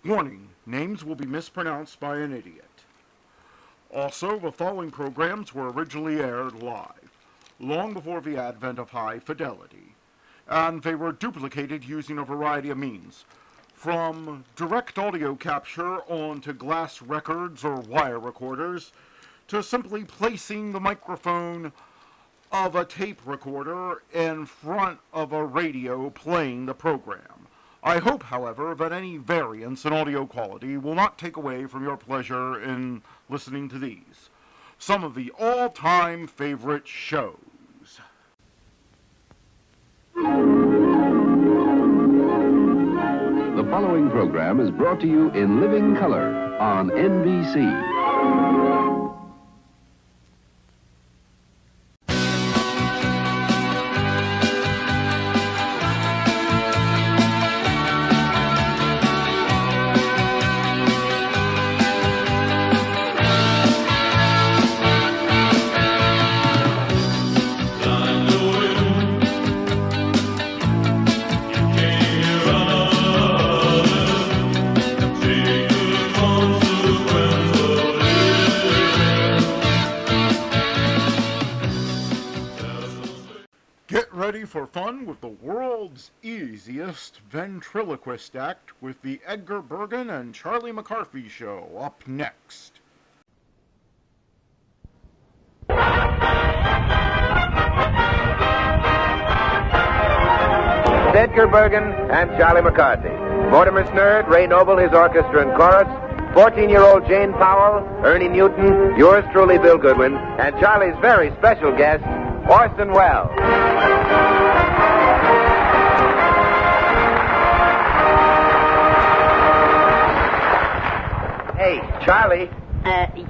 Warning, names will be mispronounced by an idiot. Also, the following programs were originally aired live, long before the advent of high fidelity, and they were duplicated using a variety of means, from direct audio capture onto glass records or wire recorders, to simply placing the microphone of a tape recorder in front of a radio playing the program. I hope, however, that any variance in audio quality will not take away from your pleasure in listening to these, some of the all-time favorite shows. The following program is brought to you in living color on NBC. Ready for fun with the world's easiest ventriloquist act with the Edgar, Bergen, and Charlie McCarthy show up next. Edgar, Bergen, and Charlie McCarthy. Mortimer's nerd, Ray Noble, his orchestra and chorus, 14-year-old Jane Powell, Ernie Newton, yours truly, Bill Goodwin, and Charlie's very special guest, Orson Welles. Hey, Charlie.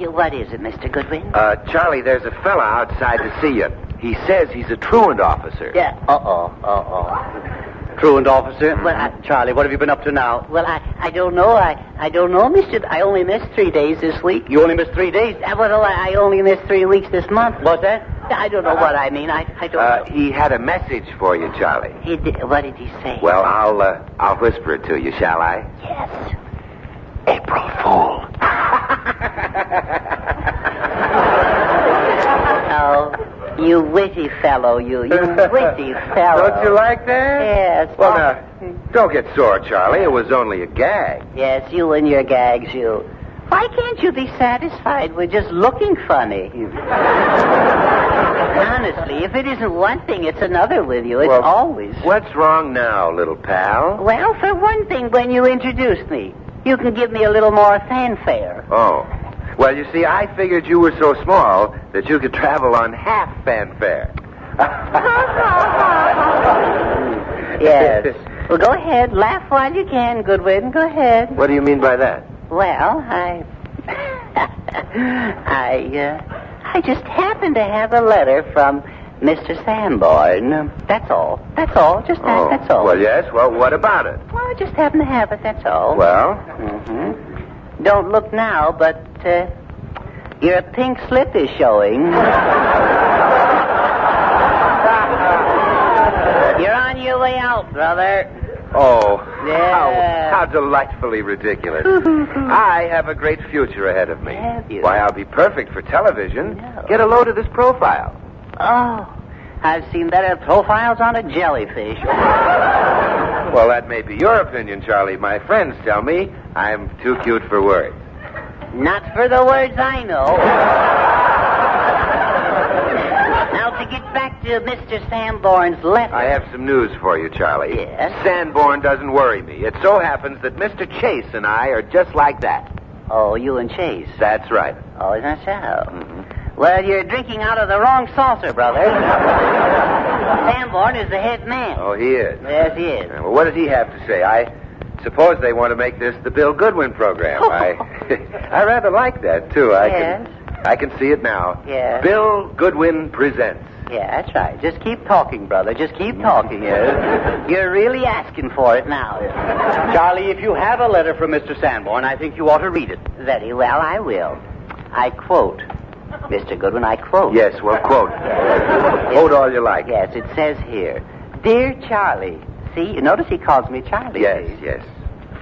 What is it, Mr. Goodwin? Charlie, there's a fella outside to see you. He says he's a truant officer. Yeah. Truant officer? Well, Charlie, what have you been up to now? Well, I don't know. I don't know, Mr. I only missed 3 days this week. You only missed 3 days? I only missed 3 weeks this month. What's that? I don't know what I mean. I don't know. He had a message for you, Charlie. What did he say? Well, I'll whisper it to you, shall I? Yes. April Fool. Oh, you witty fellow, you witty fellow. Don't you like that? Yes. Well, now, don't get sore, Charlie. It was only a gag. Yes, you and your gags, you. Why can't you be satisfied with just looking funny? Honestly, if it isn't one thing, it's another with you. It's always. What's wrong now, little pal? Well, for one thing, when you introduce me, you can give me a little more fanfare. Oh. Well, you see, I figured you were so small that you could travel on half fanfare. Yes. Well, go ahead. Laugh while you can, Goodwin. Go ahead. What do you mean by that? Well, I just happened to have a letter from Mr. Sanborn. That's all. That's all. Just that. That's all. Well, yes. Well, what about it? Well, I just happened to have it. That's all. Well? Mm-hmm. Don't look now, but your pink slip is showing. You're on your way out, brother. Oh, yeah. How delightfully ridiculous. I have a great future ahead of me. Have you? Why, I'll be perfect for television. No. Get a load of this profile. Oh, I've seen better profiles on a jellyfish. Well, that may be your opinion, Charlie. My friends tell me I'm too cute for words. Not for the words I know. Now, to get back to Mr. Sanborn's letter. I have some news for you, Charlie. Yes? Sanborn doesn't worry me. It so happens that Mr. Chase and I are just like that. Oh, you and Chase. That's right. Oh, is that so? Mm-hmm. Well, you're drinking out of the wrong saucer, brother. Sanborn is the head man. Oh, he is? Yes, he is. Well, what does he have to say? I suppose they want to make this the Bill Goodwin program. I rather like that, too. I can see it now. Yes. Bill Goodwin presents. Yeah, that's right. Just keep talking, brother. Just keep talking. You're really asking for it now. Charlie, if you have a letter from Mr. Sanborn, I think you ought to read it. Very well, I will. I quote. Mr. Goodwin, I quote. Yes, well, quote. Quote all you like. Yes, it says here, Dear Charlie. See, you notice he calls me Charlie. Yes, yes.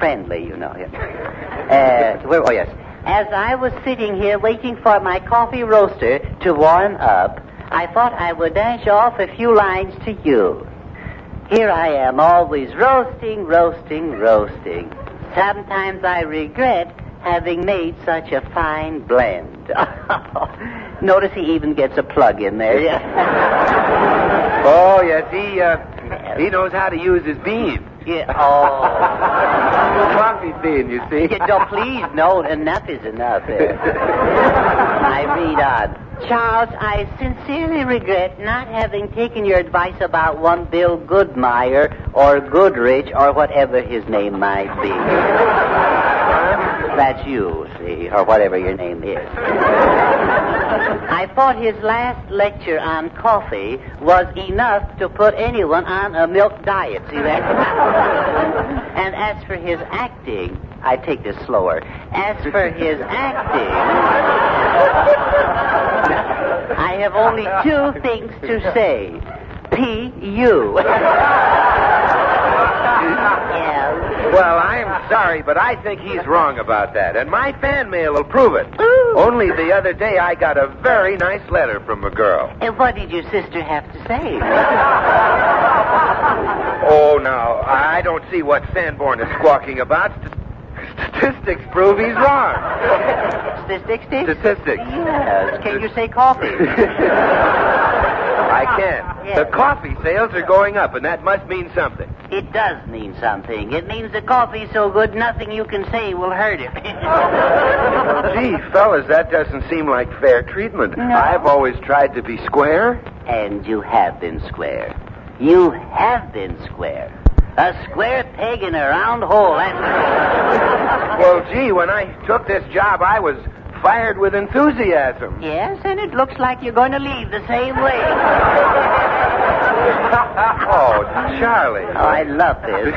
friendly, you know. Oh, yes. As I was sitting here waiting for my coffee roaster to warm up, I thought I would dash off a few lines to you. Here I am, always roasting. Sometimes I regret having made such a fine blend. Notice he even gets a plug in there. Yeah. Oh, yes, he knows how to use his bean. Yeah. Oh. Coffee bean, you see. Yeah, no, please, no, enough is enough. I read on. Charles, I sincerely regret not having taken your advice about one Bill Goodmeyer or Goodrich or whatever his name might be. That's you, see, or whatever your name is. I thought his last lecture on coffee was enough to put anyone on a milk diet, see that? And as for his acting, I take this slower. As for his acting, I have only two things to say. P.U. Well, I'm sorry, but I think he's wrong about that, and my fan mail will prove it. Ooh. Only the other day I got a very nice letter from a girl. And what did your sister have to say? Oh, now, I don't see what Sanborn is squawking about. Statistics prove he's wrong. Statistics? Statistics. Yes. Can you say coffee? I can. Yes. The coffee sales are going up, and that must mean something. It does mean something. It means the coffee's so good, nothing you can say will hurt it. Gee, fellas, that doesn't seem like fair treatment. No. I've always tried to be square. And you have been square. You have been square. A square peg in a round hole. Well, gee, when I took this job, I was fired with enthusiasm. Yes, and it looks like you're going to leave the same way. Oh, Charlie. Oh, I love this.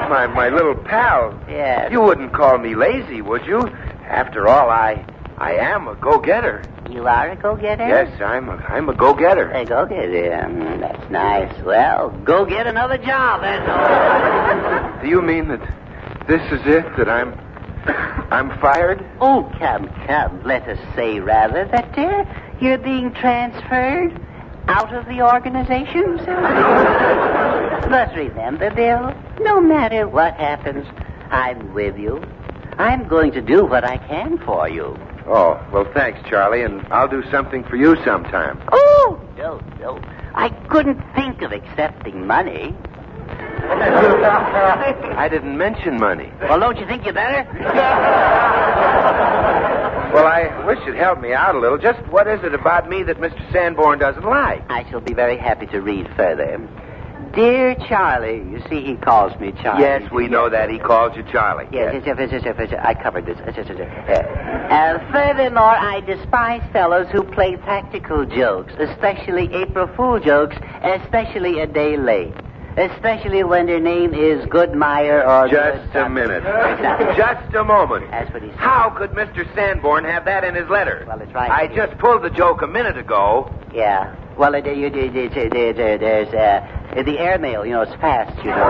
my little pal. Yes. You wouldn't call me lazy, would you? After all, I am a go-getter. You are a go-getter? Yes, I'm a go-getter. A go-getter. That's nice. Well, go get another job, that's all. Do you mean that this is it, that I'm fired? Oh, come. Let us say, rather, that you're being transferred out of the organization, sir. But remember, Bill, no matter what happens, I'm with you. I'm going to do what I can for you. Oh, well, thanks, Charlie, and I'll do something for you sometime. Oh, no. I couldn't think of accepting money. I didn't mention money. Well, don't you think you better? Well, I wish you'd help me out a little. Just what is it about me that Mr. Sanborn doesn't like? I shall be very happy to read further. Dear Charlie, you see he calls me Charlie. Yes, we know that. He calls you Charlie. Yes. I covered this. Furthermore, I despise fellows who play practical jokes, especially April Fool jokes, especially a day late. Especially when their name is Goodmeyer or... Just a minute. Just a moment. That's what he said. How could Mr. Sanborn have that in his letter? Well, it's right I here. just pulled the joke a minute ago. Yeah. Well, there's the airmail, you know, it's fast, you know.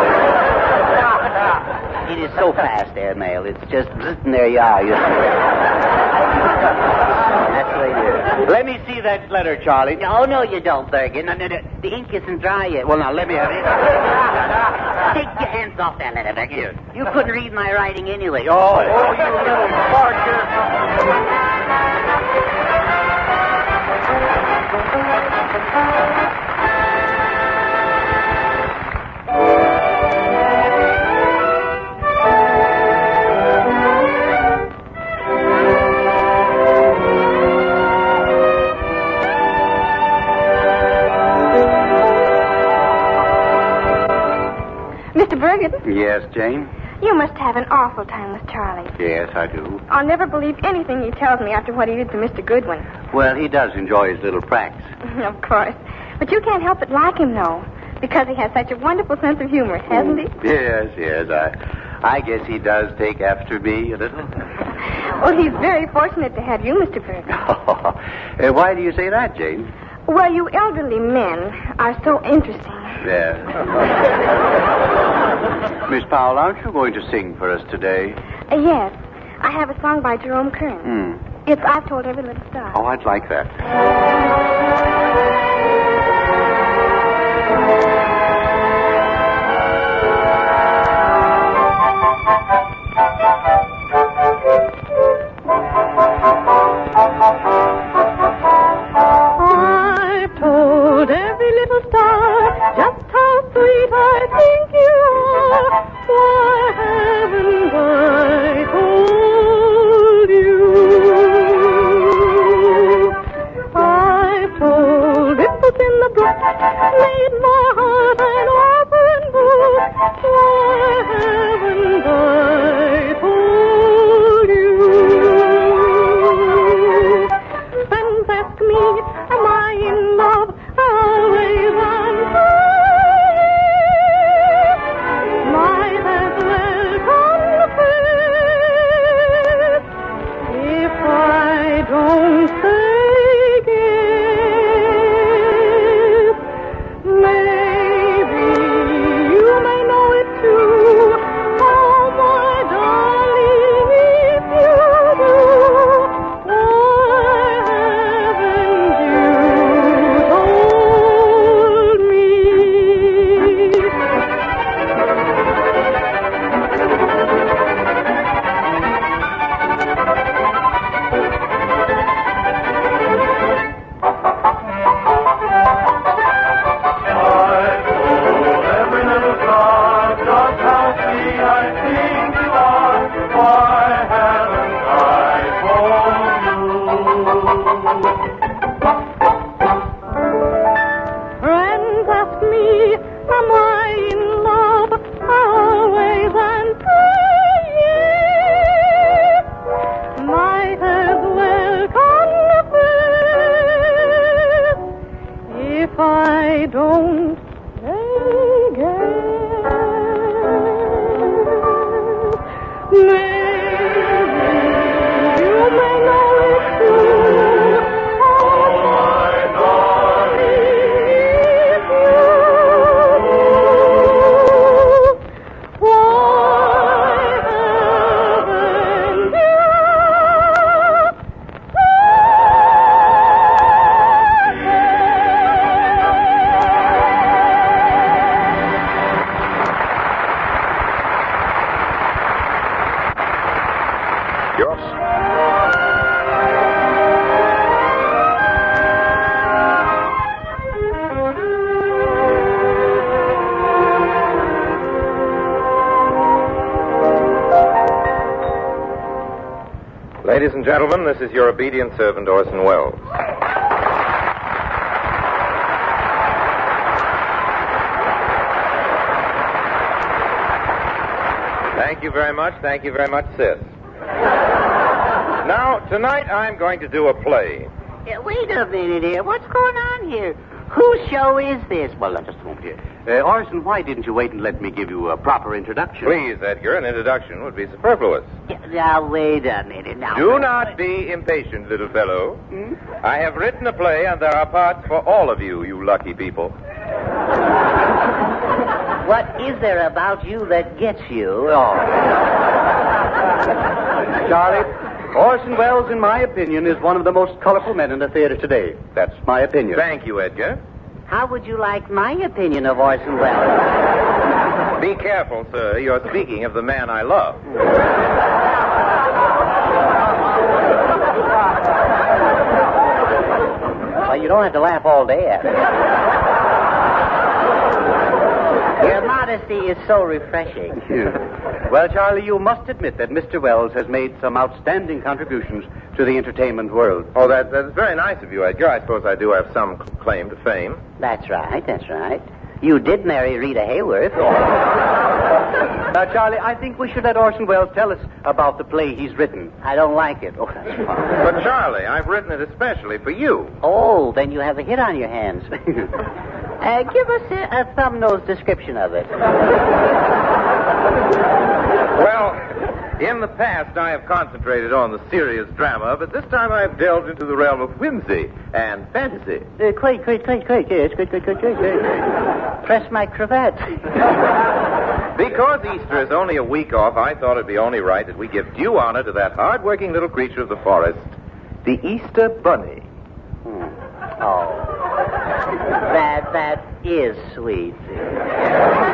It is so fast, airmail. It's just, and there you are. That's the way it is. Let me see that letter, Charlie. Oh, no, you don't, Bergen. No. The ink isn't dry yet. Well, now, let me have it. Take your hands off that letter, Bergen. You couldn't read my writing anyway. Oh, you little barker. Mr. Bergen, Yes, Jane? you must have an awful time with Charlie. Yes, I do. I'll never believe anything he tells me after what he did to Mr. Goodwin. Well, he does enjoy his little pranks. Of course. But you can't help but like him, though, because he has such a wonderful sense of humor, hasn't he? Yes. I guess he does take after me a little. Well, he's very fortunate to have you, Mr. Bergen. Why do you say that, Jane? Well, you elderly men are so interesting. Yeah. Miss Powell, aren't you going to sing for us today? Yes. I have a song by Jerome Kern. It's I've Told Every Little Star. Oh, I'd like that. I've told every little star just how sweet I think you are. Why haven't I told you? I've told ripples in the brook, made my heart an open book. Why haven't I told you? Friends ask me, am I in love? Always answer yes. Might as well confess. If I don't say yes, maybe you may know it too. Oh, my darling, if you do, why haven't you told me? Every little star, just how sweet I think you are. Why haven't I told you? Friends ask me, am I in love? I always answer yes. Might as well confess. If I don't say yes, maybe you may know it too. Oh, my darling, if you do, why haven't you Yours. Ladies and gentlemen, this is your obedient servant, Orson Welles. Thank you very much. Thank you very much, sis. Now, tonight I'm going to do a play. Wait a minute here. What's going on here? Whose show is this? Well, just a moment here. Orson, why didn't you wait and let me give you a proper introduction? Please, Edgar, an introduction would be superfluous. Now, wait a minute. Now, Do not be impatient, little fellow. I have written a play, and there are parts for all of you, you lucky people. What is there about you that gets you? Oh. Charlie, Orson Welles, in my opinion, is one of the most colorful men in the theater today. That's my opinion. Thank you, Edgar. How would you like my opinion of Orson Welles? Be careful, sir. You're speaking of the man I love. Well, you don't have to laugh all day at it. Your modesty is so refreshing. Well, Charlie, you must admit that Mr. Welles has made some outstanding contributions to the entertainment world. Oh, that's very nice of you, Edgar. I suppose I do have some claim to fame. That's right, that's right. You did marry Rita Hayworth. Charlie, I think we should let Orson Welles tell us about the play he's written. I don't like it. Oh, that's fine. But, Charlie, I've written it especially for you. Oh, then you have a hit on your hands. Give us a thumb-nose description of it. Well, in the past, I have concentrated on the serious drama, but this time I have delved into the realm of whimsy and fantasy. Quite, yes, quite. Press my cravat. Because Easter is only a week off, I thought it'd be only right that we give due honor to that hard-working little creature of the forest, the Easter Bunny. Oh. That is sweet.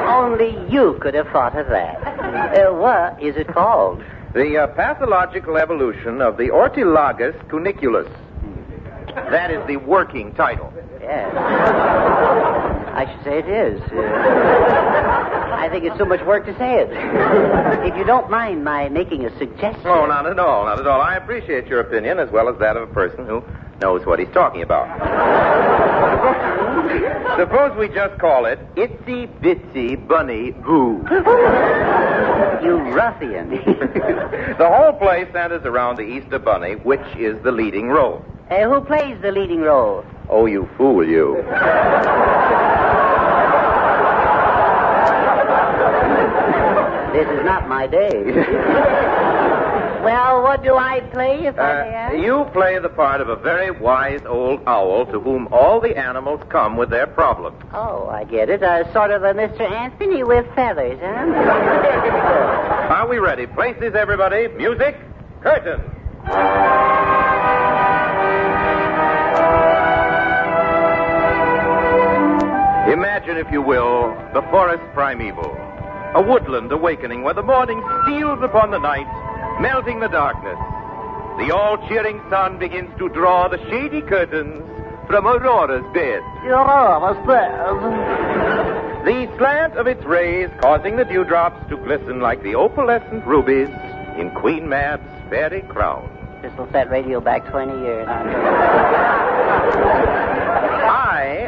Only you could have thought of that. What is it called? The pathological evolution of the Ortilagus cuniculus. That is the working title. Yes. I should say it is. I think it's so much work to say it. If you don't mind my making a suggestion. Oh, not at all, not at all. I appreciate your opinion as well as that of a person who knows what he's talking about. Suppose we just call it Itsy Bitsy Bunny Boo. You ruffian. The whole play centers around the Easter Bunny, which is the leading role. Who plays the leading role? Oh, you fool, you. This is not my day. Well, what do I play, if I may ask? You play the part of a very wise old owl to whom all the animals come with their problems. Oh, I get it. Sort of a Mr. Anthony with feathers, huh? Are we ready? Places, everybody. Music. Curtain. Imagine, if you will, the forest primeval. A woodland awakening where the morning steals upon the night, melting the darkness. The all-cheering sun begins to draw the shady curtains from Aurora's bed. Aurora's bed. The slant of its rays causing the dewdrops to glisten like the opalescent rubies in Queen Mab's fairy crown. This will set radio back 20 years.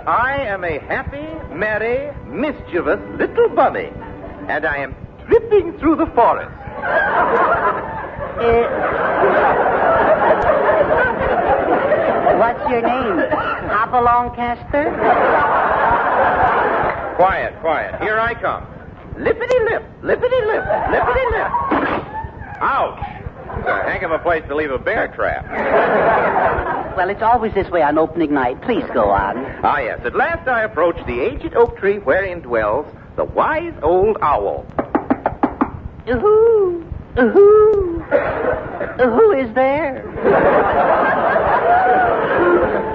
I am a happy, merry, mischievous little bunny, and I am tripping through the forest. What's your name? Hopalong Castor? Quiet, quiet. Here I come. Lippity-lip, lippity-lip, lippity-lip. Ouch. It's a heck of a place to leave a bear trap. Well, it's always this way on opening night. Please go on. Ah, yes. At last I approach the aged oak tree wherein dwells the wise old owl. Who is there?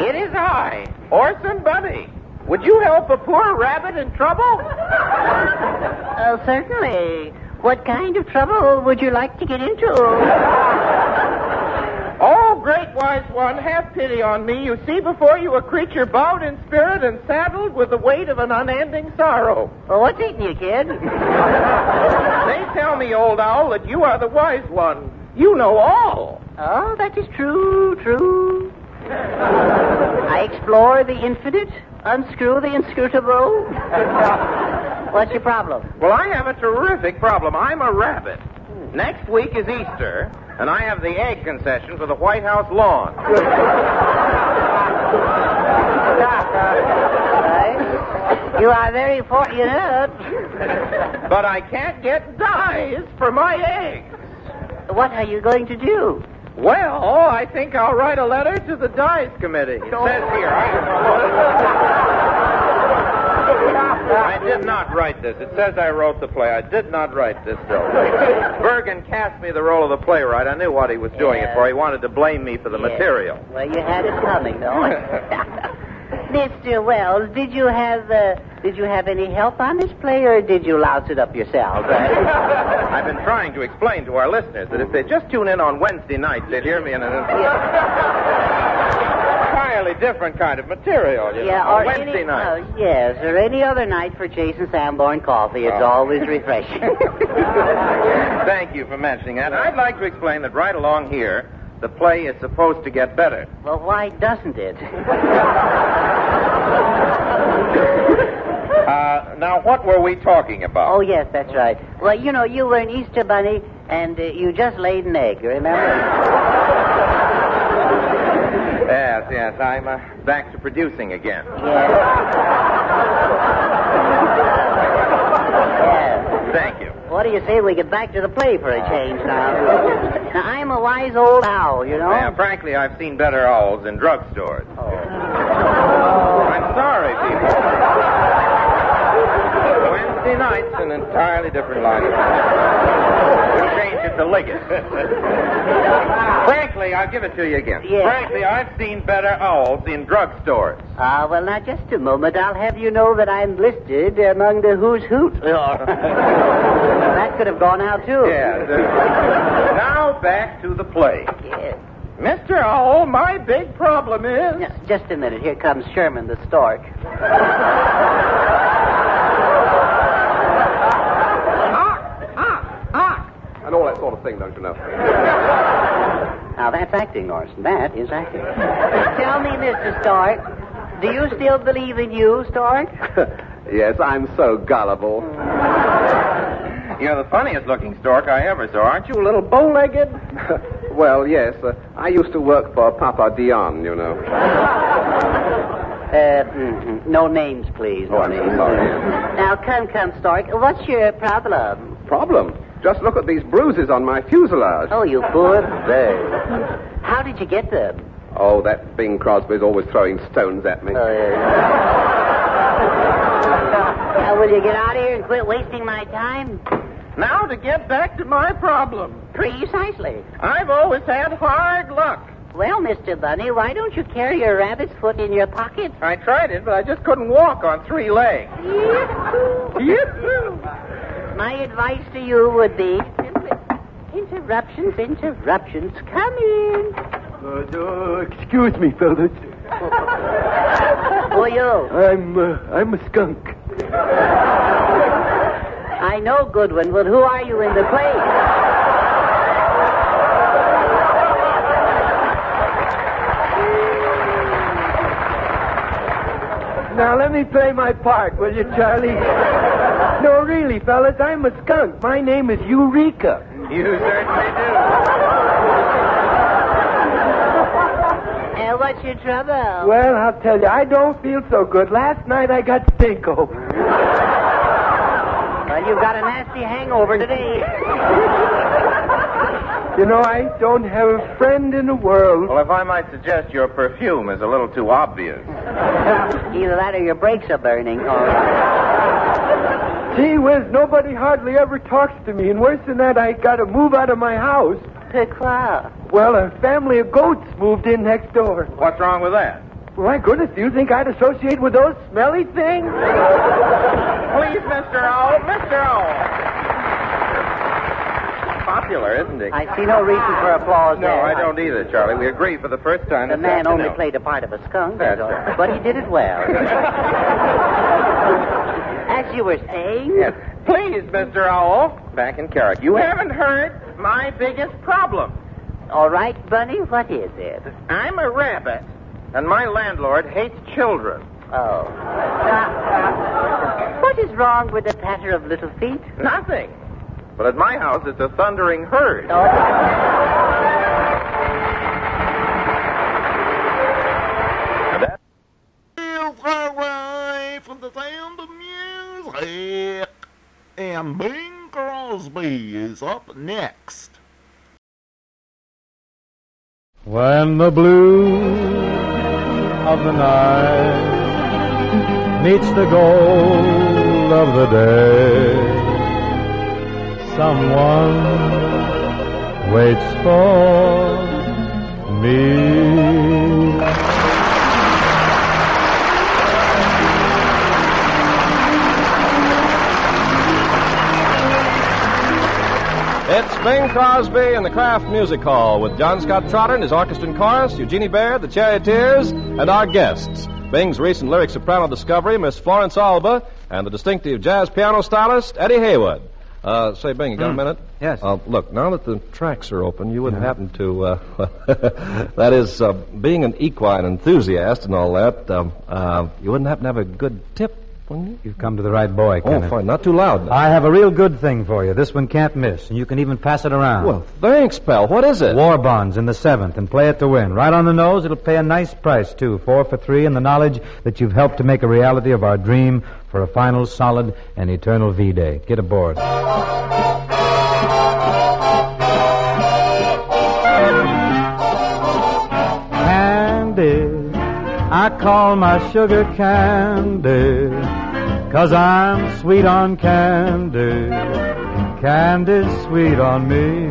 It is I, Orson Bunny. Would you help a poor rabbit in trouble? Certainly. What kind of trouble would you like to get into? Oh, great wise one, have pity on me. You see before you a creature bowed in spirit and saddled with the weight of an unending sorrow. Well, what's eating you, kid? They tell me, old owl, that you are the wise one. You know all. Oh, that is true. I explore the infinite, unscrew the inscrutable. What's your problem? Well, I have a terrific problem. I'm a rabbit. Next week is Easter, and I have the egg concession for the White House lawn. You are very fortunate. But I can't get dyes for my eggs. What are you going to do? Well, I think I'll write a letter to the dyes committee. It says here. I did not write this. It says I wrote the play. I did not write this, though. Bergen cast me the role of the playwright. I knew what he was doing it for. He wanted to blame me for the material. Well, you had it coming, though. Mr. Wells, did you have any help on this play, or did you louse it up yourself? I've been trying to explain to our listeners that if they just tune in on Wednesday nights, they'd hear me in an entirely different kind of material, you know, on Wednesday night. Yes, or any other night for Jason Sanborn coffee. It's always refreshing. Thank you for mentioning that. I'd like to explain that right along here, the play is supposed to get better. Well, why doesn't it? Now, what were we talking about? Oh, yes, that's right. Well, you know, you were an Easter bunny, and you just laid an egg, remember? Yes, I'm back to producing again. Yes. Thank you. What do you say we get back to the play for a change now? Now, I'm a wise old owl, you know? Yeah, frankly, I've seen better owls in drugstores. Oh. I'm sorry, people. Wednesday Friday night's an entirely different line of business. We changed it to Liggett. Frankly, I'll give it to you again. Yes. Frankly, I've seen better owls in drugstores. Well, now, just a moment. I'll have you know that I'm listed among the who's hoot. That could have gone out, too. Yes. Now, back to the play. Yes. Mr. Owl, my big problem is... Now, just a minute. Here comes Sherman the stork. And all that sort of thing, don't you know? Now, that's acting, Orson. That is acting. Tell me, Mr. Stork, do you still believe in you, Stork? Yes, I'm so gullible. You're the funniest looking stork I ever saw. Aren't you a little bow-legged? Well, yes. I used to work for Papa Dion, you know. No names, please. No names. Sorry. Now, come, Stork. What's your problem? Problem? Just look at these bruises on my fuselage. Oh, you poor bird. How did you get them? Oh, that Bing Crosby's always throwing stones at me. Now, will you get out of here and quit wasting my time? Now to get back to my problem. Precisely. I've always had hard luck. Well, Mr. Bunny, why don't you carry your rabbit's foot in your pocket? I tried it, but I just couldn't walk on 3 legs. My advice to you would be... Interruptions. Come in. Excuse me, fellas. Who are you? I'm a skunk. I know Goodwin, but who are you in the play? Now, let me play my part, will you, Charlie? No, really, fellas, I'm a skunk. My name is Eureka. You certainly do. What's your trouble? Well, I'll tell you, I don't feel so good. Last night I got stinko. Well, you've got a nasty hangover today. You know, I don't have a friend in the world. Well, if I might suggest, your perfume is a little too obvious. Either that or your brakes are burning. Gee whiz, nobody hardly ever talks to me, and worse than that, I got to move out of my house. Pourquoi? Well, a family of goats moved in next door. What's wrong with that? My goodness, do you think I'd associate with those smelly things? Please, Mr. Owl, Mr. Owl. Popular, isn't he? I see no reason for applause No, there. I don't either, Charlie. We agree for the first time. The this man only afternoon. played a part of a skunk, That's all. right. But he did it well. As you were saying... Yes. Please, Mr. Owl, back in character. You haven't heard my biggest problem. All right, Bunny, what is it? I'm a rabbit, and my landlord hates children. Oh. What is wrong with the patter of little feet? Nothing. But at my house, it's a thundering herd. Oh. Away from the sound of music. And Bing Crosby is up next. When the blue of the night meets the gold of the day, someone waits for me. It's Bing Crosby and the Kraft Music Hall with John Scott Trotter and his orchestra and chorus, Eugenie Baird, the Charioteers, and our guests, Bing's recent lyric soprano discovery, Miss Florence Alba, and the distinctive jazz piano stylist, Eddie Haywood. Say, Bing, you got a minute? Yes. Look, now that the tracks are open, you wouldn't happen to, that is, being an equine enthusiast and all that, you wouldn't happen to have a good tip, wouldn't you? You've come to the right boy, Kenneth. Oh, fine. Not too loud now. I have a real good thing for you. This one can't miss, and you can even pass it around. Well, thanks, pal. What is it? War bonds in the 7th, and play it to win. Right on the nose, it'll pay a nice price, too. 4 for 3, and the knowledge that you've helped to make a reality of our dream for a final, solid, and eternal V-Day. Get aboard. Candy, I call my sugar candy, 'cause I'm sweet on Candy, Candy's sweet on me.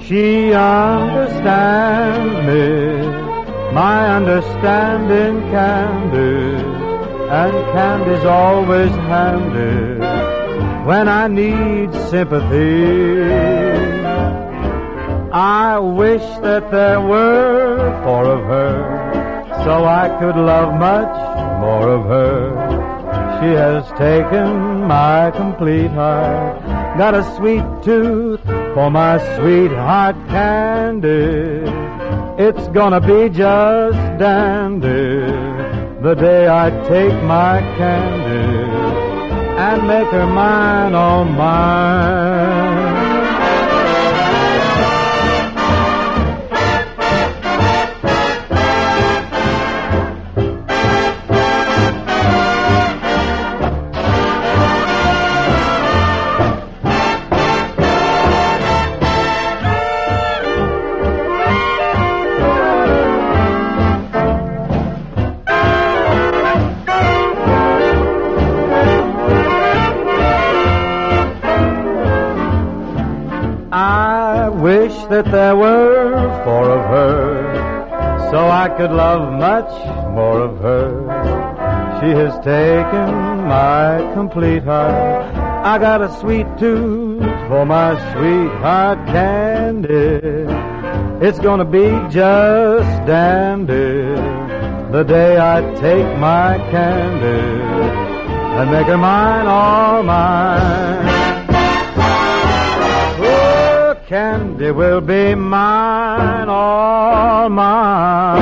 She understands me, my understanding Candy, and Candy's always handy when I need sympathy. I wish that there were 4 of her, so I could love much more of her. She has taken my complete heart, got a sweet tooth for my sweetheart Candy. It's gonna be just dandy the day I take my Candy and make her mine, all mine. That there were 4 of her, so I could love much more of her. She has taken my complete heart, I got a sweet tooth for my sweetheart Candy. It's gonna be just dandy the day I take my Candy and make her mine, all mine. Candy will be mine, all mine.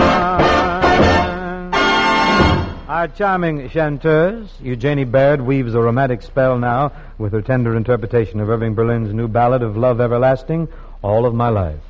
Our charming chanteuse, Eugenie Baird, weaves a romantic spell now with her tender interpretation of Irving Berlin's new ballad of love everlasting, All of My Life.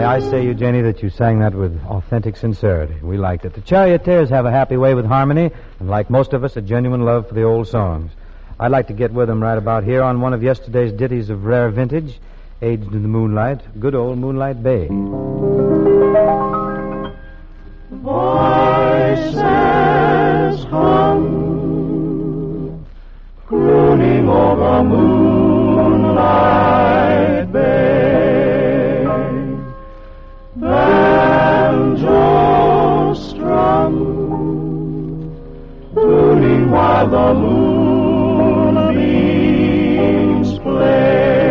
I say, Eugenie, that you sang that with authentic sincerity. We liked it. The Charioteers have a happy way with harmony, and like most of us, a genuine love for the old songs. I'd like to get with them right about here on one of yesterday's ditties of rare vintage, aged in the moonlight, good old Moonlight Bay. Voices hum, crooning over Moonlight Bay. Banjo strum, tuning while the moonbeams play.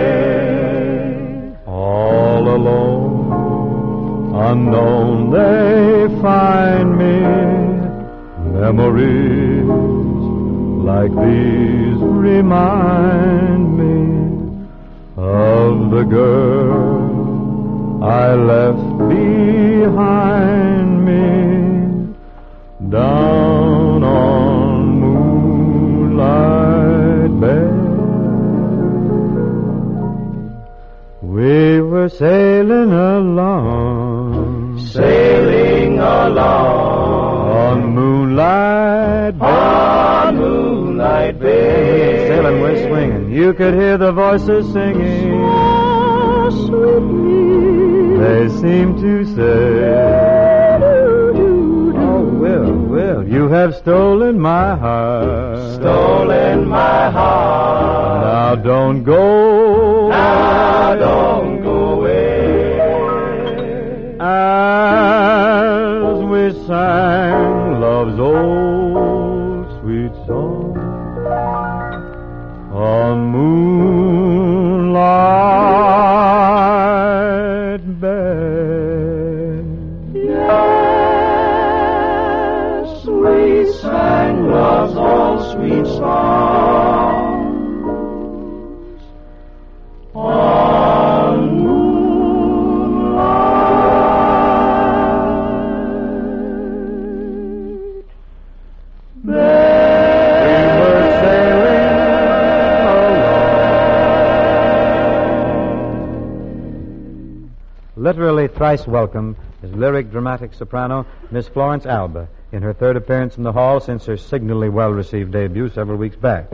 All alone, unknown, they find me. Memories like these remind me of the girl I left behind me down on Moonlight Bay. along. On moonlight bay. On moonlight bay. Sailing, we're swinging. You could hear the voices singing. So sweetly. They seem to say, oh, Will, you have stolen my heart. Stolen my heart. Now don't go. Now don't go away. As we sang love's old sweet song on moonlight bay. Yes, we sang love's old sweet songs on moonlight bay. Literally thrice welcome is lyric dramatic soprano Miss Florence Alba in her third appearance in the hall since her signally well-received debut several weeks back.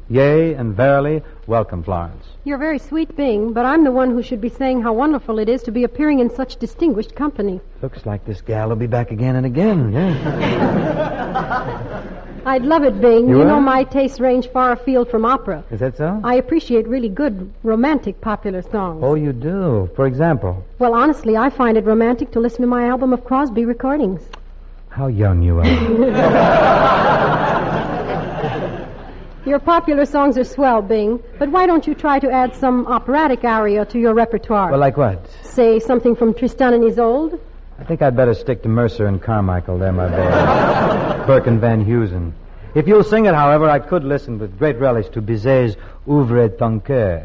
Yea, and verily, welcome, Florence. You're very sweet, Bing, but I'm the one who should be saying how wonderful it is to be appearing in such distinguished company. Looks like this gal will be back again and again, yeah. I'd love it, Bing. You You know will? my tastes range far afield from opera. Is that so? I appreciate really good, romantic, popular songs. Oh, you do? For example? Well, honestly, I find it romantic to listen to my album of Crosby recordings. How young you are. Your popular songs are swell, Bing, but why don't you try to add some operatic aria to your repertoire? Well, like what? Say something from Tristan and Isolde? I think I'd better stick to Mercer and Carmichael there, my boy. Burke and Van Heusen. If you'll sing it, however, I could listen with great relish to Bizet's Ouvre ton cœur.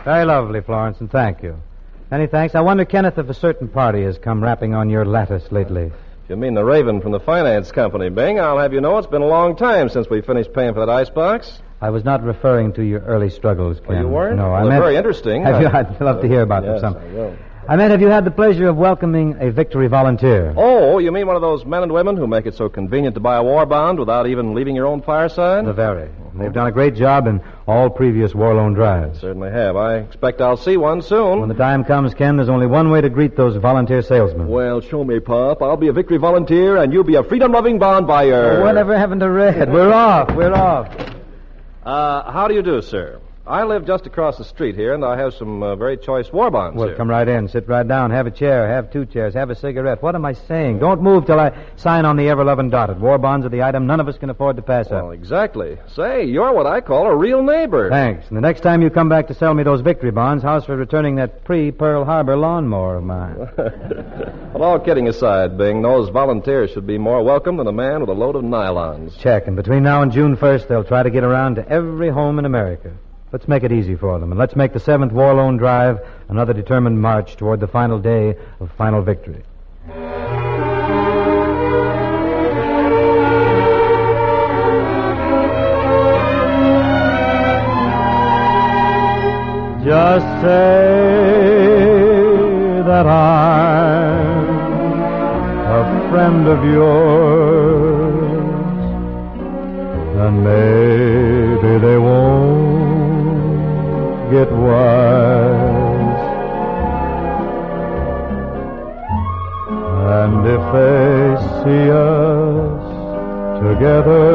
Very lovely, Florence, and thank you. Many thanks. I wonder, Kenneth, if a certain party has come rapping on your lattice lately. If you mean the Raven from the finance company, Bing, I'll have you know it's been a long time since we finished paying for that icebox. I was not referring to your early struggles, Ken. Oh, you weren't? No, Well, I they're meant... very interesting. I'd love to hear about yes, them some. I will. I meant, have you had the pleasure of welcoming a victory volunteer? Oh, you mean one of those men and women who make it so convenient to buy a war bond without even leaving your own fireside? The very. They've done a great job in all previous war loan drives. Certainly have. I expect I'll see one soon. When the time comes, Ken, there's only one way to greet those volunteer salesmen. Well, show me, Pop. I'll be a victory volunteer, and you'll be a freedom-loving bond buyer. Oh, whatever happened to Red? We're off. How do you do, sir? I live just across the street here, and I have some very choice war bonds Well, here. come right in. Sit right down. Have a chair. Have 2 chairs. Have a cigarette. What am I saying? Don't move till I sign on the ever-loving dotted. War bonds are the item none of us can afford to pass Well, up. exactly. Say, you're what I call a real neighbor. Thanks. And the next time you come back to sell me those victory bonds, how's for returning that pre-Pearl Harbor lawnmower of mine? Well, all kidding aside, Bing, those volunteers should be more welcome than a man with a load of nylons. Check. And between now and June 1st, they'll try to get around to every home in America. Let's make it easy for them, and let's make the 7th War Loan Drive another determined march toward the final day of final victory. Just say that I'm a friend of yours, and maybe they won't get wise. And if they see us together,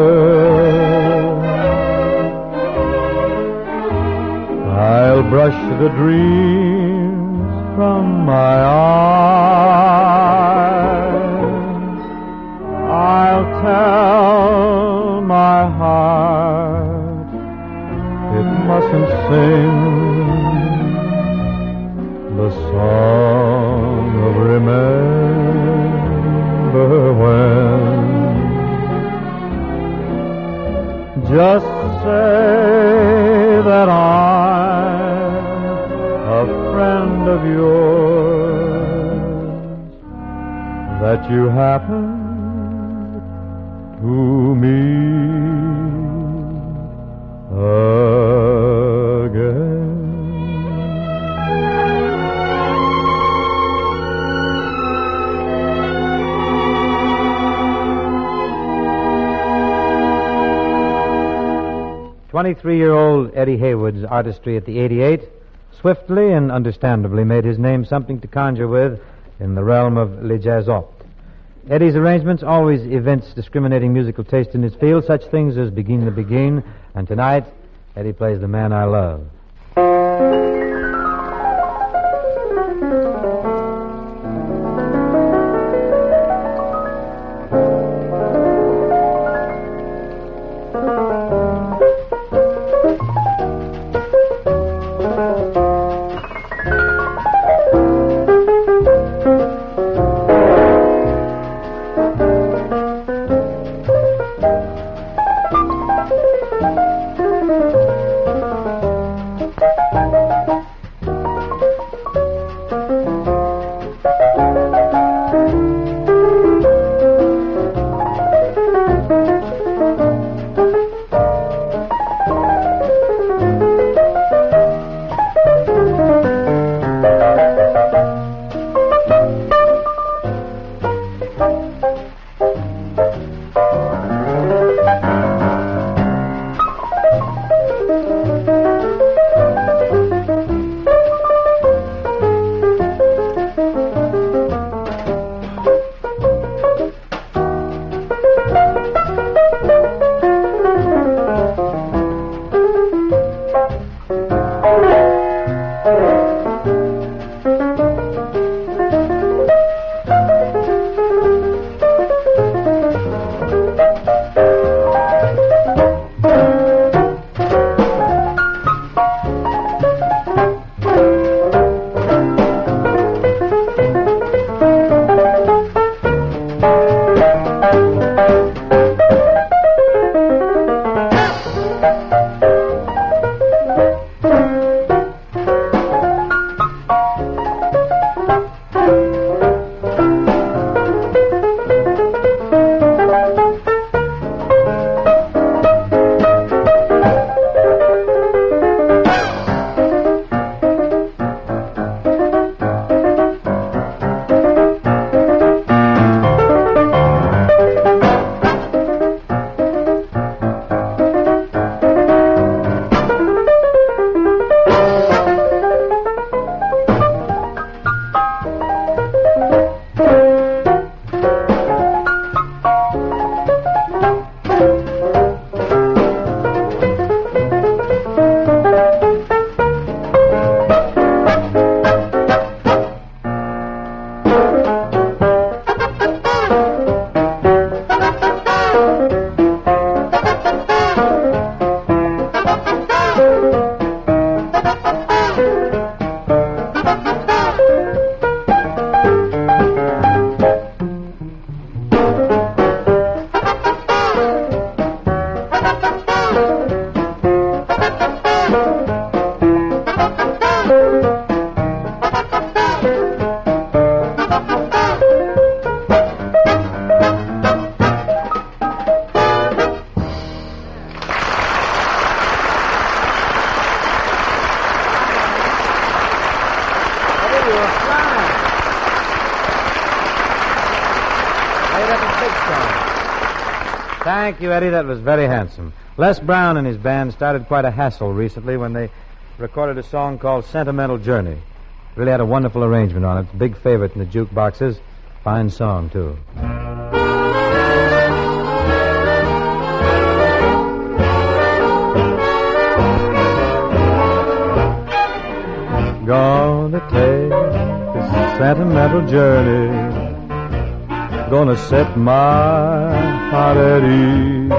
I'll brush the dreams from my eyes. I'll tell my heart it mustn't sing the song of remember when. Just say that I'm a friend of yours, that you happen to meet again. "23-year-old Eddie Haywood's artistry at the 88 swiftly and understandably made his name something to conjure with in the realm of le jazz-op. Eddie's arrangements always evince discriminating musical taste in his field, such things as Begin the Begin, and tonight, Eddie plays The Man I Love. Big stone. Thank you, Eddie. That was very handsome. Les Brown and his band started quite a hassle recently when they recorded a song called Sentimental Journey. Really had a wonderful arrangement on it. It's a big favorite in the jukeboxes. Fine song, too. Gonna take this sentimental journey. Gonna set my heart at ease.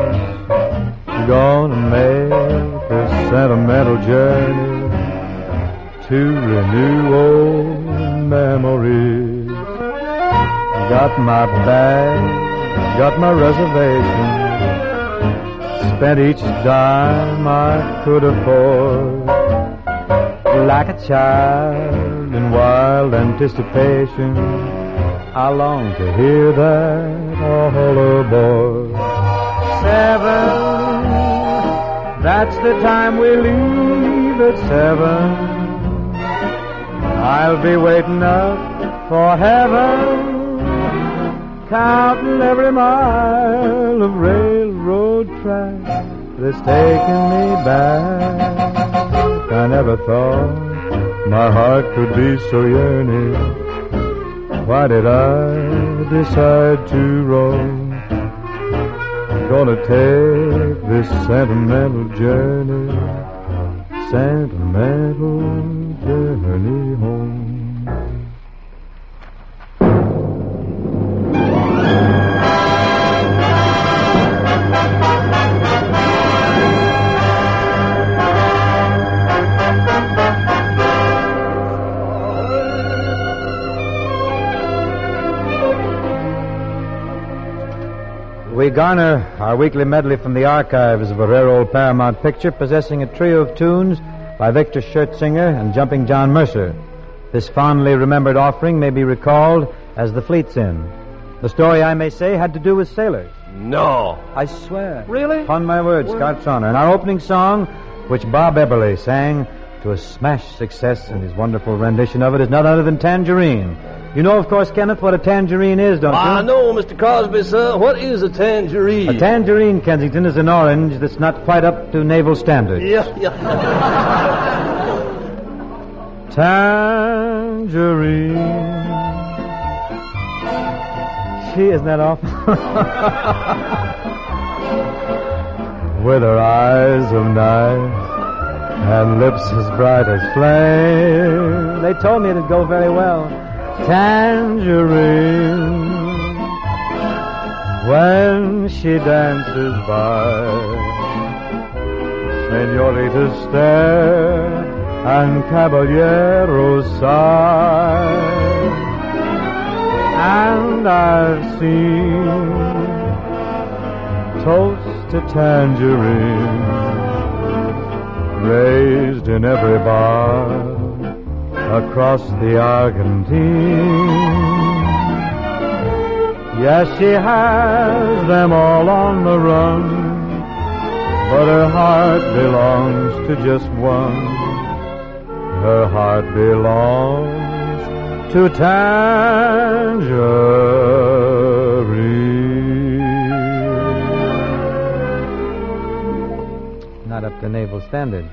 Gonna make a sentimental journey to renew old memories. Got my bag, got my reservation. Spent each dime I could afford. Like a child in wild anticipation, I long to hear that all aboard. 7, that's the time we leave at 7. I'll be waiting up for heaven, counting every mile of railroad track that's taking me back. I never thought my heart could be so yearning. Why did I decide to roam? Gonna take this sentimental journey home. We garner our weekly medley from the archives of a rare old Paramount picture possessing a trio of tunes by Victor Schertzinger and Jumping John Mercer. This fondly remembered offering may be recalled as The Fleet's Inn. The story, I may say, had to do with sailors. No. I swear. Really? Upon my word, Scott's honor. And our opening song, which Bob Eberle sang to a smash success in his wonderful rendition of it, is none other than Tangerine. You know, of course, Kenneth, what a tangerine is, don't you? I know, Mr. Crosby, sir. What is a tangerine? A tangerine, Kensington, is an orange that's not quite up to naval standards. Yeah. Tangerine. Gee, isn't that awful? With her eyes of night and lips as bright as flame. They told me it'd go very well. Tangerine, when she dances by, senoritas stare and caballeros sigh, and I've seen toast to tangerine raised in every bar across the Argentine. Yes, she has them all on the run, but her heart belongs to just one. Her heart belongs to Tangerine. Not up to naval standards.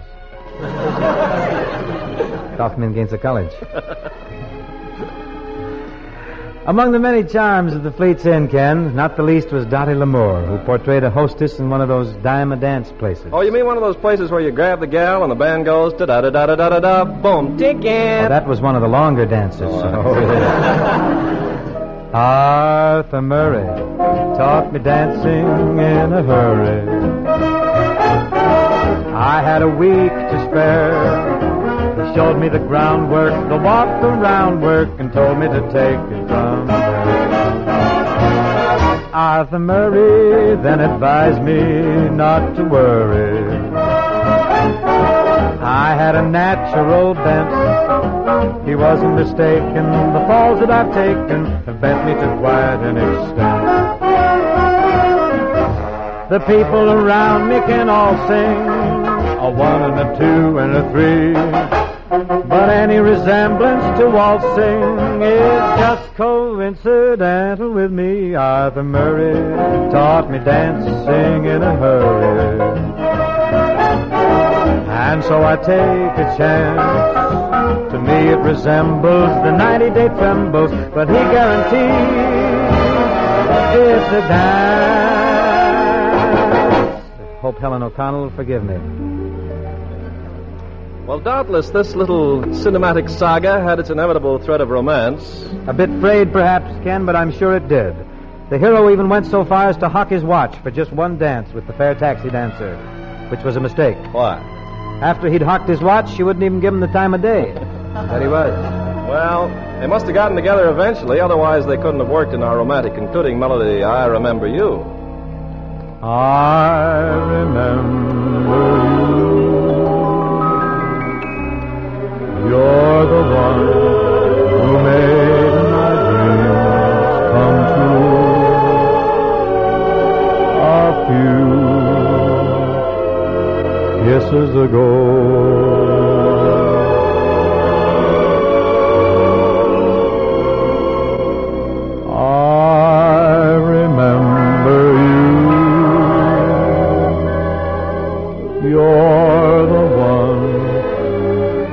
Kaufman against the college. Among the many charms of the Fleet's Inn, Ken, not the least was Dottie L'Amour, who portrayed a hostess in one of those dime-a-dance places. Oh, you mean one of those places where you grab the gal and the band goes da-da-da-da-da-da-da, boom, ticket. Oh, that was one of the longer dances. Oh, yeah. Arthur Murray taught me dancing in a hurry. I had a week to spare. He showed me the groundwork, the walk around work, and told me to take it from there. Arthur Murray then advised me not to worry. I had a natural bent. He wasn't mistaken. The falls that I've taken have bent me to quite an extent. The people around me can all sing a 1 and a 2 and a 3. But any resemblance to waltzing is Just coincidental with me, Arthur Murray taught me dancing in a hurry. And so I take a chance. To me it resembles the 90-day trembles, but he guarantees it's a dance. Hope Helen O'Connell will forgive me. Well, doubtless this little cinematic saga had its inevitable thread of romance. A bit frayed, perhaps, Ken, but I'm sure it did. The hero even went so far as to hock his watch for just one dance with the fair taxi dancer, which was a mistake. Why? After he'd hocked his watch, she wouldn't even give him the time of day. There he was. Well, they must have gotten together eventually, otherwise they couldn't have worked in our romantic concluding melody, I Remember You. I remember you. You're the one who made my dreams come true. A few kisses ago, I remember you. You're the one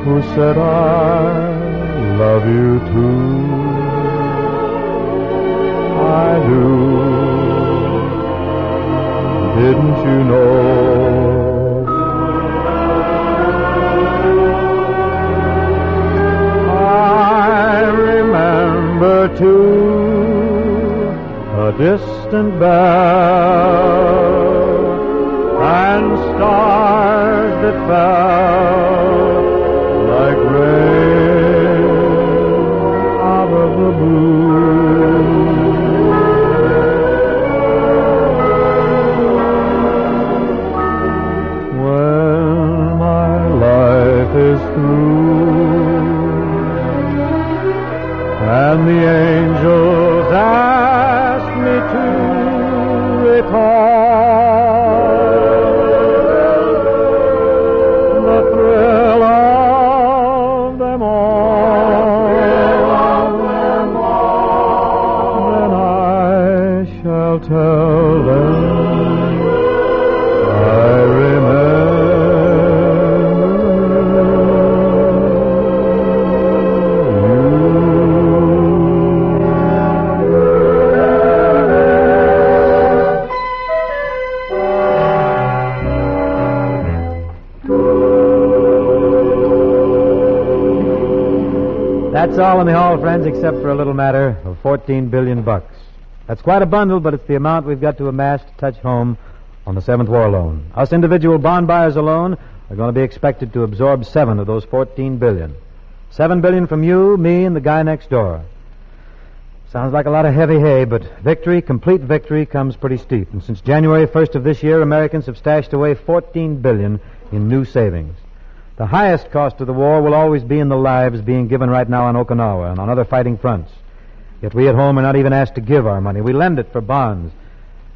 who said I love you too. I do. Didn't you know? I remember too a distant bell and stars that fell like rain out of the blue. When my life is through and the angels ask me to recall the thrill of them all, then I shall tell them I remember. That's all in the hall, friends, except for a little matter of $14 billion. That's quite a bundle, but it's the amount we've got to amass to touch home on the 7th War Loan. Us individual bond buyers alone are going to be expected to absorb 7 of those $14 billion. $7 billion from you, me, and the guy next door. Sounds like a lot of heavy hay, but victory, complete victory, comes pretty steep. And since January 1st of this year, Americans have stashed away $14 billion in new savings. The highest cost of the war will always be in the lives being given right now on Okinawa and on other fighting fronts. Yet we at home are not even asked to give our money. We lend it for bonds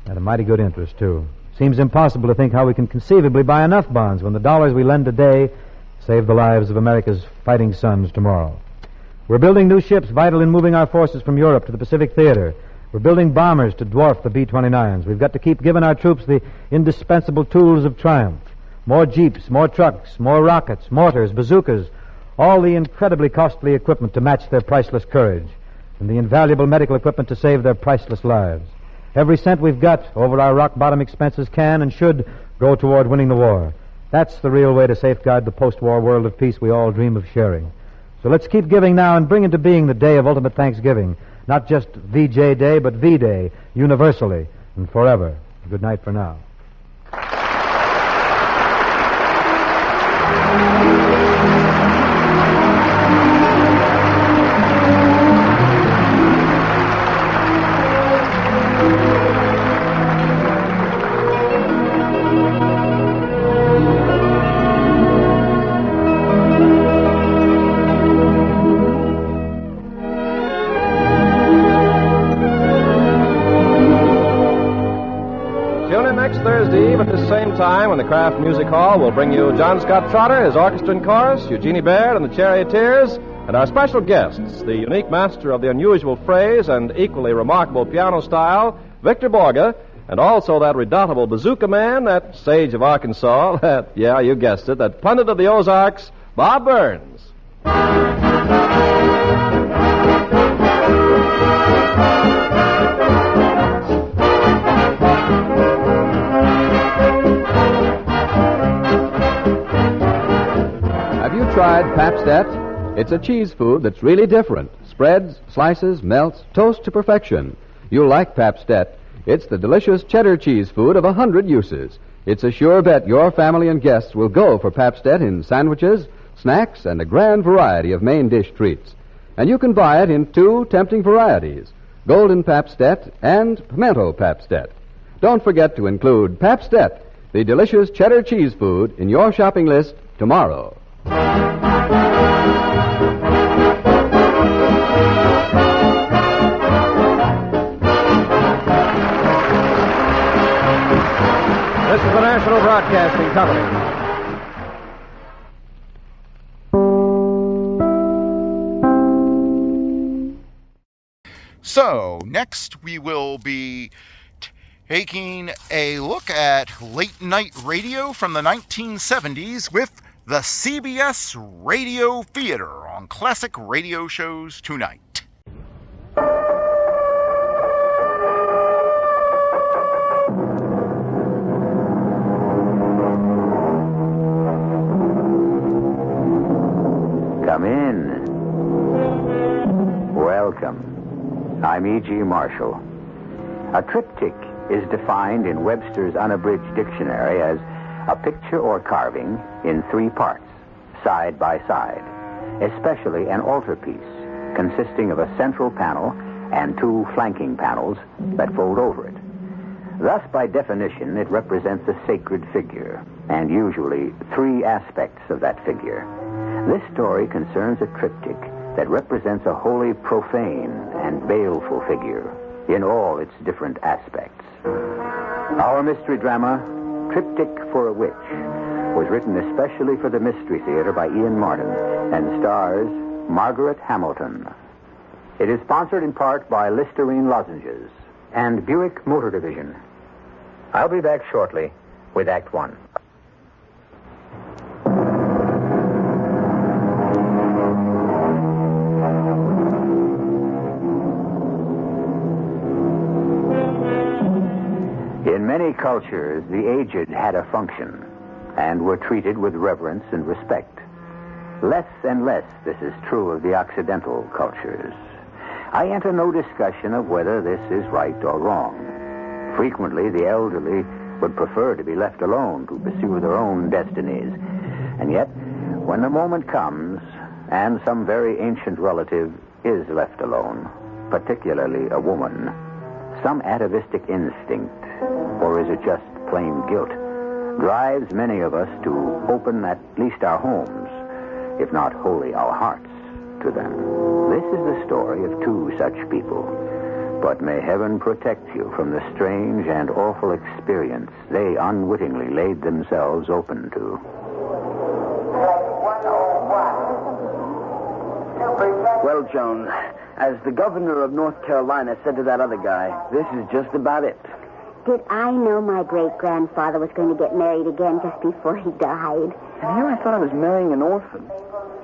at a mighty good interest, too. Seems impossible to think how we can conceivably buy enough bonds when the dollars we lend today save the lives of America's fighting sons tomorrow. We're building new ships vital in moving our forces from Europe to the Pacific Theater. We're building bombers to dwarf the B-29s. We've got to keep giving our troops the indispensable tools of triumph. More jeeps, more trucks, more rockets, mortars, bazookas, all the incredibly costly equipment to match their priceless courage, and the invaluable medical equipment to save their priceless lives. Every cent we've got over our rock-bottom expenses can and should go toward winning the war. That's the real way to safeguard the post-war world of peace we all dream of sharing. So let's keep giving now and bring into being the day of ultimate thanksgiving. Not just VJ Day, but V-Day, universally and forever. Good night for now. Thursday Eve at this same time when the Kraft Music Hall will bring you John Scott Trotter, his orchestra and chorus, Eugenie Baird and the Charioteers, And our special guests, the unique master of the unusual phrase and equally remarkable piano style, Victor Borga, and also that redoubtable bazooka man, that sage of Arkansas, that, yeah, you guessed it, that pundit of the Ozarks, Bob Burns. Have you tried Pabst-ett? It's a cheese food that's really different. Spreads, slices, melts, toast to perfection. You'll like Pabst-ett. It's the delicious cheddar cheese food of 100 uses. It's a sure bet your family and guests will go for Pabst-ett in sandwiches, snacks, and a grand variety of main dish treats. And you can buy it in 2 tempting varieties, Golden Pabst-ett and Pimento Pabst-ett. Don't forget to include Pabst-ett, the delicious cheddar cheese food, in your shopping list tomorrow. This is the National Broadcasting Company. So, next we will be taking a look at late night radio from the 1970s with the CBS Radio Theater on Classic Radio Shows Tonight. Come in. Welcome. I'm E.G. Marshall. A triptych is defined in Webster's Unabridged Dictionary as a picture or carving in 3 parts, side by side, especially an altarpiece consisting of a central panel and 2 flanking panels that fold over it. Thus, by definition, it represents a sacred figure, and usually 3 aspects of that figure. This story concerns a triptych that represents a wholly profane and baleful figure in all its different aspects. Our mystery drama, Triptych for a Witch, was written especially for the Mystery Theater by Ian Martin and stars Margaret Hamilton. It is sponsored in part by Listerine Lozenges and Buick Motor Division. I'll be back shortly with Act 1. In many cultures, the aged had a function and were treated with reverence and respect. Less and less this is true of the Occidental cultures. I enter no discussion of whether this is right or wrong. Frequently, the elderly would prefer to be left alone to pursue their own destinies. And yet, when the moment comes and some very ancient relative is left alone, particularly a woman, some atavistic instinct, or is it just plain guilt, drives many of us to open at least our homes, if not wholly our hearts, to them. This is the story of 2 such people. But may heaven protect you from the strange and awful experience they unwittingly laid themselves open to. Well, Joan, as the governor of North Carolina said to that other guy, this is just about it. Did I know my great-grandfather was going to get married again just before he died? And here I thought I was marrying an orphan.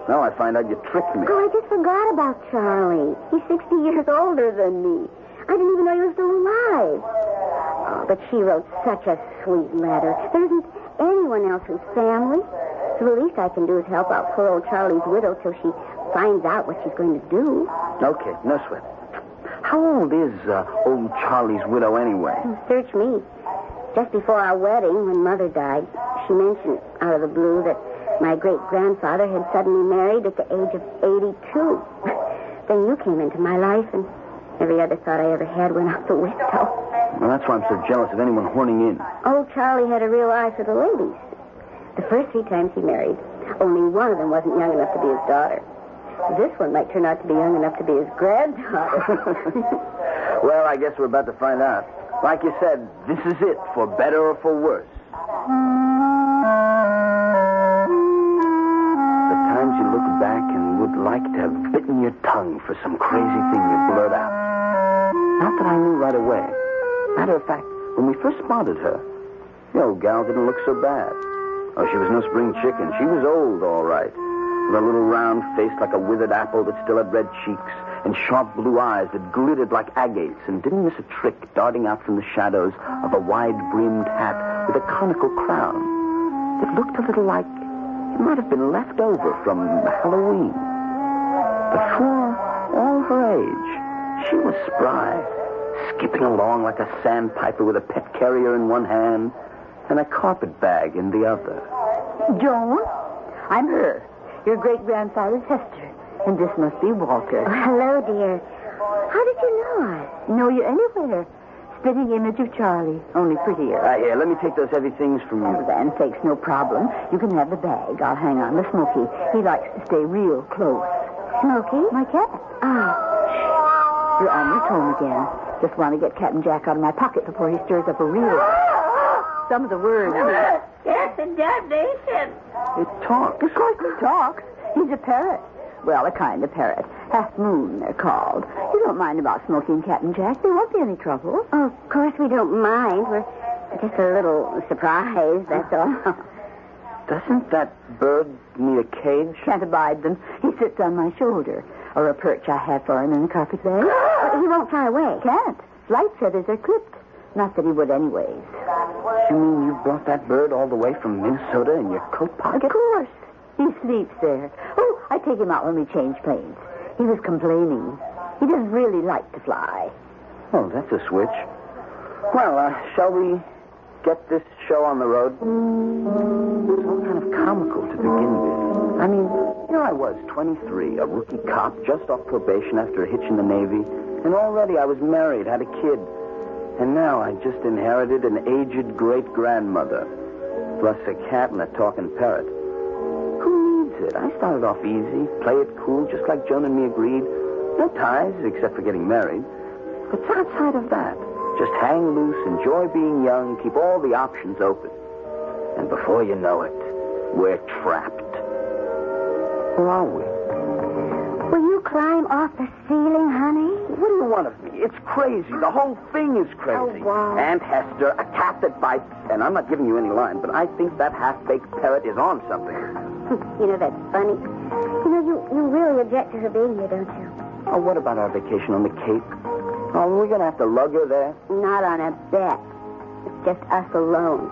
Now I find out you tricked me. Oh, I just forgot about Charlie. He's 60 years older than me. I didn't even know he was still alive. Oh, but she wrote such a sweet letter. There isn't anyone else who's family. So the least I can do is help out poor old Charlie's widow till she finds out what she's going to do. Okay, no sweat. How old is old Charlie's widow anyway? Search me. Just before our wedding, when Mother died, she mentioned out of the blue that my great-grandfather had suddenly married at the age of 82. Then you came into my life, and every other thought I ever had went out the window. Well, that's why I'm so jealous of anyone horning in. Old Charlie had a real eye for the ladies. The first 3 times he married, only one of them wasn't young enough to be his daughter. This one might turn out to be young enough to be his granddaughter. Well, I guess we're about to find out. Like you said, this is it, for better or for worse. The times you look back and would like to have bitten your tongue for some crazy thing you blurt out. Not that I knew right away. Matter of fact, when we first spotted her, the old gal didn't look so bad. Oh, she was no spring chicken. She was old, all right. With a little round face like a withered apple that still had red cheeks, and sharp blue eyes that glittered like agates and didn't miss a trick darting out from the shadows of a wide-brimmed hat with a conical crown. It looked a little like it might have been left over from Halloween. But for all her age, she was spry, skipping along like a sandpiper with a pet carrier in one hand and a carpet bag in the other. Joan, I'm her. Your great-grandfather's Hester. And this must be Walter. Oh, hello, dear. How did you know us? Know you anywhere. Spitting image of Charlie, only prettier. Here, let me take those heavy things from you. Oh, then, sakes, no problem. You can have the bag. I'll hang on to Smokey. He likes to stay real close. Smokey? My cat. Oh. You're on your home again. Just want to get Captain Jack out of my pocket before he stirs up a real... Some of the words. Yes, and damnation. It talks. Of course he talks. He's a parrot. Well, a kind of parrot. Half moon, they're called. You don't mind about smoking, Captain Jack. There won't be any trouble. Oh, of course we don't mind. We're just a little surprised, that's all. Doesn't that bird need a cage? Can't abide them. He sits on my shoulder. Or a perch I have for him in the carpet bag. He won't fly away. Can't. Flight feathers are clipped. Not that he would anyways. You mean you brought that bird all the way from Minnesota in your coat pocket? Of course. He sleeps there. Oh, I take him out when we change planes. He was complaining. He doesn't really like to fly. Oh, that's a switch. Well, shall we get this show on the road? It's all kind of comical to begin with. I mean, here I was, 23, a rookie cop, just off probation after a hitch in the Navy, and already I was married, had a kid. And now I just inherited an aged great-grandmother, plus a cat and a talking parrot. Who needs it? I started off easy, play it cool, just like Joan and me agreed. No ties, except for getting married. But outside of that, just hang loose, enjoy being young, keep all the options open. And before you know it, we're trapped. Where are we? Will you climb off the ceiling, honey? What do you want of me? It's crazy. The whole thing is crazy. Oh, wow. Aunt Hester, a cat that bites, and I'm not giving you any line, but I think that half-baked parrot is on something. You know, that's funny. You know, you really object to her being here, don't you? Oh, what about our vacation on the Cape? Oh, we're going to have to lug her there? Not on a bet. It's just us alone.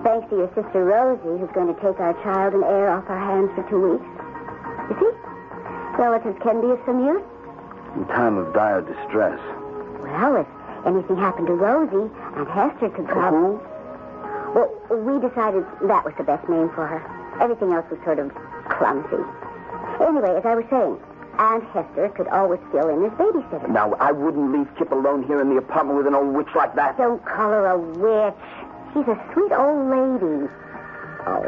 Thanks to your sister Rosie, who's going to take our child and heir off our hands for 2 weeks. You see? Relatives can be of some use. In time of dire distress. Well, if anything happened to Rosie, Aunt Hester could probably... Well, we decided that was the best name for her. Everything else was sort of clumsy. Anyway, as I was saying, Aunt Hester could always fill in as babysitter. Now, I wouldn't leave Kip alone here in the apartment with an old witch like that. Don't call her a witch. She's a sweet old lady. Oh,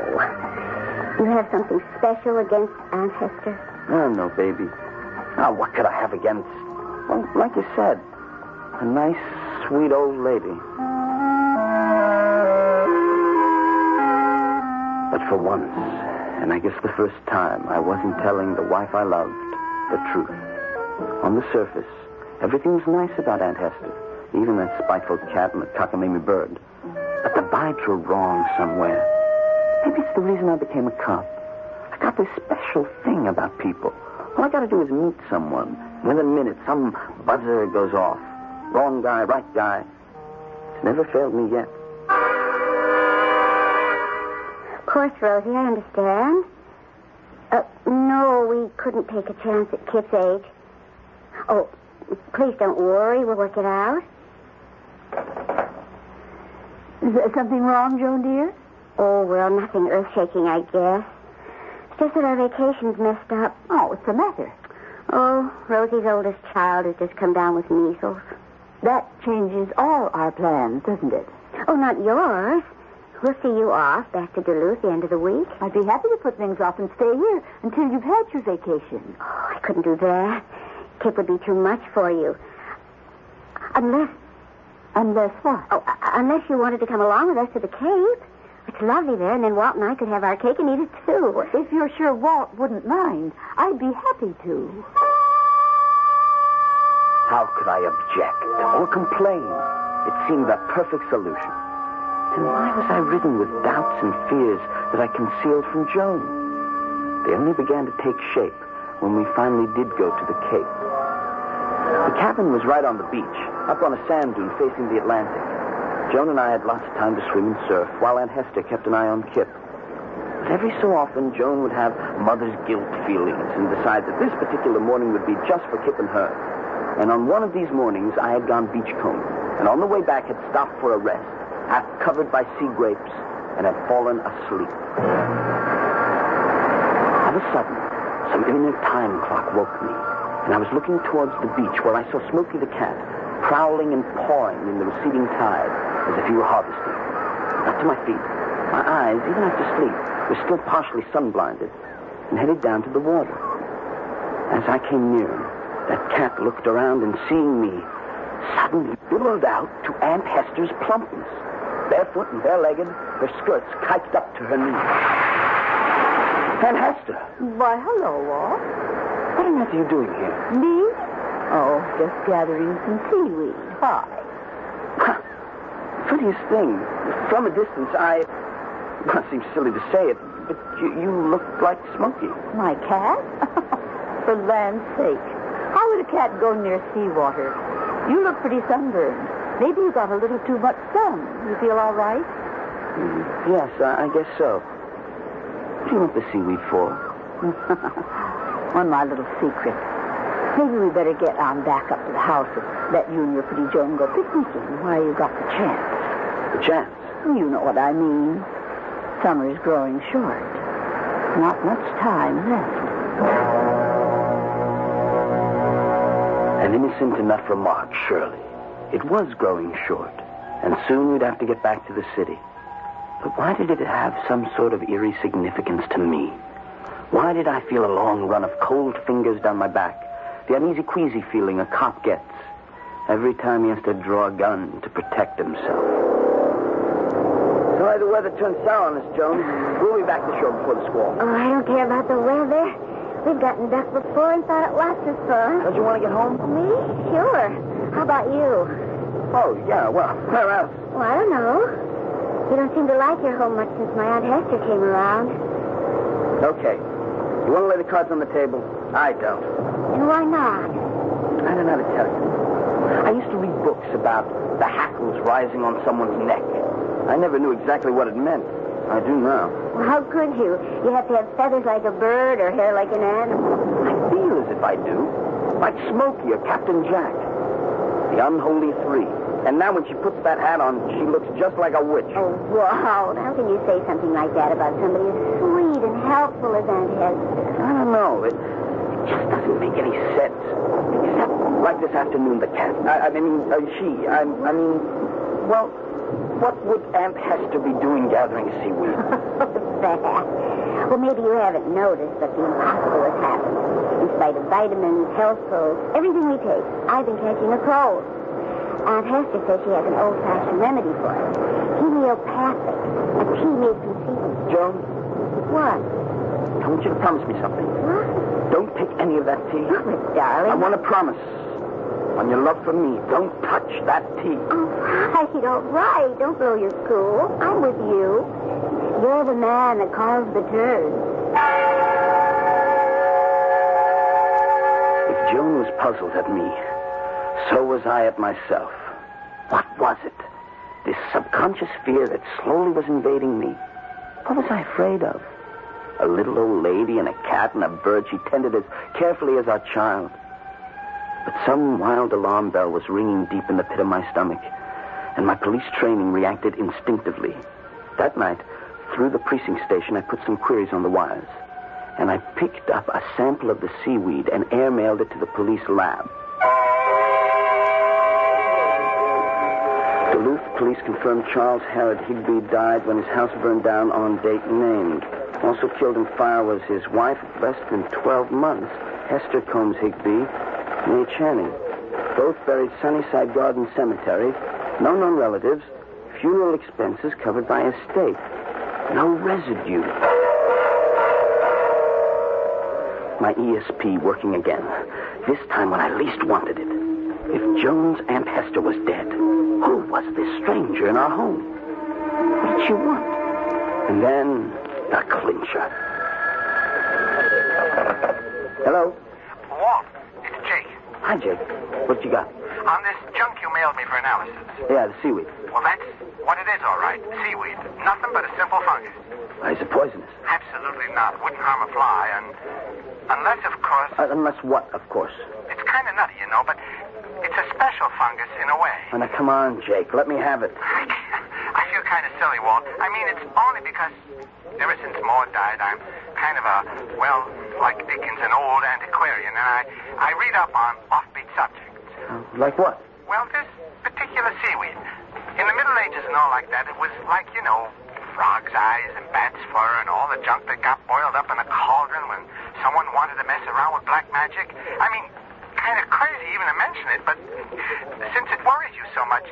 you have something special against Aunt Hester? Oh, no, baby. Oh, what could I have against... Well, like you said, a nice, sweet old lady. But for once, and I guess the first time, I wasn't telling the wife I loved the truth. On the surface, everything was nice about Aunt Hester, even that spiteful cat and the cockamamie bird. But the vibes were wrong somewhere. Maybe it's the reason I became a cop. I got this special thing about people. All I got to do is meet someone. Within a minute, some buzzer goes off. Wrong guy, right guy. It's never failed me yet. Of course, Rosie, I understand. No, we couldn't take a chance at Kip's age. Oh, please don't worry. We'll work it out. Is there something wrong, Joan, dear? Oh, well, nothing earth-shaking, I guess. It's just that our vacation's messed up. Oh, what's the matter? Oh, Rosie's oldest child has just come down with measles. That changes all our plans, doesn't it? Oh, not yours. We'll see you off back to Duluth the end of the week. I'd be happy to put things off and stay here until you've had your vacation. Oh, I couldn't do that. Kip would be too much for you. Unless what? Oh, unless you wanted to come along with us to the Cape. It's lovely there, and then Walt and I could have our cake and eat it, too. If you're sure Walt wouldn't mind, I'd be happy to. How could I object or complain? It seemed the perfect solution. Then why was I ridden with doubts and fears that I concealed from Joan? They only began to take shape when we finally did go to the Cape. The cabin was right on the beach, up on a sand dune facing the Atlantic. Joan and I had lots of time to swim and surf, while Aunt Hester kept an eye on Kip. But every so often, Joan would have mother's guilt feelings and decide that this particular morning would be just for Kip and her. And on one of these mornings, I had gone beachcombing, and on the way back had stopped for a rest, half covered by sea grapes, and had fallen asleep. Of a sudden, some inner time clock woke me, and I was looking towards the beach where I saw Smokey the cat, prowling and pawing in the receding tide, as if he were harvesting. Up to my feet, my eyes, even after sleep, were still partially sun-blinded, and headed down to the water. As I came near, that cat looked around and, seeing me, suddenly billowed out to Aunt Hester's plumpness. Barefoot and bare-legged, her skirts kiked up to her knees. Aunt Hester! Why, hello, Walt. What on earth are you doing here? Me? Oh, just gathering some seaweed. Hi. Funniest thing. From a distance, well, it seems silly to say it, but you look like Smokey. My cat? For land's sake. How would a cat go near seawater? You look pretty sunburned. Maybe you got a little too much sun. You feel all right? Yes, I guess so. What do you want the seaweed for? One of my little secrets. Maybe we better get on back up to the house and let you and your pretty Joan go picnicking while you got the chance. The chance? You know what I mean. Summer's growing short. Not much time left. An innocent enough remark, surely. It was growing short, and soon we'd have to get back to the city. But why did it have some sort of eerie significance to me? Why did I feel a long run of cold fingers down my back? The uneasy-queasy feeling a cop gets every time he has to draw a gun to protect himself. Sorry the weather turned sour on us, Joan. We'll be back to shore before the squall. Oh, I don't care about the weather. We've gotten duck before and thought it lots of fun. Don't you want to get home? Me? Sure. How about you? Oh, yeah, well, where else? Well, I don't know. You don't seem to like your home much since my Aunt Hester came around. Okay. You want to lay the cards on the table? I don't. And why not? I don't know how to tell you. I used to read books about the hackles rising on someone's neck. I never knew exactly what it meant. I do now. Well, how could you? You have to have feathers like a bird or hair like an animal. I feel as if I do. Like Smokey or Captain Jack. The unholy three. And now when she puts that hat on, she looks just like a witch. Oh, wow. How can you say something like that about somebody as sweet and helpful as Aunt Hester? I don't know. It just doesn't make any sense. Except like this afternoon, the cat. I mean, well, what would Aunt Hester be doing gathering seaweed? That. Well, maybe you haven't noticed, but the impossible has happened. In spite of vitamins, health codes, everything we take, I've been catching a cold. Aunt Hester says she has an old-fashioned remedy for it. Homeopathic. A tea made from seaweed. Joan? What? I want you to promise me something. What? Don't take any of that tea. Oh, but darling. I want to promise. On your love for me, don't touch that tea. All right. Don't blow your cool. I'm with you. You're the man that caused the turn. If Joan was puzzled at me, so was I at myself. What was it? This subconscious fear that slowly was invading me. What was I afraid of? A little old lady and a cat and a bird she tended as carefully as our child. But some wild alarm bell was ringing deep in the pit of my stomach, and my police training reacted instinctively. That night, through the precinct station, I put some queries on the wires, and I picked up a sample of the seaweed and airmailed it to the police lab. Duluth police confirmed Charles Harrod Higbee died when his house burned down on date named. Also killed in fire was his wife of less than 12 months, Hester Combs Higbee, May Channing. Both buried Sunnyside Garden Cemetery. No known relatives. Funeral expenses covered by estate. No residue. My ESP working again. This time when I least wanted it. If Joan's Aunt Hester was dead, who was this stranger in our home? What did she want? And then the clincher. Hello? Walt, it's Jake. Hi, Jake. What you got? On this junk you mailed me for analysis. Yeah, the seaweed. Well, that's what it is, all right. Seaweed. Nothing but a simple fungus. Is it poisonous? Absolutely not. Wouldn't harm a fly, and unless, of course... Unless what, of course? It's kind of nutty, you know, but it's a special fungus in a way. Oh, now, come on, Jake. Let me have it. I feel kind of silly, Walt. I mean, it's only because ever since Maud died, I'm kind of a, well, like Dickens, an old antiquarian, and I read up on offbeat subjects. Like what? Well, this particular seaweed. In the Middle Ages and all like that, it was like, you know, frog's eyes and bat's fur and all the junk that got boiled up in a cauldron when someone wanted to mess around with black magic. I mean, kind of crazy even to mention it, but since it worries you so much,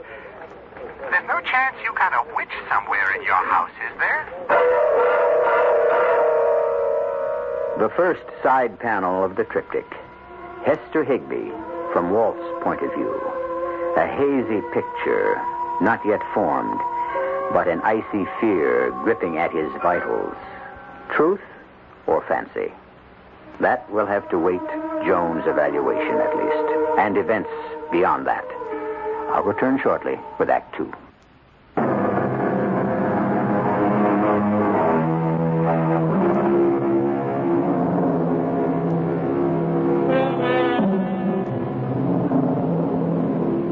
there's no chance you got a witch somewhere in your house, is there? The first side panel of the triptych. Hester Higby, from Walt's point of view. A hazy picture, not yet formed, but an icy fear gripping at his vitals. Truth or fancy? That will have to wait Joan's evaluation, at least, and events beyond that. I'll return shortly with Act 2.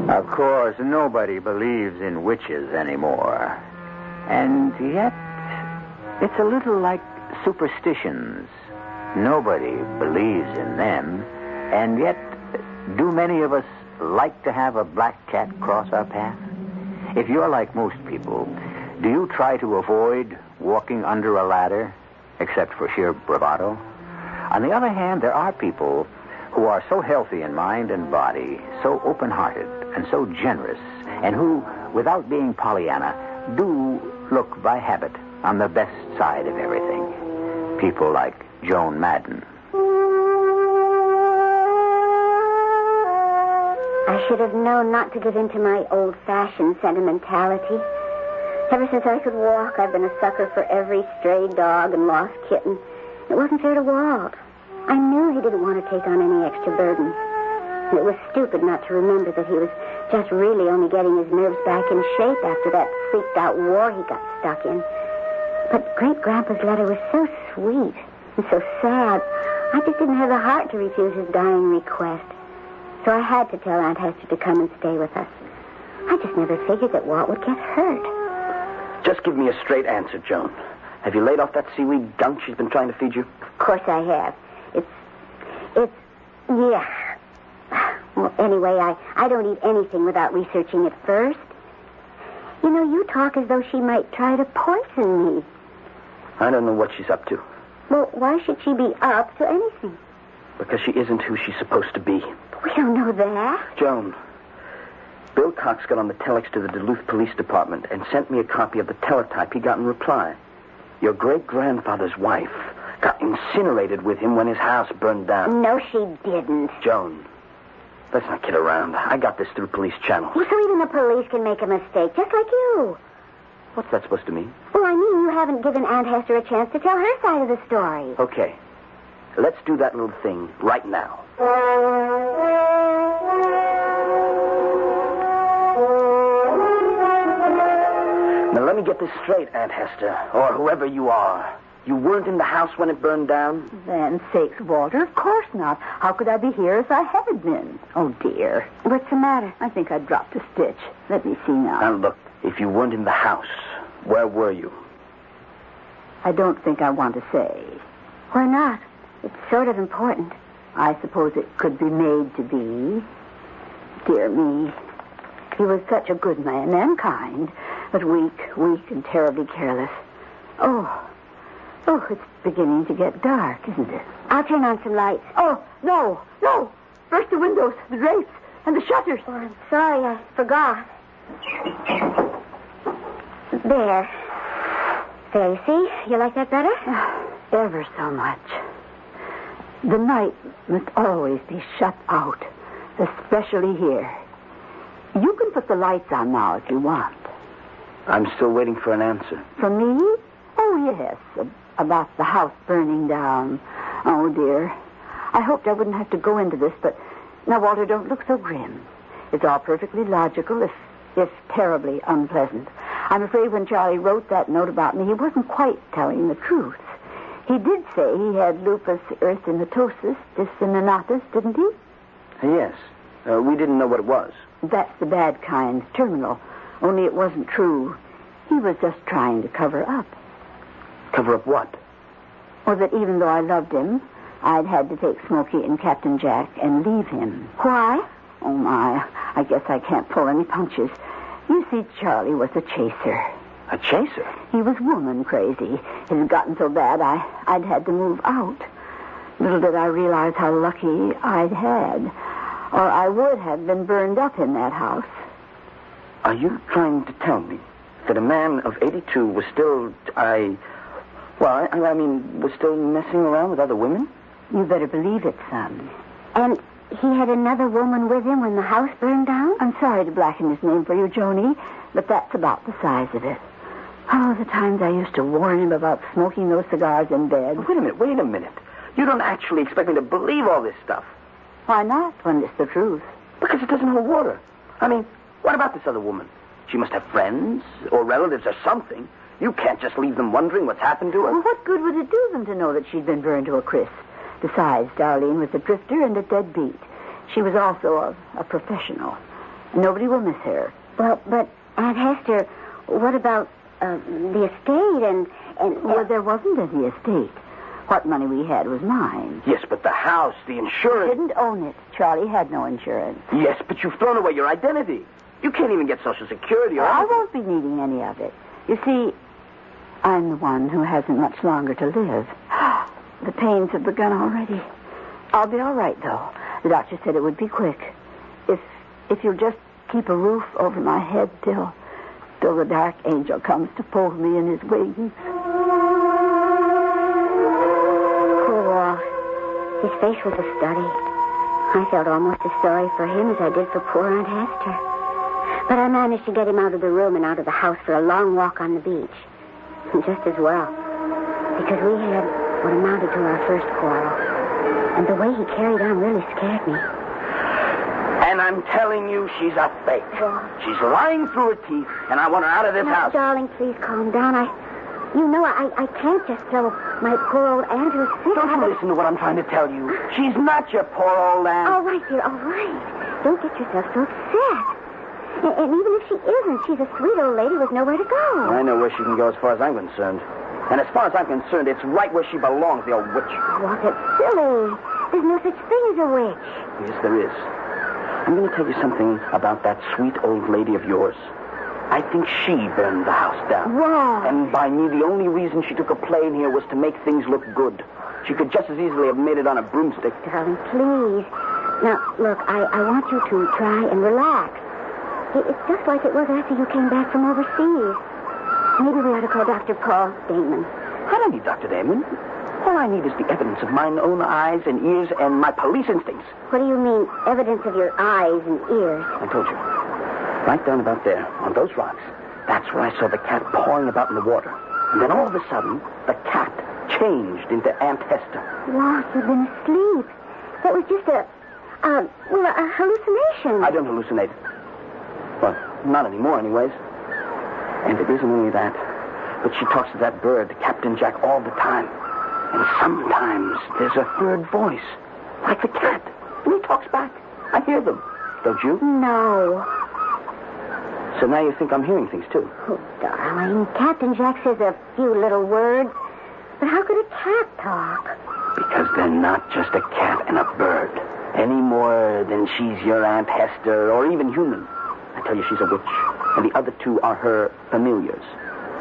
Of course, nobody believes in witches anymore. And yet, it's a little like superstitions. Nobody believes in them. And yet, do many of us like to have a black cat cross our path? If you're like most people, do you try to avoid walking under a ladder, except for sheer bravado? On the other hand, there are people who are so healthy in mind and body, so open-hearted and so generous, and who, without being Pollyanna, do look by habit on the best side of everything. People like Joan Madden. I should have known not to give in to my old-fashioned sentimentality. Ever since I could walk, I've been a sucker for every stray dog and lost kitten. It wasn't fair to Walt. I knew he didn't want to take on any extra burdens. And it was stupid not to remember that he was just really only getting his nerves back in shape after that freaked-out war he got stuck in. But Great-Grandpa's letter was so sweet and so sad, I just didn't have the heart to refuse his dying request. So I had to tell Aunt Hester to come and stay with us. I just never figured that Walt would get hurt. Just give me a straight answer, Joan. Have you laid off that seaweed gunk she's been trying to feed you? Of course I have. Yeah. Well, anyway, I don't eat anything without researching it first. You know, you talk as though she might try to poison me. I don't know what she's up to. Well, why should she be up to anything? Because she isn't who she's supposed to be. We don't know that. Joan, Bill Cox got on the telex to the Duluth Police Department and sent me a copy of the teletype he got in reply. Your great-grandfather's wife got incinerated with him when his house burned down. No, she didn't. Joan, let's not kid around. I got this through police channels. Well, so even the police can make a mistake, just like you. What's that supposed to mean? Well, I mean you haven't given Aunt Hester a chance to tell her side of the story. Okay. Let's do that little thing right now. Now, let me get this straight, Aunt Hester, or whoever you are. You weren't in the house when it burned down? Then, sakes, Walter, of course not. How could I be here if I had been? Oh, dear. What's the matter? I think I dropped a stitch. Let me see now. Now, look, if you weren't in the house, where were you? I don't think I want to say. Why not? It's sort of important. I suppose it could be made to be. Dear me. He was such a good man and kind, but weak and terribly careless. Oh, it's beginning to get dark, isn't it? I'll turn on some lights. Oh, no. First the windows, the drapes, and the shutters. Oh, I'm sorry, I forgot. There. Faye, see? You like that better? Ever so much. The night must always be shut out, especially here. You can put the lights on now if you want. I'm still waiting for an answer. From me? Oh, yes. About the house burning down. Oh, dear. I hoped I wouldn't have to go into this, but now, Walter, don't look so grim. It's all perfectly logical, if terribly unpleasant. I'm afraid when Charlie wrote that note about me, he wasn't quite telling the truth. He did say he had lupus erythematosus disseminatus, didn't he? Yes. We didn't know what it was. That's the bad kind, terminal. Only it wasn't true. He was just trying to cover up. Cover up what? Or that even though I loved him, I'd had to take Smokey and Captain Jack and leave him. Why? Oh, my. I guess I can't pull any punches. You see, Charlie was a chaser. A chaser? He was woman crazy. It had gotten so bad I'd had to move out. Little did I realize how lucky I'd had. Or I would have been burned up in that house. Are you trying to tell me that a man of 82 was still, was still messing around with other women? You better believe it, son. And he had another woman with him when the house burned down? I'm sorry to blacken his name for you, Joni, but that's about the size of it. Oh, the times I used to warn him about smoking those cigars in bed. Wait a minute. You don't actually expect me to believe all this stuff. Why not, when it's the truth? Because it doesn't hold water. I mean, what about this other woman? She must have friends or relatives or something. You can't just leave them wondering what's happened to her. Well, what good would it do them to know that she'd been burned to a crisp? Besides, Darlene was a drifter and a deadbeat. She was also a professional. Nobody will miss her. Well, but Aunt Hester, what about the estate and Well, there wasn't any estate. What money we had was mine. Yes, but the house, the insurance... I didn't own it. Charlie had no insurance. Yes, but you've thrown away your identity. You can't even get Social Security or I anything. won't be needing any of it. You see, I'm the one who hasn't much longer to live. The pains have begun already. I'll be all right, though. The doctor said it would be quick. If you'll just keep a roof over my head till the dark angel comes to fold me in his wings. Poor. His face was a study. I felt almost as sorry for him as I did for poor Aunt Hester. But I managed to get him out of the room and out of the house for a long walk on the beach. Just as well. Because we had what amounted to our first quarrel. And the way he carried on really scared me. And I'm telling you, she's a fake. Oh. She's lying through her teeth, and I want her out of this house. Darling, please calm down. I can't just throw my poor old aunt who's sick. Don't you listen to what I'm trying to tell you. She's not your poor old aunt. All right, dear, all right. Don't get yourself so upset. And even if she isn't, she's a sweet old lady with nowhere to go. I know where she can go as far as I'm concerned. And as far as I'm concerned, it's right where she belongs, the old witch. What a silly. There's no such thing as a witch. Yes, there is. I'm going to tell you something about that sweet old lady of yours. I think she burned the house down. Wrong. And by me, the only reason she took a plane here was to make things look good. She could just as easily have made it on a broomstick. Darling, please. Now, look, I want you to try and relax. It's just like it was after you came back from overseas. Maybe we ought to call Dr. Paul Damon. I don't need Dr. Damon. All I need is the evidence of mine own eyes and ears and my police instincts. What do you mean, evidence of your eyes and ears? I told you. Right down about there, on those rocks, that's where I saw the cat pawing about in the water. And then all of a sudden, the cat changed into Aunt Hester. Walt, you've been asleep. That was just a hallucination. I don't hallucinate. Well, not anymore, anyways. And it isn't only that, but she talks to that bird, Captain Jack, all the time. And sometimes there's a third voice, like the cat. And he talks back. I hear them. Don't you? No. So now you think I'm hearing things, too? Oh, darling, Captain Jack says a few little words. But how could a cat talk? Because they're not just a cat and a bird. Any more than she's your Aunt Hester or even human. I tell you, she's a witch. And the other two are her familiars.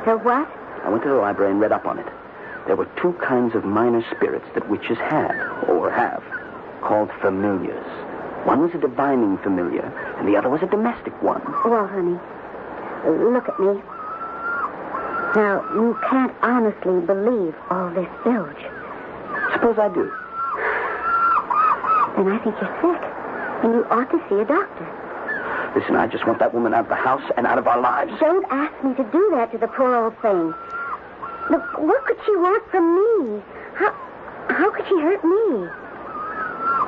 Her what? I went to the library and read up on it. There were two kinds of minor spirits that witches had, or have, called familiars. One was a divining familiar, and the other was a domestic one. Well, honey, look at me. Now, you can't honestly believe all this bilge. Suppose I do. Then I think you're sick, and you ought to see a doctor. Listen, I just want that woman out of the house and out of our lives. Don't ask me to do that to the poor old thing. Look, what could she want from me? How could she hurt me?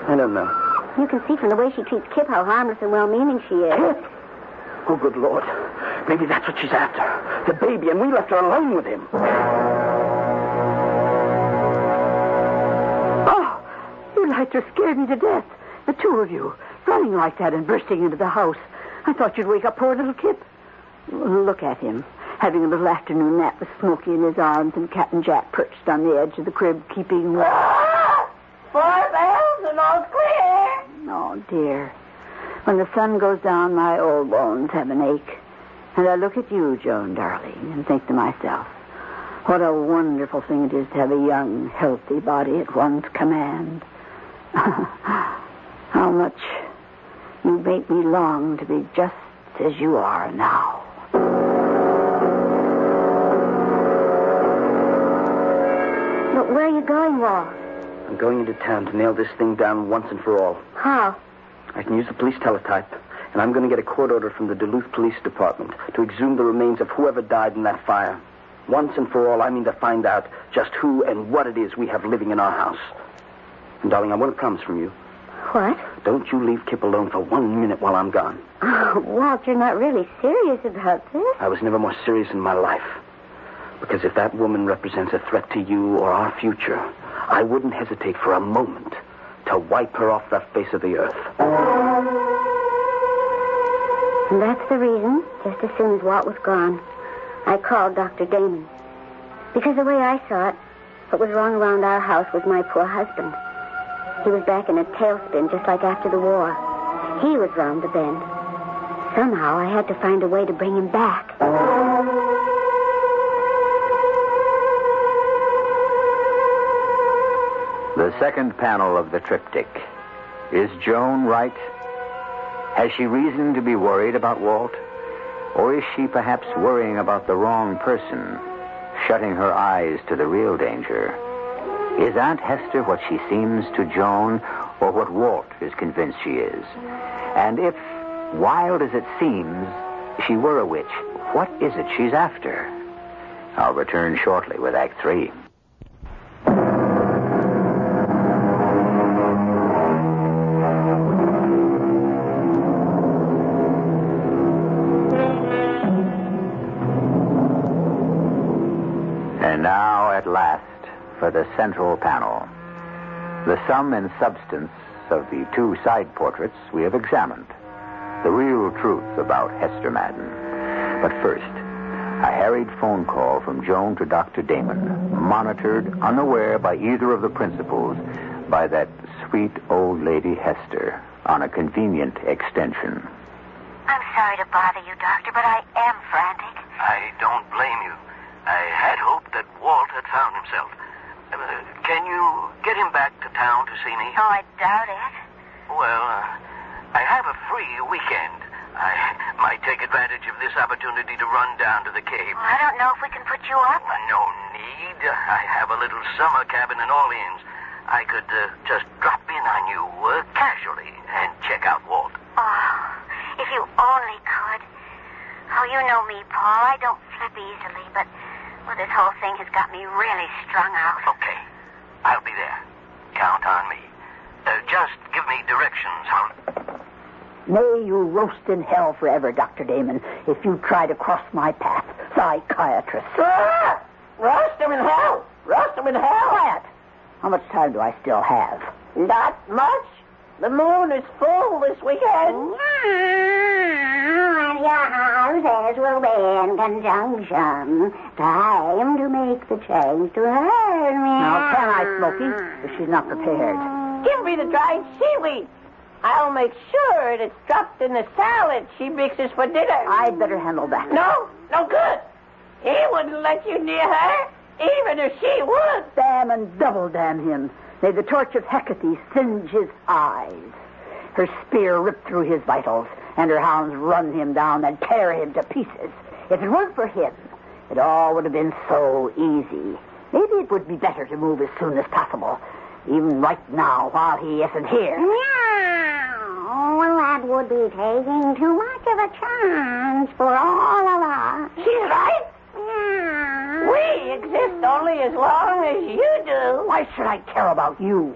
I don't know. You can see from the way she treats Kip how harmless and well-meaning she is. Kip? Oh, good Lord. Maybe that's what she's after. The baby, and we left her alone with him. Oh, you lights are scared me to death. The two of you, running like that and bursting into the house. I thought you'd wake up poor little Kip. Look at him, having a little afternoon nap with Smokey in his arms and Captain Jack perched on the edge of the crib, keeping... 4 bells and all's clear. Oh, dear. When the sun goes down, my old bones have an ache. And I look at you, Joan, darling, and think to myself, what a wonderful thing it is to have a young, healthy body at one's command. How much you make me long to be just as you are now. But where are you going, Walt? I'm going into town to nail this thing down once and for all. How? I can use the police teletype, and I'm going to get a court order from the Duluth Police Department to exhume the remains of whoever died in that fire. Once and for all, I mean to find out just who and what it is we have living in our house. And, darling, I want a promise from you. What? Don't you leave Kip alone for 1 minute while I'm gone. Oh, Walt, you're not really serious about this. I was never more serious in my life. Because if that woman represents a threat to you or our future, I wouldn't hesitate for a moment to wipe her off the face of the earth. And that's the reason, just as soon as Walt was gone, I called Dr. Damon. Because the way I saw it, what was wrong around our house was my poor husband. He was back in a tailspin just like after the war. He was round the bend. Somehow I had to find a way to bring him back. The second panel of the triptych. Is Joan right? Has she reason to be worried about Walt? Or is she perhaps worrying about the wrong person, shutting her eyes to the real danger? Is Aunt Hester what she seems to Joan, or what Walt is convinced she is? And if, wild as it seems, she were a witch, what is it she's after? I'll return shortly with Act 3. And now, at last, for the central panel. The sum and substance of the two side portraits we have examined. The real truth about Hester Madden. But first, a harried phone call from Joan to Dr. Damon, monitored, unaware by either of the principals, by that sweet old lady Hester, on a convenient extension. I'm sorry to bother you, Doctor, but I am frantic. I don't blame you. I had hoped that Walt had found himself. Can you get him back to town to see me? Oh, I doubt it. Well, I have a free weekend. I might take advantage of this opportunity to run down to the cave. Well, I don't know if we can put you up. No need. I have a little summer cabin in Orleans. I could just drop in on you casually and check out Walt. Oh, if you only could. Oh, you know me, Paul. I don't flip easily, but well, this whole thing has got me really strung out. Okay. I'll be there. Count on me. Just give me directions. May you roast in hell forever, Dr. Damon, if you try to cross my path, psychiatrist. Roast him in hell. Roast him in hell. Quiet. How much time do I still have? Not much. The moon is full this weekend. Your houses will be in conjunction. Time to make the change to her. Now, can I, Smokey, if she's not prepared? Give me the dried seaweed. I'll make sure it's dropped in the salad she mixes for dinner. I'd better handle that. No good. He wouldn't let you near her, even if she would. Damn and double damn him. May the torch of Hecate singe his eyes. Her spear ripped through his vitals, and her hounds run him down and tear him to pieces. If it weren't for him, It all would have been so easy. Maybe it would be better to move as soon as possible. Even right now, while he isn't here. Well, that would be taking too much of a chance for all of us. She's right. Yeah. We exist only as long as you do. Why should I care about you?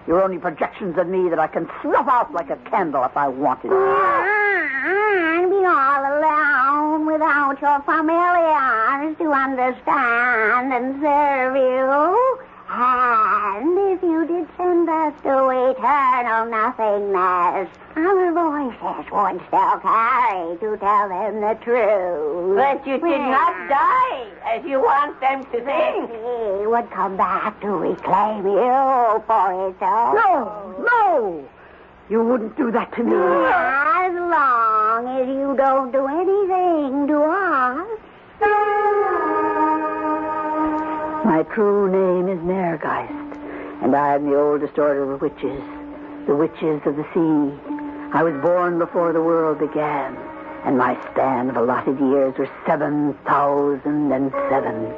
You're only projections of me that I can snuff out like a candle if I wanted to. And be all alone without your familiars to understand and serve you. And if you did send us to eternal nothingness, our voices would still carry to tell them the truth. But you did not die, as you want them to think. He would come back to reclaim you for his own. No! You wouldn't do that to me. As long as you don't do anything to us. My true name is Nergeist, and I am the oldest order of witches, the witches of the sea. I was born before the world began, and my span of allotted years was 7,007.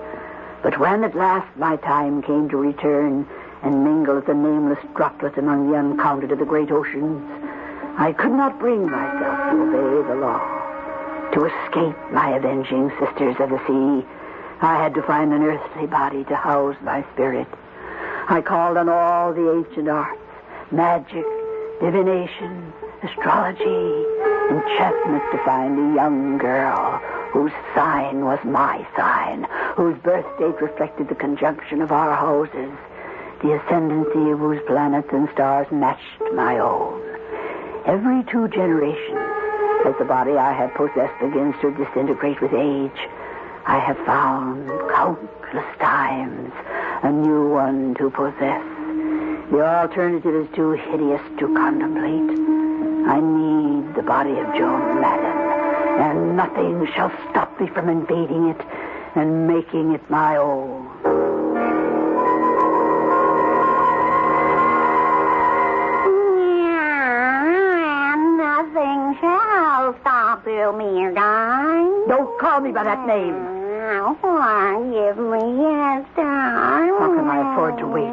But when at last my time came to return and mingle as a nameless droplet among the uncounted of the great oceans, I could not bring myself to obey the law, to escape my avenging sisters of the sea. I had to find an earthly body to house my spirit. I called on all the ancient arts, magic, divination, astrology, enchantment to find a young girl whose sign was my sign, whose birth date reflected the conjunction of our houses, the ascendancy of whose planets and stars matched my own. Every 2 generations, as the body I had possessed begins to disintegrate with age, I have found countless times a new one to possess. The alternative is too hideous to contemplate. I need the body of Joan Madden, and nothing shall stop me from invading it and making it my own. And nothing shall stop you, mere guy. Don't call me by that name. Forgive me, Esther. How can I afford to wait?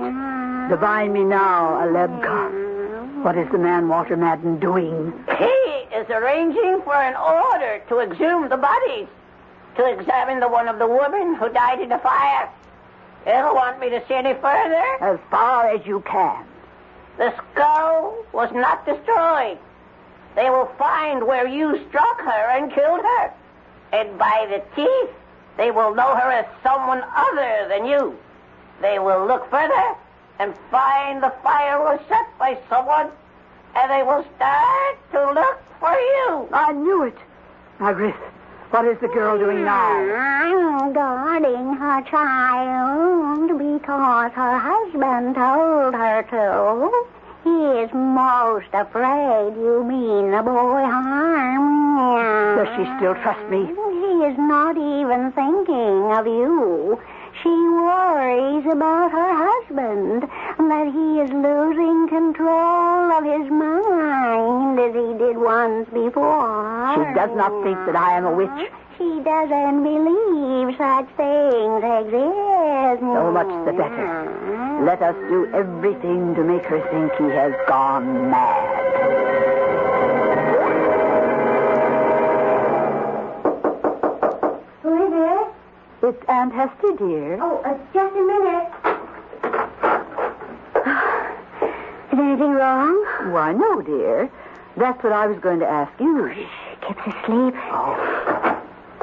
Divine me now, Alebka. What is the man Walter Madden doing? He is arranging for an order to exhume the bodies, to examine the one of the woman who died in the fire. You don't want me to see any further? As far as you can. The skull was not destroyed. They will find where you struck her and killed her. And by the teeth, they will know her as someone other than you. They will look further and find the fire was set by someone, and they will start to look for you. I knew it. Margaret, what is the girl doing now? I'm guarding her child because her husband told her to. He is most afraid you mean the boy harm him. Does she still trust me? She is not even thinking of you. She worries about her husband, that he is losing control of his mind as he did once before. She does not think that I am a witch. She doesn't believe such things exist. So much the better. Let us do everything to make her think he has gone mad. Who is it? It's Aunt Hester, dear. Oh, just a minute. Is anything wrong? Why, no, dear. That's what I was going to ask you. Kip's asleep. Oh.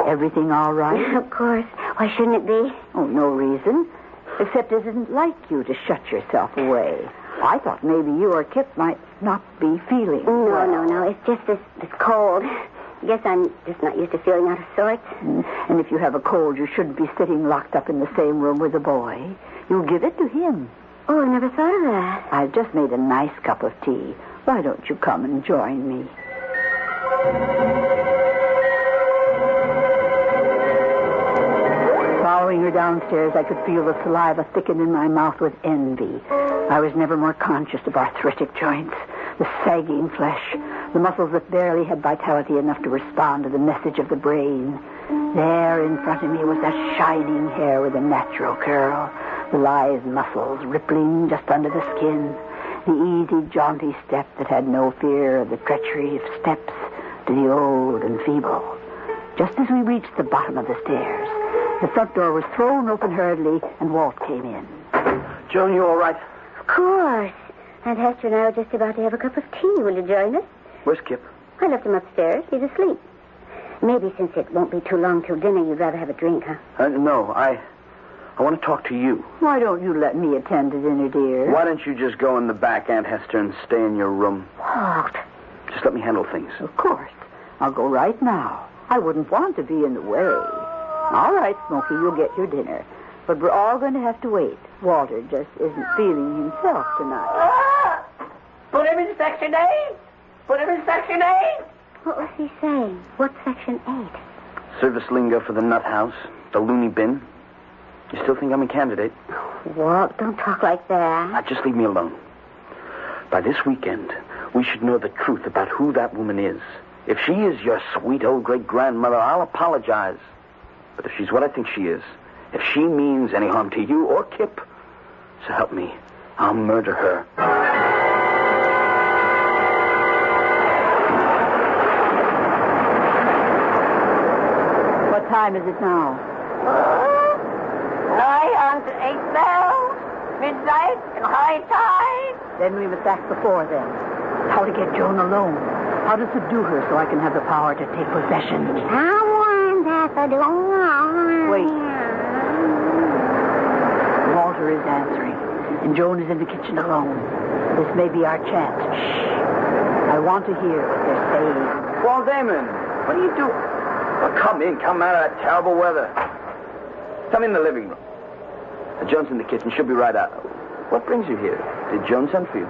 Everything all right? Of course. Why shouldn't it be? Oh, no reason. Except it isn't like you to shut yourself away. I thought maybe you or Kip might not be feeling well. No. It's just this cold. I guess I'm just not used to feeling out of sorts. And if you have a cold, you shouldn't be sitting locked up in the same room with a boy. You give it to him. Oh, I never thought of that. I've just made a nice cup of tea. Why don't you come and join me? Following her downstairs, I could feel the saliva thicken in my mouth with envy. I was never more conscious of arthritic joints. the sagging flesh, the muscles that barely had vitality enough to respond to the message of the brain. There in front of me was that shining hair with a natural curl, the lithe muscles rippling just under the skin, the easy, jaunty step that had no fear of the treachery of steps to the old and feeble. Just as we reached the bottom of the stairs, the front door was thrown open hurriedly, and Walt came in. Joan, you all right? Of course. Aunt Hester and I are just about to have a cup of tea. Will you join us? Where's Kip? I left him upstairs. He's asleep. Maybe since it won't be too long till dinner, you'd rather have a drink, huh? No, I want to talk to you. Why don't you let me attend to dinner, dear? Why don't you just go in the back, Aunt Hester, and stay in your room? Walt. Just let me handle things. Of course. I'll go right now. I wouldn't want to be in the way. All right, Smokey, you'll get your dinner. But we're all going to have to wait. Walter just isn't feeling himself tonight. Put him in Section 8. Put him in Section 8. What was he saying? What's Section 8? Service lingo for the nut house, the loony bin. You still think I'm a candidate? Walt, don't talk like that. Now, just leave me alone. By this weekend, we should know the truth about who that woman is. If she is your sweet old great-grandmother, I'll apologize. But if she's what I think she is, if she means any harm to you or Kip, so help me, I'll murder her. What time is it now? 8 bells, midnight, and high tide. Then we must act before then. How to get Joan alone. How to subdue her so I can have the power to take possession. Someone's at the door. Wait. Walter is answering, and Joan is in the kitchen alone. This may be our chance. Shh. I want to hear what they're saying. Walt Damon, what are you doing? Well, come in. Come out of that terrible weather. Come in the living room. Joan's in the kitchen. She'll be right out. What brings you here? Did Joan send for you?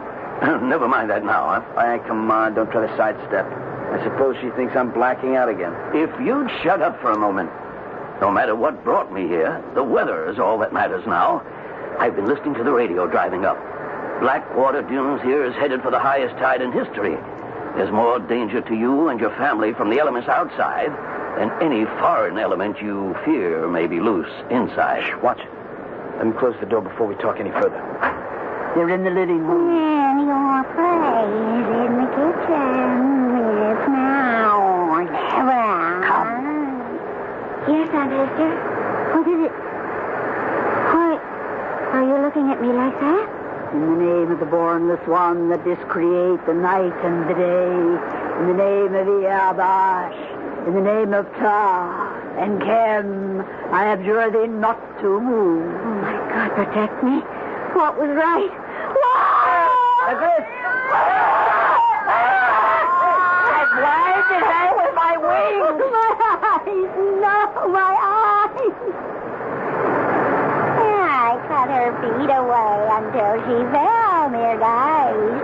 Never mind that now, huh? All right, come on. Don't try to sidestep. I suppose she thinks I'm blacking out again. If you'd shut up for a moment. No matter what brought me here, the weather is all that matters now. I've been listening to the radio driving up. Blackwater Dunes here is headed for the highest tide in history. There's more danger to you and your family from the elements outside than any foreign element you fear may be loose inside. Shh, watch it. Let me close the door before we talk any further. They're in the living room. And your place in the kitchen. It's now or never. Come. Yes, Aunt Hester. What is it? Why are you looking at me like that? In the name of the bornless one that discreate the night and the day. In the name of Iabash. In the name of Ptah and Kem, I abjure thee not to move. Oh, my God, protect me. What was right? Edgar! I blinded her with my wings. My eyes! No, my eyes! I cut her feet away until she fell, mere guys.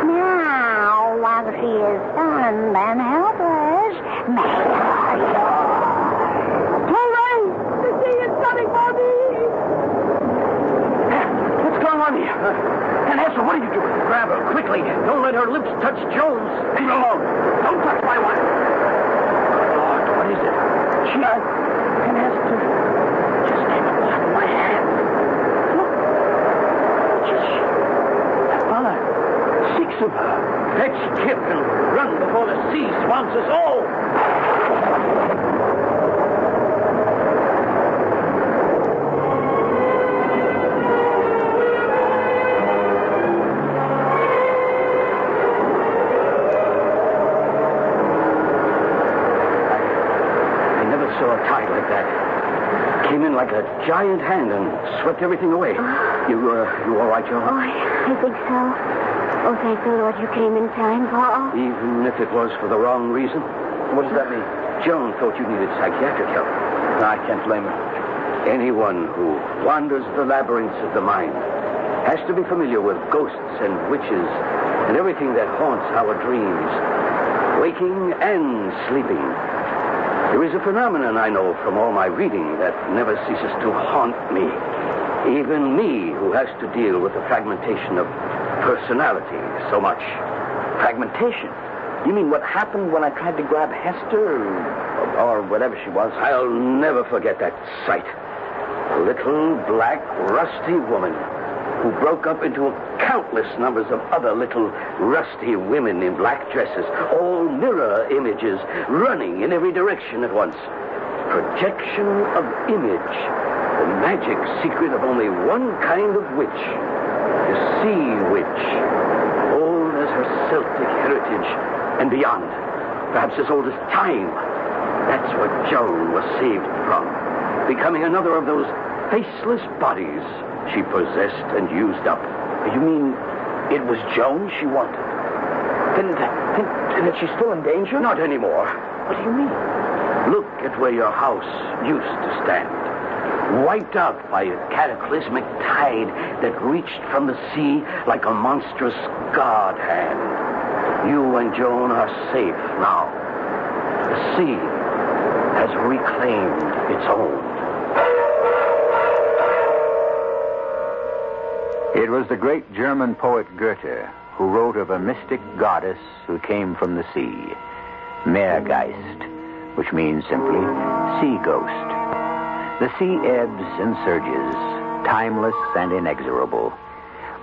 Now, while she is stunned and helpless, make her yours. Children, the sea is coming for me! What's going on here? Aunt Hester, what are you doing? Grab her, quickly. Don't let her lips touch Joan's. Leave her alone. Don't touch my wife. Lord, what is it? Aunt Hester just came up out of my hand. Look. That fella. 6 of her. Let's skip and run before the sea swamps us all. Like a giant hand and swept everything away. You all right, Joan? Oh, I think so. Oh, thank the Lord you came in time, Paul. Even if it was for the wrong reason? What does that mean? Joan thought you needed psychiatric help. No, I can't blame her. Anyone who wanders the labyrinths of the mind has to be familiar with ghosts and witches and everything that haunts our dreams, waking and sleeping. There is a phenomenon I know from all my reading that never ceases to haunt me. Even me, who has to deal with the fragmentation of personality so much. Fragmentation? You mean what happened when I tried to grab Hester, or whatever she was? I'll never forget that sight. A little, black, rusty woman who broke up into countless numbers of other little, rusty women in black dresses, all mirror images, running in every direction at once. Projection of image. The magic secret of only one kind of witch. The sea witch. Old as her Celtic heritage and beyond. Perhaps as old as time. That's what Joan was saved from. Becoming another of those faceless bodies she possessed and used up. You mean it was Joan she wanted? Then is she still in danger? Not anymore. What do you mean? Look at where your house used to stand. Wiped out by a cataclysmic tide that reached from the sea like a monstrous god hand. You and Joan are safe now. The sea has reclaimed its own. It was the great German poet Goethe who wrote of a mystic goddess who came from the sea, Meergeist, which means simply sea ghost. The sea ebbs and surges, timeless and inexorable.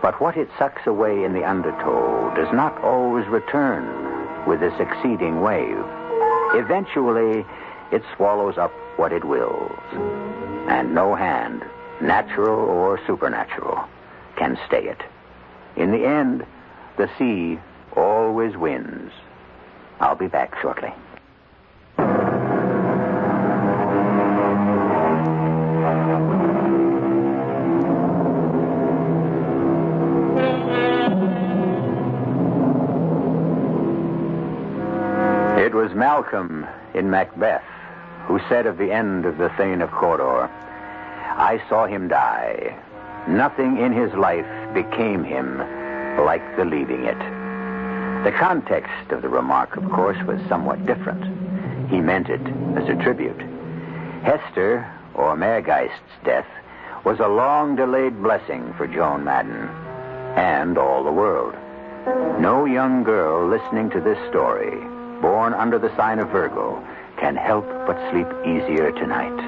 But what it sucks away in the undertow does not always return with a succeeding wave. Eventually, it swallows up what it wills. And no hand, natural or supernatural, can stay it. In the end, the sea always wins. I'll be back shortly. It was Malcolm in Macbeth who said of the end of the Thane of Cawdor, "I saw him die. Nothing in his life became him like the leaving it." The context of the remark, of course, was somewhat different. He meant it as a tribute. Hester, or Meergeist's death, was a long-delayed blessing for Joan Madden and all the world. No young girl listening to this story, born under the sign of Virgo, can help but sleep easier tonight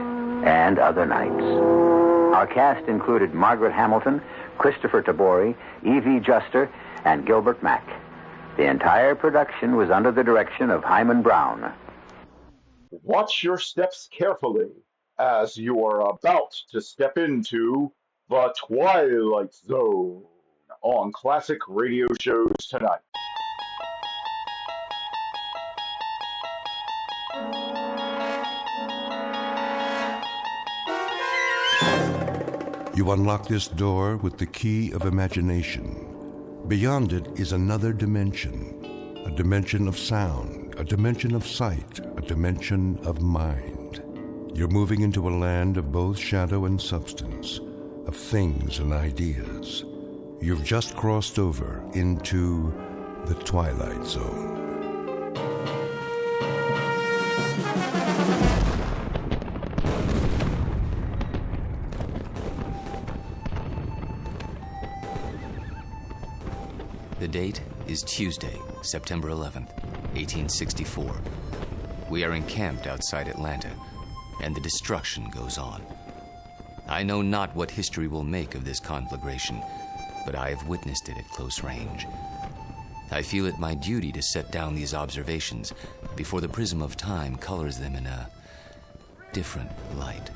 and other nights. Our cast included Margaret Hamilton, Christopher Tabori, Evie Juster, and Gilbert Mack. The entire production was under the direction of Hyman Brown. Watch your steps carefully as you are about to step into the Twilight Zone on classic radio shows tonight. You unlock this door with the key of imagination. Beyond it is another dimension, a dimension of sound, a dimension of sight, a dimension of mind. You're moving into a land of both shadow and substance, of things and ideas. You've just crossed over into the Twilight Zone. The date is Tuesday, September 11th, 1864. We are encamped outside Atlanta, and the destruction goes on. I know not what history will make of this conflagration, but I have witnessed it at close range. I feel it my duty to set down these observations before the prism of time colors them in a different light.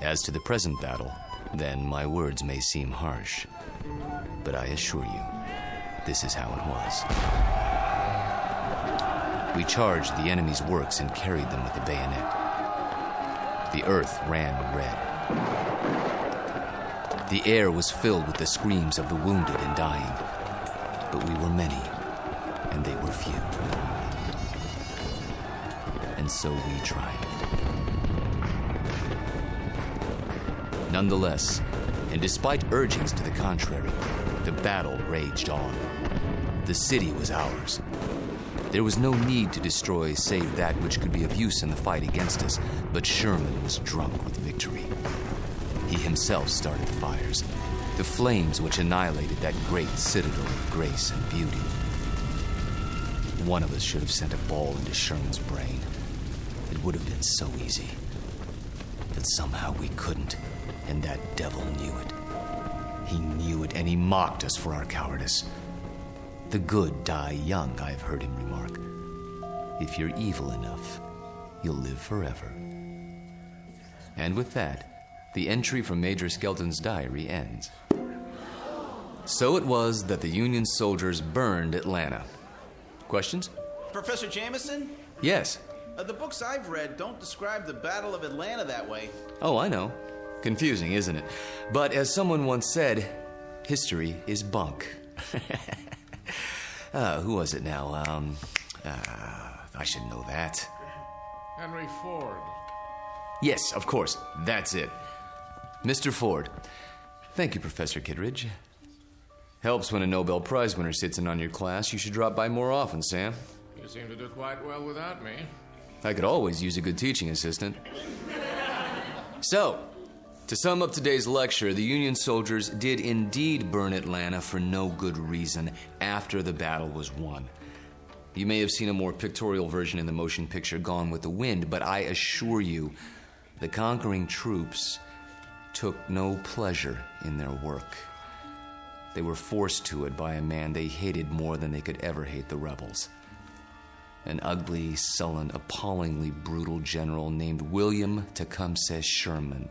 As to the present battle, then my words may seem harsh, but I assure you, this is how it was. We charged the enemy's works and carried them with the bayonet. The earth ran red. The air was filled with the screams of the wounded and dying. But we were many, and they were few. And so we triumphed. Nonetheless, and despite urgings to the contrary, the battle raged on. The city was ours. There was no need to destroy save that which could be of use in the fight against us, but Sherman was drunk with victory. He himself started the fires, the flames which annihilated that great citadel of grace and beauty. one of us should have sent a ball into Sherman's brain. It would have been so easy. But somehow we couldn't, and that devil knew it. He knew it, and he mocked us for our cowardice. The good die young, I've heard him remark. If you're evil enough, you'll live forever. And with that, the entry from Major Skelton's diary ends. So it was that the Union soldiers burned Atlanta. Questions? Professor Jameson? Yes. The books I've read don't describe the Battle of Atlanta that way. Oh, I know. Confusing, isn't it? But as someone once said, history is bunk. Who was it now? I should know that. Henry Ford. Yes, of course. That's it. Mr. Ford. Thank you, Professor Kittredge. Helps when a Nobel Prize winner sits in on your class. You should drop by more often, Sam. You seem to do quite well without me. I could always use a good teaching assistant. So, to sum up today's lecture, the Union soldiers did indeed burn Atlanta for no good reason after the battle was won. You may have seen a more pictorial version in the motion picture Gone with the Wind, but I assure you, the conquering troops took no pleasure in their work. They were forced to it by a man they hated more than they could ever hate the rebels. An ugly, sullen, appallingly brutal general named William Tecumseh Sherman.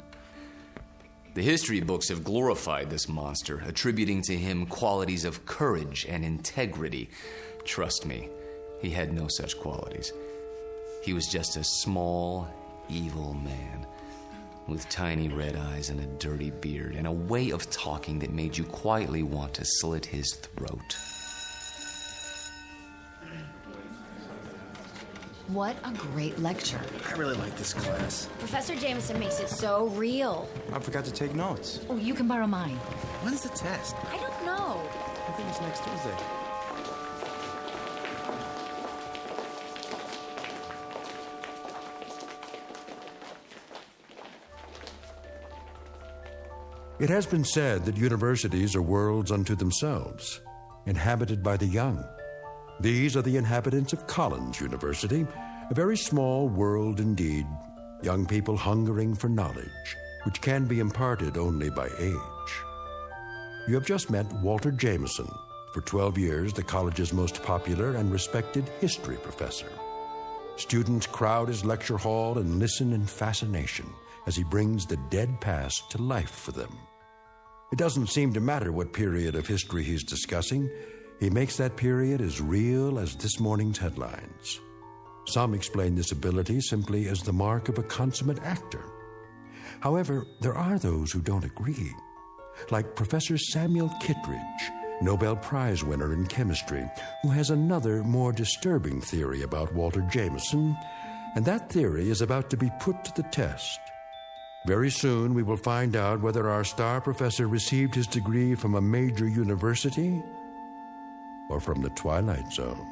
The history books have glorified this monster, attributing to him qualities of courage and integrity. Trust me, he had no such qualities. He was just a small, evil man with tiny red eyes and a dirty beard and a way of talking that made you quietly want to slit his throat. What a great lecture. I really like this class. Professor Jameson makes it so real. I forgot to take notes. Oh, you can borrow mine. When's the test? I don't know. I think it's next Tuesday. It has been said that universities are worlds unto themselves, inhabited by the young. These are the inhabitants of Collins University, a very small world indeed, young people hungering for knowledge, which can be imparted only by age. You have just met Walter Jameson, for 12 years the college's most popular and respected history professor. Students crowd his lecture hall and listen in fascination as he brings the dead past to life for them. It doesn't seem to matter what period of history he's discussing. He makes that period as real as this morning's headlines. Some explain this ability simply as the mark of a consummate actor. However, there are those who don't agree, like Professor Samuel Kittredge, Nobel Prize winner in chemistry, who has another, more disturbing theory about Walter Jameson, and that theory is about to be put to the test. Very soon we will find out whether our star professor received his degree from a major university or from the Twilight Zone.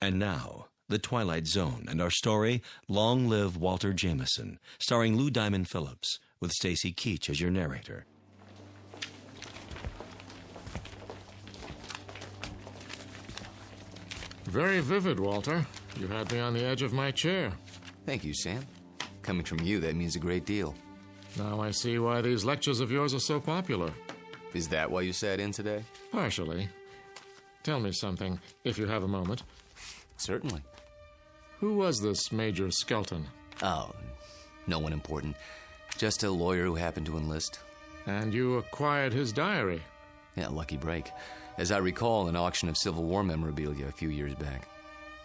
And now, The Twilight Zone and our story, Long Live Walter Jameson, starring Lou Diamond Phillips, with Stacy Keach as your narrator. Very vivid, Walter. You had me on the edge of my chair. Thank you, Sam. Coming from you, that means a great deal. Now I see why these lectures of yours are so popular. Is that why you sat in today? Partially. Tell me something, if you have a moment. Certainly. Who was this Major Skelton? Oh, no one important. Just a lawyer who happened to enlist. And you acquired his diary? Yeah, lucky break. As I recall, an auction of Civil War memorabilia a few years back.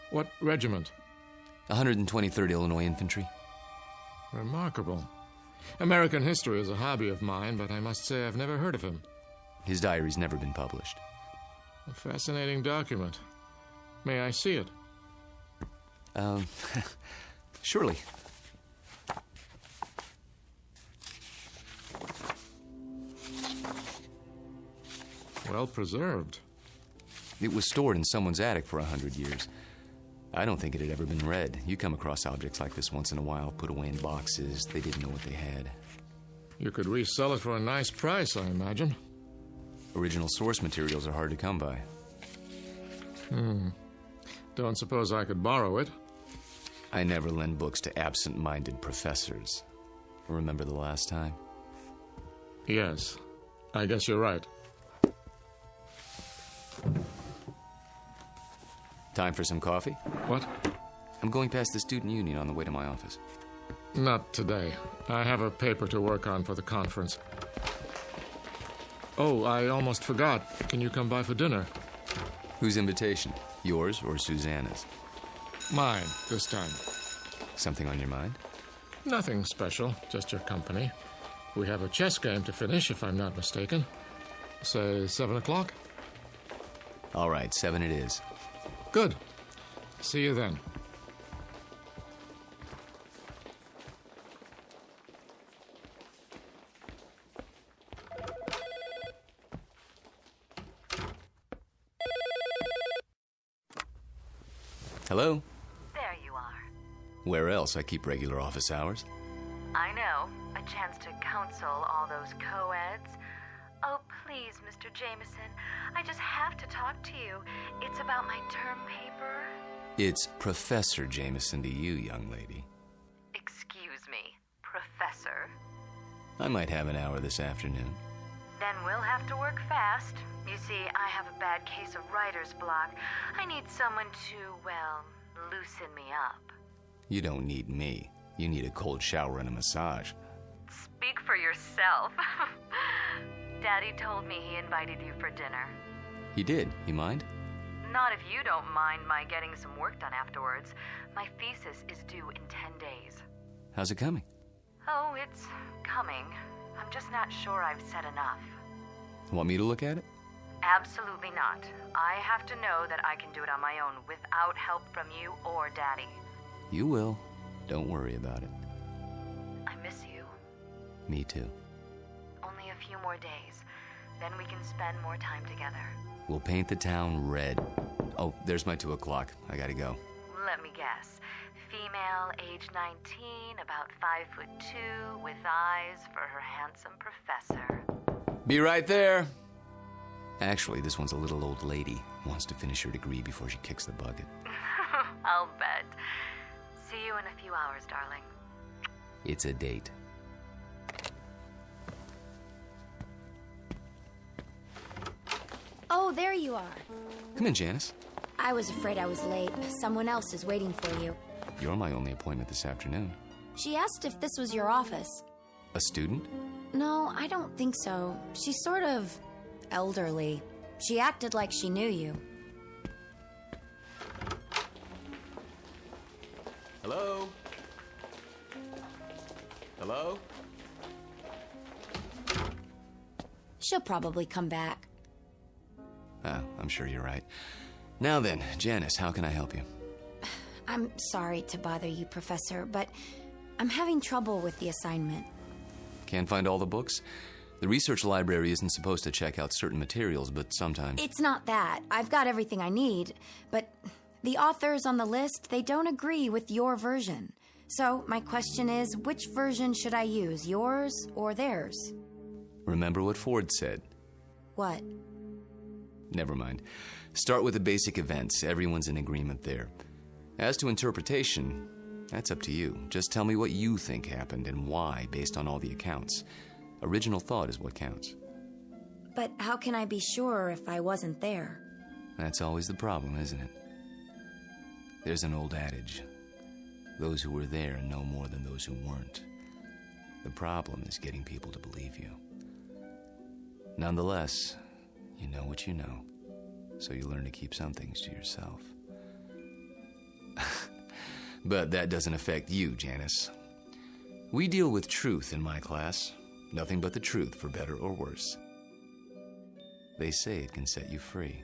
What regiment? 123rd Illinois Infantry. Remarkable. American history is a hobby of mine, but I must say I've never heard of him. His diary's never been published. A fascinating document. May I see it? Surely. Well preserved. It was stored in someone's attic for 100 years. I don't think it had ever been read. You come across objects like this once in a while, put away in boxes. They didn't know what they had. You could resell it for a nice price, I imagine. Original source materials are hard to come by. Don't suppose I could borrow it. I never lend books to absent-minded professors. Remember the last time? Yes, I guess you're right. Time for some coffee? What? I'm going past the student union on the way to my office. Not today. I have a paper to work on for the conference. Oh, I almost forgot. Can you come by for dinner? Whose invitation? Yours or Susanna's? Mine, this time. Something on your mind? Nothing special, just your company. We have a chess game to finish, if I'm not mistaken. Say 7 o'clock? All right, 7 it is. Good. See you then. Hello? There you are. Where else? I keep regular office hours. I know. A chance to counsel all those co-eds. Oh, please, Mr. Jameson. I just have to talk to you. It's about my term paper. It's Professor Jameson to you, young lady. Excuse me, Professor. I might have an hour this afternoon. Then we'll have to work fast. You see, I have a bad case of writer's block. I need someone to, well, loosen me up. You don't need me. You need a cold shower and a massage. Speak for yourself. Daddy told me he invited you for dinner. He did. You mind? Not if you don't mind my getting some work done afterwards. My thesis is due in 10 days. How's it coming? Oh, it's coming. I'm just not sure I've said enough. Want me to look at it? Absolutely not. I have to know that I can do it on my own without help from you or Daddy. You will. Don't worry about it. I miss you. Me too. Only a few more days. Then we can spend more time together. We'll paint the town red. Oh, there's my 2 o'clock. I gotta go. Let me guess. Female, age 19, about 5'2", with eyes for her handsome professor. Be right there. Actually, this one's a little old lady. Wants to finish her degree before she kicks the bucket. I'll bet. See you in a few hours, darling. It's a date. Oh, there you are. Come in, Janice. I was afraid I was late. Someone else is waiting for you. You're my only appointment this afternoon. She asked if this was your office. A student? No, I don't think so. She's sort of elderly. She acted like she knew you. Hello? Hello? She'll probably come back. Oh, I'm sure you're right. Now then, Janice, how can I help you? I'm sorry to bother you, Professor, but I'm having trouble with the assignment. Can't find all the books? The research library isn't supposed to check out certain materials, but sometimes... It's not that. I've got everything I need, but the authors on the list, they don't agree with your version. So my question is, which version should I use, yours or theirs? Remember what Ford said. What? Never mind. Start with the basic events. Everyone's in agreement there. As to interpretation, that's up to you. Just tell me what you think happened and why, based on all the accounts. Original thought is what counts. But how can I be sure if I wasn't there? That's always the problem, isn't it? There's an old adage. Those who were there know more than those who weren't. The problem is getting people to believe you. Nonetheless, you know what you know, so you learn to keep some things to yourself. But that doesn't affect you, Janice. We deal with truth in my class. Nothing but the truth, for better or worse. They say it can set you free.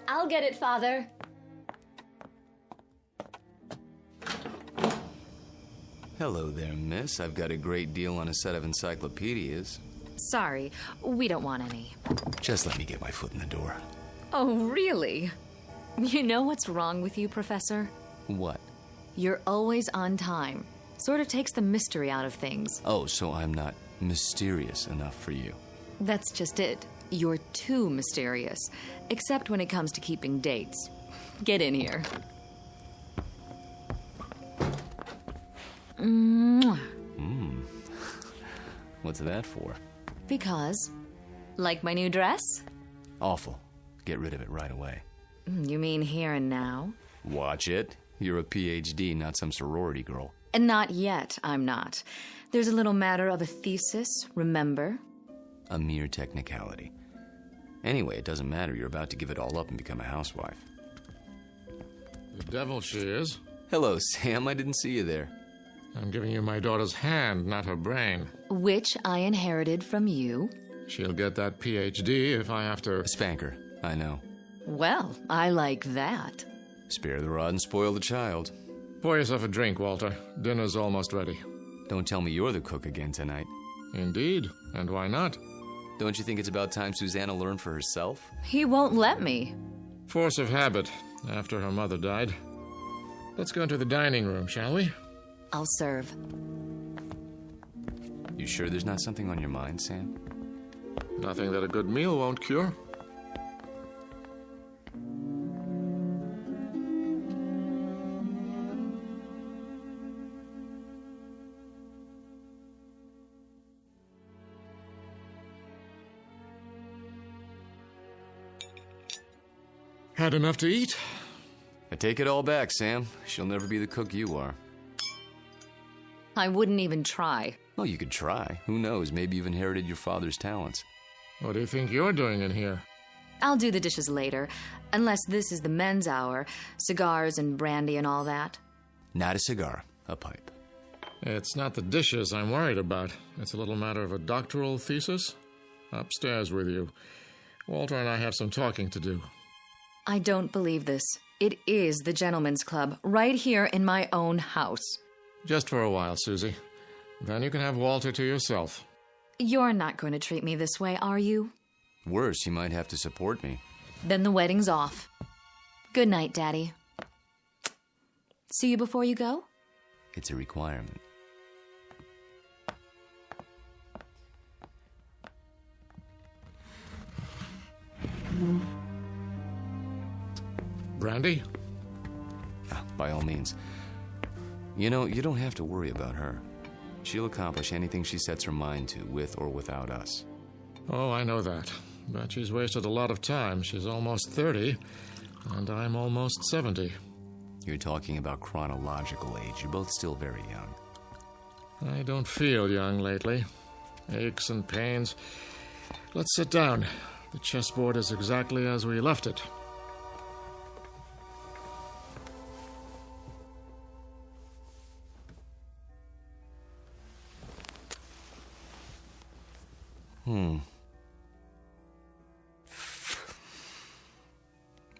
I'll get it, Father. Hello there, miss. I've got a great deal on a set of encyclopedias. Sorry, we don't want any. Just let me get my foot in the door. Oh, really? You know what's wrong with you, Professor? What? You're always on time. Sort of takes the mystery out of things. Oh, so I'm not mysterious enough for you. That's just it. You're too mysterious. Except when it comes to keeping dates. Get in here. Mwah. What's that for? Because. Like my new dress? Awful. Get rid of it right away. You mean here and now? Watch it. You're a PhD, not some sorority girl. And not yet, I'm not. There's a little matter of a thesis, remember? A mere technicality. Anyway, it doesn't matter. You're about to give it all up and become a housewife. The devil she is. Hello, Sam. I didn't see you there. I'm giving you my daughter's hand, not her brain. Which I inherited from you. She'll get that PhD if I have to... Spank her. I know. Well, I like that. Spare the rod and spoil the child. Pour yourself a drink, Walter. Dinner's almost ready. Don't tell me you're the cook again tonight. Indeed. And why not? Don't you think it's about time Susanna learned for herself? He won't let me. Force of habit, after her mother died. Let's go into the dining room, shall we? I'll serve. You sure there's not something on your mind, Sam? Nothing that a good meal won't cure. Had enough to eat? I take it all back, Sam. She'll never be the cook you are. I wouldn't even try. Oh, you could try. Who knows? Maybe you've inherited your father's talents. What do you think you're doing in here? I'll do the dishes later, unless this is the men's hour. Cigars and brandy and all that. Not a cigar, a pipe. It's not the dishes I'm worried about. It's a little matter of a doctoral thesis. Upstairs with you. Walter and I have some talking to do. I don't believe this. It is the gentleman's club, right here in my own house. Just for a while, Susie. Then you can have Walter to yourself. You're not going to treat me this way, are you? Worse, you might have to support me. Then the wedding's off. Good night, Daddy. See you before you go? It's a requirement. Brandy? By all means. You know, you don't have to worry about her. She'll accomplish anything she sets her mind to, with or without us. Oh, I know that. But she's wasted a lot of time. She's almost 30, and I'm almost 70. You're talking about chronological age. You're both still very young. I don't feel young lately. Aches and pains. Let's sit down. The chessboard is exactly as we left it.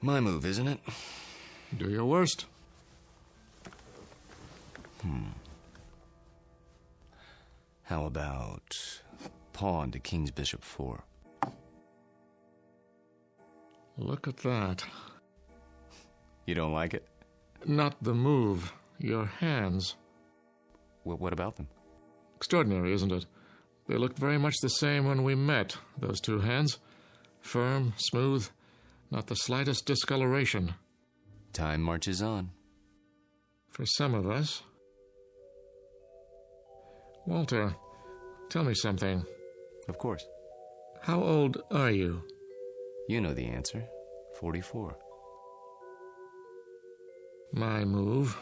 My move, isn't it? Do your worst. How about pawn to king's bishop 4? Look at that. You don't like it? Not the move. Your hands. What about them? Extraordinary, isn't it? They looked very much the same when we met, those two hands. Firm, smooth, not the slightest discoloration. Time marches on. For some of us. Walter, tell me something. Of course. How old are you? You know the answer. 44. My move.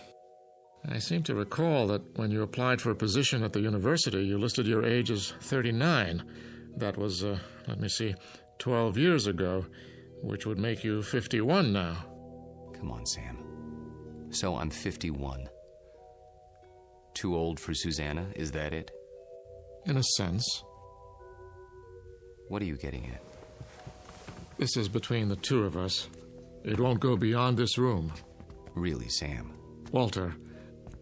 I seem to recall that when you applied for a position at the university, you listed your age as 39. That was, 12 years ago, which would make you 51 now. Come on, Sam. So I'm 51. Too old for Susanna, is that it? In a sense. What are you getting at? This is between the two of us. It won't go beyond this room. Really, Sam? Walter,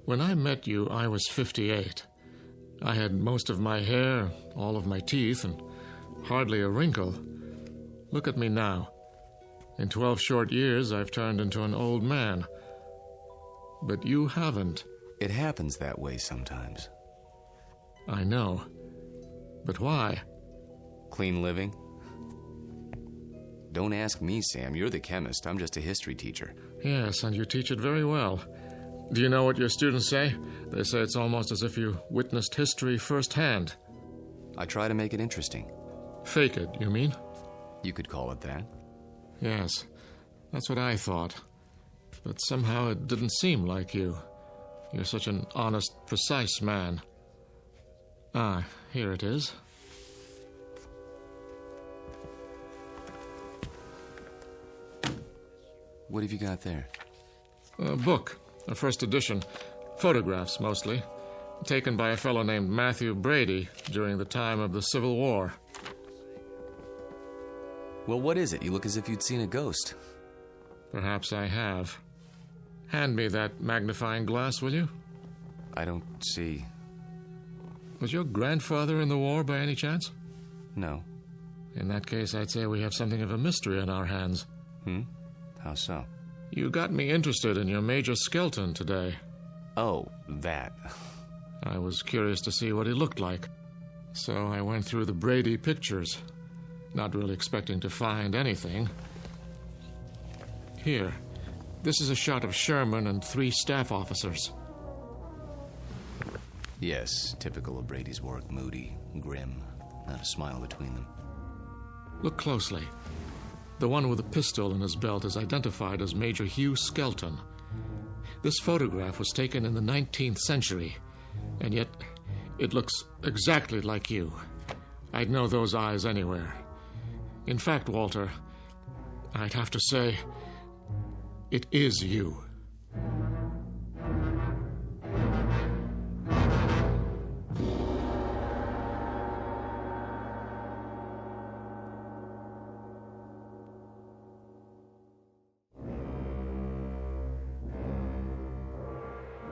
when I met you, I was 58. I had most of my hair, all of my teeth, and hardly a wrinkle. Look at me now. In 12 short years, I've turned into an old man. But you haven't. It happens that way sometimes. I know. But why? Clean living? Don't ask me, Sam. You're the chemist. I'm just a history teacher. Yes, and you teach it very well. Do you know what your students say? They say it's almost as if you witnessed history firsthand. I try to make it interesting. Fake it, you mean? You could call it that. Yes, that's what I thought. But somehow it didn't seem like you. You're such an honest, precise man. Ah, here it is. What have you got there? A book, a first edition. Photographs, mostly. Taken by a fellow named Matthew Brady during the time of the Civil War. Well, what is it? You look as if you'd seen a ghost. Perhaps I have. Hand me that magnifying glass, will you? I don't see. Was your grandfather in the war by any chance? No. In that case, I'd say we have something of a mystery on our hands. How so? You got me interested in your Major Skelton today. Oh, that. I was curious to see what he looked like. So I went through the Brady pictures, not really expecting to find anything. Here, this is a shot of Sherman and 3 staff officers. Yes, typical of Brady's work. Moody, grim, not a smile between them. Look closely. The one with the pistol in his belt is identified as Major Hugh Skelton. This photograph was taken in the 19th century, and yet it looks exactly like you. I'd know those eyes anywhere. In fact, Walter, I'd have to say, it is you.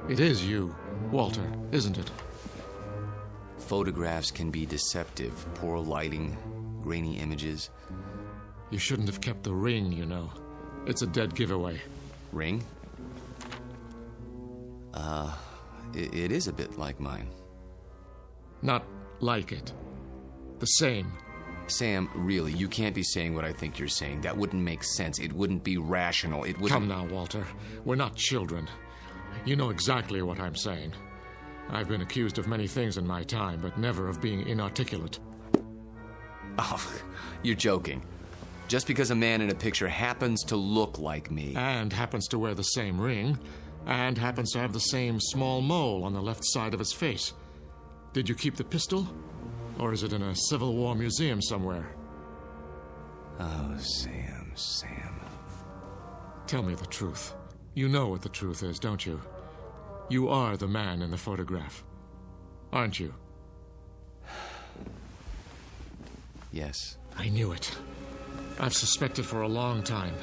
It is you, Walter, isn't it? Photographs can be deceptive. Poor lighting, grainy images. You shouldn't have kept the ring, you know. It's a dead giveaway. Ring? It is a bit like mine. Not like it. The same. Sam, really, you can't be saying what I think you're saying. That wouldn't make sense. It wouldn't be rational. It wouldn't... Come now, Walter. We're not children. You know exactly what I'm saying. I've been accused of many things in my time, but never of being inarticulate. Oh, you're joking. Just because a man in a picture happens to look like me... And happens to wear the same ring, and happens to have the same small mole on the left side of his face. Did you keep the pistol? Or is it in a Civil War museum somewhere? Oh, Sam. Tell me the truth. You know what the truth is, don't you? You are the man in the photograph, aren't you? Yes. I knew it. I've suspected for a long time.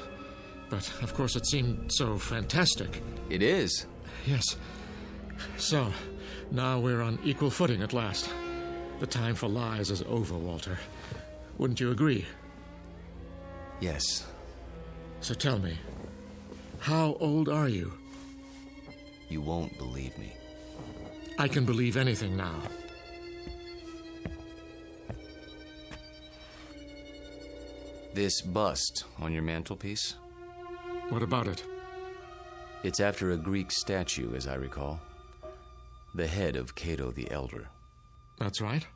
But, of course, it seemed so fantastic. It is. Yes. So, now we're on equal footing at last. The time for lies is over, Walter. Wouldn't you agree? Yes. So tell me, how old are you? You won't believe me. I can believe anything now. This bust on your mantelpiece? What about it? It's after a Greek statue, as I recall. The head of Cato the Elder. That's right.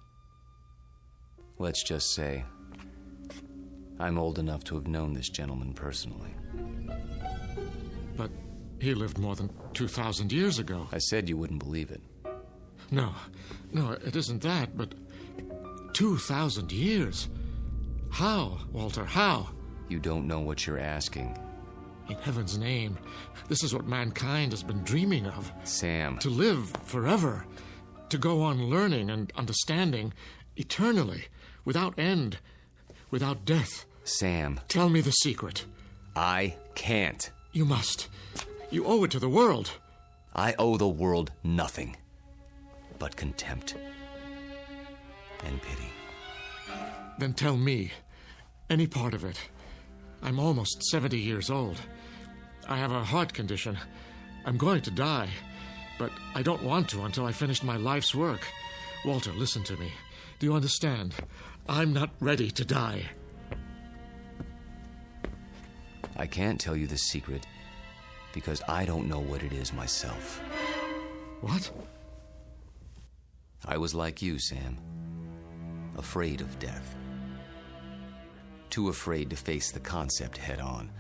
Let's just say I'm old enough to have known this gentleman personally. But he lived more than 2,000 years ago. I said you wouldn't believe it. No, it isn't that, but 2,000 years? How, Walter, how? You don't know what you're asking. In heaven's name, this is what mankind has been dreaming of. Sam. To live forever. To go on learning and understanding eternally, without end, without death. Sam. Tell me the secret. I can't. You must. You owe it to the world. I owe the world nothing. but contempt and pity. Then tell me, any part of it. I'm almost 70 years old. I have a heart condition. I'm going to die, but I don't want to until I finish my life's work. Walter, listen to me. Do you understand? I'm not ready to die. I can't tell you the secret because I don't know what it is myself. What? I was like you, Sam. Afraid of death. Too afraid to face the concept head on.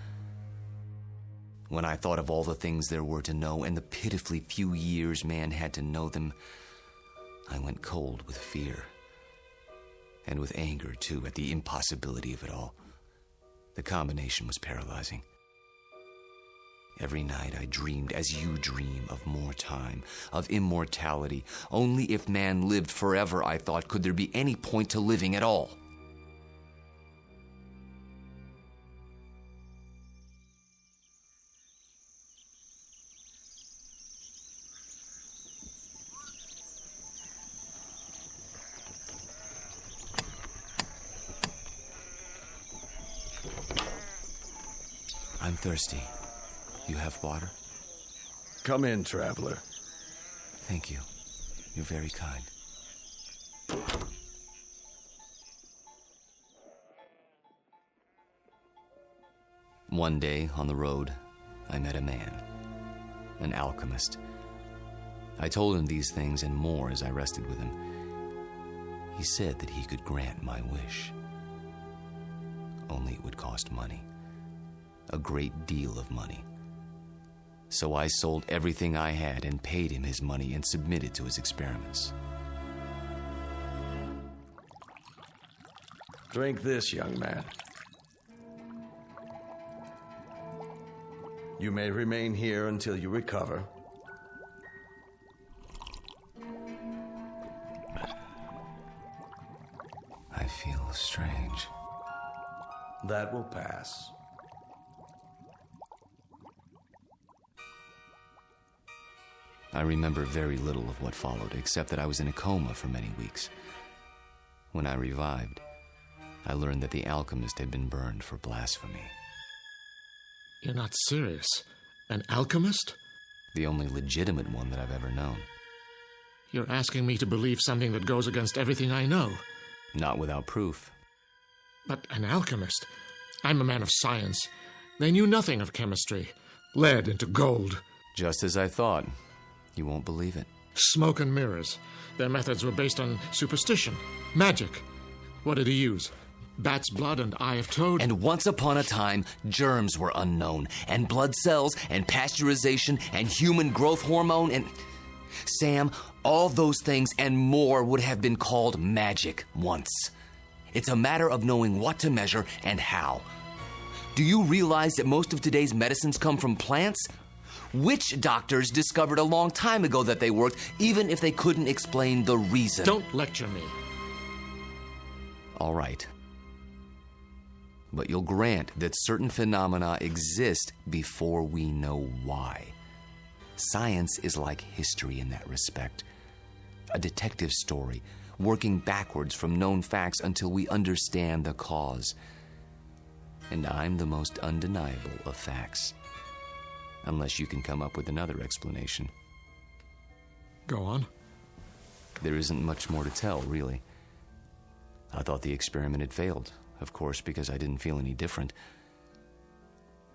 When I thought of all the things there were to know and the pitifully few years man had to know them, I went cold with fear. And with anger, too, at the impossibility of it all. The combination was paralyzing. Every night I dreamed, as you dream, of more time, of immortality. Only if man lived forever, I thought, could there be any point to living at all. I'm thirsty. You have water? Come in, traveler. Thank you. You're very kind. One day, on the road, I met a man, an alchemist. I told him these things and more as I rested with him. He said that he could grant my wish. Only it would cost money. A great deal of money. So I sold everything I had and paid him his money and submitted to his experiments. Drink this, young man. You may remain here until you recover. I feel strange. That will pass. I remember very little of what followed, except that I was in a coma for many weeks. When I revived, I learned that the alchemist had been burned for blasphemy. You're not serious? An alchemist? The only legitimate one that I've ever known. You're asking me to believe something that goes against everything I know. Not without proof. But an alchemist? I'm a man of science. They knew nothing of chemistry. Lead into gold. Just as I thought. You won't believe it. Smoke and mirrors. Their methods were based on superstition, magic. What did he use? Bat's blood and eye of toad? And once upon a time, germs were unknown, and blood cells, and pasteurization, and human growth hormone, and... Sam, all those things and more would have been called magic once. It's a matter of knowing what to measure and how. Do you realize that most of today's medicines come from plants? Witch doctors discovered a long time ago that they worked, even if they couldn't explain the reason. Don't lecture me. All right. But you'll grant that certain phenomena exist before we know why. Science is like history in that respect. A detective story, working backwards from known facts until we understand the cause. And I'm the most undeniable of facts. Unless you can come up with another explanation. Go on. There isn't much more to tell, really. I thought the experiment had failed, of course, because I didn't feel any different.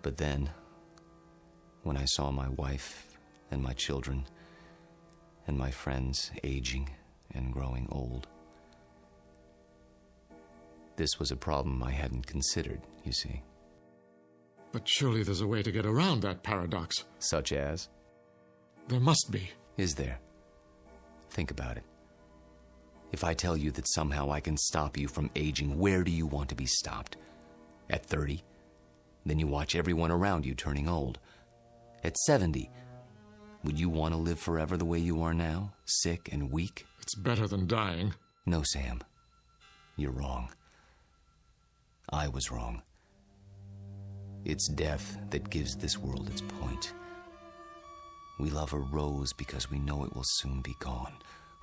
But then, when I saw my wife and my children and my friends aging and growing old, this was a problem I hadn't considered, you see. But surely there's a way to get around that paradox. Such as? There must be. Is there? Think about it. If I tell you that somehow I can stop you from aging, where do you want to be stopped? At 30? Then you watch everyone around you turning old. At 70? Would you want to live forever the way you are now? Sick and weak? It's better than dying. No, Sam. You're wrong. I was wrong. It's death that gives this world its point. We love a rose because we know it will soon be gone.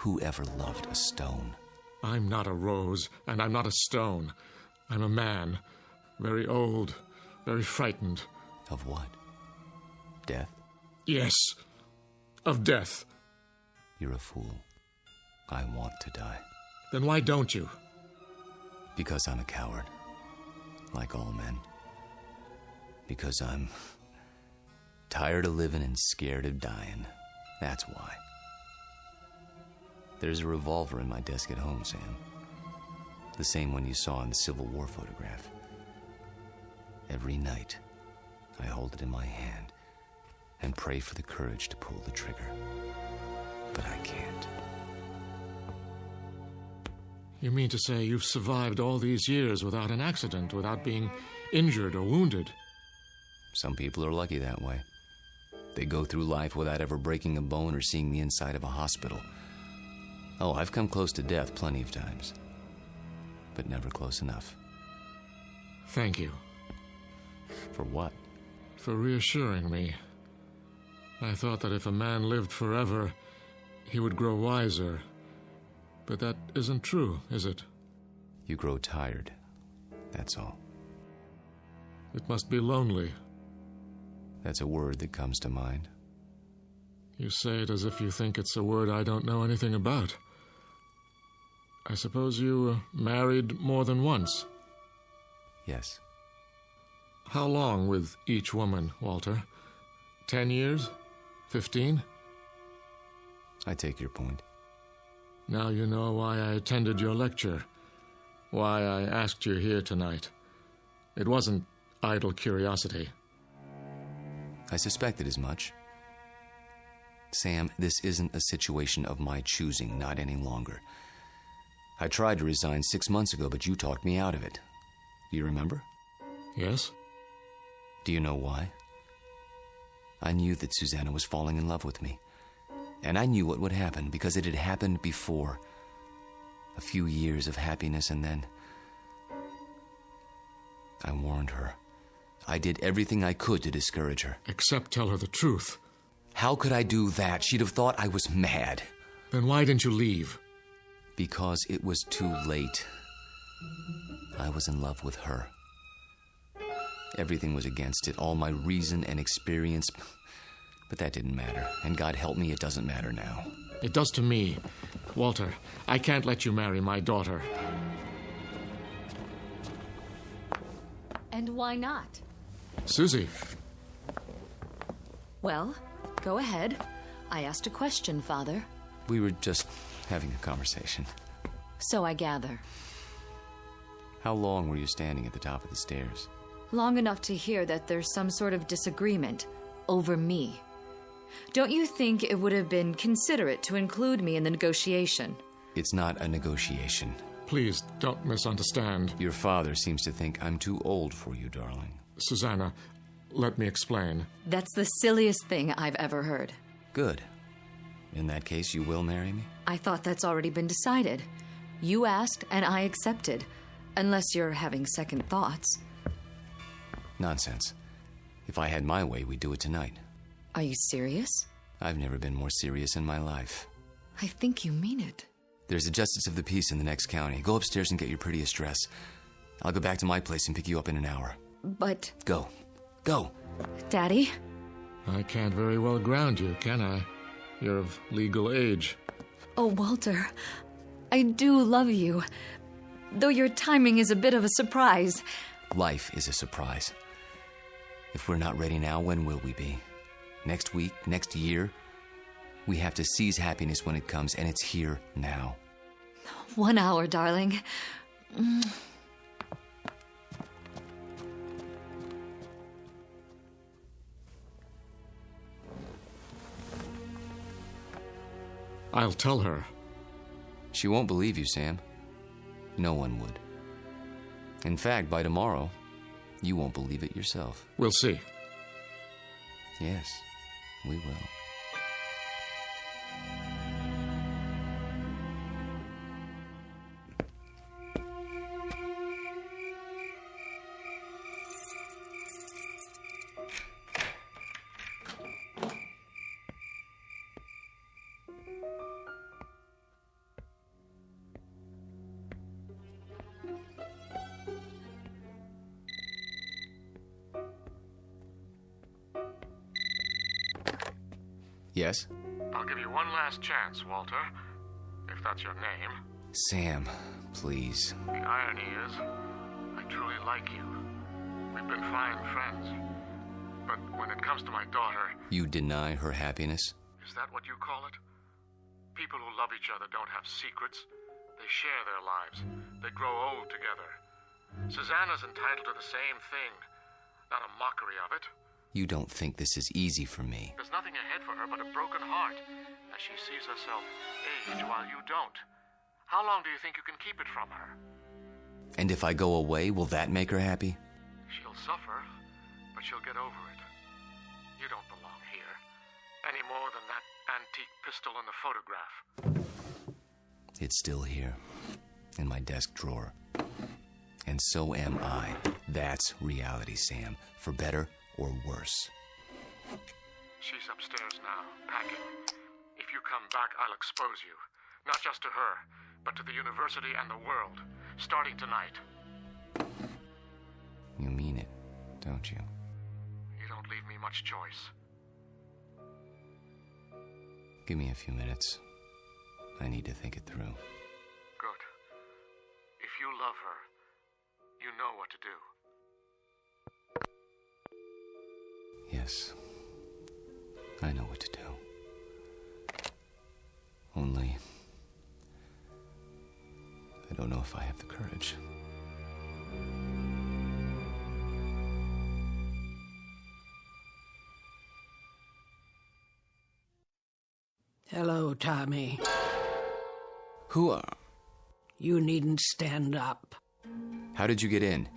Who ever loved a stone? I'm not a rose, and I'm not a stone. I'm a man. Very old, very frightened. Of what? Death? Yes, of death. You're a fool. I want to die. Then why don't you? Because I'm a coward. Like all men. Because I'm tired of living and scared of dying. That's why. There's a revolver in my desk at home, Sam. The same one you saw in the Civil War photograph. Every night, I hold it in my hand and pray for the courage to pull the trigger. But I can't. You mean to say you've survived all these years without an accident, without being injured or wounded? Some people are lucky that way. They go through life without ever breaking a bone or seeing the inside of a hospital. Oh, I've come close to death plenty of times. But never close enough. Thank you. For what? For reassuring me. I thought that if a man lived forever, he would grow wiser. But that isn't true, is it? You grow tired. That's all. It must be lonely. That's a word that comes to mind. You say it as if you think it's a word I don't know anything about. I suppose you married more than once? Yes. How long with each woman, Walter? 10 years? 15? I take your point. Now you know why I attended your lecture. Why I asked you here tonight. It wasn't idle curiosity. I suspected as much. Sam, this isn't a situation of my choosing, not any longer. I tried to resign 6 months ago, but you talked me out of it. Do you remember? Yes. Do you know why? I knew that Susanna was falling in love with me. And I knew what would happen, because it had happened before. A few years of happiness, and then I warned her. I did everything I could to discourage her. Except tell her the truth. How could I do that? She'd have thought I was mad. Then why didn't you leave? Because it was too late. I was in love with her. Everything was against it, all my reason and experience. But that didn't matter. And God help me, it doesn't matter now. It does to me. Walter, I can't let you marry my daughter. And why not? Susie. Well, go ahead. I asked a question, Father. We were just having a conversation. So I gather. How long were you standing at the top of the stairs? Long enough to hear that there's some sort of disagreement over me. Don't you think it would have been considerate to include me in the negotiation? It's not a negotiation. Please, don't misunderstand. Your father seems to think I'm too old for you, darling. Susanna, let me explain. That's the silliest thing I've ever heard. Good. In that case, you will marry me? I thought that's already been decided. You asked, and I accepted. Unless you're having second thoughts. Nonsense. If I had my way, we'd do it tonight. Are you serious? I've never been more serious in my life. I think you mean it. There's a justice of the peace in the next county. Go upstairs and get your prettiest dress. I'll go back to my place and pick you up in an hour. But... Go. Go. Daddy? I can't very well ground you, can I? You're of legal age. Oh, Walter, I do love you. Though your timing is a bit of a surprise. Life is a surprise. If we're not ready now, when will we be? Next week? Next year? We have to seize happiness when it comes, and it's here now. 1 hour, darling. I'll tell her. She won't believe you, Sam. No one would. In fact, by tomorrow, you won't believe it yourself. We'll see. Yes, we will. Yes? I'll give you one last chance, Walter, if that's your name. Sam, please. The irony is, I truly like you. We've been fine friends. But when it comes to my daughter... You deny her happiness? Is that what you call it? People who love each other don't have secrets. They share their lives. They grow old together. Susanna's entitled to the same thing. Not a mockery of it. You don't think this is easy for me. There's nothing ahead for her but a broken heart, as she sees herself age while you don't. How long do you think you can keep it from her? And if I go away, will that make her happy? She'll suffer, but she'll get over it. You don't belong here, any more than that antique pistol in the photograph. It's still here, in my desk drawer. And so am I. That's reality, Sam, for better or worse. She's upstairs now, packing. If you come back, I'll expose you. Not just to her, but to the university and the world, starting tonight. You mean it, don't you? You don't leave me much choice. Give me a few minutes. I need to think it through. Good. If you love her, you know what to do. Yes. I know what to do. Only... I don't know if I have the courage. Hello, Tommy. Who are... You needn't stand up. How did you get in?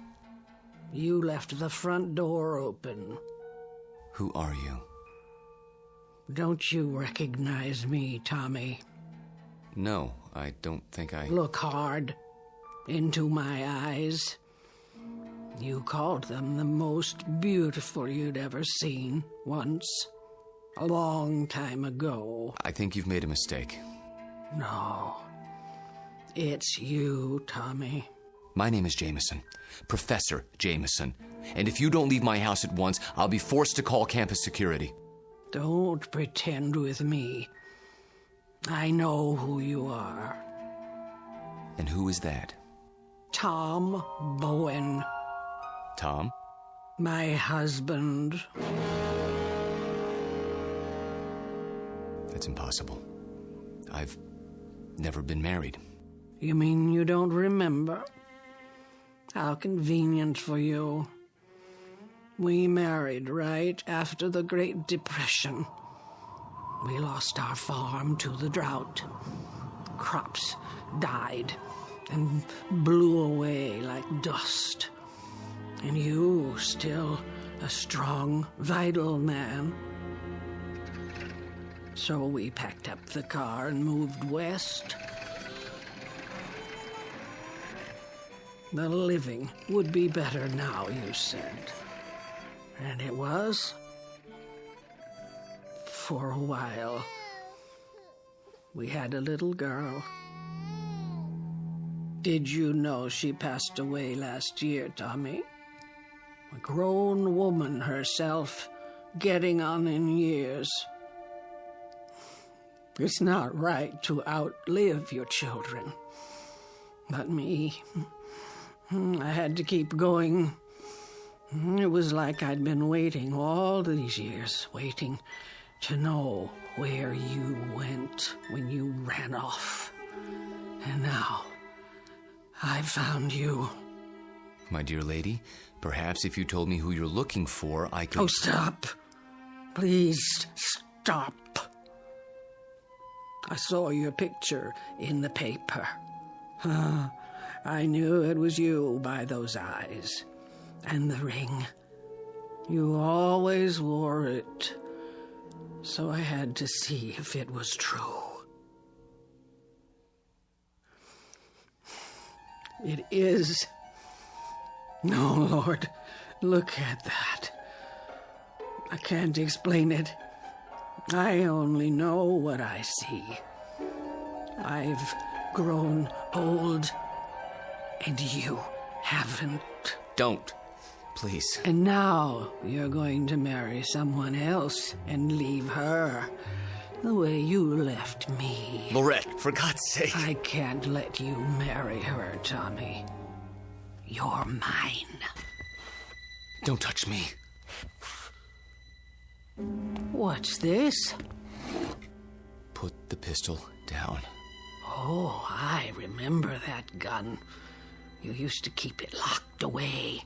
You left the front door open. Who are you? Don't you recognize me, Tommy? No, I don't think I... Look hard into my eyes. You called them the most beautiful you'd ever seen once. A long time ago. I think you've made a mistake. No. It's you, Tommy. My name is Jameson. Professor Jameson. And if you don't leave my house at once, I'll be forced to call campus security. Don't pretend with me. I know who you are. And who is that? Tom Bowen. Tom? My husband. That's impossible. I've never been married. You mean you don't remember? How convenient for you. We married right after the Great Depression. We lost our farm to the drought. Crops died and blew away like dust. And you, still a strong, vital man. So we packed up the car and moved west. The living would be better now, you said. And it was. For a while. We had a little girl. Did you know she passed away last year, Tommy? A grown woman herself, getting on in years. It's not right to outlive your children. But me, I had to keep going. It was like I'd been waiting all these years, waiting to know where you went when you ran off. And now, I found you. My dear lady, perhaps if you told me who you're looking for, I could... Oh, stop. Please, stop. I saw your picture in the paper. I knew it was you by those eyes. And the ring. You always wore it. So I had to see if it was true. It is. No, Lord, look at that. I can't explain it. I only know what I see. I've grown old, and you haven't. Don't. Please. And now you're going to marry someone else and leave her. The way you left me. Lorette, for God's sake. I can't let you marry her, Tommy. You're mine. Don't touch me. What's this? Put the pistol down. Oh, I remember that gun. You used to keep it locked away.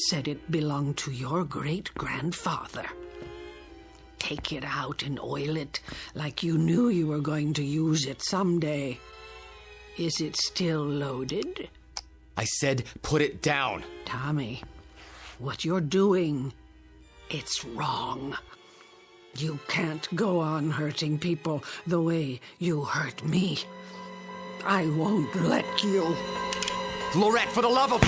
Said it belonged to your great-grandfather. Take it out and oil it like you knew you were going to use it someday. Is it still loaded? I said put it down. Tommy, what you're doing, it's wrong. You can't go on hurting people the way you hurt me. I won't let you. Lorette, for the love of...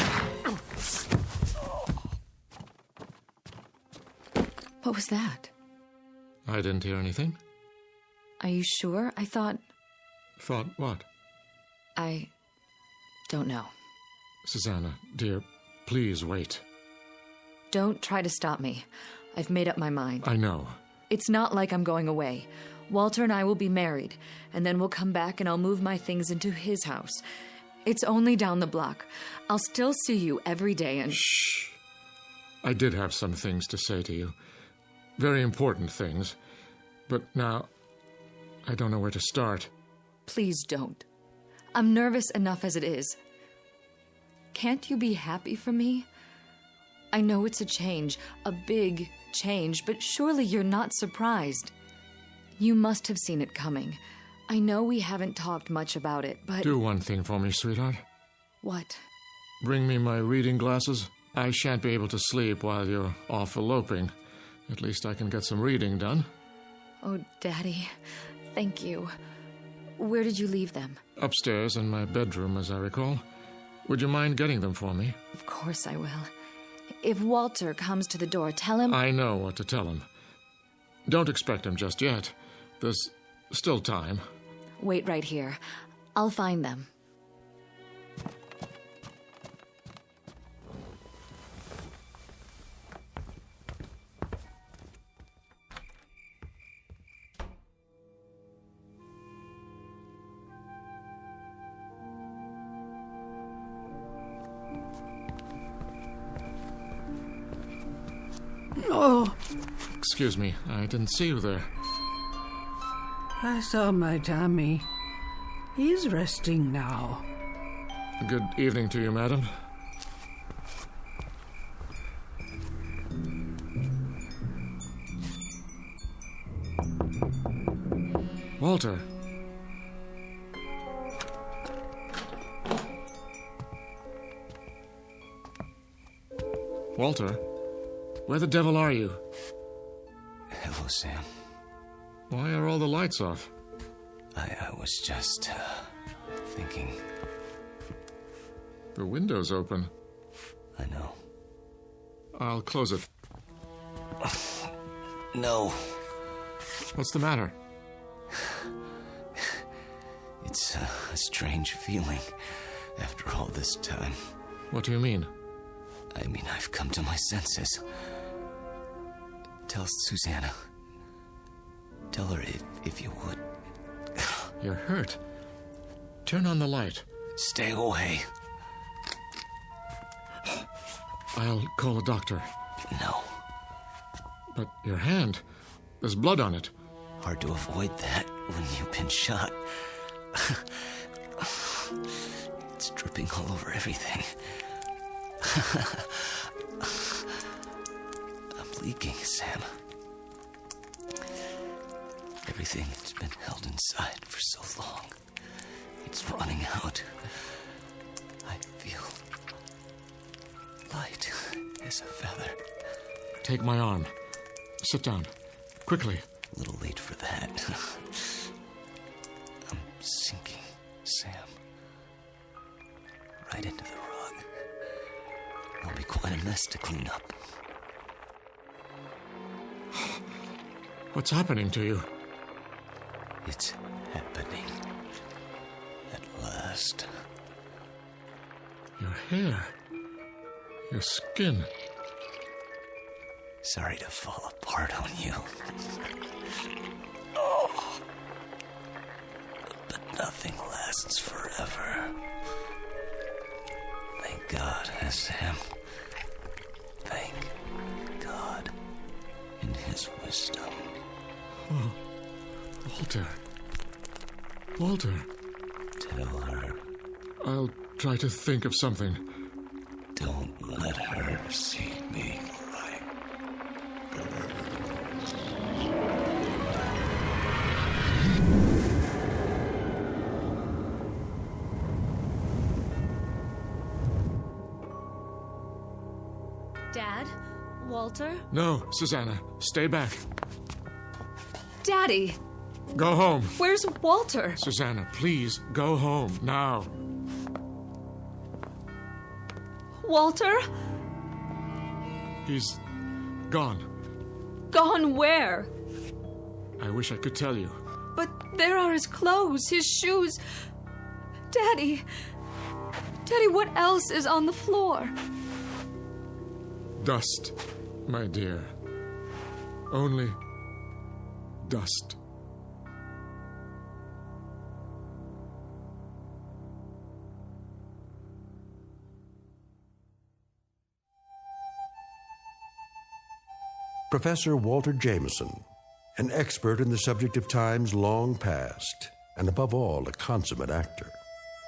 What was that? I didn't hear anything. Are you sure? I thought... Thought what? I don't know. Susanna, dear, please wait. Don't try to stop me. I've made up my mind. I know. It's not like I'm going away. Walter and I will be married, and then we'll come back and I'll move my things into his house. It's only down the block. I'll still see you every day and... Shh. I did have some things to say to you. Very important things. But now, I don't know where to start. Please don't. I'm nervous enough as it is. Can't you be happy for me? I know it's a change, a big change, but surely you're not surprised. You must have seen it coming. I know we haven't talked much about it, but... Do one thing for me, sweetheart. What? Bring me my reading glasses. I shan't be able to sleep while you're off eloping. At least I can get some reading done. Oh, Daddy, thank you. Where did you leave them? Upstairs in my bedroom, as I recall. Would you mind getting them for me? Of course I will. If Walter comes to the door, tell him... I know what to tell him. Don't expect him just yet. There's still time. Wait right here. I'll find them. Oh. Excuse me, I didn't see you there. I saw my Tommy. He's resting now. Good evening to you, madam. Walter. Walter? Where the devil are you? Hello, Sam. Why are all the lights off? I was just, thinking. The window's open. I know. I'll close it. No. What's the matter? It's a strange feeling after all this time. What do you mean? I mean, I've come to my senses. Tell Susanna. Tell her if you would. You're hurt. Turn on the light. Stay away. I'll call a doctor. No. But your hand, there's blood on it. Hard to avoid that when you've been shot. It's dripping all over everything. I'm leaking, Sam. Everything that's been held inside for so long, it's running out. I feel light as a feather. Take my arm. Sit down. Quickly. A little late for that. I'm sinking, Sam. Right into the rug. It'll be quite a mess to clean up. What's happening to you? It's happening. At last. Your hair. Your skin. Sorry to fall apart on you. Oh. lasts forever. Thank God, Sam. Thank God in his wisdom. Oh, Walter. Tell her. I'll try to think of something. Don't let her see me like her. Dad? Walter? No, Susanna, stay back. Daddy! Go home. Where's Walter? Susanna, please, go home, now. Walter? He's gone. Gone where? I wish I could tell you. But there are his clothes, his shoes. Daddy, what else is on the floor? Dust, my dear. Only dust. Professor Walter Jameson, an expert in the subject of times long past, and above all, a consummate actor,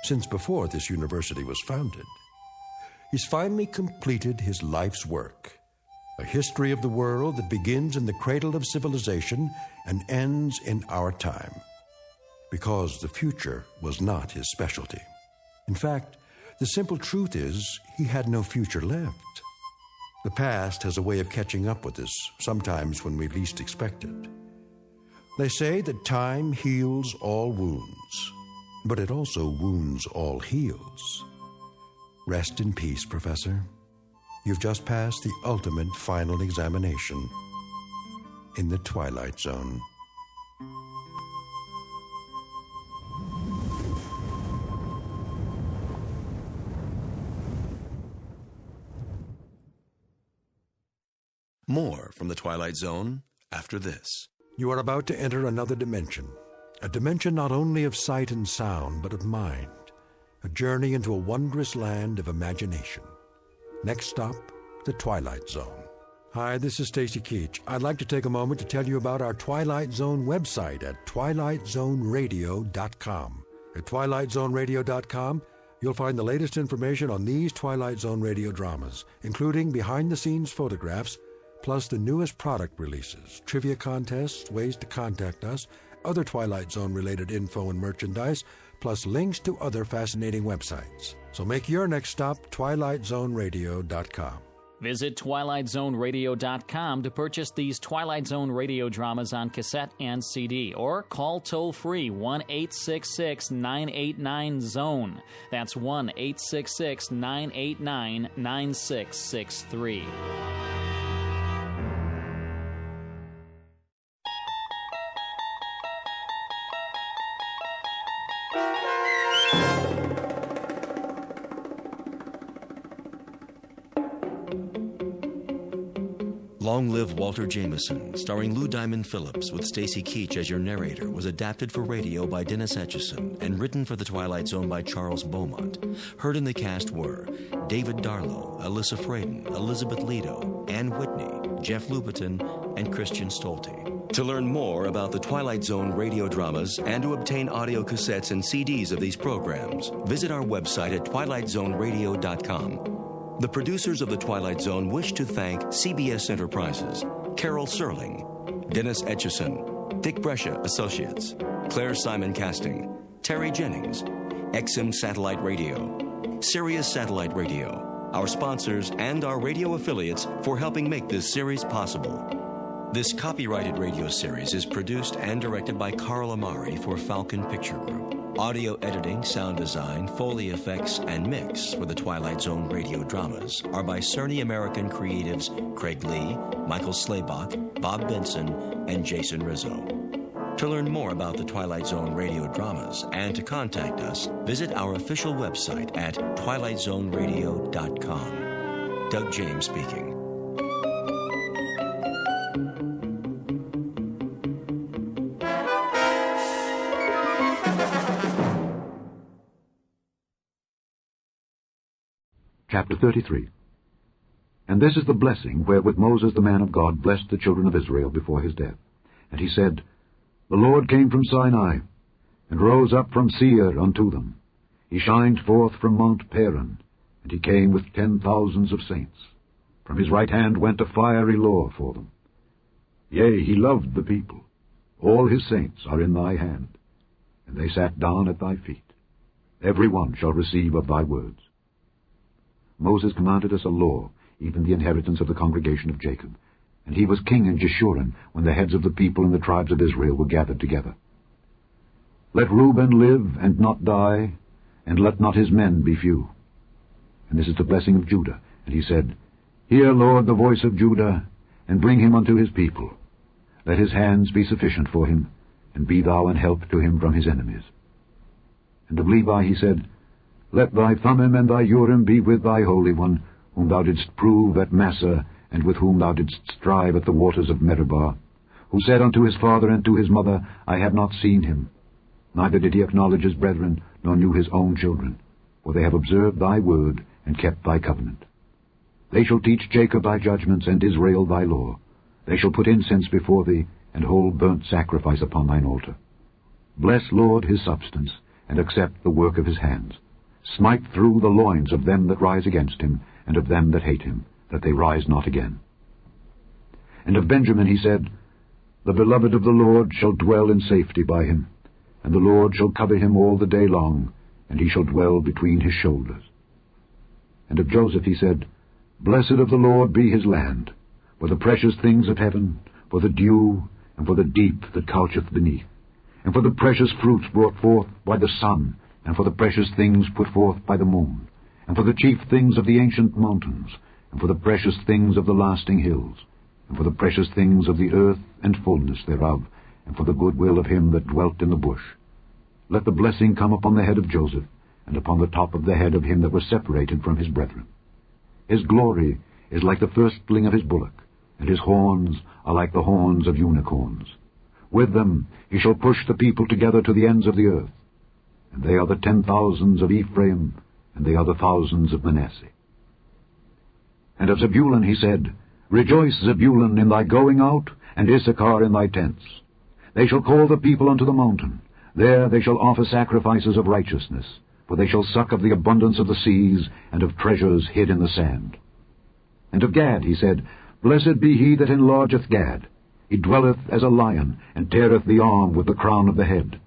since before this university was founded. He's finally completed his life's work, a history of the world that begins in the cradle of civilization and ends in our time, because the future was not his specialty. In fact, the simple truth is he had no future left. The past has a way of catching up with us, sometimes when we least expect it. They say that time heals all wounds, but it also wounds all heals. Rest in peace, Professor. You've just passed the ultimate final examination in the Twilight Zone. More from the Twilight Zone after this. You are about to enter another dimension, a dimension not only of sight and sound, but of mind, a journey into a wondrous land of imagination. Next stop, the Twilight Zone. Hi, this is Stacy Keach. I'd like to take a moment to tell you about our Twilight Zone website at twilightzoneradio.com. At twilightzoneradio.com, you'll find the latest information on these Twilight Zone radio dramas, including behind-the-scenes photographs, plus the newest product releases, trivia contests, ways to contact us, other Twilight Zone-related info and merchandise, plus links to other fascinating websites. So make your next stop twilightzoneradio.com. Visit twilightzoneradio.com to purchase these Twilight Zone radio dramas on cassette and CD, or call toll-free 1-866-989-ZONE. That's 1-866-989-9663. Long Live Walter Jameson, starring Lou Diamond Phillips with Stacy Keach as your narrator, was adapted for radio by Dennis Etchison and written for The Twilight Zone by Charles Beaumont. Heard in the cast were David Darlow, Alyssa Fraden, Elizabeth Lido, Ann Whitney, Jeff Lupetin, and Christian Stolte. To learn more about the Twilight Zone radio dramas and to obtain audio cassettes and CDs of these programs, visit our website at twilightzoneradio.com. The producers of The Twilight Zone wish to thank CBS Enterprises, Carol Serling, Dennis Etchison, Dick Brescia Associates, Claire Simon Casting, Terry Jennings, XM Satellite Radio, Sirius Satellite Radio, our sponsors and our radio affiliates for helping make this series possible. This copyrighted radio series is produced and directed by Carl Amari for Falcon Picture Group. Audio editing, sound design, Foley effects, and mix for the Twilight Zone radio dramas are by Cerny American creatives Craig Lee, Michael Slaybach, Bob Benson, and Jason Rizzo. To learn more about the Twilight Zone radio dramas and to contact us, visit our official website at twilightzoneradio.com. Doug James speaking. chapter 33. And this is the blessing wherewith Moses the man of God blessed the children of Israel before his death. And he said, The Lord came from Sinai, and rose up from Seir unto them. He shined forth from Mount Paran, and he came with 10,000s of saints. From his right hand went a fiery law for them. Yea, he loved the people. All his saints are in thy hand, and they sat down at thy feet. Every one shall receive of thy words. Moses commanded us a law, even the inheritance of the congregation of Jacob. And he was king in Jeshurun, when the heads of the people and the tribes of Israel were gathered together. Let Reuben live and not die, and let not his men be few. And this is the blessing of Judah. And he said, Hear, Lord, the voice of Judah, and bring him unto his people. Let his hands be sufficient for him, and be thou an help to him from his enemies. And of Levi he said, Let thy Thummim and thy Urim be with thy Holy One, whom thou didst prove at Massa, and with whom thou didst strive at the waters of Meribah, who said unto his father and to his mother, I have not seen him. Neither did he acknowledge his brethren, nor knew his own children, for they have observed thy word, and kept thy covenant. They shall teach Jacob thy judgments, and Israel thy law. They shall put incense before thee, and hold burnt sacrifice upon thine altar. Bless, Lord, his substance, and accept the work of his hands. Smite through the loins of them that rise against him, and of them that hate him, that they rise not again. And of Benjamin he said, The beloved of the Lord shall dwell in safety by him, and the Lord shall cover him all the day long, and he shall dwell between his shoulders. And of Joseph he said, Blessed of the Lord be his land, for the precious things of heaven, for the dew, and for the deep that coucheth beneath, and for the precious fruits brought forth by the sun, and for the precious things put forth by the moon, and for the chief things of the ancient mountains, and for the precious things of the lasting hills, and for the precious things of the earth and fullness thereof, and for the goodwill of him that dwelt in the bush. Let the blessing come upon the head of Joseph, and upon the top of the head of him that was separated from his brethren. His glory is like the firstling of his bullock, and his horns are like the horns of unicorns. With them he shall push the people together to the ends of the earth. And they are the 10,000s of Ephraim, and they are the thousands of Manasseh. And of Zebulun he said, Rejoice, Zebulun, in thy going out, and Issachar in thy tents. They shall call the people unto the mountain. There they shall offer sacrifices of righteousness, for they shall suck of the abundance of the seas, and of treasures hid in the sand. And of Gad he said, Blessed be he that enlargeth Gad. He dwelleth as a lion, and teareth the arm with the crown of the head.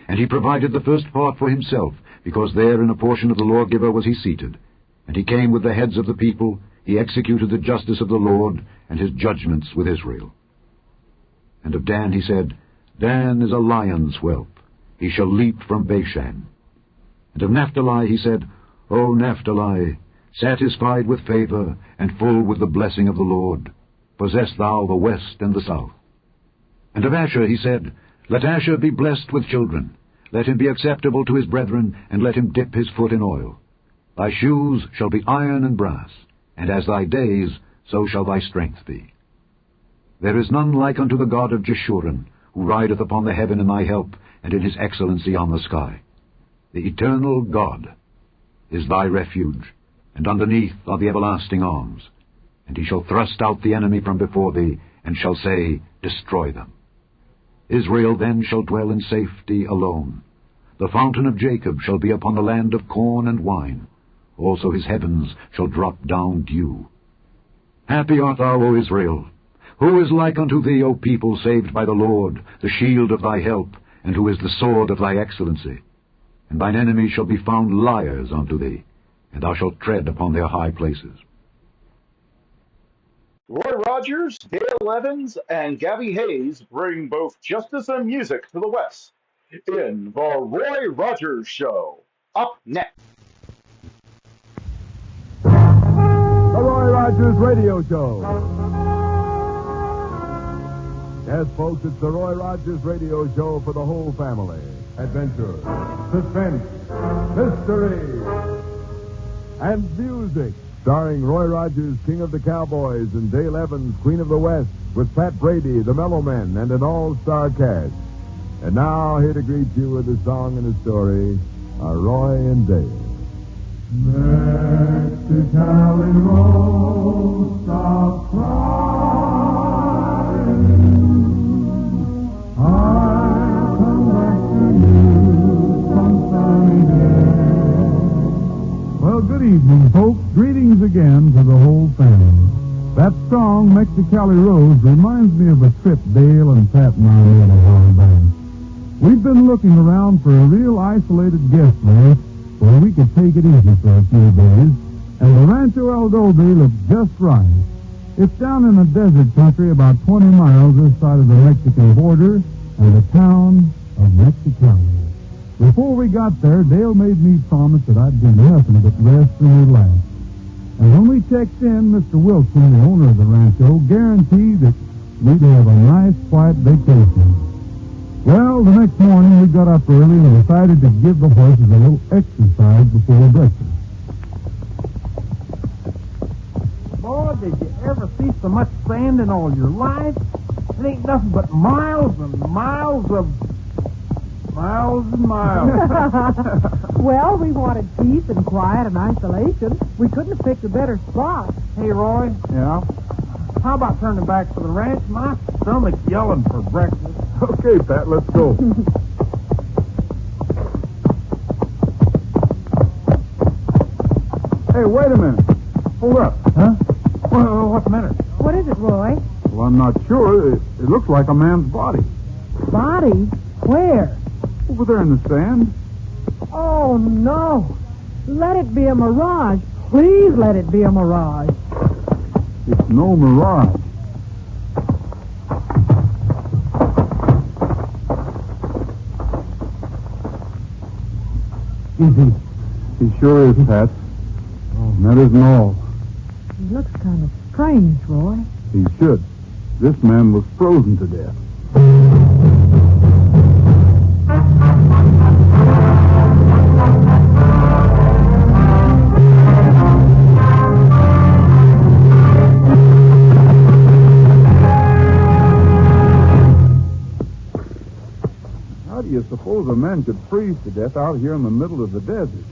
And he provided the first part for himself, because there in a portion of the lawgiver was he seated. And he came with the heads of the people, he executed the justice of the Lord, and his judgments with Israel. And of Dan he said, Dan is a lion's whelp, he shall leap from Bashan. And of Naphtali he said, O Naphtali, satisfied with favor, and full with the blessing of the Lord, possess thou the west and the south. And of Asher he said, Let Asher be blessed with children, let him be acceptable to his brethren, and let him dip his foot in oil. Thy shoes shall be iron and brass, and as thy days, so shall thy strength be. There is none like unto the God of Jeshurun, who rideth upon the heaven in thy help, and in his excellency on the sky. The eternal God is thy refuge, and underneath are the everlasting arms. And he shall thrust out the enemy from before thee, and shall say, Destroy them. Israel then shall dwell in safety alone. The fountain of Jacob shall be upon the land of corn and wine. Also his heavens shall drop down dew. Happy art thou, O Israel! Who is like unto thee, O people saved by the Lord, the shield of thy help, and who is the sword of thy excellency? And thine enemies shall be found liars unto thee, and thou shalt tread upon their high places. Roy Rogers, Dale Evans, and Gabby Hayes bring both justice and music to the West in The Roy Rogers Show. Up next. The Roy Rogers Radio Show. Yes, folks, it's the Roy Rogers Radio Show for the whole family. Adventure, suspense, mystery, and music. Starring Roy Rogers, King of the Cowboys, and Dale Evans, Queen of the West, with Pat Brady, the Mellow Men, and an all-star cast. And now, here to greet you with a song and a story are Roy and Dale. Mexicali Rose, stop crying. I'll come back to you some sunny day. Well, good evening, folks. Greetings again to the whole family. That song, Mexicali Rose, reminds me of a trip Dale and Pat and I made a while back. We'd been looking around for a real isolated guest list where we could take it easy for a few days, and the Rancho El Dobe looked just right. It's down in a desert country about 20 miles this side of the Mexican border and the town of Mexicali. Before we got there, Dale made me promise that I'd do nothing but rest and relax. And when we checked in, Mr. Wilson, the owner of the rancho, guaranteed that we'd have a nice, quiet vacation. Well, the next morning we got up early and decided to give the horses a little exercise before breakfast. Boy, did you ever see so much sand in all your life? It ain't nothing but miles and miles of... miles and miles. Well, we wanted peace and quiet and isolation. We couldn't have picked a better spot. Hey, Roy. Yeah? How about turning back to the ranch? My stomach's yelling for breakfast. Okay, Pat, let's go. Hey, wait a minute. Hold up. Huh? Well, what's the matter? What is it, Roy? Well, I'm not sure. It looks like a man's body. Body? Where? Over there in the sand. Oh, no. Let it be a mirage. Please let it be a mirage. It's no mirage. He sure is, Pat. And that isn't all. He looks kind of strange, Roy. He should. This man was frozen to death. How do you suppose a man could freeze to death out here in the middle of the desert?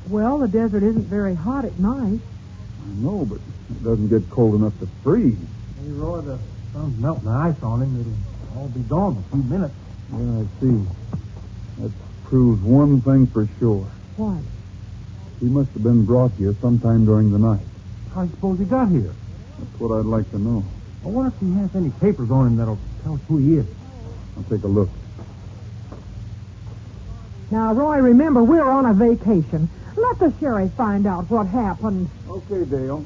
Well, the desert isn't very hot at night. I know, but it doesn't get cold enough to freeze. Hey, Roy, the sun's melting the ice on him. It'll all be gone in a few minutes. Yeah, I see. That proves one thing for sure. What? He must have been brought here sometime during the night. How do you suppose he got here? That's what I'd like to know. I wonder if he has any papers on him that'll tell us who he is. I'll take a look. Now, Roy, remember, we're on a vacation. Let the sheriff find out what happened. Okay, Dale.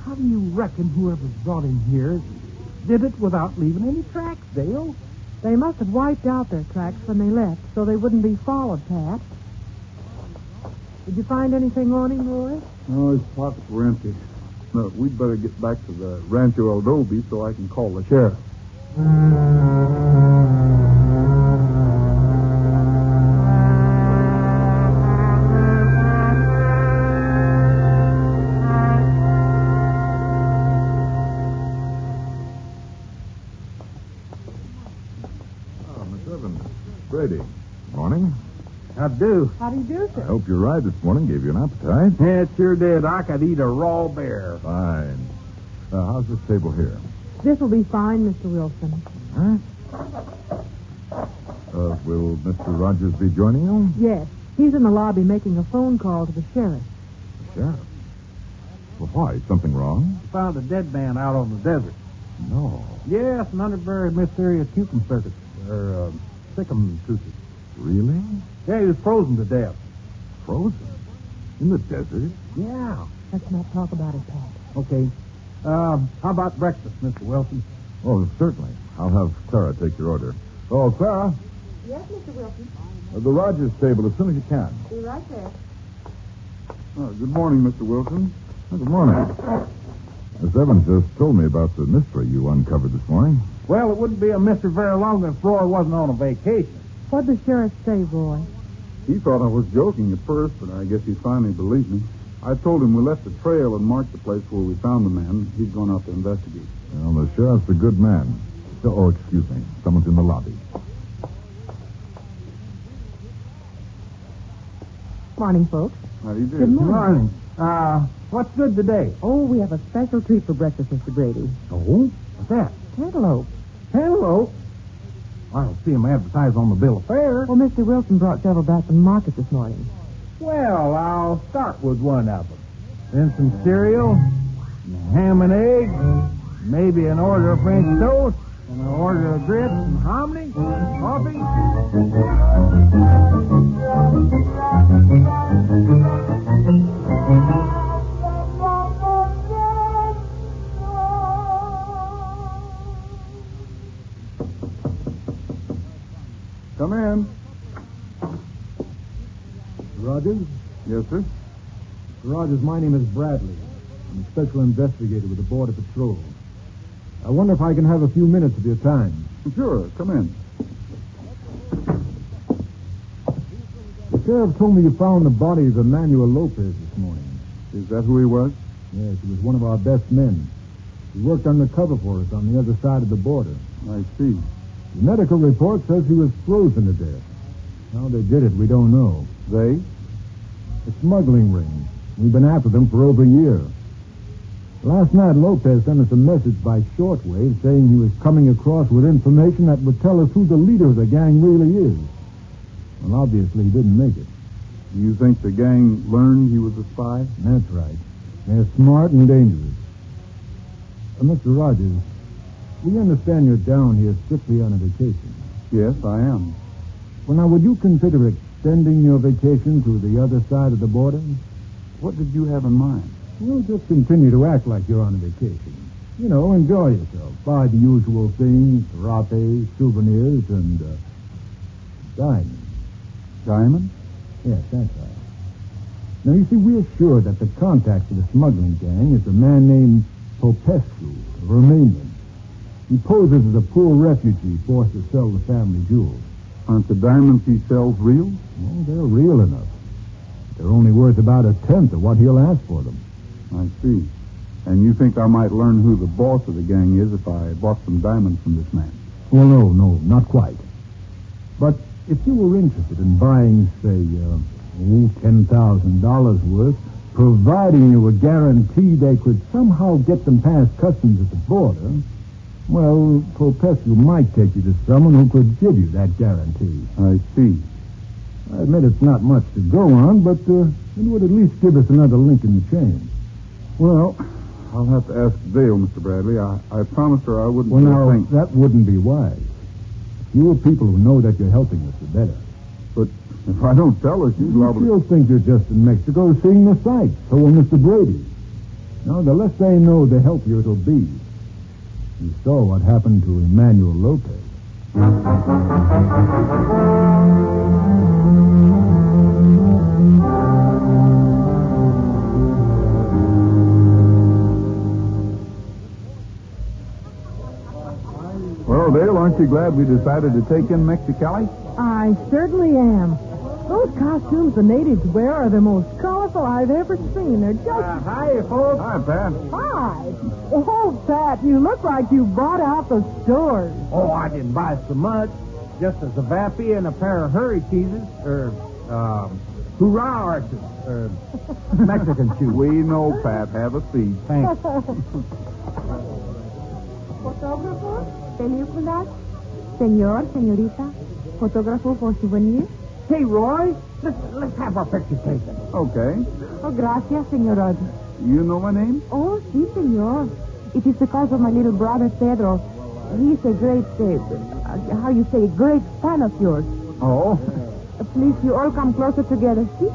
How do you reckon whoever brought him here did it without leaving any tracks, Dale? They must have wiped out their tracks when they left, so they wouldn't be followed, Pat. Did you find anything on him, Roy? No, his pockets were empty. No, we'd better get back to the Rancho El Dobe so I can call the sheriff. Brady. Morning. I do. How do you do, sir? I hope your ride this morning gave you an appetite. Yeah, it sure did. I could eat a raw bear. Fine. How's this table here? This will be fine, Mr. Wilson. Huh? Will Mr. Rogers be joining you? Yes. He's in the lobby making a phone call to the sheriff. The sheriff? Well, why? Something wrong? We found a dead man out on the desert. No. Yes, an underburied mysterious cucum circus. Or, Sikkim tooths. Really? Yeah, he was frozen to death. Frozen? In the desert? Yeah. Let's not talk about it, Pat. Okay. How about breakfast, Mr. Wilson? Oh, certainly. I'll have Clara take your order. Oh, Clara, Yes, Mr. Wilson. the Rogers table as soon as you can. Be right there. Good morning, Mr. Wilson. Good morning. Miss Evans just told me about the mystery you uncovered this morning. Well, it wouldn't be a mystery very long if Roy wasn't on a vacation. What'd the sheriff say, Roy? He thought I was joking at first, but I guess he finally believed me. I told him we left a trail and marked the place where we found the man. He's gone out to investigate. Well, the sheriff's a good man. Oh, excuse me. Someone's in the lobby. Morning, folks. How do you do? Good morning. What's good today? Oh, we have a special treat for breakfast, Mr. Brady. Oh? What's that? Cantaloupe. Cantaloupe? I don't see them advertised on the bill of fare. Well, Mr. Wilson brought several back from the market this morning. Well, I'll start with one of them. Then some cereal, ham and eggs, maybe an order of French toast, and an order of grits and hominy, coffee. Come in. Rogers? Yes, sir. Rogers, my name is Bradley. I'm a special investigator with the Border Patrol. I wonder if I can have a few minutes of your time. Sure, come in. The sheriff told me you found the body of Emmanuel Lopez this morning. Is that who he was? Yes, he was one of our best men. He worked undercover for us on the other side of the border. I see. The medical report says he was frozen to death. How they did it, we don't know. They? A smuggling ring. We've been after them for over a year. Last night, Lopez sent us a message by shortwave saying he was coming across with information that would tell us who the leader of the gang really is. Well, obviously, he didn't make it. You think the gang learned he was a spy? That's right. They're smart and dangerous. Mr. Rogers, we understand you're down here strictly on a vacation. Yes, I am. Well, now, would you consider extending your vacation to the other side of the border? What did you have in mind? Well, just continue to act like you're on a vacation. You know, enjoy yourself. Buy the usual things, rape, souvenirs, and, diamonds. Diamonds? Yes, that's right. Now, you see, we're sure that the contact of the smuggling gang is a man named Popescu, a Romanian. He poses as a poor refugee forced to sell the family jewels. Aren't the diamonds he sells real? Well, they're real enough. They're only worth about 1/10 of what he'll ask for them. I see. And you think I might learn who the boss of the gang is if I bought some diamonds from this man? Well, no, not quite. But if you were interested in buying, say, $10,000 worth, providing you a guarantee they could somehow get them past customs at the border, well, Popescu might take you to someone who could give you that guarantee. I see. I admit it's not much to go on, but it would at least give us another link in the chain. Well, I'll have to ask Dale, Mr. Bradley. I promised her I wouldn't... Well, now, that wouldn't be wise. Fewer people who know that you're helping us, the better. But if I don't tell her, she's liable... She'll think you're just in Mexico seeing the sights. So will Mr. Brady. Now, the less they know, the healthier it'll be. You saw what happened to Emmanuel Lopez. Well, Dale, aren't you glad we decided to take in Mexicali? I certainly am. Those costumes the natives wear are the most colorful I've ever seen. They're just... Hi, folks. Hi, Pat. Hi. Oh, Pat, you look like you bought out the stores. Oh, I didn't buy so much. Just a Zavapi and a pair of hurricanes, hurrah arches, Mexican shoes. We know, Pat. Have a seat. Thanks. Fotógrafo, películas, señor, señorita, fotógrafo for souvenir. Hey, Roy, let's have our picture taken. Okay. Oh, gracias, señor Rogers. You know my name? Oh, sí, señor. It is because of my little brother, Pedro. He's a great, how you say, great fan of yours. Oh? Please, you all come closer together, see?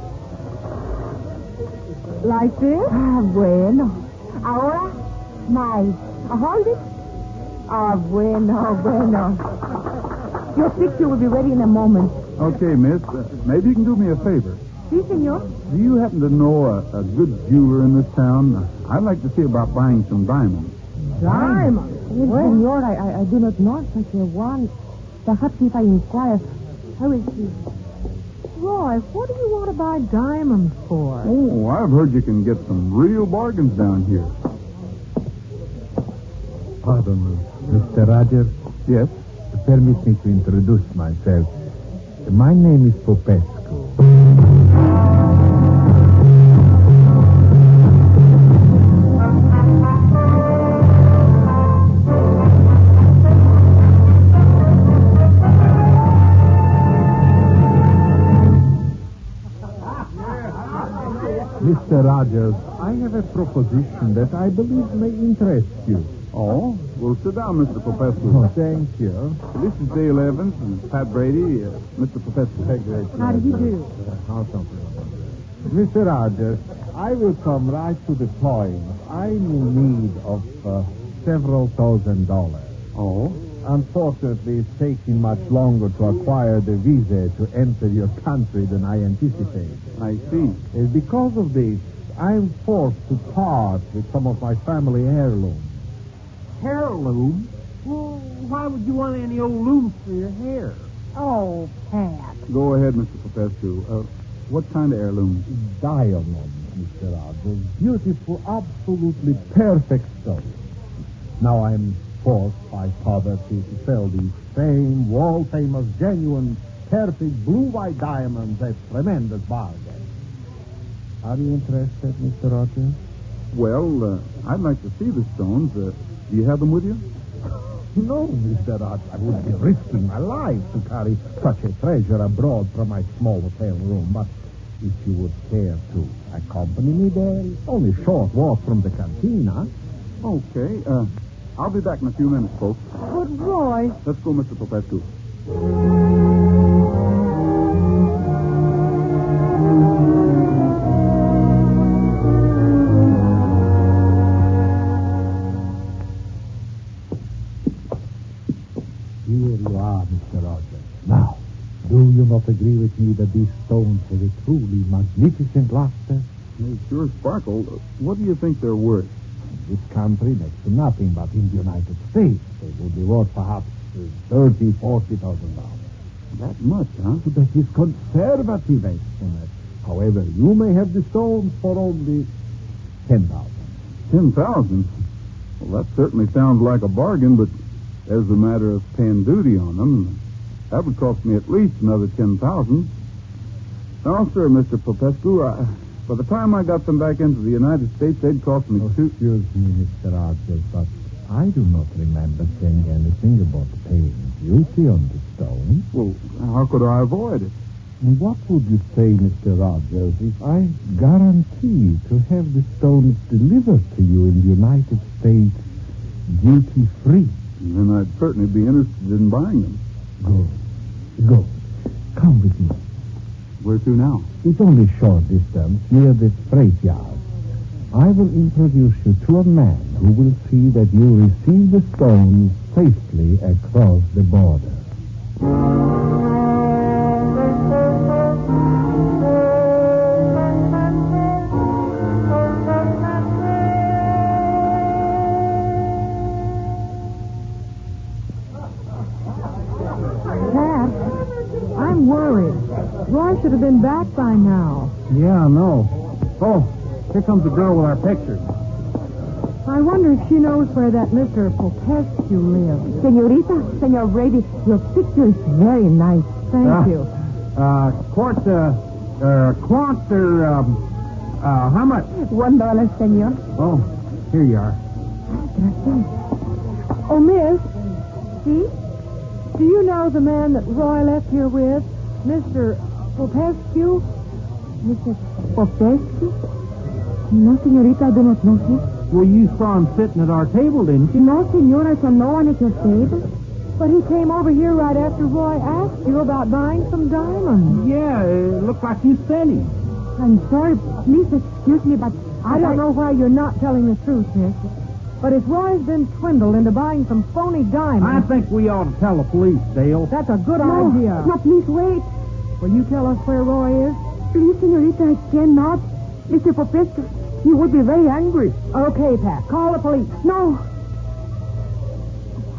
Like this? Ah, bueno. Ahora, smile. Hold it. Ah, bueno. Your picture will be ready in a moment. Okay, miss. Maybe you can do me a favor. Sí, señor. Do you happen to know a good jeweler in this town? I'd like to see about buying some diamonds. Diamonds? Yes, senor, I do not know such a one. Perhaps if I inquire, I will see. Roy, what do you want to buy diamonds for? Oh, I've heard you can get some real bargains down here. Pardon me, Mr. Rogers. Yes? Permit me to introduce myself. My name is Popescu. Mr. Rogers, I have a proposition that I believe may interest you. Oh? Well, sit down, Mr. Professor. Oh, thank you. This is Dale Evans and Pat Brady, Mr. Professor. How do you do? Mr. Rogers, I will come right to the point. I'm in need of several $1,000. Oh? Unfortunately, it's taking much longer to acquire the visa to enter your country than I anticipated. I see. Because of this, I'm forced to part with some of my family heirlooms. Heirloom? Well, why would you want any old looms for your hair? Oh, Pat. Go ahead, Mr. Professor. What kind of heirloom? Diamonds, Mr. Rogers. Beautiful, absolutely perfect stones. Now I'm forced by poverty to sell these same world-famous, genuine, perfect blue-white diamonds at tremendous bargain. Are you interested, Mr. Rogers? Well, I'd like to see the stones. Do you have them with you? No, Mr. Rogers. I would be risking my life to carry such a treasure abroad from my small hotel room. But if you would care to accompany me there, it's only a short walk from the cantina. Okay. I'll be back in a few minutes, folks. But, Roy... Let's go, Mr. Professor. Here you are, Mr. Rogers. Now, do you not agree with me that these stones have a truly magnificent luster? They sure sparkle. What do you think they're worth? In this country, next to nothing, but in the United States, they would be worth perhaps $30,000, $40,000. That much, huh? That is conservative estimate. However, you may have the stones for only $10,000. $10,000? Well, that certainly sounds like a bargain, but as a matter of paying duty on them, that would cost me at least another $10,000. No, sir, Mr. Popescu, by the time I got them back into the United States, they'd cost me Excuse me, Mr. Rogers, but I do not remember saying anything about paying duty on the stone. Well, how could I avoid it? What would you say, Mr. Rogers, if I guarantee to have the stones delivered to you in the United States duty-free? Then I'd certainly be interested in buying them. Good. Come with me. Where to now? It's only a short distance, near the freight yard. I will introduce you to a man who will see that you receive the stones safely across the border. Pat, I'm worried. Roy should have been back by now. Yeah, I know. Oh, here comes the girl with our pictures. I wonder if she knows where that Mr. Popescu lives. Senorita, Senor Brady, your picture is very nice. Thank you. How much? $1, senor. Oh, here you are. Oh, miss, See? do you know the man that Roy left here with? Mr. Popescu? Mr. Popescu? No, senorita, I do not know him. Well, you saw him sitting at our table, didn't you? No, senor, I saw no one at your table. But he came over here right after Roy asked you about buying some diamonds. Yeah, it looked like you sent him. I'm sorry. Please excuse me, but I don't know why you're not telling the truth, miss. But if Roy's been swindled into buying some phony diamonds... I think we ought to tell the police, Dale. That's a good idea. No, please wait. Will you tell us where Roy is? Please, senorita, I cannot. Mr. Popescu, he would be very angry. Okay, Pat. Call the police. No.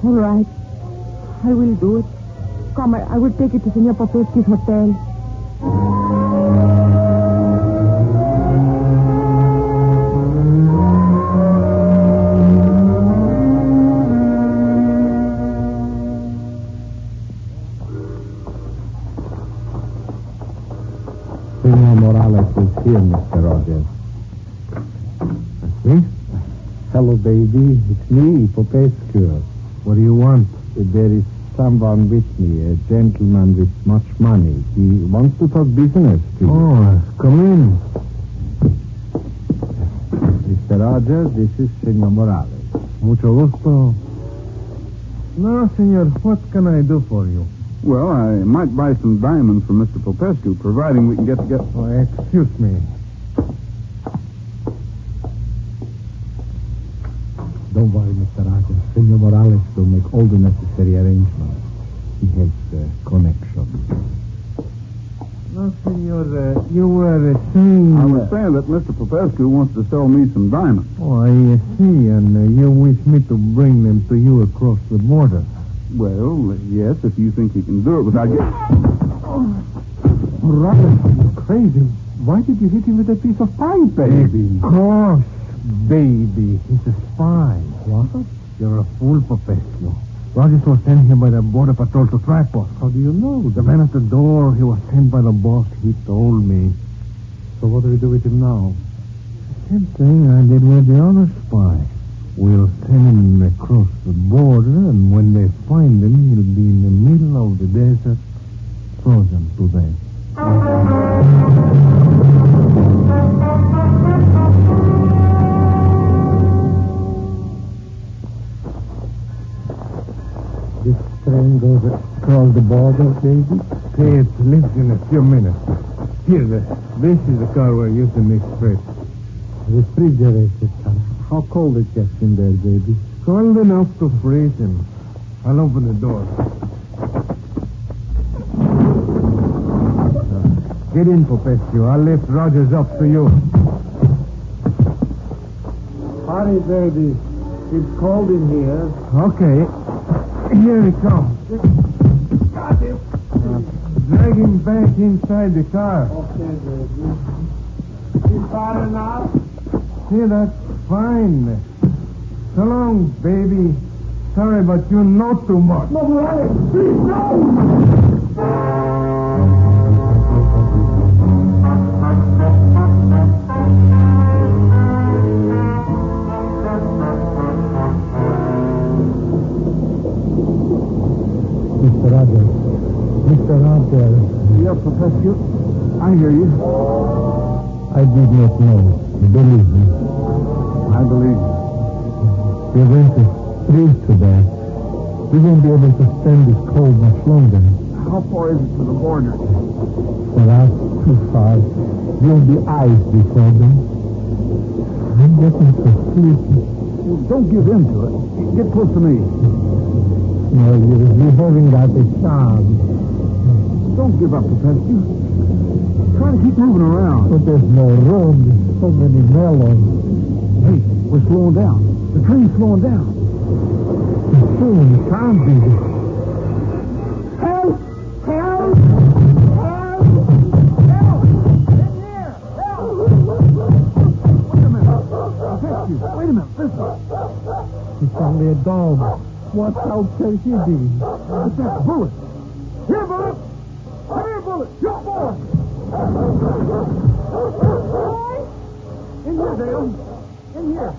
All right. I will do it. Come, I will take you to Senor Popescu's hotel. Senor Morales is here, Mr. Rogers. See? Hello, baby. It's me, Popescu. What do you want? There is someone with me, a gentleman with much money. He wants to talk business to you. Oh, come in. Mr. Rogers, this is Senor Morales. Mucho gusto. No, senor, what can I do for you? Well, I might buy some diamonds from Mr. Popescu, providing we can get together. Oh, excuse me. Don't worry, Mr. Rogers. Senor Morales will make all the necessary arrangements. He has connection. No, senor, you were saying... I was saying that Mr. Popescu wants to sell me some diamonds. Oh, I see, and you wish me to bring them to you across the border. Well, yes, if you think you can do it without getting... Oh, Robert, you're crazy. Why did you hit him with a piece of pine, baby? Because, baby, he's a spy. What? You're a fool, Popescu. Rogers was sent here by the Border Patrol to trap us. How do you know? The man at the door, he was sent by the boss. He told me. So what do we do with him now? The same thing I did with the other spy. We'll send him across the border, and when they find him, he'll be in the middle of the desert, frozen to death. This train goes across the border, baby? Hey, it leaves in a few minutes. Here, this is the car we're using to make trip. Refrigerated car. How cold it gets in there, baby? Cold enough to freeze him. I'll open the door. Get in, Popescu. I'll lift Rogers up to you. Hurry, baby. It's cold in here. Okay. Here he comes. Got him. Drag him back inside the car. Okay, baby. He's far enough? See, that's fine. So long, baby. Sorry, but you know too much. No, Morales, please, no! Mr. Rogers. Yes, Professor. I hear you. I did not know. Believe me. I believe you. We're going to freeze to death. We won't be able to stand this cold much longer. How far is it to the border? For us, too far. There'll be ice before them. I'm getting so sleepy. Well, don't give in to it. Get close to me. No, you're behaving like a child. Don't give up, Professor. Try to keep moving around. But there's no room. There's so many melons. Hey, we're slowing down. The train's slowing down. Soon, it can't be. Help! Help! Help! Help! In here! Help! Wait a minute. Professor, wait a minute. Listen. It's only a dog. What else can she be? It's that bullet. Here, bullet! Come here, bullet! Your boy! In here, Dale. In here.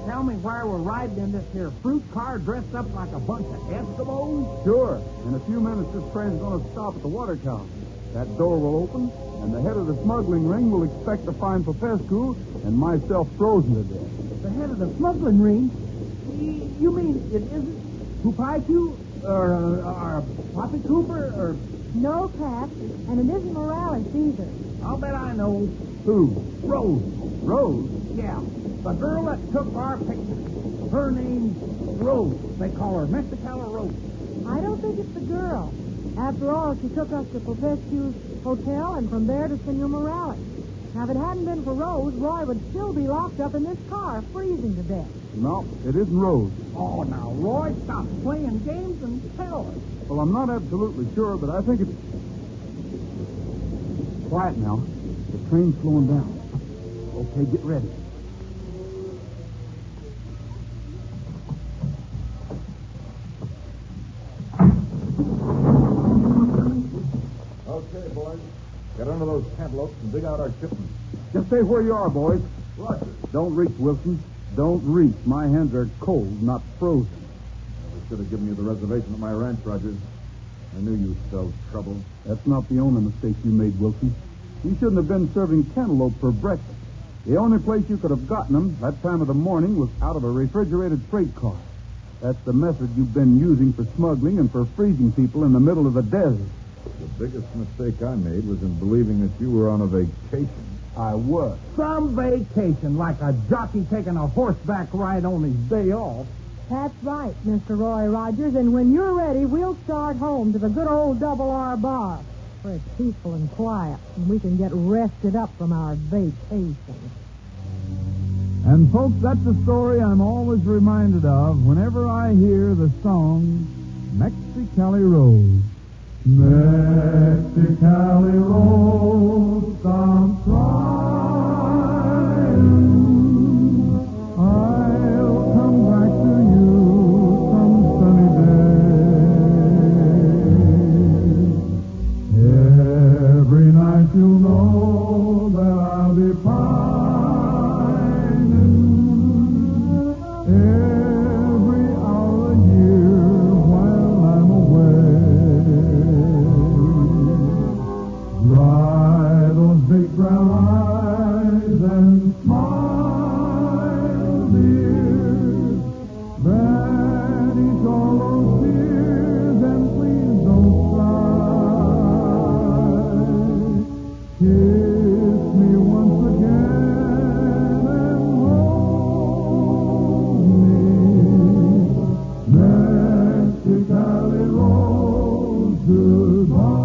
Tell me why we're riding in this here fruit car dressed up like a bunch of Eskimos? Sure. In a few minutes, this train's going to stop at the water tower. That door will open, and the head of the smuggling ring will expect to find Popescu and myself frozen to death. The head of the smuggling ring? You mean it isn't Popescu or Poppy Cooper or... No, Pat, and it isn't Morales either. I'll bet I know. Who? Rose. Rose? Yeah. The girl that took our picture. Her name's Rose. They call her Mexicala Rose. I don't think it's the girl. After all, she took us to Popescu's hotel and from there to Senor Morales. Now, if it hadn't been for Rose, Roy would still be locked up in this car, freezing to death. No, it isn't Rose. Oh, now, Roy, stop playing games and tell us. Well, I'm not absolutely sure, but I think it's... Quiet now. The train's slowing down. Okay, get ready. Okay, boys. Get under those cantaloupes and dig out our shipment. Just stay where you are, boys. Roger. Don't reach, Wilson. Don't reach. My hands are cold, not frozen. I should have given you the reservation at my ranch, Rogers. I knew you spelled trouble. That's not the only mistake you made, Wilson. You shouldn't have been serving cantaloupe for breakfast. The only place you could have gotten them that time of the morning was out of a refrigerated freight car. That's the method you've been using for smuggling and for freezing people in the middle of the desert. The biggest mistake I made was in believing that you were on a vacation. I was. Some vacation, like a jockey taking a horseback ride on his day off. That's right, Mr. Roy Rogers. And when you're ready, we'll start home to the good old Double R Bar, where it's peaceful and quiet, and we can get rested up from our vacation. And, folks, that's a story I'm always reminded of whenever I hear the song Mexicali Rose. Mexicali Rose, I'm trying. I'll come back to you some sunny day. Every night you'll know that I'll be pining. Every hour a year while I'm away. Dry those big brown eyes and smile, dear. Banish all those tears and please don't cry. Kiss me once again and hold me. Mexicali Rose, goodbye.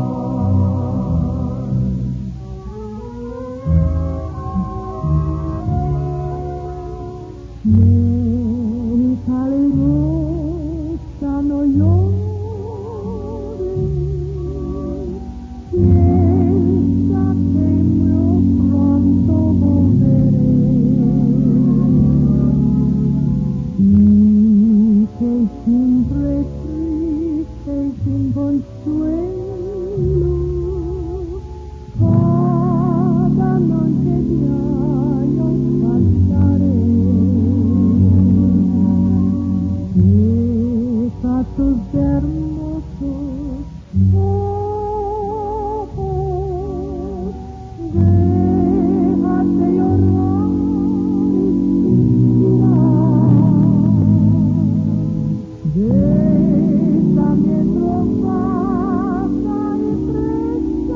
Mexicali Rosa, no llores. Piénsate, muy pronto volveré. Y que siempre triste y sin consuelo, cada noche diario pasaré. Deja tus hermosos ojos, déjate llorar y suspirar. Bésame, trofasa y préstame,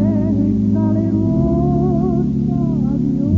Mexicali Rosa, adiós.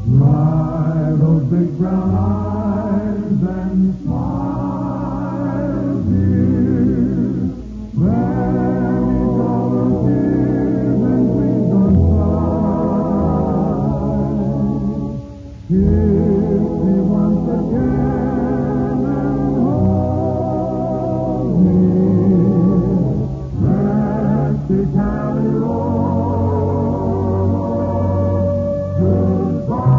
Dry those big brown eyes and smile, dear. Banish all those tears and please don't cry. Kiss me once again and hold me. Mexicali Rose, goodbye.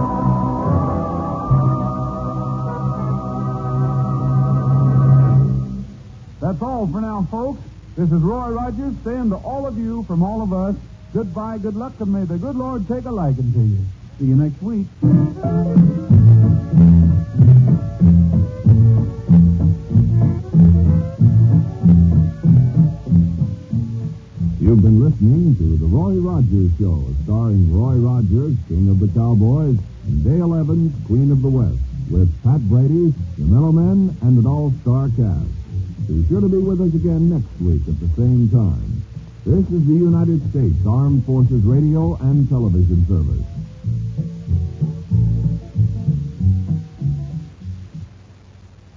That's all for now, folks. This is Roy Rogers saying to all of you from all of us, goodbye, good luck, and may the good Lord take a liking to you. See you next week. You've been listening to The Roy Rogers Show, starring Roy Rogers, King of the Cowboys, and Dale Evans, Queen of the West, with Pat Brady, the Mellowmen, and an all-star cast. Be sure to be with us again next week at the same time. This is the United States Armed Forces Radio and Television Service.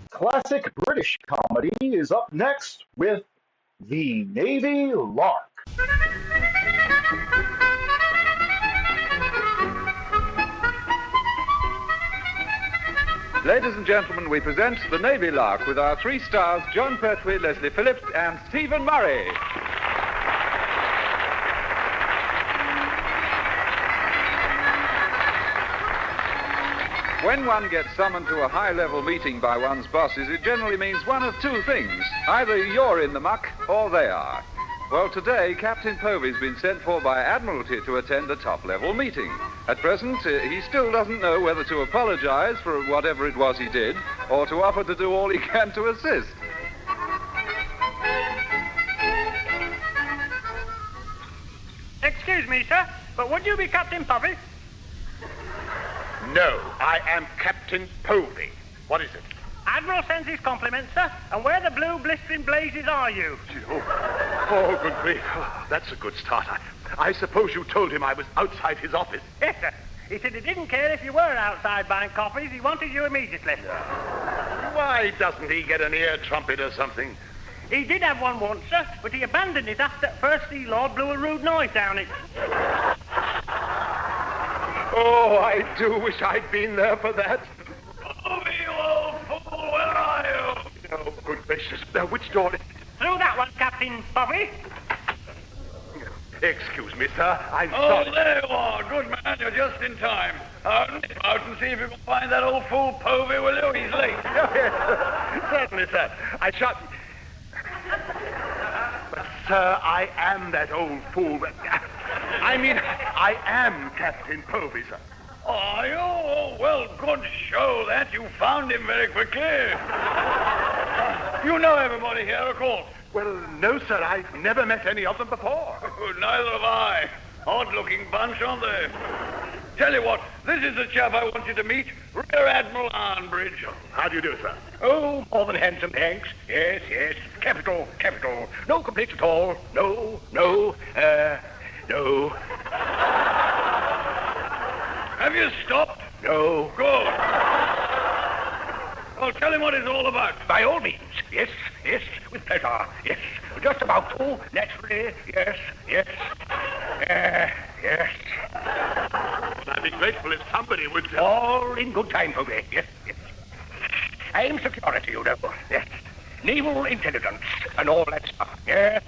Classic classic British comedy is up next with The Navy Lark. Ladies and gentlemen, we present The Navy Lark with our 3 stars, John Pertwee, Leslie Phillips, and Stephen Murray. When one gets summoned to a high-level meeting by one's bosses, it generally means one of 2 things. Either you're in the muck, or they are. Well, today, Captain Povey's been sent for by Admiralty to attend a top-level meeting. At present, he still doesn't know whether to apologize for whatever it was he did, or to offer to do all he can to assist. Excuse me, sir, but would you be Captain Povey? No, I am Captain Povey. What is it? Admiral sends his compliments, sir, and where the blue blistering blazes are you? Oh, good grief. Oh, that's a good start. I suppose you told him I was outside his office. Yes, sir. He said he didn't care if you were outside buying coffees. He wanted you immediately. Why doesn't he get an ear trumpet or something? He did have one once, sir, but he abandoned it after First Sea Lord blew a rude noise down it. Oh, I do wish I'd been there for that. Oh, you old fool, where are you? Oh, good gracious. Now, which door is it? Through that one, Captain Povey. Excuse me, sir. I'm sorry. Oh, there you are. Good man. You're just in time. Nip out and see if you can find that old fool Povey, will you? He's late. Certainly, sir. I shall... But, sir, I am that old fool. I mean, I am Captain Povey, sir. Are you? Oh, well, good show that. You found him very quickly. You know everybody here, of course. Well, no, sir. I've never met any of them before. Neither have I. Odd-looking bunch, aren't they? Tell you what, this is the chap I want you to meet, Rear Admiral Arnbridge. How do you do, sir? Oh, more than handsome, thanks. Yes, yes. Capital, capital. No complaints at all. No. Have you stopped? No. Good. Well, tell him what it's all about. By all means. Yes, with pleasure. Yes, just about to. Naturally. Yes. Yes. I'd be grateful if somebody would... All in good time, Povey. Yes. I'm security, you know. Yes. Naval intelligence and all that stuff. Yes.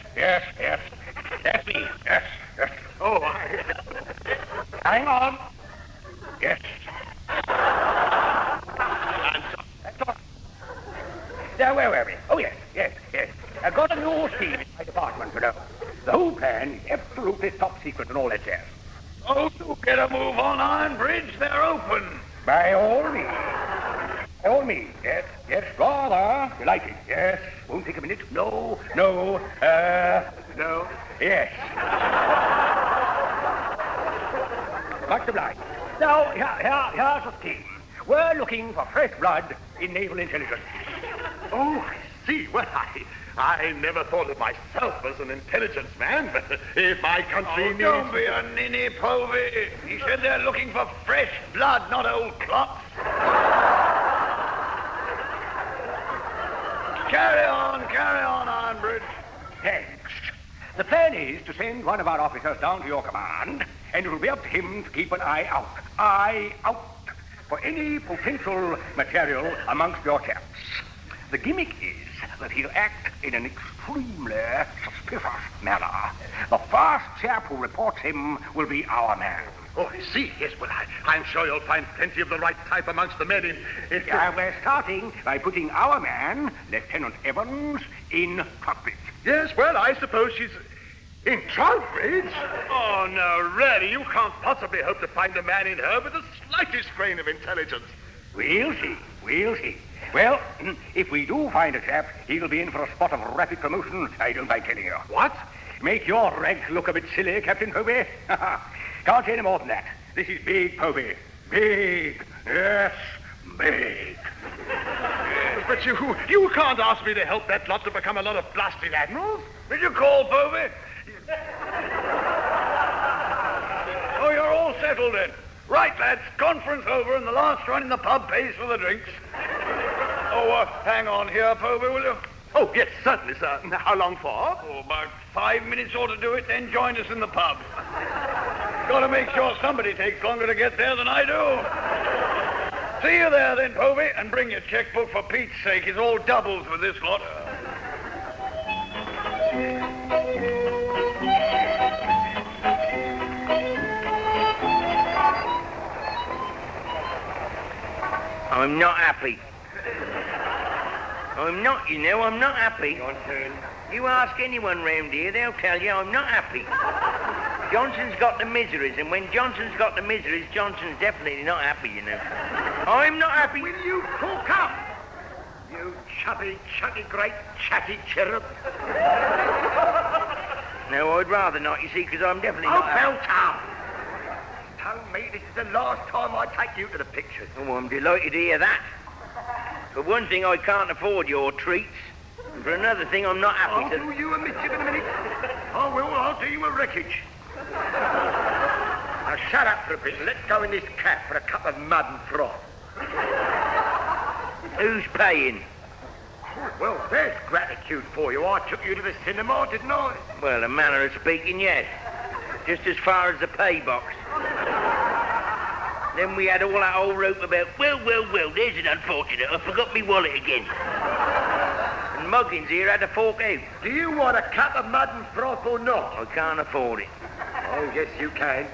That's me. Yes. Oh, Hang on. Yes. That's all. Now, where were we? Oh, yes. I've got a new scheme in my department, you know. The whole plan is absolutely top secret and all that jazz. Oh, do get a move on, Arnbridge. They're open. By all means. Yes, rather. You like it? Yes. Won't take a minute. No. Yes. Much obliged. Now, here's the scheme. We're looking for fresh blood in naval intelligence. Oh, I see. Well, I never thought of myself as an intelligence man, but if my country needs... Don't be a ninny, Povey. He said they're looking for fresh blood, not old clots. Carry on, Arnbridge. Thanks. The plan is to send one of our officers down to your command, and it will be up to him to keep an eye out for any potential material amongst your chaps. The gimmick is that he'll act in an extremely suspicious manner. The first chap who reports him will be our man. Oh, I see. Yes, well, I'm sure you'll find plenty of the right type amongst the men in... We're starting by putting our man, Lieutenant Evans, in Crosby. Yes, well, I suppose she's... In Trowbridge? Oh, no, really, you can't possibly hope to find a man in her with the slightest grain of intelligence. We'll see. Well, if we do find a chap, he'll be in for a spot of rapid promotion, I don't mind telling you. What? Make your rank look a bit silly, Captain Povey. Can't say any more than that. This is big, Povey. Big. Yes, big. But you can't ask me to help that lot to become a lot of blasted admirals. Did you call, Povey? Oh, you're all settled in. Right, lads, conference over and the last one in the pub pays for the drinks. Hang on here, Povey, will you? Oh, yes, certainly, sir. How long for? Oh, about 5 minutes ought to do it, then join us in the pub. Got to make sure somebody takes longer to get there than I do. See you there, then, Povey, and bring your checkbook for Pete's sake. It's all doubles with this lot. I'm not happy. I'm not, you know, I'm not happy. Your turn. You ask anyone round here, they'll tell you I'm not happy. Johnson's got the miseries, and when Johnson's got the miseries, Johnson's definitely not happy, you know. I'm not happy. Will you talk up? You chubby, great chatty cherub. No, I'd rather not, you see, because I'm definitely not happy. Belter! Tell me this is the last time I take you to the pictures. Oh, I'm delighted to hear that. For one thing, I can't afford your treats. And for another thing, I'm not happy I'll to... do you a mischief in a minute. I'll do you a wreckage. Now shut up for a bit and let's go in this cab for a cup of mud and froth. Who's paying? Well, there's gratitude for you. I took you to the cinema, didn't I? Well, a manner of speaking, yes. Just as far as the pay box. Then we had all that old rope about, well, there's an unfortunate. I forgot me wallet again. And Muggins here had to fork out. Do you want a cup of mud and froth or not? I can't afford it. Oh, yes, you can.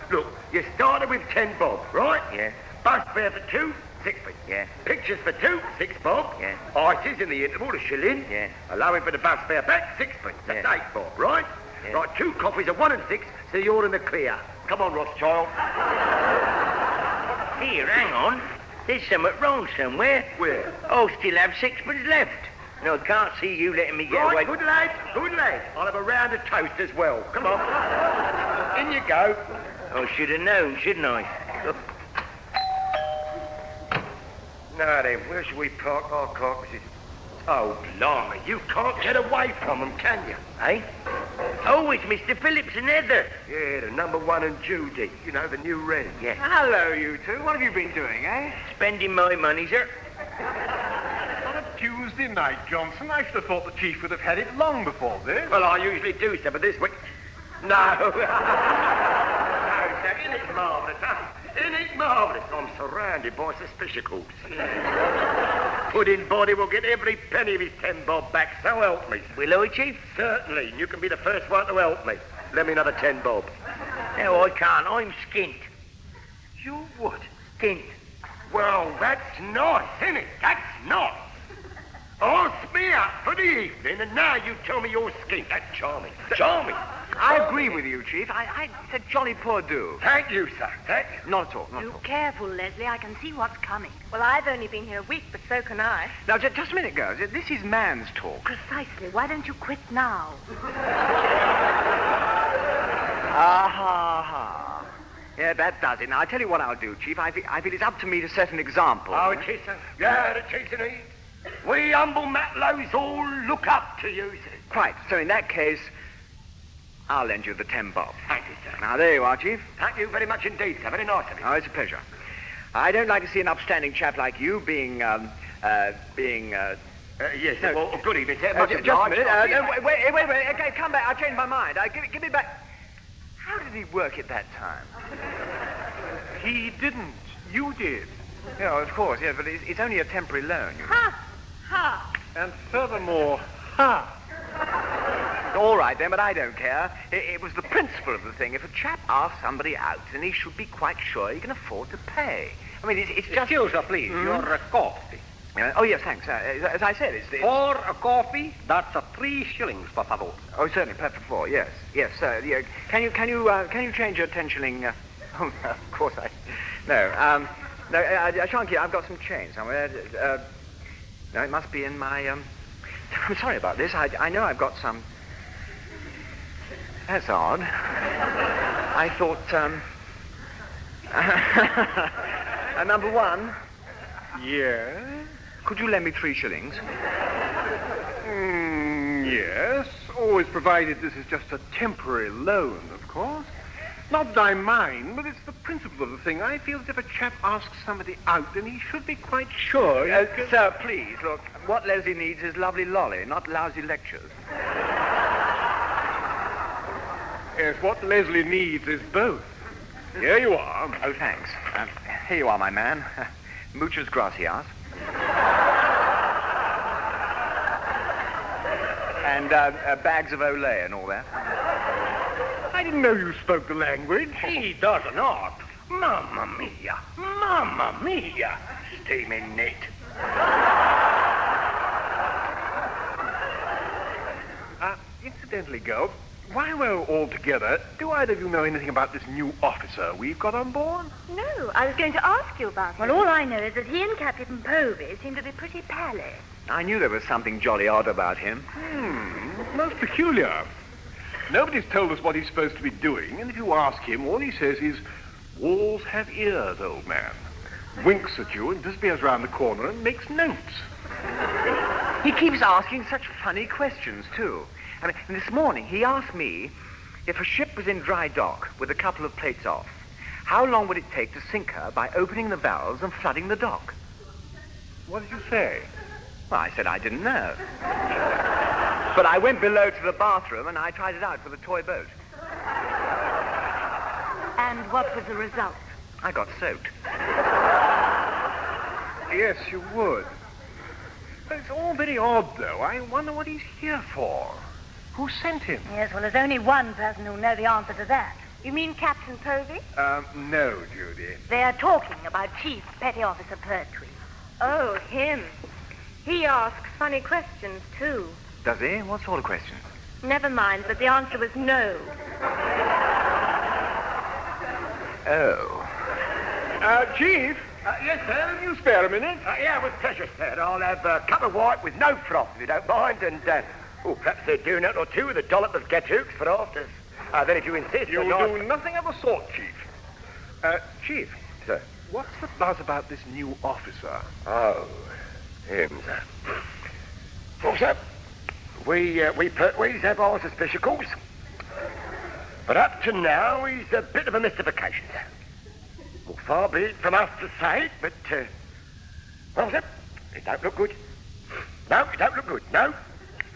Look, you started with 10 bob, right? Yeah. Bus fare for 2, 6p. Yeah. Pictures for 2, 6 bob. Yeah. Ices in the interval, a shilling. Yeah. Allowing for the bus fare back, 6p. That's 8 bob, right? Yeah. Right, 2 coffees at 1 and 6, so you're in the clear. Come on, Rothschild. Here, hang on. There's something wrong somewhere. Where? Oh, still have 6p left. No, I can't see you letting me get away. Right, good lad. I'll have a round of toast as well. Come on. In you go. I should have known, shouldn't I? Now then, where shall we park our carcasses? Oh, blimey, you can't get away from them, can you? Eh? Oh, it's Mr. Phillips and Heather. Yeah, the number 1 and Judy. You know, the new Red. Yeah. Hello, you two. What have you been doing, eh? Spending my money, sir. On a Tuesday night, Johnson. I should have thought the chief would have had it long before this. Well, I usually do, sir, but this week... No. No, sir, isn't it marvellous, huh? Isn't it marvellous? I'm surrounded by suspicicals. Pudding body will get every penny of his 10 bob back, so help me. Will I, Chief? Certainly, and you can be the first one to help me. Let me another 10 bob. No, I can't. I'm skint. You what? Skint. Well, that's nice, isn't it? That's nice. I'll smear up for the evening, and now you tell me you're skint. That's charming. Charming. I agree with you, Chief. It's a jolly poor do. Thank you, sir. Thank you. Not at all. Be careful, Leslie. I can see what's coming. Well, I've only been here a week, but so can I. Now, just a minute, girls. This is man's talk. Precisely. Why don't you quit now? Aha. Yeah, that does it. Now, I'll tell you what I'll do, Chief. I feel it's up to me to set an example. Oh, it is, sir. Yeah, it is, isn't it? We humble Matlows all look up to you, sir. Quite. So in that case, I'll lend you the 10 bob. Thank you, sir. Now, there you are, Chief. Thank you very much indeed, sir. Very nice of you. Oh, it's a pleasure. I don't like to see an upstanding chap like you being... Yes, no, well, good evening, sir. just a minute. No, wait. Okay, come back. I changed my mind. Give me back... How did he work at that time? He didn't. You did. Yeah, of course, yeah, but it's only a temporary loan. You know. Ha! Ha! And furthermore, ha! All right, then, but I don't care. It was the principle of the thing. If a chap asks somebody out, then he should be quite sure he can afford to pay. I mean, it's just... Excuse me, please. Your coffee. Oh, yes, thanks. As I said, it's... For a coffee, that's 3 shillings, per favor. Oh, certainly, per favor, yes. Yes, sir. Yeah. Can you change your 10 shilling... Oh, no, of course I... No, no, I shan't keep... I've got some change somewhere. No, it must be in my... I'm sorry about this. I know I've got some... That's odd. I thought, number 1. Yes? Could you lend me 3 shillings? Yes, always provided this is just a temporary loan, of course. Not that I mind, but it's the principle of the thing. I feel as if a chap asks somebody out, then he should be quite sure. Sir, please, look, what Leslie needs is lovely lolly, not lousy lectures. Yes, what Leslie needs is both. Here you are. Oh, thanks. Here you are, my man. Moocher's Gracias. And bags of Olay and all that. I didn't know you spoke the language. He does not. Mamma mia. Mamma mia. Steaming neat. Incidentally, girls, while we're all together, do either of you know anything about this new officer we've got on board? No, I was going to ask you about it. Well, all I know is that he and Captain Povey seem to be pretty pally. I knew there was something jolly odd about him. Most peculiar. Nobody's told us what he's supposed to be doing, and if you ask him, all he says is, "Walls have ears, old man." Winks at you and disappears round the corner and makes notes. He keeps asking such funny questions, too. I mean, this morning he asked me if a ship was in dry dock with a couple of plates off, how long would it take to sink her by opening the valves and flooding the dock? What did you say? Well, I said I didn't know. But I went below to the bathroom and I tried it out with a toy boat. And what was the result? I got soaked. Yes, you would. But it's all very odd, though. I wonder what he's here for. Who sent him? Yes, well, there's only one person who'll know the answer to that. You mean Captain Povey? No, Judy. They're talking about Chief Petty Officer Pertwee. Oh, him. He asks funny questions, too. Does he? What sort of questions? Never mind, but the answer was no. Oh. Chief? Yes, sir. Will you spare a minute? Yeah, with pleasure, sir. I'll have a cup of white with no froth, if you don't mind, and, perhaps a donut or two with a dollop of gatooks for afters. Then if you insist... You'll do nothing of the sort, Chief. Chief. Sir? What's the buzz about this new officer? Oh, him, sir. Well, sir, we Pertwees have our suspiciousals. But up to now, he's a bit of a mystification, sir. Well, far be it from us to say it, but, well, sir, it don't look good. No, it don't look good. No,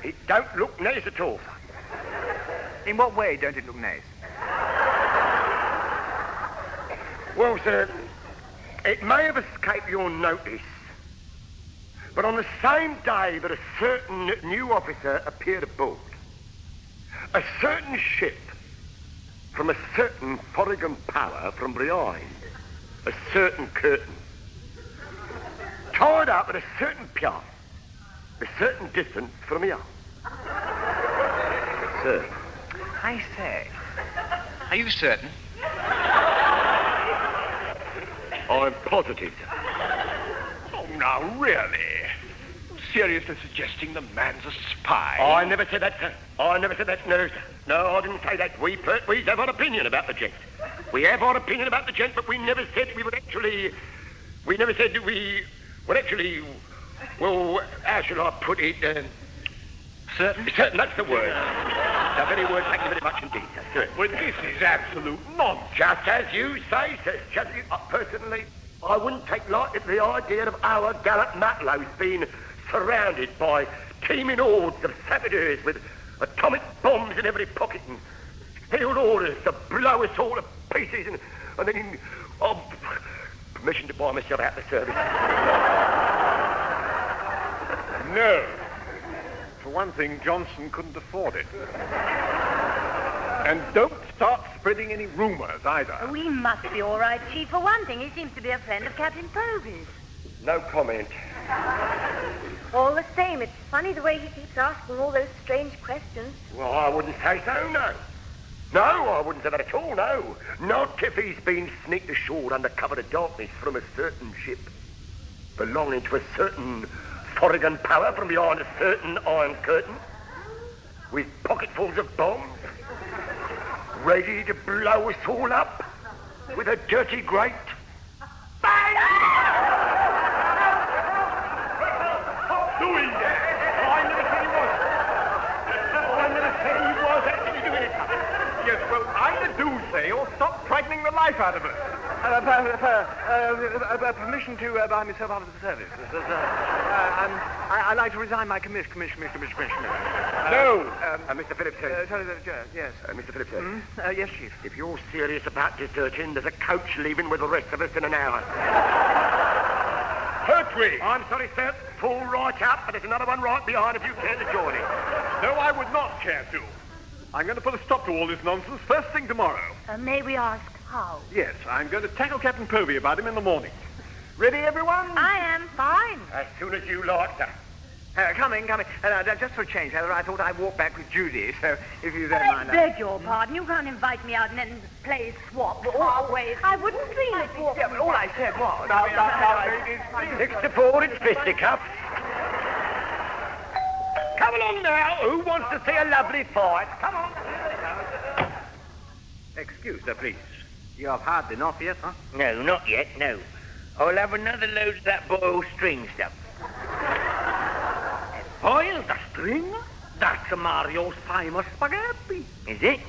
it don't look nice at all, sir. In what way don't it look nice? Well, sir, it may have escaped your notice, but on the same day that a certain new officer appeared aboard, a certain ship from a certain foreign power from behind a certain curtain, tied up at a certain pier, a certain distance from here. Sir, I say, are you certain? I'm positive, sir. Oh, now, really? Seriously suggesting the man's a spy? I never said that, sir. I never said that, no, sir. No, I didn't say that. We Pertwees have our opinion about the gent. We have our opinion about the gent, but we never said we would actually... We never said we would actually... Well, how should I put it? Certain? Certain, that's the word. The very word, thank you very much indeed, sir. Well, this is absolute nonsense. Just as you say, sir. Personally, I wouldn't take lightly the idea of our gallant Matlows being surrounded by teeming hordes of saboteurs with atomic bombs in every pocket and field orders to blow us all to pieces and then permission to buy myself out of the service. No. For one thing, Johnson couldn't afford it. And don't start spreading any rumors either. We must be all right, Chief. For one thing, he seems to be a friend of Captain Povey's. No comment. All the same, it's funny the way he keeps asking all those strange questions. Well, I wouldn't say so, no. No, I wouldn't say that at all, no. Not if he's been sneaked ashore under cover of darkness from a certain ship belonging to a certain foreign power from behind a certain iron curtain with pocketfuls of bombs ready to blow us all up with a dirty grate. Stop doing that! I never said he was. I never said he was actually doing it. Yes, well, either do say or stop Fatima? Permission to buy myself out of the service. I'd like to resign my commission. No! Mr. Phillips. Yes. Mr. Phillips. Yes, Chief. If you're serious about deserting, there's a coach leaving with the rest of us in an hour. Pertwee! I'm sorry, sir. Pull right up, but there's another one right behind if you care to join it. No, I would not care to. I'm going to put a stop to all this nonsense first thing tomorrow. May we ask how? Yes, I'm going to tackle Captain Povey about him in the morning. Ready, everyone? I am fine. As soon as you like, sir. Coming. Just for a change, Heather, I thought I'd walk back with Judy, so if you don't mind... I beg your pardon. You can't invite me out and then play swap always. I wouldn't dream of walking. Yeah, but all I said was... Now, 6-4, it's fisticuffs. Come along now. Who wants to see a lovely fight? Come on. Excuse me, please. You have had enough yet, huh? No, not yet, no. I'll have another load of that boiled string stuff. Boiled the string? That's Mario's famous spaghetti. Is it?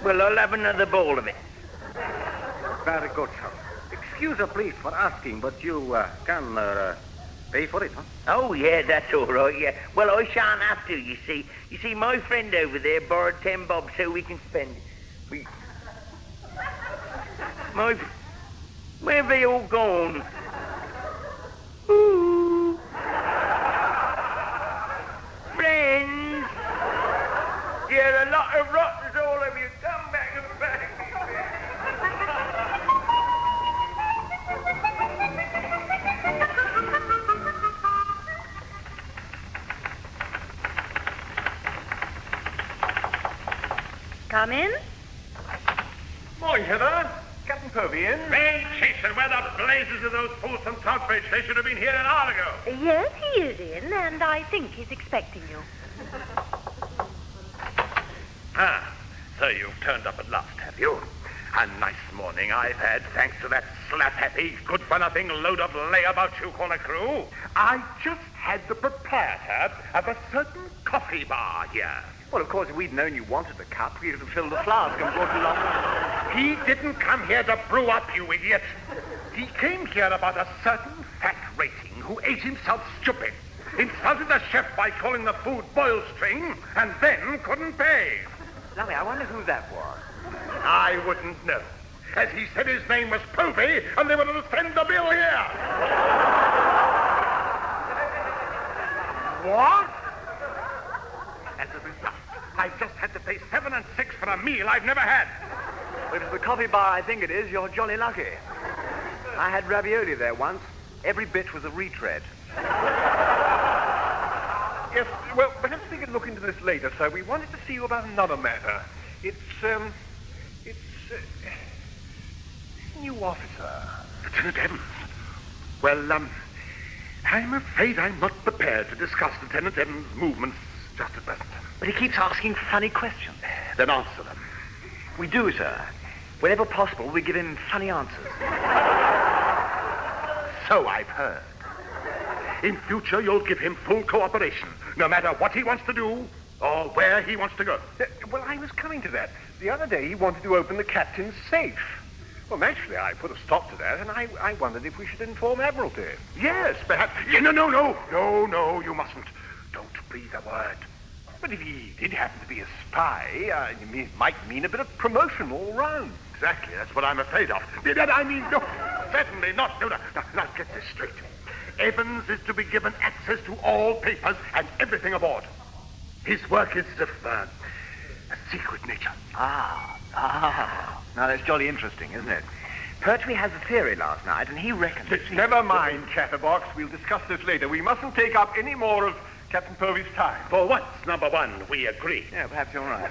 Well, I'll have another bowl of it. Very good, sir. Excuse me, please, for asking, but you can pay for it, huh? Oh, yeah, that's all right, yeah. Well, I shan't have to, you see. You see, my friend over there borrowed 10 bob so we can spend it. Where have they all gone? Ooh. Friends, you're a lot of rotters, all of you. Come back and back. Come in. Morning, Heather. Captain Povey in? Ray Jason, where the blazes of those fools from Southbridge? They should have been here an hour ago. Yes, he is in, and I think he's expecting you. So you've turned up at last, have you? A nice morning I've had, thanks to that slap-happy, good-for-nothing load of layabouts you call a crew. I just had the proprietor of a certain coffee bar here. Well, of course, if we'd known you wanted the cup, we'd have filled the flask and brought it along. He didn't come here to brew up, you idiot. He came here about a certain fat rating who ate himself stupid, insulted the chef by calling the food boiled string, and then couldn't pay. Lummy, I wonder who that was. I wouldn't know. As he said his name was Povey, and they were to send the bill here. What? As a result, I've just had to pay 7 and 6 for a meal I've never had. If it's the coffee bar I think it is, you're jolly lucky. I had ravioli there once. Every bit was a retread. Yes, well, perhaps we can look into this later, sir. We wanted to see you about another matter. It's new officer. Lieutenant Evans. Well, I'm afraid I'm not prepared to discuss Lieutenant Evans' movements just at present. But he keeps asking funny questions. Then answer them. We do, sir. Whenever possible, we give him funny answers. So I've heard. In future, you'll give him full cooperation, no matter what he wants to do or where he wants to go. Well, I was coming to that. The other day, he wanted to open the captain's safe. Well, naturally, I put a stop to that, and I wondered if we should inform Admiralty. Yes, perhaps. No, you mustn't. Don't breathe a word. But if he did happen to be a spy, it might mean a bit of promotion all round. Exactly, that's what I'm afraid of. I mean, no, certainly not. No, now get this straight. Evans is to be given access to all papers and everything aboard. His work is of a secret nature. Now, that's jolly interesting, isn't it? Pertwee has a theory last night, and he reckons... Never mind, Chatterbox. We'll discuss this later. We mustn't take up any more of Captain Povey's time. For once, number one, we agree. Yeah, perhaps you're right.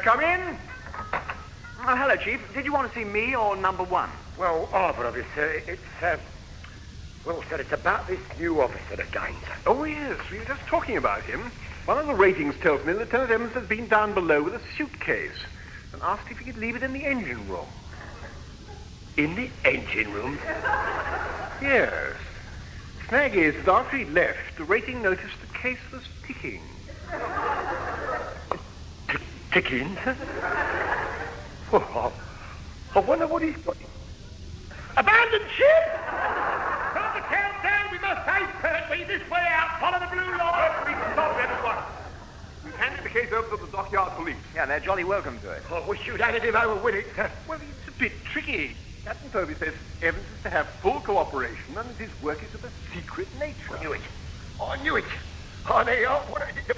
Come in. Oh, hello, Chief. Did you want to see me or number one? Well, either of you, sir. Well, sir, it's about this new officer again, sir. Oh, yes. We were just talking about him. One of the ratings tells me Lieutenant Evans has been down below with a suitcase and asked if he could leave it in the engine room. In the engine room? Yes. snag is that after he left, the rating noticed the case was ticking. Ticking? Oh, I wonder what he's got. Abandoned ship! Stop the countdown! We must save Pertwee this way out! Follow the blue line! Please stop, everyone. We've handed the case over to the dockyard police. Yeah, they're jolly welcome to it. I wish you'd handed him over with it, sir. Well, it's a bit tricky. Captain Povey says Evans is to have full cooperation and that his work is of a secret nature. I knew it. Honey,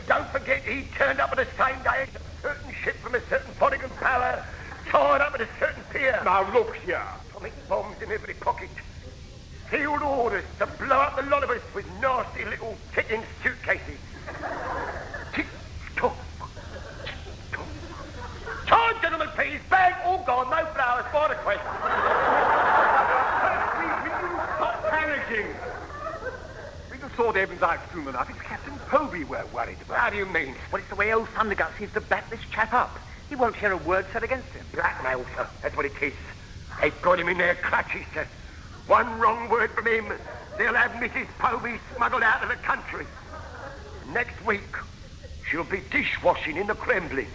don't forget he turned up at the same day as a certain ship from a certain Podigan power, tied up at a certain pier. Now, look here. Atomic bombs in every pocket. Sealed orders to blow up the lot of us with nasty little ticking suitcases. Tick-tock. Tick-tock. Time, gentlemen, please. Bag all gone. No flowers. For the quest. Stop panicking. We can sort Evans out soon enough. It's Captain Povey we're worried about. How do you mean? Well, it's the way old Thundergut seems to back this chap up. He won't hear a word said against him. Blackmail, sir. That's what it is. They've got him in their clutches, sir. One wrong word from him, they'll have Mrs. Povey smuggled out of the country. Next week, she'll be dishwashing in the Kremlin.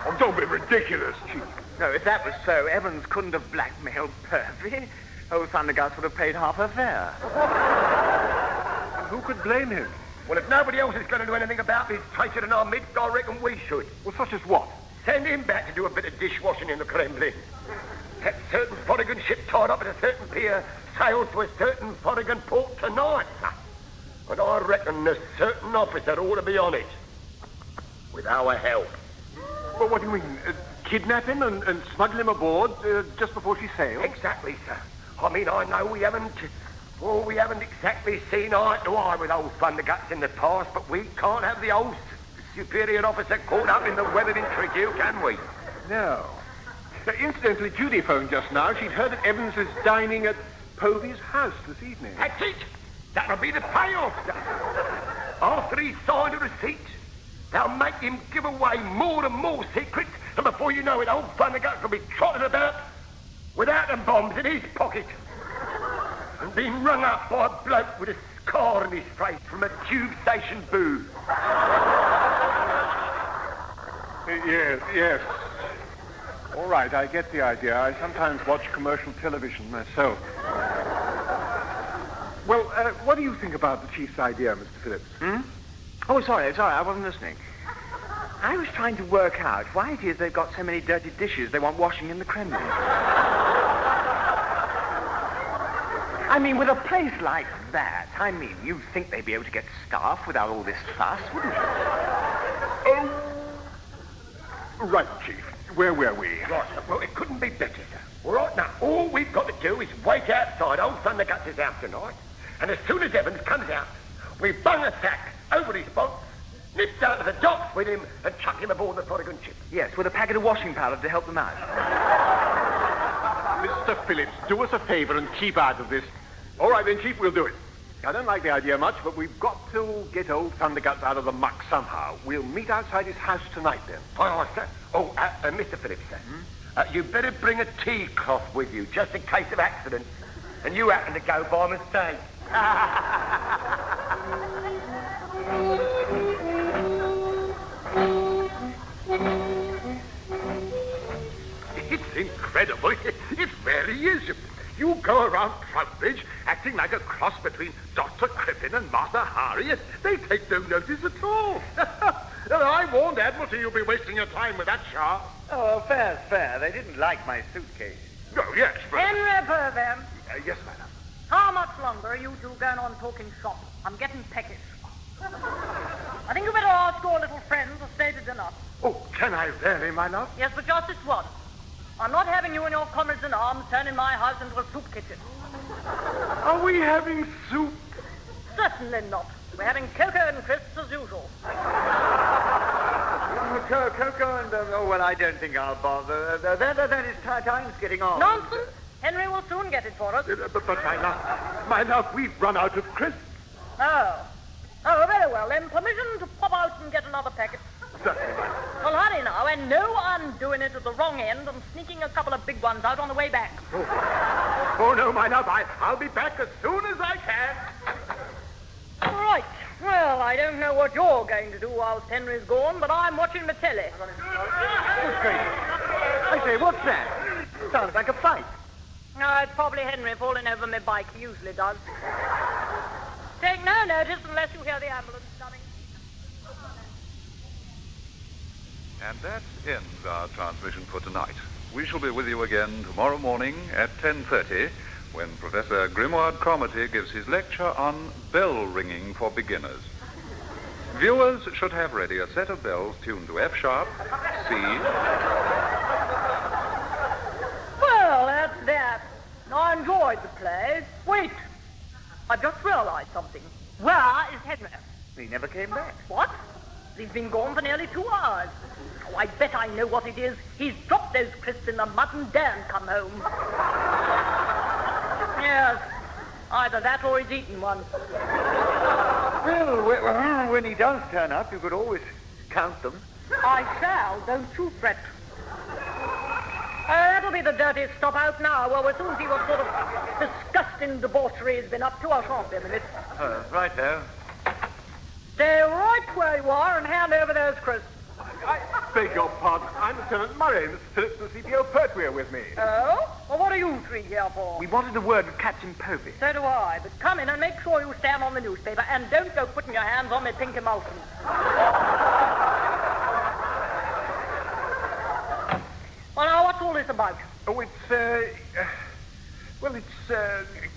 Oh, don't be ridiculous, Chief. No, if that was so, Evans couldn't have blackmailed Purvey. Old Thunderguts would have paid half her fare. Who could blame him? Well, if nobody else is going to do anything about this traitor in our midst, I reckon we should. Well, such as what? Send him back to do a bit of dishwashing in the Kremlin. That certain Podigan ship tied up at a certain pier sails to a certain Podigan port tonight, sir. And I reckon a certain officer ought to be on it. With our help. Well, what do you mean? Kidnap him and smuggle him aboard just before she sails? Exactly, sir. I mean, I know we haven't exactly seen eye to eye with old Thunderguts in the past, but we can't have the old superior officer caught up in the weathered intrigue, can we? No. Incidentally, Judy phoned just now. She'd heard that Evans is dining at Povey's house this evening. That's it. That'll be the payoff, sir. After he's signed a receipt, they'll make him give away more and more secrets, and before you know it, old Thunderguts will be trotting about without them bombs in his pocket and being rung up by a bloke with a scar on his face from a tube station booth. Yes. All right, I get the idea. I sometimes watch commercial television myself. Well, what do you think about the Chief's idea, Mr. Phillips? Oh, sorry, I wasn't listening. I was trying to work out why it is they've got so many dirty dishes they want washing in the Kremlin. I mean, with a place like that, you'd think they'd be able to get staff without all this fuss, wouldn't you? Right, Chief. Where were we? Right, well, it couldn't be better, sir. All right, now, all we've got to do is wait outside old Thunderguts' house tonight, and as soon as Evans comes out, we bung a sack over his box, nip down to the docks with him, and chuck him aboard the Podigan ship. Yes, with a packet of washing powder to help them out. Mr. Phillips, do us a favor and keep out of this. All right, then, Chief, we'll do it. I don't like the idea much, but we've got to get old Thunderguts out of the muck somehow. We'll meet outside his house tonight, then. Aye, sir. Oh, Mr. Phillips, sir. You better bring a tea cloth with you, just in case of accidents. And you happen to go by mistake. It's incredible. It really is. You go around Trowbridge acting like a cross between Dr. Crippen and Master Harry, and they take no notice at all. I warned Admiralty you'll be wasting your time with that char. Oh, fair's fair. They didn't like my suitcase. Oh, yes, but... Henry Bergen. Yes, madam. How much longer are you two going on talking shop? I'm getting peckish. I think you better ask your little friend to stay to dinner. Oh, can I really, my love? Yes, but just this once. I'm not having you and your comrades in arms turning my house into a soup kitchen. Are we having soup? Certainly not. We're having cocoa and crisps as usual. Cocoa and... well, I don't think I'll bother. That is time's getting on. Nonsense. Henry will soon get it for us. But my love, we've run out of crisps. Oh, very well, then. Permission to pop out and get another packet. Well, hurry now, and no undoing it at the wrong end and sneaking a couple of big ones out on the way back. Oh. Oh, no, my love, I'll be back as soon as I can. Right. Well, I don't know what you're going to do whilst Henry's gone, but I'm watching the telly. Good gracious. I say, what's that? Sounds like a fight. No, it's probably Henry falling over my bike. He usually does. Take no notice unless you hear the ambulance coming. And that ends our transmission for tonight. We shall be with you again tomorrow morning at 10:30 when Professor Grimward Cromarty gives his lecture on bell ringing for beginners. Viewers should have ready a set of bells tuned to F sharp, C. Well, that's that. I enjoyed the play. Wait. I've just realized something. Where is Henry? He never came back. What? He's been gone for nearly 2 hours. Oh, I bet I know what it is. He's dropped those crisps in the mud and daren't come home. Yes, either that or he's eaten one. Well, when he does turn up, you could always count them. I shall, don't you fret. That'll be the dirtiest stop out now. Well, we'll soon see what sort of disgusting debauchery he's been up to. I shan't be a minute. Right there. Stay right where you are and hand over those crisps. I beg your pardon. I'm Lieutenant Murray. Mr. Phillips and CPO Pertwee are with me. Oh? Well, what are you three here for? We wanted a word with Captain Povey. So do I. But come in and make sure you stand on the newspaper and don't go putting your hands on my pink emulsion. Well, now, what's all this about? Oh, it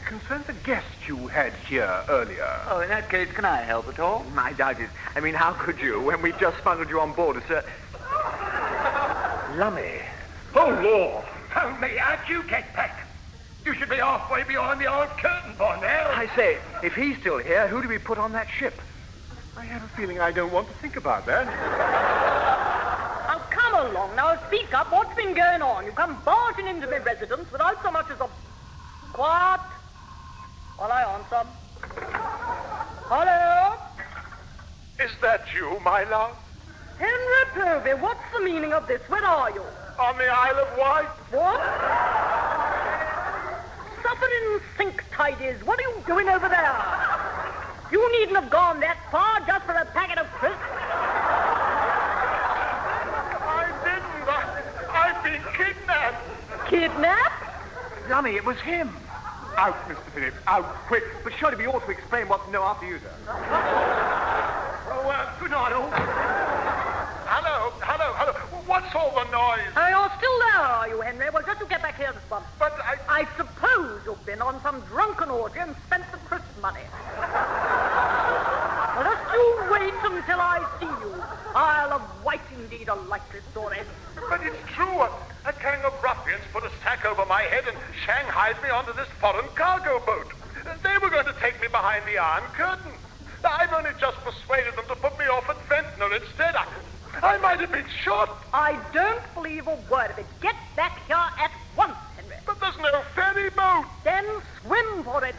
concerns a guest you had here earlier. Oh, in that case, can I help at all? I doubt it. I mean, how could you, when we just smuggled you on board, sir? Lummy. Oh, Lord. Found me out, you get back. You should be halfway behind the old curtain by now. I say, if he's still here, who do we put on that ship? I have a feeling I don't want to think about that. Now, come along. Now, speak up. What's been going on? You come barging into my residence without so much as a... What? While I answer. Hello? Is that you, my love? Henry Povey, what's the meaning of this? Where are you? On the Isle of Wight. What? Suffering sink tidies. What are you doing over there? You needn't have gone that far just for a packet of crisps. I didn't. I've been kidnapped. Kidnapped? Lummy, it was him. Out, Mr. Phillips, out, quick. But surely we ought to explain what to know after you, sir. Oh, good night, all. Hello. What's all the noise? You're still there, are you, Henry? Well, just you get back here this once. But I suppose you've been on some drunken orgy and spent the crisp money. Well, just you wait until I see you. Isle of Wight, indeed, a likely story. But it's true. A gang of ruffians put a sack over my head and shanghaied me onto this foreign cargo boat. They were going to take me behind the Iron Curtain. I've only just persuaded them to put me off at Ventnor instead. I might have been shot. I don't believe a word of it. Get back here at once, Henry. But there's no ferry boat. Then swim for it.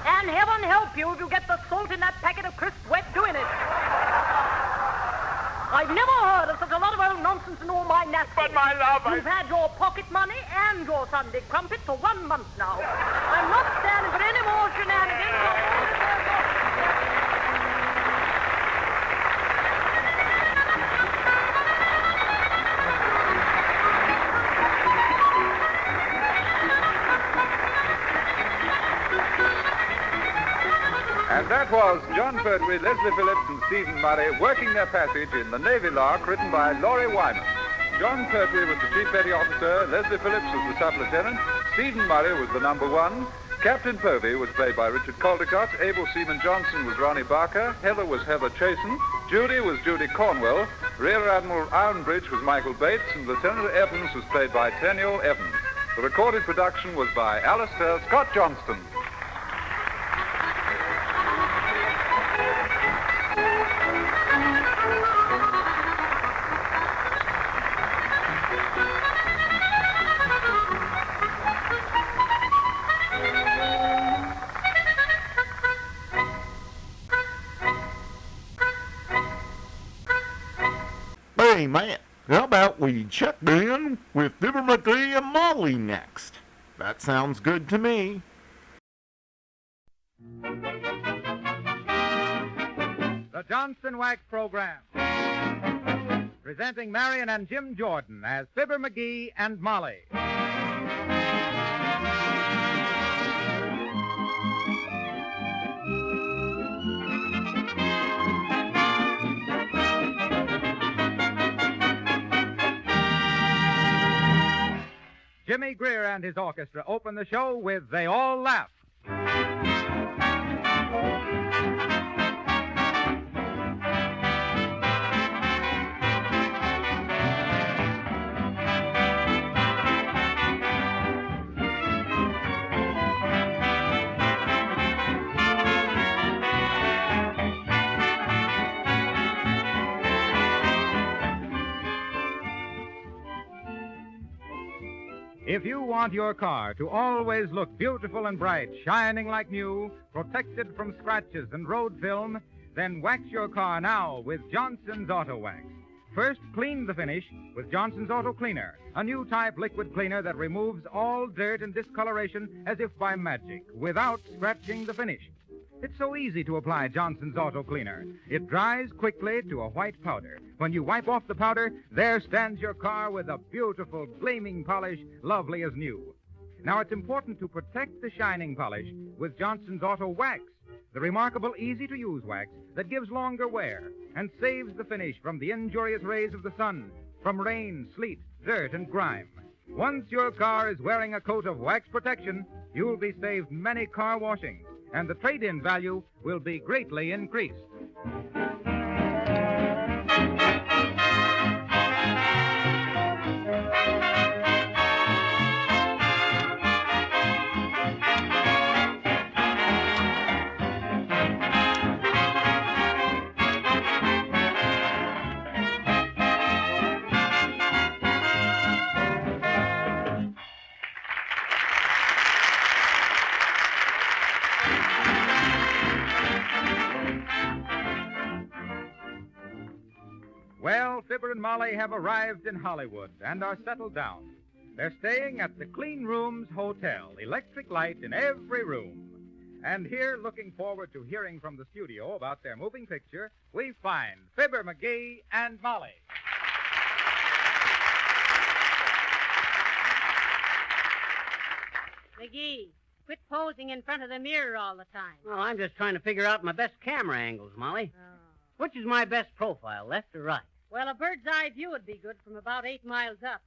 And heaven help you if you get the salt in that packet of crisps wet doing it. I've never heard of such a lot of old nonsense in all my napkins. But, my love, You've had your pocket money and your Sunday crumpet for 1 month now. I'm not standing for any more shenanigans. And that was John Pertwee, Leslie Phillips, and Stephen Murray working their passage in the Navy Lark, written by Laurie Wyman. John Pertwee was the chief petty officer, Leslie Phillips was the sub-lieutenant, Stephen Murray was the number one, Captain Povey was played by Richard Caldecott, Abel Seaman Johnson was Ronnie Barker, Heather was Heather Chasen, Judy was Judy Cornwell, Rear Admiral Ironbridge was Michael Bates, and Lieutenant Evans was played by Tenniel Evans. The recorded production was by Alistair Scott Johnston. Hey, man, how about we check in with Fibber McGee and Molly next? That sounds good to me. The Johnson Wax Program. Presenting Marion and Jim Jordan as Fibber, Magee, and Molly. Jimmy Greer and his orchestra open the show with They All Laugh. If you want your car to always look beautiful and bright, shining like new, protected from scratches and road film, then wax your car now with Johnson's Auto Wax. First, clean the finish with Johnson's Auto Cleaner, a new type liquid cleaner that removes all dirt and discoloration as if by magic, without scratching the finish. It's so easy to apply Johnson's Auto Cleaner. It dries quickly to a white powder. When you wipe off the powder, there stands your car with a beautiful, gleaming polish, lovely as new. Now, it's important to protect the shining polish with Johnson's Auto Wax, the remarkable, easy-to-use wax that gives longer wear and saves the finish from the injurious rays of the sun, from rain, sleet, dirt, and grime. Once your car is wearing a coat of wax protection, you'll be saved many car washings, and the trade-in value will be greatly increased. Well, Fibber and Molly have arrived in Hollywood and are settled down. They're staying at the Clean Rooms Hotel, electric light in every room. And here, looking forward to hearing from the studio about their moving picture, we find Fibber, Magee, and Molly. Magee, quit posing in front of the mirror all the time. Well, I'm just trying to figure out my best camera angles, Molly. Oh. Which is my best profile, left or right? Well, a bird's eye view would be good from about 8 miles up.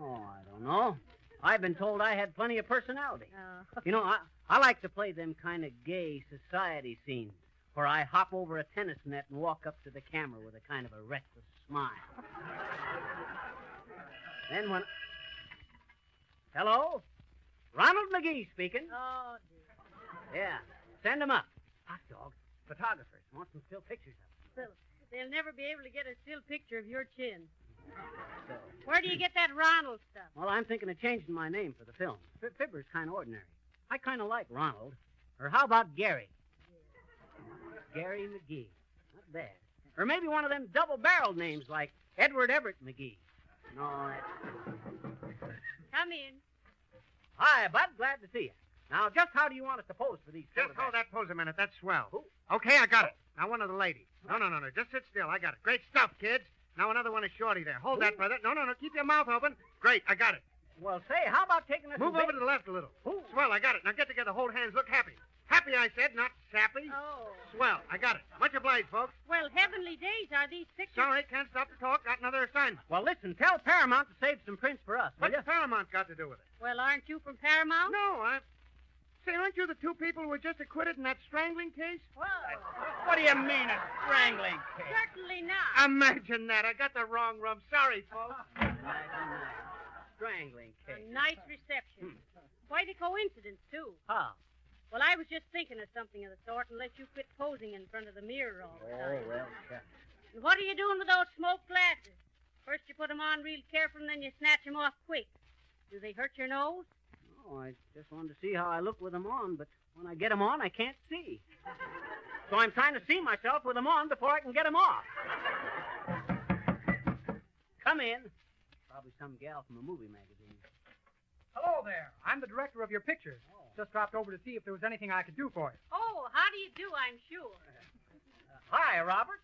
Oh, I don't know. I've been told I had plenty of personality. Oh. You know, I like to play them kind of gay society scenes where I hop over a tennis net and walk up to the camera with a kind of a reckless smile. Then when... Hello? Ronald Magee speaking. Oh, dear. Yeah, send him up. Hot dog. Photographers want some still pictures of them. Well, they'll never be able to get a still picture of your chin. So, where do you get that Ronald stuff? Well, I'm thinking of changing my name for the film. Fibber's kind of ordinary. I kind of like Ronald. Or how about Gary? Yeah. Gary Magee. Not bad. Or maybe one of them double-barreled names like Edward Everett Magee. No, that's... Come in. Hi, Bud. Glad to see you. Now, just how do you want us to pose for these Just photographs? hold that pose a minute. That's swell. Who? Okay, I got it. Now, one of the ladies. No. Just sit still. I got it. Great stuff, kids. Now, another one is Shorty there. Hold that, brother. No. Keep your mouth open. Great, I got it. Well, say, how about taking us... Move over to the left a little. Swell, I got it. Now, get together. Hold hands. Look happy. Happy, I said, not sappy. Oh. Swell, I got it. Much obliged, folks. Well, heavenly days, are these pictures... Sorry, can't stop to talk. Got another assignment. Well, listen, tell Paramount to save some prints for us, will What's you? Paramount got to do with it? Well, aren't you from Paramount? No, Say, aren't you the two people who were just acquitted in that strangling case? Well... What do you mean, a strangling case? Certainly not. Imagine that. I got the wrong room. Sorry, folks. Imagine that. Strangling case. A nice reception. Quite a coincidence, too. How? Well, I was just thinking of something of the sort and let you quit posing in front of the mirror all the time. Oh, well, sure. And what are you doing with those smoke glasses? First you put them on real careful, and then you snatch them off quick. Do they hurt your nose? Oh, I just wanted to see how I look with them on, but when I get them on, I can't see. So I'm trying to see myself with them on before I can get them off. Come in. Probably some gal from a movie magazine. Hello there. I'm the director of your pictures. Just dropped over to see if there was anything I could do for you. Oh, how do you do, I'm sure. Hi, Robert.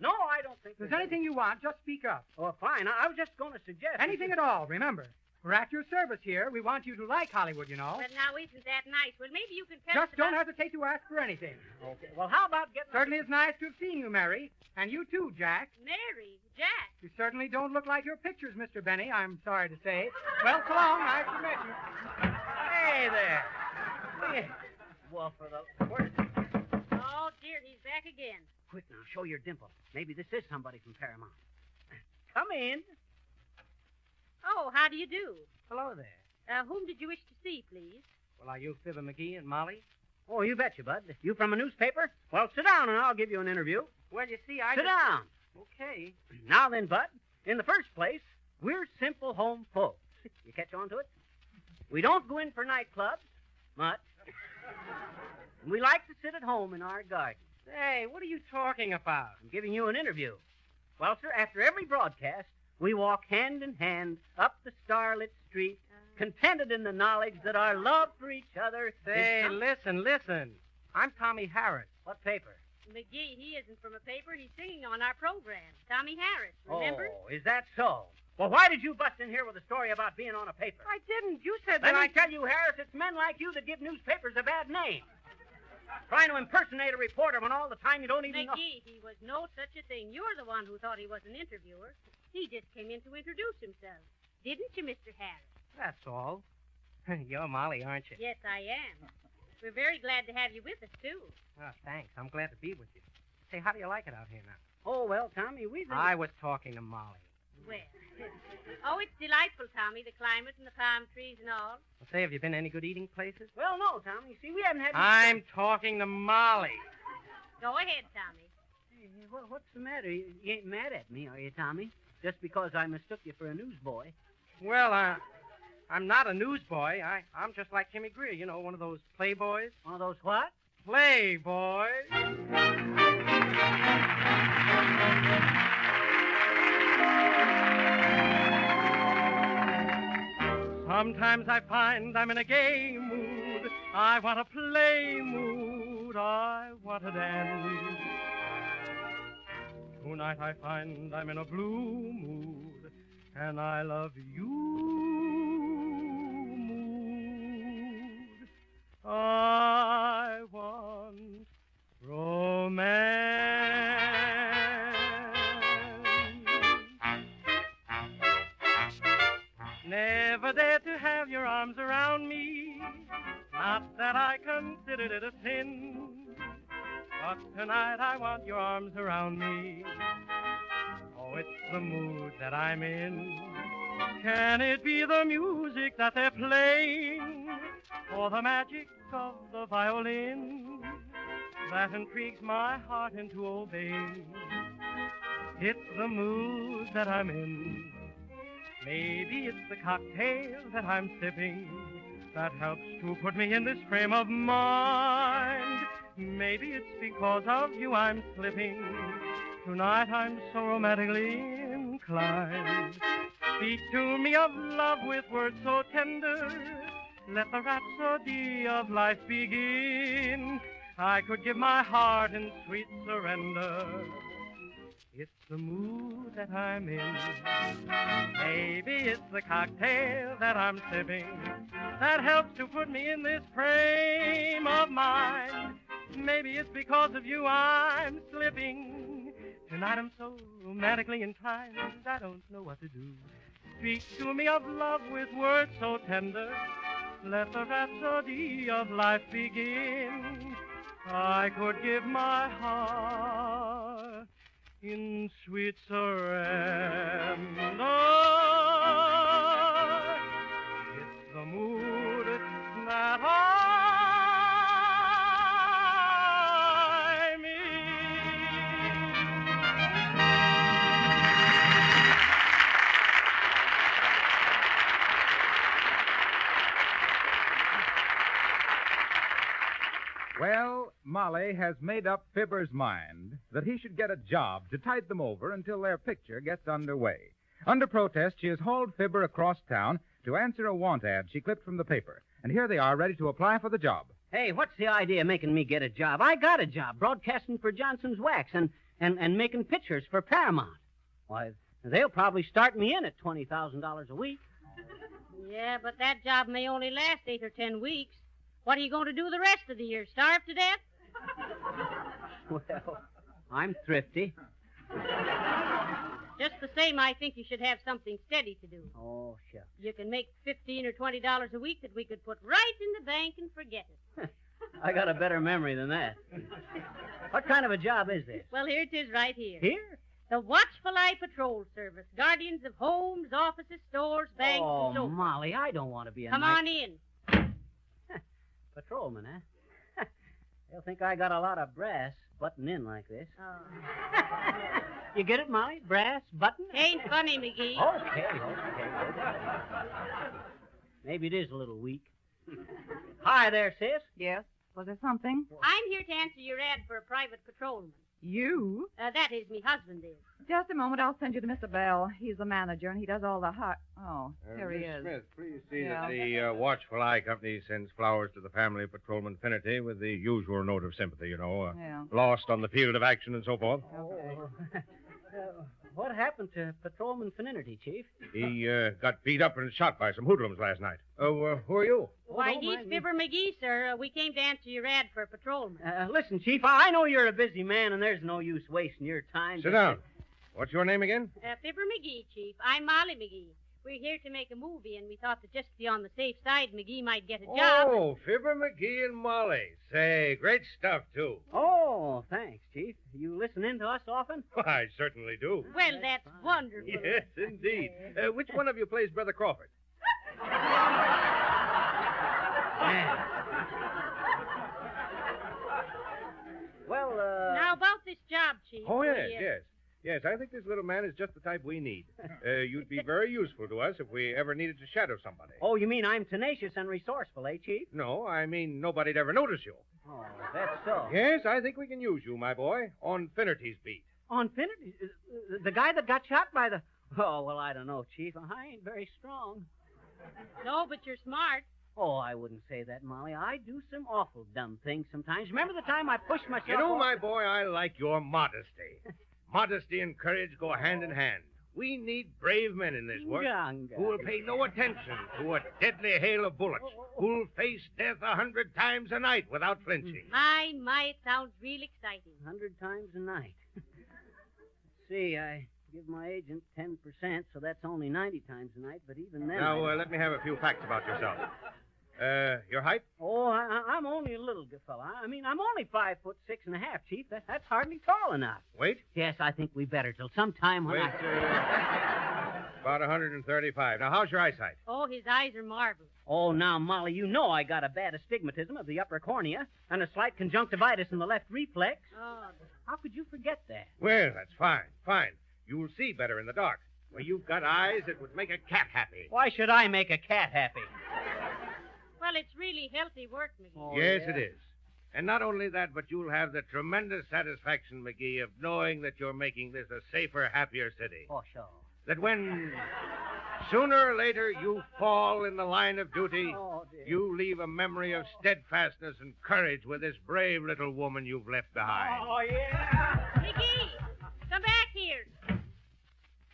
No, I don't think If there's anything you want, just speak up. Oh, fine. I was just going to suggest... Anything at all, remember. We're at your service here. We want you to like Hollywood, you know. But now, isn't that nice? Well, maybe you can tell us Just don't about... hesitate to ask for anything. Okay. Well, how about getting... Certainly it's nice to have seen you, Mary. And you too, Jack. Mary, Jack. You certainly don't look like your pictures, Mr. Benny, I'm sorry to say. Well, so long. Nice to meet you. Hey there. Hey. Well, for the... Where's... Oh, dear, he's back again. Quick now, show your dimple. Maybe this is somebody from Paramount. Come in. Oh, how do you do? Hello there. Whom did you wish to see, please? Well, are you Fibber McGee and Molly? Oh, you betcha, Bud. You from a newspaper? Well, sit down and I'll give you an interview. Well, you see, I Sit down. Okay. Now then, Bud, in the first place, we're simple home folks. You catch on to it? We don't go in for nightclubs much. And we like to sit at home in our garden. Hey, what are you talking about? I'm giving you an interview. Well, sir, after every broadcast, we walk hand in hand up the starlit street, contented in the knowledge that our love for each other Say, is... listen. I'm Tommy Harris. What paper? McGee, he isn't from a paper. He's singing on our program. Tommy Harris, remember? Oh, is that so? Well, why did you bust in here with a story about being on a paper? I didn't. You said Let that me tell you, Harris, it's men like you that give newspapers a bad name. Trying to impersonate a reporter when all the time you don't even know... McGee, he was no such a thing. You're the one who thought he was an interviewer. He just came in to introduce himself. Didn't you, Mr. Harris? That's all. You're Molly, aren't you? Yes, I am. We're very glad to have you with us, too. Oh, thanks. I'm glad to be with you. Say, how do you like it out here now? Oh, well, Tommy, we think... I was talking to Molly. Well, oh, it's delightful, Tommy, the climate and the palm trees and all. Well, say, have you been to any good eating places? Well, no, Tommy. You see, we haven't had... I'm talking to Molly. Go ahead, Tommy. Hey, what's the matter? You ain't mad at me, are you, Tommy? Just because I mistook you for a newsboy. Well, I'm not a newsboy. I'm just like Jimmy Greer, you know, one of those playboys. One of those what? Playboys. Sometimes I find I'm in a gay mood. I want to play mood. I want to dance. Tonight I find I'm in a blue mood, and I love you mood. I want romance. Never dared to have your arms around me, not that I considered it a sin. But tonight I want your arms around me. Oh, it's the mood that I'm in. Can it be the music that they're playing, or the magic of the violin that intrigues my heart into obeying? It's the mood that I'm in. Maybe it's the cocktail that I'm sipping that helps to put me in this frame of mind. Maybe it's because of you I'm slipping. Tonight I'm so romantically inclined. Speak to me of love with words so tender. Let the rhapsody of life begin. I could give my heart in sweet surrender. It's the mood that I'm in. Maybe it's the cocktail that I'm sipping that helps to put me in this frame of mind. Maybe it's because of you I'm slipping. Tonight I'm so romantically inclined, I don't know what to do. Speak to me of love with words so tender. Let the rhapsody of life begin. I could give my heart in sweet surrender. It's the mood that I'm in. Well, Molly has made up Fibber's mind that he should get a job to tide them over until their picture gets underway. Under protest, she has hauled Fibber across town to answer a want ad she clipped from the paper. And here they are, ready to apply for the job. Hey, what's the idea of making me get a job? I got a job broadcasting for Johnson's Wax and making pictures for Paramount. Why, they'll probably start me in at $20,000 a week. Yeah, but that job may only last 8 or 10 weeks. What are you going to do the rest of the year? Starve to death? Well, I'm thrifty. Just the same, I think you should have something steady to do. Oh, shucks. You can make $15 or $20 a week that we could put right in the bank and forget it. I got a better memory than that. What kind of a job is this? Well, here it is right here. Here? The Watchful Eye Patrol Service. Guardians of homes, offices, stores, banks, Oh, and so forth. Molly, I don't want to be a Come on in. Patrolman, huh? They'll think I got a lot of brass button in like this. Oh. You get it, Molly? Brass button? Ain't funny, McGee. Okay. Maybe it is a little weak. Hi there, sis. Yes? Was there something? I'm here to answer your ad for a private patrolman. You? That is, me husband is. Just a moment. I'll send you to Mr. Bell. He's the manager, and he does all the Oh, here he Miss is. Smith, please see Yeah. that the Watchful Eye Company sends flowers to the family of Patrolman Finnerty with the usual note of sympathy, Yeah. lost on the field of action and so forth. What happened to Patrolman Finnerty, Chief? He got beat up and shot by some hoodlums last night. Oh, who are you? Why, don't he's mind me. Fibber McGee, sir. We came to answer your ad for a patrolman. Listen, Chief, I know you're a busy man, and there's no use wasting your time. Sit down. What's your name again? Fibber McGee, Chief. I'm Molly McGee. We're here to make a movie, and we thought that just to be on the safe side, McGee might get a job. Oh, Fibber McGee and Molly. Say, great stuff, too. Oh, thanks, Chief. You listen in to us often? I certainly do. Well, that's wonderful. Yes, indeed. Which one of you plays Brother Crawford? Well, Now, about this job, Chief. Oh, yes, we, yes. Yes, I think this little man is just the type we need. You'd be very useful to us if we ever needed to shadow somebody. Oh, you mean I'm tenacious and resourceful, eh, Chief? No, I mean nobody'd ever notice you. Oh, that's so. Yes, I think we can use you, my boy, on Finnerty's beat. On Finnerty? The guy that got shot by the... Oh, well, I don't know, Chief. I ain't very strong. No, but you're smart. Oh, I wouldn't say that, Molly. I do some awful dumb things sometimes. Remember the time I pushed myself... You know, off- my boy, I like your modesty. Modesty and courage go hand in hand. We need brave men in this work Ganga. who will pay no attention to a deadly hail of bullets, who'll face death 100 times a night without flinching. My, it sounds real exciting. 100 times a night. See, I give my agent 10%, so that's only 90 times a night, but even then... Now, let me have a few facts about yourself. Your height? Oh, I'm only a little good fella. I mean, I'm only 5'6.5", Chief. That's hardly tall enough. Weight? Yes, I think we better till sometime when Weight, about 135. Now, how's your eyesight? Oh, his eyes are marvelous. Oh, now, Molly, you know I got a bad astigmatism of the upper cornea and a slight conjunctivitis in the left reflex. Oh, How could you forget that? Well, that's fine. You'll see better in the dark. Well, you've got eyes that would make a cat happy. Why should I make a cat happy? well, it's really healthy work, McGee. Oh, Yes, yeah? it is. And not only that, but you'll have the tremendous satisfaction, McGee, of knowing that you're making this a safer, happier city. Oh, sure. That when sooner or later you fall in the line of duty, Oh, dear. you leave a memory of steadfastness and courage with this brave little woman you've left behind. Oh, yeah. McGee, come back here.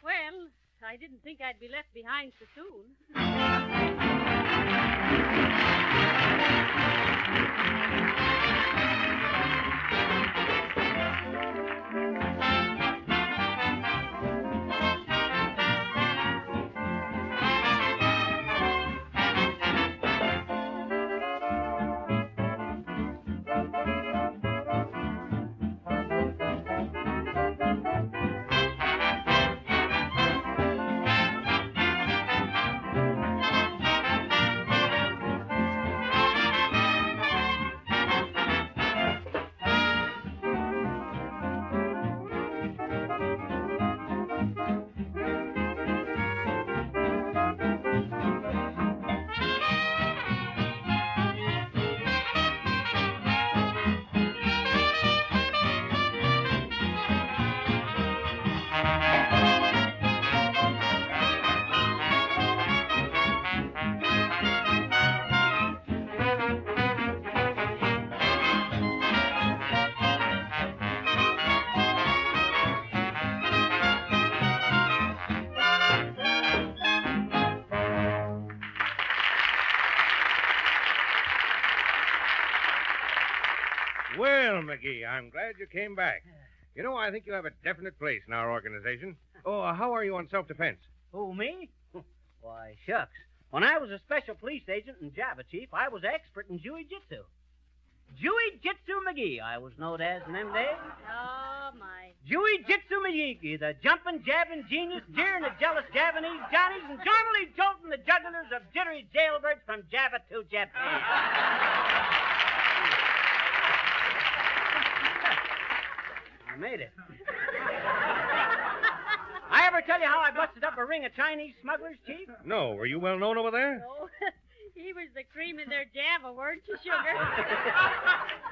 Well, I didn't think I'd be left behind so soon. Well, McGee, I'm glad you came back. You know, I think you have a definite place in our organization. Oh, how are you on self-defense? Who, me? Why, shucks. When I was a special police agent in Java, Chief, I was expert in jiu-jitsu. Jiu-jitsu McGee, I was known as in them days. Oh, my. Jiu-jitsu McGee, the jumping, jabbing genius, jeering the jealous Javanese Johnnies, and jointly jolting the jugglers of jittery jailbirds from Java to Japan. I made it. I ever tell you how I busted up a ring of Chinese smugglers, Chief? No. Were you well known over there? Oh, he was the cream in their Java, weren't you, sugar?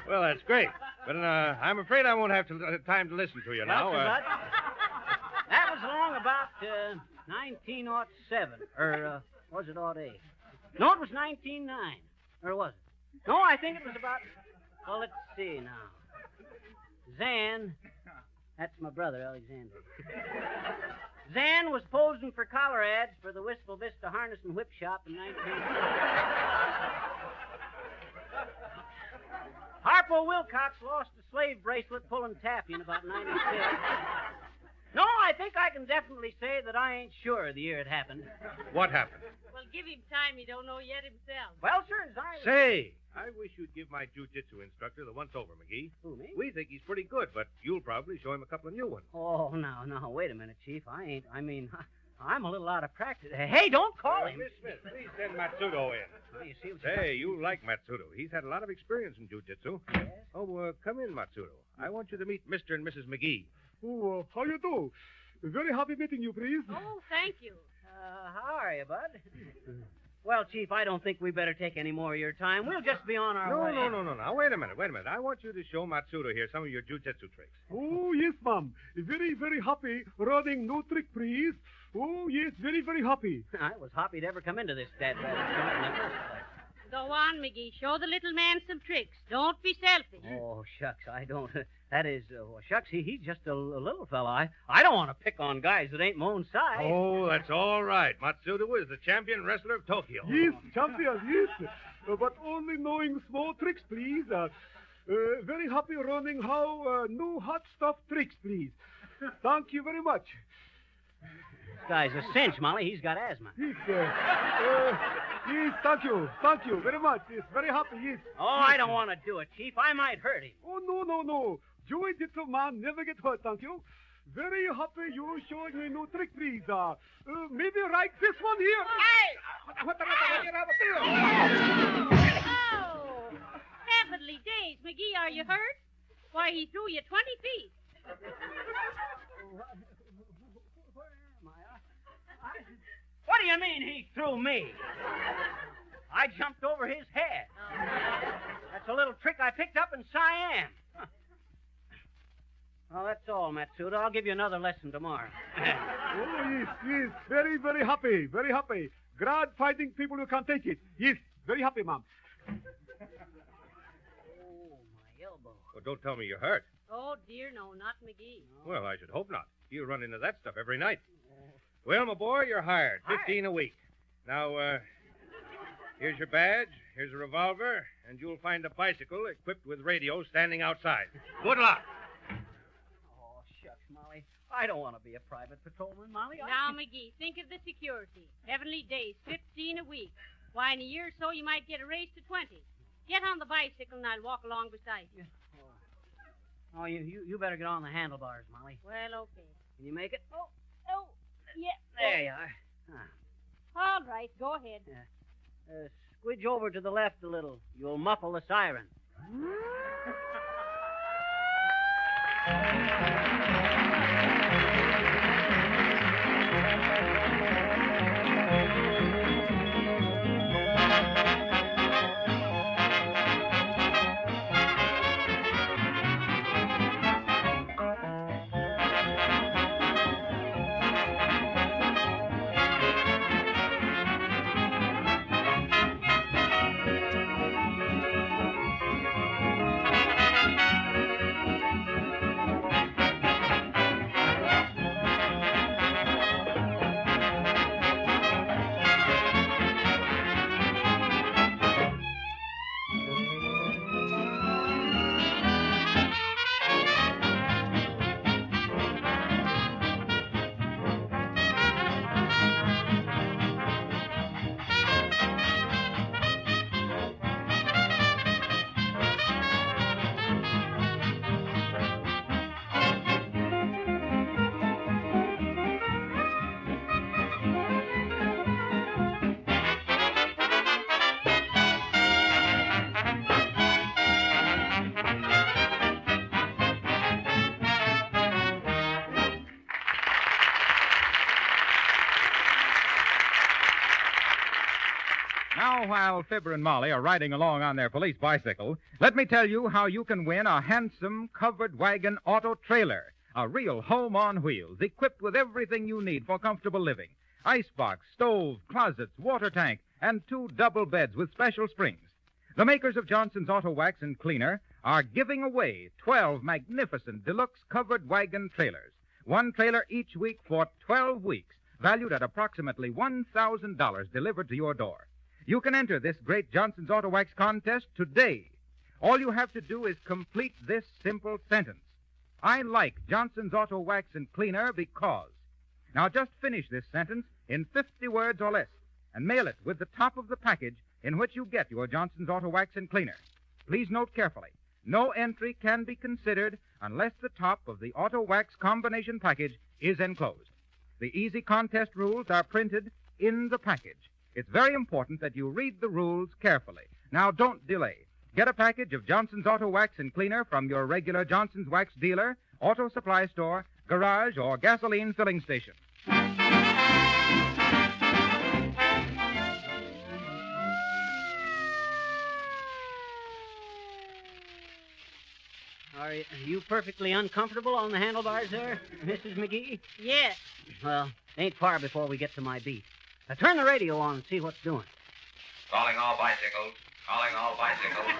Well, that's great. But I'm afraid I won't have time to listen to you now. That was along about 1907. Or was it 08? No, it was 1909. Or was it? No, I think it was about... Well, let's see now. Zan... That's my brother, Alexander. Zan was posing for collar ads for the Wistful Vista Harness and Whip Shop in 19... Harpo Wilcox lost a slave bracelet pulling taffy in about 96. No, I think I can definitely say that I ain't sure the year it happened. What happened? Well, give him time. He don't know yet himself. Well, sir, as I... Say, I wish you'd give my jiu-jitsu instructor the once-over, McGee. Who, me? We think he's pretty good, but you'll probably show him a couple of new ones. Oh, no, wait a minute, Chief. I'm a little out of practice. Hey, don't call him. Miss Smith, please send Matsudo in. Oh, you see what Say, you like Matsudo. He's had a lot of experience in jiu-jitsu. Yes? Oh, come in, Matsudo. I want you to meet Mr. and Mrs. McGee. Oh, how you do? Very happy meeting you, please. Oh, thank you. How are you, bud? Well, Chief, I don't think we better take any more of your time. We'll just be on our way. No. Now, wait a minute. I want you to show Matsudo here some of your jiu-jitsu tricks. Oh, yes, ma'am. Very, very happy running no trick, please. Oh, yes, very, very happy. I was happy to ever come into this dad joint in the first place. Go on, McGee. Show the little man some tricks. Don't be selfish. Oh, shucks, I don't. That is, shucks, he's just a little fella. I don't want to pick on guys that ain't my own size. Oh, that's all right. Matsudo is the champion wrestler of Tokyo. Yes, champion, yes. But only knowing small tricks, please. Very happy running how new hot stuff tricks, please. Thank you very much. This guy's a cinch, Molly. He's got asthma. Yes, yes, thank you. Thank you very much. Yes, very happy, yes. Oh, yes. I don't want to do it, Chief. I might hurt him. Oh, no. Jiu-jitsu man never get hurt, thank you. Very happy you showing me new trick, please. Maybe right this one here. Hey! Oh! Heavenly days. McGee, are you hurt? Why, he threw you 20 feet. What do you mean he threw me? I jumped over his head. That's a little trick I picked up in Siam. Well, that's all, Matsuda. I'll give you another lesson tomorrow. Oh, yes. Very, very happy. Very happy. Glad fighting people who can take it. Yes, very happy, ma'am. Oh, my elbow. Well, don't tell me you're hurt. Oh, dear, no, not McGee. Well, I should hope not. You run into that stuff every night. Well, my boy, you're hired. 15 a week. Now, here's your badge, here's a revolver, and you'll find a bicycle equipped with radio standing outside. Good luck. Oh, shucks, Molly. I don't want to be a private patrolman, Molly. Now, McGee, think of the security. Heavenly days, 15 a week. Why, in a year or so, you might get a raise to 20. Get on the bicycle, and I'll walk along beside you. Oh, you better get on the handlebars, Molly. Well, okay. Can you make it? Oh, yeah. There you are. All right, go ahead. Squidge over to the left a little. You'll muffle the siren. Now, while Fibber and Molly are riding along on their police bicycle, let me tell you how you can win a handsome covered wagon auto trailer. A real home on wheels, equipped with everything you need for comfortable living. Icebox, stove, closets, water tank, and 2 double beds with special springs. The makers of Johnson's Auto Wax and Cleaner are giving away 12 magnificent deluxe covered wagon trailers. 1 trailer each week for 12 weeks, valued at approximately $1,000 delivered to your door. You can enter this great Johnson's Auto Wax contest today. All you have to do is complete this simple sentence. I like Johnson's Auto Wax and Cleaner because. Now just finish this sentence in 50 words or less and mail it with the top of the package in which you get your Johnson's Auto Wax and Cleaner. Please note carefully, no entry can be considered unless the top of the Auto Wax combination package is enclosed. The easy contest rules are printed in the package. It's very important that you read the rules carefully. Now don't delay. Get a package of Johnson's Auto Wax and Cleaner from your regular Johnson's Wax dealer, auto supply store, garage, or gasoline filling station. Are you perfectly uncomfortable on the handlebars there, Mrs. McGee? Yes. Well, ain't far before we get to my beat. Now turn the radio on and see what's doing. Calling all bicycles. Calling all bicycles.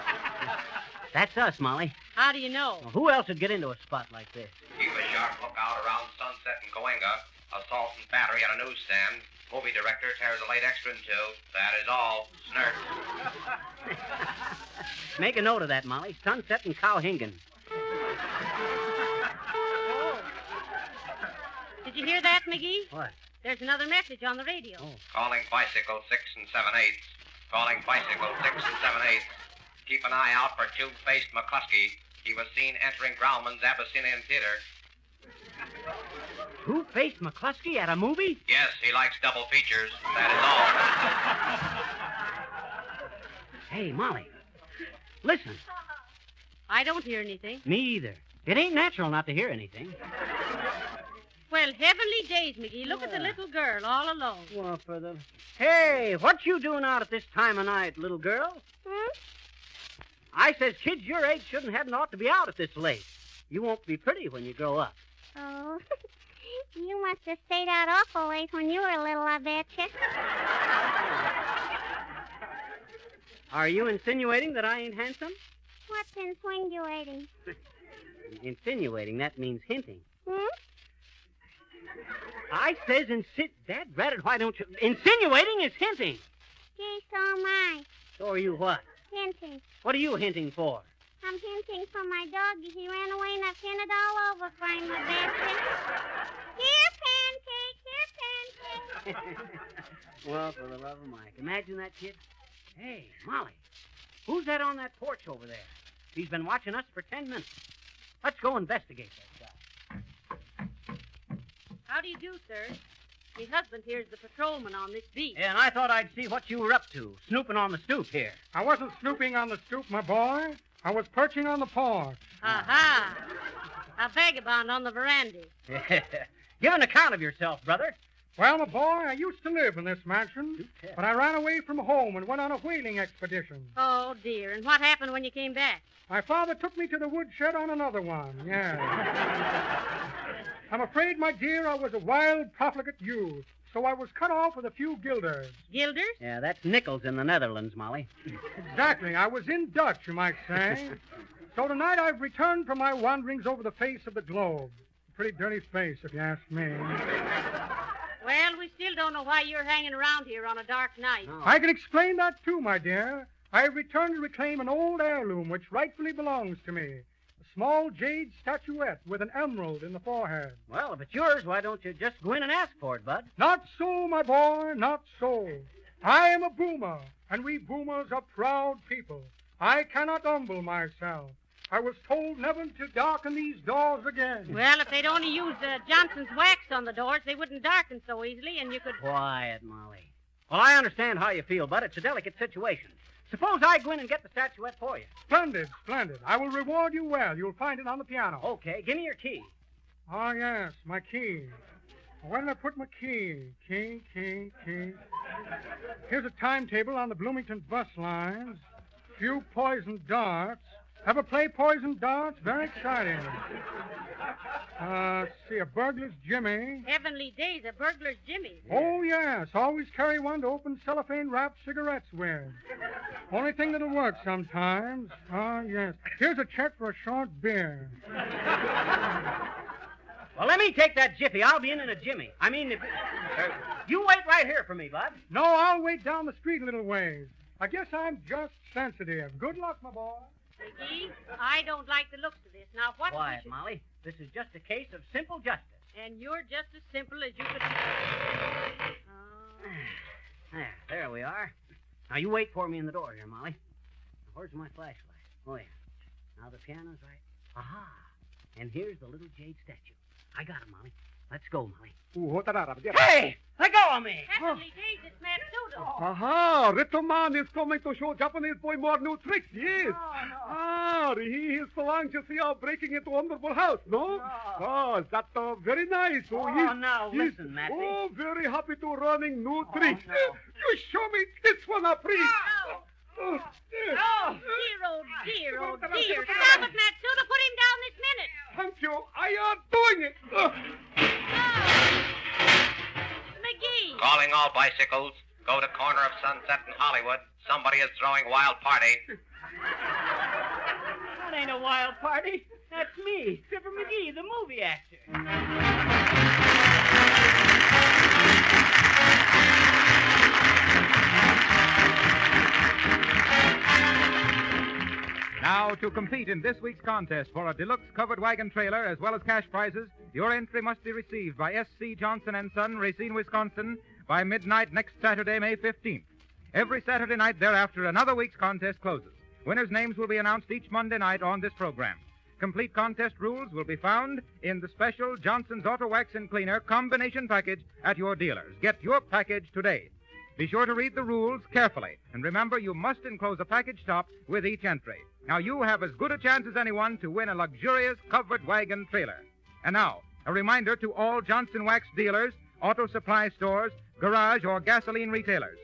That's us, Molly. How do you know? Well, who else would get into a spot like this? Keep a sharp lookout around Sunset and Coenga. Assault and battery at a newsstand. Movie director tears a late extra in 2. That is all. Snert. Make a note of that, Molly. Sunset and Cowhingen. Oh. Did you hear that, McGee? What? There's another message on the radio. Oh. Calling bicycle 6 7/8. Calling bicycle 6 7/8. Keep an eye out for tube-faced McCluskey. He was seen entering Grauman's Abyssinian Theater. Two-faced McCluskey at a movie? Yes, he likes double features. That is all. Hey, Molly. Listen. I don't hear anything. Me either. It ain't natural not to hear anything. Well, heavenly days, McGee. Look at the little girl all alone. Well, for the... Hey, what you doing out at this time of night, little girl? I says kids your age hadn't ought to be out at this late. You won't be pretty when you grow up. Oh, you must have stayed out awful late when you were little, I betcha. Are you insinuating that I ain't handsome? What's insinuating? Insinuating, that means hinting. I says Dad ratted, why don't you... Insinuating is hinting. Gee, so am I. So are you what? Hinting. What are you hinting for? I'm hinting for my doggy. He ran away and I've hinted all over for him, I betcha. Here, Pancake. Well, for the love of Mike. Imagine that, kid. Hey, Molly. Who's that on that porch over there? He's been watching us for 10 minutes. Let's go investigate that guy. How do you do, sir? My husband here's the patrolman on this beat. Yeah, and I thought I'd see what you were up to, snooping on the stoop here. I wasn't snooping on the stoop, my boy. I was perching on the porch. Aha! A vagabond on the veranda. Give an account of yourself, brother. Well, my boy, I used to live in this mansion, but I ran away from home and went on a whaling expedition. Oh, dear. And what happened when you came back? My father took me to the woodshed on another one, yeah. I'm afraid, my dear, I was a wild, profligate youth, so I was cut off with a few guilders. Guilders? Yeah, that's nickels in the Netherlands, Molly. Exactly. I was in Dutch, you might say. So tonight I've returned from my wanderings over the face of the globe. A pretty dirty face, if you ask me. Well, we still don't know why you're hanging around here on a dark night. Oh. I can explain that, too, my dear. I have returned to reclaim an old heirloom which rightfully belongs to me. A small jade statuette with an emerald in the forehead. Well, if it's yours, why don't you just go in and ask for it, Bud? Not so, my boy, not so. I am a boomer, and we boomers are proud people. I cannot humble myself. I was told never to darken these doors again. Well, if they'd only used Johnson's wax on the doors, they wouldn't darken so easily, and you could... Quiet, Molly. Well, I understand how you feel, Bud. It's a delicate situation. Suppose I go in and get the statuette for you. Splendid, splendid. I will reward you well. You'll find it on the piano. Okay, give me your key. Oh, yes, my key. Where did I put my key? Key. Here's a timetable on the Bloomington bus lines. Few poisoned darts. Ever play poisoned darts? Very exciting. Let's see, a burglar's jimmy. Heavenly days, a burglar's jimmy. Oh, yes. Always carry one to open cellophane-wrapped cigarettes with. Only thing that'll work sometimes. Ah, yes. Here's a check for a short beer. Well, let me take that jiffy. I'll be in a jimmy. I mean, you wait right here for me, Bud. No, I'll wait down the street a little ways. I guess I'm just sensitive. Good luck, my boy. McGee, I don't like the looks of this. Now, what... Quiet, Molly. This is just a case of simple justice. And you're just as simple as you could... There we are. Now, you wait for me in the door here, Molly. Now, where's my flashlight? Oh, yeah. Now, the piano's right. Aha. And here's the little jade statue. I got it, Molly. Let's go, Molly. Hey! Let go of me! Heavenly days, it's Matsudo. Aha, Little Man is coming to show Japanese boy more new tricks, yes. He is so anxious we are breaking into wonderful house, no? Oh, that's very nice. Now, listen, Matty. Oh, very happy to running new tricks. You show me this one, please. Oh, dear, oh, dear. Stop it, Matsudo. Put him down this minute. Thank you. I am doing it. McGee. Calling all bicycles. Go to corner of Sunset and Hollywood. Somebody is throwing a wild party. That ain't a wild party. That's me, Fibber McGee, the movie actor. Now, to compete in this week's contest for a deluxe covered wagon trailer as well as cash prizes, your entry must be received by S.C. Johnson & Son, Racine, Wisconsin, by midnight next Saturday, May 15th. Every Saturday night thereafter, another week's contest closes. Winners' names will be announced each Monday night on this program. Complete contest rules will be found in the special Johnson's Auto Wax and Cleaner combination package at your dealers. Get your package today. Be sure to read the rules carefully. And remember, you must enclose a package top with each entry. Now, you have as good a chance as anyone to win a luxurious covered wagon trailer. And now, a reminder to all Johnson Wax dealers, auto supply stores, garage, or gasoline retailers.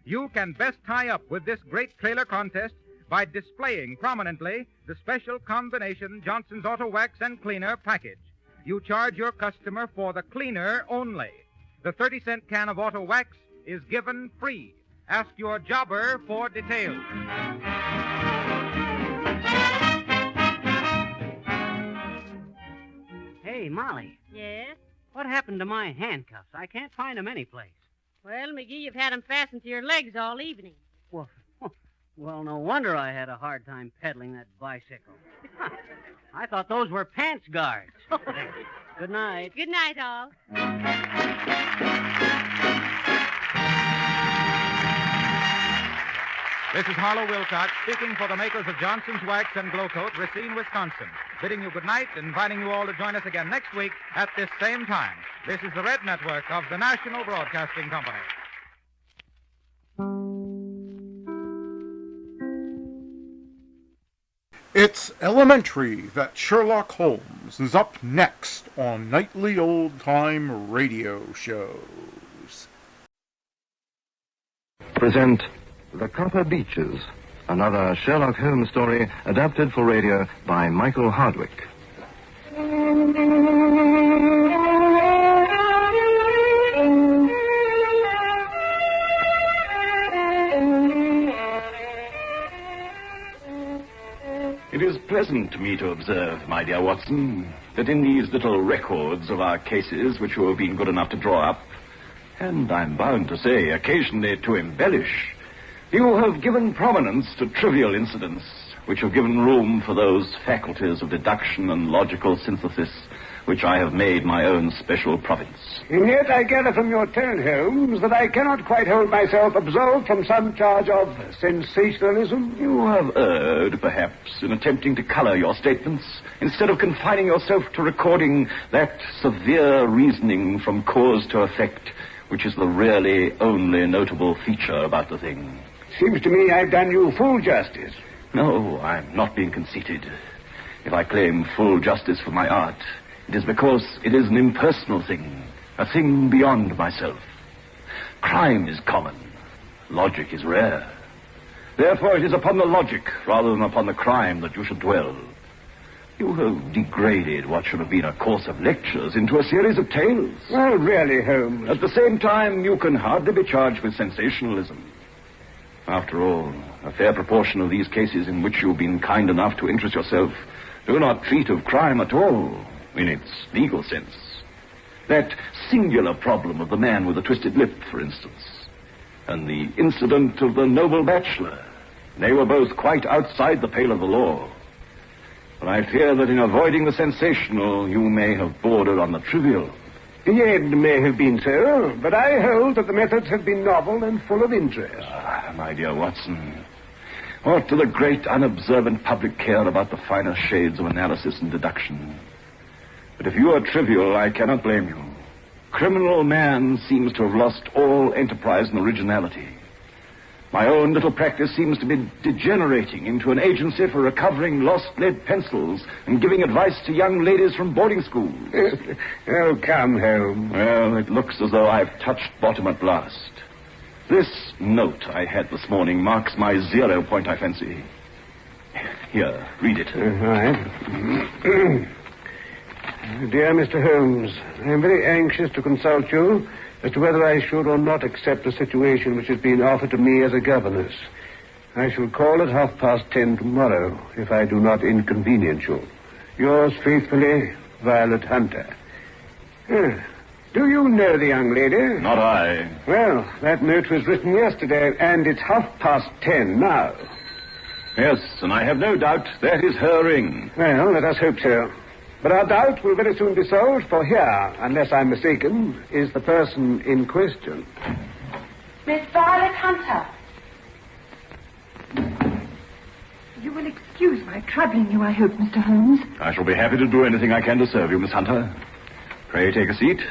You can best tie up with this great trailer contest by displaying prominently the special combination Johnson's Auto Wax and Cleaner package. You charge your customer for the cleaner only. The 30-cent can of auto wax is given free. Ask your jobber for details. Hey, Molly. Yes? What happened to my handcuffs? I can't find them anyplace. Well, McGee, you've had them fastened to your legs all evening. Well, no wonder I had a hard time pedaling that bicycle. I thought those were pants guards. Good night. Good night, all. This is Harlow Wilcox speaking for the makers of Johnson's Wax and Glow Coat, Racine, Wisconsin, bidding you good night and inviting you all to join us again next week at this same time. This is the Red Network of the National Broadcasting Company. It's elementary that Sherlock Holmes is up next on nightly old-time radio shows. Present The Copper Beeches, another Sherlock Holmes story adapted for radio by Michael Hardwick. It is pleasant to me to observe, my dear Watson, that in these little records of our cases which you have been good enough to draw up, and I'm bound to say occasionally to embellish, you have given prominence to trivial incidents which have given room for those faculties of deduction and logical synthesis which I have made my own special province. And yet I gather from your tone, Holmes, that I cannot quite hold myself absolved from some charge of sensationalism. You have erred, perhaps, in attempting to color your statements, instead of confining yourself to recording that severe reasoning from cause to effect, which is the really only notable feature about the thing. Seems to me I've done you full justice. No, I'm not being conceited. If I claim full justice for my art, it is because it is an impersonal thing, a thing beyond myself. Crime is common. Logic is rare. Therefore, it is upon the logic rather than upon the crime that you should dwell. You have degraded what should have been a course of lectures into a series of tales. Well, really, Holmes. At the same time, you can hardly be charged with sensationalism. After all, a fair proportion of these cases in which you've been kind enough to interest yourself do not treat of crime at all, in its legal sense. That singular problem of the man with the twisted lip, for instance, and the incident of the noble bachelor. They were both quite outside the pale of the law. But I fear that in avoiding the sensational, you may have bordered on the trivial. The end may have been so, but I hold that the methods have been novel and full of interest. My dear Watson, what do the great unobservant public care about the finer shades of analysis and deduction? But if you are trivial, I cannot blame you. Criminal man seems to have lost all enterprise and originality. My own little practice seems to be degenerating into an agency for recovering lost lead pencils and giving advice to young ladies from boarding schools. Oh, come home. Well, it looks as though I've touched bottom at last. This note I had this morning marks my 0 point, I fancy. Here, read it. Right. Dear Mr. Holmes, I am very anxious to consult you as to whether I should or not accept a situation which has been offered to me as a governess. I shall call at 10:30 tomorrow, if I do not inconvenience you. Yours faithfully, Violet Hunter. Do you know the young lady? Not I. Well, that note was written yesterday, and it's 10:30 now. Yes, and I have no doubt that is her ring. Well, let us hope so. But our doubt will very soon be solved, for here, unless I'm mistaken, is the person in question. Miss Violet Hunter. You will excuse my troubling you, I hope, Mr. Holmes. I shall be happy to do anything I can to serve you, Miss Hunter. Pray take a seat.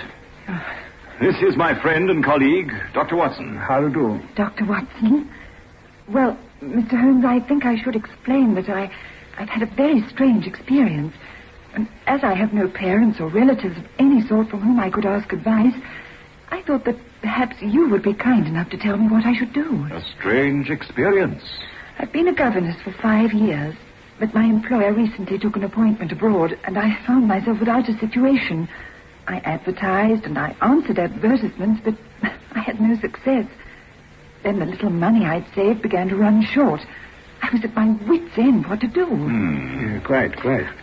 This is my friend and colleague, Dr. Watson. How do you do? Dr. Watson? Well, Mr. Holmes, I think I should explain that I've had a very strange experience. And as I have no parents or relatives of any sort from whom I could ask advice, I thought that perhaps you would be kind enough to tell me what I should do. A strange experience. I've been a governess for 5 years, but my employer recently took an appointment abroad, and I found myself without a situation. I advertised and I answered advertisements, but I had no success. Then the little money I'd saved began to run short. I was at my wit's end what to do. Yeah, quite.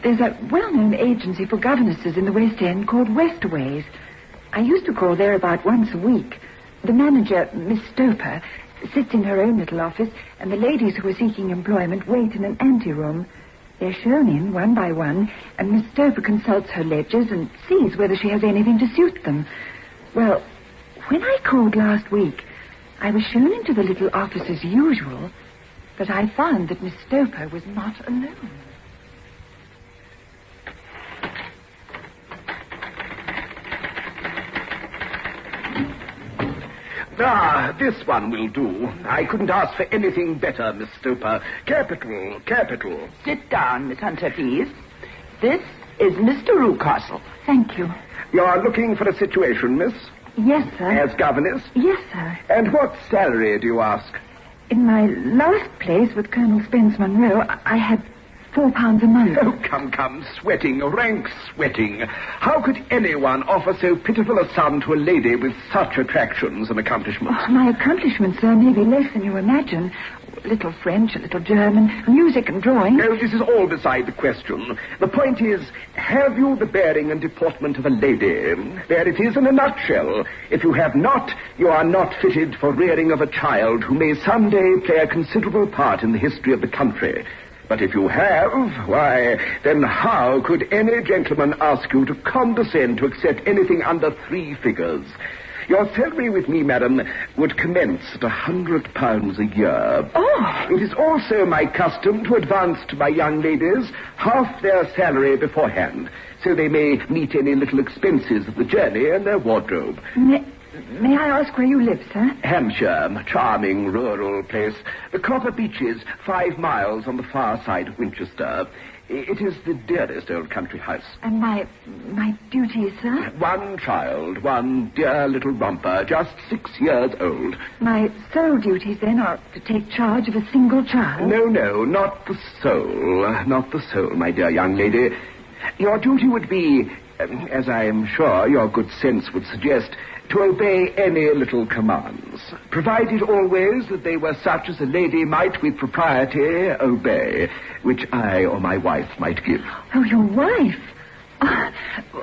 There's a well-known agency for governesses in the West End called Westerways. I used to call there about once a week. The manager, Miss Stoper, sits in her own little office, and the ladies who are seeking employment wait in an anteroom. They're shown in one by one, and Miss Stoper consults her ledgers and sees whether she has anything to suit them. Well, when I called last week, I was shown into the little office as usual, but I found that Miss Stoper was not alone. This one will do. I couldn't ask for anything better, Miss Stoper. Capital. Sit down, Miss Hunter, please. This is Mr. Rucastle. Thank you. You're looking for a situation, miss? Yes, sir. As governess? Yes, sir. And what salary, do you ask? In my last place with Colonel Spence Monroe, I had £4 a month. Oh, come, sweating, rank sweating. How could anyone offer so pitiful a sum to a lady with such attractions and accomplishments? Oh, my accomplishments, sir, may be less than you imagine. A little French, a little German, music and drawing. No, this is all beside the question. The point is, have you the bearing and deportment of a lady? There it is in a nutshell. If you have not, you are not fitted for rearing of a child who may someday play a considerable part in the history of the country. But if you have, why, then how could any gentleman ask you to condescend to accept anything under 3 figures? Your salary with me, madam, would commence at £100 a year. Oh! It is also my custom to advance to my young ladies half their salary beforehand, so they may meet any little expenses of the journey and their wardrobe. May I ask where you live, sir? Hampshire, charming rural place. The Copper Beeches, 5 miles on the far side of Winchester. It is the dearest old country house. And my duty, sir? One child, one dear little romper, just 6 years old. My sole duties, then, are to take charge of a single child? No, not the sole. Not the sole, my dear young lady. Your duty would be, as I am sure your good sense would suggest, to obey any little commands, provided always that they were such as a lady might with propriety obey, which I or my wife might give. Oh, your wife? Oh,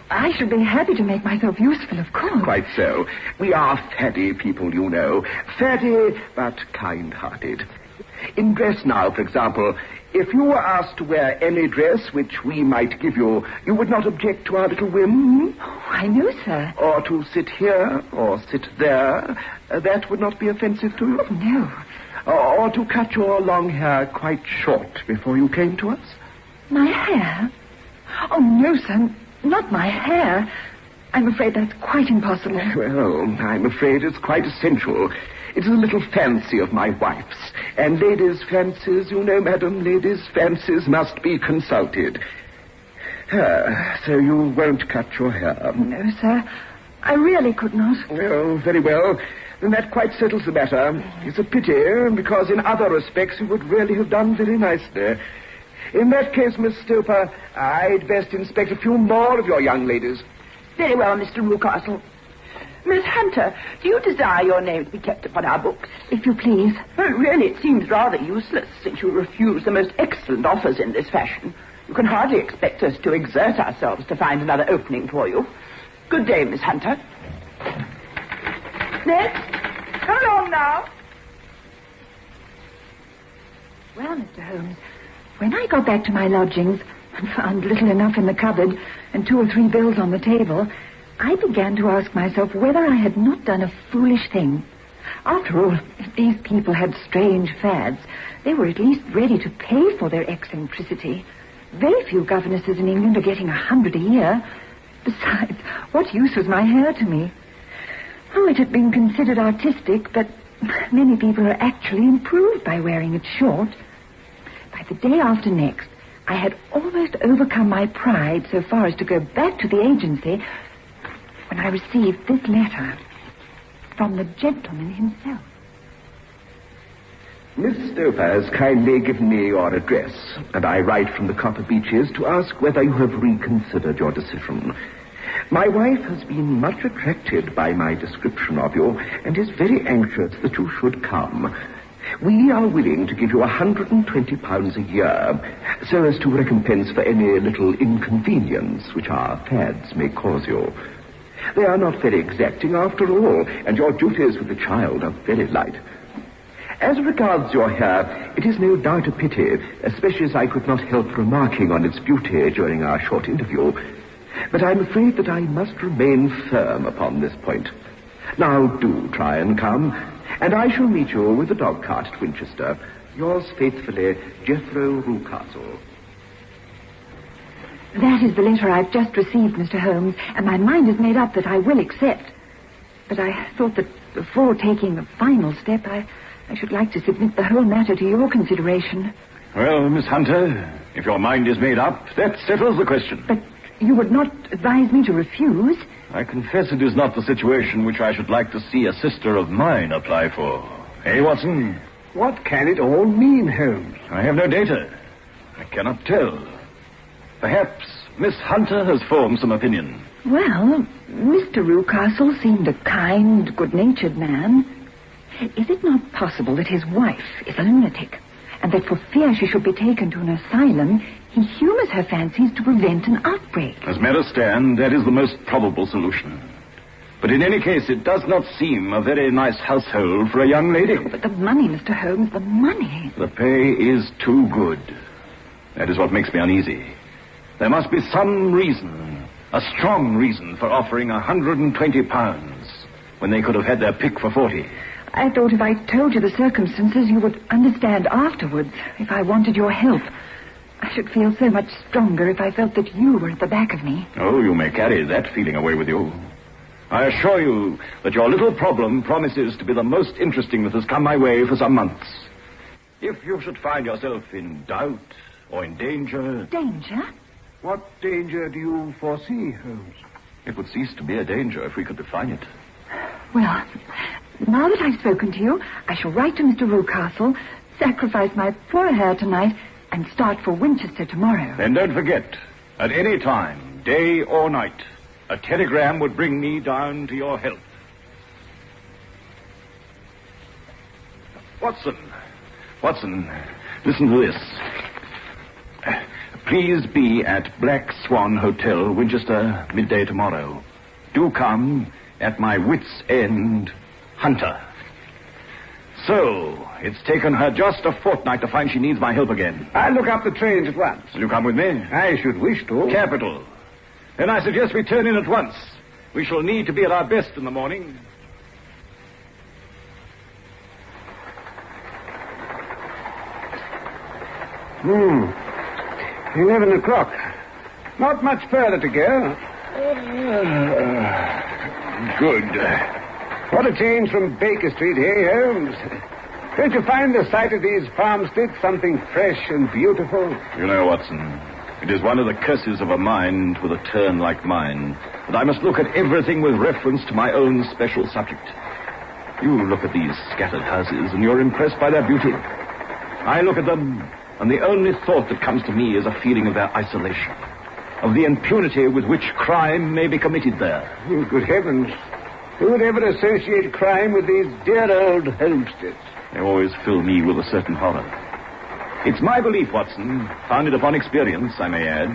I should be happy to make myself useful, of course. Quite so. We are faddy people, you know. Faddy, but kind-hearted. In dress now, for example, if you were asked to wear any dress which we might give you, you would not object to our little whim? Oh, I know, sir. Or to sit here, or sit there. That would not be offensive to you? Oh, no. Or to cut your long hair quite short before you came to us? My hair? Oh, no, sir. Not my hair. I'm afraid that's quite impossible. Well, I'm afraid it's quite essential. It is a little fancy of my wife's. And ladies' fancies, you know, madam, ladies' fancies must be consulted. So you won't cut your hair? No, sir. I really could not. Oh, very well. Then that quite settles the matter. It's a pity, because in other respects you would really have done very nicely. In that case, Miss Stoper, I'd best inspect a few more of your young ladies. Very well, Mr. Rucastle. Miss Hunter, do you desire your name to be kept upon our books? If you please. Oh, really, it seems rather useless, since you refuse the most excellent offers in this fashion. You can hardly expect us to exert ourselves to find another opening for you. Good day, Miss Hunter. Next. Come along now. Well, Mr. Holmes, when I got back to my lodgings and found little enough in the cupboard and 2 or 3 bills on the table, I began to ask myself whether I had not done a foolish thing. After all, if these people had strange fads, they were at least ready to pay for their eccentricity. Very few governesses in England are getting 100 a year. Besides, what use was my hair to me? Oh, it had been considered artistic, but many people are actually improved by wearing it short. By the day after next, I had almost overcome my pride so far as to go back to the agency when I received this letter from the gentleman himself. Miss Stoper has kindly given me your address, and I write from the Copper Beeches to ask whether you have reconsidered your decision. My wife has been much attracted by my description of you, and is very anxious that you should come. We are willing to give you £120 a year, so as to recompense for any little inconvenience which our fads may cause you. They are not very exacting after all, and your duties with the child are very light. As regards your hair, it is no doubt a pity, especially as I could not help remarking on its beauty during our short interview. But I'm afraid that I must remain firm upon this point. Now do try and come, and I shall meet you with the dog cart at Winchester. Yours faithfully, Jethro Rucastle. That is the letter I've just received, Mr. Holmes, and my mind is made up that I will accept. But I thought that before taking the final step, I should like to submit the whole matter to your consideration. Well, Miss Hunter, if your mind is made up, that settles the question. But you would not advise me to refuse? I confess it is not the situation which I should like to see a sister of mine apply for. Eh, Watson? What can it all mean, Holmes? I have no data. I cannot tell. Perhaps Miss Hunter has formed some opinion. Well, Mr. Rucastle seemed a kind, good-natured man. Is it not possible that his wife is a lunatic, and that for fear she should be taken to an asylum, he humors her fancies to prevent an outbreak? As matters stand, that is the most probable solution. But in any case, it does not seem a very nice household for a young lady. Oh, but the money, Mr. Holmes, the money. The pay is too good. That is what makes me uneasy. There must be some reason, a strong reason, for offering £120 when they could have had their pick for 40. I thought if I told you the circumstances, you would understand afterwards if I wanted your help. I should feel so much stronger if I felt that you were at the back of me. Oh, you may carry that feeling away with you. I assure you that your little problem promises to be the most interesting that has come my way for some months. If you should find yourself in doubt or in danger. Danger? What danger do you foresee, Holmes? It would cease to be a danger if we could define it. Well, now that I've spoken to you, I shall write to Mr. Rucastle, sacrifice my poor hair tonight, and start for Winchester tomorrow. Then don't forget, at any time, day or night, a telegram would bring me down to your help. Watson, listen to this. Please be at Black Swan Hotel, Winchester, midday tomorrow. Do come at my wit's end, Hunter. So, it's taken her just a fortnight to find she needs my help again. I'll look up the trains at once. Will you come with me? I should wish to. Capital. Then I suggest we turn in at once. We shall need to be at our best in the morning. 11 o'clock. Not much further to go. Good. What a change from Baker Street, eh, Holmes? Don't you find the sight of these farmsteads something fresh and beautiful? You know, Watson, it is one of the curses of a mind with a turn like mine that I must look at everything with reference to my own special subject. You look at these scattered houses and you're impressed by their beauty. I look at them, and the only thought that comes to me is a feeling of their isolation, of the impunity with which crime may be committed there. Oh, good heavens. Who would ever associate crime with these dear old homesteads? They always fill me with a certain horror. It's my belief, Watson, founded upon experience, I may add,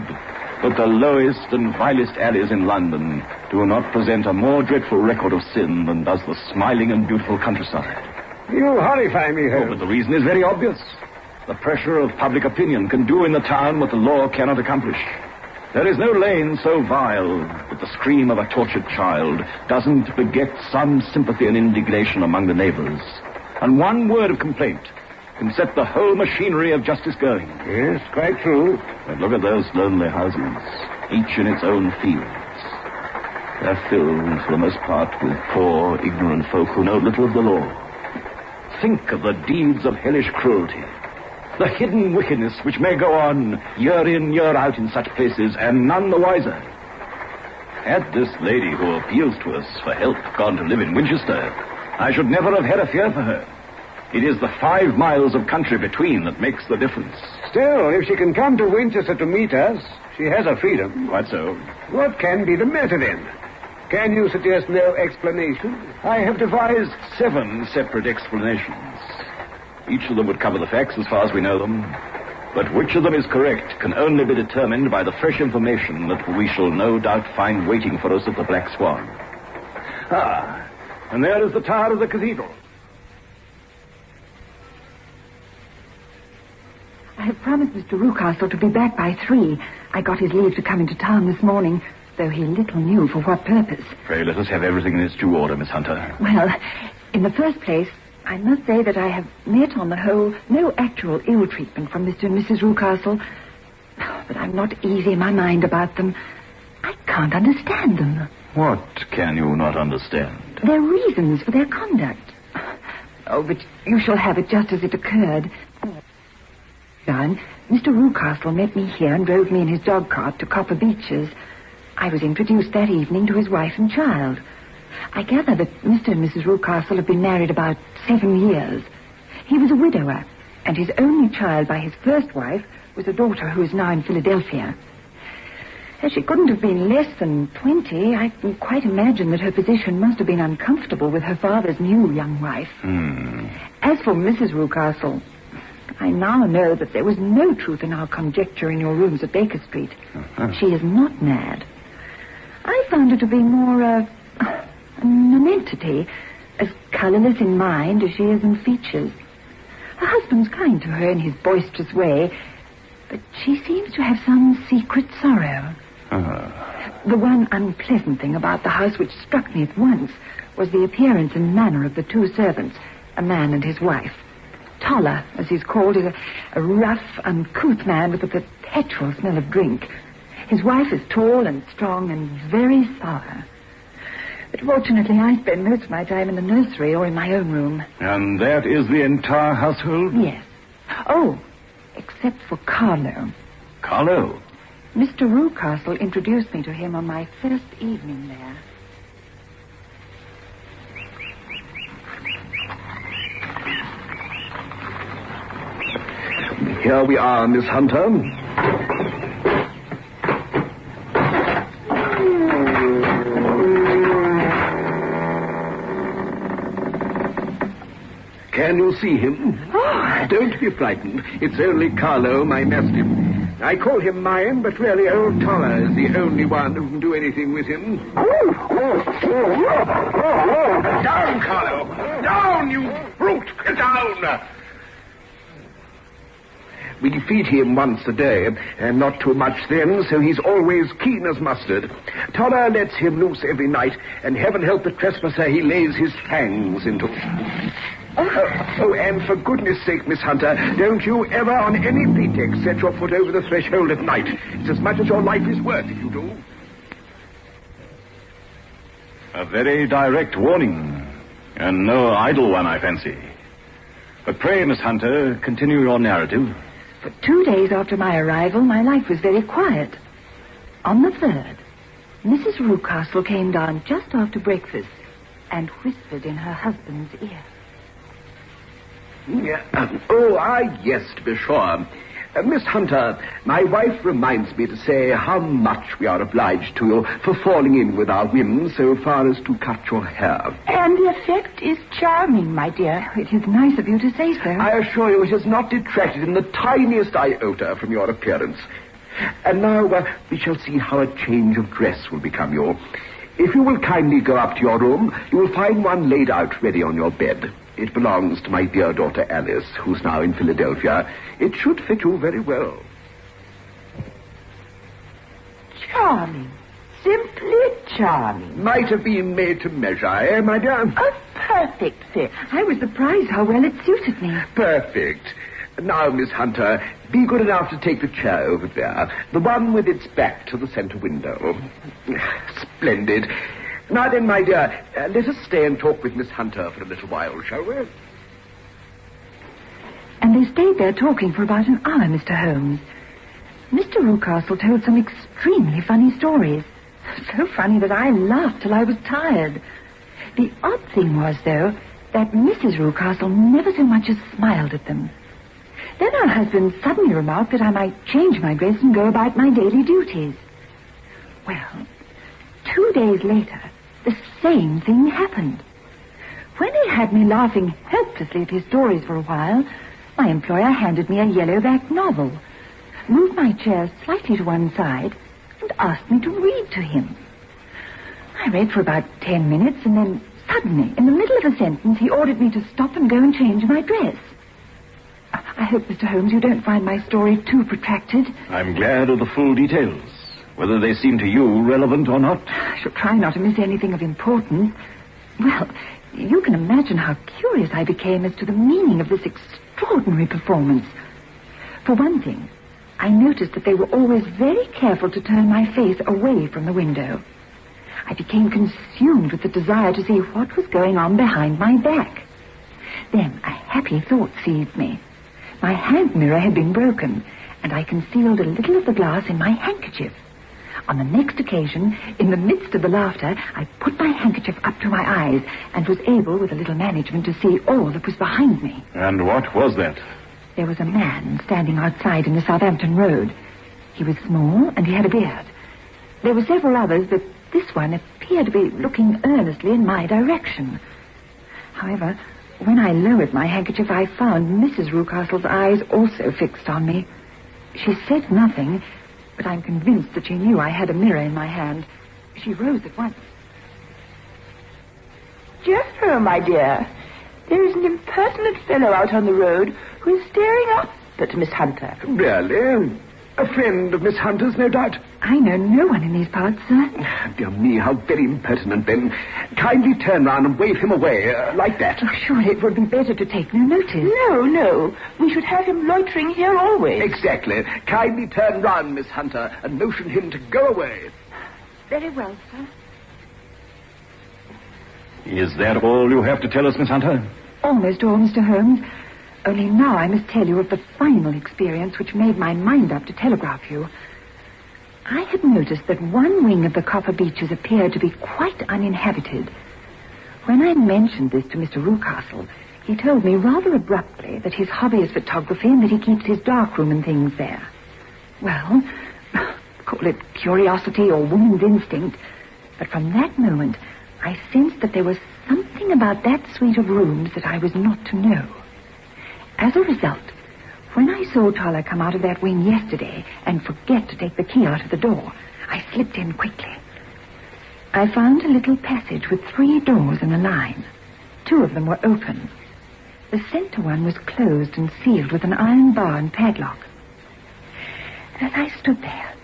that the lowest and vilest alleys in London do not present a more dreadful record of sin than does the smiling and beautiful countryside. You horrify me, Holmes. Oh, but the reason is very obvious. The pressure of public opinion can do in the town what the law cannot accomplish. There is no lane so vile that the scream of a tortured child doesn't beget some sympathy and indignation among the neighbors. And one word of complaint can set the whole machinery of justice going. Yes, quite true. But look at those lonely houses, each in its own fields. They're filled, for the most part, with poor, ignorant folk who know little of the law. Think of the deeds of hellish cruelty, the hidden wickedness which may go on year in, year out in such places, and none the wiser. Had this lady who appeals to us for help gone to live in Winchester, I should never have had a fear for her. It is the 5 miles of country between that makes the difference. Still, if she can come to Winchester to meet us, she has her freedom. Quite so. What can be the matter, then? Can you suggest no explanation? I have devised 7 separate explanations. Each of them would cover the facts as far as we know them. But which of them is correct can only be determined by the fresh information that we shall no doubt find waiting for us at the Black Swan. Ah, and there is the tower of the cathedral. I have promised Mr. Rucastle to be back by 3. I got his leave to come into town this morning, though he little knew for what purpose. Pray let us have everything in its due order, Miss Hunter. Well, in the first place, I must say that I have met, on the whole, no actual ill treatment from Mr. and Mrs. Rucastle. But I'm not easy in my mind about them. I can't understand them. What can you not understand? Their reasons for their conduct. Oh, but you shall have it just as it occurred. John, Mr. Rucastle met me here and drove me in his dog cart to Copper Beeches. I was introduced that evening to his wife and child. I gather that Mr. and Mrs. Rucastle have been married about 7 years. He was a widower, and his only child by his first wife was a daughter who is now in Philadelphia. As she couldn't have been less than 20, I can quite imagine that her position must have been uncomfortable with her father's new young wife. As for Mrs. Rucastle, I now know that there was no truth in our conjecture in your rooms at Baker Street. She is not mad. I found her to be more an entity, as colorless in mind as she is in features. Her husband's kind to her in his boisterous way, but she seems to have some secret sorrow. The one unpleasant thing about the house which struck me at once was the appearance and manner of the 2 servants, a man and his wife. Toller, as he's called, is a rough, uncouth man with a perpetual smell of drink. His wife is tall and strong and very sour. But fortunately, I spend most of my time in the nursery or in my own room. And that is the entire household? Yes. Oh, except for Carlo. Carlo? Mr. Rucastle introduced me to him on my first evening there. Here we are, Miss Hunter. Can you see him? Oh. Don't be frightened. It's only Carlo, my mastiff. I call him mine, but really old Toller is the only one who can do anything with him. Down, Carlo! Down, you brute! Get down! We feed him once a day, and not too much then, so he's always keen as mustard. Toller lets him loose every night, and heaven help the trespasser he lays his fangs into. Oh, and for goodness sake, Miss Hunter, don't you ever on any pretext set your foot over the threshold at night. It's as much as your life is worth if you do. A very direct warning, and no idle one, I fancy. But pray, Miss Hunter, continue your narrative. For 2 days after my arrival, my life was very quiet. On the third, Mrs. Rucastle came down just after breakfast and whispered in her husband's ear. Yes, to be sure. Miss Hunter, my wife reminds me to say how much we are obliged to you for falling in with our whims so far as to cut your hair. And the effect is charming, my dear. It is nice of you to say so. I assure you it has not detracted in the tiniest iota from your appearance. And now we shall see how a change of dress will become you. If you will kindly go up to your room, you will find one laid out ready on your bed. It belongs to my dear daughter Alice, who's now in Philadelphia. It should fit you very well. Charming. Simply charming. Might have been made to measure, eh, my dear? A perfect fit. I was surprised how well it suited me. Perfect. Now, Miss Hunter, be good enough to take the chair over there. The one with its back to the center window. Splendid. Now then, my dear, let us stay and talk with Miss Hunter for a little while, shall we? And they stayed there talking for about an hour, Mr. Holmes. Mr. Rucastle told some extremely funny stories. So funny that I laughed till I was tired. The odd thing was, though, that Mrs. Rucastle never so much as smiled at them. Then her husband suddenly remarked that I might change my dress and go about my daily duties. Well, 2 days later, the same thing happened. When he had me laughing helplessly at his stories for a while, my employer handed me a yellow-backed novel, moved my chair slightly to one side, and asked me to read to him. I read for about 10 minutes, and then suddenly, in the middle of a sentence, he ordered me to stop and go and change my dress. I hope, Mr. Holmes, you don't find my story too protracted. I'm glad of the full details, whether they seem to you relevant or not. I shall try not to miss anything of importance. Well, you can imagine how curious I became as to the meaning of this extraordinary performance. For one thing, I noticed that they were always very careful to turn my face away from the window. I became consumed with the desire to see what was going on behind my back. Then a happy thought seized me. My hand mirror had been broken, and I concealed a little of the glass in my handkerchief. On the next occasion, in the midst of the laughter, I put my handkerchief up to my eyes and was able, with a little management, to see all that was behind me. And what was that? There was a man standing outside in the Southampton Road. He was small, and he had a beard. There were several others, but this one appeared to be looking earnestly in my direction. However, when I lowered my handkerchief, I found Mrs. Rucastle's eyes also fixed on me. She said nothing, but I'm convinced that she knew I had a mirror in my hand. She rose at once. Jethro, my dear, there is an impertinent fellow out on the road who is staring up at Miss Hunter. Really? A friend of Miss Hunter's, no doubt. I know no one in these parts, sir. Dear me, how very impertinent, then. Kindly turn round and wave him away, like that. Oh, surely it would be better to take no notice. No. We should have him loitering here always. Exactly. Kindly turn round, Miss Hunter, and motion him to go away. Very well, sir. Is that all you have to tell us, Miss Hunter? Almost all, Mr. Holmes. Only now I must tell you of the final experience which made my mind up to telegraph you. I had noticed that one wing of the Copper Beeches appeared to be quite uninhabited. When I mentioned this to Mr. Rucastle, he told me rather abruptly that his hobby is photography and that he keeps his darkroom and things there. Well, call it curiosity or woman's instinct, but from that moment I sensed that there was something about that suite of rooms that I was not to know. As a result, when I saw Toller come out of that wing yesterday and forget to take the key out of the door, I slipped in quickly. I found a little passage with 3 doors in a line. 2 of them were open. The center one was closed and sealed with an iron bar and padlock. As I stood there,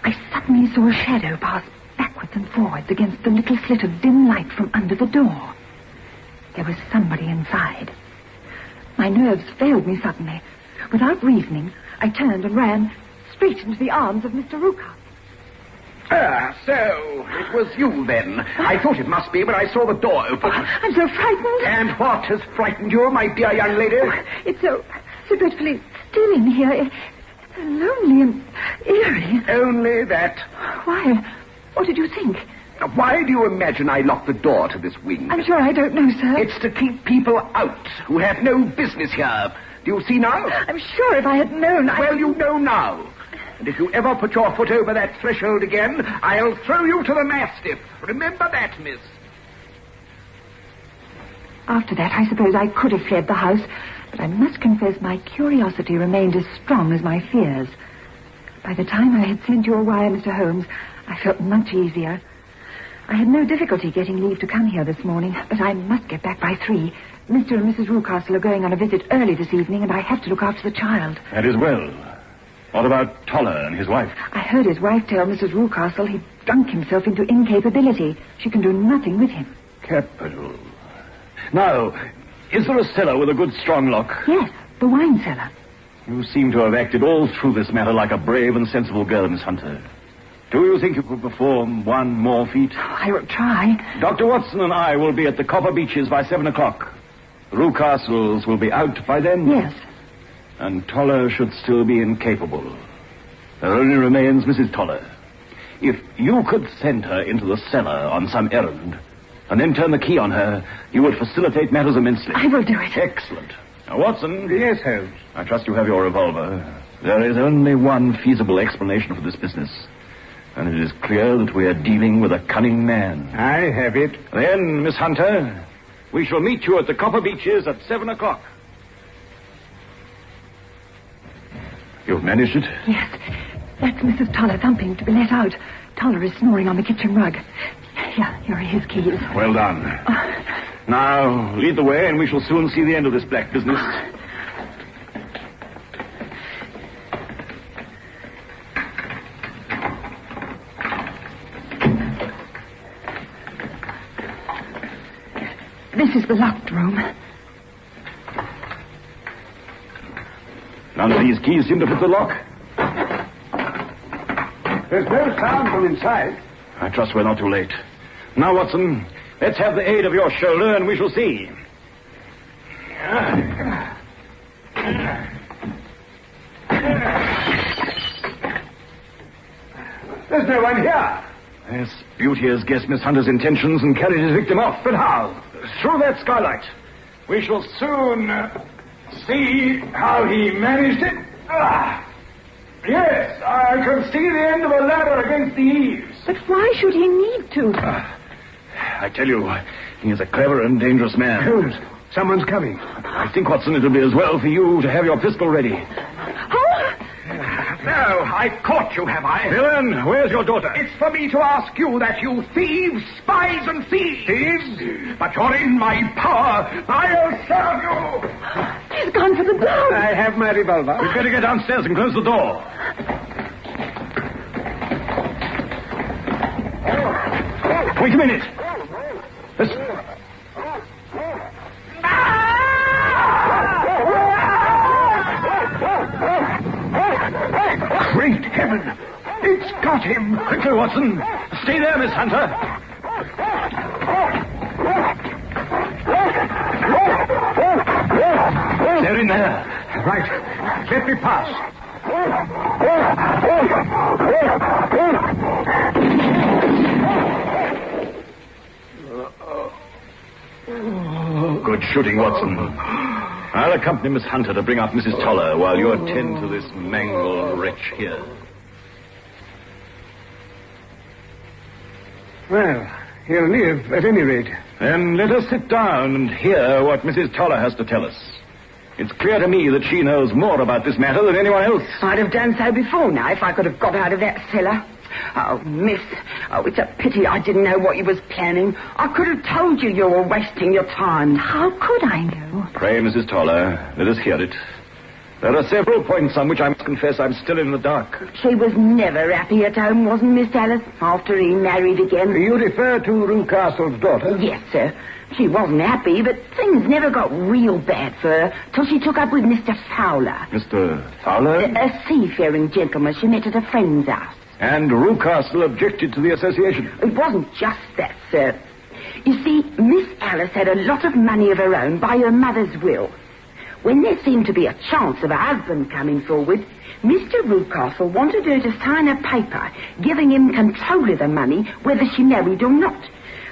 I suddenly saw a shadow pass backwards and forwards against the little slit of dim light from under the door. There was somebody inside. My nerves failed me suddenly. Without reasoning, I turned and ran straight into the arms of Mr. Rucastle. So it was you then. I thought it must be when I saw the door open. I'm so frightened. And what has frightened you, my dear young lady? It's so dreadfully still in here. It's so lonely and eerie. Only that. Why? What did you think? Why do you imagine I locked the door to this wing? I'm sure I don't know, sir. It's to keep people out who have no business here. Do you see now? I'm sure if I had known, Well, you know now. And if you ever put your foot over that threshold again, I'll throw you to the mastiff. Remember that, miss. After that, I suppose I could have fled the house, but I must confess my curiosity remained as strong as my fears. By the time I had sent you a wire, Mr. Holmes, I felt much easier. I had no difficulty getting leave to come here this morning, but I must get back by 3. Mr. and Mrs. Rucastle are going on a visit early this evening, and I have to look after the child. That is well. What about Toller and his wife? I heard his wife tell Mrs. Rucastle he'd drunk himself into incapability. She can do nothing with him. Capital. Now, is there a cellar with a good strong lock? Yes, the wine cellar. You seem to have acted all through this matter like a brave and sensible girl, Miss Hunter. Do you think you could perform one more feat? I will try. Dr. Watson and I will be at the Copper Beeches by 7 o'clock. The Rucastles will be out by then? Yes. And Toller should still be incapable. There only remains Mrs. Toller. If you could send her into the cellar on some errand, and then turn the key on her, you would facilitate matters immensely. I will do it. Excellent. Now, Watson. Yes, Holmes. I trust you have your revolver. There is only one feasible explanation for this business. And it is clear that we are dealing with a cunning man. I have it. Then, Miss Hunter, we shall meet you at the Copper Beeches at 7 o'clock. You've managed it? Yes. That's Mrs. Toller thumping to be let out. Toller is snoring on the kitchen rug. Here are his keys. Well done. Now, lead the way, and we shall soon see the end of this black business. This is the locked room. None of these keys seem to fit the lock. There's no sound from inside. I trust we're not too late. Now, Watson, let's have the aid of your shoulder, and we shall see. There's no one here. Yes, Beauty has guessed Miss Hunter's intentions and carried his victim off. But how? Through that skylight. We shall soon see how he managed it. Yes, I can see the end of a ladder against the eaves. But why should he need to? I tell you, he is a clever and dangerous man. Holmes, someone's coming. I think, Watson, it'll be as well for you to have your pistol ready. No, I've caught you, have I? Villain, where's your daughter? It's for me to ask you that, you thieves, spies and thieves. Thieves? But you're in my power. I'll serve you. He's gone for the dog. I have my revolver. We'd better get downstairs and close the door. Wait a minute. Listen. Great heaven! It's got him! Quickly, Watson. Stay there, Miss Hunter. They're in there. Right. Let me pass. Good shooting, Watson. I'll accompany Miss Hunter to bring up Mrs. Toller while you attend to this mangled wretch here. Well, he'll live at any rate. Then let us sit down and hear what Mrs. Toller has to tell us. It's clear to me that she knows more about this matter than anyone else. I'd have done so before now if I could have got out of that cellar. Oh, miss. Oh, it's a pity I didn't know what you was planning. I could have told you were wasting your time. How could I know? Pray, Mrs. Toller, let us hear it. There are several points on which I must confess I'm still in the dark. She was never happy at home, wasn't Miss Alice, after he married again? You refer to Rucastle's daughter? Yes, sir. She wasn't happy, but things never got real bad for her till she took up with Mr. Fowler. Mr. Fowler? A seafaring gentleman she met at a friend's house. And Rucastle objected to the association. It wasn't just that, sir. You see, Miss Alice had a lot of money of her own by her mother's will. When there seemed to be a chance of her husband coming forward, Mr. Rucastle wanted her to sign a paper giving him control of the money whether she married or not.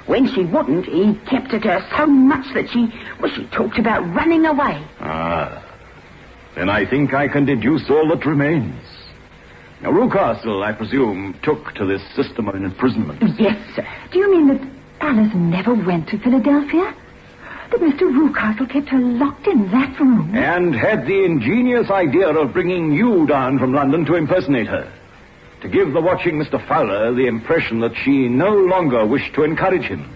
When she wouldn't, he kept at her so much that she talked about running away. Ah. Then I think I can deduce all that remains. Now, Rucastle, I presume, took to this system of imprisonment. Yes, sir. Do you mean that Alice never went to Philadelphia? That Mr. Rucastle kept her locked in that room? And had the ingenious idea of bringing you down from London to impersonate her. To give the watching Mr. Fowler the impression that she no longer wished to encourage him.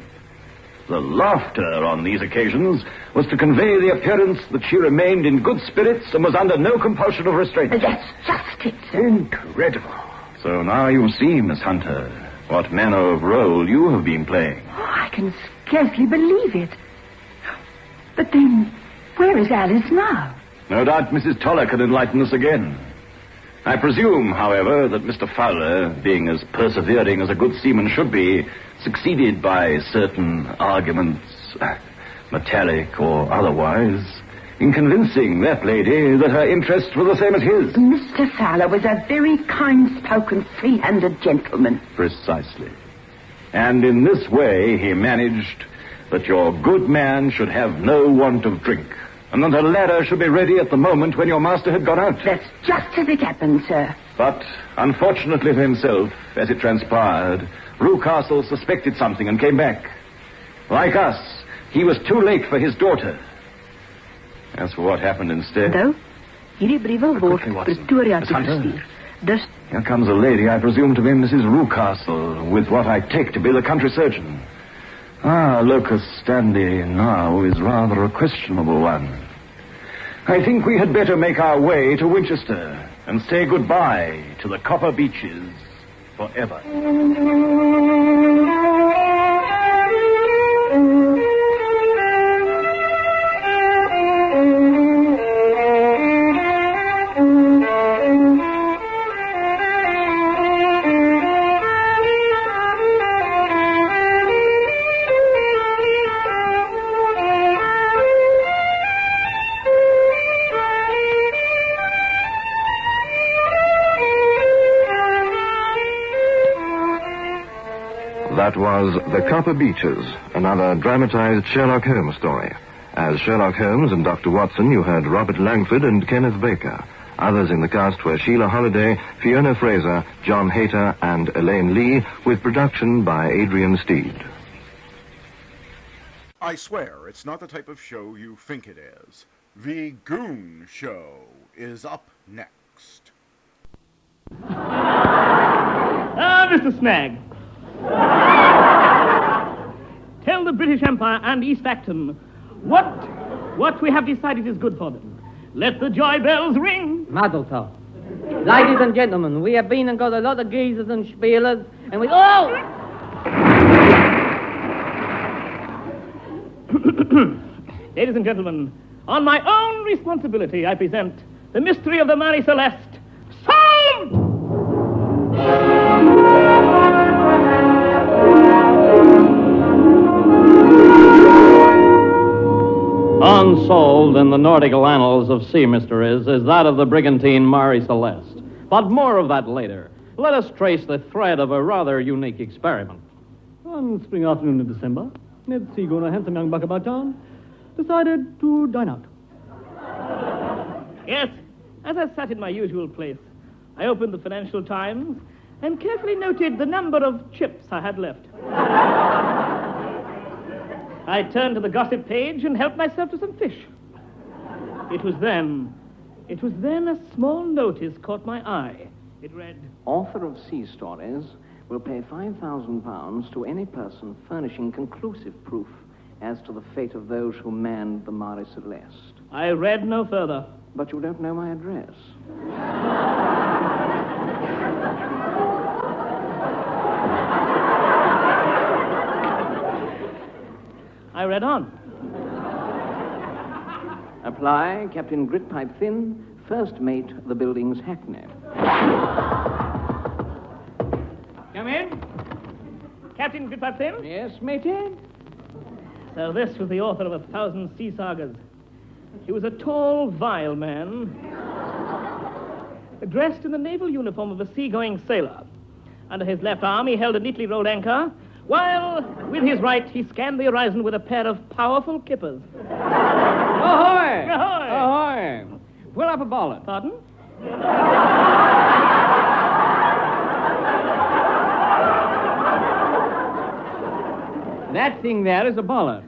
The laughter on these occasions was to convey the appearance that she remained in good spirits and was under no compulsion of restraint. That's just it, sir. Incredible. So now you see, Miss Hunter, what manner of role you have been playing. Oh, I can scarcely believe it. But then, where is Alice now? No doubt Mrs. Toller can enlighten us again. I presume, however, that Mr. Fowler, being as persevering as a good seaman should be, succeeded by certain arguments, metallic or otherwise, in convincing that lady that her interests were the same as his. Mr. Fowler was a very kind-spoken, free-handed gentleman. Precisely. And in this way he managed that your good man should have no want of drink, and that a ladder should be ready at the moment when your master had gone out. That's just as it happened, sir. But, unfortunately for himself, as it transpired, Rucastle suspected something and came back. Like us, he was too late for his daughter. As for what happened instead... Hierdie briewe word Pretoria toegestuur. Dus... Here comes a lady I presume to be Mrs. Rucastle, with what I take to be the country surgeon. Ah, locus standi now is rather a questionable one. I think we had better make our way to Winchester and say goodbye to the copper beaches forever. That was The Copper Beeches, another dramatized Sherlock Holmes story. As Sherlock Holmes and Dr. Watson, you heard Robert Langford and Kenneth Baker. Others in the cast were Sheila Holliday, Fiona Fraser, John Hayter, and Elaine Lee, with production by Adrian Steed. I swear, it's not the type of show you think it is. The Goon Show is up next. Mr. Snag. Tell the British Empire and East Acton what we have decided is good for them. Let the joy bells ring. Mazel tov. Ladies and gentlemen, we have been and got a lot of geezers and spielers, and we... Oh! Ladies and gentlemen, on my own responsibility, I present the mystery of the Mary Celeste. Solved! Unsolved. untold in the nautical annals of sea mysteries is that of the brigantine Marie Celeste. But more of that later. Let us trace the thread of a rather unique experiment. One spring afternoon in December, Ned Seagoon, a handsome young buck about town, decided to dine out. Yes, as I sat in my usual place, I opened the Financial Times and carefully noted the number of chips I had left. I turned to the gossip page and helped myself to some fish. It was then a small notice caught my eye. It read, Author of Sea Stories will pay £5,000 to any person furnishing conclusive proof as to the fate of those who manned the Marie Celeste. I read no further. But you don't know my address. I read on. Apply, Captain Gritpipe Thin, first mate, the building's hackney. Come in. Captain Gritpipe Thin? Yes, matey? So this was the author of 1,000 sea sagas. He was a tall, vile man, dressed in the naval uniform of a seagoing sailor. Under his left arm, he held a neatly rolled anchor, while with his right, he scanned the horizon with a pair of powerful kippers. Ahoy! Ahoy! Ahoy! Pull up a bollard. Pardon? That thing there is a bollard.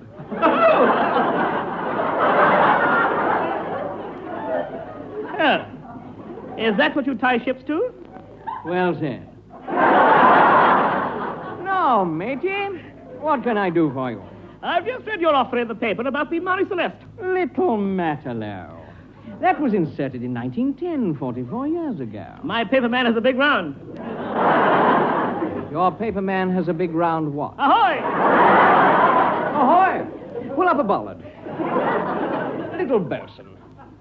Is that what you tie ships to? Well said. No, matey. What can I do for you? I've just read your offer in the paper about the Marie Celeste. Little matter, now. That was inserted in 1910, 44 years ago. My paperman has a big round. Your paperman has a big round what? Ahoy! Ahoy! Pull up a bollard. Little bosun,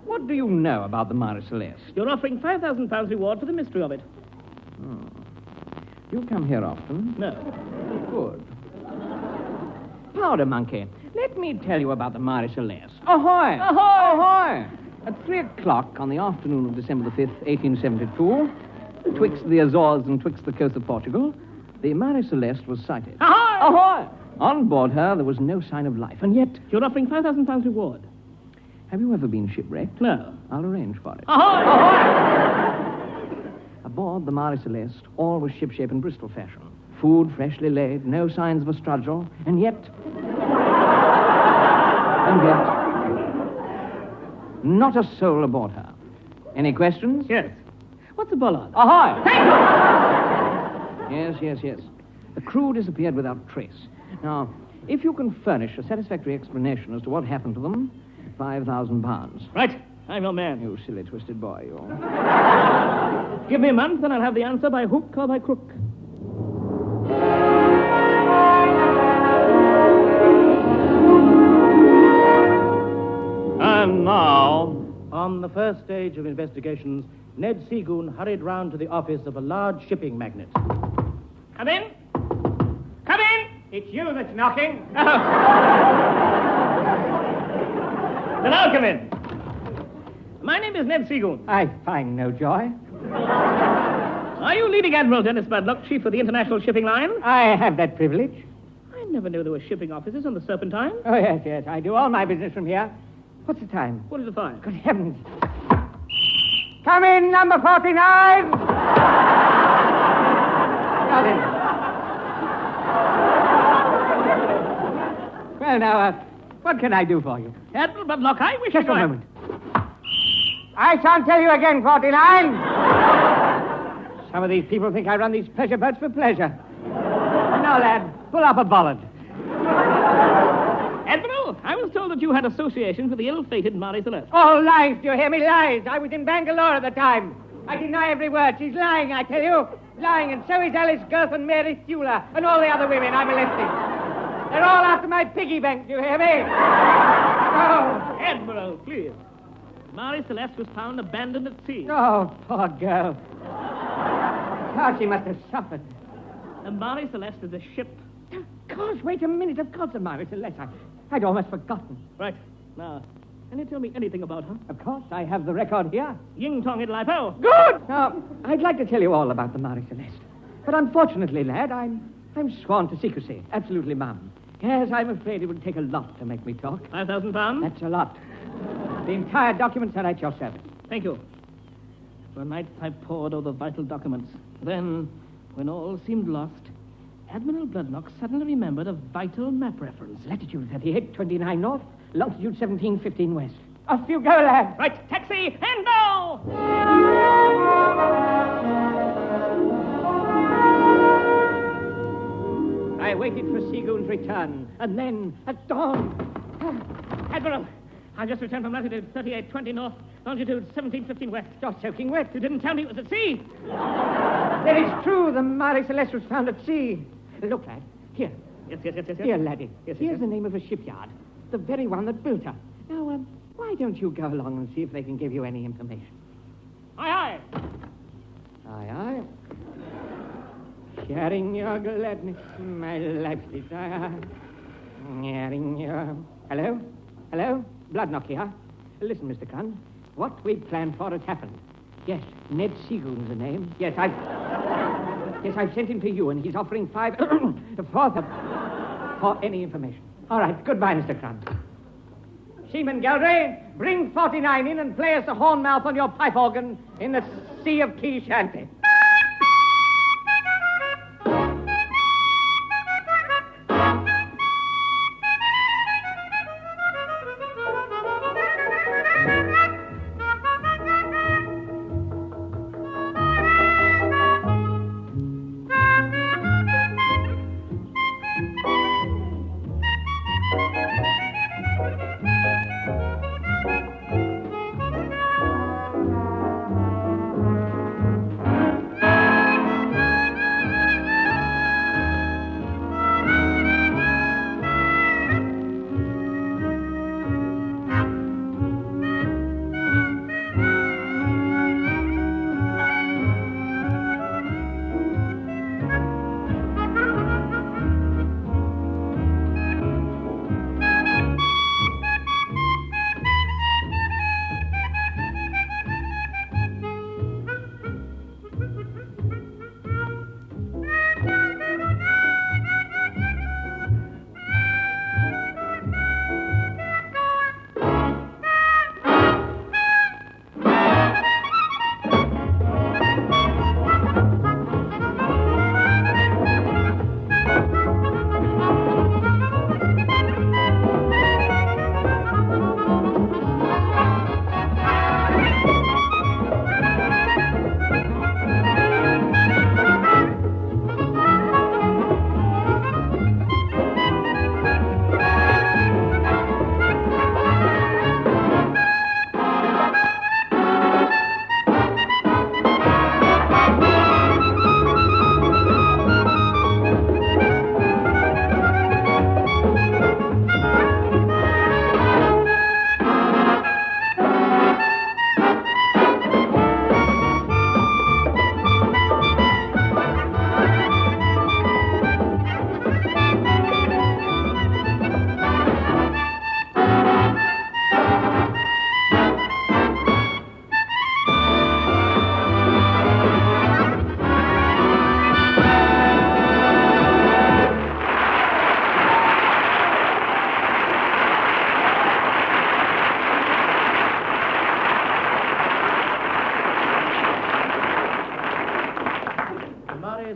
what do you know about the Marie Celeste? You're offering £5,000 reward for the mystery of it. You come here often? No. Good. Powder monkey, let me tell you about the Marie Celeste. Ahoy! Ahoy! Ahoy! At 3 o'clock on the afternoon of December the 5th, 1872, twixt the Azores and twixt the coast of Portugal, the Marie Celeste was sighted. Ahoy! Ahoy! On board her, there was no sign of life, and yet... You're offering £5,000 reward. Have you ever been shipwrecked? No. I'll arrange for it. Ahoy! Ahoy! Aboard the Marie Celeste, all was shipshape in Bristol fashion. Food freshly laid, no signs of a struggle, and yet... not a soul aboard her. Any questions? Yes. What's a bollard? Ahoy! Yes. The crew disappeared without trace. Now, if you can furnish a satisfactory explanation as to what happened to them, £5,000. Right. I'm your man. You silly, twisted boy, you. Give me a month, and I'll have the answer by hook or by crook. And now, on the first stage of investigations, Ned Seagoon hurried round to the office of a large shipping magnate. Come in. Come in. It's you that's knocking. Then I'll come in. My name is Ned Seagoon. I find no joy. Are you leading Admiral Dennis Budlock, chief of the International Shipping Line? I have that privilege. I never knew there were shipping offices on the Serpentine. Oh, yes. I do all my business from here. What's the time? 5:45. Good heavens. Come in, number 49. Now then. Well, now, what can I do for you? Admiral Budlock, I wish Just you... a moment. I shan't tell you again, 49. Some of these people think I run these pleasure boats for pleasure. No, lad, pull up a bollard. Admiral, I was told that you had associations with the ill-fated Marie Celeste. Oh, lies, do you hear me? Lies. I was in Bangalore at the time. I deny every word. She's lying, I tell you. Lying, and so is Alice Girth and Mary Stewler and all the other women I'm molesting. They're all after my piggy bank, do you hear me? Oh. Admiral, please. Marie Celeste was found abandoned at sea. Oh, poor girl. How she must have suffered. The Marie Celeste is a ship. Of course, wait a minute. Of course, the Marie Celeste. I'd almost forgotten. Right. Now, Can you tell me anything about her? Of course, I have the record here. Ying Tong it lipo. Good! Now, I'd like to tell you all about the Marie Celeste. But unfortunately, lad, I'm sworn to secrecy. Absolutely, ma'am. Yes, I'm afraid it would take a lot to make me talk. £5,000? That's a lot. The entire documents are at your service. Thank you. For nights I pored over the vital documents. Then, when all seemed lost, Admiral Bloodlock suddenly remembered a vital map reference. Latitude 38, 29 north, longitude 17, 15 west. Off you go, lad. Right, taxi, and go! I waited for Seagoon's return, and then, at dawn... Admiral, I just returned from latitude 38, 20 north, longitude 17, 15 west. You're soaking wet. You didn't tell me it was at sea. That is true. The Marie Celeste was found at sea. Look, lad. Here. Yes. Here, laddie. Yes. Here's the name of a shipyard. The very one that built her. Now, why don't you go along and see if they can give you any information? Aye. Aye. Sharing your gladness, my life's desire. Sharing your... Hello? Bloodlock here. Listen, Mr. Crun. What we planned for has happened. Yes, Ned Seagoon's the name. Yes, I've sent him to you, and he's offering for any information. All right, goodbye, Mr. Crun. Seaman Geldray, bring 49 in and play us a horn mouth on your pipe organ in the Sea of Key Shanty.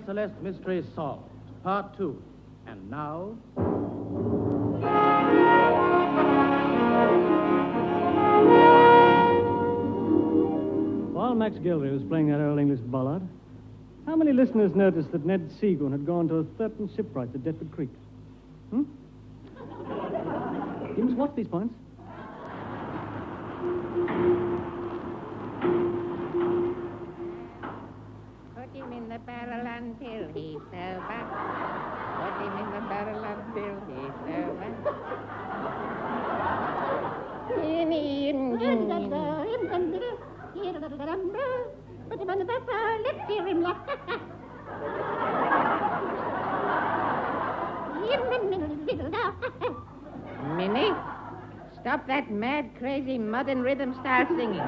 Celeste Mystery Solved, Part 2. And now... While Max Gildersleeve was playing that old English ballad, how many listeners noticed that Ned Seagoon had gone to a certain shipwright at Deptford Creek? You must watch these points. Put him in the barrel until he's sober. Put him in the barrel until he's sober. Put him on the barrel, let's hear him laugh. Minnie, Stop that mad, crazy, mud and rhythm style singing.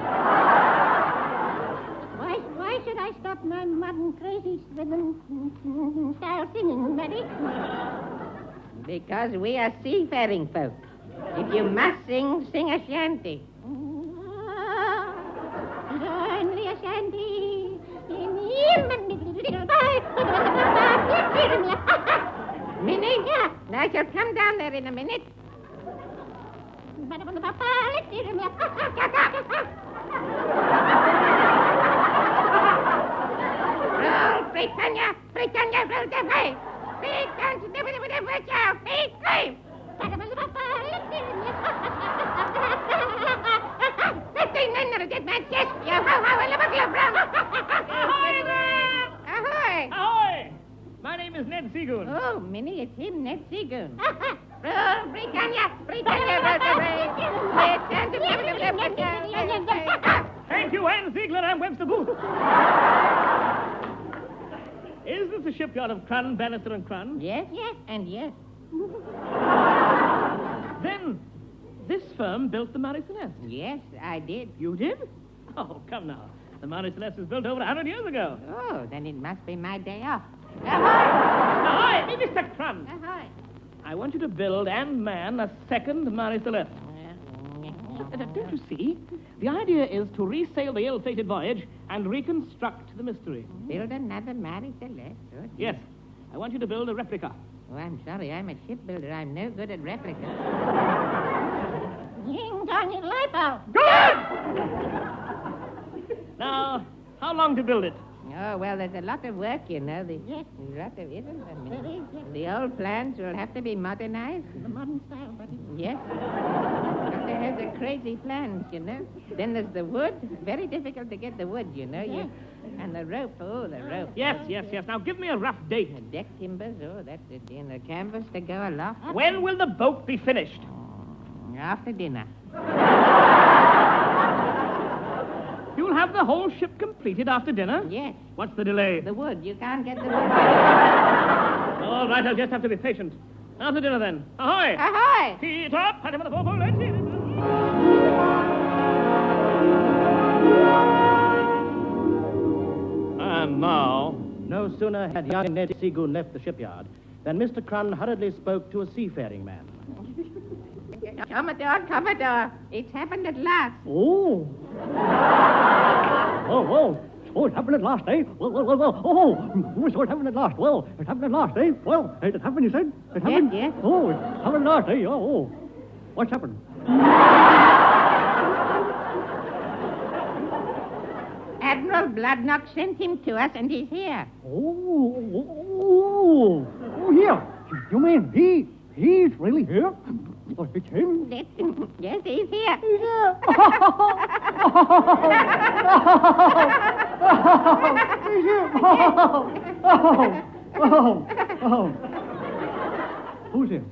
Why should I stop my mud and crazy rhythm style singing, Betty? Because we are seafaring folk. If you must sing, sing a shanty. Only a shanty. Minnie? Yeah. I shall come down there in a minute. Roll, Britannia, roll the way. Ahoy! Ahoy! My name is Ned Seagoon. Oh, Minnie, it's him, Ned Seagoon. Roll, Britannia, roll the way. Thank you, Ann Ziegler. I'm Webster Booth. Is this the shipyard of Crun, Bannister, and Crun? Yes, and yes. Then, this firm built the Marie Celeste? Yes, I did. You did? Oh, come now. The Marie Celeste was built over 100 years ago. Oh, then it must be my day off. Ahoy! Ahoy, Mr. Crun. Ahoy. I want you to build and man a second Marie Celeste. Don't you see? The idea is to resail the ill-fated voyage and reconstruct the mystery. Build another Marie Celeste? Oh, yes. I want you to build a replica. Oh, I'm sorry. I'm a shipbuilder. I'm no good at replicas. Ying dong in lipo. Good! Now, how long to build it? Oh, well, there's a lot of work, you know. Yes. A lot of, isn't there? There is, yes. The old plans will have to be modernized. The modern style, buddy. Yes. Doctor has the crazy plans, you know. Then there's the wood. Very difficult to get the wood, you know. Yes. And the rope. Oh, the rope. Yes. Now, give me a rough date. The deck timbers. Oh, that's it. And the canvas to go aloft. When will the boat be finished? After dinner. You'll have the whole ship completed after dinner? Yes. What's the delay? The wood. You can't get the wood. All right, I'll just have to be patient. After dinner, then. Ahoy! Ahoy! Feet up, pat him on the forefoot, let's see it. And now, no sooner had young Ned Seagoon left the shipyard than Mr. Crun hurriedly spoke to a seafaring man. Commodore, it's happened at last. Oh, it's happened at last, eh? So it's happened at last. Well, it's happened at last, eh? Well, it happened, you said? It happened? Yes. Oh, it's happened at last, eh? Oh. What's happened? Admiral Bloodknock sent him to us, and he's here. Oh, here. You mean he's really here? Oh, it's him? Yes, he's here. He's here. He's here. Who's him?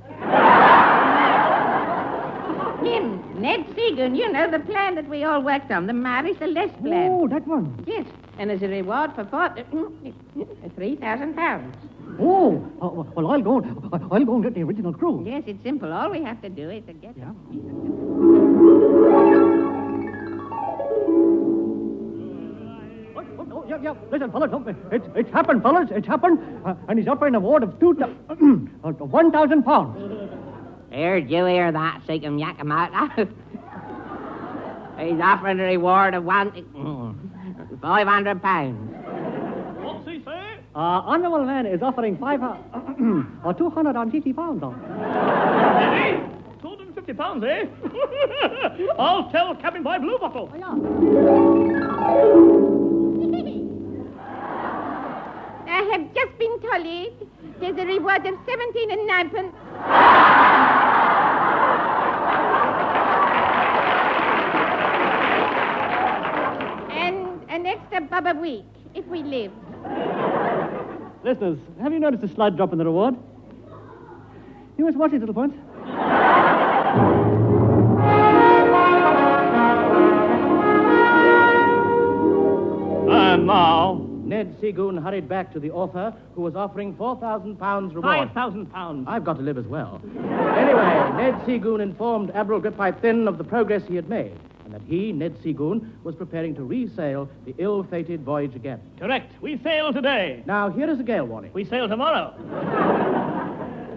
Him, Ned Seagoon. You know, the plan that we all worked on, the Marie Celeste plan. Oh, that one. Yes, and as a reward for £3,000. Oh, well, I'll go and get the original crew. Yes, it's simple. All we have to do is to get... Yeah. Yeah. Listen, fellas, it's happened, fellas. It's happened. And he's offering an award of £1,000. Did you hear that? Seek him, yak him out. He's offering a reward of £500. What's he say? Honorable man is offering £250. £250, eh? I'll tell Cabin Boy Blue Bottle. Oh, yeah. I have just been told there's a reward of 17 and 9 and an extra bob a week, if we live. Listeners, have you noticed a slight drop in the reward? You must watch it, little points. And now, Ned Seagoon hurried back to the author, who was offering £4,000 reward. £5,000. I've got to live as well. Anyway, Ned Seagoon informed Admiral Griffith Thin of the progress he had made, and that he, Ned Seagoon, was preparing to resail the ill-fated voyage again. Correct. We sail today. Now, here is a gale warning. We sail tomorrow.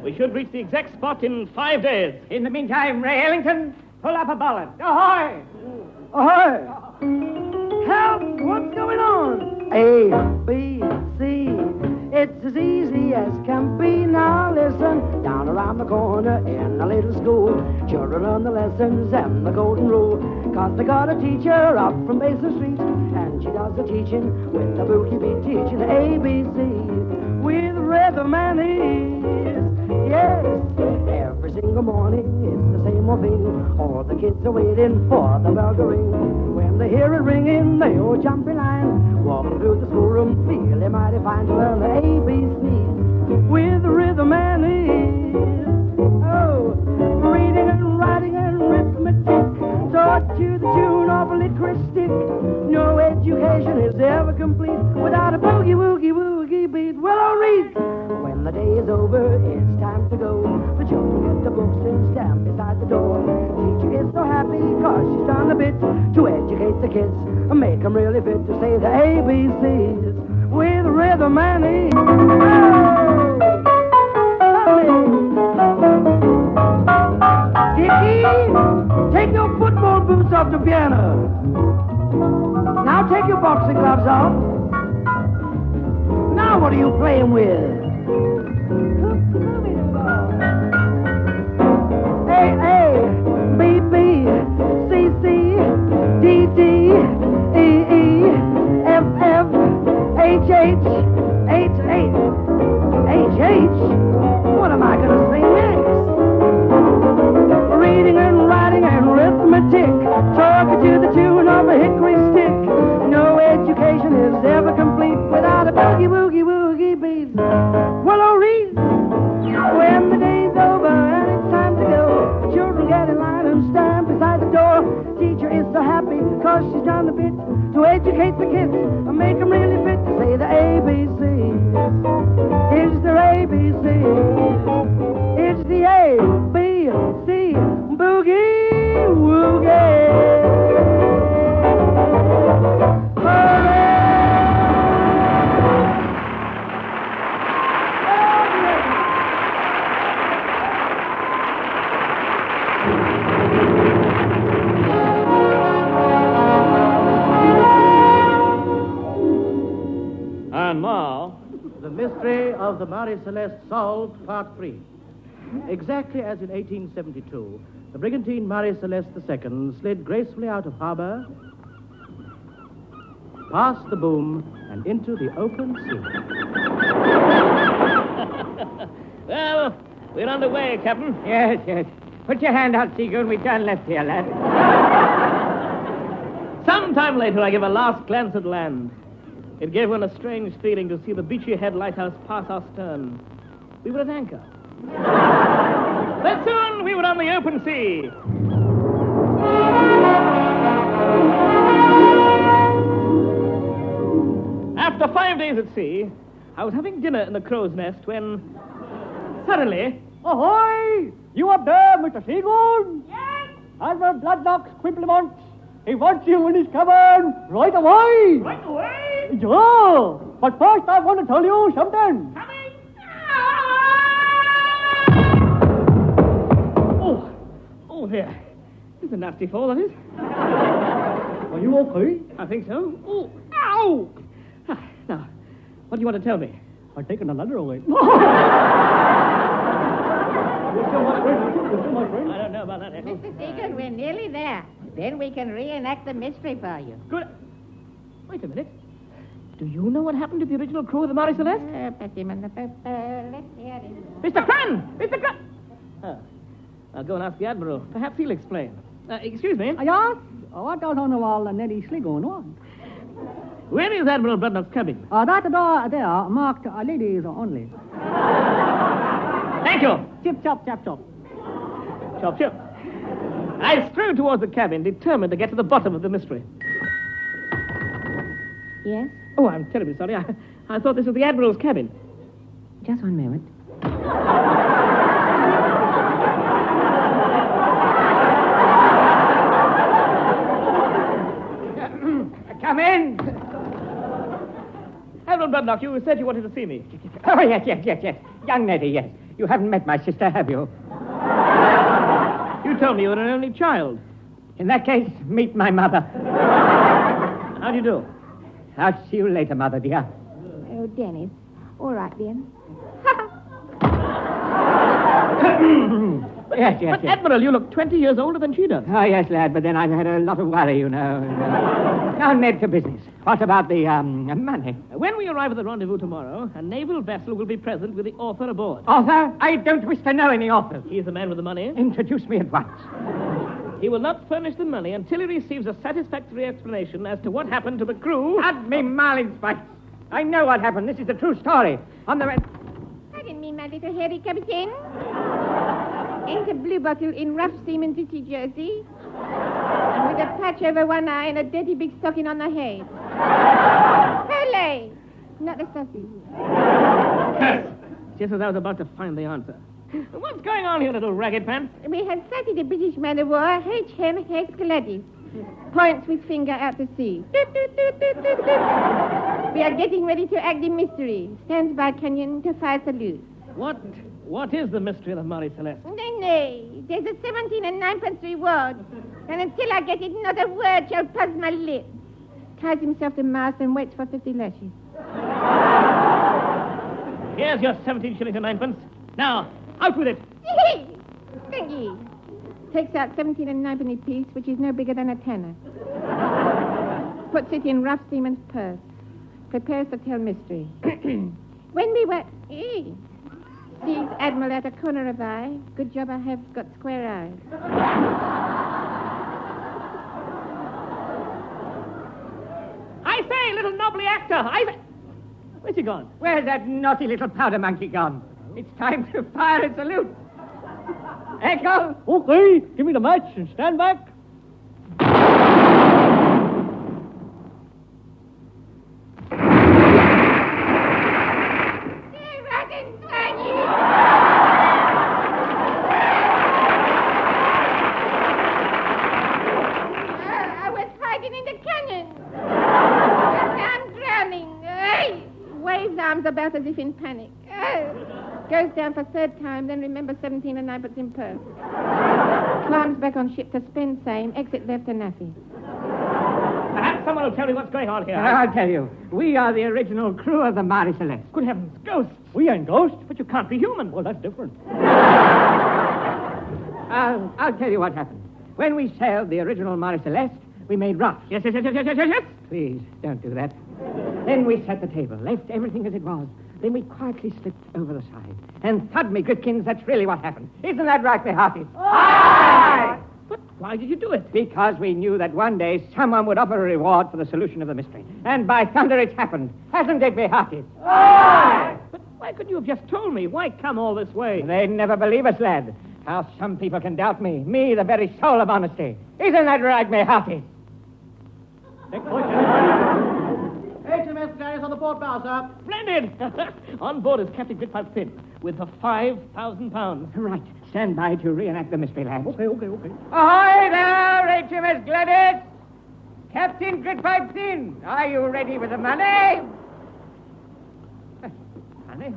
We should reach the exact spot in 5 days. In the meantime, Ray Ellington, pull up a bollard. Ahoy! Ahoy! Help! What's going on? A, B, C. It's as easy as can be. Now listen, down around the corner in a little school, children learn the lessons and the golden rule. 'Cause they got a teacher up from Basin Street, and she does the teaching with the boogie beat, teaching the ABC with rhythm and ease. Yes, every single morning it's the same old thing. All the kids are waiting for the bell to ring. When they hear it ringing, they all jump in line, walking through the schoolroom, feeling mighty fine to learn the ABCs with rhythm and ease. Oh, reading and writing and arithmetic, taught to the tune of a licorice stick. No education is ever complete without a boogie woogie woogie beat. Well, I'll read. When the day is over, it's time to go. The children get the books and stand beside the door. Teacher is so happy 'cause she's done a bit to educate the kids and make them really fit to say the ABCs with rhythm and ease. Dickie, take your football boots off the piano. Now take your boxing gloves off. Now what are you playing with? A, B, B, C, C, D, D, E, E, F, F, H, H, H, H. H, H? What am I going to say next? Reading and writing and arithmetic, talking to the tune of a hickory stick. No education is ever complete without a boogie woogie woogie beat. Well, I'll read. When the day's over and it's time to go, the children get in line and stand beside the door. Teacher is so happy 'cause she's done a bit to educate the kids and make them really fit to say the ABC. It's the ABC. It's the A, B, C, boogie woogie. And now, the mystery of the Marie Celeste solved, Part 3. Exactly as in 1872, the brigantine Marie Celeste II slid gracefully out of harbor, past the boom, and into the open sea. Well, we're underway, Captain. Yes, yes. Put your hand out, Seagoon. We turn left here, lad. Some time later, I gave a last glance at land. It gave one a strange feeling to see the beachy head lighthouse pass our stern. We were at anchor. But soon we were on the open sea. After 5 days at sea, I was having dinner in the crow's nest when suddenly... Ahoy! You up there, Mr. Seagoon? Yes? Admiral Bloodlock's compliment. He wants you in his cabin right away. Right away? Yeah. But first I want to tell you something. Coming? Oh, there. It's a nasty fall, that is. Are you okay? I think so. Oh, ow! Now, what do you want to tell me? I've taken the ladder away. I don't know about that, Echo. Mr. Seagoon, we're nearly there. Then we can reenact the mystery for you. Good. Wait a minute. Do you know what happened to the original crew of the Marie Celeste? Let's hear it. Mr. Cran! Mr. Cran! I'll go and ask the Admiral. Perhaps he'll explain. Excuse me? Yes? What does on the wall and Neddy Sligo on? Where is Admiral Bloodlock's cabin? That door there, marked ladies only. Thank you. Chip, chop, chop, chop. Chop, chop. I strode towards the cabin, determined to get to the bottom of the mystery. Yes? Oh, I'm terribly sorry. I thought this was the Admiral's cabin. Just one moment. Bloodlock, you said you wanted to see me. Oh, yes. Young Nettie, yes. You haven't met my sister, have you? You told me you were an only child. In that case, meet my mother. How do you do? I'll see you later, Mother, dear. Oh, Dennis. All right, then. Yes. Admiral, you look 20 years older than she does. Oh, yes, lad, but then I've had a lot of worry, you know. Now, Ned, to business. What about the, money? When we arrive at the rendezvous tomorrow, a naval vessel will be present with the author aboard. Author? I don't wish to know any authors. He's the man with the money. Introduce me at once. He will not furnish the money until he receives a satisfactory explanation as to what happened to the crew. Not me marlin spikes. I know what happened. This is the true story. On the... I didn't mean my little hairy Captain. Ain't a blue bottle in rough seaman city jersey. And with a patch over one eye and a dirty big stocking on the head. Hooray! Not the sausage. Just as I was about to find the answer. What's going on here, little ragged pants? We have sighted a British man of war, H.M.H. Gladys. Points with finger out to sea. We are getting ready to act the mystery. Stands by canyon to fire salute. What is the mystery of the Marie Celeste? Nay. There's a 17 and 9pence reward. And until I get it, not a word shall pass my lips. Ties himself to mast and waits for 50 lashes. Here's your 17 shillings and 9pence. Now, out with it. Thank ye. Takes out 17 and 9penny piece, which is no bigger than a tenner. Puts it in rough seaman's purse. Prepares to tell mystery. When we were... Sees Admiral at a corner of eye. Good job I have got square eyes. I say, little knobbly actor. Where's he gone? Where's that naughty little powder monkey gone? It's time to fire a salute. Echo! Okay, give me the match and stand back. I was hiding in the canyon. I'm drowning. Waves arms about as if in panic. Goes down for third time, then remembers 17 and 9pence in purse. Climbs back on ship to spend same, exit left to Naffy. Perhaps someone will tell me what's going on here. I'll tell you. We are the original crew of the Marie Celeste. Good heavens, ghosts. We ain't ghosts, but you can't be human. Well, that's different. I'll tell you what happened. When we sailed the original Marie Celeste, we made rafts. Yes. Please, don't do that. Then we set the table, left everything as it was. Then we quietly slipped over the side. And thud me, Goodkins, that's really what happened. Isn't that right, me hearties? Aye! But why did you do it? Because we knew that one day someone would offer a reward for the solution of the mystery. And by thunder, it's happened. Hasn't it, me hearties? Aye! But why couldn't you have just told me? Why come all this way? They'd never believe us, lad. How some people can doubt me. Me, the very soul of honesty. Isn't that right, me hearties? HMS Gladys on the port bow, sir. Splendid! On board is Captain Gritpipe Finn with the £5,000. Right. Stand by to reenact the mystery, lads. Okay. Ahoy there, HMS Gladys! Captain Gritpipe Finn, are you ready with the money? Money?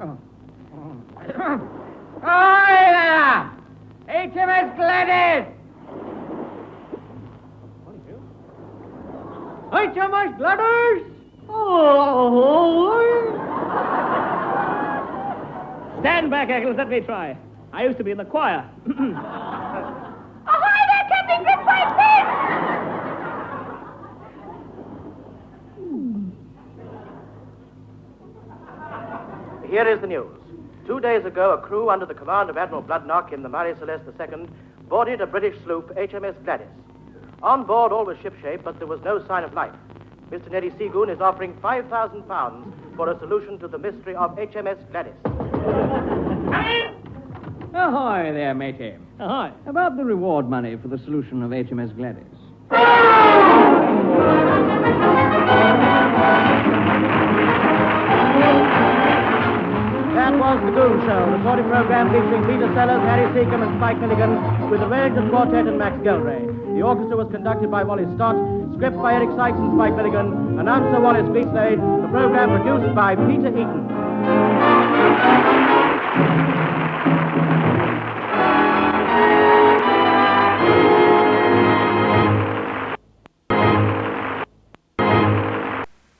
Oh. Ahoy there! HMS Gladys! HMS Gladys! Stand back, Eccles. Let me try. I used to be in the choir. Ahoy there, Captain Gritpipe Finn! Here is the news. 2 days ago, a crew under the command of Admiral Bloodnock in the Marie Celeste II boarded a British sloop, HMS Gladys. On board, all was shipshape, but there was no sign of life. Mr. Neddy Seagoon is offering £5,000 for a solution to the mystery of HMS Gladys. Ahoy there, matey. Ahoy. About the reward money for the solution of HMS Gladys. That was the Goon Show, the recording program featuring Peter Sellers, Harry Seacombe, and Spike Milligan, with the Bergen Quartet and Max Gilray. The orchestra was conducted by Wally Stott, script by Eric Sykes and Spike Milligan, Announcer Wallace Beeches, the program produced by Peter Eaton.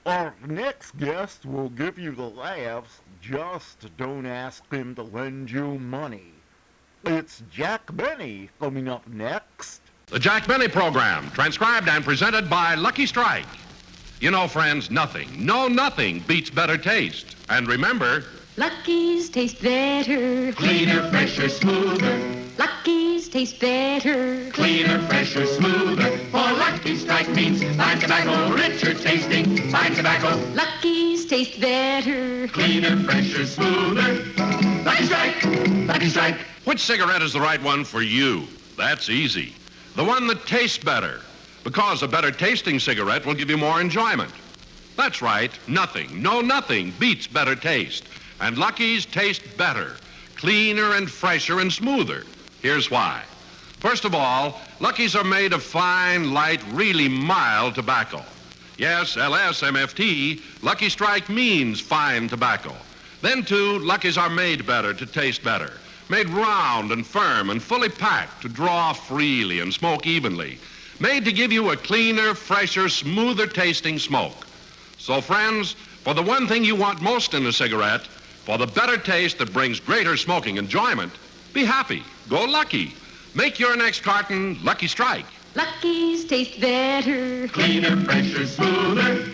Our next guest will give you the laughs. Just don't ask him to lend you money. It's Jack Benny coming up next. The Jack Benny Program, transcribed and presented by Lucky Strike. You know, friends, nothing beats better taste. And remember, Lucky's taste better. Cleaner, fresher, smoother. Lucky's taste better. Cleaner, fresher, smoother. For Lucky Strike means fine tobacco, richer tasting, fine tobacco. Lucky's taste better. Cleaner, fresher, smoother. Lucky Strike, Lucky Strike. Which cigarette is the right one for you? That's easy. The one that tastes better. Because a better tasting cigarette will give you more enjoyment. That's right, nothing beats better taste. And Lucky's taste better, cleaner and fresher and smoother. Here's why. First of all, Lucky's are made of fine, light, really mild tobacco. Yes, LSMFT, Lucky Strike means fine tobacco. Then, too, Lucky's are made better to taste better. Made round and firm and fully packed to draw freely and smoke evenly. Made to give you a cleaner, fresher, smoother tasting smoke. So, friends, for the one thing you want most in a cigarette, for the better taste that brings greater smoking enjoyment, be happy. Go Lucky. Make your next carton Lucky Strike. Lucky's taste better. Cleaner, fresher, smoother.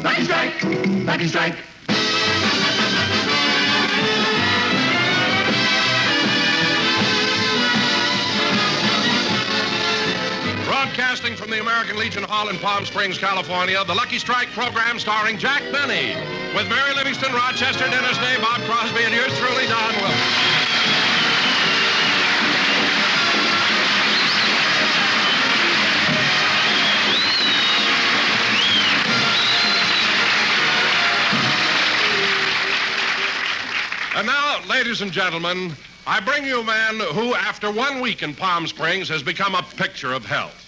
Lucky Strike. Lucky Strike. Broadcasting from the American Legion Hall in Palm Springs, California, the Lucky Strike program starring Jack Benny, with Mary Livingston, Rochester, Dennis Day, Bob Crosby, and yours truly, Don Wilson. And now, ladies and gentlemen, I bring you a man who, after 1 week in Palm Springs, has become a picture of health.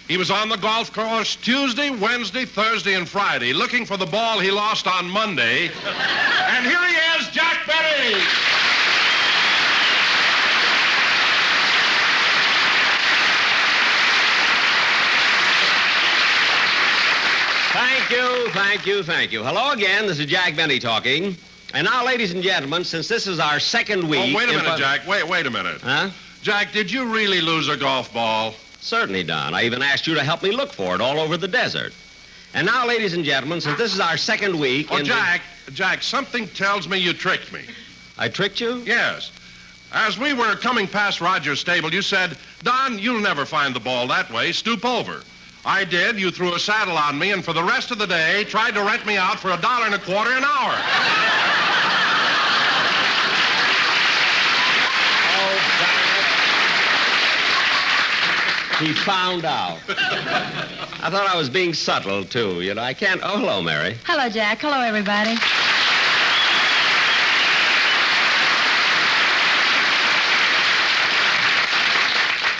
He was on the golf course Tuesday, Wednesday, Thursday, and Friday, looking for the ball he lost on Monday. And here he is, Jack Benny. Thank you. Hello again. This is Jack Benny talking. And now, ladies and gentlemen, since this is our second week... Oh, wait a minute, Jack. Wait a minute. Huh? Jack, did you really lose a golf ball? Certainly, Don. I even asked you to help me look for it all over the desert. And now, ladies and gentlemen, since this is our second week... Oh, Jack, something tells me you tricked me. I tricked you? Yes. As we were coming past Roger's stable, you said, Don, you'll never find the ball that way. Stoop over. I did. You threw a saddle on me, and for the rest of the day, tried to rent me out for $1.25 an hour. He found out. I thought I was being subtle, too. You know, I can't... Oh, hello, Mary. Hello, Jack. Hello, everybody.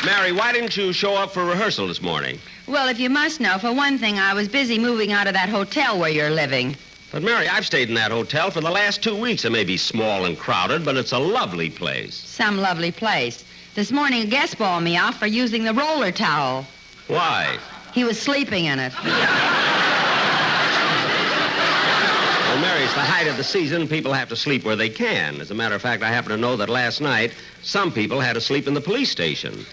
Mary, why didn't you show up for rehearsal this morning? Well, if you must know, for one thing, I was busy moving out of that hotel where you're living. But, Mary, I've stayed in that hotel for the last 2 weeks. It may be small and crowded, but it's a lovely place. Some lovely place. This morning, a guest bawled me off for using the roller towel. Why? He was sleeping in it. Well, Mary, it's the height of the season. People have to sleep where they can. As a matter of fact, I happen to know that last night, some people had to sleep in the police station.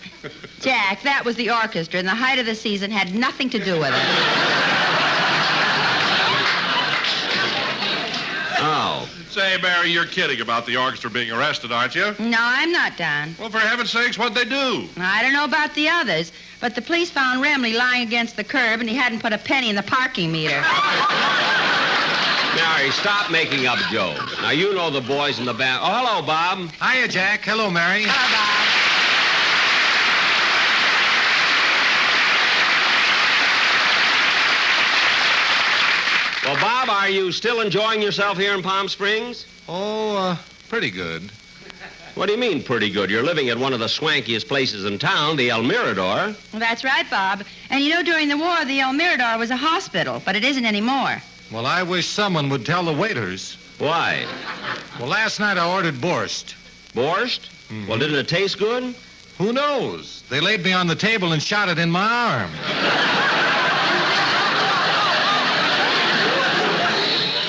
Jack, that was the orchestra, and the height of the season had nothing to do with it. Oh. Say, Mary, you're kidding about the orchestra being arrested, aren't you? No, I'm not, Don. Well, for heaven's sakes, what'd they do? I don't know about the others, but the police found Remley lying against the curb, and he hadn't put a penny in the parking meter. Mary, stop making up jokes. Now, you know the boys in the band. Oh, hello, Bob. Hiya, Jack. Hello, Mary. Hello, Bob. Well, Bob, are you still enjoying yourself here in Palm Springs? Oh, pretty good. What do you mean, pretty good? You're living at one of the swankiest places in town, the El Mirador. Well, that's right, Bob. And you know, during the war, the El Mirador was a hospital, but it isn't anymore. Well, I wish someone would tell the waiters. Why? Well, last night I ordered borscht. Borscht? Mm-hmm. Well, didn't it taste good? Who knows? They laid me on the table and shot it in my arm.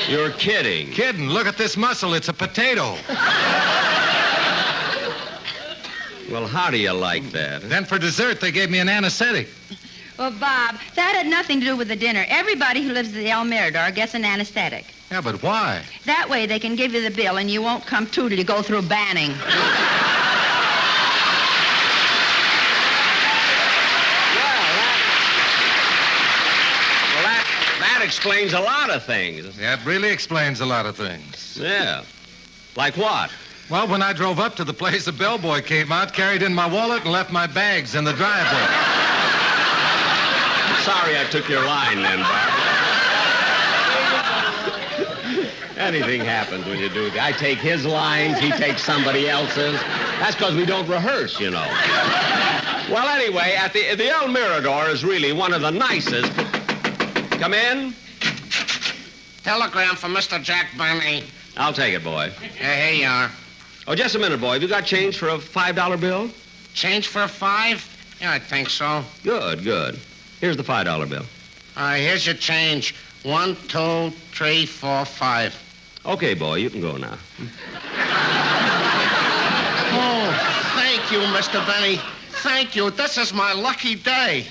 You're kidding. Kidding. Look at this muscle. It's a potato. Well, how do you like that? Then for dessert, they gave me an anesthetic. Well, Bob, that had nothing to do with the dinner. Everybody who lives at the El Mirador gets an anesthetic. Yeah, but why? That way they can give you the bill and you won't come to till you go through banning. That explains a lot of things. Yeah, it really explains a lot of things. Yeah. Like what? Well, when I drove up to the place, the bellboy came out, carried in my wallet, and left my bags in the driveway. Sorry I took your line then, Bob. Anything happens when you do that. I take his lines, he takes somebody else's. That's because we don't rehearse, you know. Well, anyway, the El Mirador is really one of the nicest. Come in. Telegram for Mr. Jack Benny. I'll take it, boy. Here you are. Oh, just a minute, boy. Have you got change for a $5 bill? Change for a $5? Yeah, I think so. Good, good. Here's the $5 bill. All right, here's your change. 1, 2, 3, 4, 5. Okay, boy, you can go now. Oh, thank you, Mr. Benny. Thank you. This is my lucky day.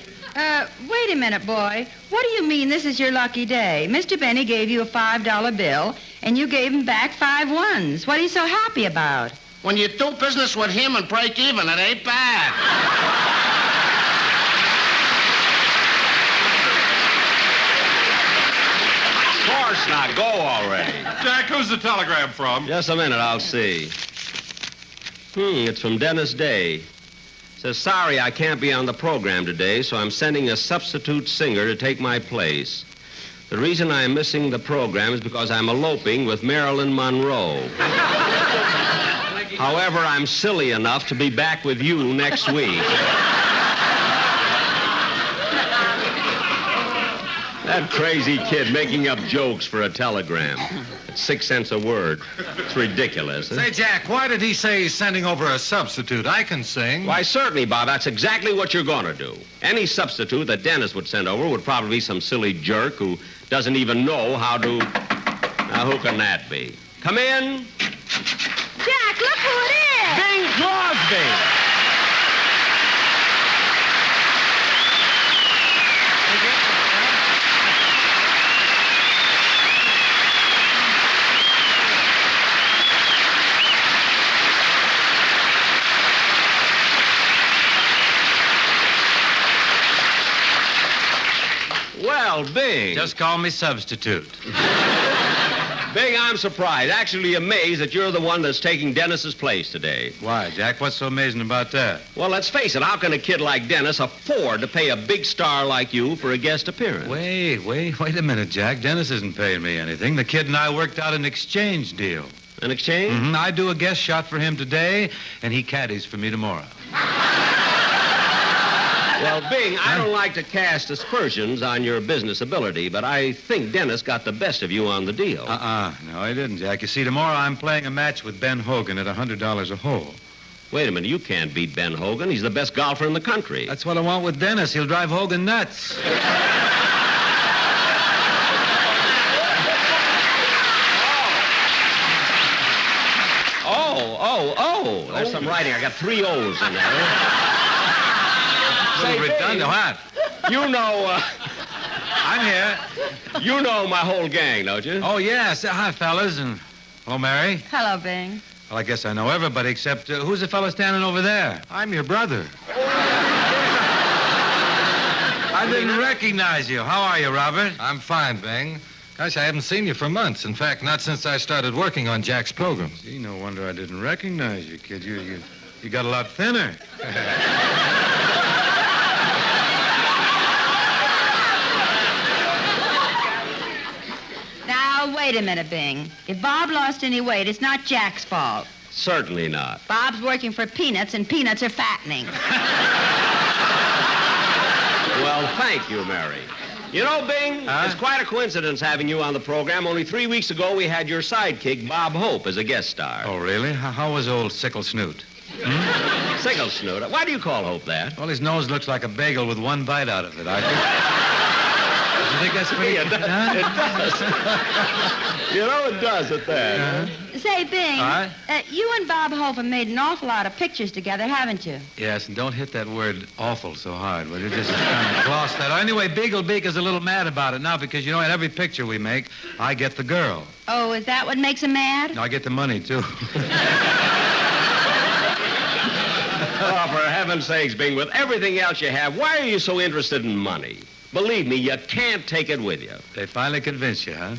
Wait a minute, boy. What do you mean this is your lucky day? Mr. Benny gave you a $5 bill, and you gave him back 5 ones. What are you so happy about? When you do business with him and break even, it ain't bad. Of course not. Go already. Jack, who's the telegram from? Just a minute, I'll see. It's from Dennis Day. Says, sorry, I can't be on the program today, so I'm sending a substitute singer to take my place. The reason I'm missing the program is because I'm eloping with Marilyn Monroe. However, I'm silly enough to be back with you next week. That crazy kid making up jokes for a telegram. It's 6 cents a word. It's ridiculous. Say, Jack, why did he say he's sending over a substitute? I can sing. Why, certainly, Bob. That's exactly what you're going to do. Any substitute that Dennis would send over would probably be some silly jerk who doesn't even know how to... Now, who can that be? Come in. Jack, look who it is! Bing Crosby! Well, Bing. Just call me substitute. Bing, I'm surprised, actually amazed that you're the one that's taking Dennis's place today. Why, Jack? What's so amazing about that? Well, let's face it, how can a kid like Dennis afford to pay a big star like you for a guest appearance? Wait a minute, Jack. Dennis isn't paying me anything. The kid and I worked out an exchange deal. An exchange? Mm-hmm. I do a guest shot for him today, and he caddies for me tomorrow. Well, Bing, I don't like to cast aspersions on your business ability, but I think Dennis got the best of you on the deal. No, he didn't, Jack. You see, tomorrow I'm playing a match with Ben Hogan at $100 a hole. Wait a minute, you can't beat Ben Hogan. He's the best golfer in the country. That's what I want with Dennis. He'll drive Hogan nuts. Oh, there's some writing. I got 3 O's in there. Say, redundant, what? You know, I'm here. You know my whole gang, don't you? Oh, yes. Hi, fellas, and hello, Mary. Hello, Bing. Well, I guess I know everybody except, who's the fellow standing over there? I'm your brother. I didn't recognize you. How are you, Robert? I'm fine, Bing. Gosh, I haven't seen you for months. In fact, not since I started working on Jack's program. Gee, no wonder I didn't recognize you, kid. You got a lot thinner. Now, wait a minute, Bing. If Bob lost any weight, it's not Jack's fault. Certainly not. Bob's working for peanuts, and peanuts are fattening. Well, thank you, Mary. You know, Bing, it's quite a coincidence having you on the program. Only 3 weeks ago, we had your sidekick, Bob Hope, as a guest star. Oh, really? How was old Sickle Snoot? Sickle Snoot? Why do you call Hope that? Well, his nose looks like a bagel with one bite out of it. I think. You think that's pretty It does. It does. You know, it does at that. Say, Bing, you and Bob Hope have made an awful lot of pictures together, haven't you? Yes, and don't hit that word awful so hard, will you? Just kind of gloss that. Anyway, Beagle is a little mad about it now because, you know, in every picture we make, I get the girl. Oh, is that what makes him mad? No, I get the money, too. Oh, for heaven's sakes, Bing, with everything else you have, why are you so interested in money? Believe me, you can't take it with you. They finally convinced you, huh?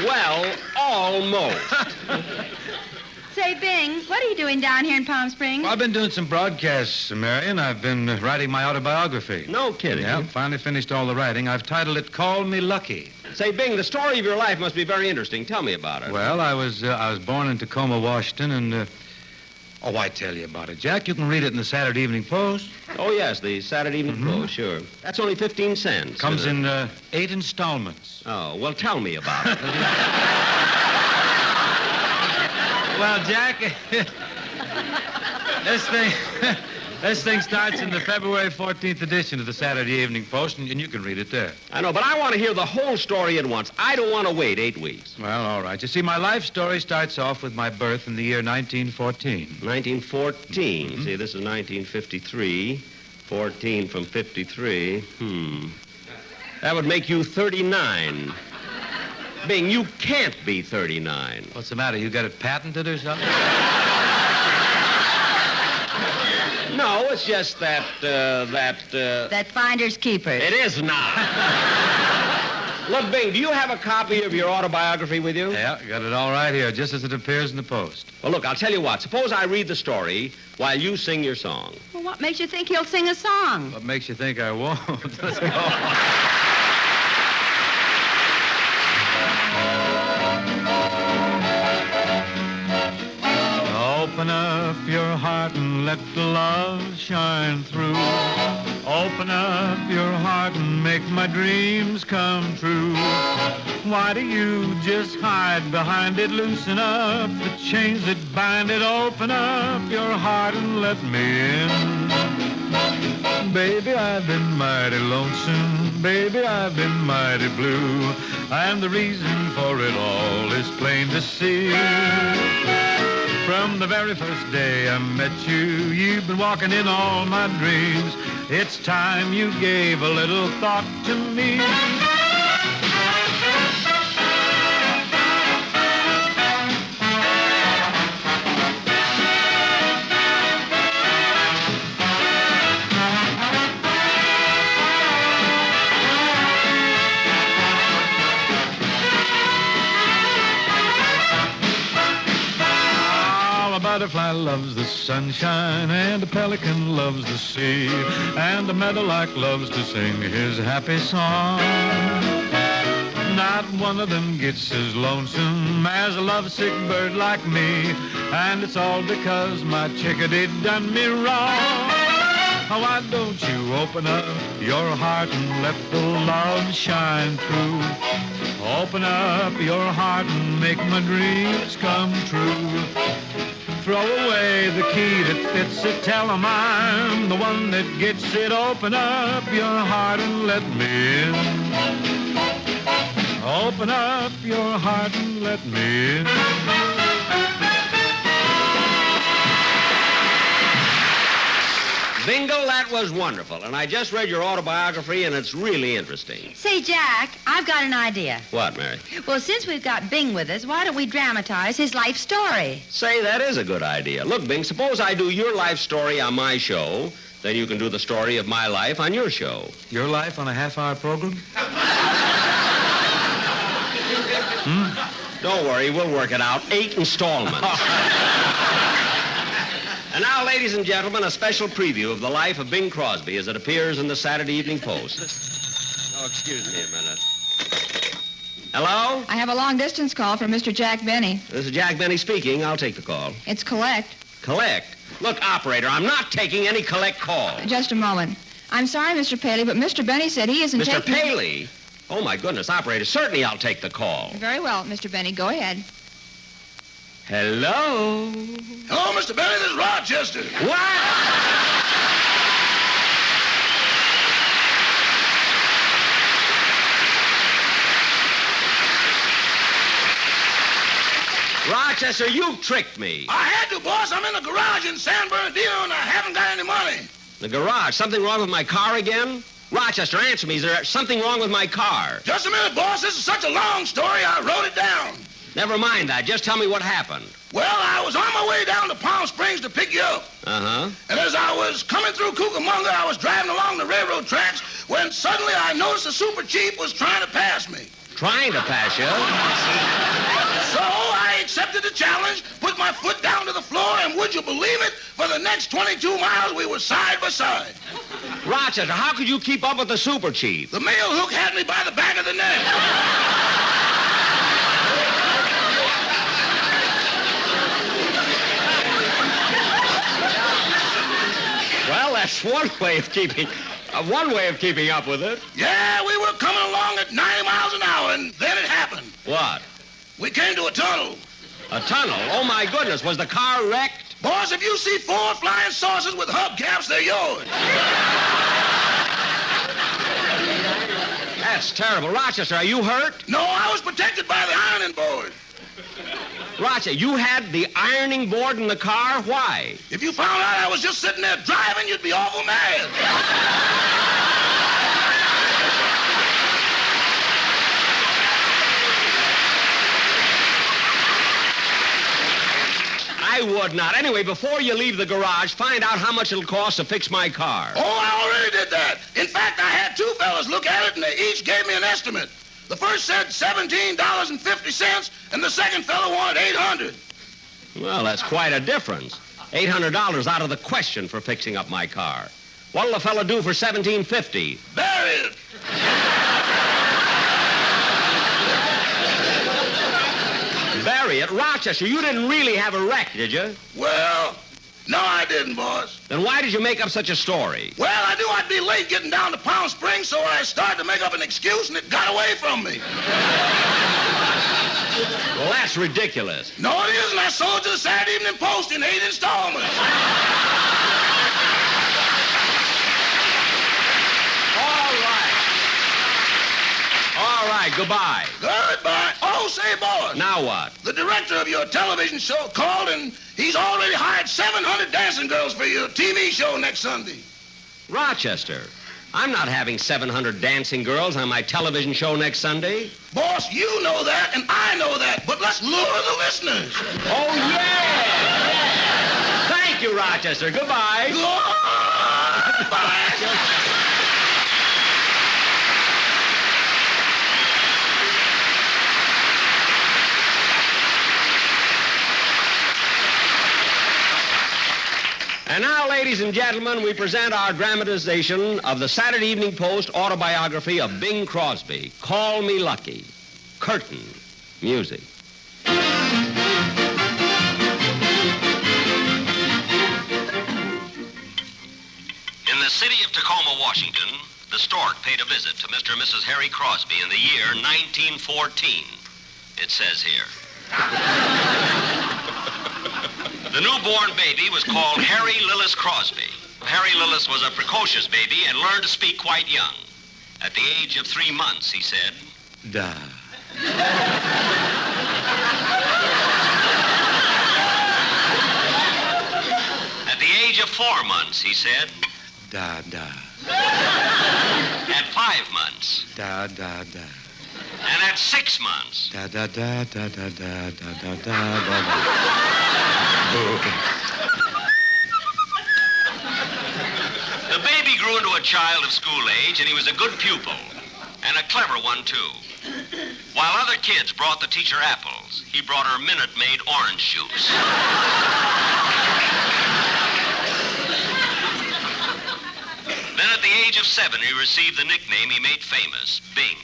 Well, almost. Say, Bing, what are you doing down here in Palm Springs? Well, I've been doing some broadcasts, Marion. I've been writing my autobiography. No kidding. Yeah, finally finished all the writing. I've titled it Call Me Lucky. Say, Bing, the story of your life must be very interesting. Tell me about it. Well, I was born in Tacoma, Washington, and... I tell you about it, Jack. You can read it in the Saturday Evening Post. Oh, yes, the Saturday Evening Post, sure. That's only 15 cents. Comes in 8 installments. Oh, well, tell me about it. Well, Jack, this thing starts in the February 14th edition of the Saturday Evening Post, and you can read it there. I know, but I want to hear the whole story at once. I don't want to wait 8 weeks. Well, all right. You see, my life story starts off with my birth in the year 1914. 1914. See, this is 1953. 14 from 53. That would make you 39. Bing, you can't be 39. What's the matter? You got it patented or something? No, it's just that. That finder's keeper. It is not. Look, Bing, do you have a copy of your autobiography with you? Yeah, got it all right here, just as it appears in the Post. Well, look, I'll tell you what. Suppose I read the story while you sing your song. Well, what makes you think he'll sing a song? What makes you think I won't? Let's go. Open up your heart and let the love shine through. Open up your heart and make my dreams come true. Why do you just hide behind it? Loosen up the chains that bind it. Open up your heart and let me in. Baby, I've been mighty lonesome. Baby, I've been mighty blue. And the reason for it all is plain to see. From the very first day I met you, you've been walking in all my dreams. It's time you gave a little thought to me. A butterfly loves the sunshine, and a pelican loves the sea, and the meadowlark loves to sing his happy song. Not one of them gets as lonesome as a lovesick bird like me, and it's all because my chickadee done me wrong. Why don't you open up your heart and let the love shine through? Open up your heart and make my dreams come true. Throw away the key that fits it. Tell 'em I'm the one that gets it. Open up your heart and let me in. Open up your heart and let me in. Bingo, that was wonderful. And I just read your autobiography, and it's really interesting. Say, Jack, I've got an idea. What, Mary? Well, since we've got Bing with us, why don't we dramatize his life story? Say, that is a good idea. Look, Bing, suppose I do your life story on my show, then you can do the story of my life on your show. Your life on a half-hour program? Don't worry, we'll work it out. 8 installments. And now, ladies and gentlemen, a special preview of the life of Bing Crosby as it appears in the Saturday Evening Post. Oh, excuse me a minute. Hello? I have a long-distance call from Mr. Jack Benny. This is Jack Benny speaking. I'll take the call. It's collect. Collect? Look, operator, I'm not taking any collect calls. Just a moment. I'm sorry, Mr. Paley, but Mr. Benny said he isn't Mr. taking... Paley? Oh, my goodness, operator, certainly I'll take the call. Very well, Mr. Benny. Go ahead. Hello? Hello, Mr. Benny. This is Rochester. What? Rochester, you tricked me. I had to, boss. I'm in the garage in San Bernardino, and I haven't got any money. The garage? Something wrong with my car again? Rochester, answer me. Is there something wrong with my car? Just a minute, boss. This is such a long story, I wrote it down. Never mind that. Just tell me what happened. Well, I was on my way down to Palm Springs to pick you up. Uh-huh. And as I was coming through Cucamonga, I was driving along the railroad tracks when suddenly I noticed the super chief was trying to pass me. Trying to pass you? So I accepted the challenge, put my foot down to the floor, and would you believe it? For the next 22 miles, we were side by side. Rochester, how could you keep up with the super chief? The mail hook had me by the back of the neck. Well, that's one way of keeping up with it. Yeah, we were coming along at 90 miles an hour, and then it happened. What? We came to a tunnel. A tunnel? Oh, my goodness. Was the car wrecked? Boss, if you see 4 flying saucers with hubcaps, they're yours. That's terrible. Rochester, are you hurt? No, I was protected by the ironing board. Rochester, you had the ironing board in the car? Why? If you found out I was just sitting there driving, you'd be awful mad. I would not. Anyway, before you leave the garage, find out how much it'll cost to fix my car. Oh, I already did that. In fact, I had 2 fellas look at it, and they each gave me an estimate. The first said $17.50, and the second fellow wanted $800. Well, that's quite a difference. $800 out of the question for fixing up my car. What'll the fellow do for $17.50? Bury it. Bury it? Rochester, you didn't really have a wreck, did you? Well, no, I didn't, boss. Then why did you make up such a story? Well, I knew I'd be late getting down to Palm Springs, so I started to make up an excuse, and it got away from me. Well, that's ridiculous. No, it isn't. I sold it to the Saturday Evening Post in 8 installments. All right, goodbye. Goodbye. Oh, say, boss. Now what? The director of your television show called, and he's already hired 700 dancing girls for your TV show next Sunday. Rochester, I'm not having 700 dancing girls on my television show next Sunday. Boss, you know that, and I know that, but let's lure the listeners. Oh, yeah! Thank you, Rochester. Goodbye. Goodbye. And now, ladies and gentlemen, we present our dramatization of the Saturday Evening Post autobiography of Bing Crosby, Call Me Lucky. Curtain music. In the city of Tacoma, Washington, the stork paid a visit to Mr. and Mrs. Harry Crosby in the year 1914. It says here. The newborn baby was called Harry Lillis Crosby. Harry Lillis was a precocious baby and learned to speak quite young. At the age of 3 months, he said, Da. At the age of 4 months, he said, Da, da. At 5 months, Da, da, da. and at 6 months, Da, da, da, da, da, da, da, da, da, da. the baby grew into a child of school age, and he was a good pupil, and a clever one, too. While other kids brought the teacher apples, he brought her Minute Maid orange juice. Then at the age age of 7, he received the nickname he made famous, Bing.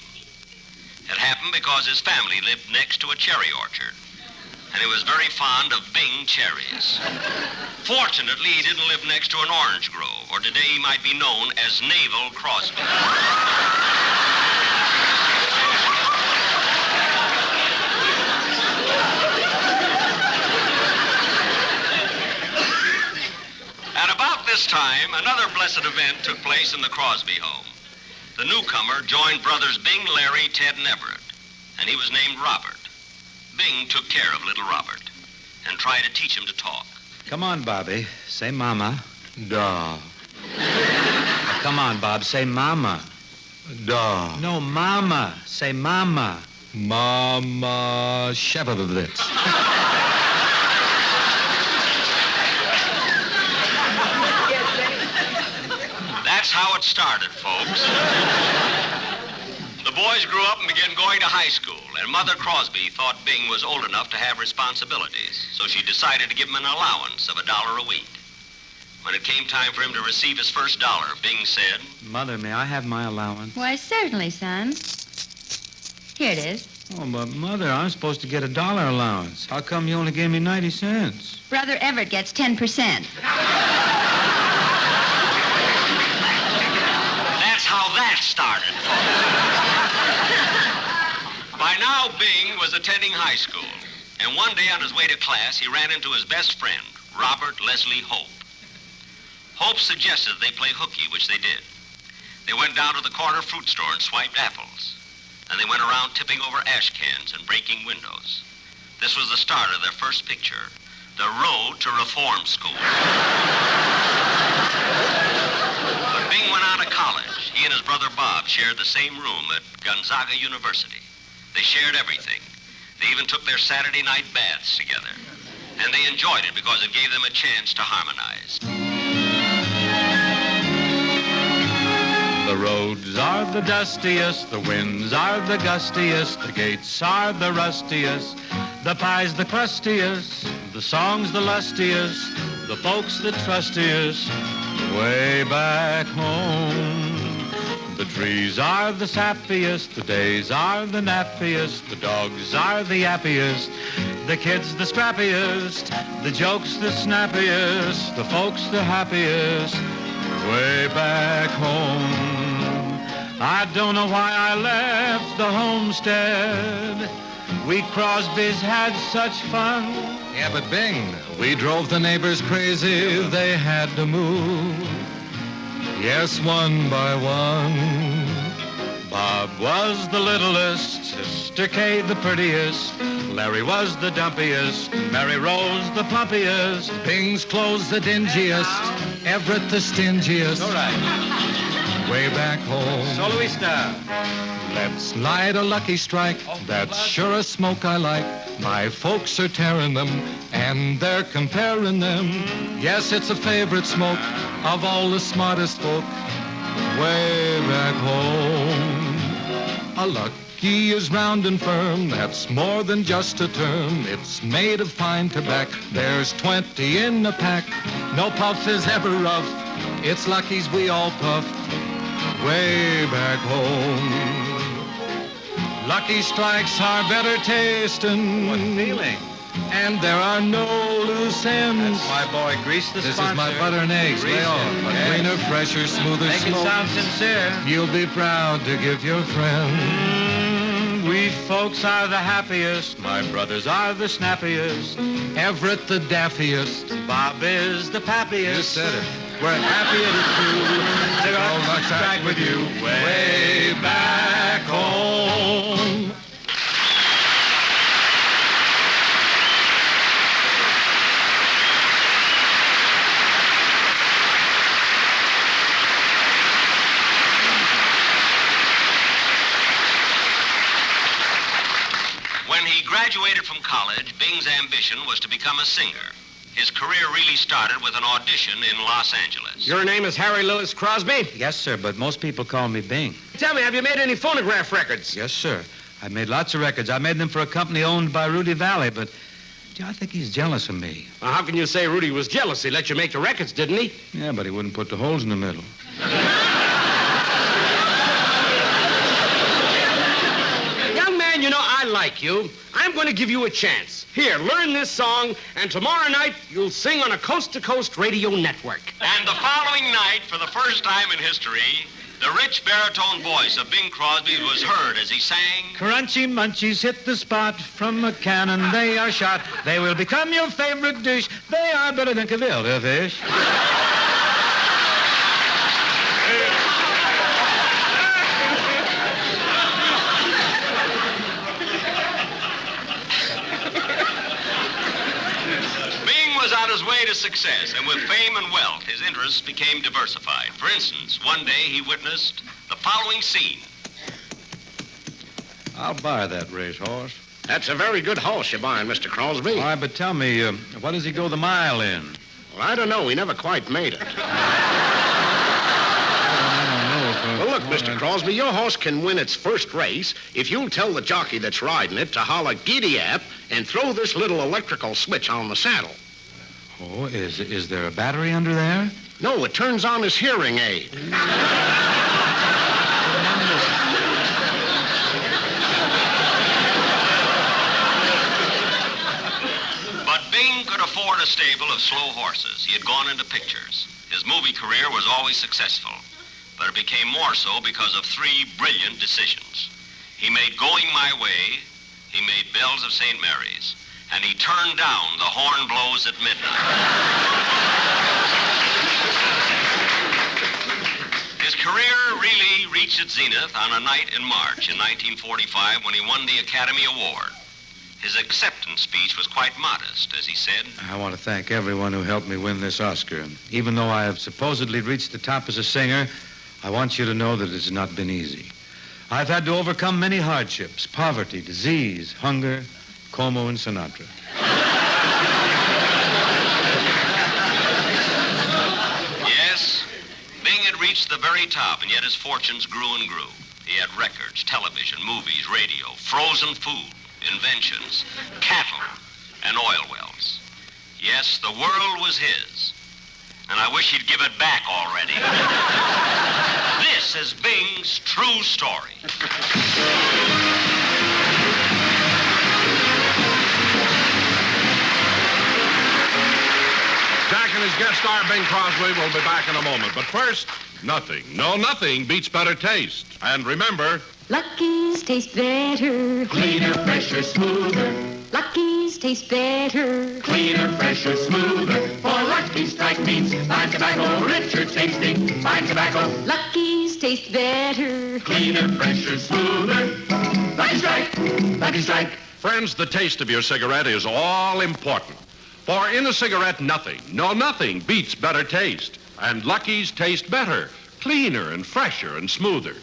It happened because his family lived next to a cherry orchard, and he was very fond of Bing cherries. Fortunately, he didn't live next to an orange grove, or today he might be known as Naval Crosby. At about this time, another blessed event took place in the Crosby home. The newcomer joined brothers Bing, Larry, Ted, and Everett, and he was named Robert. Bing took care of little Robert and tried to teach him to talk. Come on, Bobby. Say mama. Duh. Come on, Bob. Say mama. Duh. No, mama. Say mama. Mama Shevovitz. That's how it started, folks. The boys grew up and began going to high school, and Mother Crosby thought Bing was old enough to have responsibilities, so she decided to give him an allowance of $1 a week. When it came time for him to receive his first dollar, Bing said, Mother, may I have my allowance? Why, certainly, son. Here it is. Oh, but Mother, I'm supposed to get $1 allowance. How come you only gave me 90 cents? Brother Everett gets 10%. That's how that started. By now, Bing was attending high school, and one day on his way to class, he ran into his best friend, Robert Leslie Hope. Hope suggested they play hooky, which they did. They went down to the corner fruit store and swiped apples. And they went around tipping over ash cans and breaking windows. This was the start of their first picture, The Road to Reform School. When Bing went on to college, he and his brother Bob shared the same room at Gonzaga University. They shared everything. They even took their Saturday night baths together. And they enjoyed it because it gave them a chance to harmonize. The roads are the dustiest, the winds are the gustiest, the gates are the rustiest, the pie's the crustiest, the song's the lustiest, the folks the trustiest, way back home. The trees are the sappiest, the days are the nappiest, the dogs are the yappiest, the kids the scrappiest, the jokes the snappiest, the folks the happiest, way back home. I don't know why I left the homestead. We Crosbys had such fun. Yeah, but Bing, we drove the neighbors crazy. They had to move. Yes, one by one. Bob was the littlest, Sister Kay the prettiest, Larry was the dumpiest, Mary Rose the plumpiest, Bing's clothes the dingiest, Everett the stingiest. All right. Way back home. Soloista. Let's light a lucky strike. That's sure a smoke I like. My folks are tearing them, and they're comparing them. Yes, it's a favorite smoke of all the smartest folk. Way back home. A lucky is round and firm. That's more than just a term. It's made of fine tobacco. There's 20 in a pack. No puff is ever rough. It's Lucky's we all puff. Way back home. Lucky strikes are better tasting. What feeling? And there are no loose ends. That's my boy, Grease the This sponsor. is my butter and eggs. Grease Lay off. it. A Yes. greener, fresher, smoother Make smoke. it sound sincere. You'll be proud to give your friend. We folks are the happiest. My brothers are the snappiest. Everett the daffiest. Bob is the pappiest. You said it. We're happy it is true. They're All going right, back with you. Way back home. When he graduated from college, Bing's ambition was to become a singer. His career really started with an audition in Los Angeles. Your name is Harry Lewis Crosby? Yes, sir, but most people call me Bing. Tell me, have you made any phonograph records? Yes, sir. I made lots of records. I made them for a company owned by Rudy Valley, but gee, I think he's jealous of me. Well, how can you say Rudy was jealous? He let you make the records, didn't he? Yeah, but he wouldn't put the holes in the middle. like you, I'm going to give you a chance. Here, learn this song, and tomorrow night you'll sing on a coast-to-coast radio network. And the following night, for the first time in history, the rich baritone voice of Bing Crosby was heard as he sang... Crunchy munchies hit the spot. From a cannon they are shot. They will become your favorite dish. They are better than Cavilda fish. On his way to success, and with fame and wealth, his interests became diversified. For instance, one day he witnessed the following scene. I'll buy that racehorse. That's a very good horse you're buying, Mr. Crosby. Why, but tell me, what does he go the mile in? Well, I don't know. We never quite made it. Well, look, Mr. Crosby, your horse can win its first race if you'll tell the jockey that's riding it to holler giddy-up and throw this little electrical switch on the saddle. Oh, is there a battery under there? No, it turns on his hearing aid. But Bing could afford a stable of slow horses. He had gone into pictures. His movie career was always successful, but it became more so because of three brilliant decisions. He made Going My Way, he made Bells of St. Mary's, and he turned down The Horn Blows at Midnight. His career really reached its zenith on a night in March in 1945 when he won the Academy Award. His acceptance speech was quite modest, as he said, I want to thank everyone who helped me win this Oscar. Even though I have supposedly reached the top as a singer, I want you to know that it's not been easy. I've had to overcome many hardships, poverty, disease, hunger, Como and Sinatra. Yes, Bing had reached the very top, and yet his fortunes grew and grew. He had records, television, movies, radio, frozen food, inventions, cattle, and oil wells. Yes, the world was his, and I wish he'd give it back already. This is Bing's true story. Jack and his guest star, Bing Crosby, will be back in a moment. But first, nothing beats better taste. And remember... Lucky's taste better. Cleaner, fresher, smoother. Lucky's taste better. Cleaner, fresher, smoother. For Lucky Strike means fine tobacco, richer tasting, fine tobacco. Lucky's taste better. Cleaner, fresher, smoother. Lucky Strike, Lucky Strike. Friends, the taste of your cigarette is all important. For in a cigarette, nothing beats better taste. And Lucky's taste better, cleaner and fresher and smoother.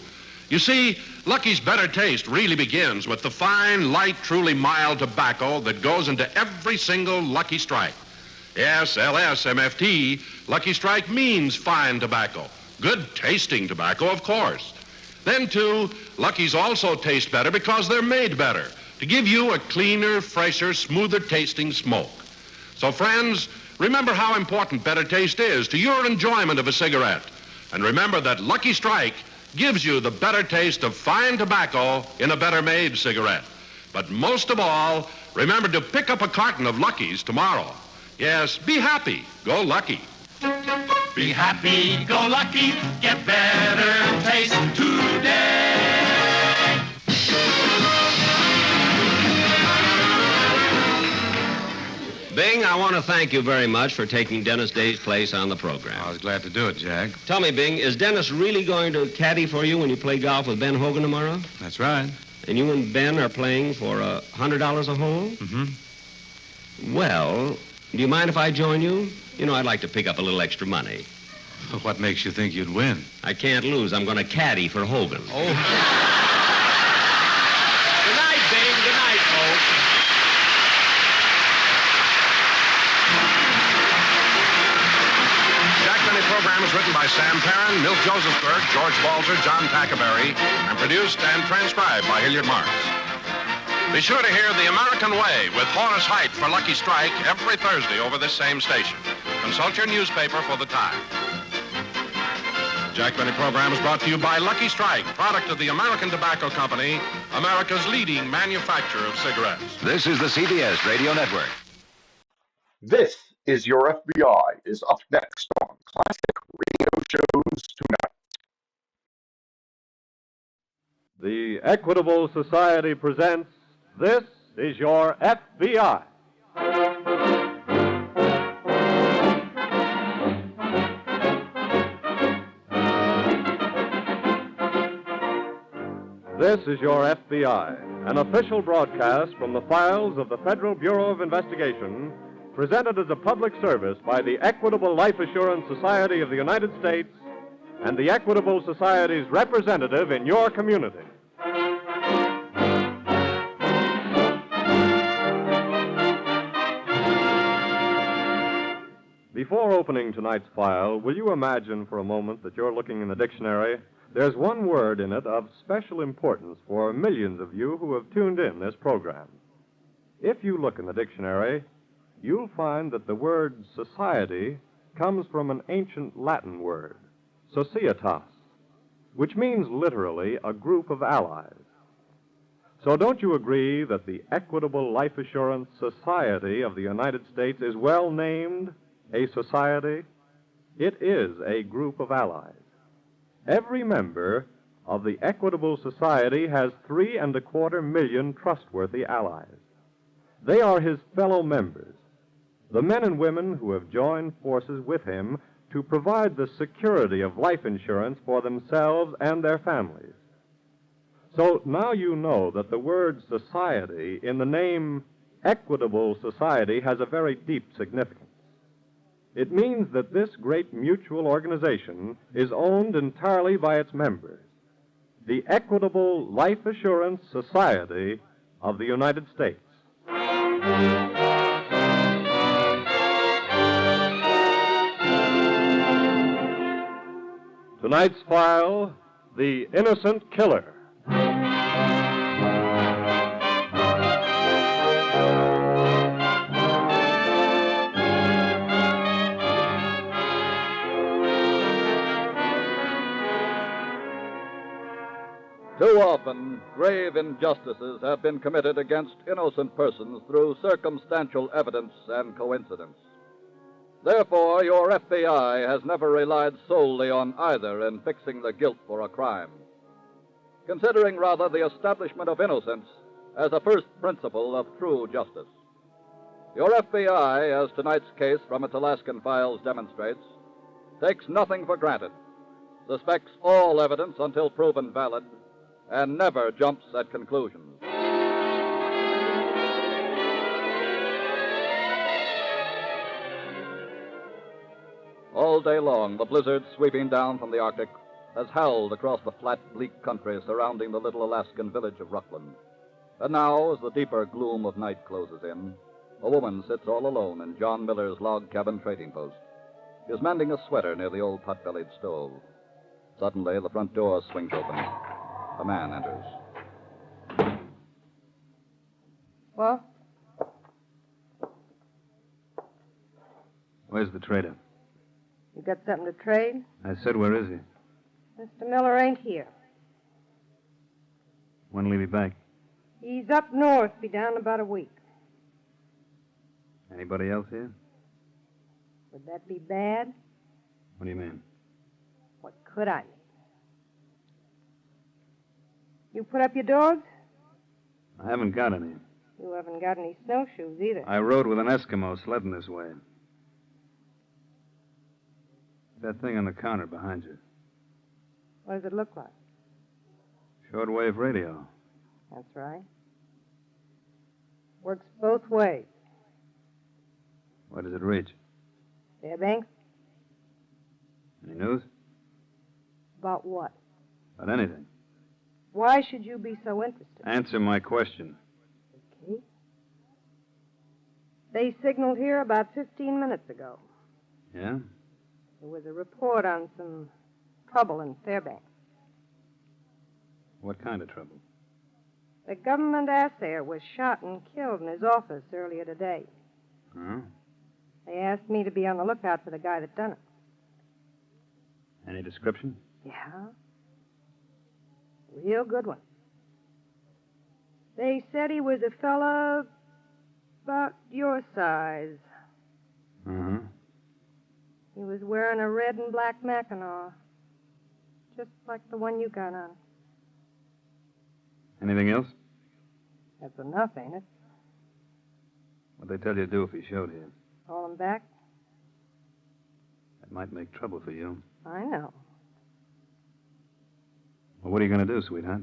You see, Lucky's better taste really begins with the fine, light, truly mild tobacco that goes into every single Lucky Strike. Yes, LSMFT, Lucky Strike means fine tobacco. Good tasting tobacco, of course. Then, too, Lucky's also taste better because they're made better, to give you a cleaner, fresher, smoother tasting smoke. So, friends, remember how important better taste is to your enjoyment of a cigarette. And remember that Lucky Strike gives you the better taste of fine tobacco in a better-made cigarette. But most of all, remember to pick up a carton of Lucky's tomorrow. Yes, be happy. Go Lucky. Be happy, go lucky, get better taste today. Bing, I want to thank you very much for taking Dennis Day's place on the program. I was glad to do it, Jack. Tell me, Bing, is Dennis really going to caddy for you when you play golf with Ben Hogan tomorrow? That's right. And you and Ben are playing for $100 a hole? Mm-hmm. Well, do you mind if I join you? You know, I'd like to pick up a little extra money. What makes you think you'd win? I can't lose. I'm going to caddy for Hogan. Oh. Good night, Bing. Good night, folks. Program is written by Sam Perrin, Milt Josephsberg, George Balzer, John Tackerberry, and produced and transcribed by Hilliard Marks. Be sure to hear The American Way with Horace Heidt for Lucky Strike every Thursday over this same station. Consult your newspaper for the time. Jack Benny program is brought to you by Lucky Strike, product of the American Tobacco Company, America's leading manufacturer of cigarettes. This is the CBS Radio Network. This is Your FBI is up next on Classic Radio Shows Tonight. The Equitable Society presents This is Your FBI. This is Your FBI, an official broadcast from the files of the Federal Bureau of Investigation, presented as a public service by the Equitable Life Assurance Society of the United States and the Equitable Society's representative in your community. Before opening tonight's file, will you imagine for a moment that you're looking in the dictionary? There's one word in it of special importance for millions of you who have tuned in this program. If you look in the dictionary, you'll find that the word society comes from an ancient Latin word, societas, which means literally a group of allies. So don't you agree that the Equitable Life Assurance Society of the United States is well named a society? It is a group of allies. Every member of the Equitable Society has 3.25 million trustworthy allies. They are his fellow members, the men and women who have joined forces with him to provide the security of life insurance for themselves and their families. So now you know that the word society in the name Equitable Society has a very deep significance. It means that this great mutual organization is owned entirely by its members, the Equitable Life Assurance Society of the United States. Tonight's file, The Innocent Killer. Too often, grave injustices have been committed against innocent persons through circumstantial evidence and coincidence. Therefore, your FBI has never relied solely on either in fixing the guilt for a crime. Considering rather the establishment of innocence as a first principle of true justice. Your FBI, as tonight's case from its Alaskan files demonstrates, takes nothing for granted, suspects all evidence until proven valid, and never jumps at conclusions. All day long, the blizzard sweeping down from the Arctic has howled across the flat, bleak country surrounding the little Alaskan village of Rockland. And now, as the deeper gloom of night closes in, a woman sits all alone in John Miller's log cabin trading post. She is mending a sweater near the old pot-bellied stove. Suddenly, the front door swings open. A man enters. What? Where's the trader? You got something to trade? I said, where is he? Mr. Miller ain't here. When will he be back? He's up north, be down in about a week. Anybody else here? Would that be bad? What do you mean? What could I mean? You put up your dogs? I haven't got any. You haven't got any snowshoes either. I rode with an Eskimo sledding this way. That thing on the counter behind you. What does it look like? Shortwave radio. That's right. Works both ways. Where does it reach? Fairbanks? Any news? About what? About anything. Why should you be so interested? Answer my question. Okay. They signaled here about 15 minutes ago. Yeah? There was a report on some trouble in Fairbanks. What kind of trouble? The government assayer was shot and killed in his office earlier today. Huh? They asked me to be on the lookout for the guy that done it. Any description? Yeah. Real good one. They said he was a fella about your size. Mm-hmm. He was wearing a red and black mackinaw. Just like the one you got on. Anything else? That's enough, ain't it? What'd they tell you to do if he showed here? Call him back? That might make trouble for you. I know. Well, what are you going to do, sweetheart?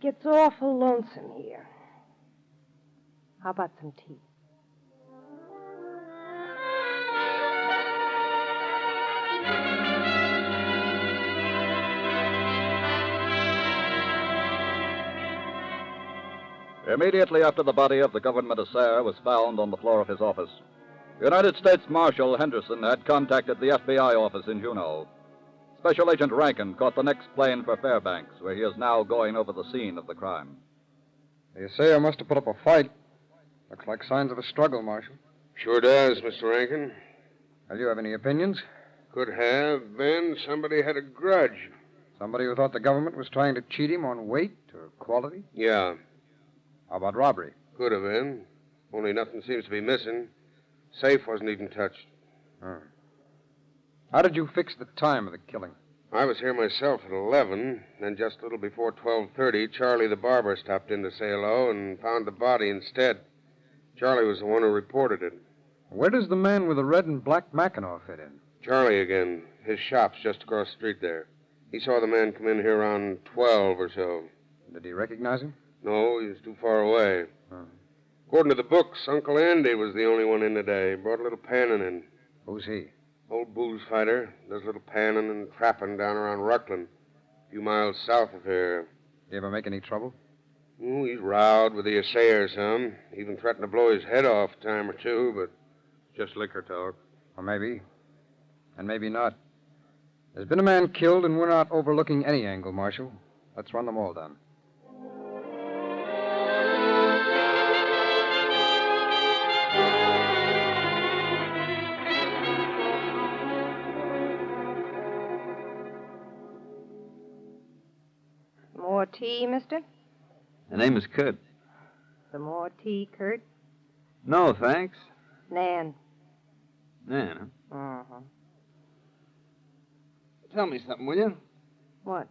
Gets awful lonesome here. How about some tea? Immediately after the body of the government assayer was found on the floor of his office, United States Marshal Henderson had contacted the FBI office in Juneau. Special Agent Rankin caught the next plane for Fairbanks, where he is now going over the scene of the crime. The assayer must have put up a fight. Looks like signs of a struggle, Marshal. Sure does, Mr. Rankin. Do you have any opinions? Could have been somebody had a grudge. Somebody who thought the government was trying to cheat him on weight or quality? Yeah. How about robbery? Could have been. Only nothing seems to be missing. Safe wasn't even touched. Oh. How did you fix the time of the killing? I was here myself at 11. Then just a little before 12:30, Charlie the barber stopped in to say hello and found the body instead. Charlie was the one who reported it. Where does the man with the red and black mackinaw fit in? Charlie again. His shop's just across the street there. He saw the man come in here around 12 or so. Did he recognize him? No, he was too far away. Oh. According to the books, Uncle Andy was the only one in today. Brought a little panning in. Who's he? Old booze fighter. Does a little panning and trapping down around Ruckland. A few miles south of here. Did he ever make any trouble? Oh, he's rowed with the assayer some. Even threatened to blow his head off a time or two, but just liquor talk. Or maybe. And maybe not. There's been a man killed, and we're not overlooking any angle, Marshal. Let's run them all down. More tea, mister? The name is Kurt. Some more tea, Kurt? No, thanks. Nan. Nan, huh? Uh-huh. Tell me something, will you? What?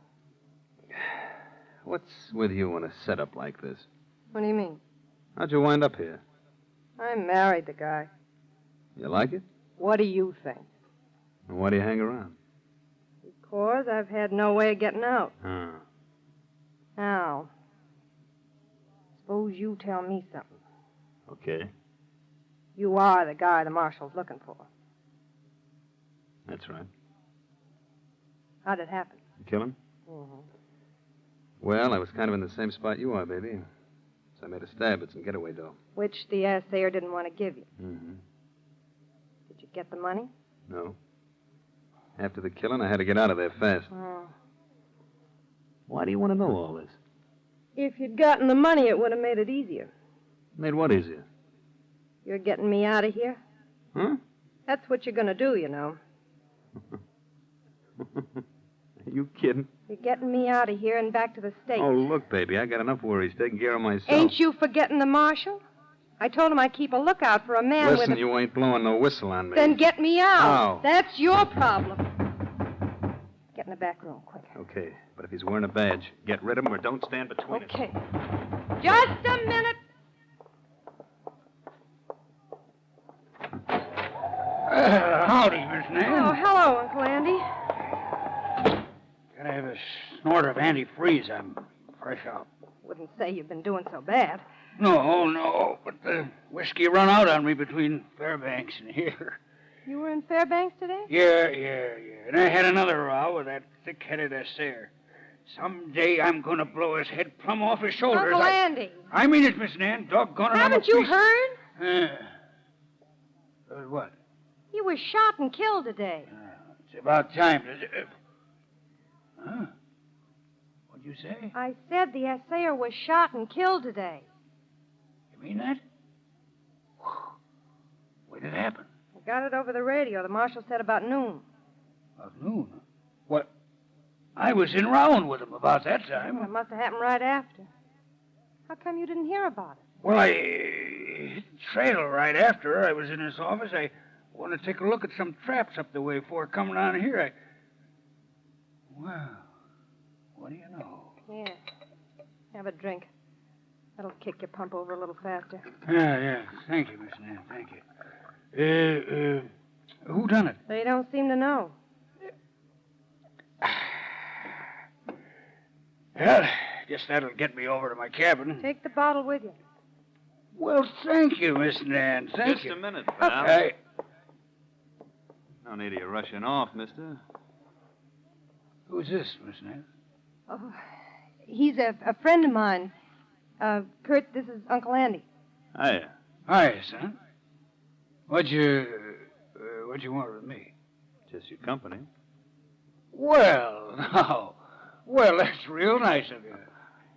What's with you on a setup like this? What do you mean? How'd you wind up here? I married the guy. You like it? What do you think? And why do you hang around? Because I've had no way of getting out. Oh. Now, suppose you tell me something. Okay. You are the guy the marshal's looking for. That's right. How'd it happen? You kill him? Mm-hmm. Well, I was kind of in the same spot you are, baby. So I made a stab at some getaway dough. Which the assayer didn't want to give you. Mm-hmm. Did you get the money? No. After the killing, I had to get out of there fast. Oh. Why do you want to know all this? If you'd gotten the money, it would have made it easier. Made what easier? You're getting me out of here? Huh? That's what you're going to do, you know. Are you kidding? You're getting me out of here and back to the States. Oh, look, baby, I got enough worries taking care of myself. Ain't you forgetting the marshal? I told him I'd keep a lookout for a man with Listen, a... you ain't blowing no whistle on me. Then get me out. How? That's your problem. Get in the back room, quick. Okay, but if he's wearing a badge, get rid of him or don't stand between us. Okay. Just a minute. Howdy, Miss Nan. Oh, hello, Uncle Andy. Gotta have a snort of antifreeze. I'm fresh out. Wouldn't say you've been doing so bad. No, but the whiskey run out on me between Fairbanks and here. You were in Fairbanks today? Yeah. And I had another row with that thick-headed assayer. Someday I'm gonna blow his head plumb off his shoulders. Uncle Andy. I mean it, Miss Nan. Doggone it. Haven't you heard? What? He was shot and killed today. It's about time. Huh? What'd you say? I said the assayer was shot and killed today. You mean that? Where did it happen? I got it over the radio. The marshal said about noon. About noon? What? I was in round with him about that time. Well, it must have happened right after. How come you didn't hear about it? Well, I hit the trail right after I was in his office. I want to take a look at some traps up the way before coming down here. Well, what do you know? Here. Have a drink. That'll kick your pump over a little faster. Yeah. Thank you, Miss Nan. Thank you. Who done it? They don't seem to know. Well, guess that'll get me over to my cabin. Take the bottle with you. Well, thank you, Miss Nan. Thank Just you. a minute, pal. Okay. No need of you rushing off, mister. Who's this, Miss Nan? Oh, he's a friend of mine. Kurt, this is Uncle Andy. Hiya. Hi, son. What'd you want with me? Just your company. Well, no. Well, that's real nice of you.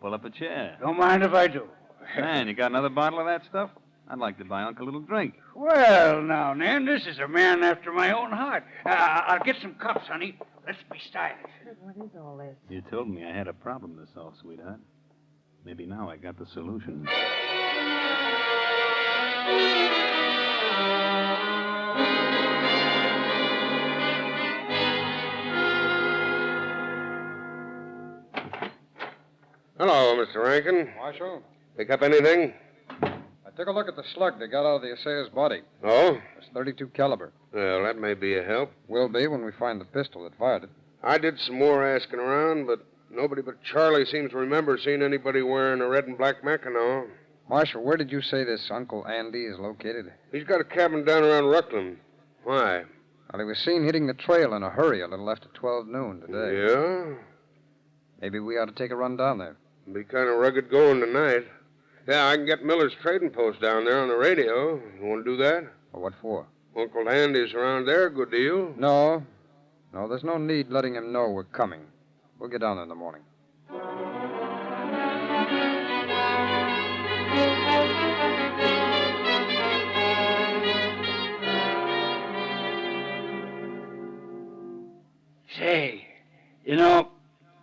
Pull up a chair. Don't mind if I do. Man, you got another bottle of that stuff? I'd like to buy Uncle a little drink. Well, now, Nan, this is a man after my own heart. I'll get some cups, honey. Let's be stylish. What is all this? You told me I had a problem to solve, sweetheart. Maybe now I got the solution. Hello, Mr. Rankin. Marshal, Pick up anything? I took a look at the slug they got out of the assayer's body. Oh? It's .32 caliber. Well, that may be a help. Will be when we find the pistol that fired it. I did some more asking around, but nobody but Charlie seems to remember seeing anybody wearing a red and black Mackinaw. Marshal, where did you say this Uncle Andy is located? He's got a cabin down around Ruckland. Why? Well, he was seen hitting the trail in a hurry a little after 12 noon today. Yeah? Maybe we ought to take a run down there. Be kind of rugged going tonight. Yeah, I can get Miller's trading post down there on the radio. You want to do that? Well, what for? Uncle Andy's around there. Good deal. No, there's no need letting him know we're coming. We'll get down there in the morning. Say, you know,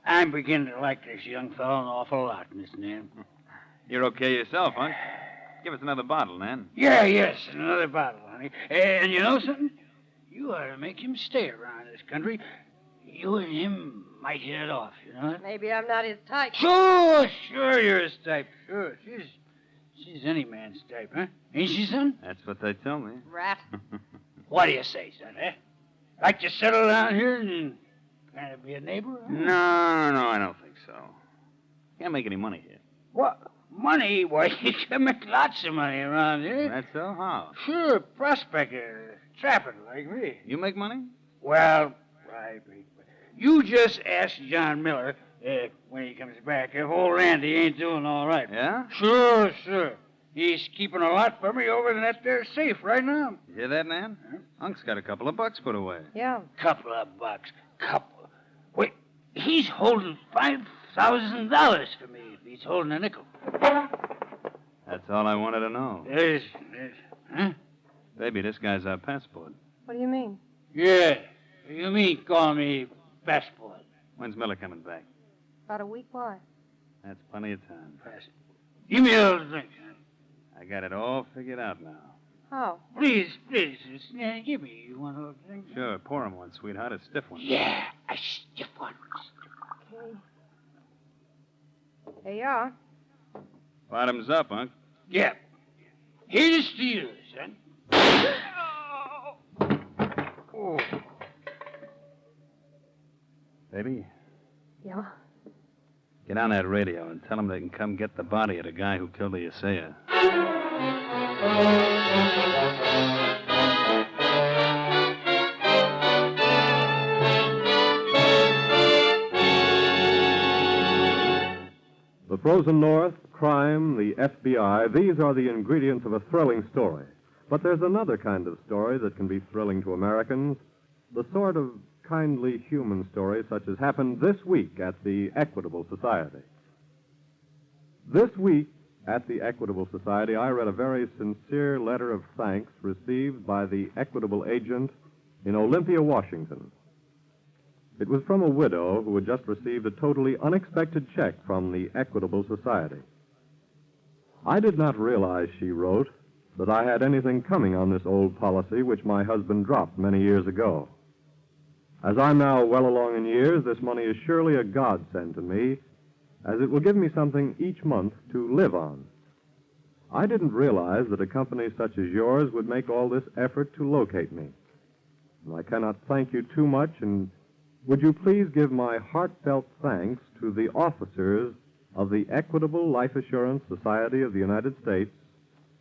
I'm beginning to like this young fellow an awful lot, Miss Nan. You're okay yourself, huh? Give us another bottle, Nan. Yes, another bottle, honey. And you know something? You ought to make him stay around this country. You and him might hit it off, you know? Maybe I'm not his type. Sure, you're his type. Sure, she's any man's type, huh? Ain't she, son? That's what they tell me. Rat. What do you say, son, eh? Like to settle down here and kind of be a neighbor? Huh? No, I don't think so. Can't make any money here. What? Money? Why, you can make lots of money around here. That's so? How? Sure, prospector, trapper like me. You make money? Well, you just ask John Miller, when he comes back, if old Randy ain't doing all right. Yeah? Sure. He's keeping a lot for me over in that there safe right now. You hear that, Nan? Huh? Unc's got a couple of bucks put away. Yeah. Couple of bucks. Wait, he's holding $5,000 for me if he's holding a nickel. That's all I wanted to know. Yes. Huh? Baby, this guy's our passport. What do you mean? Yeah. You mean call me passport? When's Miller coming back? About a week. Why? That's plenty of time. Passport. Give me a little drink, honey. I got it all figured out now. How? Please, give me one little drink. Sure, pour him one, sweetheart. A stiff one. Yeah, a stiff one. Okay. There you are. Bottoms up, Unc. Yeah. Here's to you, son. Oh. Baby, Yeah? get on that radio and tell them they can come get the body of the guy who killed the assayer. The frozen North, crime, the FBI, these are the ingredients of a thrilling story. But there's another kind of story that can be thrilling to Americans, the sort of kindly human story such as happened this week at the Equitable Society. This week, at the Equitable Society, I read a very sincere letter of thanks received by the Equitable agent in Olympia, Washington. It was from a widow who had just received a totally unexpected check from the Equitable Society. I did not realize, she wrote, that I had anything coming on this old policy which my husband dropped many years ago. As I'm now well along in years, this money is surely a godsend to me, as it will give me something each month to live on. I didn't realize that a company such as yours would make all this effort to locate me. And I cannot thank you too much, and would you please give my heartfelt thanks to the officers of the Equitable Life Assurance Society of the United States,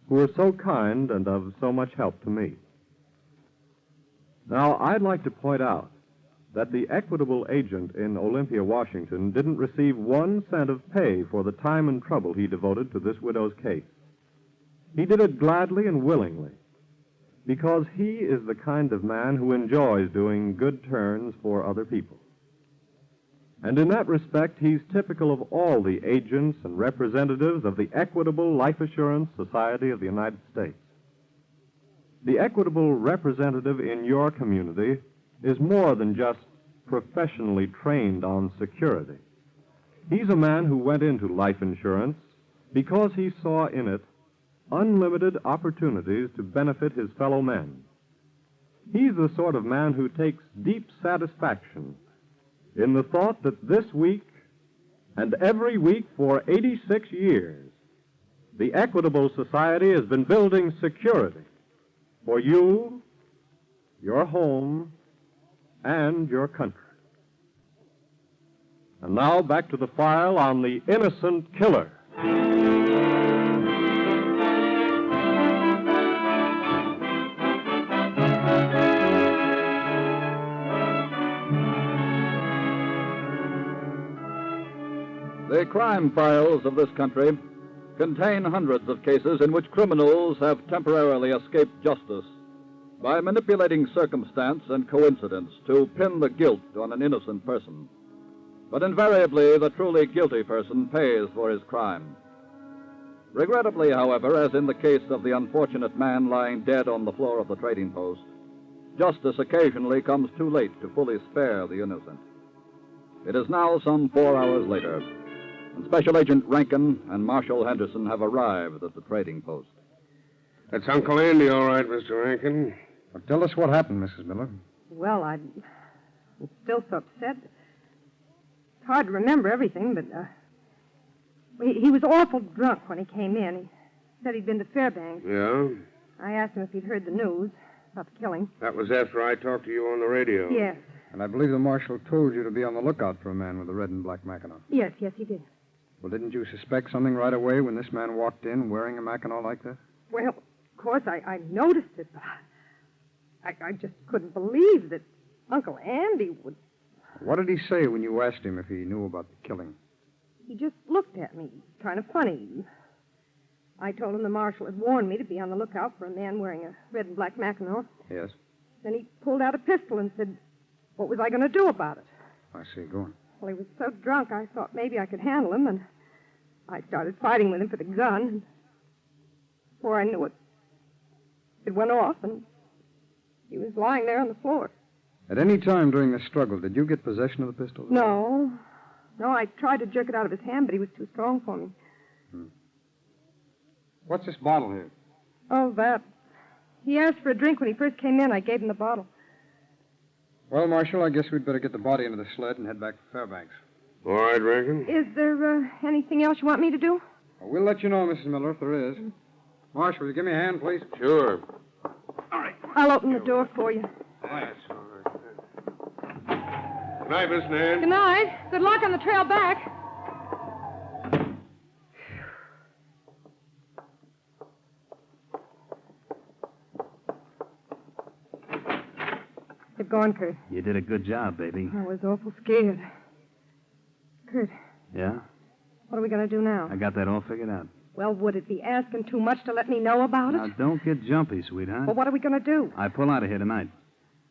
who are so kind and of so much help to me. Now, I'd like to point out that the Equitable agent in Olympia, Washington, didn't receive 1 cent of pay for the time and trouble he devoted to this widow's case. He did it gladly and willingly, because he is the kind of man who enjoys doing good turns for other people. And in that respect, he's typical of all the agents and representatives of the Equitable Life Assurance Society of the United States. The Equitable representative in your community is more than just professionally trained on security. He's a man who went into life insurance because he saw in it unlimited opportunities to benefit his fellow men. He's the sort of man who takes deep satisfaction in the thought that this week and every week for 86 years, the Equitable Society has been building security for you, your home, and your country. And now back to the file on the innocent killer. The crime files of this country contain hundreds of cases in which criminals have temporarily escaped justice by manipulating circumstance and coincidence to pin the guilt on an innocent person. But invariably, the truly guilty person pays for his crime. Regrettably, however, as in the case of the unfortunate man lying dead on the floor of the trading post, justice occasionally comes too late to fully spare the innocent. It is now some 4 hours later, and Special Agent Rankin and Marshal Henderson have arrived at the trading post. That's Uncle Andy, all right, Mr. Rankin. Well, tell us what happened, Mrs. Miller. Well, I'm still so upset. It's hard to remember everything, but he was awful drunk when he came in. He said he'd been to Fairbanks. Yeah? I asked him if he'd heard the news about the killing. That was after I talked to you on the radio. Yes. And I believe the marshal told you to be on the lookout for a man with a red and black Mackinaw. Yes, he did. Well, didn't you suspect something right away when this man walked in wearing a Mackinaw like this? Well, of course, I noticed it, but I just couldn't believe that Uncle Andy would... What did he say when you asked him if he knew about the killing? He just looked at me, kind of funny. I told him the marshal had warned me to be on the lookout for a man wearing a red and black Mackinaw. Yes. Then he pulled out a pistol and said, what was I going to do about it? I see. Go on. Well, he was so drunk, I thought maybe I could handle him, and I started fighting with him for the gun. And before I knew it, it went off, and he was lying there on the floor. At any time during the struggle, did you get possession of the pistol? No, I tried to jerk it out of his hand, but he was too strong for me. What's this bottle here? Oh, that. He asked for a drink when he first came in. I gave him the bottle. Well, Marshal, I guess we'd better get the body into the sled and head back to Fairbanks. All right, Rankin. Is there anything else you want me to do? Well, we'll let you know, Mrs. Miller, if there is. Marshal, will you give me a hand, please? Sure. I'll open the door for you. Thanks. All right. Good night, Miss Nan. Good night. Good luck on the trail back. Get going, Kurt. You did a good job, baby. I was awful scared. Kurt, Yeah? what are we going to do now? I got that all figured out. Well, would it be asking too much to let me know about Now, it? don't get jumpy, sweetheart. Well, what are we going to do? I pull out of here tonight.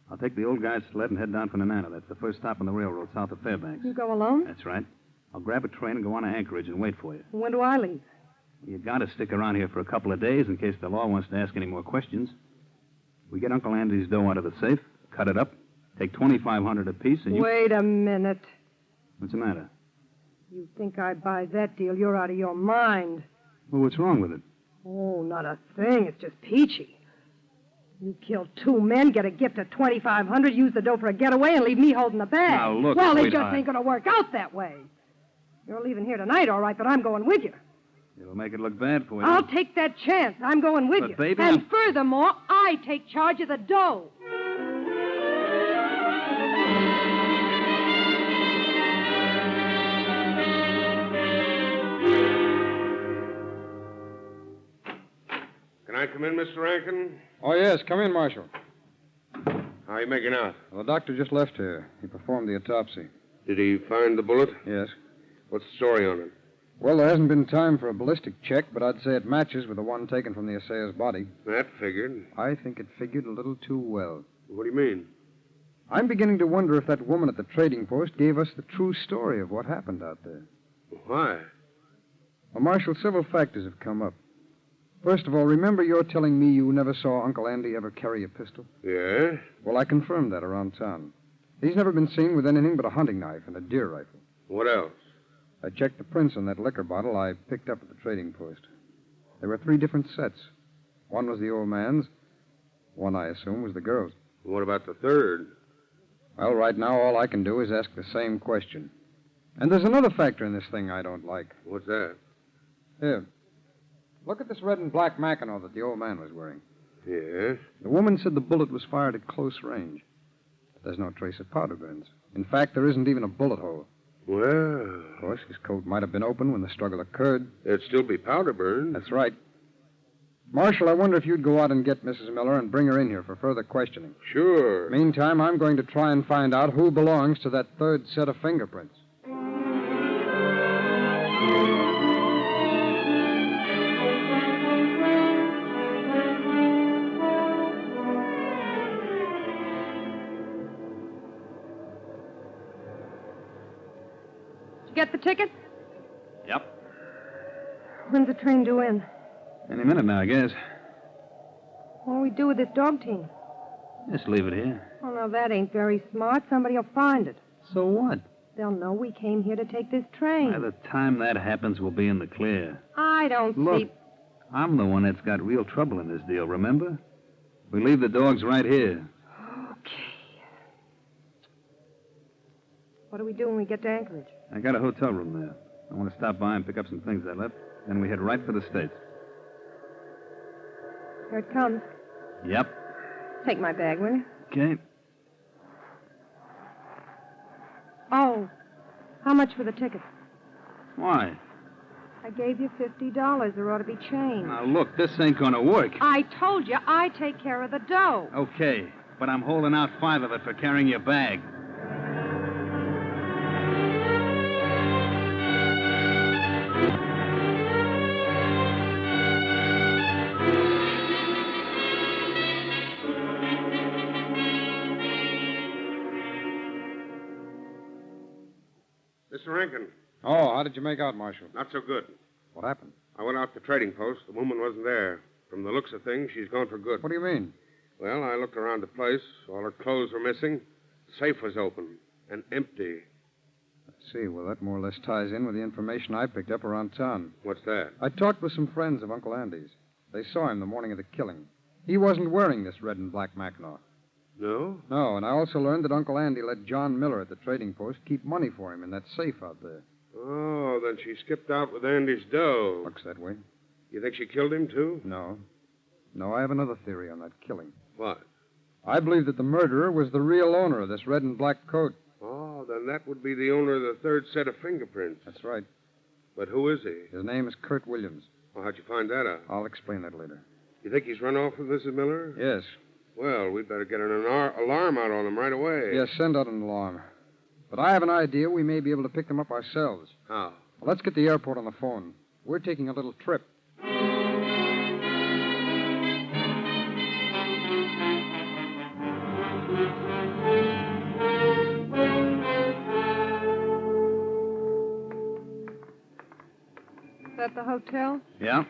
I'll take the old guy's sled and head down for Nenana. That's the first stop on the railroad south of Fairbanks. You go alone? That's right. I'll grab a train and go on to Anchorage and wait for you. When do I leave? You got to stick around here for a couple of days in case the law wants to ask any more questions. We get Uncle Andy's dough out of the safe, cut it up, take $2,500 apiece, and you... Wait a minute. What's the matter? You think I'd buy that deal? You're out of your mind. Well, what's wrong with it? Oh, not a thing. It's just peachy. You killed 2 men, get a gift of $2,500, use the dough for a getaway, and leave me holding the bag. Now, look, well, it sweetheart. just ain't going to work out that way. You're leaving here tonight, all right, but I'm going with you. It'll make it look bad for you. I'll take that chance. I'm going with But, you. baby, and I'm- furthermore, I take charge of the dough. Can I come in, Mr. Rankin? Oh, yes. Come in, Marshal. How are you making out? Well, the doctor just left here. He performed the autopsy. Did he find the bullet? Yes. What's the story on it? Well, there hasn't been time for a ballistic check, but I'd say it matches with the one taken from the assayer's body. That figured. I think it figured a little too well. What do you mean? I'm beginning to wonder if that woman at the trading post gave us the true story of what happened out there. Why? Well, Marshal, several factors have come up. First of all, remember you're telling me you never saw Uncle Andy ever carry a pistol? Yeah? Well, I confirmed that around town. He's never been seen with anything but a hunting knife and a deer rifle. What else? I checked the prints on that liquor bottle I picked up at the trading post. There were 3 different sets. One was the old man's. One, I assume, was the girl's. What about the third? Well, right now, all I can do is ask the same question. And there's another factor in this thing I don't like. What's that? Here. Look at this red and black mackinaw that the old man was wearing. Yes? The woman said the bullet was fired at close range. But there's no trace of powder burns. In fact, there isn't even a bullet hole. Well... Of course, his coat might have been open when the struggle occurred. There'd still be powder burns. That's right. Marshal, I wonder if you'd go out and get Mrs. Miller and bring her in here for further questioning. Sure. Meantime, I'm going to try and find out who belongs to that third set of fingerprints. Did you get the ticket? Yep. When's the train due in? Any minute now, I guess. What'll we do with this dog team? Just leave it here. Oh, no, that ain't very smart. Somebody'll find it. So what? They'll know we came here to take this train. By the time that happens, we'll be in the clear. I don't Look, see... I'm the one that's got real trouble in this deal, remember? We leave the dogs right here. Okay. What do we do when we get to Anchorage? I got a hotel room there. I want to stop by and pick up some things I left. Then we head right for the States. Here it comes. Yep. Take my bag, will you? Okay. Oh, how much for the ticket? Why? I gave you $50. There ought to be change. Now, look, this ain't gonna work. I told you I take care of the dough. Okay, but I'm holding out 5 of it for carrying your bag. Mr. Rankin. Oh, how did you make out, Marshal? Not so good. What happened? I went out to the trading post. The woman wasn't there. From the looks of things, she's gone for good. What do you mean? Well, I looked around the place. All her clothes were missing. The safe was open and empty. I see. Well, that more or less ties in with the information I picked up around town. What's that? I talked with some friends of Uncle Andy's. They saw him the morning of the killing. He wasn't wearing this red and black Mackinaw. No? No, and I also learned that Uncle Andy let John Miller at the trading post keep money for him in that safe out there. Oh, then she skipped out with Andy's dough. Looks that way. You think she killed him, too? No. No, I have another theory on that killing. What? I believe that the murderer was the real owner of this red and black coat. Oh, then that would be the owner of the third set of fingerprints. That's right. But who is he? His name is Kurt Williams. Well, how'd you find that out? I'll explain that later. You think he's run off with Mrs. Miller? Yes. Well, we'd better get an alarm out on him right away. Yes, send out an alarm. But I have an idea we may be able to pick them up ourselves. How? Well, let's get the airport on the phone. We're taking a little trip. that the hotel? Yeah?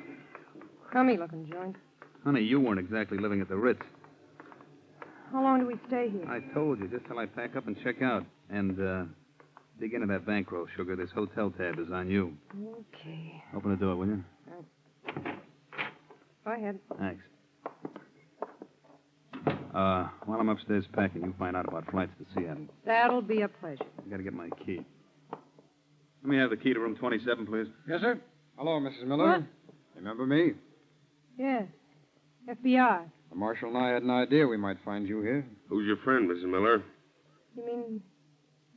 Crummy-looking joint. Honey, you weren't exactly living at the Ritz. How long do we stay here? I told you, just till I pack up and check out. And, dig into that bankroll, Sugar. This hotel tab is on you. Okay. Open the door, will you? Go ahead. Thanks. While I'm upstairs packing, you find out about flights to Seattle. That'll be a pleasure. I gotta get my key. Let me have the key to room 27, please. Yes, sir. Hello, Mrs. Miller. What? Remember me? Yes. FBI. The marshal and I had an idea we might find you here. Who's your friend, Mrs. Miller? You mean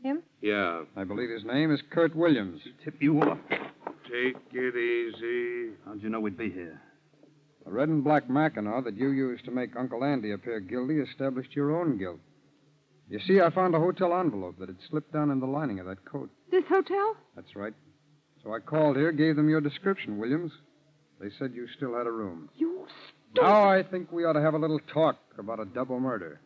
him? Yeah. I believe his name is Kurt Williams. Tip you off. Take it easy. How'd you know we'd be here? The red and black Mackinaw that you used to make Uncle Andy appear guilty established your own guilt. You see, I found a hotel envelope that had slipped down in the lining of that coat. This hotel? That's right. So I called here, gave them your description, Williams. They said you still had a room. You Now I think we ought to have a little talk about a double murder.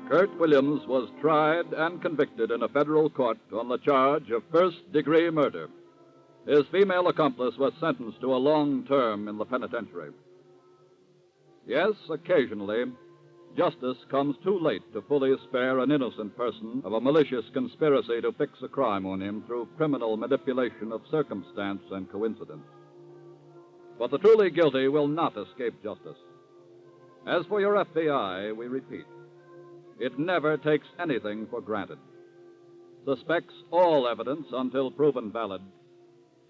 Kurt Williams was tried and convicted in a federal court on the charge of first-degree murder. His female accomplice was sentenced to a long term in the penitentiary. Yes, occasionally, justice comes too late to fully spare an innocent person of a malicious conspiracy to fix a crime on him through criminal manipulation of circumstance and coincidence. But the truly guilty will not escape justice. As for your FBI, we repeat, it never takes anything for granted, suspects all evidence until proven valid,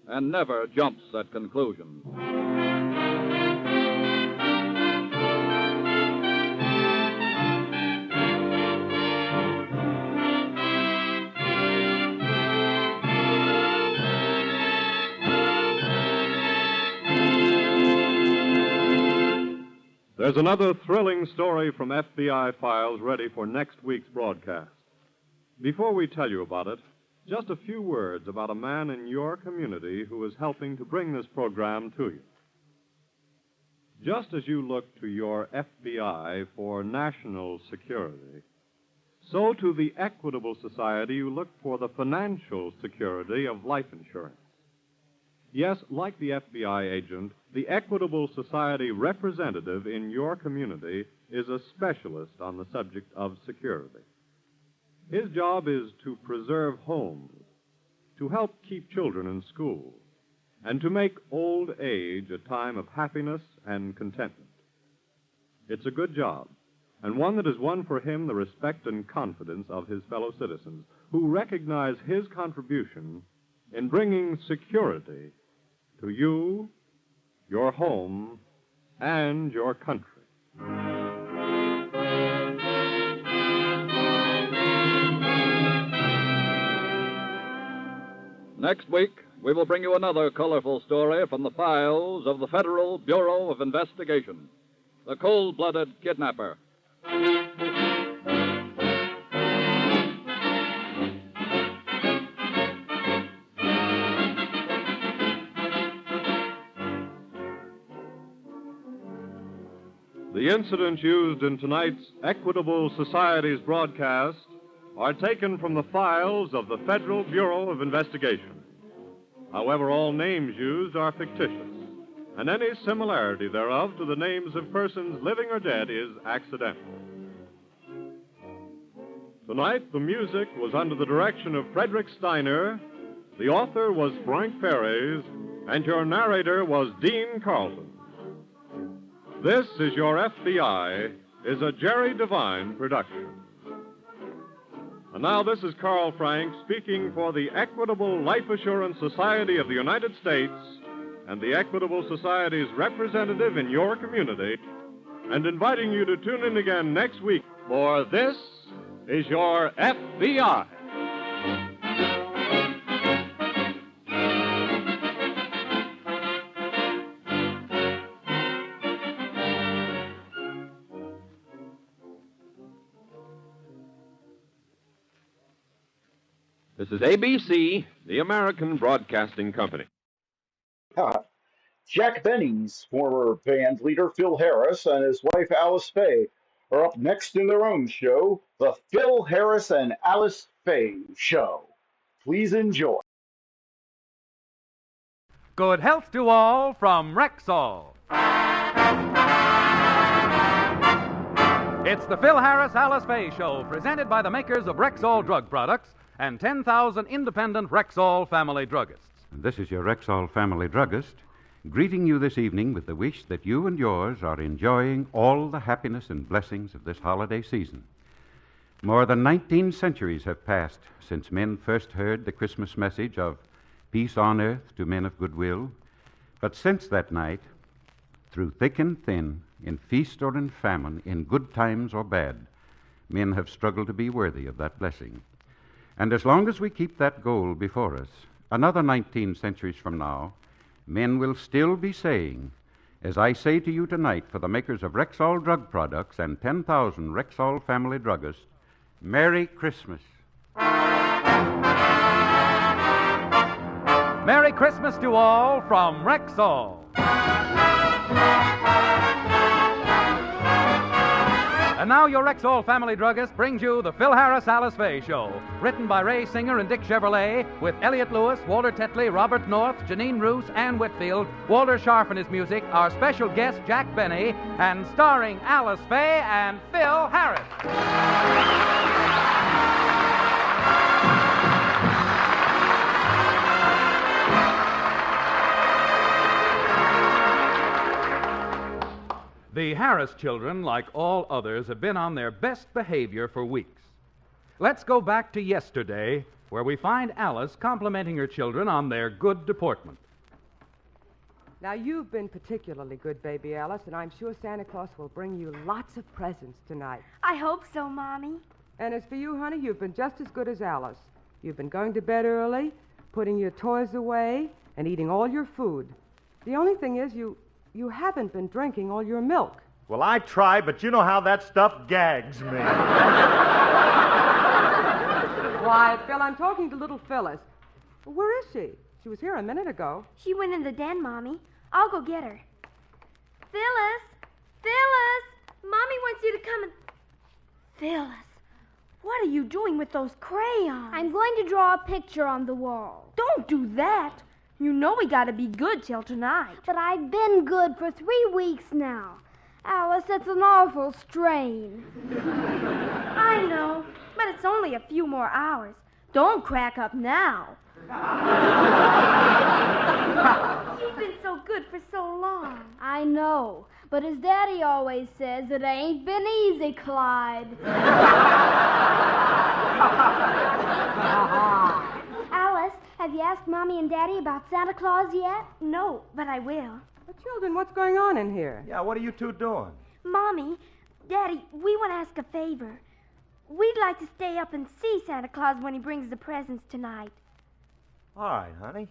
and never jumps at conclusions. There's another thrilling story from FBI files ready for next week's broadcast. Before we tell you about it, just a few words about a man in your community who is helping to bring this program to you. Just as you look to your FBI for national security, so to the Equitable Society you look for the financial security of life insurance. Yes, like the FBI agent, the Equitable Society representative in your community is a specialist on the subject of security. His job is to preserve homes, to help keep children in school, and to make old age a time of happiness and contentment. It's a good job, and one that has won for him the respect and confidence of his fellow citizens, who recognize his contribution in bringing security to you, your home, and your country. Next week, we will bring you another colorful story from the files of the Federal Bureau of Investigation, the cold-blooded kidnapper. The incidents used in tonight's Equitable Society's broadcast are taken from the files of the Federal Bureau of Investigation. However, all names used are fictitious, and any similarity thereof to the names of persons living or dead is accidental. Tonight, the music was under the direction of Frederick Steiner, the author was Frank Ferries, and your narrator was Dean Carlton. This is Your FBI is a Jerry Devine production. And now this is Carl Frank speaking for the Equitable Life Assurance Society of the United States and the Equitable Society's representative in your community, and inviting you to tune in again next week for This is Your FBI. This is ABC, the American Broadcasting Company. Jack Benny's former band leader Phil Harris and his wife Alice Faye are up next in their own show, The Phil Harris and Alice Faye Show. Please enjoy. Good health to all from Rexall. It's the Phil Harris Alice Faye Show, presented by the makers of Rexall drug products and 10,000 independent Rexall family druggists. This is your Rexall family druggist, greeting you this evening with the wish that you and yours are enjoying all the happiness and blessings of this holiday season. More than 19 centuries have passed since men first heard the Christmas message of peace on earth to men of goodwill. But since that night, through thick and thin, in feast or in famine, in good times or bad, men have struggled to be worthy of that blessing. And as long as we keep that goal before us, another 19 centuries from now, men will still be saying, as I say to you tonight for the makers of Rexall drug products and 10,000 Rexall family druggists, Merry Christmas. Merry Christmas to all from Rexall. And now your Rexall family druggist brings you the Phil Harris Alice Faye Show, written by Ray Singer and Dick Chevrolet, with Elliot Lewis, Walter Tetley, Robert North, Janine Roos, Ann Whitfield, Walter Scharf and his music, our special guest Jack Benny, and starring Alice Faye and Phil Harris. The Harris children, like all others, have been on their best behavior for weeks. Let's go back to yesterday, where we find Alice complimenting her children on their good deportment. Now, you've been particularly good, baby Alice, and I'm sure Santa Claus will bring you lots of presents tonight. I hope so, Mommy. And as for you, honey, you've been just as good as Alice. You've been going to bed early, putting your toys away, and eating all your food. The only thing is you haven't been drinking all your milk. Well, I try, but you know how that stuff gags me. Quiet, Phil. I'm talking to little Phyllis. Where is she? She was here a minute ago. She went in the den, Mommy. I'll go get her. Phyllis! Phyllis! Mommy wants you to come and... Phyllis, what are you doing with those crayons? I'm going to draw a picture on the wall. Don't do that. You know we gotta be good till tonight. But I've been good for 3 weeks now. Alice, that's an awful strain. I know, but it's only a few more hours. Don't crack up now. You've been so good for so long. I know, but as Daddy always says, it ain't been easy, Clyde. Alice, have you asked Mommy and Daddy about Santa Claus yet? No, but I will. Children, what's going on in here? Yeah, what are you two doing? Mommy, Daddy, we want to ask a favor. We'd like to stay up and see Santa Claus when he brings the presents tonight. All right, honey.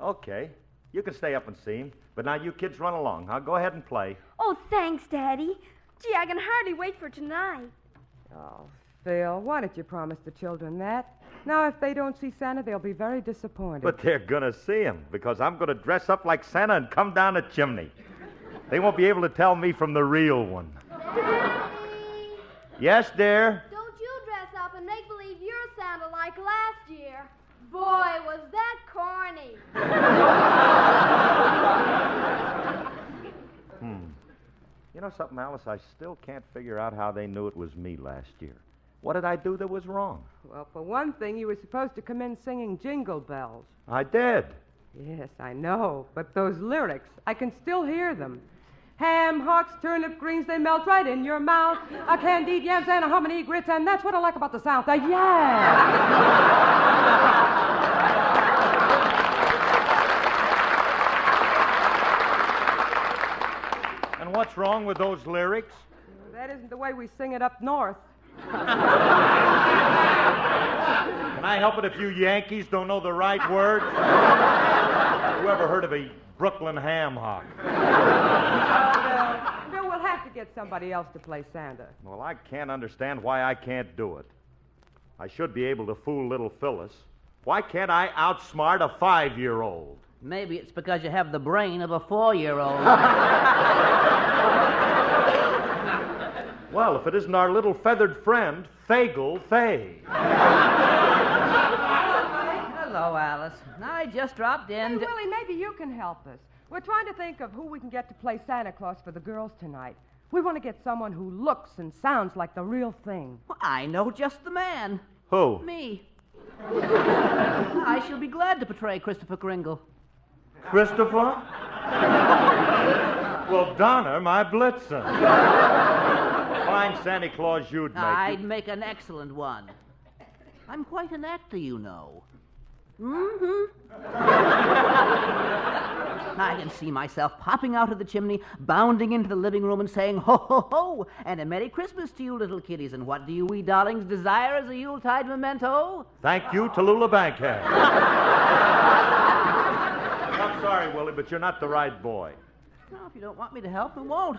Okay. You can stay up and see him. But now you kids run along. I'll go ahead and play. Oh, thanks, Daddy. Gee, I can hardly wait for tonight. Oh, Phil, why did you promise the children that? Now, if they don't see Santa, they'll be very disappointed. But they're going to see him because I'm going to dress up like Santa and come down the chimney. They won't be able to tell me from the real one. Yes, dear? Don't you dress up and make believe you're Santa like last year. Boy, was that corny. You know something, Alice? I still can't figure out how they knew it was me last year. What did I do that was wrong? Well, for one thing, you were supposed to come in singing Jingle Bells. I did. Yes, I know. But those lyrics, I can still hear them. Ham, hocks, turnip greens, they melt right in your mouth. A candied yams and a hominy grits, and that's what I like about the South. And what's wrong with those lyrics? That isn't the way we sing it up north. Can I help it if you Yankees don't know the right words? Who ever heard of a Brooklyn ham hock? No, we'll have to get somebody else to play Santa. Well, I can't understand why I can't do it. I should be able to fool little Phyllis. Why can't I outsmart a 5-year-old? Maybe it's because you have the brain of a 4-year-old. Well, if it isn't our little feathered friend, Faye. Hello, Alice. I just dropped in. Hey, Willie, maybe you can help us. We're trying to think of who we can get to play Santa Claus for the girls tonight. We want to get someone who looks and sounds like the real thing. Well, I know just the man. Who? Me. I shall be glad to portray Christopher Kringle. Christopher? Well, Donner, my Blitzen. Fine Santa Claus you'd make. I'd make an excellent one. I'm quite an actor, you know. Mm-hmm. I can see myself popping out of the chimney, bounding into the living room and saying, ho, ho, ho, and a Merry Christmas to you little kiddies. And what do you wee darlings desire as a Yuletide memento? Thank you, Tallulah Bankhead. I'm sorry, Willie, but you're not the right boy. Well, if you don't want me to help, I won't.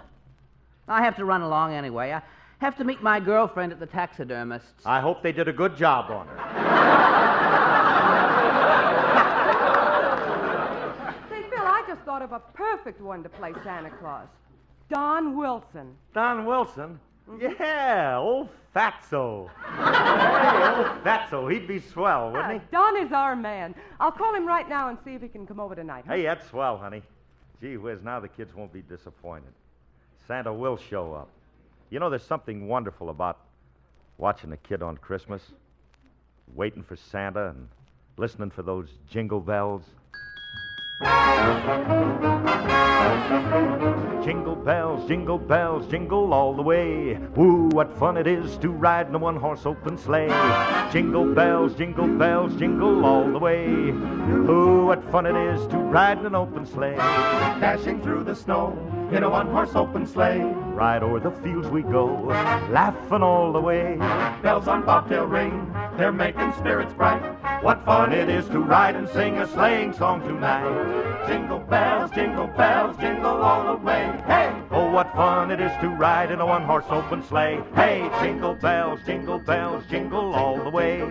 I have to run along anyway. I have to meet my girlfriend at the taxidermist's. I hope they did a good job on her. Say, Phil, I just thought of a perfect one to play Santa Claus. Don Wilson. Don Wilson? Yeah, old Fatso. Hey, old Fatso. He'd be swell, wouldn't he? Don is our man. I'll call him right now and see if he can come over tonight. Huh? Hey, that's swell, honey. Gee whiz, now the kids won't be disappointed. Santa will show up. You know, there's something wonderful about watching a kid on Christmas, waiting for Santa and listening for those jingle bells. Jingle bells, jingle all the way. Woo, what fun it is to ride in a one-horse open sleigh. Jingle bells, jingle all the way. Ooh, what fun it is to ride in an open sleigh. Dashing through the snow in a one-horse open sleigh. Right o'er the fields we go, laughing all the way. Bells on bobtail ring, they're making spirits bright. What fun it is to ride and sing a sleighing song tonight. Jingle bells, jingle all the way. Hey! Oh, what fun it is to ride in a one-horse open sleigh. Hey, jingle bells, jingle all the way.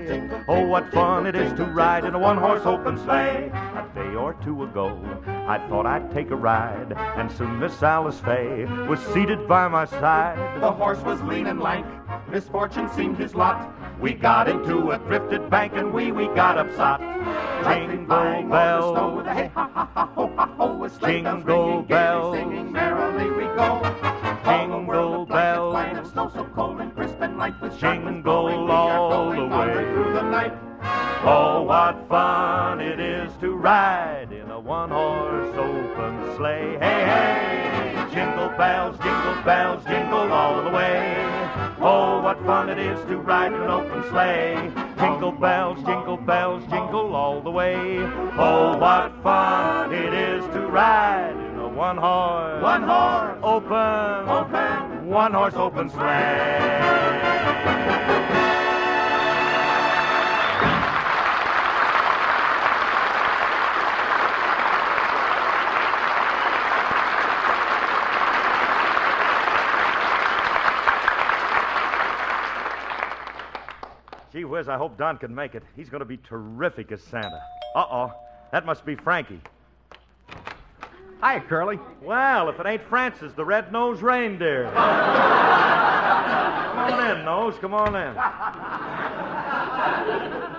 Oh, what fun it is to ride in a one-horse open sleigh. A day or two ago, I thought I'd take a ride, and soon Miss Alice Faye was seated by my side. The horse was lean and lank, misfortune seemed his lot. We got into a drifted bank and we got upsot. Jingle bells, with a hey ha ha ha ho ha ho, with sleigh bells ringing, gaily singing merrily we go. Jingle bells, line of snow so cold and crisp and light, with jingle all the way through the night. Oh, what fun it is to ride in a one-horse open sleigh. Hey, hey, jingle bells, jingle all the way. Oh, what fun it is to ride in an open sleigh. Jingle bells, jingle all the way. Oh, what fun it is to ride in a one-horse open sleigh. Gee whiz, I hope Don can make it. He's going to be terrific as Santa. Uh-oh, that must be Frankie. Hi, Curly. Well, if it ain't Francis, the red-nosed reindeer. Come on in, Nose. Come on in.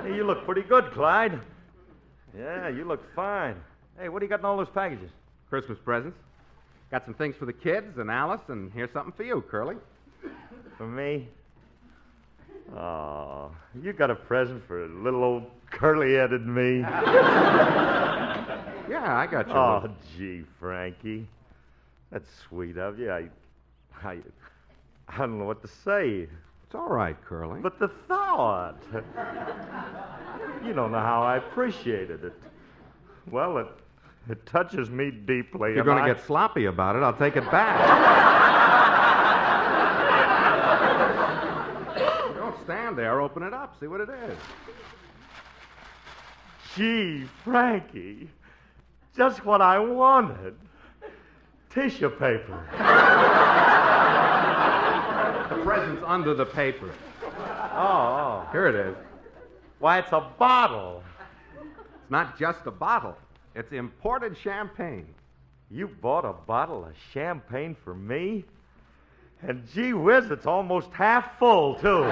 Hey, you look pretty good, Clyde. Yeah, you look fine. Hey, what do you got in all those packages? Christmas presents. Got some things for the kids and Alice, and here's something for you, Curly. For me? Oh, you got a present for little old curly-headed me. Yeah, I got you. Oh, gee, Frankie. That's sweet of you. I don't know what to say. It's all right, Curly. But the thought. You don't know how I appreciated it. Well, it touches me deeply. If you're going to get sloppy about it, I'll take it back. Don't stand there. Open it up. See what it is. Gee, Frankie. Just what I wanted. Tissue paper. The present's under the paper. Oh. Here it is. Why, it's a bottle. It's not just a bottle. It's imported champagne. You bought a bottle of champagne for me? And gee whiz, it's almost half full, too.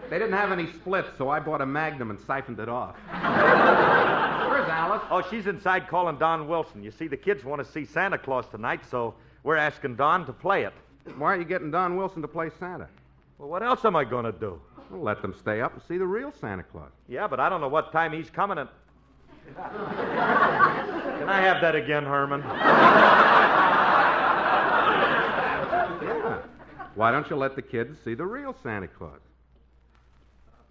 They didn't have any splits, so I bought a Magnum and siphoned it off. Where's Alice? Oh, she's inside calling Don Wilson. You see, the kids want to see Santa Claus tonight, so we're asking Don to play it. Why are you getting Don Wilson to play Santa? Well, what else am I going to do? Well, let them stay up and see the real Santa Claus. Yeah, but I don't know what time he's coming and... Can I have that again, Herman? Yeah. Why don't you let the kids see the real Santa Claus?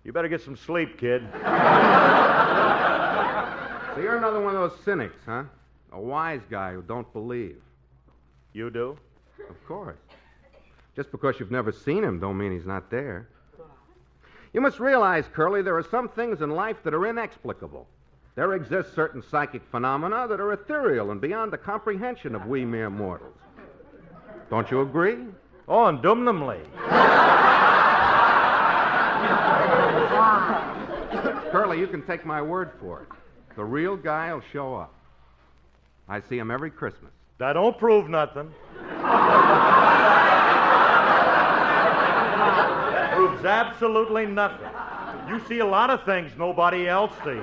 You better get some sleep, kid. So you're another one of those cynics, huh? A wise guy who don't believe. You do? Of course. Just because you've never seen him don't mean he's not there. You must realize, Curly, there are some things in life that are inexplicable. There exist certain psychic phenomena that are ethereal and beyond the comprehension of we mere mortals. Don't you agree? Oh, indubitably. Curly, you can take my word for it. The real guy will show up. I see him every Christmas. That don't prove nothing. That proves absolutely nothing. You see a lot of things nobody else sees.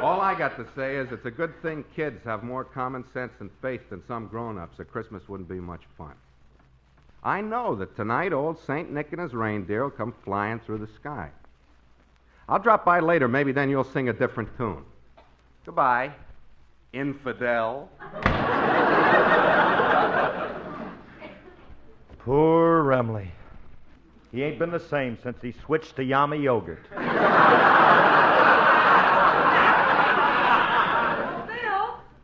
All I got to say is it's a good thing kids have more common sense and faith than some grown-ups, or Christmas wouldn't be much fun. I know that tonight old St. Nick and his reindeer will come flying through the sky. I'll drop by later. Maybe then you'll sing a different tune. Goodbye, infidel. Poor Remley. He ain't been the same since he switched to Yummy yogurt.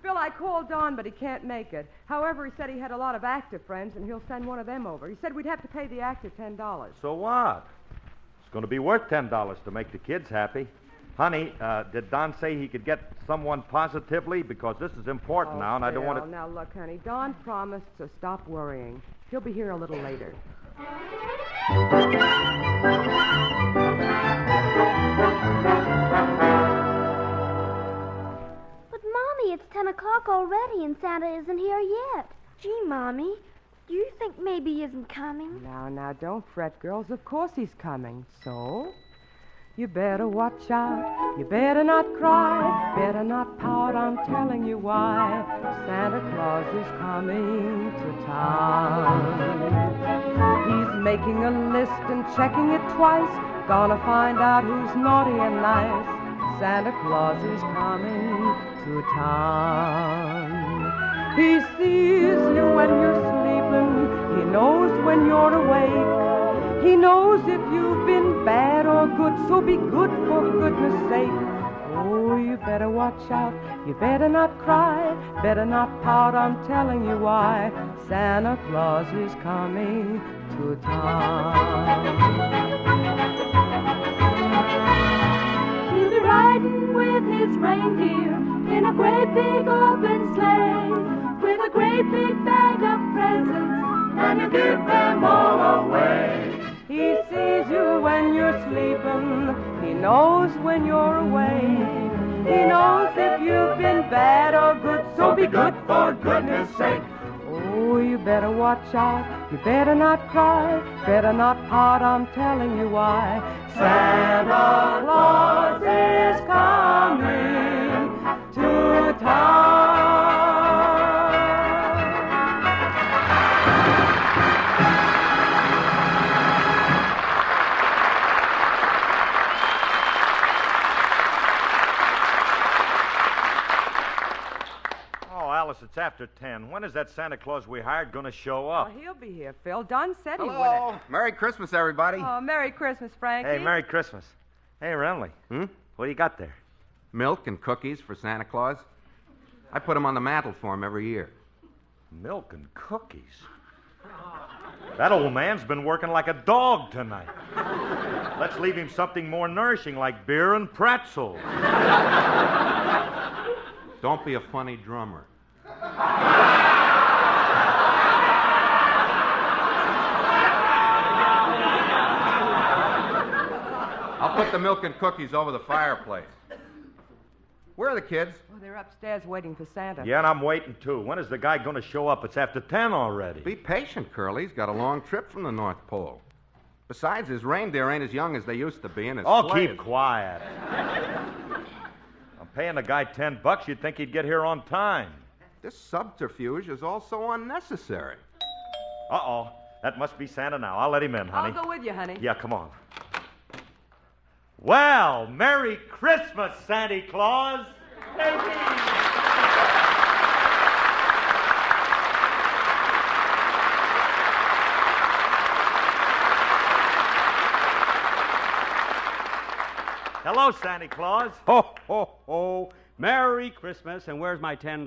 Phil, I called Don, but he can't make it. However, he said he had a lot of actor friends, and he'll send one of them over. He said we'd have to pay the actor $10. So what? It's going to be worth $10 to make the kids happy. Honey, did Don say he could get someone positively? Because this is important now, and I don't want to... Now, look, honey, Don promised, so stop worrying. He'll be here a little later. But, Mommy, it's 10 o'clock already, and Santa isn't here yet. Gee, Mommy, do you think maybe he isn't coming? Now, don't fret, girls. Of course he's coming. So... you better watch out, you better not cry, better not pout, I'm telling you why. Santa Claus is coming to town. He's making a list and checking it twice, gonna find out who's naughty and nice. Santa Claus is coming to town. He sees you when you're sleeping, he knows when you're awake. He knows if you've been bad or good, so be good for goodness sake. Oh, you better watch out, you better not cry, better not pout, I'm telling you why. Santa Claus is coming to town. He'll be riding with his reindeer in a great big open sleigh, with a great big bag of presents, and he'll give them all away. He sees you when you're sleeping. He knows when you're awake. He knows if you've been bad or good, so be good for goodness sake. Oh, you better watch out. You better not cry. Better not pout, I'm telling you why. Santa Claus is coming to town. Alice, it's after 10. When is that Santa Claus we hired going to show up? Oh, he'll be here, Phil. Don said he Hello. would. Merry Christmas, everybody. Oh, Merry Christmas, Frankie. Hey, Merry Christmas. Hey, Renly. What do you got there? Milk and cookies for Santa Claus. I put them on the mantle for him every year. Milk and cookies? That old man's been working like a dog tonight. Let's leave him something more nourishing like beer and pretzels. Don't be a funny drummer. I'll put the milk and cookies over the fireplace. Where are the kids? Oh, they're upstairs waiting for Santa. Yeah, and I'm waiting, too. When is the guy going to show up? It's after 10 already. Be patient, Curly. He's got a long trip from the North Pole. Besides, his reindeer ain't as young as they used to be, and his sleigh keep is- quiet. I'm paying the guy $10. You'd think he'd get here on time. This subterfuge is all so unnecessary. Uh-oh. That must be Santa now. I'll let him in, honey. I'll go with you, honey. Yeah, come on. Well, Merry Christmas, Santa Claus. Hello, Santa Claus. Ho, ho, ho. Merry Christmas, and where's my $10?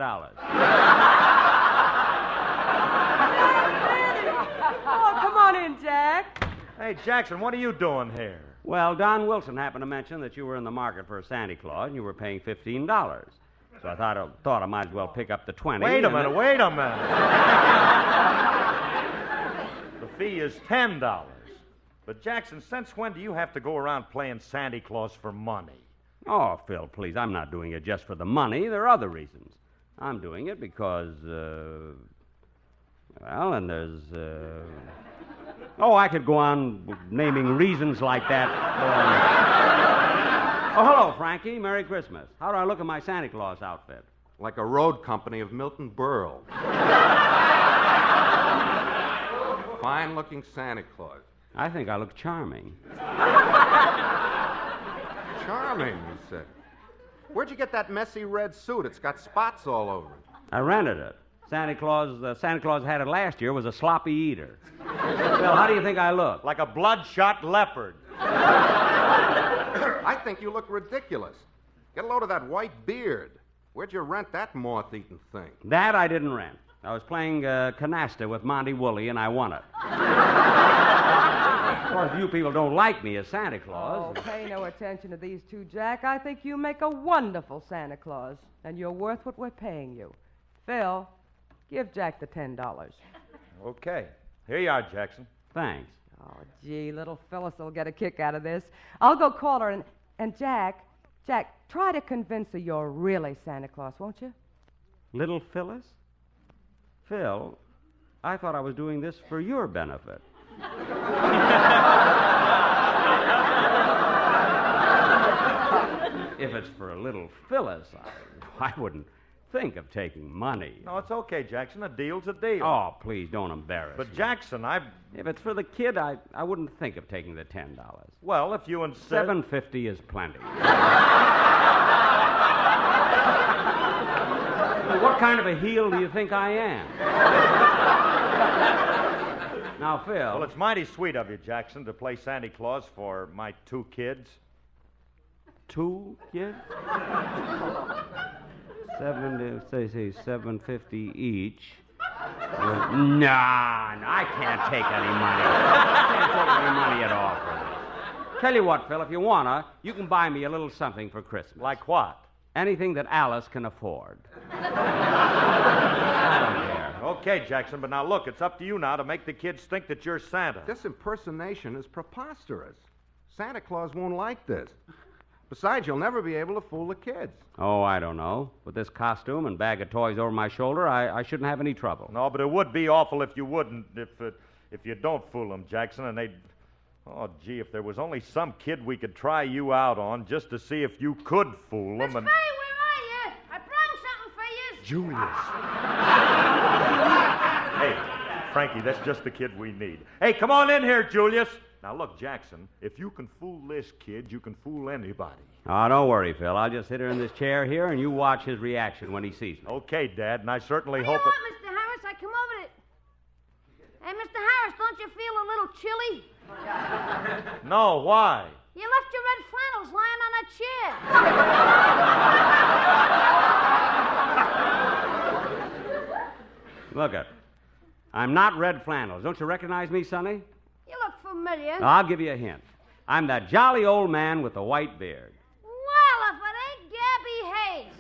Oh, come on in, Jack. Hey, Jackson, what are you doing here? Well, Don Wilson happened to mention that you were in the market for a Santa Claus, and you were paying $15. So I thought I might as well pick up the 20. Wait a minute. The fee is $10. But, Jackson, since when do you have to go around playing Santa Claus for money? Oh, Phil, please, I'm not doing it just for the money. There are other reasons. I'm doing it because, and there's, I could go on naming reasons like that. Oh, hello, Frankie. Merry Christmas. How do I look in my Santa Claus outfit? Like a road company of Milton Berle. Fine-looking Santa Claus. I think I look charming. Charming, he said. Where'd you get that messy red suit? It's got spots all over it. I rented it. Santa Claus had it last year, was a sloppy eater. Phil, how do you think I look? Like a bloodshot leopard. I think you look ridiculous. Get a load of that white beard. Where'd you rent that moth-eaten thing? That I didn't rent. I was playing canasta with Monty Woolley, and I won it. Of course, you people don't like me as Santa Claus. Oh, pay no attention to these two, Jack. I think you make a wonderful Santa Claus, and you're worth what we're paying you. Phil, give Jack the $10. Okay. Here you are, Jackson. Thanks. Oh, gee, little Phyllis will get a kick out of this. I'll go call her, and Jack, try to convince her you're really Santa Claus, won't you? Little Phyllis? Phil, I thought I was doing this for your benefit. If it's for a little Phyllis, I wouldn't think of taking money. No, it's okay, Jackson. A deal's a deal. Oh, please, don't embarrass me. But, Jackson, If it's for the kid, I wouldn't think of taking the $10. Well, if you insist... $7.50 is plenty. What kind of a heel do you think I am? Now, Phil... Well, it's mighty sweet of you, Jackson, to play Santa Claus for my 2 kids. 2 kids? $7.50 each. Nah, I can't take any money. I can't take any money at all for this. Tell you what, Phil, if you wanna, you can buy me a little something for Christmas. Like what? Anything that Alice can afford. I don't care. Okay, Jackson, but now look, it's up to you now to make the kids think that you're Santa. This impersonation is preposterous. Santa Claus won't like this. Besides, you'll never be able to fool the kids. Oh, I don't know. With this costume and bag of toys over my shoulder, I shouldn't have any trouble. No, but it would be awful if you wouldn't, if you don't fool them, Jackson, and they'd... Oh, gee, if there was only some kid we could try you out on just to see if you could fool them and... Faye, where are you? I brought something for you. Julius. Hey, Frankie, that's just the kid we need. Hey, come on in here, Julius. Now, look, Jackson, if you can fool this kid, you can fool anybody. Oh, don't worry, Phil. I'll just sit her in this chair here, and you watch his reaction when he sees me. Okay, Dad, and I certainly What hope do you want, Mr. Harris? I come over to... Hey, Mr. Harris, don't you feel a little chilly? No, why? You left your red flannels lying on a chair. Look it. I'm not Red Flannels. Don't you recognize me, Sonny? You look familiar. I'll give you a hint. I'm that jolly old man with the white beard. Well, if it ain't Gabby Hayes.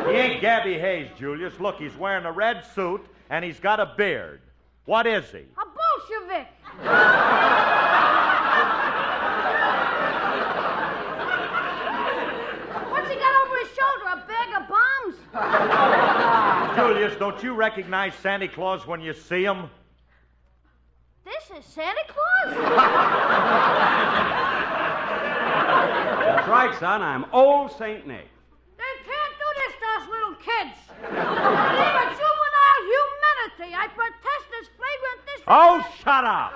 He ain't Gabby Hayes, Julius. Look, he's wearing a red suit, and he's got a beard. What is he? A Bolshevik. Julius, don't you recognize Santa Claus when you see him? This is Santa Claus? That's right, son. I'm old St. Nick. They can't do this to us little kids. Leave a juvenile humanity. I protest this flagrant disregard. Oh, shut up.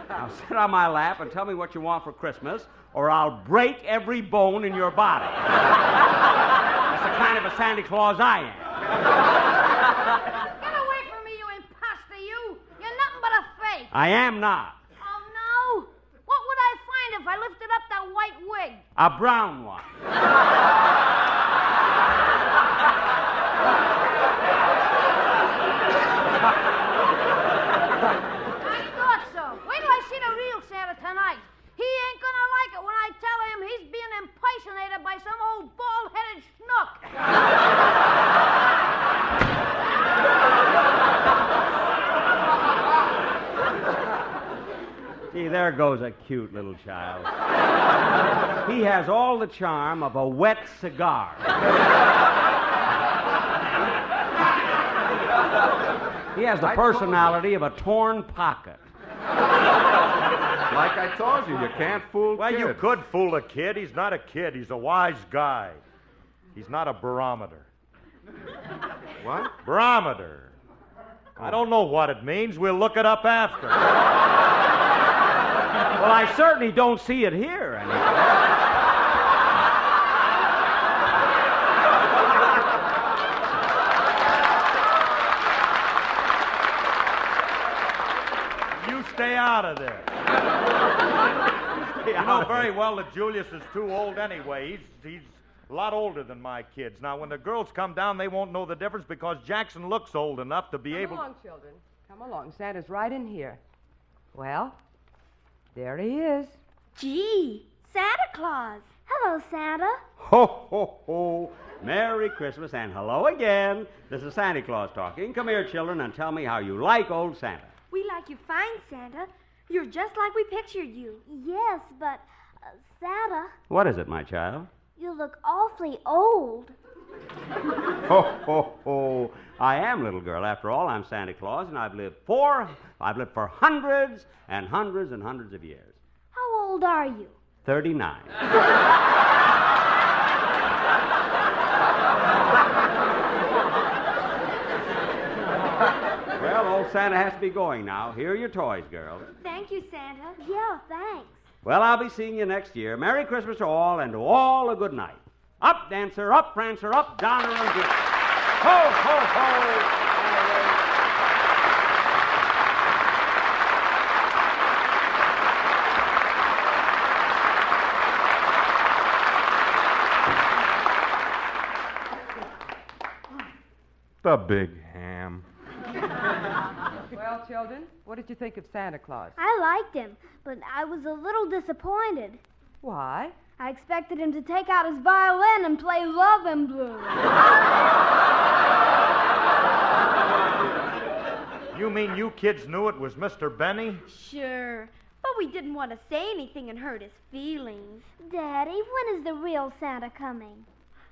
Now sit on my lap and tell me what you want for Christmas, or I'll break every bone in your body. That's the kind of a Santa Claus I am. Get away from me, you imposter, you. You're nothing but a fake. I am not. Oh, no. What would I find if I lifted up that white wig? A brown one. I thought so. Wait till I see the real Santa tonight. He ain't gonna like it when I tell him he's being impersonated by some old bald-headed schnook. See, there goes a cute little child. He has all the charm of a wet cigar. He has the personality of a torn pocket. Like I told you, you can't fool Well, kids. you could fool a kid. He's not a kid. He's a wise guy. He's not a barometer. What? Barometer. I don't know what it means. We'll look it up after. Well, I certainly don't see it here anywhere. You stay out of this. You know very well that Julius is too old anyway. He's a lot older than my kids. Now, when the girls come down, they won't know the difference because Jackson looks old enough to be able Come along, children. Come along. Santa's right in here. Well, there he is. Gee, Santa Claus. Hello, Santa. Ho, ho, ho. Merry Christmas and hello again. This is Santa Claus talking. Come here, children, and tell me how you like old Santa. We like you fine, Santa. You're just like we pictured you. Yes, but, Santa, What is it, my child? you look awfully old. Ho, ho, ho. I am, little girl. After all, I'm Santa Claus, and I've lived for hundreds and hundreds and hundreds of years. How old are you? 39. Well, old Santa has to be going now. Here are your toys, girls. Thank you, Santa. Yeah, thanks. Well, I'll be seeing you next year. Merry Christmas to all, and to all a good night. Up, Dancer, up, Prancer, up, Donner and Blitz. Ho, ho, ho! The big ham. Well, children, what did you think of Santa Claus? I liked him, but I was a little disappointed. Why? I expected him to take out his violin and play Love and Blue. You mean you kids knew it was Mr. Benny? Sure, but we didn't want to say anything and hurt his feelings. Daddy, when is the real Santa coming?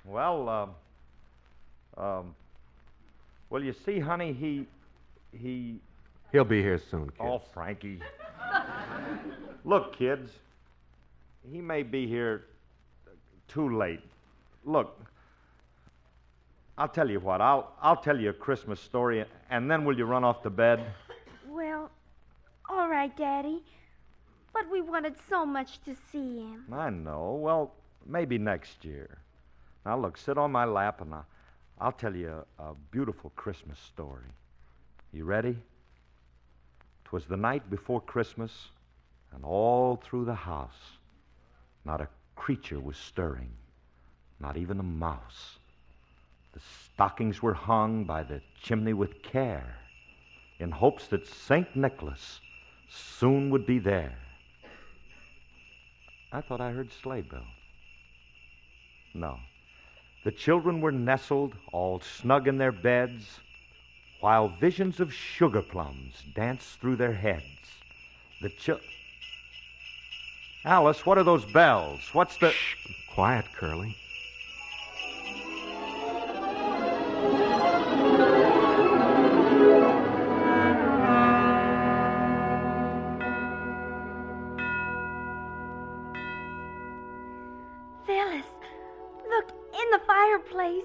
Well, well, you see, honey, He'll be here soon, kids. Oh, Frankie. Look, kids, he may be here too late. Look, I'll tell you what. I'll tell you a Christmas story, and then will you run off to bed? Well, all right, Daddy. But we wanted so much to see him. I know. Well, maybe next year. Now, look, sit on my lap, and I'll tell you a beautiful Christmas story. You ready? 'Twas the night before Christmas, and all through the house, not a creature was stirring, not even a mouse. The stockings were hung by the chimney with care, in hopes that St. Nicholas soon would be there. I thought I heard sleigh bells. No. The children were nestled, all snug in their beds, while visions of sugar plums danced through their heads. Alice, what are those bells? What's the... Shh, Quiet, Curly. Phyllis, look, in the fireplace.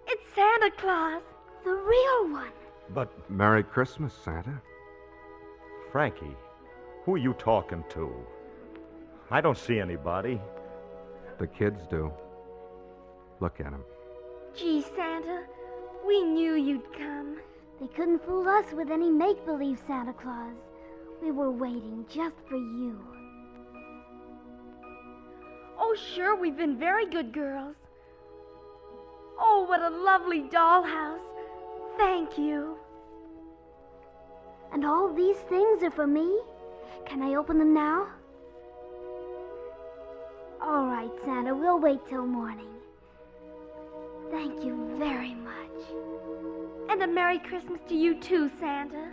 It's Santa Claus, the real one. But, Merry Christmas, Santa. Frankie, who are you talking to? I don't see anybody. The kids do. Look at them. Gee, Santa, we knew you'd come. They couldn't fool us with any make-believe Santa Claus. We were waiting just for you. Oh, sure, we've been very good girls. Oh, what a lovely dollhouse. Thank you. And all these things are for me? Can I open them now? All right, Santa, we'll wait till morning. Thank you very much. And a Merry Christmas to you too, Santa.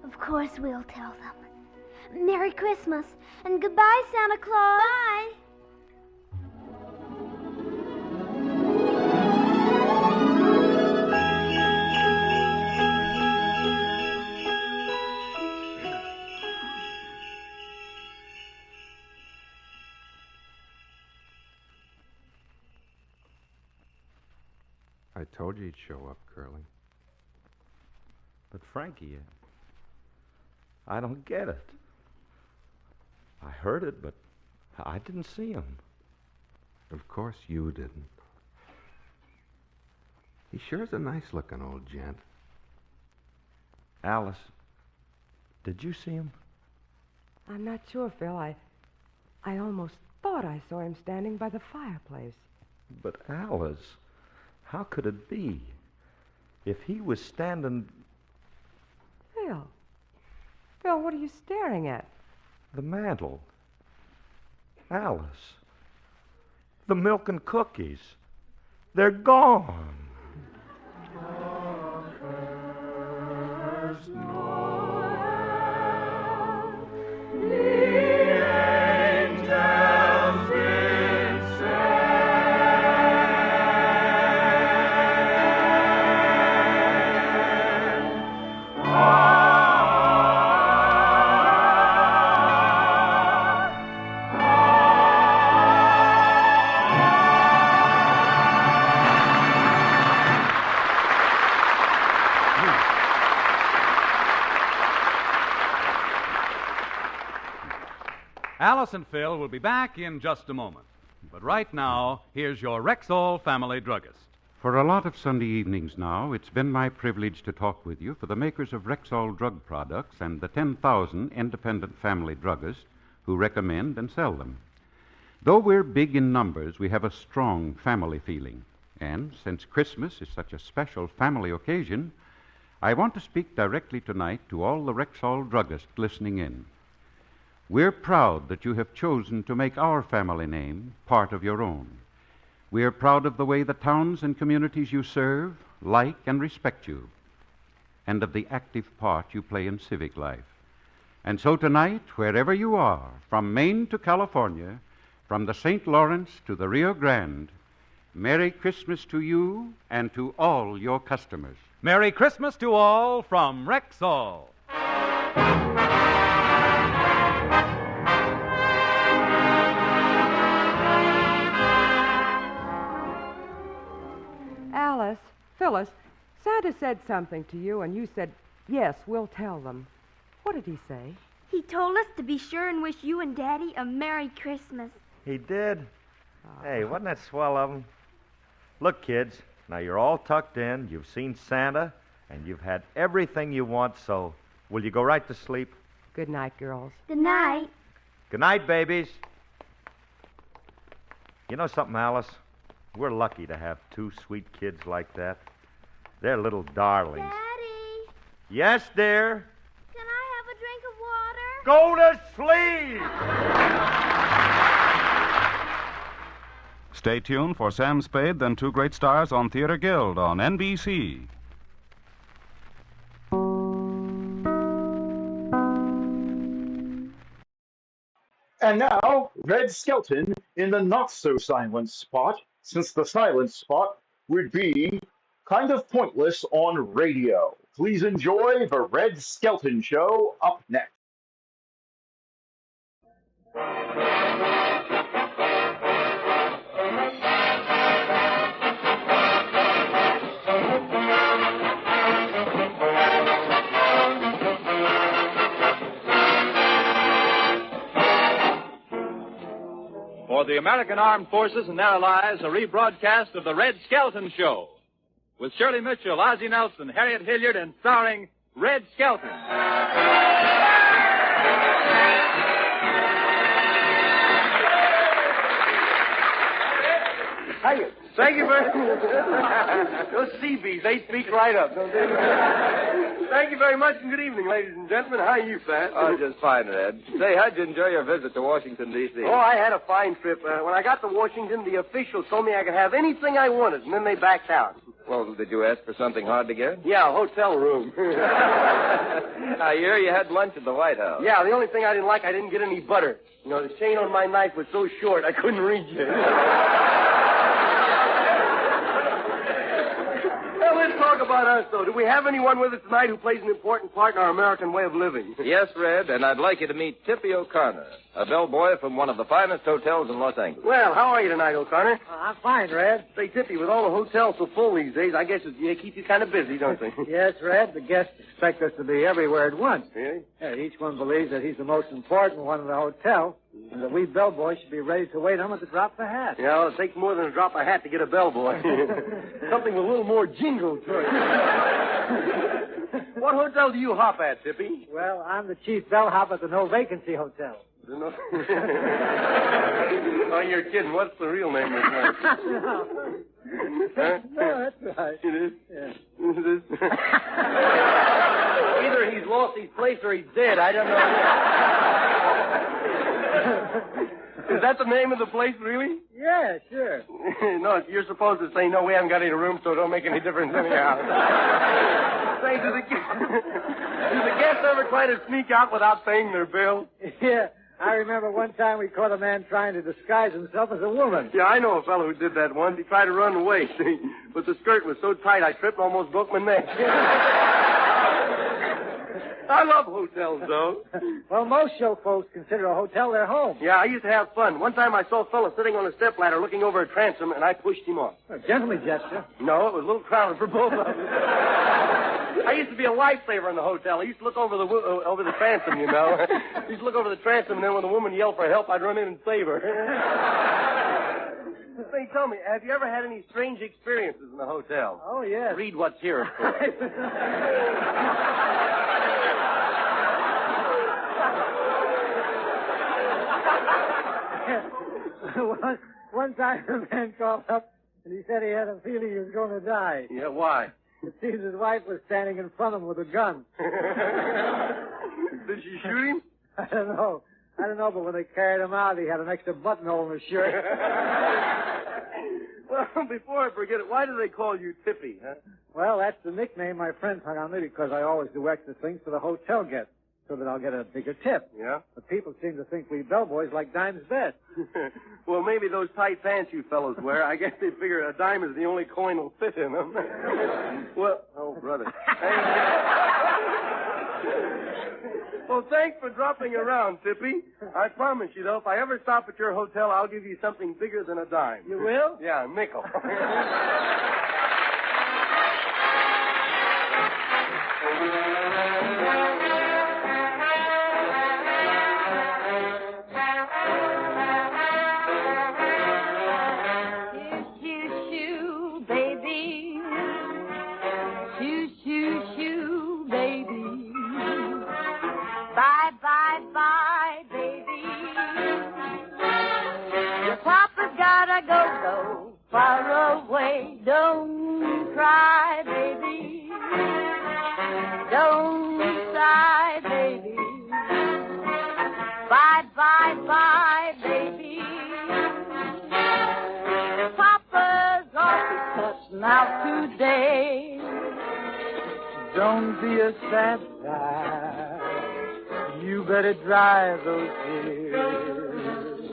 Of course we'll tell them. Merry Christmas, and goodbye, Santa Claus. Bye. I told you he'd show up, Curly. But, Frankie, I don't get it. I heard it, but I didn't see him. Of course you didn't. He sure is a nice-looking old gent. Alice, did you see him? I'm not sure, Phil. I almost thought I saw him standing by the fireplace. But, Alice, how could it be? If he was standing... Phil, what are you staring at? The mantel. Alice. The milk and cookies. They're gone. Alice and Phil will be back in just a moment. But right now, here's your Rexall family druggist. For a lot of Sunday evenings now, it's been my privilege to talk with you for the makers of Rexall drug products and the 10,000 independent family druggists who recommend and sell them. Though we're big in numbers, we have a strong family feeling. And since Christmas is such a special family occasion, I want to speak directly tonight to all the Rexall druggists listening in. We're proud that you have chosen to make our family name part of your own. We are proud of the way the towns and communities you serve like and respect you, and of the active part you play in civic life. And so tonight, wherever you are, from Maine to California, from the St. Lawrence to the Rio Grande, Merry Christmas to you and to all your customers. Merry Christmas to all from Rexall. Alice, Phyllis, Santa said something to you, and you said, yes, we'll tell them. What did he say? He told us to be sure and wish you and Daddy a Merry Christmas. He did? Hey, wasn't that swell of him? Look, kids, now you're all tucked in, you've seen Santa, and you've had everything you want, so will you go right to sleep? Good night, girls. Good night. Good night, babies. You know something, Alice? We're lucky to have two sweet kids like that. They're little darlings. Daddy, Yes, dear? can I have a drink of water? Go to sleep! Stay tuned for Sam Spade, then Two Great Stars on Theater Guild on NBC. And now, Red Skelton in the not-so-silent spot, since the silent spot would be kind of pointless on radio. Please enjoy the Red Skelton Show up next. For the American Armed Forces and their allies, a rebroadcast of the Red Skelton Show. With Shirley Mitchell, Ozzie Nelson, Harriet Hilliard, and starring Red Skelton. Hiya. Thank you very much. Those sea bees, they speak right up, don't they? Thank you very much, and good evening, ladies and gentlemen. How are you, Pat? Oh, just fine, Red. Say, how'd you enjoy your visit to Washington, D.C.? Oh, I had a fine trip. When I got to Washington, the officials told me I could have anything I wanted, and then they backed out. Well, did you ask for something hard to get? Yeah, a hotel room. I hear you had lunch at the White House. Yeah, the only thing I didn't like, I didn't get any butter. You know, the chain on my knife was so short, I couldn't reach it. Well, let's talk about us, though. Do we have anyone with us tonight who plays an important part in our American way of living? Yes, Red, and I'd like you to meet Tippy O'Connor, a bellboy from one of the finest hotels in Los Angeles. Well, how are you tonight, O'Connor? I'm fine, Red. Say, Tippy, with all the hotels so full these days, I guess they keep you kind of busy, don't they? Yes, Red. The guests expect us to be everywhere at once. Really? Yeah, each one believes that he's the most important one in the hotel, and that we bellboys should be ready to wait on him at the drop of a hat. Yeah, well, it takes more than a drop of a hat to get a bellboy. Something with a little more jingle to it. What hotel do you hop at, Tippy? Well, I'm the chief bellhop at the No Vacancy Hotel. Oh, you're kidding. What's the real name of the place? Huh? No, that's right. It is? Yeah. It is? Either he's lost his place or he's dead. I don't know. Is that the name of the place, really? Yeah, sure. No, you're supposed to say, no, we haven't got any room, so it don't make any difference anyhow. Say, do the guests ever try to sneak out without paying their bill? Yeah. I remember one time we caught a man trying to disguise himself as a woman. Yeah, I know a fellow who did that once. He tried to run away, see, but the skirt was so tight I tripped and almost broke my neck. I love hotels, though. Well, most show folks consider a hotel their home. Yeah, I used to have fun. One time I saw a fellow sitting on a stepladder looking over a transom, and I pushed him off. A gentleman gesture. No, it was a little crowded for both of us. I used to be a lifesaver in the hotel. I used to look over the transom, you know. I used to look over the transom, and then when the woman yelled for help, I'd run in and save her. Say, tell me, have you ever had any strange experiences in the hotel? Oh, yes. Read what's here, of course. One time a man called up and he said he had a feeling he was going to die. Yeah, why? It seems his wife was standing in front of him with a gun. Did she shoot him? I don't know, but when they carried him out, he had an extra buttonhole in his shirt. Well, before I forget it, why do they call you Tippy, huh? Well, that's the nickname my friends hung on me because I always do extra things for the hotel guests so that I'll get a bigger tip. Yeah? But people seem to think we bellboys like dimes best. Well, maybe those tight pants you fellows wear, I guess they figure a dime is the only coin that'll fit in them. Well, oh, brother. Well, thanks for dropping around, Tippy. I promise you, though, if I ever stop at your hotel, I'll give you something bigger than a dime. You will? Yeah, a nickel. Far away, don't cry, baby. Don't sigh, baby. Bye, bye, bye, baby. Papa's off his touch now today. Don't be a sad guy. You better dry those tears.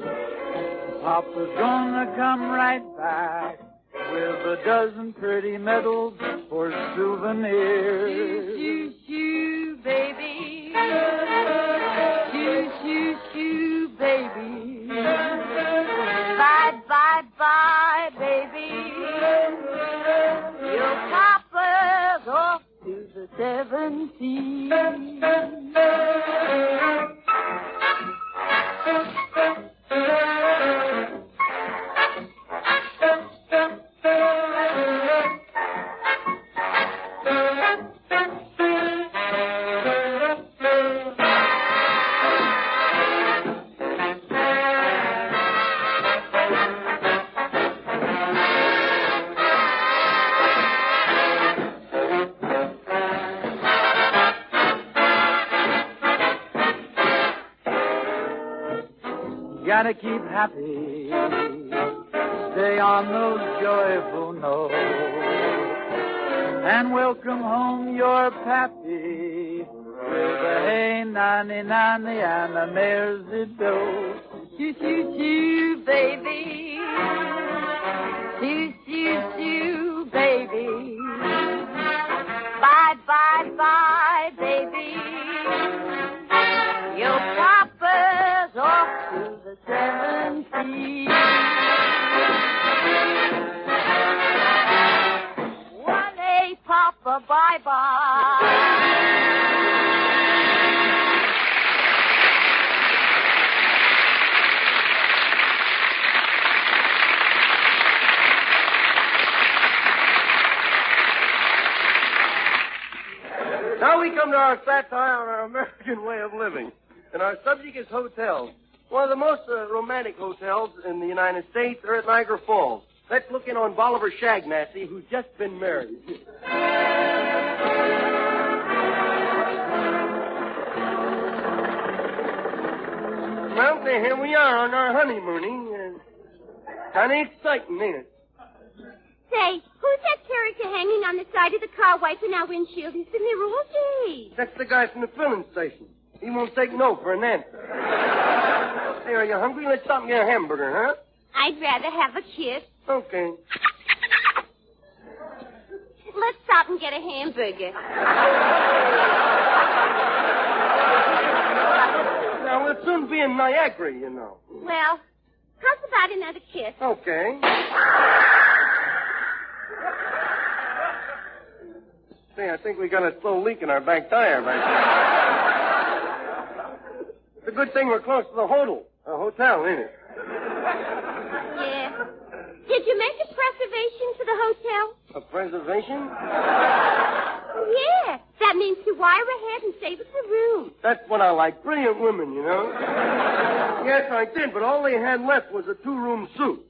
Papa's gonna come right back with a dozen pretty medals for souvenirs. Shoo, shoo, baby. Shoo, shoo, shoo, baby. Bye, bye, bye, baby. Your papa's off to the 17. Gotta keep happy, stay on those joyful notes, and welcome home your pappy with a hey nanny nanny and a mare's do. Choo choo choo, baby. Choo choo choo, baby. Bye bye bye, baby. Your papa's off to the 17. One A, Papa, bye-bye. Now we come to our satire on our American way of living. And our subject is hotels. One of the most romantic hotels in the United States are at Niagara Falls. Let's look in on Bolivar Shagnasty, who's just been married. Well, here we are on our honeymooning. Kind of exciting, ain't it? Say, who's that character hanging on the side of the car wiping our windshield? He's been there all day. That's the guy from the filling station. He won't take no for an answer. Hey, are you hungry? Let's stop and get a hamburger, huh? I'd rather have a kiss. Okay. Let's stop and get a hamburger. Now, we'll soon be in Niagara, you know. Well, how's about another kiss? Okay. Say, I think we got a slow leak in our back tire right there. It's a good thing we're close to the hotel, ain't it? Yeah. Did you make a reservation for the hotel? A preservation? Yeah. That means to wire ahead and save us a room. That's what I like. Brilliant women, you know. Yes, I did, but all they had left was a two-room suite.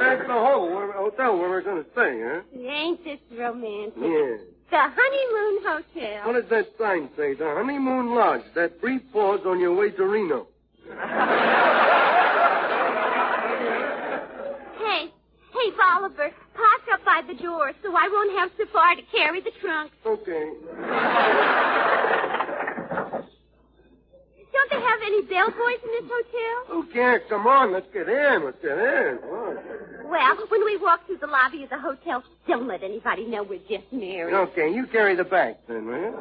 That's the hotel where we're going to stay, huh? Ain't this romantic? Yeah. The Honeymoon Hotel. What does that sign say? The Honeymoon Lodge. That brief pause on your way to Reno. Hey, Bolivar, park up by the door so I won't have so far to carry the trunk. Okay. Don't they have any bellboys in this hotel? Who cares? Come on, let's get in. Come on. Well, when we walk through the lobby of the hotel, don't let anybody know we're just married. Okay, you carry the bag then, will you?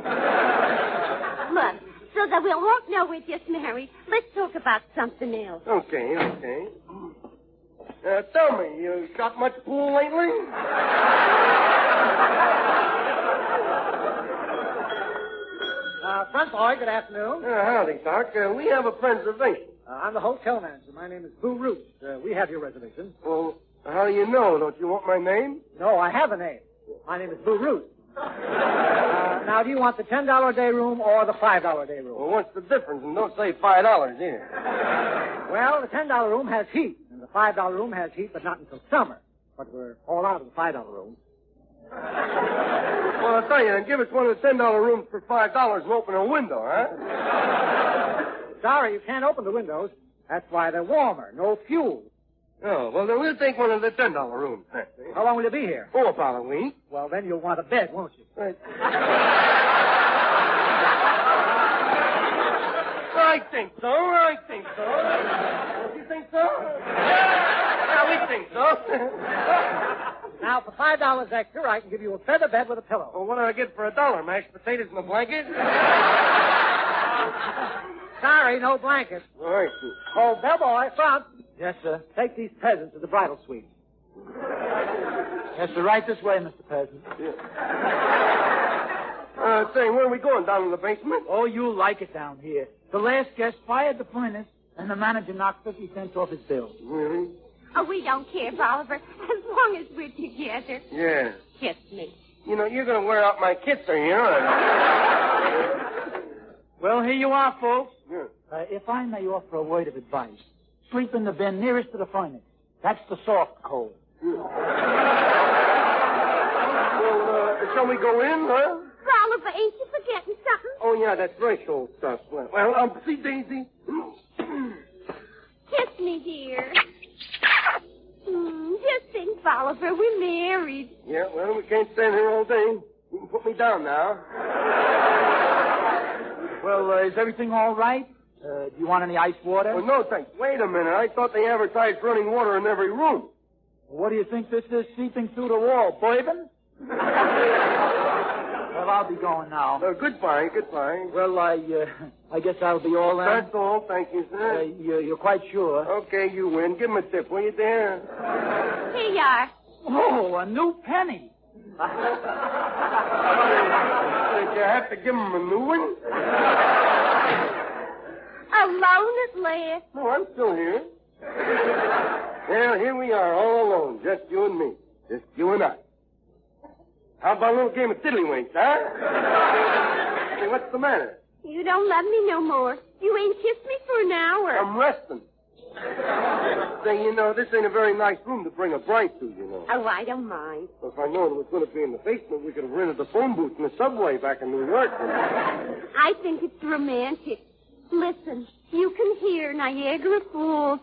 Look, so that we won't know we're just married, let's talk about something else. Okay. Tell me, you shot much pool lately? Front boy, good afternoon. Howdy, Doc. We have a preservation. I'm the hotel manager. My name is Boo Root. We have your reservation. Well, how do you know? Don't you want my name? No, I have a name. My name is Boo Root. Now, do you want the $10 a day room or the $5 a day room? Well, what's the difference? And don't say $5 either. Well, the $10 room has heat, and the $5 room has heat, but not until summer. But we're all out of the $5 room. Well, I'll tell you, then give us one of the $10 rooms for $5 and open a window, huh? Sorry, you can't open the windows. That's why they're warmer. No fuel. Oh, well, then we'll take one of the $10 rooms. How long will you be here? Oh, about a week. Well, then you'll want a bed, won't you? Right. so. I think so. Don't you think so? Yeah, we think so. Now, for $5 extra, I can give you a feather bed with a pillow. Well, what do I get for $1? Mashed potatoes and a blanket? Sorry, no blanket. All right. Oh, bellboy, front. Yes, sir. Take these peasants to the bridal suite. Yes, sir. Right this way, Mr. Peasant. Say, where are we going? Down in the basement? Oh, you'll like it down here. The last guest fired the furnace, and the manager knocked 50 cents off his bill. Really? Oh, we don't care, Oliver, as long as we're together. Yeah. Kiss me. You know, you're going to wear out my kisser, you know. Well, here you are, folks. Yeah. If I may offer a word of advice, sleep in the bin nearest to the furnace. That's the soft cold. Well, shall we go in, huh? Oliver, ain't you forgetting something? Oh, yeah, that threshold stuff. Well, see, Daisy? Kiss me, dear. Just think, Oliver, we're married. Yeah, well, we can't stand here all day. You can put me down now. Well, is everything all right? Do you want any ice water? Oh, no, thanks. Wait a minute. I thought they advertised running water in every room. What do you think this is seeping through the wall? Bourbon? Well, I'll be going now. Goodbye. Well, I guess I'll be all in. That's all. Thank you, sir. You're quite sure? Okay, you win. Give him a tip, will you, dear? Here you are. Oh, a new penny. Did you have to give him a new one? Alone at last. No, I'm still here. Well, here we are, all alone. Just you and me. Just you and I. How about a little game of tiddlywinks, huh? Hey, what's the matter? You don't love me no more. You ain't kissed me for an hour. I'm resting. Say, you know, this ain't a very nice room to bring a bride to, you know. Oh, I don't mind. Well, if I known it was going to be in the basement, we could have rented a phone booth in the subway back in New York. I think it's romantic. Listen, you can hear Niagara Falls.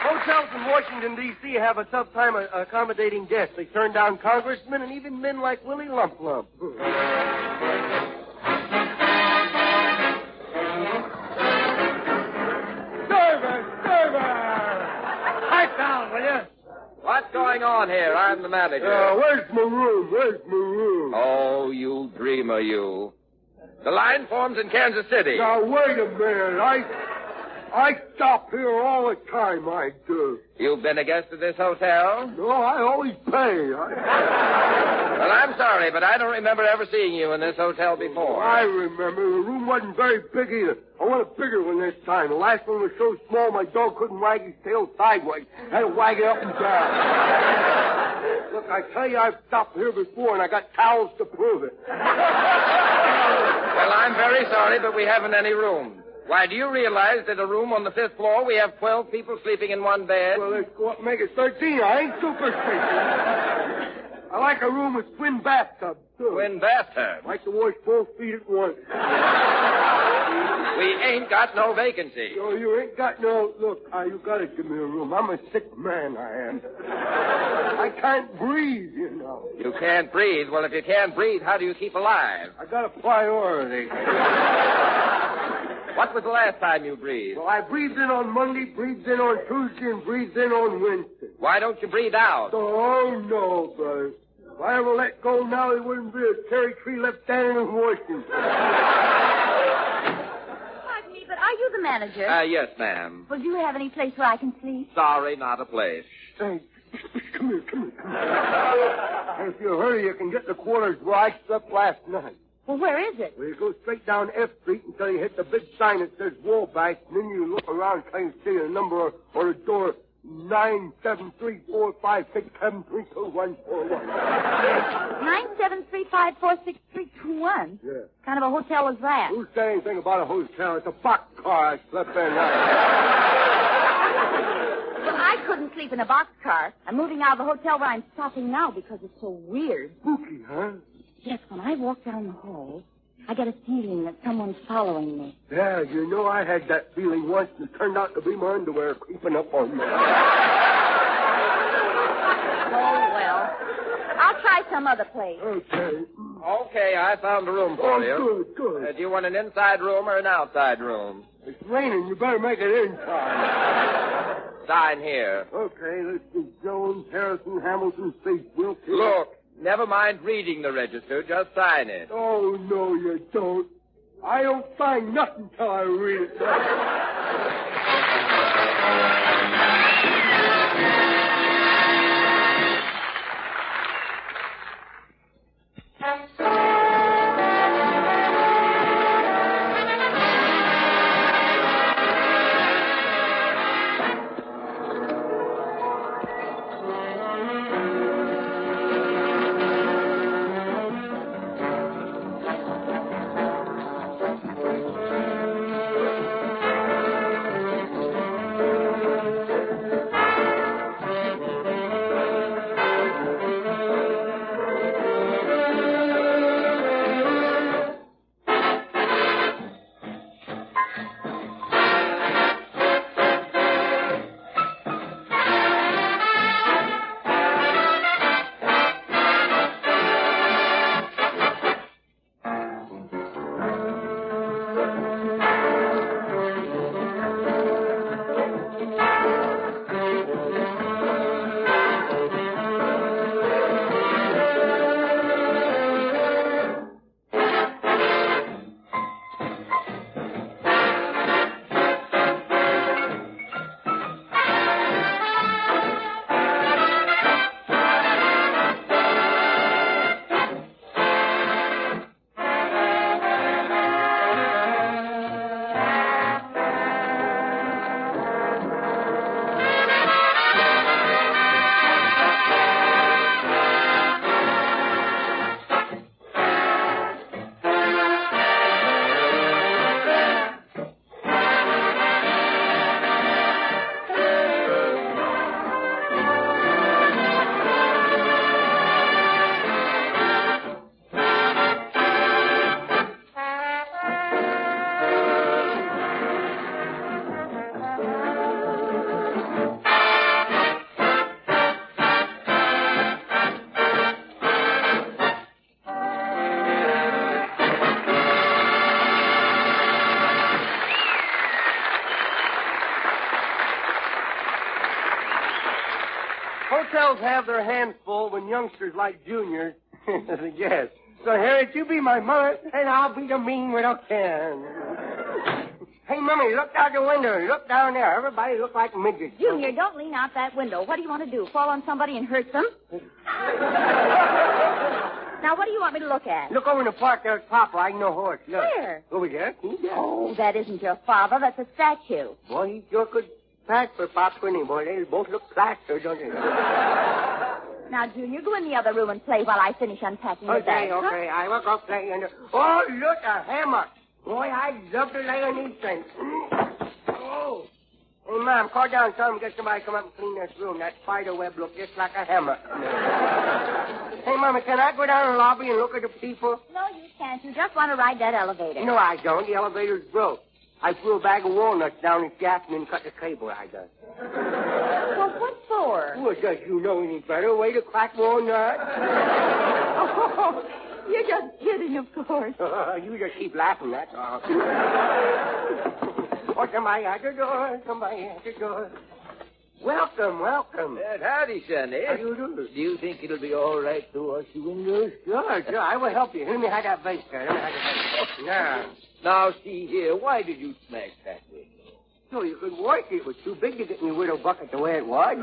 Hotels in Washington, D.C. have a tough time accommodating guests. They turn down congressmen and even men like Willie Lump Lump. Server! Pipe down, will you? What's going on here? I'm the manager. Where's my room? Oh, you dreamer, you. The line forms in Kansas City. Now, wait a minute. I stop here all the time, I do. You've been a guest at this hotel? No, I always pay. Well, I'm sorry, but I don't remember ever seeing you in this hotel before. I remember. The room wasn't very big either. I want a bigger one this time. The last one was so small my dog couldn't wag his tail sideways. I had to wag it up and down. Look, I tell you, I've stopped here before, and I got towels to prove it. Well, I'm very sorry, but we haven't any room. Why, do you realize that a room on the 5th floor, we have 12 people sleeping in one bed? Well, let's go up and make it 13. I ain't superstitious. I like a room with twin bathtubs, too. Twin bathtubs? I like to wash both feet at once. We ain't got no vacancy. No, you ain't got no... Look, you gotta give me a room. I'm a sick man, I am. I can't breathe, you know. You can't breathe? Well, if you can't breathe, how do you keep alive? I got a priority. What was the last time you breathed? Well, I breathed in on Monday, breathed in on Tuesday, and breathed in on Wednesday. Why don't you breathe out? Oh, no, brother. If I ever let go now, there wouldn't be a cherry tree left standing in Washington. Pardon me, but are you the manager? Yes, ma'am. Well, do you have any place where I can sleep? Sorry, not a place. Hey, come here. If you hurry, you can get the quarters where I slept last night. Well, where is it? Well, you go straight down F Street until you hit the big sign that says Wallback, and then you look around trying to see the number or the door 9734567324141. 973546321? Yeah. What kind of a hotel is that? Who said anything about a hotel? It's a boxcar I slept in. Well, I couldn't sleep in a boxcar. I'm moving out of the hotel where I'm stopping now because it's so weird. Spooky, huh? Yes, when I walk down the hall, I get a feeling that someone's following me. Yeah, you know, I had that feeling once, and it turned out to be my underwear creeping up on me. well. I'll try some other place. Okay, I found a room for you. Good. Do you want an inside room or an outside room? It's raining. You better make it inside. Sign here. Okay, let's see. Jones, Harrison, Hamilton, Faith, Wilkie. Look, never mind reading the register. Just sign it. Oh, no, you don't. I don't sign nothing till I read it. Hotels have their hands full when youngsters like Junior. Yes. So, Harriet, you be my mother, and I'll be the mean little can. Hey, Mummy, look out the window. Look down there. Everybody look like midgets. Junior, don't lean out that window. What do you want to do? Fall on somebody and hurt them? Now, what do you want me to look at? Look over in the park. There's Pop riding the horse. Look. Where? Over there. Oh, that isn't your father. That's a statue. Boy, he sure could pass for Pop, couldn't he, boy? They both look plastered, don't they? Now, Junior, go in the other room and play while I finish unpacking the bag. Okay. I will go play in the... Oh, look, a hammer. Boy, I'd love to lay on these things. Oh. Hey, Mom, call down some and get somebody to come up and clean this room. That spider web looks just like a hammer. Hey, Mama, can I go down to the lobby and look at the people? No, you can't. You just want to ride that elevator. No, I don't. The elevator's broke. I threw a bag of walnuts down its shaft and then cut the cable, I done. Well, what for? Well, does you know any better way to crack walnuts? Oh, you're just kidding, of course. You just keep laughing, that's all. Oh, somebody at the door. Somebody at the door. Welcome. Howdy, Sonny. How do you do? Do you think it'll be all right to wash the windows? Sure. I will help you. Let me have that vase there. Now, see here. Why did you smash that window? So you could work it. It was too big to get in your widow bucket the way it was.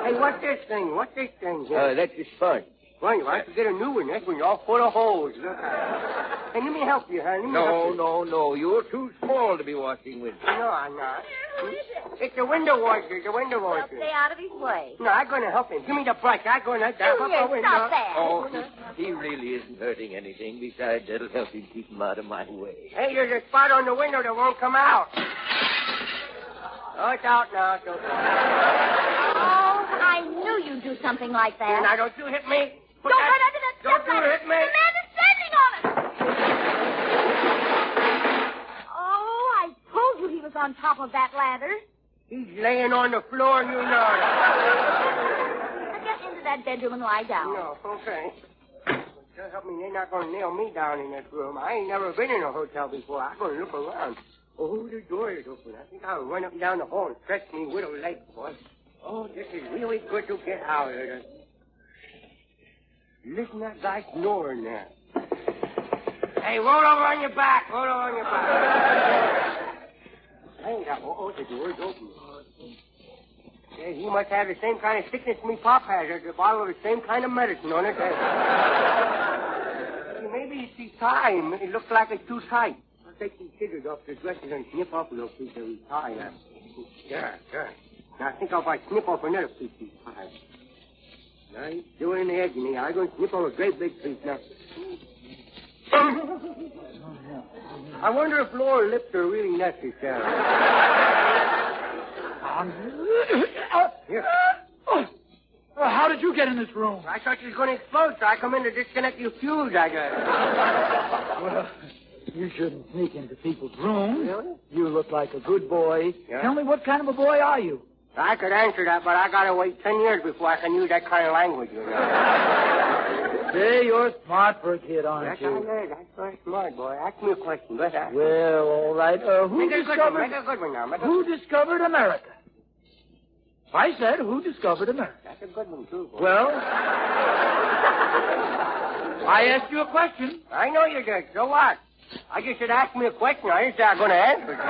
Hey, what's this thing? That's a sponge. Well, you have to get a new one. This one's all full of holes. Look at it. Hey, let me help you, honey. No. You're too small to be washing windows. No, I'm not. It's the window washer. Well, stay out of his way. No, I'm going to help him. Give me the brush. I'm going to dab up the window. Stop that. Oh, he really isn't hurting anything. Besides, that'll help him keep him out of my way. Hey, there's a spot on the window that won't come out. Oh, it's out now. It's okay. Oh, I knew you'd do something like that. Now, don't you hit me. Don't run under that Don't step you hit me. The man is standing on it. Oh, I told you he was on top of that ladder. He's laying on the floor, you know. that bedroom and lie down. No, okay. Just help me, they're not going to nail me down in this room. I ain't never been in a hotel before. I'm going to look around. Oh, the door is open. I think I'll run up and down the hall and stretch me widow leg, boy. Oh, this is really good to get out of here. Listen to that guy snoring there. Hey, roll over on your back. Roll over on your back. Hey, the door's open. Yeah, he must have the same kind of sickness me Pop has. There's a bottle of the same kind of medicine on it. Maybe it's his time. It looks like it's too tight. I'll take these scissors off the dresses and snip off a little piece of his tie. There. Now, I think if I snip off another piece of his tie. Now, he's doing the edge of me. I'm going to snip off a great big piece now. I wonder if lower lips are really necessary. Here. How did you get in this room? I thought you was going to explode, so I come in to disconnect your fuse, I guess. Well, you shouldn't sneak into people's rooms. Really? You look like a good boy. Yeah. Tell me, what kind of a boy are you? I could answer that, but I gotta wait 10 years before I can use that kind of language, you know. Say, you're smart for a kid, aren't Yes, you? I am. That's very smart, boy. Ask me a question. Let's ask. Well, all right. Make it a good one now. Who discovered America? I said, who discovered America? That's a good one, too, boy. Well, I asked you a question. I know you did. So what? I just said ask me a question. I didn't say I'm going to answer it. Do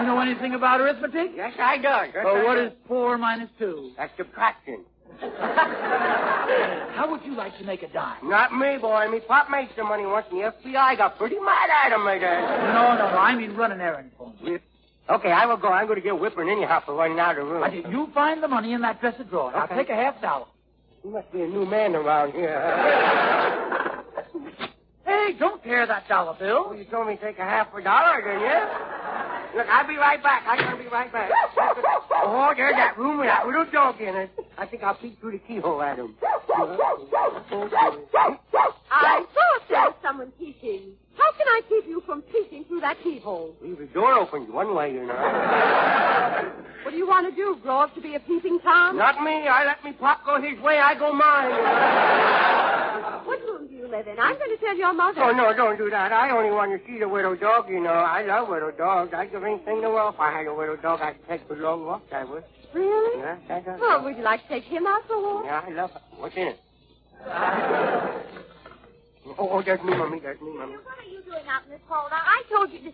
you know anything about arithmetic? Yes, I do. What is 4 minus 2? That's subtraction. How would you like to make a dime? Not me, boy. Me pop made some money once, and the FBI got pretty mad at him, my dad. No. I mean run an errand for me. Okay, I will go. I'm going to get whipping anyhow for running out of the room. You find the money in that dresser drawer. Okay. I'll take a $50. You must be a new man around here. Hey, don't tear that dollar bill. Well, you told me to take a half a dollar, didn't you? Look, I'll be right back. I'm going to be right back. Oh, there's that room with that little dog in it. I think I'll peek through the keyhole at him. I thought there was someone peeking. How can I keep you from peeking through that keyhole? Leave the door open one way, you know. What do you want to do, grow up to be a peeping Tom? Not me. I let me pop go his way. I go mine. What room do you live in? I'm going to tell your mother. Oh, no, don't do that. I only want to see the widow dog, you know. I love widow dogs. I'd give anything in the world if I had a widow dog. I'd take for long walks, I would. Really? Yeah, that's Well, would you like to take him out for a walk? Yeah, I love it. What's in it? Oh, there's me, Mummy. What are you doing out in this hall now? I told you to...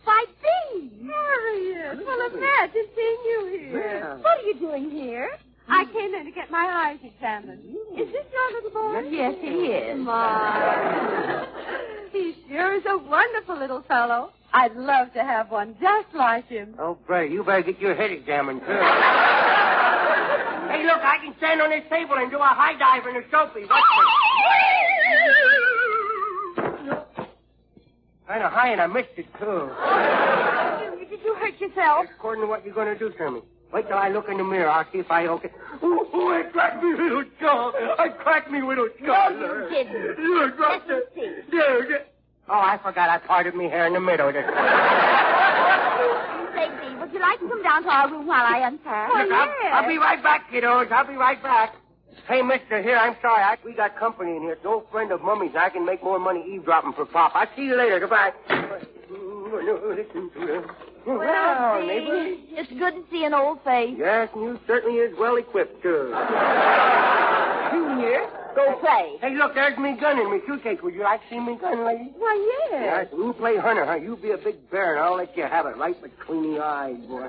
Why, Bee! Harriet, well, imagine seeing you here. Yeah. What are you doing here? I came in to get my eyes examined. Is this your little boy? Yes, he is. My. He sure is a wonderful little fellow. I'd love to have one just like him. Oh, Bray, you better get your head examined, too. Hey, look, I can stand on this table and do a high dive in the soapy. Kind of high, and I missed it, too. Junior, did you hurt yourself? According to what you're going to do to me. Wait till I look in the mirror. I'll see if I okay. Oh, I cracked me little jaw. I cracked me little jaw. No, you didn't. You dropped Let me it. see. There. Oh, I forgot I parted me hair in the middle. Say, Bee, would you like to come down to our room while I unpack? Look, I'll be right back, kiddos. I'll be right back. Hey, mister, here, I'm sorry. We got company in here. It's an old friend of Mummy's. I can make more money eavesdropping for Pop. I'll see you later. Goodbye. Well, neighbor. it's good to see an old face. Yes, and you certainly is well equipped, too. Junior, go play. Hey, look, there's me gun in me suitcase. Would you like to see me gun, lady? Why, yes. Yes, you play hunter, huh? You be a big bear, and I'll let you have it right between the eyes, boy.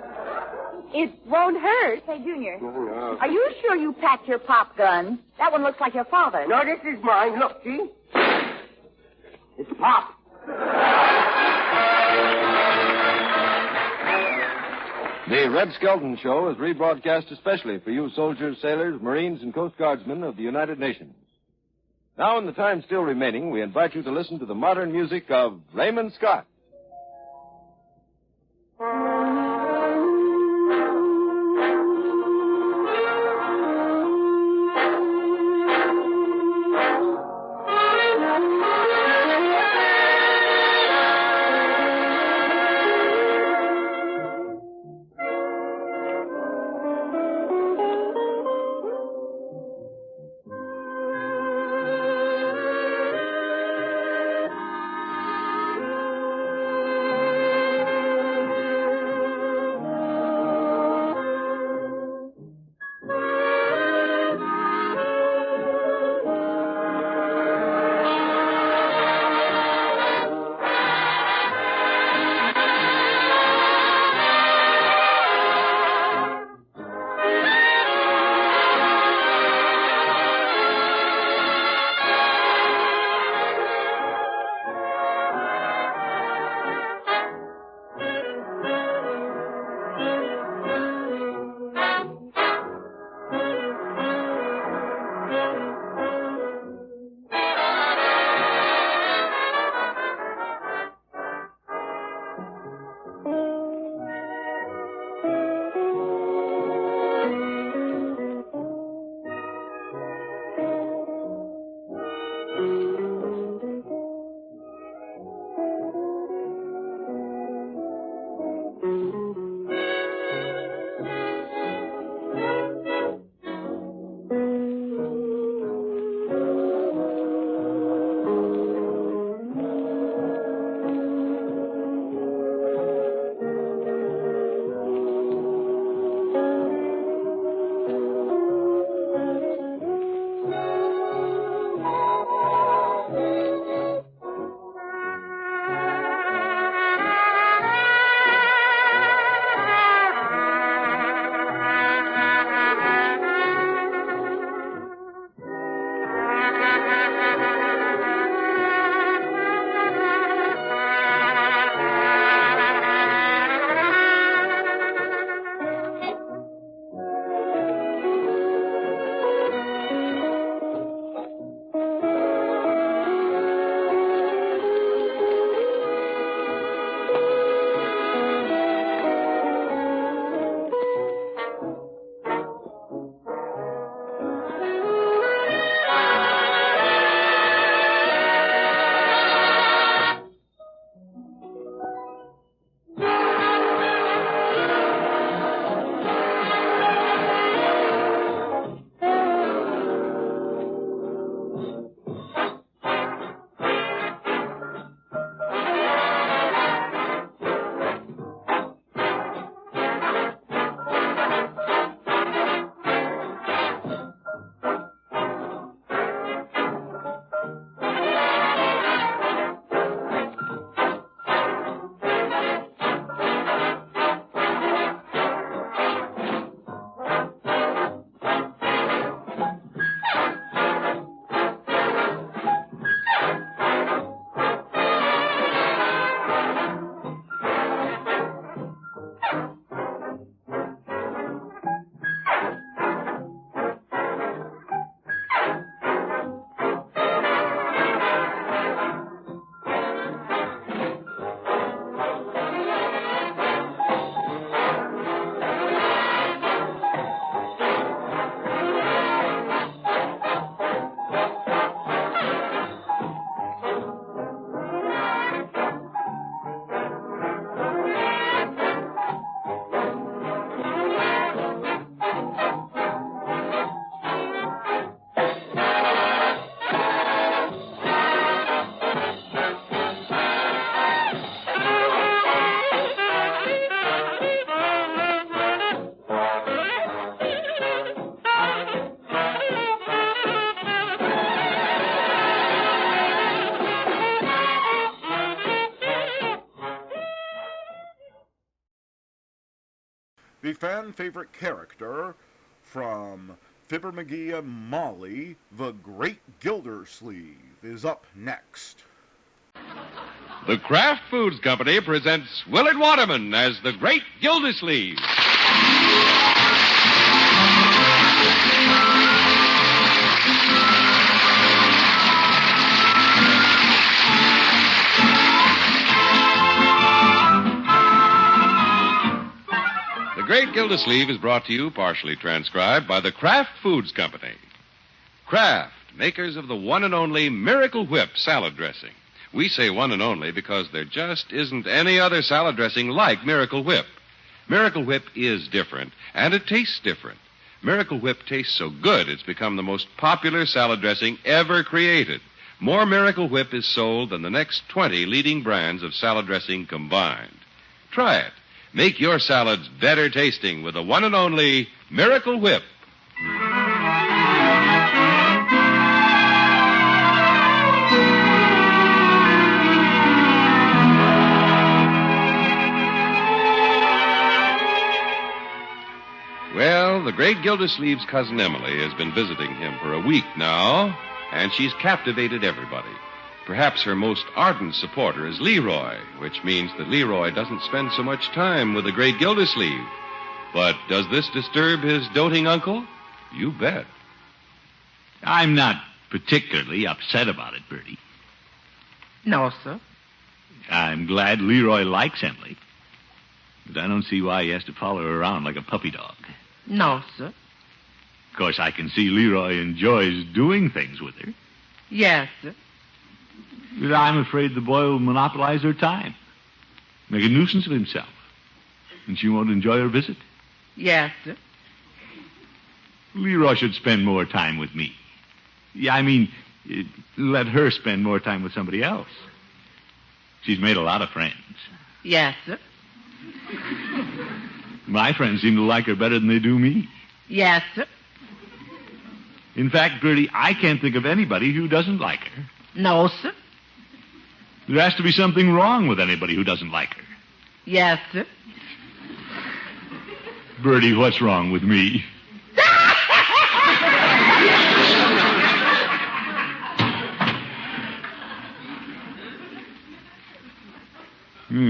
It won't hurt. Say, Junior, No. are you sure you packed your pop gun? That one looks like your father. No, this is mine. Look, see? It's Pop. The Red Skelton Show is rebroadcast especially for you soldiers, sailors, Marines, and Coast Guardsmen of the United Nations. Now, in the time still remaining, we invite you to listen to the modern music of Raymond Scott. The fan-favorite character from Fibber, Magee, and Molly, the Great Gildersleeve, is up next. The Kraft Foods Company presents Willard Waterman as the Great Gildersleeve. The Great Gildersleeve is brought to you, partially transcribed, by the Kraft Foods Company. Kraft, makers of the one and only Miracle Whip salad dressing. We say one and only because there just isn't any other salad dressing like Miracle Whip. Miracle Whip is different, and it tastes different. Miracle Whip tastes so good it's become the most popular salad dressing ever created. More Miracle Whip is sold than the next 20 leading brands of salad dressing combined. Try it. Make your salads better tasting with the one and only Miracle Whip. Well, the Great Gildersleeve's cousin Emily has been visiting him for a week now, and she's captivated everybody. Perhaps her most ardent supporter is Leroy, which means that Leroy doesn't spend so much time with the Great Gildersleeve. But does this disturb his doting uncle? You bet. I'm not particularly upset about it, Bertie. No, sir. I'm glad Leroy likes Emily. But I don't see why he has to follow her around like a puppy dog. No, sir. Of course, I can see Leroy enjoys doing things with her. Yes, sir. But I'm afraid the boy will monopolize her time. Make a nuisance of himself. And she won't enjoy her visit. Yes, sir. Leroy should spend more time with me. Yeah, I mean, let her spend more time with somebody else. She's made a lot of friends. Yes, sir. My friends seem to like her better than they do me. Yes, sir. In fact, Bertie, I can't think of anybody who doesn't like her. No, sir. There has to be something wrong with anybody who doesn't like her. Yes, sir. Bertie, what's wrong with me?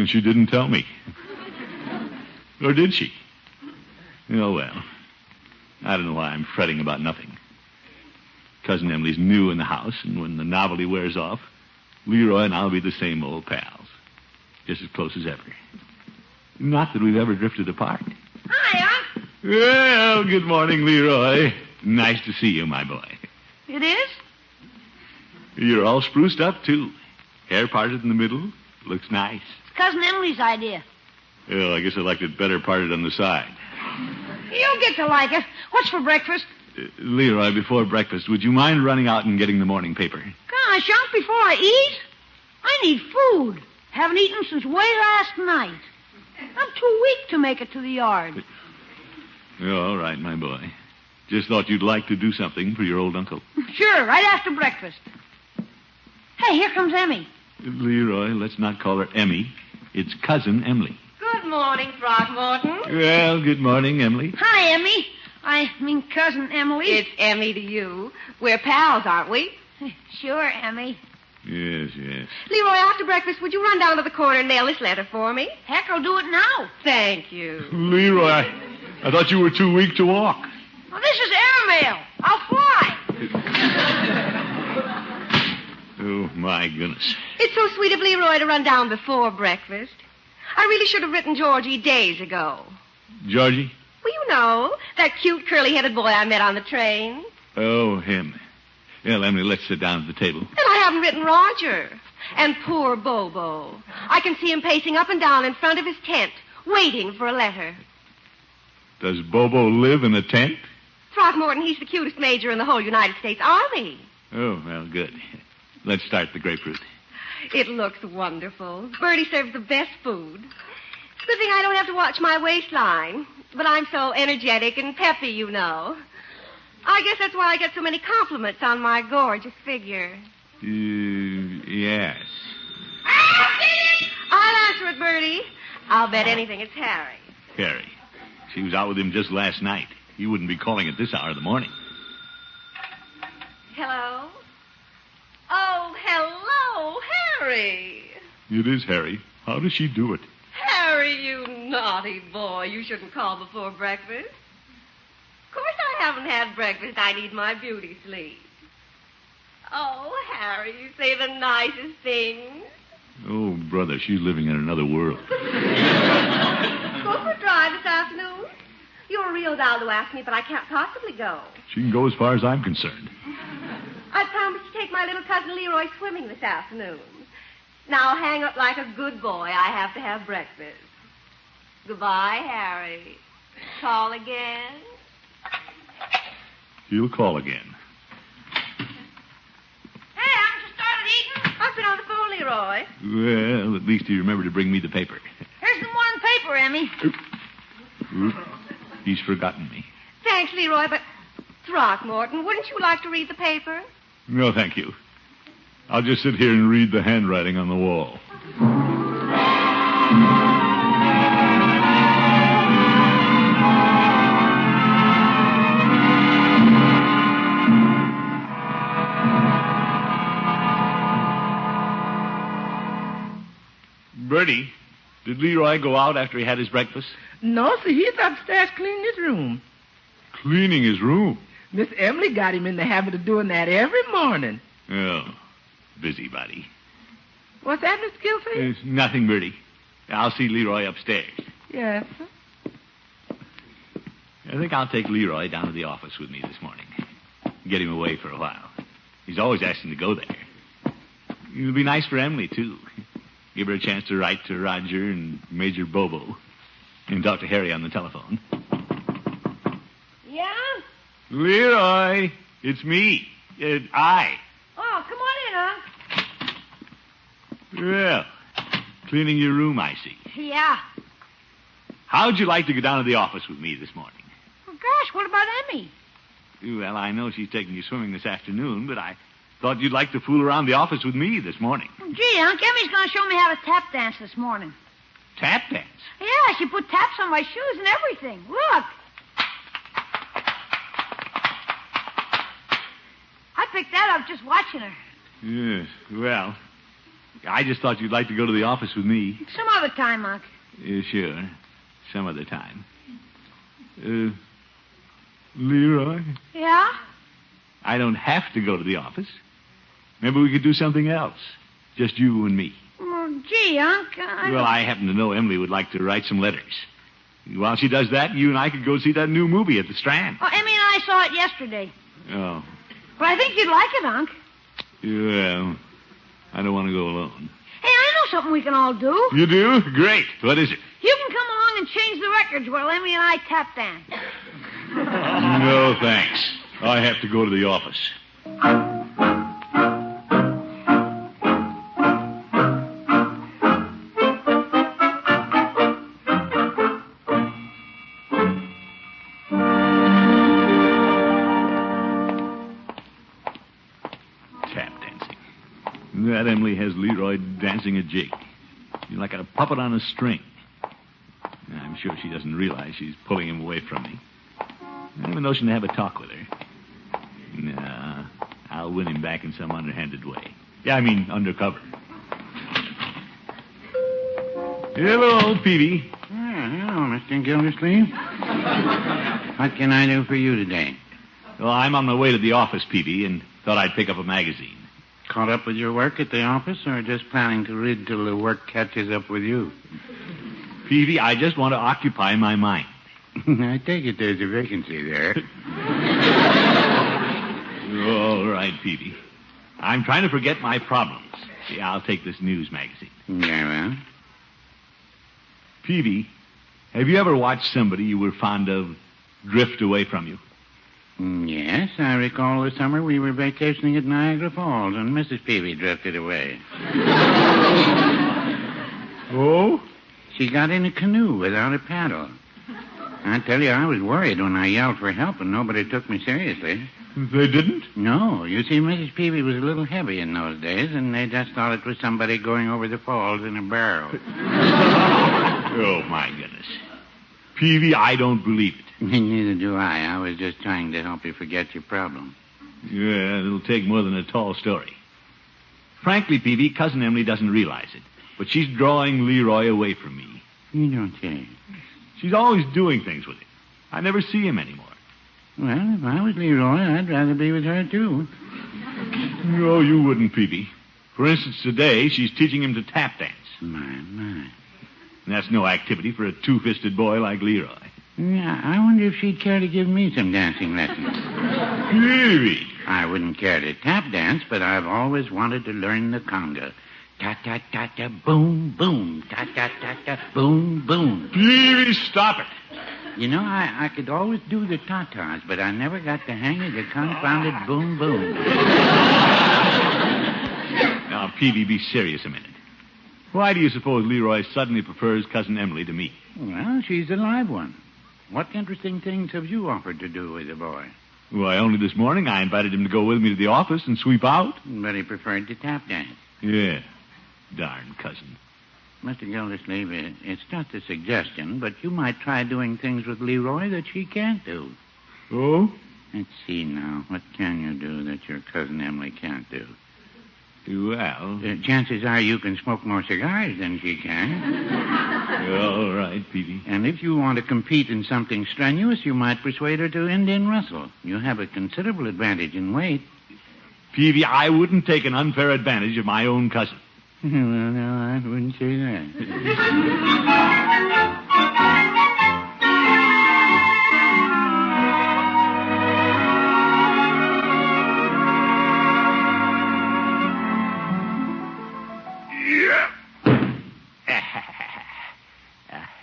She didn't tell me. Or did she? Oh, well. I don't know why I'm fretting about nothing. Cousin Emily's new in the house, and when the novelty wears off, Leroy and I'll be the same old pals. Just as close as ever. Not that we've ever drifted apart. Hiya. Well, good morning, Leroy. Nice to see you, my boy. It is? You're all spruced up, too. Hair parted in the middle. Looks nice. It's Cousin Emily's idea. Well, I guess I liked it better parted on the side. You'll get to like it. What's for breakfast? Leroy, before breakfast, would you mind running out and getting the morning paper? Gosh, Unc, before I eat? I need food. Haven't eaten since way last night. I'm too weak to make it to the yard. Oh, all right, my boy. Just thought you'd like to do something for your old uncle. Sure, right after breakfast. Hey, here comes Emmy. Leroy, let's not call her Emmy. It's Cousin Emily. Good morning, Throckmorton. Well, good morning, Emily. Hi, Emmy. I mean, Cousin Emily. It's Emmy to you. We're pals, aren't we? Sure, Emmy. Yes, yes. Leroy, after breakfast, would you run down to the corner and mail this letter for me? Heck, I'll do it now. Thank you. Leroy, I thought you were too weak to walk. Well, this is airmail. I'll fly. Oh, my goodness. It's so sweet of Leroy to run down before breakfast. I really should have written Georgie days ago. Georgie? Well, you know, that cute curly-headed boy I met on the train. Oh, him. Well, Emily, let's sit down at the table. And I haven't written Roger. And poor Bobo. I can see him pacing up and down in front of his tent, waiting for a letter. Does Bobo live in a tent? Throckmorton, he's the cutest major in the whole United States Army. Oh, well, good. Let's start the grapefruit. It looks wonderful. Bertie serves the best food. It's a good thing I don't have to watch my waistline. But I'm so energetic and peppy, you know. I guess that's why I get so many compliments on my gorgeous figure. Yes. I'll answer it, Bertie. I'll bet anything it's Harry. Harry. She was out with him just last night. He wouldn't be calling at this hour of the morning. Hello? Oh, hello, Harry. It is Harry. How does she do it? Harry, you naughty boy. You shouldn't call before breakfast. Of course I haven't had breakfast. I need my beauty sleep. Oh, Harry, you say the nicest things. Oh, brother, she's living in another world. Go for a drive this afternoon? You're a real doll to ask me, but I can't possibly go. She can go as far as I'm concerned. I promised to take my little cousin Leroy swimming this afternoon. Now hang up like a good boy. I have to have breakfast. Goodbye, Harry. Call again. He'll call again. Hey, haven't you started eating? I've been on the phone, Leroy. Well, at least he remembered to bring me the paper. Here's the morning paper, Emmy. Oop. He's forgotten me. Thanks, Leroy, but Throckmorton, wouldn't you like to read the paper? No, thank you. I'll just sit here and read the handwriting on the wall. Bertie, did Leroy go out after he had his breakfast? No, sir, he's upstairs cleaning his room. Cleaning his room? Miss Emily got him in the habit of doing that every morning. Oh, busybody. What's that, Miss Gilsey? It's nothing, Bertie. I'll see Leroy upstairs. Yes, sir. I think I'll take Leroy down to the office with me this morning. Get him away for a while. He's always asking to go there. It'll be nice for Emily, too. Give her a chance to write to Roger and Major Bobo and talk to Harry on the telephone. Yeah? Leroy, it's me. I. Oh, come on in, Unc. Well, cleaning your room, I see. Yeah. How'd you like to go down to the office with me this morning? Well, gosh, what about Emmy? Well, I know she's taking you swimming this afternoon, but I thought you'd like to fool around the office with me this morning. Gee, Unc, Emmy's going to show me how to tap dance this morning. Tap dance? Yeah, she put taps on my shoes and everything. Look. I picked that up just watching her. Yes, well, I just thought you'd like to go to the office with me. Some other time, Unc. Sure. Some other time. Leroy? Yeah? I don't have to go to the office. Maybe we could do something else. Just you and me. Well, gee, Unc, Well, I happen to know Emily would like to write some letters. While she does that, you and I could go see that new movie at the Strand. Oh, Emmy and I saw it yesterday. Oh. But I think you'd like it, Unc. Well, I don't want to go alone. Hey, I know something we can all do. You do? Great. What is it? You can come along and change the records while Emmy and I tap dance. No, thanks. I have to go to the office. Tap dancing. That Emily has Leroy dancing a jig. He's like a puppet on a string. I'm sure she doesn't realize she's pulling him away from me. I have a notion to have a talk with her. No, I'll win him back in some underhanded way. Yeah, I mean undercover. Hello, Peavy. Hello, Mr. Gildersleeve. What can I do for you today? Well, I'm on my way to the office, Peavy, and thought I'd pick up a magazine. Caught up with your work at the office, or just planning to read till the work catches up with you? Peavy, I just want to occupy my mind. I take it there's a vacancy there. All right, Peavy. I'm trying to forget my problems. Yeah, I'll take this news magazine. Very well. Peavy, have you ever watched somebody you were fond of drift away from you? Yes, I recall the summer we were vacationing at Niagara Falls, and Mrs. Peavy drifted away. Oh? She got in a canoe without a paddle. I tell you, I was worried when I yelled for help and nobody took me seriously. They didn't? No. You see, Mrs. Peavy was a little heavy in those days, and they just thought it was somebody going over the falls in a barrel. Oh, my goodness. Peavy, I don't believe it. Neither do I. I was just trying to help you forget your problem. Yeah, it'll take more than a tall story. Frankly, Peavy, Cousin Emily doesn't realize it, but she's drawing Leroy away from me. You don't say. She's always doing things with him. I never see him anymore. Well, if I was Leroy, I'd rather be with her, too. No, you wouldn't, Peavy. For instance, today, she's teaching him to tap dance. My. And that's no activity for a two-fisted boy like Leroy. Yeah, I wonder if she'd care to give me some dancing lessons. Peavy. I wouldn't care to tap dance, but I've always wanted to learn the conga. Ta-ta-ta-ta, boom, boom. Ta-ta-ta-ta, boom, boom. Peavy, stop it. You know, I could always do the tatas, but I never got the hang of the confounded boom, boom. Now, Peavy, be serious a minute. Why do you suppose Leroy suddenly prefers Cousin Emily to me? Well, she's a live one. What interesting things have you offered to do with the boy? Why, only this morning I invited him to go with me to the office and sweep out. But he preferred to tap dance. Yeah. Darn cousin. Mr. Gildersleeve, it's just a suggestion, but you might try doing things with Leroy that she can't do. Oh? Let's see now. What can you do that your Cousin Emily can't do? Well... chances are you can smoke more cigars than she can. All right, Peavy. And if you want to compete in something strenuous, you might persuade her to Indian wrestle. You have a considerable advantage in weight. Peavy, I wouldn't take an unfair advantage of my own cousin. Well, no, I wouldn't say that.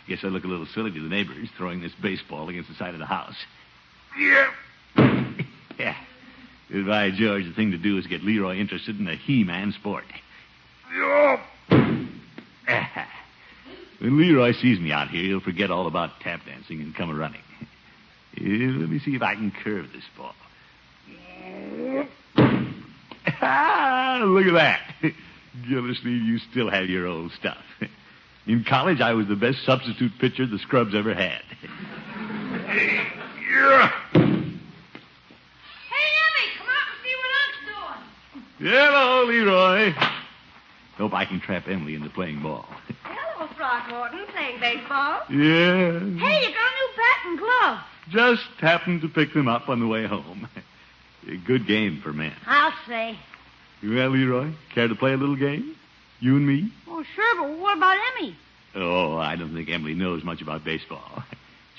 Guess I look a little silly to the neighbors throwing this baseball against the side of the house. Yeah. By George, the thing to do is get Leroy interested in a he-man sport. When Leroy sees me out here, he'll forget all about tap dancing and come a-running. Let me see if I can curve this ball. Look at that. Gildersleeve, you still have your old stuff. In college, I was the best substitute pitcher the Scrubs ever had. Hey, Emmy, come out and see what I'm doing. Hello, Leroy. Hope I can trap Emily into playing ball. Hello, Throckmorton, playing baseball. Yeah. Hey, you got a new bat and glove. Just happened to pick them up on the way home. A good game for men. I'll say. Well, Leroy, care to play a little game? You and me? Oh, sure, but what about Emmy? Oh, I don't think Emily knows much about baseball.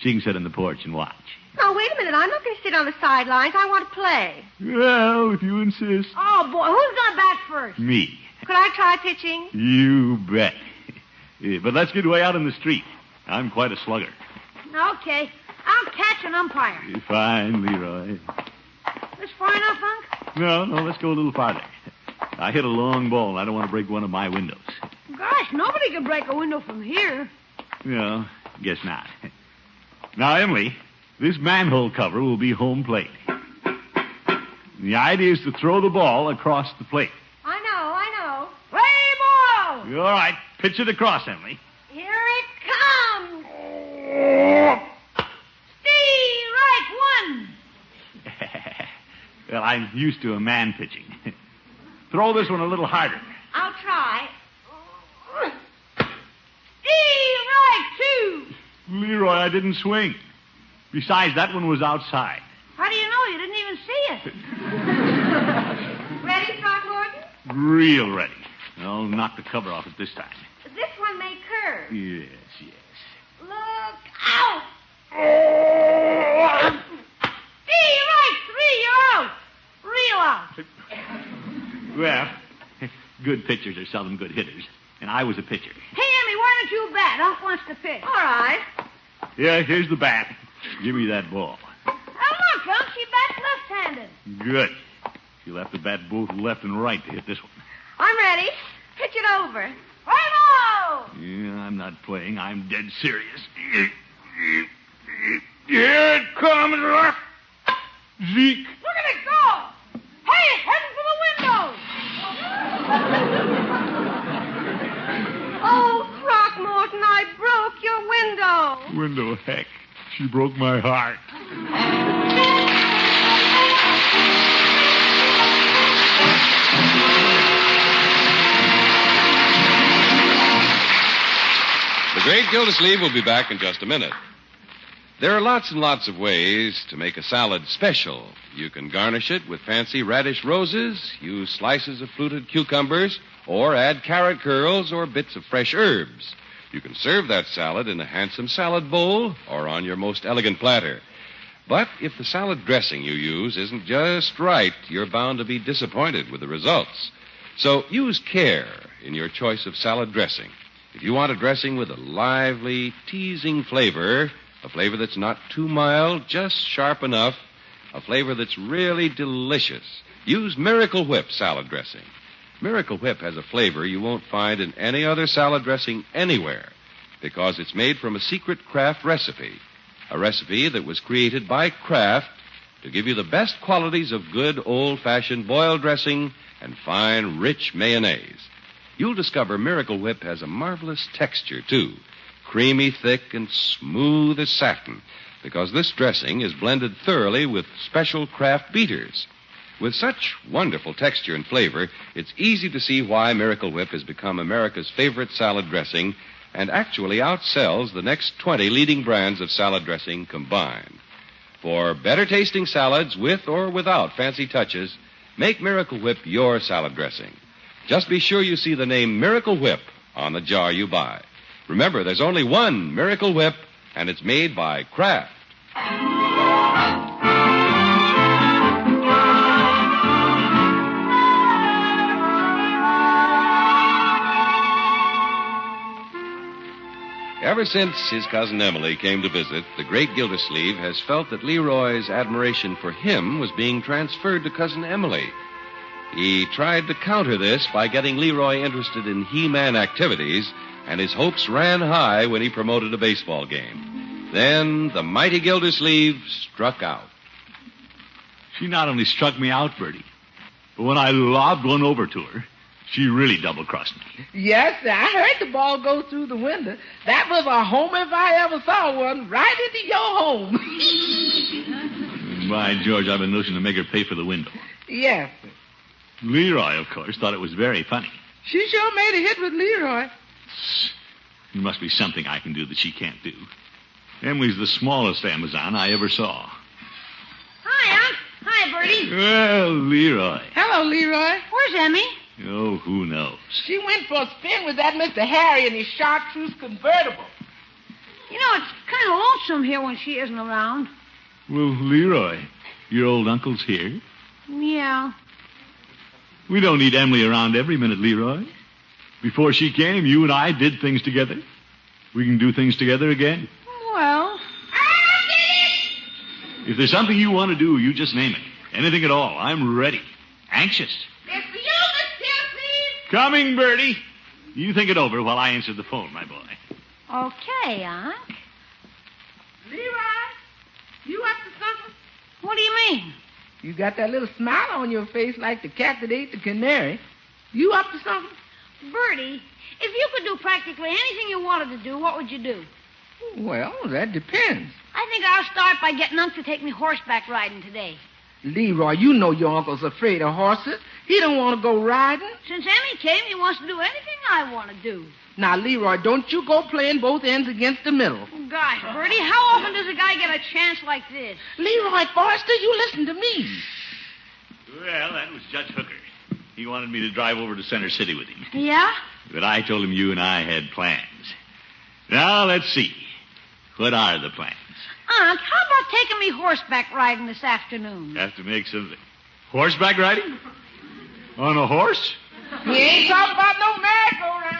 She can sit on the porch and watch. Now, wait a minute. I'm not going to sit on the sidelines. I want to play. Well, if you insist. Oh, boy, who's going to bat first? Me. Could I try pitching? You bet. But let's get way out in the street. I'm quite a slugger. Okay. I'll catch an umpire. Fine, Leroy. This far enough, Unc? No, let's go a little farther. I hit a long ball, and I don't want to break one of my windows. Gosh, nobody can break a window from here. No, guess not. Now, Emily, this manhole cover will be home plate. The idea is to throw the ball across the plate. I know. Play ball! All right, pitch it across, Emily. Here it comes. Strike one. Well, I'm used to a man pitching. Throw this one a little harder. I'll try. Strike two. Leroy, I didn't swing. Besides, that one was outside. How do you know? You didn't even see it. Ready, Throckmorton? Real ready. I'll knock the cover off it this time. This one may curve. Yes. Look out! Strike three, you're out. Real out. Well, good pitchers are seldom good hitters, and I was a pitcher. Hey, Emmy, why don't you bat? Unc wants to pitch. All right. Yeah, here's the bat. Give me that ball. Now, look, Unc, she bats left-handed. Good. She'll have to bat both left and right to hit this one. I'm ready. Pitch it over. Play ball! Yeah, I'm not playing. I'm dead serious. Here it comes. Zeke. Look at it go! Hey, it's heading for the window! Oh, Throckmorton, I broke your window. When window. Heck, she broke my heart. The Great Gildersleeve will be back in just a minute. There are lots and lots of ways to make a salad special. You can garnish it with fancy radish roses, use slices of fluted cucumbers, or add carrot curls or bits of fresh herbs. You can serve that salad in a handsome salad bowl or on your most elegant platter. But if the salad dressing you use isn't just right, you're bound to be disappointed with the results. So use care in your choice of salad dressing. If you want a dressing with a lively, teasing flavor, a flavor that's not too mild, just sharp enough, a flavor that's really delicious, use Miracle Whip salad dressing. Miracle Whip has a flavor you won't find in any other salad dressing anywhere because it's made from a secret Kraft recipe, a recipe that was created by Kraft to give you the best qualities of good old-fashioned boiled dressing and fine, rich mayonnaise. You'll discover Miracle Whip has a marvelous texture, too, creamy thick and smooth as satin, because this dressing is blended thoroughly with special Kraft beaters. With such wonderful texture and flavor, it's easy to see why Miracle Whip has become America's favorite salad dressing and actually outsells the next 20 leading brands of salad dressing combined. For better-tasting salads with or without fancy touches, make Miracle Whip your salad dressing. Just be sure you see the name Miracle Whip on the jar you buy. Remember, there's only one Miracle Whip, and it's made by Kraft. Ever since his cousin Emily came to visit, the Great Gildersleeve has felt that Leroy's admiration for him was being transferred to Cousin Emily. He tried to counter this by getting Leroy interested in He-Man activities, and his hopes ran high when he promoted a baseball game. Then the mighty Gildersleeve struck out. She not only struck me out, Bertie, but when I lobbed one over to her, she really double-crossed me. Yes, sir. I heard the ball go through the window. That was a home if I ever saw one, right into your home. By George, I've been notion to make her pay for the window. Yes, sir. Leroy, of course, thought it was very funny. She sure made a hit with Leroy. There must be something I can do that she can't do. Emily's the smallest Amazon I ever saw. Hi, Unc. Hi, Bertie. Well, Leroy. Hello, Leroy. Where's Emmy? Oh, who knows? She went for a spin with that Mr. Harry in his chartreuse convertible. You know, it's kind of lonesome here when she isn't around. Well, Leroy, your old uncle's here. Yeah. We don't need Emily around every minute, Leroy. Before she came, you and I did things together. We can do things together again. Well. If there's something you want to do, you just name it. Anything at all. I'm ready. Anxious. It's for you, Miss Gildersleeve. Coming, Bertie. You think it over while I answer the phone, my boy. Okay, Unc. Leroy, you up to something? What do you mean? You got that little smile on your face like the cat that ate the canary. You up to something? Bertie, if you could do practically anything you wanted to do, what would you do? Well, that depends. I think I'll start by getting Unc to take me horseback riding today. Leroy, you know your uncle's afraid of horses. He don't want to go riding. Since Emmy came, he wants to do anything I want to do. Now, Leroy, don't you go playing both ends against the middle. Oh, gosh, Bertie, how often does a guy get a chance like this? Leroy Forster, you listen to me. Well, that was Judge Hooker. He wanted me to drive over to Center City with him. Yeah? But I told him you and I had plans. Now, let's see. What are the plans? Unc, how about taking me horseback riding this afternoon? Have to make something. Horseback riding? On a horse? He ain't talking about no merry-go-round.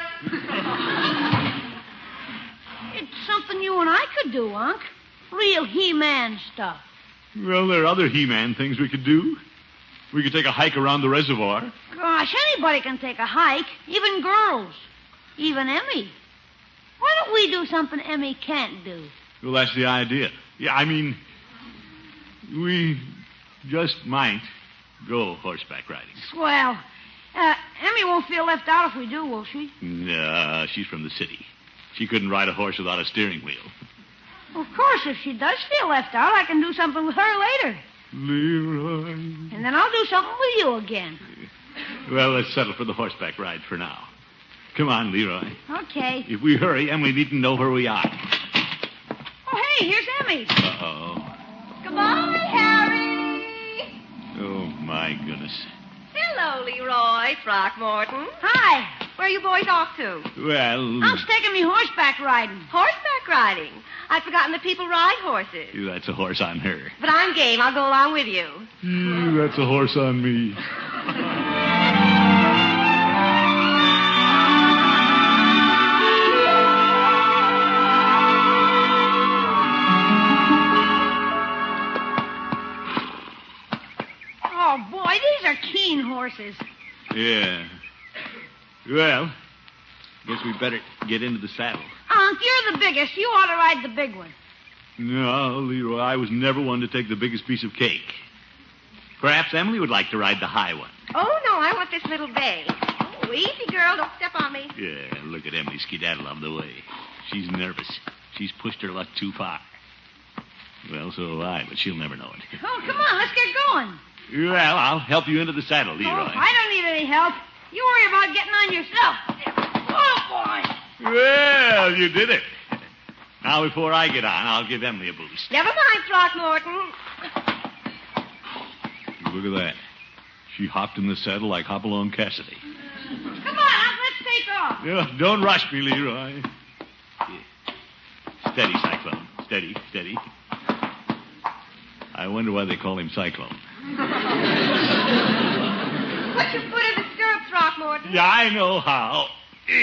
It's something you and I could do, Unc. Real He-Man stuff. Well, there are other He-Man things we could do. We could take a hike around the reservoir. Gosh, anybody can take a hike, even girls. Even Emmy. Why don't we do something Emmy can't do? Well, that's the idea. Yeah, I mean, we just might go horseback riding. Swell. Emmy won't feel left out if we do, will she? No, she's from the city. She couldn't ride a horse without a steering wheel. Of course, if she does feel left out, I can do something with her later. Leroy. And then I'll do something with you again. Well, let's settle for the horseback ride for now. Come on, Leroy. Okay. If we hurry, Emily needn't know where we are. Oh, hey, here's Emmy. Uh-oh. Goodbye, Harry. Oh, my goodness. Hello, Leroy Throckmorton. Hi. Where are you boys off to? Well... I'm taking me horseback riding. Horseback riding? I'd forgotten that people ride horses. That's a horse on her. But I'm game. I'll go along with you. That's a horse on me. Oh, boy, these are keen horses. Yeah. Well, guess we better get into the saddle. Unc, you're the biggest. You ought to ride the big one. No, Leroy, I was never one to take the biggest piece of cake. Perhaps Emily would like to ride the high one. Oh, no, I want this little bay. Oh, easy, girl. Don't step on me. Yeah, look at Emily skedaddle on the way. She's nervous. She's pushed her luck too far. Well, so have I, but she'll never know it. Oh, come on, let's get going. Well, I'll help you into the saddle, Leroy. Oh, I don't need any help. You worry about getting on yourself. Oh, boy. Well, you did it. Now, before I get on, I'll give Emily a boost. Never mind, Throckmorton. Look at that. She hopped in the saddle like Hopalong Cassidy. Come on, Unc, let's take off. Yeah, don't rush me, Leroy. Yeah. Steady, Cyclone. Steady, steady. I wonder why they call him Cyclone. Put your foot in the stirrup, Throckmorton. Yeah, I know how. Unc,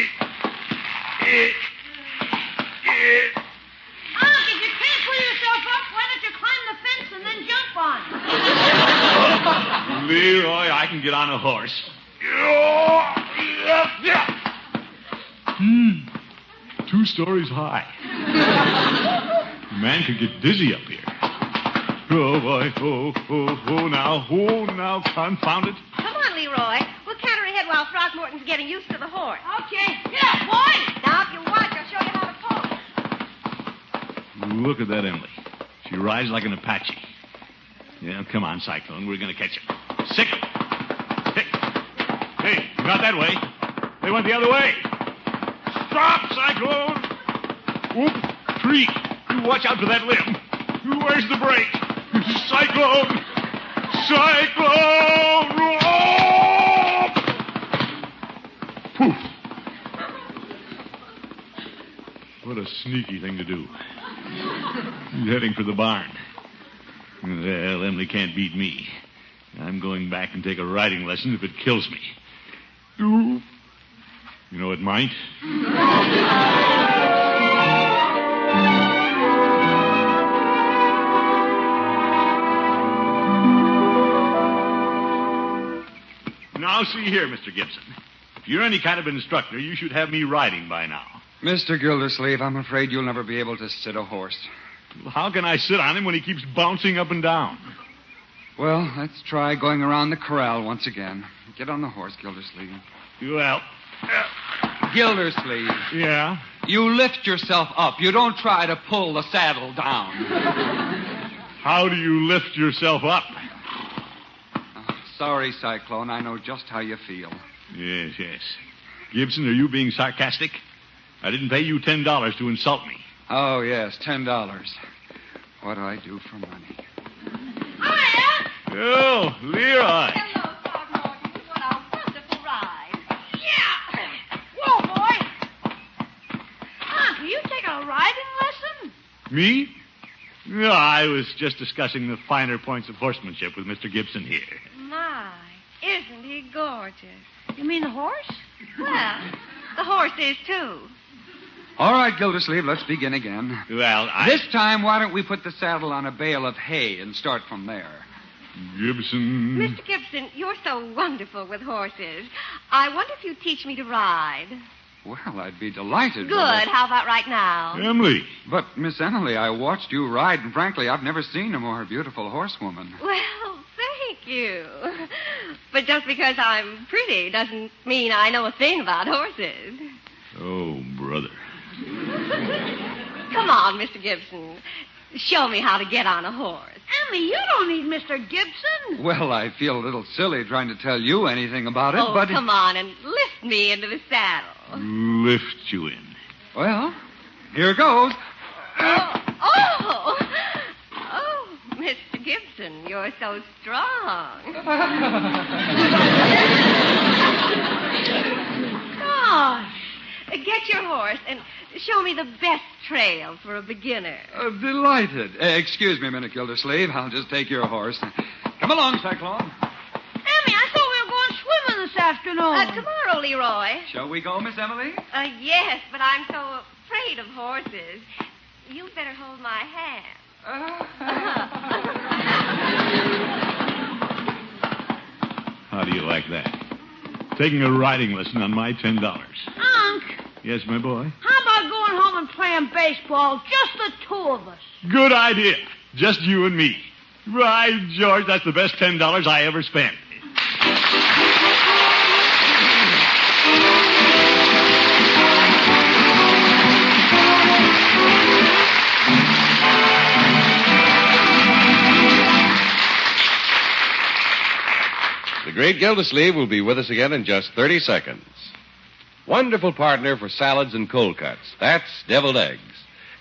if you can't pull yourself up, why don't you climb the fence and then jump on? Leroy, I can get on a horse. 2 stories high. Man could get dizzy up here. Oh, boy. Oh, now, confound it. Come on, Leroy. We'll canter ahead while Throckmorton's getting used to the horse. Okay. Get up, boy. Now, if you watch, I'll show you how to pull. Look at that Emily. She rides like an Apache. Yeah, come on, Cyclone. We're going to catch her. Sick 'em. Hey, not that way. They went the other way. Stop, Cyclone! Oop, tree. You watch out for that limb. Where's the brake? Cyclone! Cyclone! Oh! Poof. What a sneaky thing to do. He's heading for the barn. Well, Emily can't beat me. I'm going back and take a riding lesson if it kills me. You know, it might. Now, see here, Mr. Gibson. If you're any kind of instructor, you should have me riding by now. Mr. Gildersleeve, I'm afraid you'll never be able to sit a horse. Well, how can I sit on him when he keeps bouncing up and down? Well, let's try going around the corral once again. Get on the horse, Gildersleeve. Well... Gildersleeve. Yeah? You lift yourself up. You don't try to pull the saddle down. How do you lift yourself up? Sorry, Cyclone. I know just how you feel. Yes. Gibson, are you being sarcastic? I didn't pay you $10 to insult me. Oh, yes, $10. What do I do for money? Hiya! Oh, Leroy. Hello, Throckmorton. What a wonderful ride. Yeah! Whoa, boy! Unc, are you taking a riding lesson? Me? No, I was just discussing the finer points of horsemanship with Mr. Gibson here. My, isn't he gorgeous? You mean the horse? Well, the horse is, too. All right, Gildersleeve, let's begin again. Well, This time, why don't we put the saddle on a bale of hay and start from there? Gibson. Mr. Gibson, you're so wonderful with horses. I wonder if you'd teach me to ride. Well, I'd be delighted. Good. How about right now? Emily. But, Miss Emily, I watched you ride, and frankly, I've never seen a more beautiful horsewoman. Well, thank you. But just because I'm pretty doesn't mean I know a thing about horses. Oh, brother. Come Come on, Mr. Gibson. Show me how to get on a horse. Emmy, you don't need Mr. Gibson. Well, I feel a little silly trying to tell you anything about it, Oh, but... come on and lift me into the saddle. Lift you in. Well, here goes. Oh, Mr. Gibson, you're so strong. Gosh. Get your horse and show me the best trail for a beginner. Delighted. Excuse me a minute, Gildersleeve. I'll just take your horse. Come along, Cyclone. Emmy, I thought we were going swimming this afternoon. Tomorrow, Leroy. Shall we go, Miss Emily? Yes, but I'm so afraid of horses. You'd better hold my hand. How do you like that? Taking a riding lesson on my $10. Unc, Yes, my boy? how about going home and playing baseball? Just the two of us. Good idea. Just you and me. Right, George, that's the best $10 I ever spent. The Great Gildersleeve will be with us again in just 30 seconds. Wonderful partner for salads and cold cuts. That's deviled eggs.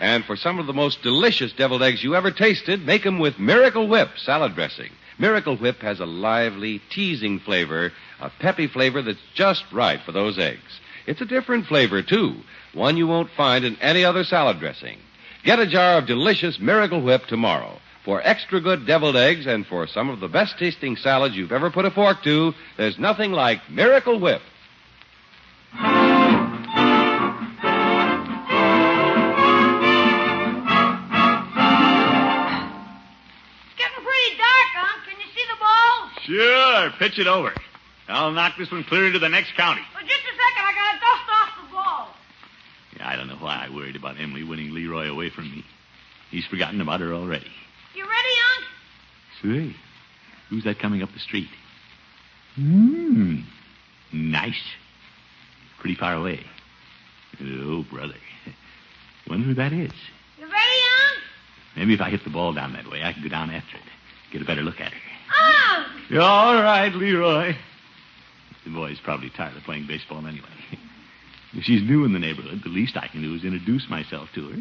And for some of the most delicious deviled eggs you ever tasted, make them with Miracle Whip salad dressing. Miracle Whip has a lively, teasing flavor, a peppy flavor that's just right for those eggs. It's a different flavor, too, one you won't find in any other salad dressing. Get a jar of delicious Miracle Whip tomorrow. For extra good deviled eggs and for some of the best tasting salads you've ever put a fork to, there's nothing like Miracle Whip. Getting pretty dark, Unc. Can you see the ball? Sure, pitch it over. I'll knock this one clear into the next county. Well, just a second. I gotta dust off the ball. Yeah, I don't know why I worried about Emily winning Leroy away from me. He's forgotten about her already. You ready, Unc? Say, who's that coming up the street? Nice. Pretty far away. Oh, brother. Wonder who that is. You ready, Unc? Maybe if I hit the ball down that way, I can go down after it. Get a better look at her. Unc! All right, Leroy. The boy's probably tired of playing baseball anyway. If she's new in the neighborhood, the least I can do is introduce myself to her.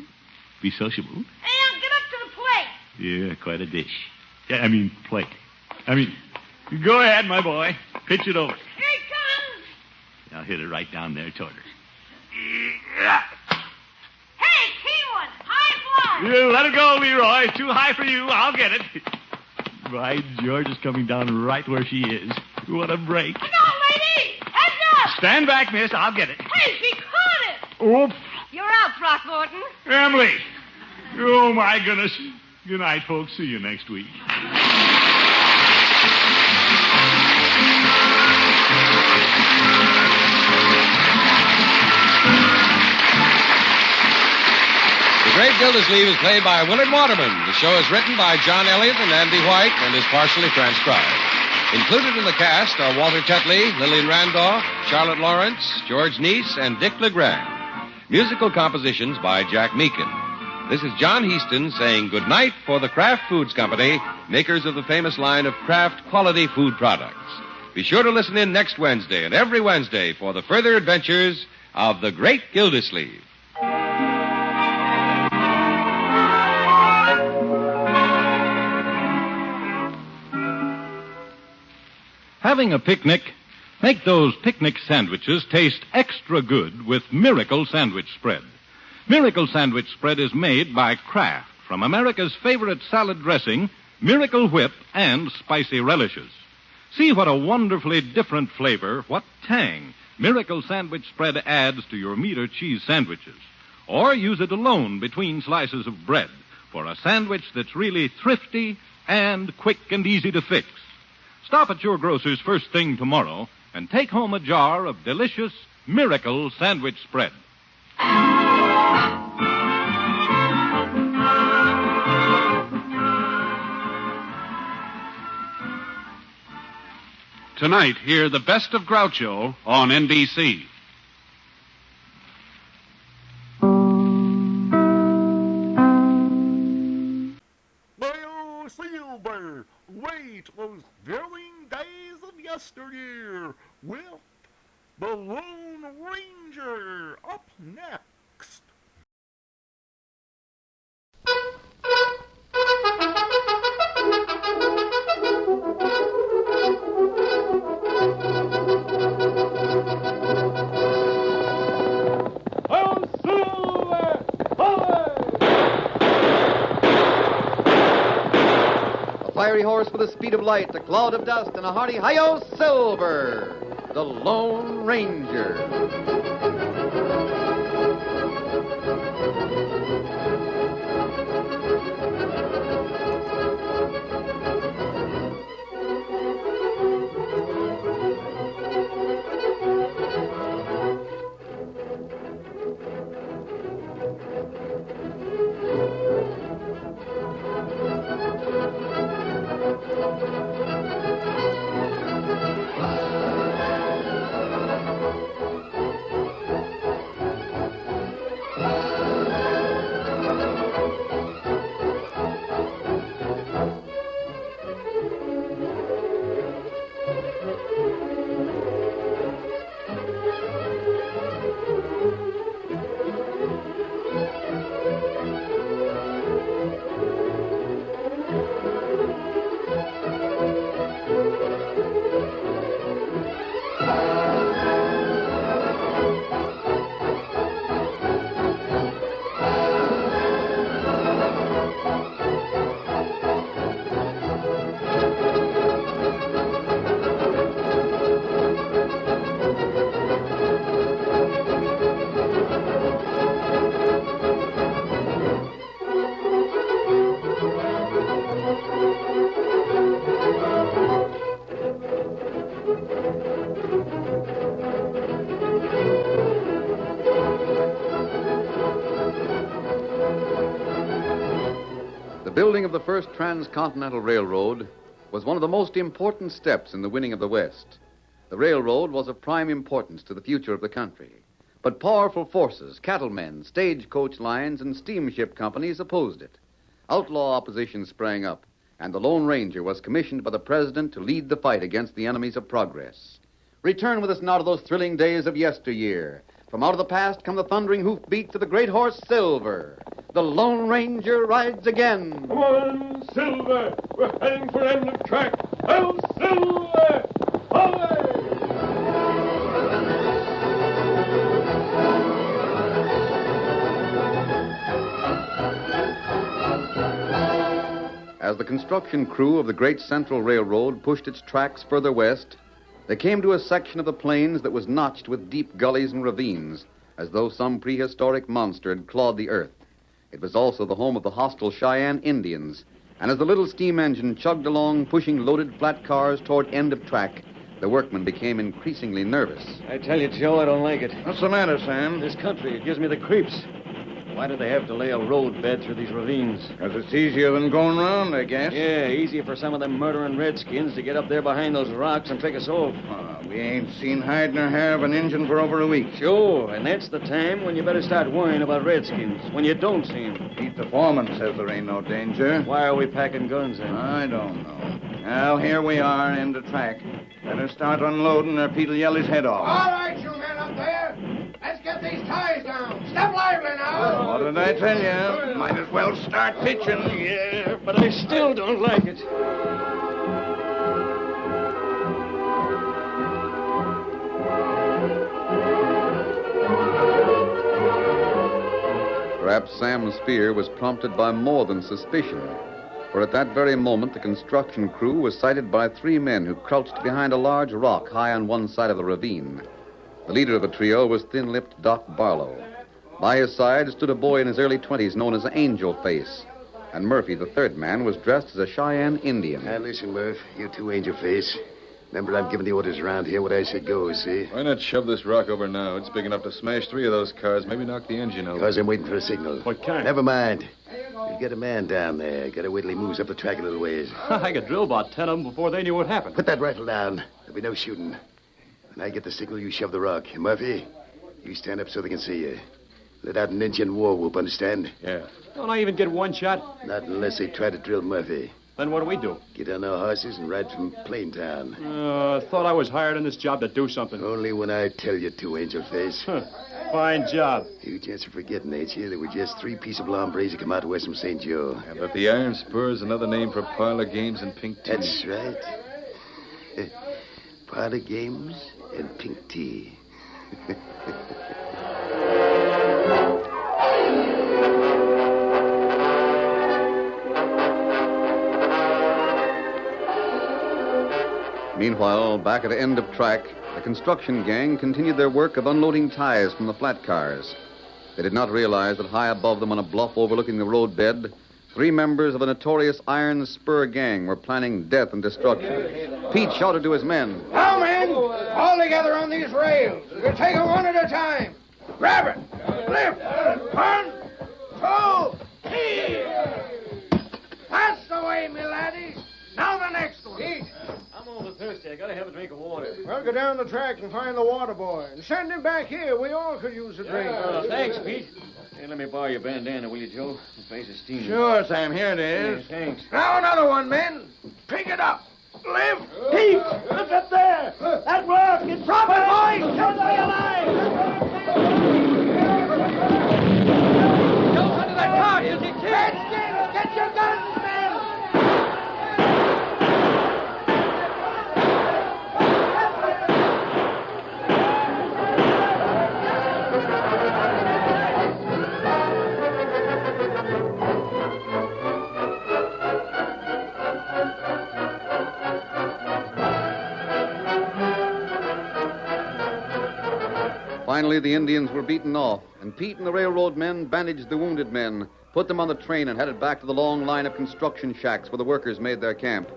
Be sociable. Hey, Unc, get up to the plate. Yeah, quite a dish. Plate. Go ahead, my boy. Pitch it over. Here it comes. I'll hit it right down there toward her. Hey, key one. High fly. Yeah, let it go, Leroy. Too high for you. I'll get it. Right, George is coming down right where she is. What a break. Come on, lady. Heads up. Stand back, miss. I'll get it. Hey, she caught it. Oops. You're out, Throckmorton. Emily. Oh, my goodness. Good night, folks. See you next week. The Great Gildersleeve is played by Willard Waterman. The show is written by John Elliott and Andy White and is partially transcribed. Included in the cast are Walter Tetley, Lillian Randolph, Charlotte Lawrence, George Neese, and Dick LeGrand. Musical compositions by Jack Meakin. This is John Heaston saying goodnight for the Kraft Foods Company, makers of the famous line of Kraft quality food products. Be sure to listen in next Wednesday and every Wednesday for the further adventures of the Great Gildersleeve. Having a picnic? Make those picnic sandwiches taste extra good with Miracle Sandwich Spread. Miracle Sandwich Spread is made by Kraft from America's favorite salad dressing, Miracle Whip, and spicy relishes. See what a wonderfully different flavor, what tang, Miracle Sandwich Spread adds to your meat or cheese sandwiches. Or use it alone between slices of bread for a sandwich that's really thrifty and quick and easy to fix. Stop at your grocer's first thing tomorrow and take home a jar of delicious Miracle Sandwich Spread. Tonight, hear the best of Groucho on NBC. Silver. Wait those thrilling days of yesteryear with the Lone Ranger up next. Fiery horse with the speed of light, a cloud of dust, and a hearty hi-yo Silver, the Lone Ranger. The building of the first transcontinental railroad was one of the most important steps in the winning of the West. The railroad was of prime importance to the future of the country. But powerful forces, cattlemen, stagecoach lines, and steamship companies opposed it. Outlaw opposition sprang up, and the Lone Ranger was commissioned by the President to lead the fight against the enemies of progress. Return with us now to those thrilling days of yesteryear. From out of the past come the thundering hoofbeats of the great horse Silver. The Lone Ranger rides again. Come on, Silver! We're heading for end of track. Oh, Silver! Away! As the construction crew of the Great Central Railroad pushed its tracks further west, they came to a section of the plains that was notched with deep gullies and ravines, as though some prehistoric monster had clawed the earth. It was also the home of the hostile Cheyenne Indians, and as the little steam engine chugged along, pushing loaded flat cars toward end of track, the workmen became increasingly nervous. I tell you, Joe, I don't like it. What's the matter, Sam? This country, it gives me the creeps. Why do they have to lay a road bed through these ravines? Because it's easier than going round, I guess. Yeah, easier for some of them murdering redskins to get up there behind those rocks and pick us off. We ain't seen hide nor hair of an Injun for over a week. Sure, and that's the time when you better start worrying about redskins, when you don't see them. Pete the foreman says there ain't no danger. Why are we packing guns then? I don't know. Well, here we are, end of track. Better start unloading or Pete'll yell his head off. All right, you men up there. Let's get these ties down. Step lively now. What did I tell you? Might as well start pitching. Yeah, but I still don't like it. Perhaps Sam's fear was prompted by more than suspicion, for at that very moment the construction crew was sighted by three men who crouched behind a large rock high on one side of the ravine. The leader of the trio was thin-lipped Doc Barlow. By his side stood a boy in his early 20s known as Angel Face, and Murphy, the third man, was dressed as a Cheyenne Indian. Now, listen, Murph. You two, Angel Face. Remember, I'm giving the orders around here. What I said goes, see? Why not shove this rock over now? It's big enough to smash three of those cars, maybe knock the engine over. Because I'm waiting for a signal. What kind? Never mind. You get a man down there. Gotta wait till he moves up the track a little ways. I could drill about 10 of them before they knew what happened. Put that rifle down. There'll be no shooting. When I get the signal, you shove the rock. Murphy, you stand up so they can see you. Let out an Indian war whoop, understand? Yeah. Don't I even get one shot? Not unless they try to drill Murphy. Then what do we do? Get on our horses and ride from Plaintown. Thought I was hired in this job to do something. Only when I tell you to, Angel Face. Fine job. You just forgetting, ain't you? There were just 3 peaceable hombres that come out west from St. Joe. Yeah, but the Iron Spur is another name for parlor games and pink tea. That's right. Parlor games and pink tea. Meanwhile, back at the end of track, the construction gang continued their work of unloading ties from the flat cars. They did not realize that high above them on a bluff overlooking the roadbed, 3 members of a notorious Iron Spur gang were planning death and destruction. Pete shouted to his men. Now, men, all together on these rails. We'll take it one at a time. Grab it. Lift. 1, 2, 3. That's the way, me laddies. Now the next one. Pete, I'm over thirsty. I gotta have a drink of water. Well, go down the track and find the water boy. And send him back here. We all could use a drink. Thanks, Pete. Hey, let me borrow your bandana, will you, Joe? The face is steaming. Sure, Sam. Here it is. Yeah, thanks. Now another one, men. Pick it up. Lift. Pete, look up there. That rock. It's dropping, boys. Don't stay alive. Don't under that car. You'll get killed. Redskins, get your guns, men. Finally, the Indians were beaten off, and Pete and the railroad men bandaged the wounded men, put them on the train, and headed back to the long line of construction shacks where the workers made their camp.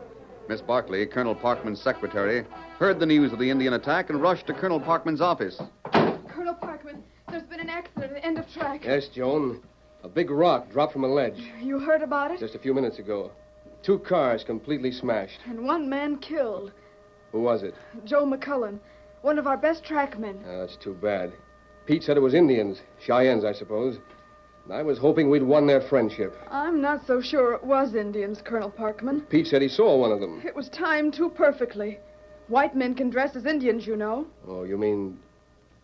Miss Barkley, Colonel Parkman's secretary, heard the news of the Indian attack and rushed to Colonel Parkman's office. Colonel Parkman, there's been an accident at the end of track. Yes, Joan. A big rock dropped from a ledge. You heard about it? Just a few minutes ago. 2 cars completely smashed. And 1 man killed. Who was it? Joe McCullen, one of our best trackmen. That's too bad. Pete said it was Indians. Cheyennes, I suppose. And I was hoping we'd won their friendship. I'm not so sure it was Indians, Colonel Parkman. Pete said he saw one of them. It was timed too perfectly. White men can dress as Indians, you know. Oh, you mean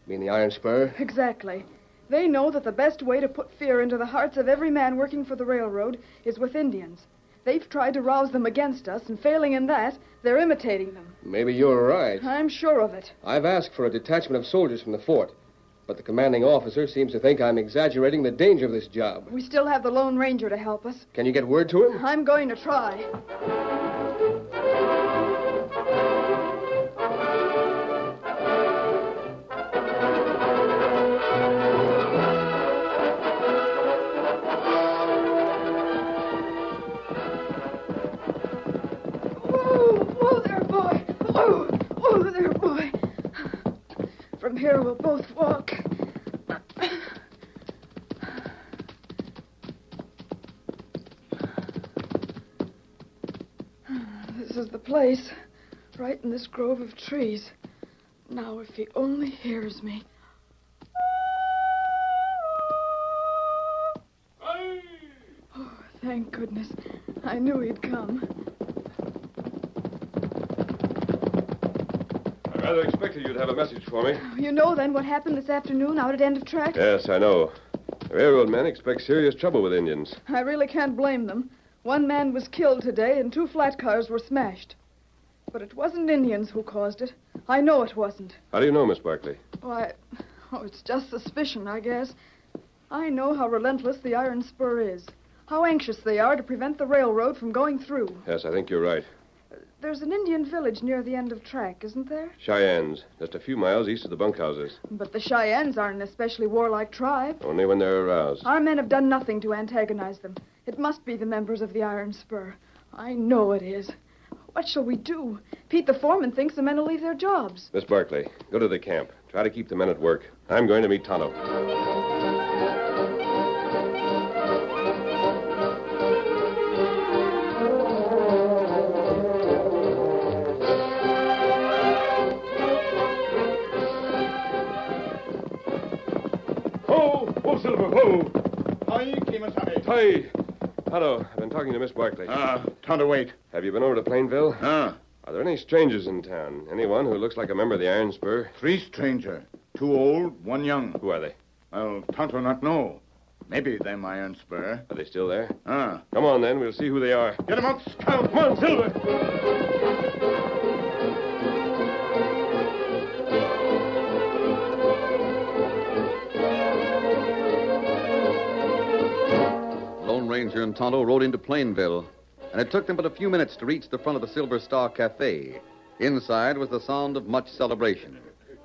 the Iron Spur? Exactly. They know that the best way to put fear into the hearts of every man working for the railroad is with Indians. They've tried to rouse them against us, and failing in that, they're imitating them. Maybe you're right. I'm sure of it. I've asked for a detachment of soldiers from the fort, but the commanding officer seems to think I'm exaggerating the danger of this job. We still have the Lone Ranger to help us. Can you get word to him? I'm going to try. From here, we'll both walk. This is the place, right in this grove of trees. Now, if he only hears me. Oh, thank goodness. I knew he'd come. I rather expected you'd have a message for me. You know, then, what happened this afternoon out at End of Track? Yes, I know. The railroad men expect serious trouble with Indians. I really can't blame them. 1 man was killed today, and 2 flat cars were smashed. But it wasn't Indians who caused it. I know it wasn't. How do you know, Miss Barkley? Why, it's just suspicion, I guess. I know how relentless the Iron Spur is. How anxious they are to prevent the railroad from going through. Yes, I think you're right. There's an Indian village near the End of Track, isn't there? Cheyennes, just a few miles east of the bunkhouses. But the Cheyennes aren't an especially warlike tribe. Only when they're aroused. Our men have done nothing to antagonize them. It must be the members of the Iron Spur. I know it is. What shall we do? Pete the foreman thinks the men will leave their jobs. Miss Barkley, go to the camp. Try to keep the men at work. I'm going to meet Tonto. Oh, Silver, whoa. Hi, Kimasabi. Hi. Tonto, I've been talking to Miss Barkley. Tonto, wait. Have you been over to Plainville? Huh? Are there any strangers in town? Anyone who looks like a member of the Iron Spur? 3 stranger. 2 old, 1 young. Who are they? Well, Tonto not know. Maybe them Iron Spur. Are they still there? Huh? Come on, then. We'll see who they are. Get 'em up, Scout. Come on, Silver. Lone Ranger and Tonto rode into Plainville, and it took them but a few minutes to reach the front of the Silver Star Cafe. Inside was the sound of much celebration.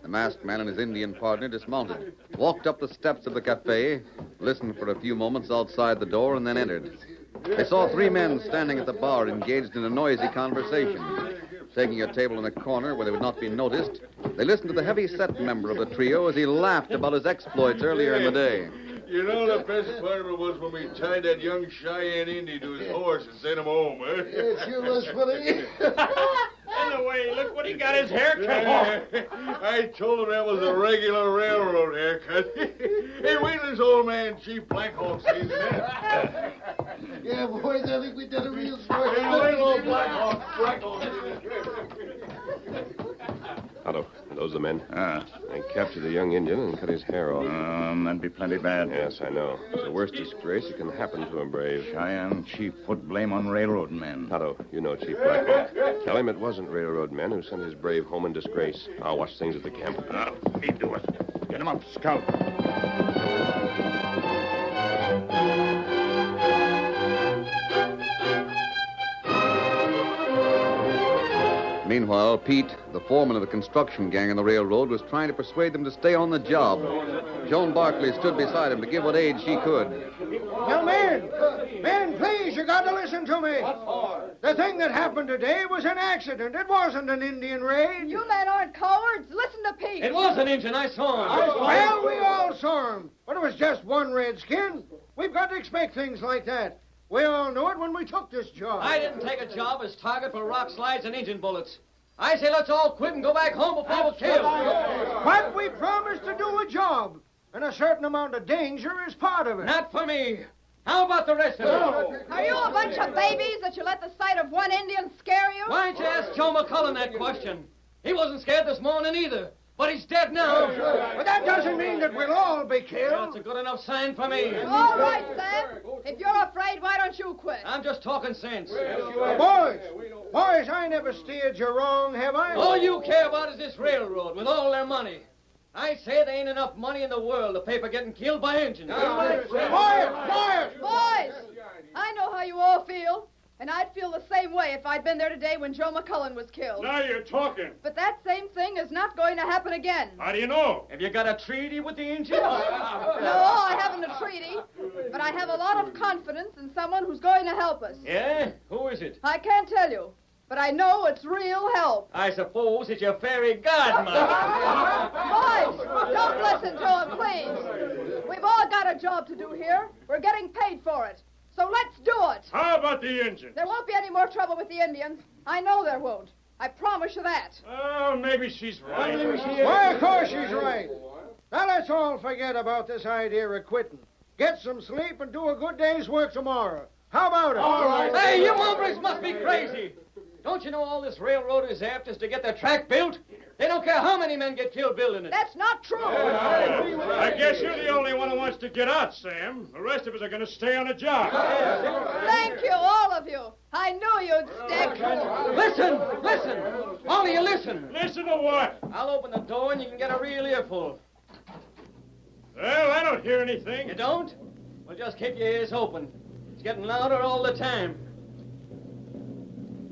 The masked man and his Indian partner dismounted, walked up the steps of the cafe, listened for a few moments outside the door, and then entered. They saw 3 men standing at the bar engaged in a noisy conversation. Taking a table in a corner where they would not be noticed, they listened to the heavy-set member of the trio as he laughed about his exploits earlier in the day. You know, the best part of it was when we tied that young Cheyenne Indian to his horse and sent him home, eh? It sure was funny. Anyway, look what he got his hair cut off. I told him that was a regular railroad haircut. Hey, wait till this old man Chief Black Hawk sees that. Yeah, boys, I think we did a real smart. Hey, wait till old Black Hawk Tonto, are those the men? They captured the young Indian and cut his hair off. That'd be plenty bad. Yes, I know. It's the worst disgrace that can happen to a brave. Cheyenne Chief put blame on railroad men. Tonto, you know Chief Blackhawk. Tell him it wasn't railroad men who sent his brave home in disgrace. I'll watch things at the camp. Me do it. Get him up, Scout. Meanwhile, Pete, the foreman of the construction gang on the railroad, was trying to persuade them to stay on the job. Joan Barkley stood beside him to give what aid she could. Now, men, please, you got to listen to me. The thing that happened today was an accident. It wasn't an Indian raid. You men aren't cowards. Listen to Pete. It was an Indian. I saw him. Well, we all saw him. But it was just one redskin. We've got to expect things like that. We all knew it when we took this job. I didn't take a job as target for rock slides and engine bullets. I say let's all quit and go back home before we're killed. But we promised to do a job, and a certain amount of danger is part of it. Not for me. How about the rest of them? Are you a bunch of babies that you let the sight of one Indian scare you? Why don't you ask Joe McCullen that question? He wasn't scared this morning either, but he's dead now. But that doesn't mean that we'll all be killed. That's a good enough sign for me. All right, Sam. If you're afraid, why don't you quit? I'm just talking sense. Boys, I never steered you wrong, have I? All you care about is this railroad with all their money. I say there ain't enough money in the world to pay for getting killed by engines. Quiet! Boys, I know how you all feel. And I'd feel the same way if I'd been there today when Joe McCullen was killed. Now you're talking. But that same thing is not going to happen again. How do you know? Have you got a treaty with the engines? No, I haven't a treaty. But I have a lot of confidence in someone who's going to help us. Yeah? Who is it? I can't tell you. But I know it's real help. I suppose it's your fairy godmother. Boys, don't listen to him, please. We've all got a job to do here. We're getting paid for it. So let's do it. How about the engine? There won't be any more trouble with the Indians. I know there won't. I promise you that. Oh, maybe she's right. Why, of course she's right. Now let's all forget about this idea of quitting. Get some sleep and do a good day's work tomorrow. How about it? All right. Hey, you hombres must be crazy. Don't you know all this railroad is after is to get the track built? They don't care how many men get killed building it. That's not true. I guess you're the only one who wants to get out, Sam. The rest of us are going to stay on the job. Thank you, all of you. I knew you'd stick. Listen. All of you listen. Listen to what? I'll open the door and you can get a real earful. Well, I don't hear anything. You don't? Well, just keep your ears open. It's getting louder all the time.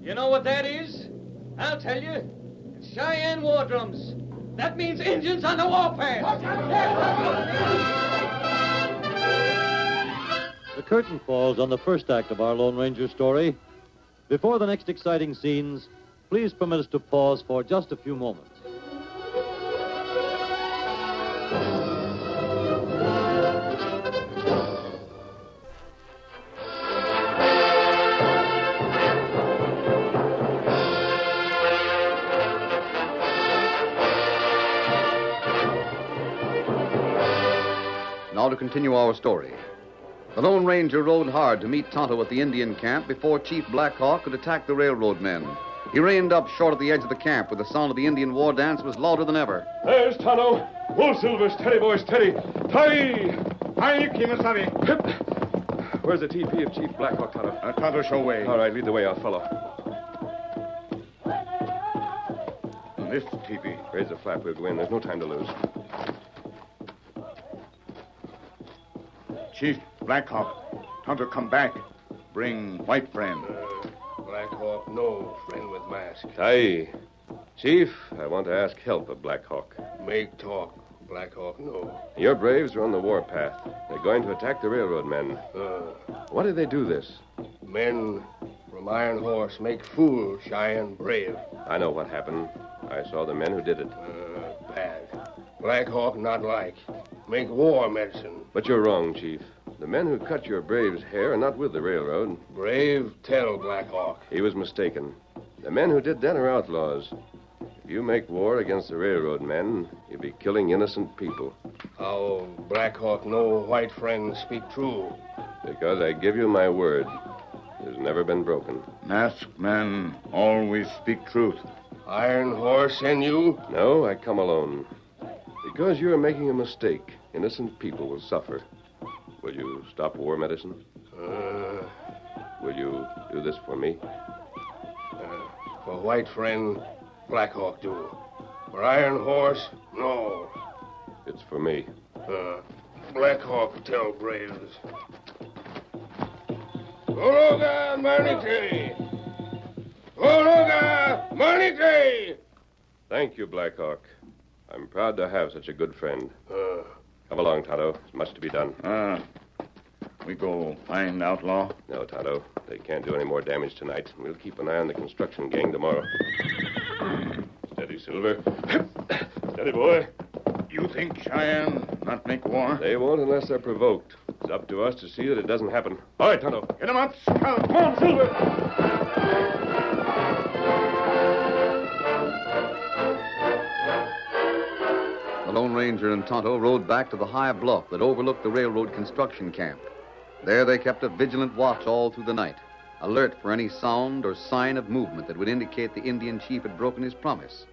You know what that is? I'll tell you. It's Cheyenne war drums. That means Indians on the warpath. The curtain falls on the first act of our Lone Ranger story. Before the next exciting scenes, please permit us to pause for just a few moments. Now to continue our story. The Lone Ranger rode hard to meet Tonto at the Indian camp before Chief Black Hawk could attack the railroad men. He reined up short at the edge of the camp where the sound of the Indian war dance was louder than ever. There's Tonto. Wool Silver, steady, boy, steady. Tie! Hi, Kimasabi. Hip! Where's the TP of Chief Black Hawk, Tonto? Tonto, show way. All right, lead the way, old fellow. This teepee. Raise the flap, we'll go in. There's no time to lose. Chief Black Hawk, Tonto come back. Bring white friend. Black Hawk, no friend with mask. Aye. Chief, I want to ask help of Black Hawk. Make talk. Black Hawk, no. Your braves are on the warpath. They're going to attack the railroad men. Why do they do this? Men from Iron Horse make fool Cheyenne brave. I know what happened. I saw the men who did it. Bad. Black Hawk not like. Make war medicine. But you're wrong, Chief. The men who cut your brave's hair are not with the railroad. Brave, tell Black Hawk. He was mistaken. The men who did that are outlaws. If you make war against the railroad men, you'll be killing innocent people. How Black Hawk know white friends speak true? Because I give you my word. It has never been broken. Masked men always speak truth. Iron Horse send you? No, I come alone. Because you're making a mistake, innocent people will suffer. Will you stop war medicine? Will you do this for me? For white friend, Black Hawk do. For Iron Horse, no. It's for me. Black Hawk tell braves. Ologa Manite! Ologa Manite! Thank you, Black Hawk. I'm proud to have such a good friend. Come along, Tonto. There's much to be done. We go find outlaw? No, Tonto. They can't do any more damage tonight. We'll keep an eye on the construction gang tomorrow. Steady, Silver. Steady, boy. You think Cheyenne not make war? They won't unless they're provoked. It's up to us to see that it doesn't happen. All right, Tonto. Get him up, Scout. Come on, Silver. The Lone Ranger and Tonto rode back to the high bluff that overlooked the railroad construction camp. There they kept a vigilant watch all through the night, alert for any sound or sign of movement that would indicate the Indian chief had broken his promise.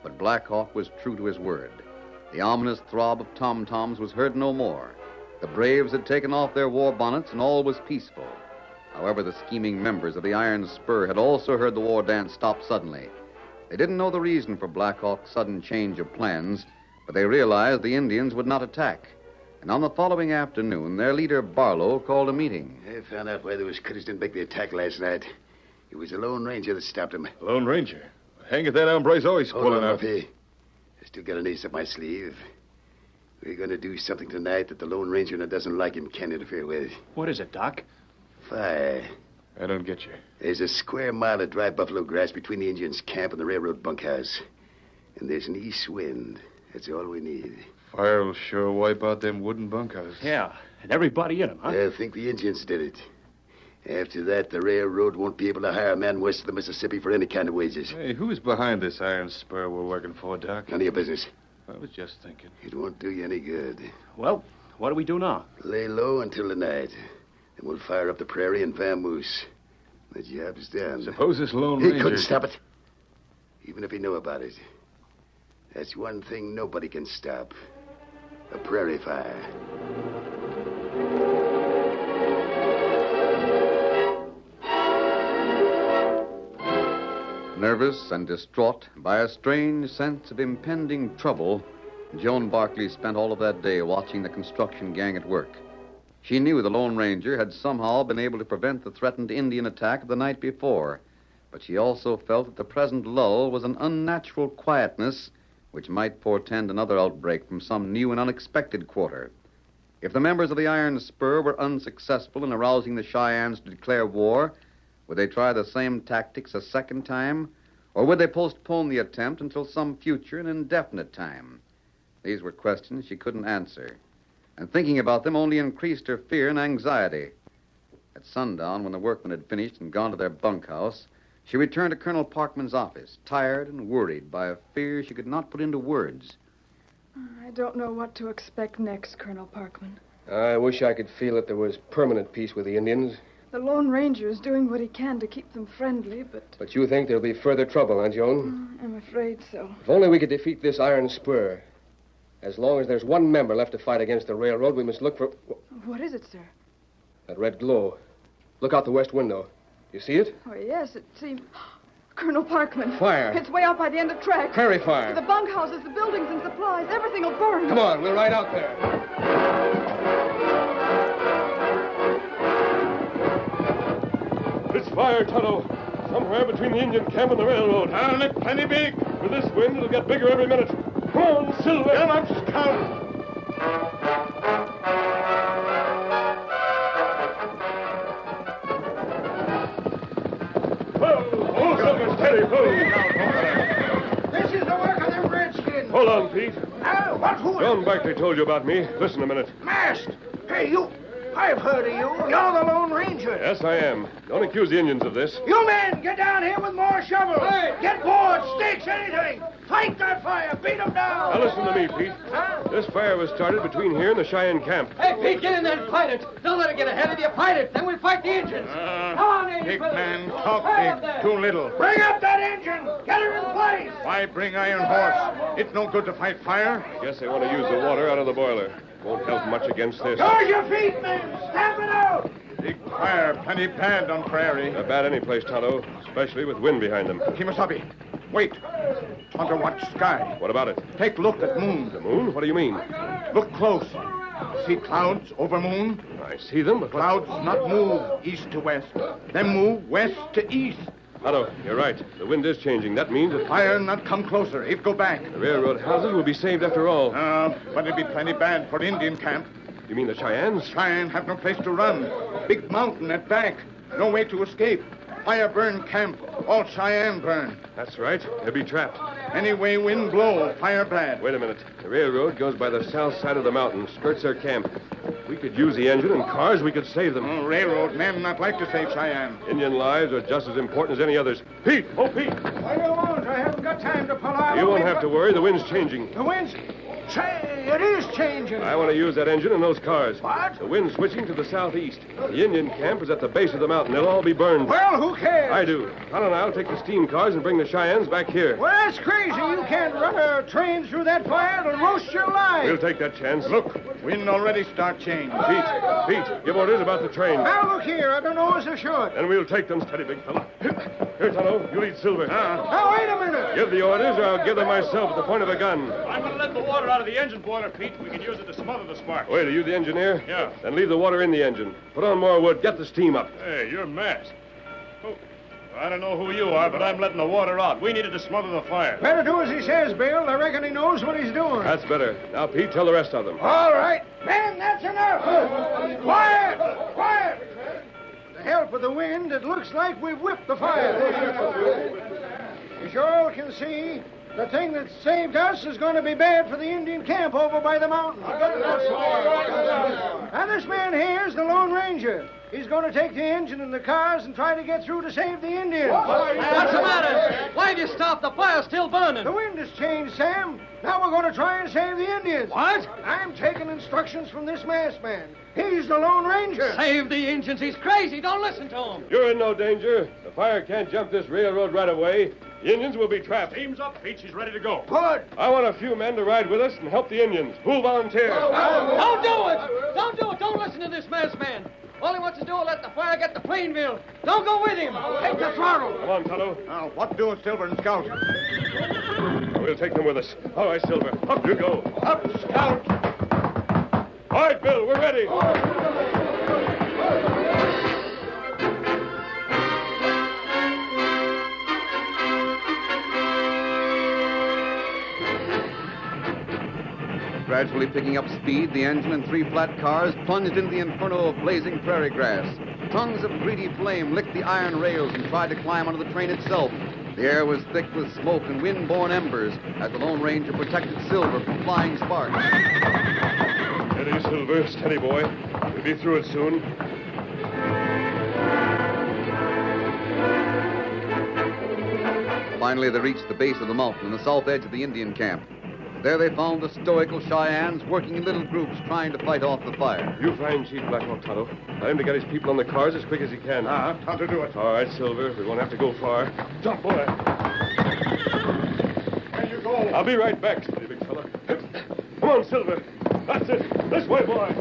But Black Hawk was true to his word. The ominous throb of tom-toms was heard no more. The braves had taken off their war bonnets and all was peaceful. However, the scheming members of the Iron Spur had also heard the war dance stop suddenly. They didn't know the reason for Black Hawk's sudden change of plans, but they realized the Indians would not attack. And on the following afternoon, their leader, Barlow, called a meeting. I found out why those critters didn't make the attack last night. It was the Lone Ranger that stopped them. Lone Ranger? Hang it, that hombre's always Hold pulling on, up. Murphy. I still got an ace up my sleeve. We're going to do something tonight that the Lone Ranger that doesn't like him can't interfere with. What is it, Doc? Fire. I don't get you. There's a square mile of dry buffalo grass between the Indians' camp and the railroad bunkhouse. And there's an east wind. That's all we need. Fire will sure wipe out them wooden bunkhouses. Yeah, and everybody in them, huh? I think the Indians did it. After that, the railroad won't be able to hire a man west of the Mississippi for any kind of wages. Hey, who's behind this iron spur we're working for, Doc? None of your business. I was just thinking. It won't do you any good. Well, what do we do now? Lay low until the night. Then we'll fire up the prairie and vamoose. The job's done. Suppose this Lone He Ranger... couldn't stop it. Even if he knew about it. That's one thing nobody can stop. A prairie fire. Nervous and distraught by a strange sense of impending trouble, Joan Barkley spent all of that day watching the construction gang at work. She knew the Lone Ranger had somehow been able to prevent the threatened Indian attack of the night before, but she also felt that the present lull was an unnatural quietness which might portend another outbreak from some new and unexpected quarter. If the members of the Iron Spur were unsuccessful in arousing the Cheyennes to declare war, would they try the same tactics a second time, or would they postpone the attempt until some future and indefinite time? These were questions she couldn't answer, and thinking about them only increased her fear and anxiety. At sundown, when the workmen had finished and gone to their bunkhouse, she returned to Colonel Parkman's office, tired and worried by a fear she could not put into words. I don't know what to expect next, Colonel Parkman. I wish I could feel that there was permanent peace with the Indians. The Lone Ranger is doing what he can to keep them friendly, but... But you think there'll be further trouble, huh, Joan? I'm afraid so. If only we could defeat this iron spur. As long as there's one member left to fight against the railroad, we must look for... What is it, sir? That red glow. Look out the west window. You see it? Oh, yes, it seems... Colonel Parkman. Fire. It's way out by the end of track. Prairie fire. The bunkhouses, the buildings and supplies, everything will burn. Come on, we'll ride out there. It's fire, Tonto. Somewhere between the Indian camp and the railroad. I'll it plenty big. With this wind, it'll get bigger every minute. Come on, Silver. Get 'em up, Scout. Hold, Silver, steady, hold. This is the work of them redskins. Hold on, Pete. Who? John Barkley told you about me. Listen a minute. Masked. Hey, you. I've heard of you. You're the Lone Ranger. Yes, I am. Don't accuse the Indians of this. You men, get down here with more shovels. Hey. Get boards, sticks, anything. Fight that fire. Beat them down. Now listen to me, Pete. This fire was started between here and the Cheyenne camp. Hey, Pete, get in there and fight it. Don't let it get ahead of you. Fight it. Then we'll fight the Indians. Come on, Indians. Big man, talk big. Too little. Bring up that engine. Get her in place. Why bring Iron Horse? It's no good to fight fire. I guess they want to use the water out of the boiler. Won't help much against this. Guard your feet, men. Stamp it out. Big fire, plenty bad on prairie. They're bad any place, Tonto, especially with wind behind them. Kimasabi, wait. Want to watch sky. What about it? Take a look at moon. The moon? What do you mean? Look close. See clouds over moon? I see them, but clouds not move east to west. Them move west to east. Tonto, you're right. The wind is changing. That means that fire not come closer. It go back. The railroad houses will be saved after all. But it'll be plenty bad for Indian camp. You mean the Cheyennes? Cheyenne have no place to run. Big mountain at back. No way to escape. Fire burn camp. All Cheyenne burn. That's right. They'll be trapped. Any way wind blow, fire bad. Wait a minute. The railroad goes by the south side of the mountain, skirts their camp. If we could use the engine and cars, we could save them. Railroad men not like to save Cheyenne. Indian lives are just as important as any others. Pete! Oh, Pete! I won't. I haven't got time to pull out. You won't have to worry. The wind's changing. The wind's... Say, it is changing. I want to use that engine and those cars. What? The wind's switching to the southeast. The Indian camp is at the base of the mountain. They'll all be burned. Well, who cares? I do. Tonto and I'll take the steam cars and bring the Cheyennes back here. Well, that's crazy. You can't run a train through that fire. It'll roast your life. We'll take that chance. Look, wind already start change. Pete, give orders about the train. Now, look here. I don't know as I should. And we'll take them steady, big fella. Here, Tonto, you lead Silver. Now, wait a minute. Give the orders or I'll give them myself at the point of a gun. I'm going to let the water out of the engine boiler, Pete. We can use it to smother the sparks. Wait, are you the engineer? Yeah. Then leave the water in the engine. Put on more wood. Get the steam up. Hey, you're masked. Oh, I don't know who you are, but I'm letting the water out. We needed to smother the fire. Better do as he says, Bill. I reckon he knows what he's doing. That's better. Now, Pete, tell the rest of them. All right. Men, that's enough. Quiet! Quiet! With the help of the wind, it looks like we've whipped the fire. As you all can see, the thing that saved us is going to be bad for the Indian camp over by the mountain. And this man here is the Lone Ranger. He's going to take the engine and the cars and try to get through to save the Indians. What's the matter? Why'd you stop? The fire's still burning. The wind has changed, Sam. Now we're going to try and save the Indians. What? I'm taking instructions from this masked man. He's the Lone Ranger. Save the Indians. He's crazy. Don't listen to him. You're in no danger. The fire can't jump this railroad right away. The Indians will be trapped. Steam's up, Pete. She's ready to go. Good. I want a few men to ride with us and help the Indians. Who'll volunteer? Don't do it. Don't do it. Don't listen to this masked man. All he wants to do is let the fire get to Plainville. Don't go with him. Take the throttle. Come on, Tonto. Now, what doing, Silver and Scout? We'll take them with us. All right, Silver. Up you go. Up, Scout. All right, Bill, we're ready. Gradually picking up speed, the engine and three flat cars plunged into the inferno of blazing prairie grass. Tongues of greedy flame licked the iron rails and tried to climb onto the train itself. The air was thick with smoke and wind-borne embers as the Lone Ranger protected Silver from flying sparks. Steady, Silver. Steady, boy. We'll be through it soon. Finally, they reached the base of the mountain and the south edge of the Indian camp. There they found the stoical Cheyennes working in little groups trying to fight off the fire. You find Chief Blackhawk, Tonto. Tell him to get his people on the cars as quick as he can. Time to do it. All right, Silver. We won't have to go far. Jump, boy. There you go. I'll be right back, steady, big fella. Come on, Silver. That's it. This way, boy.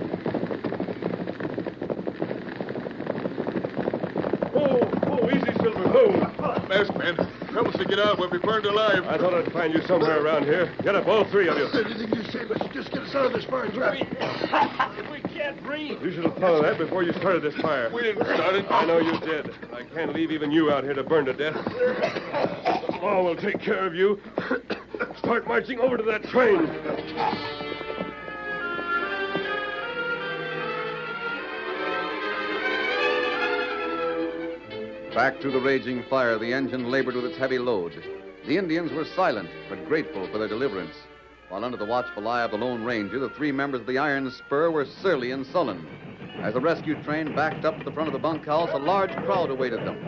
Oh, easy, Silver. Oh. Masked man, help us to get out. We'll be burned alive. I thought I'd find you somewhere around here. Get up, all three of you. You say let's just get us out of this fire trap. We can't breathe. You should have thought of that before you started this fire. We didn't start it. I know you did. I can't leave even you out here to burn to death. The law will take care of you. Start marching over to that train. Back through the raging fire, the engine labored with its heavy load. The Indians were silent, but grateful for their deliverance. While under the watchful eye of the Lone Ranger, the three members of the Iron Spur were surly and sullen. As the rescue train backed up to the front of the bunkhouse, a large crowd awaited them.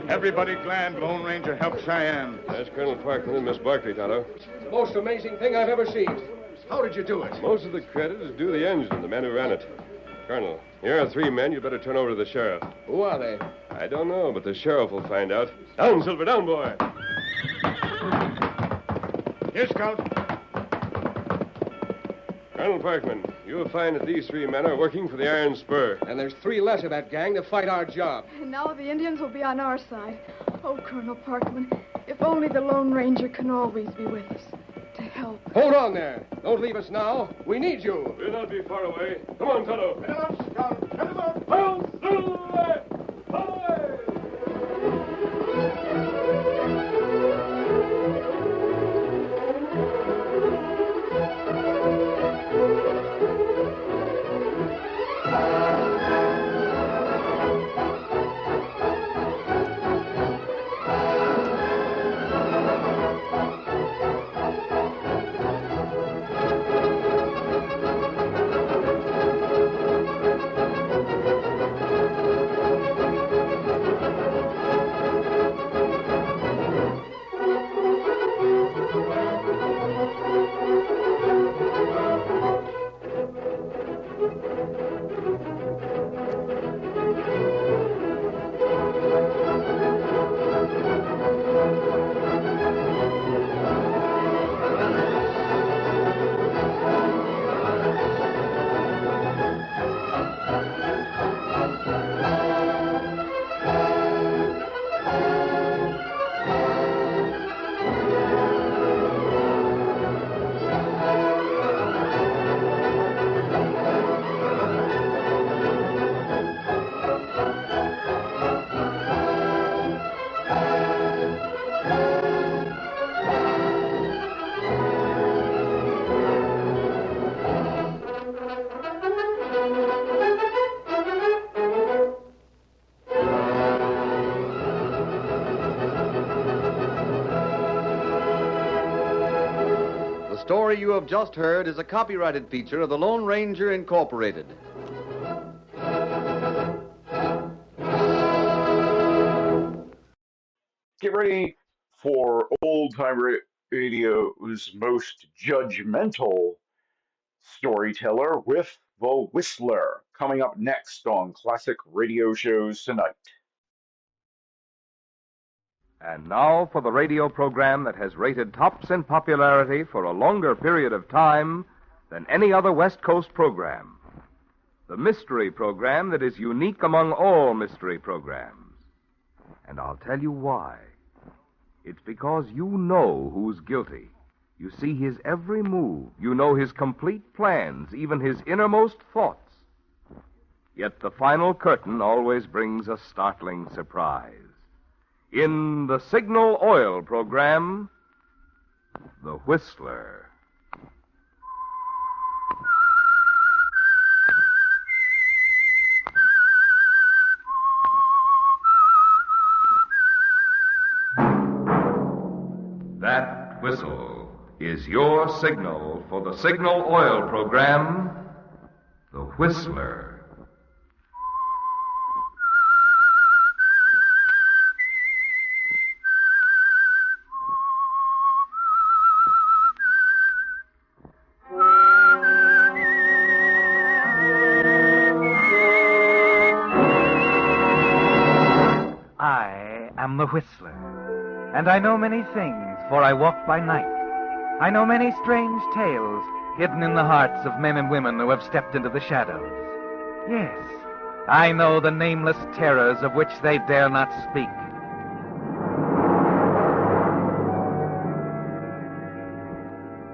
Everybody glad Lone Ranger helped Cheyenne. That's Colonel Parkman and Miss Barkley, Tonto. The most amazing thing I've ever seen. How did you do it? Most of the credit is due the engine, the men who ran it. Colonel, here are three men. You better turn over to the sheriff. Who are they? I don't know, but the sheriff will find out. Down, Silver, down, boy. Here, Scout. Colonel Parkman, you'll find that these three men are working for the Iron Spur. And there's three less of that gang to fight our job. And now the Indians will be on our side. Oh, Colonel Parkman, if only the Lone Ranger can always be with us. To help. Hold on there. Don't leave us now. We need you. We'll not be far away. Come on, Tonto. Head up, Scout. Head up. Down, Silver! Away! The story you have just heard is a copyrighted feature of the Lone Ranger Incorporated. Get ready for Old Time Radio's most judgmental storyteller with The Whistler, coming up next on Classic Radio Shows tonight. And now for the radio program that has rated tops in popularity for a longer period of time than any other West Coast program. The mystery program that is unique among all mystery programs. And I'll tell you why. It's because you know who's guilty. You see his every move. You know his complete plans, even his innermost thoughts. Yet the final curtain always brings a startling surprise. In the Signal Oil program, The Whistler. That whistle is your signal for the Signal Oil program, The Whistler. the Whistler. And I know many things, for I walk by night. I know many strange tales hidden in the hearts of men and women who have stepped into the shadows. Yes, I know the nameless terrors of which they dare not speak.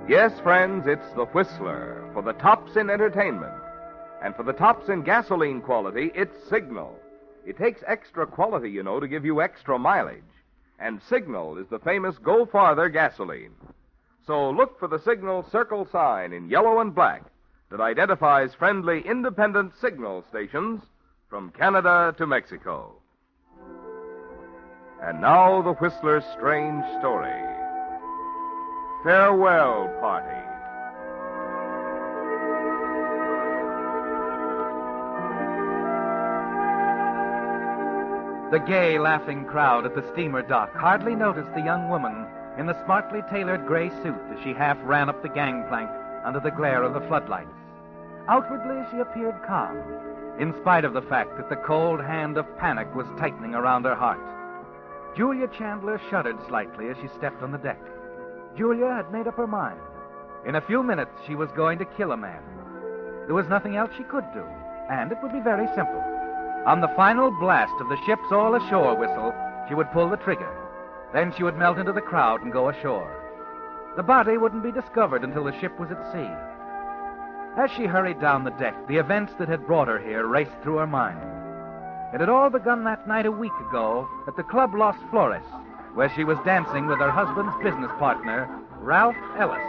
Yes, friends, it's the Whistler for the tops in entertainment. And for the tops in gasoline quality, it's Signal. It takes extra quality, you know, to give you extra mileage. And Signal is the famous Go Farther gasoline. So look for the Signal circle sign in yellow and black that identifies friendly independent signal stations from Canada to Mexico. And now the Whistler's strange story. Farewell Party. The gay, laughing crowd at the steamer dock hardly noticed the young woman in the smartly tailored gray suit as she half ran up the gangplank under the glare of the floodlights. Outwardly, she appeared calm, in spite of the fact that the cold hand of panic was tightening around her heart. Julia Chandler shuddered slightly as she stepped on the deck. Julia had made up her mind. In a few minutes, she was going to kill a man. There was nothing else she could do, and it would be very simple. On the final blast of the ship's all-ashore whistle, she would pull the trigger. Then she would melt into the crowd and go ashore. The body wouldn't be discovered until the ship was at sea. As she hurried down the deck, the events that had brought her here raced through her mind. It had all begun that night a week ago at the Club Los Flores, where she was dancing with her husband's business partner, Ralph Ellis.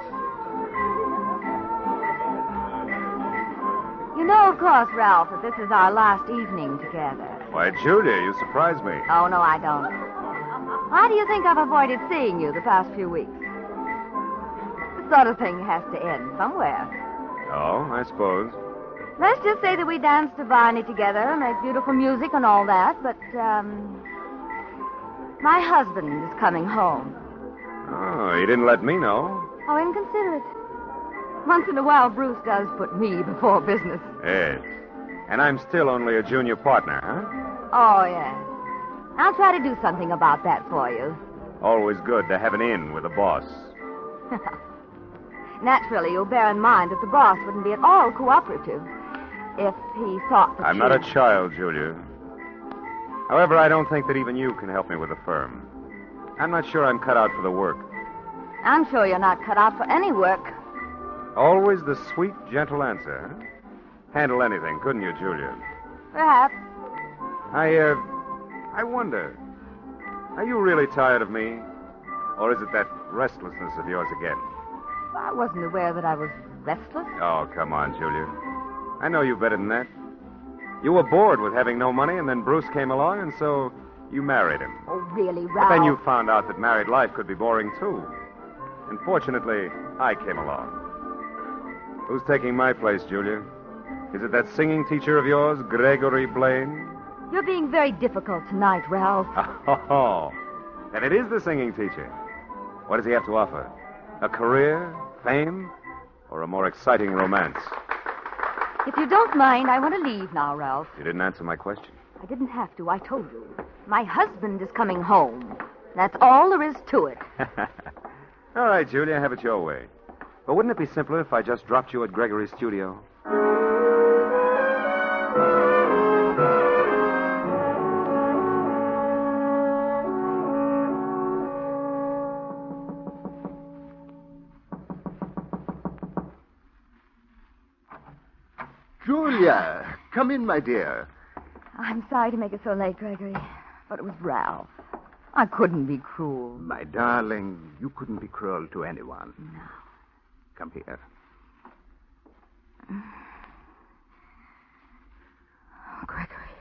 You know, of course, Ralph, that this is our last evening together. Why, Julia, you surprised me. Oh, no, I don't. Why do you think I've avoided seeing you the past few weeks? This sort of thing has to end somewhere. Oh, I suppose. Let's just say that we danced divinely together, made beautiful music and all that, but, my husband is coming home. Oh, you didn't let me know. Oh, inconsiderate. Once in a while, Bruce does put me before business. Yes. And I'm still only a junior partner, huh? Oh, yes. I'll try to do something about that for you. Always good to have an in with a boss. Naturally, you'll bear in mind that the boss wouldn't be at all cooperative if he thought that I'm not a child, Julia. However, I don't think that even you can help me with the firm. I'm not sure I'm cut out for the work. I'm sure you're not cut out for any work. Always the sweet, gentle answer, huh? Handle anything, couldn't you, Julia? Perhaps. I wonder, are you really tired of me? Or is it that restlessness of yours again? I wasn't aware that I was restless. Oh, come on, Julia. I know you better than that. You were bored with having no money, and then Bruce came along, and so you married him. Oh, really, Ralph? But then you found out that married life could be boring, too. And fortunately, I came along. Who's taking my place, Julia? Is it that singing teacher of yours, Gregory Blaine? You're being very difficult tonight, Ralph. Oh, then it is the singing teacher. What does he have to offer? A career, fame, or a more exciting romance? If you don't mind, I want to leave now, Ralph. You didn't answer my question. I didn't have to. I told you. My husband is coming home. That's all there is to it. All right, Julia, have it your way. But wouldn't it be simpler if I just dropped you at Gregory's studio? Julia, come in, my dear. I'm sorry to make it so late, Gregory, but it was Ralph. I couldn't be cruel. My darling, you couldn't be cruel to anyone. No. Come here. Oh, Gregory.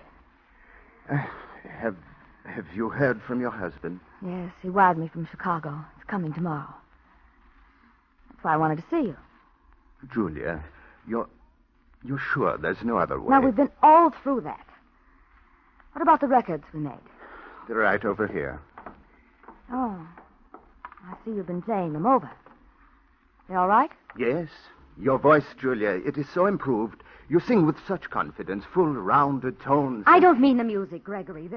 Have you heard from your husband? Yes, he wired me from Chicago. It's coming tomorrow. That's why I wanted to see you. Julia, you're sure there's no other way? Now, we've been all through that. What about the records we made? They're right over here. Oh, I see you've been playing them over. They all right? Yes. Your voice, Julia, it is so improved. You sing with such confidence, full, rounded tones. I don't mean the music, Gregory.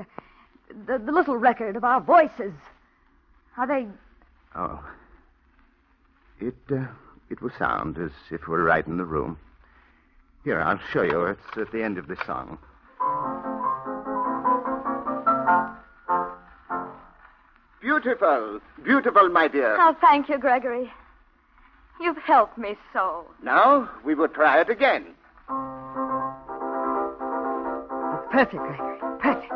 The little record of our voices. Are they... Oh. It was sound, as if we were right in the room. Here, I'll show you. It's at the end of the song. Beautiful. Beautiful, my dear. Oh, thank you, Gregory. You've helped me so. Now, we will try it again. It's perfect, Gregory. Perfect.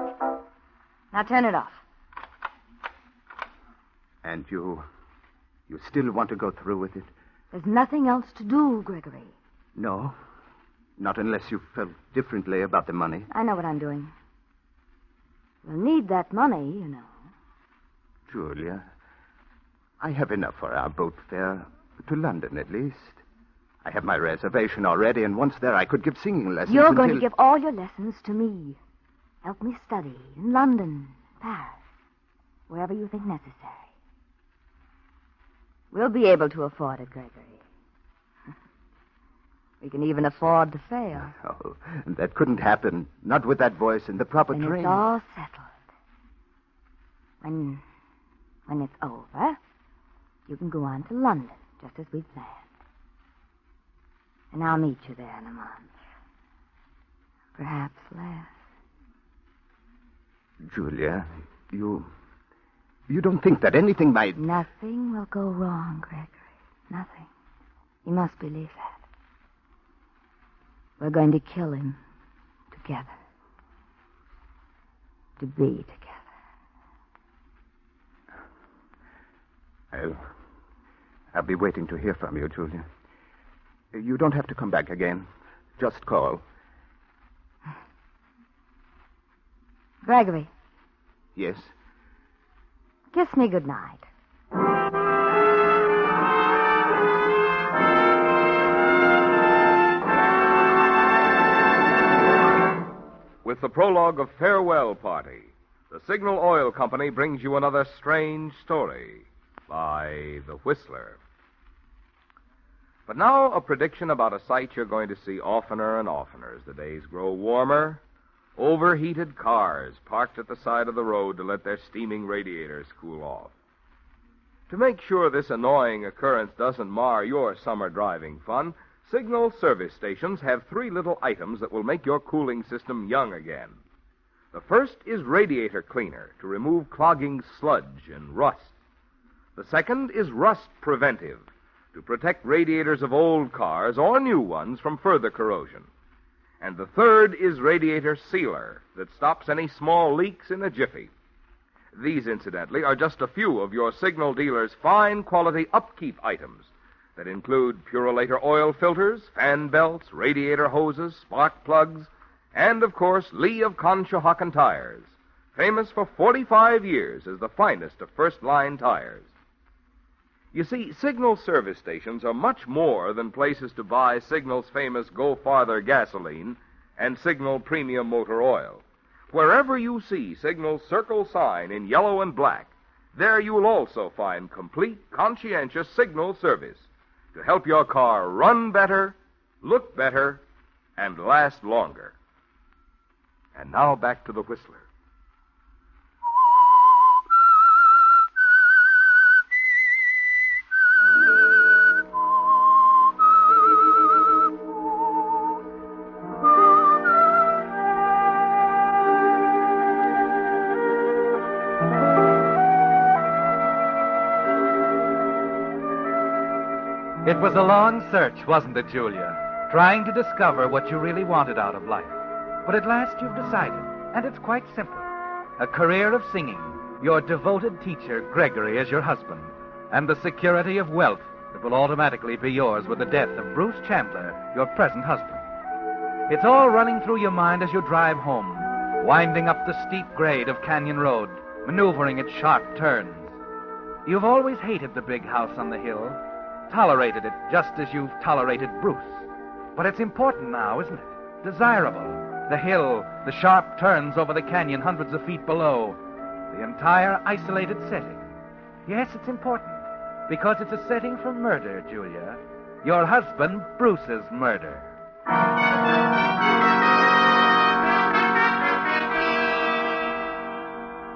Now turn it off. And you still want to go through with it? There's nothing else to do, Gregory. No. Not unless you felt differently about the money. I know what I'm doing. We'll need that money, you know. Julia, I have enough for our boat fare. To London, at least. I have my reservation already, and once there I could give singing lessons You're going to give all your lessons to me. Help me study in London, Paris, wherever you think necessary. We'll be able to afford it, Gregory. We can even afford to fail. Oh, that couldn't happen. Not with that voice and the proper When training. it's all settled. When it's over, you can go on to London, just as we planned. And I'll meet you there in a month. Perhaps less. Julia, you don't think that anything might... Nothing will go wrong, Gregory. Nothing. You must believe that. We're going to kill him together. To be together. I'll be waiting to hear from you, Julia. You don't have to come back again. Just call. Gregory. Yes? Kiss me goodnight. With the prologue of Farewell Party, the Signal Oil Company brings you another strange story by The Whistler. But now a prediction about a sight you're going to see oftener and oftener as the days grow warmer. Overheated cars parked at the side of the road to let their steaming radiators cool off. To make sure this annoying occurrence doesn't mar your summer driving fun, Signal service stations have 3 little items that will make your cooling system young again. The first is radiator cleaner to remove clogging sludge and rust. The second is rust preventive to protect radiators of old cars or new ones from further corrosion. And the third is radiator sealer that stops any small leaks in a jiffy. These, incidentally, are just a few of your Signal dealer's fine quality upkeep items that include Purolator oil filters, fan belts, radiator hoses, spark plugs, and, of course, Lee of Conshohocken tires, famous for 45 years as the finest of first-line tires. You see, Signal service stations are much more than places to buy Signal's famous Go Farther gasoline and Signal Premium Motor Oil. Wherever you see Signal's circle sign in yellow and black, there you'll also find complete, conscientious Signal service to help your car run better, look better, and last longer. And now back to the Whistler. It was a long search, wasn't it, Julia? Trying to discover what you really wanted out of life. But at last you've decided, and it's quite simple. A career of singing, your devoted teacher, Gregory, as your husband, and the security of wealth that will automatically be yours with the death of Bruce Chandler, your present husband. It's all running through your mind as you drive home, winding up the steep grade of Canyon Road, maneuvering its sharp turns. You've always hated the big house on the hill, tolerated it just as you've tolerated Bruce. But it's important now, isn't it? Desirable. The hill, the sharp turns over the canyon hundreds of feet below, the entire isolated setting. Yes, it's important, because it's a setting for murder, Julia. Your husband, Bruce's murder.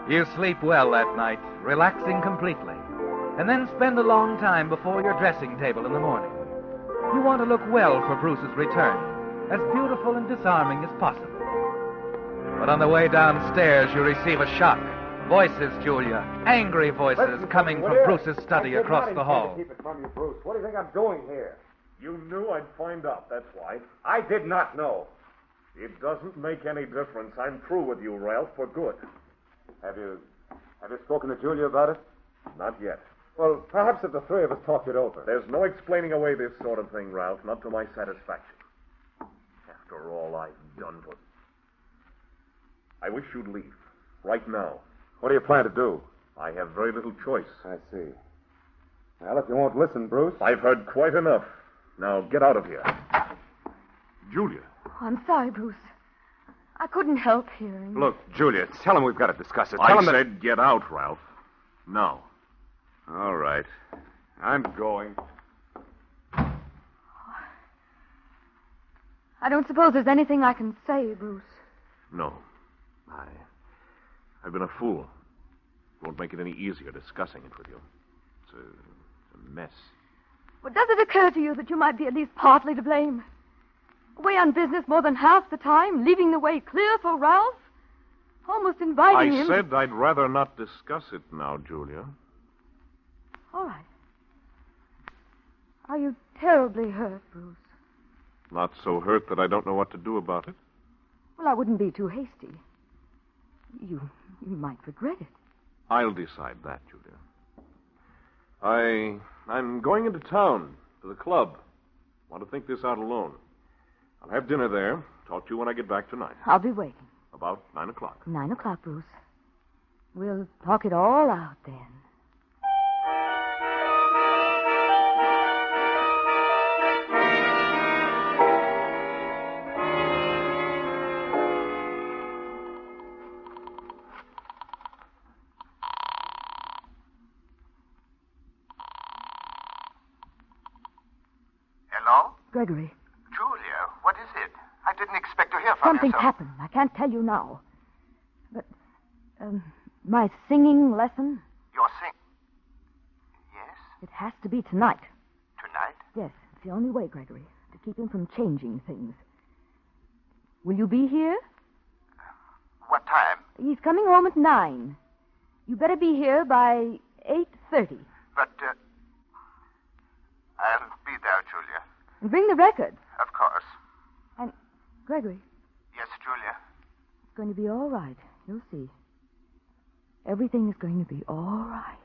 You sleep well that night, relaxing completely, and then spend a long time before your dressing table in the morning. You want to look well for Bruce's return, as beautiful and disarming as possible. But on the way downstairs, you receive a shock. Voices, Julia. Angry voices coming from Bruce's study across the hall. Keep it from you, Bruce. What do you think I'm doing here? You knew I'd find out, that's why. I did not know. It doesn't make any difference. I'm through with you, Ralph, for good. Have you spoken to Julia about it? Not yet. Well, perhaps if the three of us talked it over. There's no explaining away this sort of thing, Ralph, not to my satisfaction. After all I've done to... I wish you'd leave. Right now. What do you plan to do? I have very little choice. I see. Well, if you won't listen, Bruce... I've heard quite enough. Now, get out of here. Julia. Oh, I'm sorry, Bruce. I couldn't help hearing. Look, Julia, tell him we've got to discuss it. Tell I him said get out, Ralph. Now. All right. I'm going. I don't suppose there's anything I can say, Bruce. No. I've been a fool. Won't make it any easier discussing it with you. It's a mess. But does it occur to you that you might be at least partly to blame? Away on business more than half the time, leaving the way clear for Ralph? Almost inviting him... I said I'd rather not discuss it now, Julia. All right. Are you terribly hurt, Bruce? Not so hurt that I don't know what to do about it. Well, I wouldn't be too hasty. You might regret it. I'll decide that, Julia. I'm going into town to the club. Want to think this out alone. I'll have dinner there. Talk to you when I get back tonight. I'll be waiting. About 9 o'clock. 9 o'clock, Bruce. We'll talk it all out then. Hello? Gregory. Julia, what is it? I didn't expect to hear from Something you. happened. I can't tell you now. But, my singing lesson? Your sing... Yes? It has to be tonight. Tonight? Yes, it's the only way, Gregory, to keep him from changing things. Will you be here? What time? He's coming home at 9. You better be here by 8:30. But, I'll be there, Julia. And bring the record. Of course. And, Gregory, Yes, Julia? it's going to be all right. You'll see. Everything is going to be all right.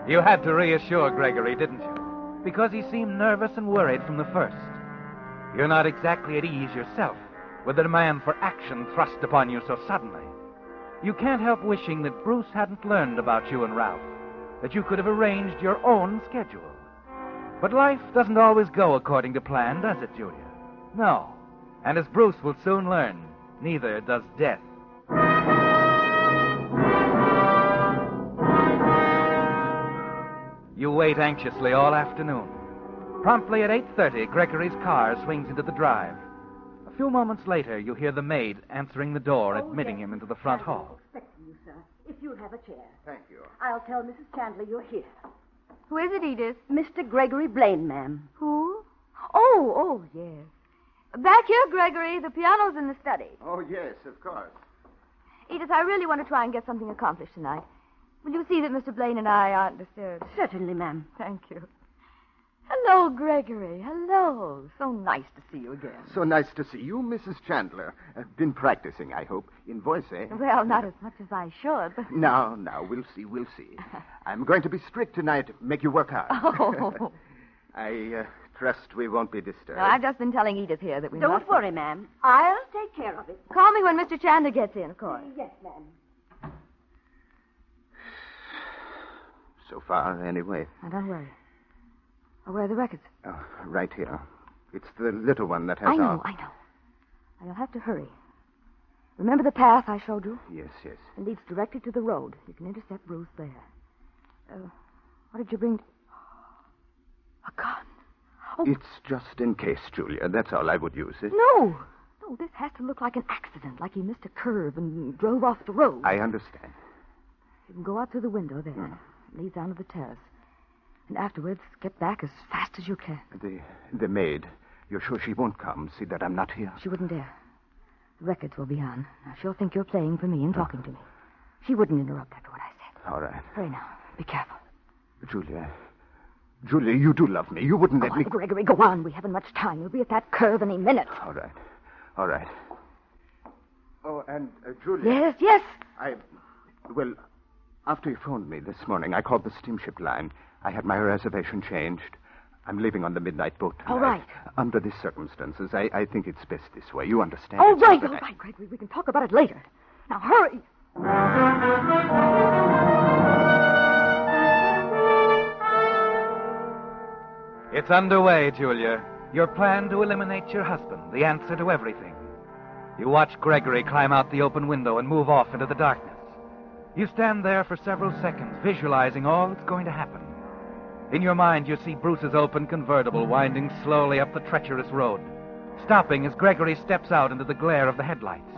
You had to reassure Gregory, didn't you? Because he seemed nervous and worried from the first. You're not exactly at ease yourself, with the demand for action thrust upon you so suddenly. You can't help wishing that Bruce hadn't learned about you and Ralph, that you could have arranged your own schedule. But life doesn't always go according to plan, does it, Julia? No. And as Bruce will soon learn, neither does death. You wait anxiously all afternoon. Promptly at 8:30, Gregory's car swings into the drive. A few moments later, you hear the maid answering the door, admitting him into the front hall. Expecting you, sir. If you'll have a chair. Thank you. I'll tell Mrs. Chandler you're here. Who is it, Edith? Mr. Gregory Blaine, ma'am. Who? Oh, yes. Back here, Gregory. The piano's in the study. Oh, yes, of course. Edith, I really want to try and get something accomplished tonight. Will you see that Mr. Blaine and I aren't disturbed? Certainly, ma'am. Thank you. Hello, Gregory. Hello. So nice to see you again. So nice to see you, Mrs. Chandler. Been practicing, I hope, in voice, eh? Well, not as much as I should, but... Now, we'll see. I'm going to be strict tonight, make you work hard. Oh. I trust we won't be disturbed. No, I've just been telling Edith here that we Don't must... worry, ma'am. I'll take care of it. Call me when Mr. Chandler gets in, of course. Yes, ma'am. So far, anyway. Now, don't worry. Oh, where are the records? Oh, right here. It's the little one that has I know. Now, you'll have to hurry. Remember the path I showed you? Yes. It leads directly to the road. You can intercept Bruce there. What did you bring? A gun. Oh. It's just in case, Julia. That's all. I would use it. No. No, this has to look like an accident, like he missed a curve and drove off the road. I understand. You can go out through the window there. It leads down to the terrace. And afterwards, get back as fast as you can. The maid. You're sure she won't come? See that I'm not here? She wouldn't dare. The records will be on. Now, she'll think you're playing for me and talking to me. She wouldn't interrupt after what I said. All right. Hurry now. Be careful. Julia, you do love me. You wouldn't let me... Gregory, go on. We haven't much time. You'll be at that curve any minute. All right. Oh, and Julia... Yes? Well, after you phoned me this morning, I called the steamship line. I had my reservation changed. I'm leaving on the midnight boat tonight. All right. Under these circumstances, I think it's best this way. You understand? All right, Gregory. We can talk about it later. Now, hurry. It's underway, Julia. Your plan to eliminate your husband, the answer to everything. You watch Gregory climb out the open window and move off into the darkness. You stand there for several seconds, visualizing all that's going to happen. In your mind, you see Bruce's open convertible winding slowly up the treacherous road, stopping as Gregory steps out into the glare of the headlights.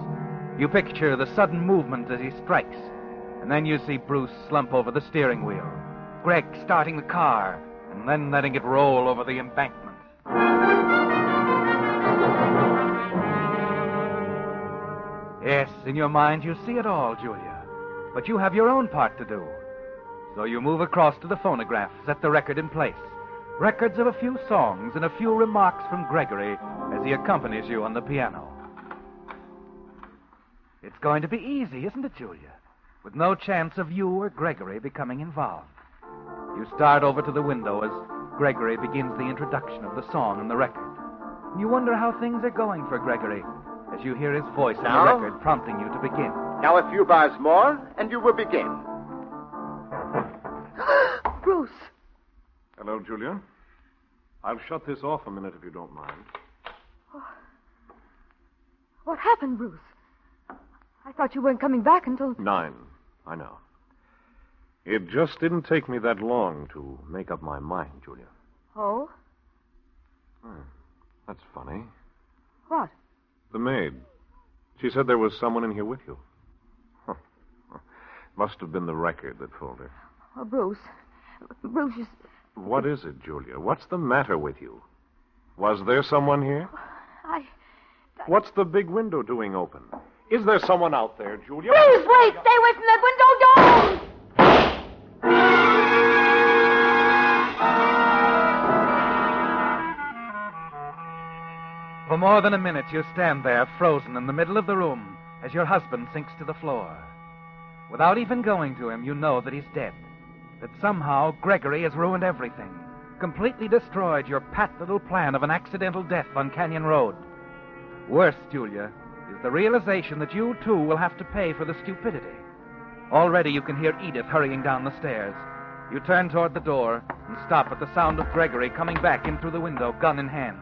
You picture the sudden movement as he strikes, and then you see Bruce slump over the steering wheel, Greg starting the car, and then letting it roll over the embankment. Yes, in your mind, you see it all, Julia. But you have your own part to do. So you move across to the phonograph, set the record in place. Records of a few songs and a few remarks from Gregory as he accompanies you on the piano. It's going to be easy, isn't it, Julia? With no chance of you or Gregory becoming involved. You start over to the window as Gregory begins the introduction of the song and the record. You wonder how things are going for Gregory as you hear his voice on the record prompting you to begin. Now a few bars more, and you will begin. Bruce. Hello, Julia. I'll shut this off a minute if you don't mind. Oh. What happened, Bruce? I thought you weren't coming back until... 9. I know. It just didn't take me that long to make up my mind, Julia. Oh? That's funny. What? The maid. She said there was someone in here with you. Must have been the record that fooled her. Oh, Bruce. Bruce, you... What is it, Julia? What's the matter with you? Was there someone here? What's the big window doing open? Is there someone out there, Julia? Bruce, wait! Stay away from that window! Don't! For more than a minute, you stand there, frozen in the middle of the room, as your husband sinks to the floor. Without even going to him, you know that he's dead. That somehow Gregory has ruined everything, completely destroyed your pat little plan of an accidental death on Canyon Road. Worse, Julia, is the realization that you, too, will have to pay for the stupidity. Already you can hear Edith hurrying down the stairs. You turn toward the door and stop at the sound of Gregory coming back in through the window, gun in hand.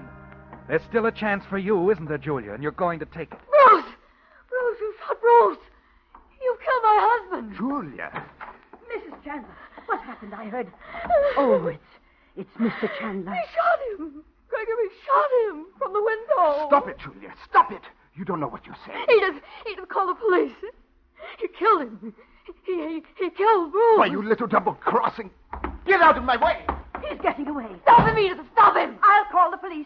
There's still a chance for you, isn't there, Julia? And you're going to take it. Bruce! Bruce, you shot Bruce! You killed my husband! Julia! Mrs. Chandler, what happened? I heard... Oh, it's Mr. Chandler. He shot him! Gregory shot him from the window! Stop it, Julia! Stop it! You don't know what you say. Edith, call the police. He killed him. He killed Bruce. Why, you little double-crossing... Get out of my way! He's getting away. Stop him, Edith! Stop him! I'll call the police.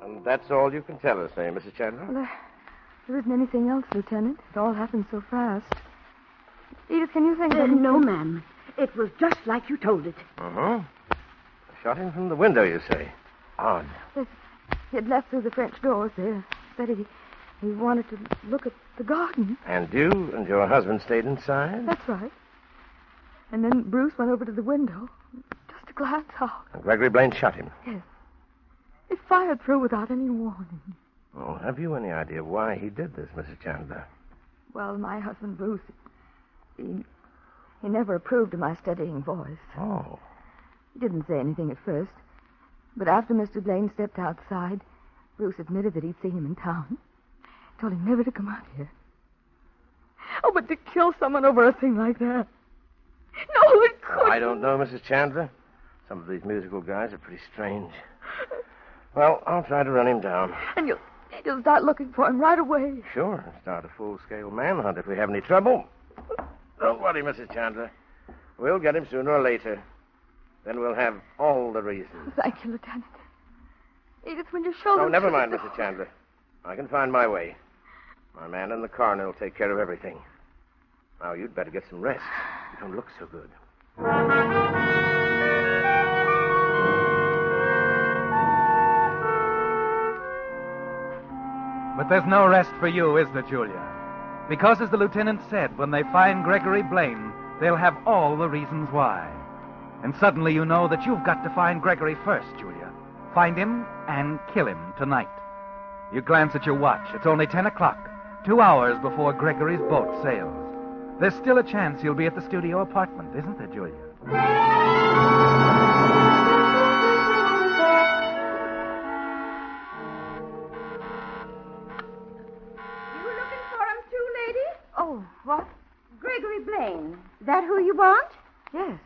And that's all you can tell us, eh, Mrs. Chandler? Well, there isn't anything else, Lieutenant. It all happened so fast. Edith, can you think of anything? No, ma'am. It was just like you told it. Uh-huh. Shot him from the window, you say? Odd. He had left through the French doors there. Said he wanted to look at the garden. And you and your husband stayed inside? That's right. And then Bruce went over to the window, just to glance out. And Gregory Blaine shot him? Yes. He fired through without any warning. Oh, have you any idea why he did this, Mrs. Chandler? Well, my husband, Bruce, he never approved of my steadying voice. Oh. He didn't say anything at first. But after Mr. Blaine stepped outside, Bruce admitted that he'd seen him in town. Told him never to come out here. Oh, but to kill someone over a thing like that. No, it couldn't. I don't know, Mrs. Chandler. Some of these musical guys are pretty strange. Well, I'll try to run him down. And you'll start looking for him right away. Sure. Start a full-scale manhunt if we have any trouble. Don't worry, Mrs. Chandler. We'll get him sooner or later. Then we'll have all the reasons. Thank you, Lieutenant. Edith, when you show them... Oh, never mind, Mrs. Chandler. I can find my way. My man in the coroner will take care of everything. Now, you'd better get some rest. You don't look so good. But there's no rest for you, is there, Julia? Because, as the lieutenant said, when they find Gregory Blaine, they'll have all the reasons why. And suddenly you know that you've got to find Gregory first, Julia. Find him and kill him tonight. You glance at your watch. It's only 10 o'clock, 2 hours before Gregory's boat sails. There's still a chance you'll be at the studio apartment, isn't there, Julia? Oh, what? Gregory Blaine. That who you want? Yes.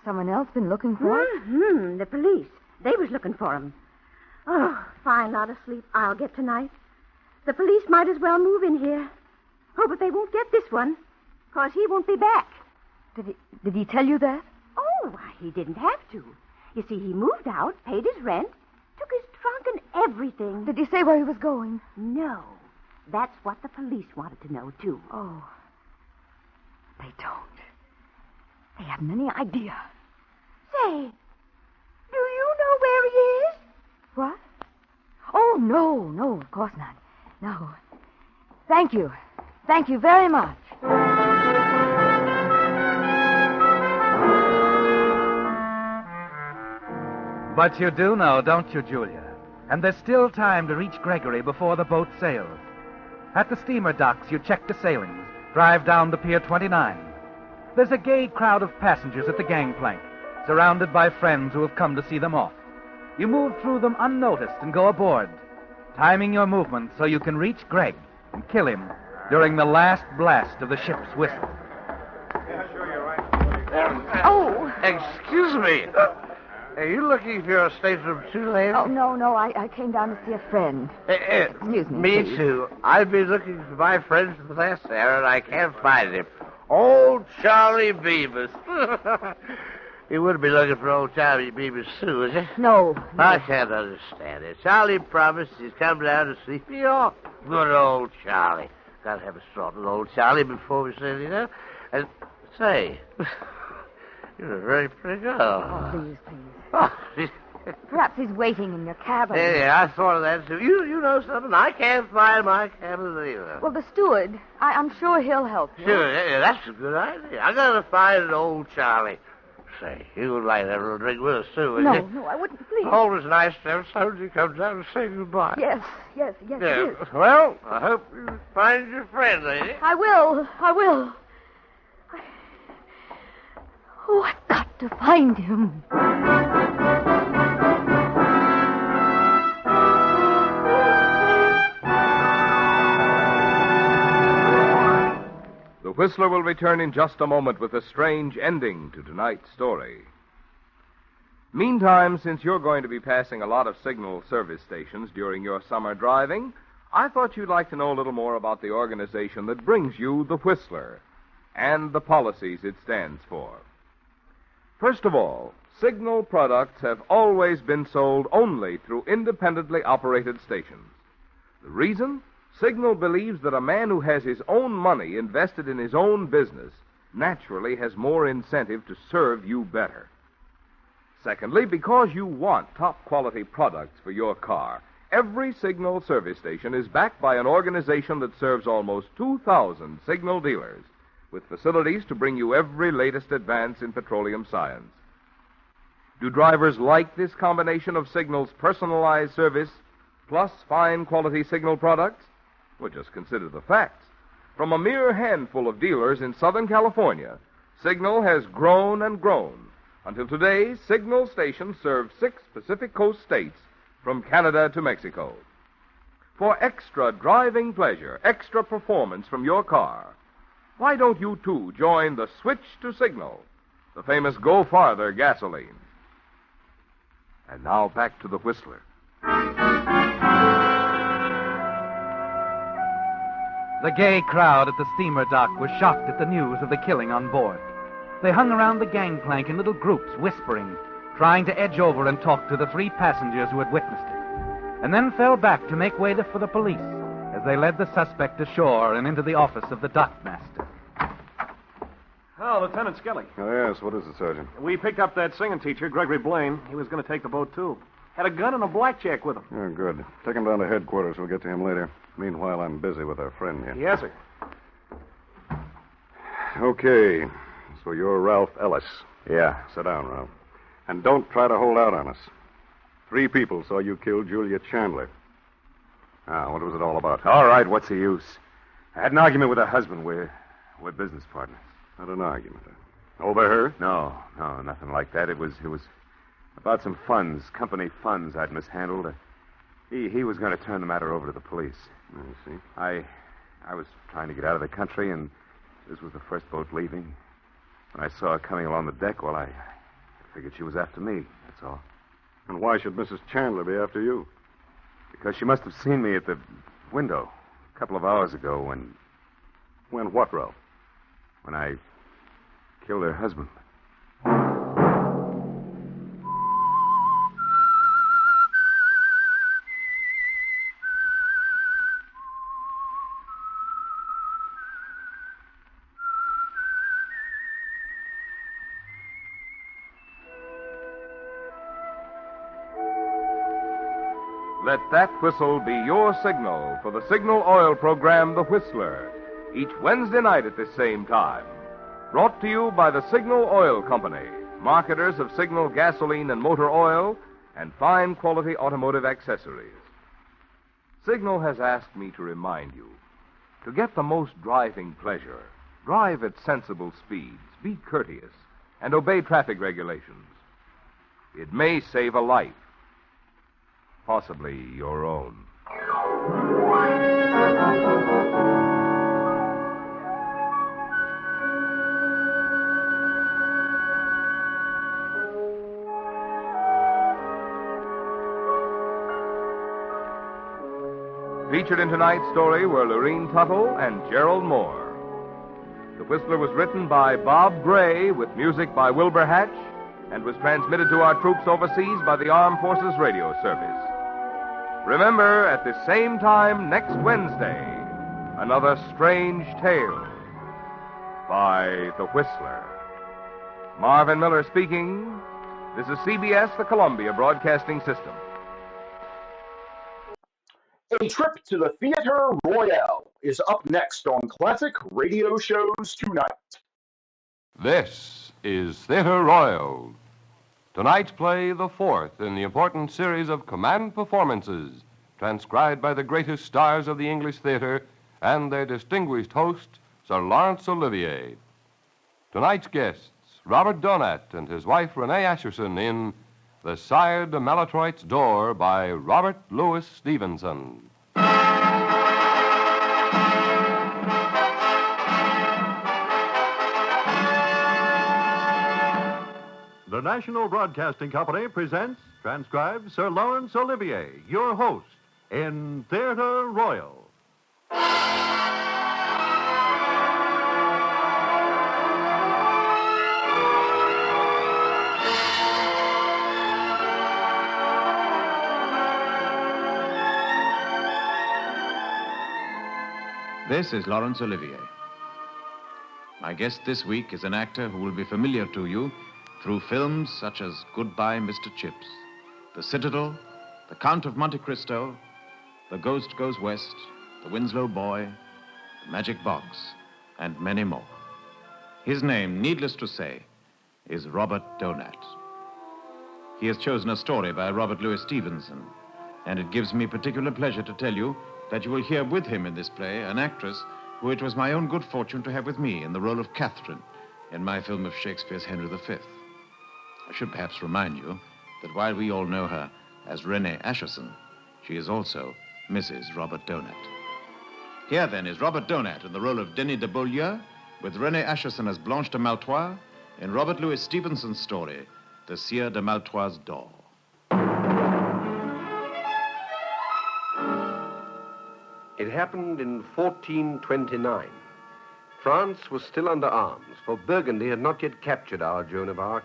Someone else been looking for him? Mm-hmm. The police. They was looking for him. Oh, fine lot of sleep I'll get tonight. The police might as well move in here. Oh, but they won't get this one, 'cause he won't be back. Did he tell you that? Oh, why, he didn't have to. You see, he moved out, paid his rent, took his trunk and everything. Did he say where he was going? No. That's what the police wanted to know, too. Oh. They don't. They haven't any idea. Say, do you know where he is? What? Oh, no, of course not. No. Thank you. Thank you very much. But you do know, don't you, Julia? And there's still time to reach Gregory before the boat sails. At the steamer docks, you check the sailings, drive down to Pier 29. There's a gay crowd of passengers at the gangplank, surrounded by friends who have come to see them off. You move through them unnoticed and go aboard, timing your movements so you can reach Greg and kill him during the last blast of the ship's whistle. Oh! Excuse me. Are you looking for your stateroom too, lady? Oh, no, I came down to see a friend. Excuse me. Me please. too. I've been looking for my friend for the last hour, and I can't find him. Old Charlie Beavis. You wouldn't be looking for old Charlie Beavis too, would you? No. I can't understand it. Charlie promised he'd come down to see me off. Good old Charlie. Got to have a sort of old Charlie before we say anything else. And say, you're a very pretty girl. Oh, please. Oh, Perhaps he's waiting in your cabin. yeah, I thought of that, too. You know something? I can't find my cabin either. Well, the steward, I'm sure he'll help you. Sure, yeah, that's a good idea. I got to find an old Charlie. Say, you would like to have a little drink with us, too, wouldn't you? No, I wouldn't, please. Always nice to have somebody come down and say goodbye. Yes, it is. Well, I hope you find your friend, lady. I will. Oh, I've got to find him. The Whistler will return in just a moment with a strange ending to tonight's story. Meantime, since you're going to be passing a lot of signal service stations during your summer driving, I thought you'd like to know a little more about the organization that brings you the Whistler and the policies it stands for. First of all, signal products have always been sold only through independently operated stations. The reason? Signal believes that a man who has his own money invested in his own business naturally has more incentive to serve you better. Secondly, because you want top-quality products for your car, every Signal service station is backed by an organization that serves almost 2,000 Signal dealers, with facilities to bring you every latest advance in petroleum science. Do drivers like this combination of Signal's personalized service plus fine-quality Signal products? Well, just consider the facts. From a mere handful of dealers in Southern California, Signal has grown and grown. Until today, Signal stations serve 6 Pacific Coast states from Canada to Mexico. for extra driving pleasure, extra performance from your car. Why don't you, too, join the Switch to Signal, the famous Go Farther gasoline? And now back to the Whistler. The gay crowd at the steamer dock was shocked at the news of the killing on board. They hung around the gangplank in little groups, whispering, trying to edge over and talk to the 3 passengers who had witnessed it, and then fell back to make way for the police as they led the suspect ashore and into the office of the dockmaster. Oh, Lieutenant Skelly. Oh, yes. What is it, Sergeant? We picked up that singing teacher, Gregory Blaine. He was going to take the boat, too. Had a gun and a blackjack with him. Oh, good. Take him down to headquarters. We'll get to him later. Meanwhile, I'm busy with our friend here. Yes, sir. Okay. So you're Ralph Ellis. Yeah. Sit down, Ralph. And don't try to hold out on us. 3 people saw you kill Julia Chandler. Now, what was it all about? All right, what's the use? I had an argument with her husband. We're business partners. Had an argument? Over her? No, nothing like that. It was about some funds, company funds I'd mishandled. He was going to turn the matter over to the police. I see. I was trying to get out of the country, and this was the first boat leaving. When I saw her coming along the deck, well, I figured she was after me, that's all. And why should Mrs. Chandler be after you? Because she must have seen me at the window a couple of hours ago when... When what, Ralph? When I killed her husband. Let that whistle be your signal for the Signal Oil program, The Whistler, each Wednesday night at the same time. Brought to you by the Signal Oil Company, marketers of Signal gasoline and motor oil and fine quality automotive accessories. Signal has asked me to remind you, to get the most driving pleasure, drive at sensible speeds, be courteous, and obey traffic regulations. It may save a life. Possibly your own. Featured in tonight's story were Lorene Tuttle and Gerald Moore. The Whistler was written by Bob Gray with music by Wilbur Hatch and was transmitted to our troops overseas by the Armed Forces Radio Service. Remember, at the same time next Wednesday, another strange tale by The Whistler. Marvin Miller speaking. This is CBS, the Columbia Broadcasting System. A trip to the Theatre Royale is up next on Classic Radio Shows tonight. This is Theatre Royal. Tonight's play, the 4th in the important series of command performances, transcribed by the greatest stars of the English theater and their distinguished host, Sir Laurence Olivier. Tonight's guests, Robert Donat and his wife, Renee Asherson, in The Sire de Malatroit's Door by Robert Louis Stevenson. The National Broadcasting Company presents, transcribes Sir Laurence Olivier, your host, in Theatre Royal. This is Laurence Olivier. My guest this week is an actor who will be familiar to you through films such as Goodbye, Mr. Chips, The Citadel, The Count of Monte Cristo, The Ghost Goes West, The Winslow Boy, The Magic Box, and many more. His name, needless to say, is Robert Donat. He has chosen a story by Robert Louis Stevenson, and it gives me particular pleasure to tell you that you will hear with him in this play an actress who it was my own good fortune to have with me in the role of Catherine in my film of Shakespeare's Henry V. I should perhaps remind you that while we all know her as Renee Asherson, she is also Mrs. Robert Donat. Here, then, is Robert Donat in the role of Denis de Beaulieu, with Renée Asherson as Blanche de Maltroit, in Robert Louis Stevenson's story, The Sieur de Maltroit's Door. It happened in 1429. France was still under arms, for Burgundy had not yet captured our Joan of Arc,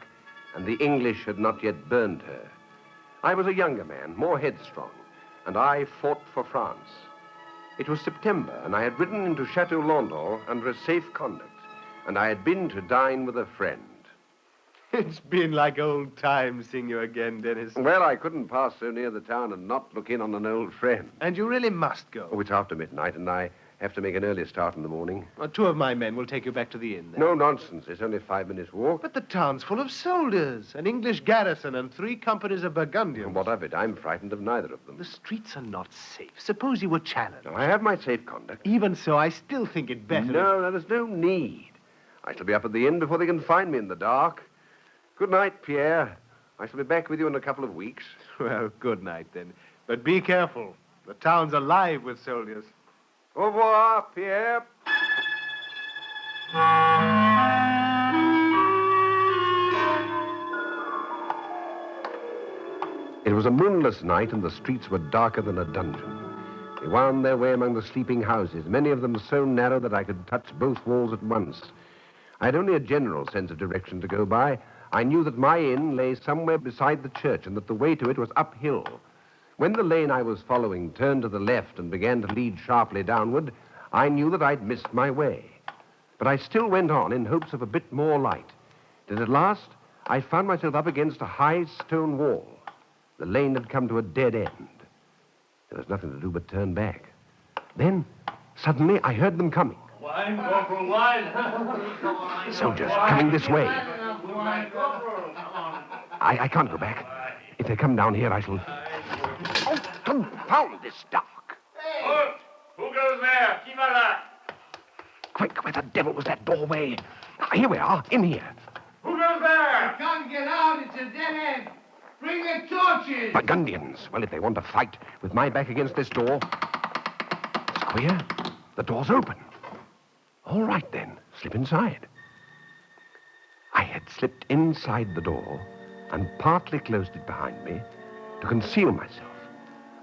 and the English had not yet burned her. I was a younger man, more headstrong, and I fought for France. It was September, and I had ridden into Chateau Landau under a safe conduct, and I had been to dine with a friend. It's been like old times seeing you again, Dennis. Well, I couldn't pass so near the town and not look in on an old friend. And you really must go. Oh, it's after midnight, and I have to make an early start in the morning. Well, 2 of my men will take you back to the inn, then. No nonsense. It's only a 5 minutes walk. But the town's full of soldiers, an English garrison, and 3 companies of Burgundians. What of it? I'm frightened of neither of them. The streets are not safe. Suppose you were challenged. No, I have my safe conduct. Even so, I still think it better... No, there's no need. I shall be up at the inn before they can find me in the dark. Good night, Pierre. I shall be back with you in a couple of weeks. Well, good night, then. But be careful. The town's alive with soldiers. Au revoir, Pierre. It was a moonless night, and the streets were darker than a dungeon. They wound their way among the sleeping houses, many of them so narrow that I could touch both walls at once. I had only a general sense of direction to go by. I knew that my inn lay somewhere beside the church, and that the way to it was uphill. When the lane I was following turned to the left and began to lead sharply downward, I knew that I'd missed my way. But I still went on in hopes of a bit more light. Then at last, I found myself up against a high stone wall. The lane had come to a dead end. There was nothing to do but turn back. Then, suddenly, I heard them coming. Wine, Corporal, wine. Soldiers coming this way. I can't go back. If they come down here, I shall... Oh, confound this dark. Hey. Who goes there? Qui va là? Quick, where the devil was that doorway? Here we are, in here. Who goes there? You can't get out. It's a dead end. Bring the torches. Burgundians. Well, if they want to fight with my back against this door... It's queer. The door's open. All right, then. Slip inside. I had slipped inside the door and partly closed it behind me to conceal myself.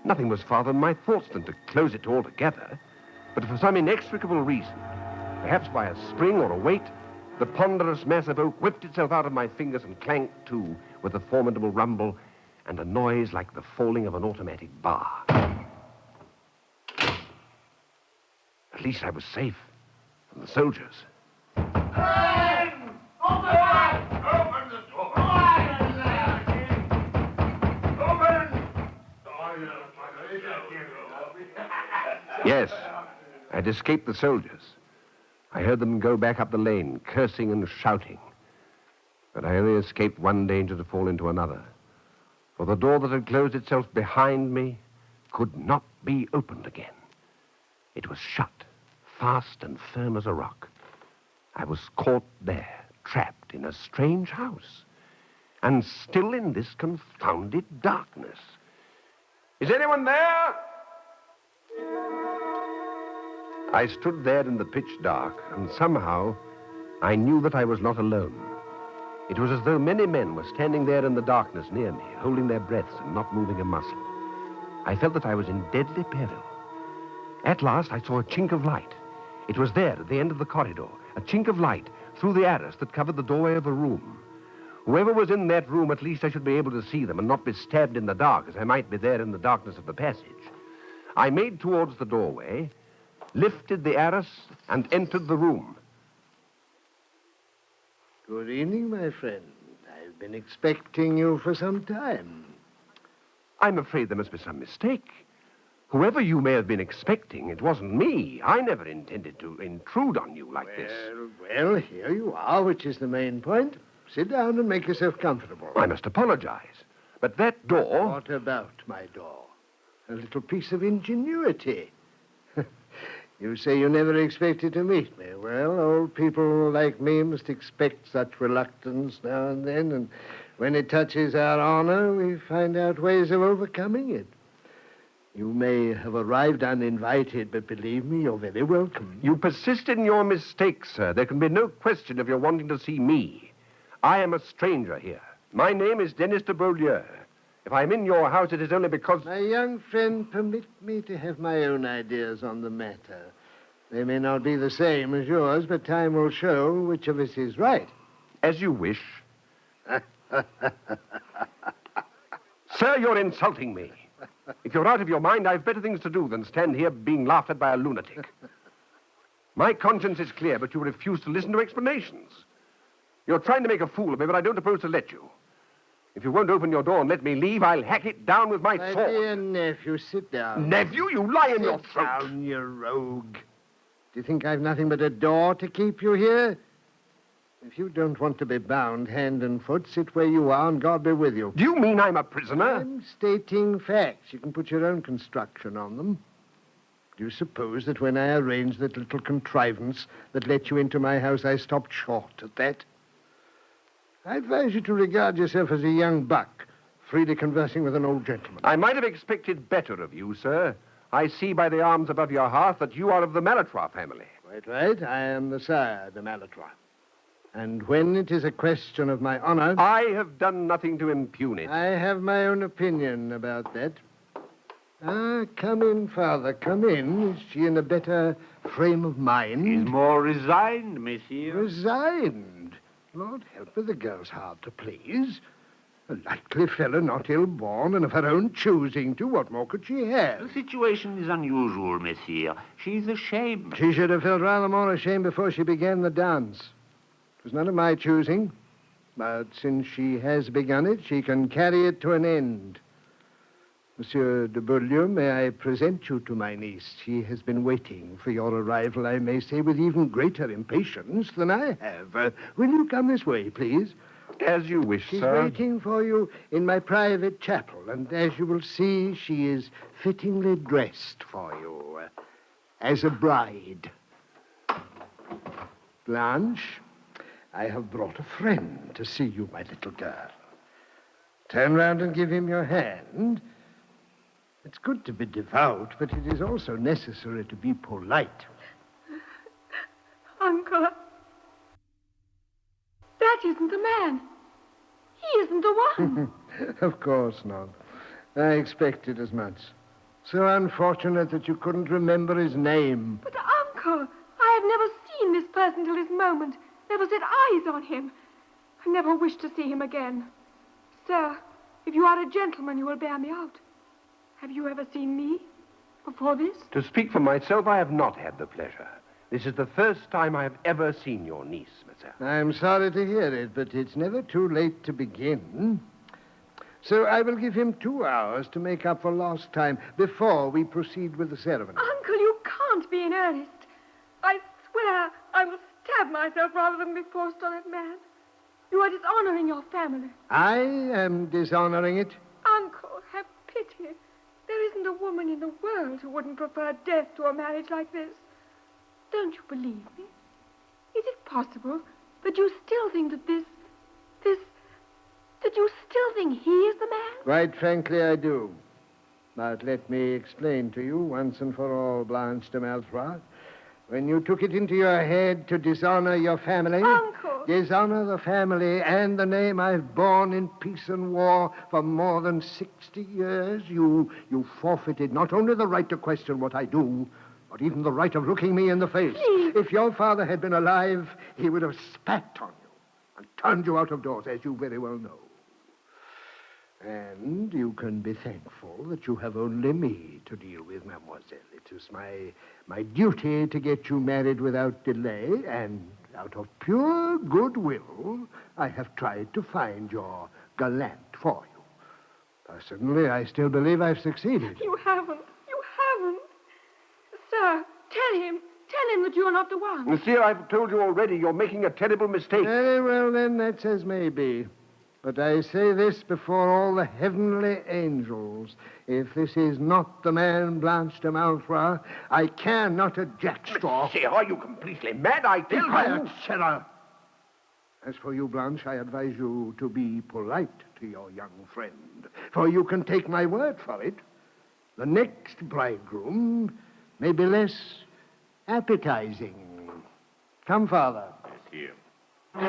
Nothing was farther in my thoughts than to close it altogether, but for some inexplicable reason, perhaps by a spring or a weight, the ponderous mass of oak whipped itself out of my fingers and clanked to with a formidable rumble and a noise like the falling of an automatic bar. At least I was safe from the soldiers. Open the door. Yes, I'd escaped the soldiers. I heard them go back up the lane, cursing and shouting. But I only escaped one danger to fall into another. For the door that had closed itself behind me could not be opened again. It was shut, fast and firm as a rock. I was caught there, trapped in a strange house, and still in this confounded darkness. Is anyone there? I stood there in the pitch dark, and somehow I knew that I was not alone. It was as though many men were standing there in the darkness near me, holding their breaths and not moving a muscle. I felt that I was in deadly peril. At last, I saw a chink of light. It was there at the end of the corridor, a chink of light through the arras that covered the doorway of a room. Whoever was in that room, at least I should be able to see them and not be stabbed in the dark as I might be there in the darkness of the passage. I made towards the doorway, lifted the arras, and entered the room. Good evening, my friend. I've been expecting you for some time. I'm afraid there must be some mistake. Whoever you may have been expecting, it wasn't me. I never intended to intrude on you like this. Well, here you are, which is the main point. Sit down and make yourself comfortable. I must apologize. But that door... What about my door? A little piece of ingenuity. You say you never expected to meet me. Well, old people like me must expect such reluctance now and then, and when it touches our honor, we find out ways of overcoming it. You may have arrived uninvited, but believe me, you're very welcome. You persist in your mistake, sir. There can be no question of your wanting to see me. I am a stranger here. My name is Dennis de Beaulieu. If I'm in your house, it is only because... My young friend, permit me to have my own ideas on the matter. They may not be the same as yours, but time will show which of us is right. As you wish. Sir, you're insulting me. If you're out of your mind, I've better things to do than stand here being laughed at by a lunatic. My conscience is clear, but you refuse to listen to explanations. You're trying to make a fool of me, but I don't propose to let you. If you won't open your door and let me leave, I'll hack it down with my sword. My dear nephew, sit down. Nephew, you lie in your throat. Sit down, you rogue. Do you think I've nothing but a door to keep you here? If you don't want to be bound hand and foot, sit where you are and God be with you. Do you mean I'm a prisoner? I'm stating facts. You can put your own construction on them. Do you suppose that when I arranged that little contrivance that let you into my house, I stopped short at that? I advise you to regard yourself as a young buck, freely conversing with an old gentleman. I might have expected better of you, sir. I see by the arms above your hearth that you are of the Malatois family. Quite right. I am the sire de Malatois. And when it is a question of my honor... I have done nothing to impugn it. I have my own opinion about that. Come in, Father, come in. Is she in a better frame of mind? She's more resigned, monsieur. Resigned? Lord help her, the girl's hard to please. A likely fellow, not ill-born, and of her own choosing to. What more could she have? The situation is unusual, monsieur. She's ashamed. She should have felt rather more ashamed before she began the dance. It was none of my choosing, but since she has begun it, she can carry it to an end. Monsieur de Beaulieu, may I present you to my niece? She has been waiting for your arrival, I may say, with even greater impatience than I have. Will you come this way, please? As you wish, She's sir. waiting for you in my private chapel, and as you will see, she is fittingly dressed for you, as a bride. Blanche, I have brought a friend to see you, my little girl. Turn round and give him your hand. It's good to be devout, but it is also necessary to be polite. Uncle, that isn't the man. He isn't the one. Of course not. I expected as much. So unfortunate that you couldn't remember his name. But, Uncle, I have never seen this person till this moment. Never set eyes on him. I never wish to see him again. Sir, if you are a gentleman, you will bear me out. Have you ever seen me before this? To speak for myself, I have not had the pleasure. This is the first time I have ever seen your niece, monsieur. I'm sorry to hear it, but it's never too late to begin. So I will give him 2 hours to make up for lost time before we proceed with the ceremony. Uncle, you can't be in earnest. I swear I will stab myself rather than be forced on that man. You are dishonoring your family. I am dishonoring it. Uncle, have pity. There isn't a woman in the world who wouldn't prefer death to a marriage like this. Don't you believe me? Is it possible that you still think that that you still think he is the man? Quite frankly, I do. But let me explain to you once and for all, Blanche de Malfroid. When you took it into your head to dishonor your family... Uncle! Dishonor the family and the name I've borne in peace and war for more than 60 years, you forfeited not only the right to question what I do, but even the right of looking me in the face. Please. If your father had been alive, he would have spat on you and turned you out of doors, as you very well know. And you can be thankful that you have only me to deal with, mademoiselle. It is my duty to get you married without delay, and out of pure goodwill, I have tried to find your gallant for you. Personally, I still believe I've succeeded. You haven't. Sir, tell him that you are not the one. Monsieur, I've told you already, you're making a terrible mistake. Very well, then, that's as may be. But I say this before all the heavenly angels. If this is not the man Blanche de Malfroid, I care not a jackstraw. Monsieur, are you completely mad? I tell you. Sirrah. As for you, Blanche, I advise you to be polite to your young friend. For you can take my word for it. the next bridegroom may be less appetizing. Come, Father. Here. And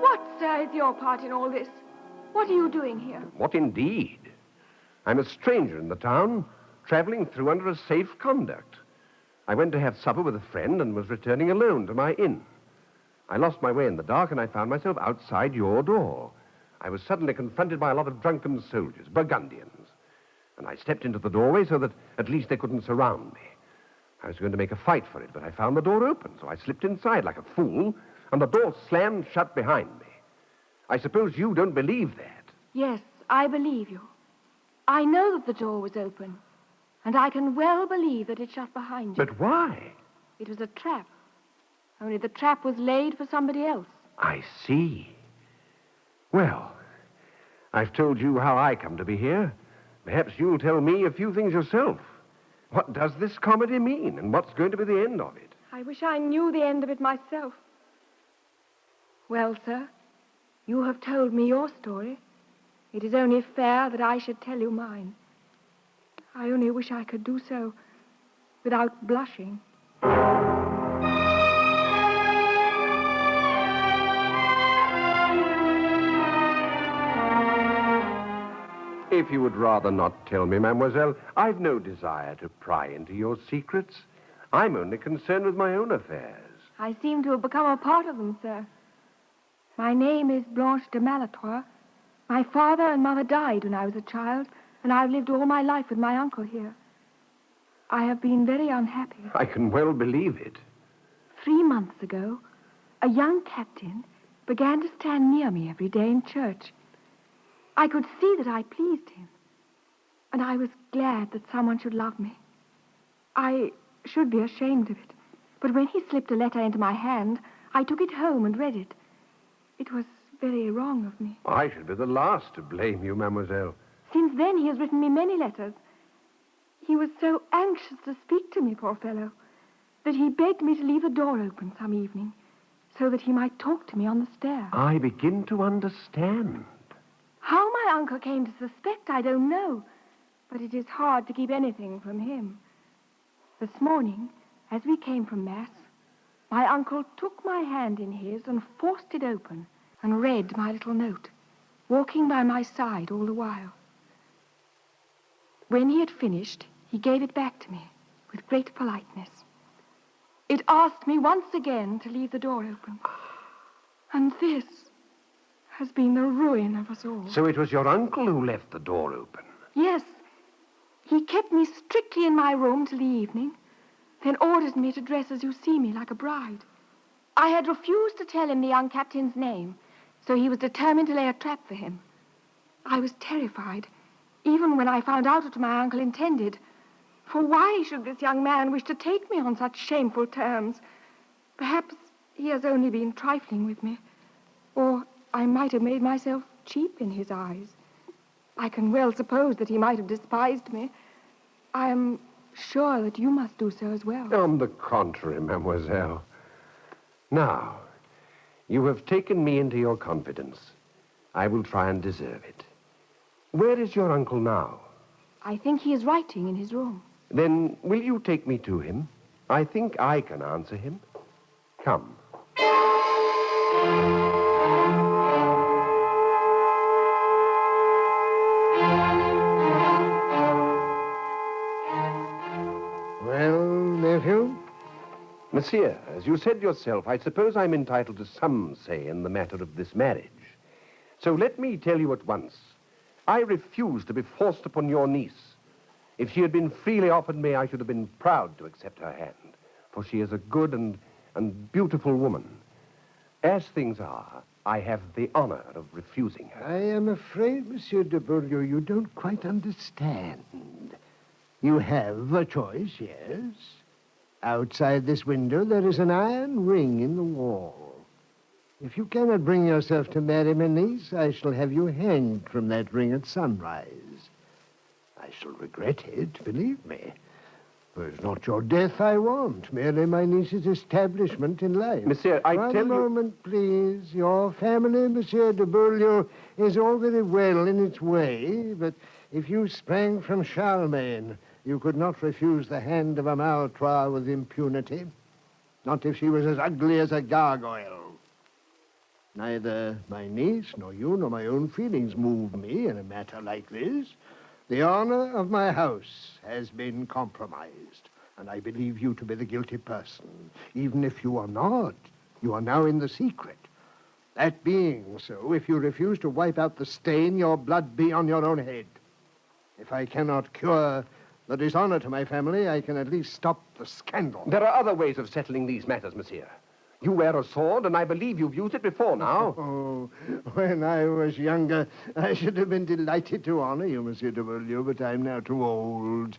what, sir, is your part in all this? What are you doing here? What indeed? I'm a stranger in the town, traveling through under a safe conduct. I went to have supper with a friend and was returning alone to my inn. I lost my way in the dark, and I found myself outside your door. I was suddenly confronted by a lot of drunken soldiers, Burgundians. And I stepped into the doorway so that at least they couldn't surround me. I was going to make a fight for it, but I found the door open, so I slipped inside like a fool, and the door slammed shut behind me. I suppose you don't believe that. Yes, I believe you. I know that the door was open, and I can well believe that it shut behind you. But why? It was a trap. Only the trap was laid for somebody else. I see. Well, I've told you how I come to be here. Perhaps you'll tell me a few things yourself. What does this comedy mean, and what's going to be the end of it? I wish I knew the end of it myself. Well, sir, you have told me your story. It is only fair that I should tell you mine. I only wish I could do so without blushing. If you would rather not tell me, mademoiselle, I've no desire to pry into your secrets. I'm only concerned with my own affairs. I seem to have become a part of them, sir. My name is Blanche de Malatroit. My father and mother died when I was a child, and I've lived all my life with my uncle here. I have been very unhappy. I can well believe it. 3 months ago, a young captain began to stand near me every day in church. I could see that I pleased him, and I was glad that someone should love me. I should be ashamed of it, but when he slipped a letter into my hand, I took it home and read it. It was very wrong of me. I should be the last to blame you, mademoiselle. Since then, he has written me many letters. He was so anxious to speak to me, poor fellow, that he begged me to leave the door open some evening so that he might talk to me on the stair. I begin to understand. How my uncle came to suspect, I don't know, but it is hard to keep anything from him. This morning, as we came from Mass, my uncle took my hand in his and forced it open and read my little note, walking by my side all the while. When he had finished, he gave it back to me with great politeness. It asked me once again to leave the door open. And this has been the ruin of us all. So it was your uncle who left the door open? Yes. He kept me strictly in my room till the evening, then ordered me to dress as you see me, like a bride. I had refused to tell him the young captain's name, so he was determined to lay a trap for him. I was terrified, even when I found out what my uncle intended. For why should this young man wish to take me on such shameful terms? Perhaps he has only been trifling with me, or I might have made myself cheap in his eyes. I can well suppose that he might have despised me. I am sure that you must do so as well. On the contrary, mademoiselle. Now, you have taken me into your confidence. I will try and deserve it. Where is your uncle now? I think he is writing in his room. Then will you take me to him? I think I can answer him. Come. Well, nephew? Monsieur, as you said yourself, I suppose I'm entitled to some say in the matter of this marriage. So let me tell you at once, I refuse to be forced upon your niece. If she had been freely offered me, I should have been proud to accept her hand, for she is a good and beautiful woman. As things are, I have the honor of refusing her. I am afraid, Monsieur de Beaulieu, you don't quite understand. You have a choice, yes. Outside this window, there is an iron ring in the wall. If you cannot bring yourself to marry my niece, I shall have you hanged from that ring at sunrise. I shall regret it, believe me. But it's not your death I want, merely my niece's establishment in life. Monsieur, I tell you... One moment, please. Your family, Monsieur de Beaulieu, is all very well in its way, but if you sprang from Charlemagne, you could not refuse the hand of a Maltroit with impunity. Not if she was as ugly as a gargoyle. Neither my niece, nor you, nor my own feelings move me in a matter like this. The honor of my house has been compromised, and I believe you to be the guilty person. Even if you are not, you are now in the secret. That being so, if you refuse to wipe out the stain, your blood be on your own head. If I cannot cure the dishonor to my family, I can at least stop the scandal. There are other ways of settling these matters, monsieur. You wear a sword, and I believe you've used it before now. Oh, when I was younger, I should have been delighted to honor you, Monsieur de Beaulieu, but I'm now too old.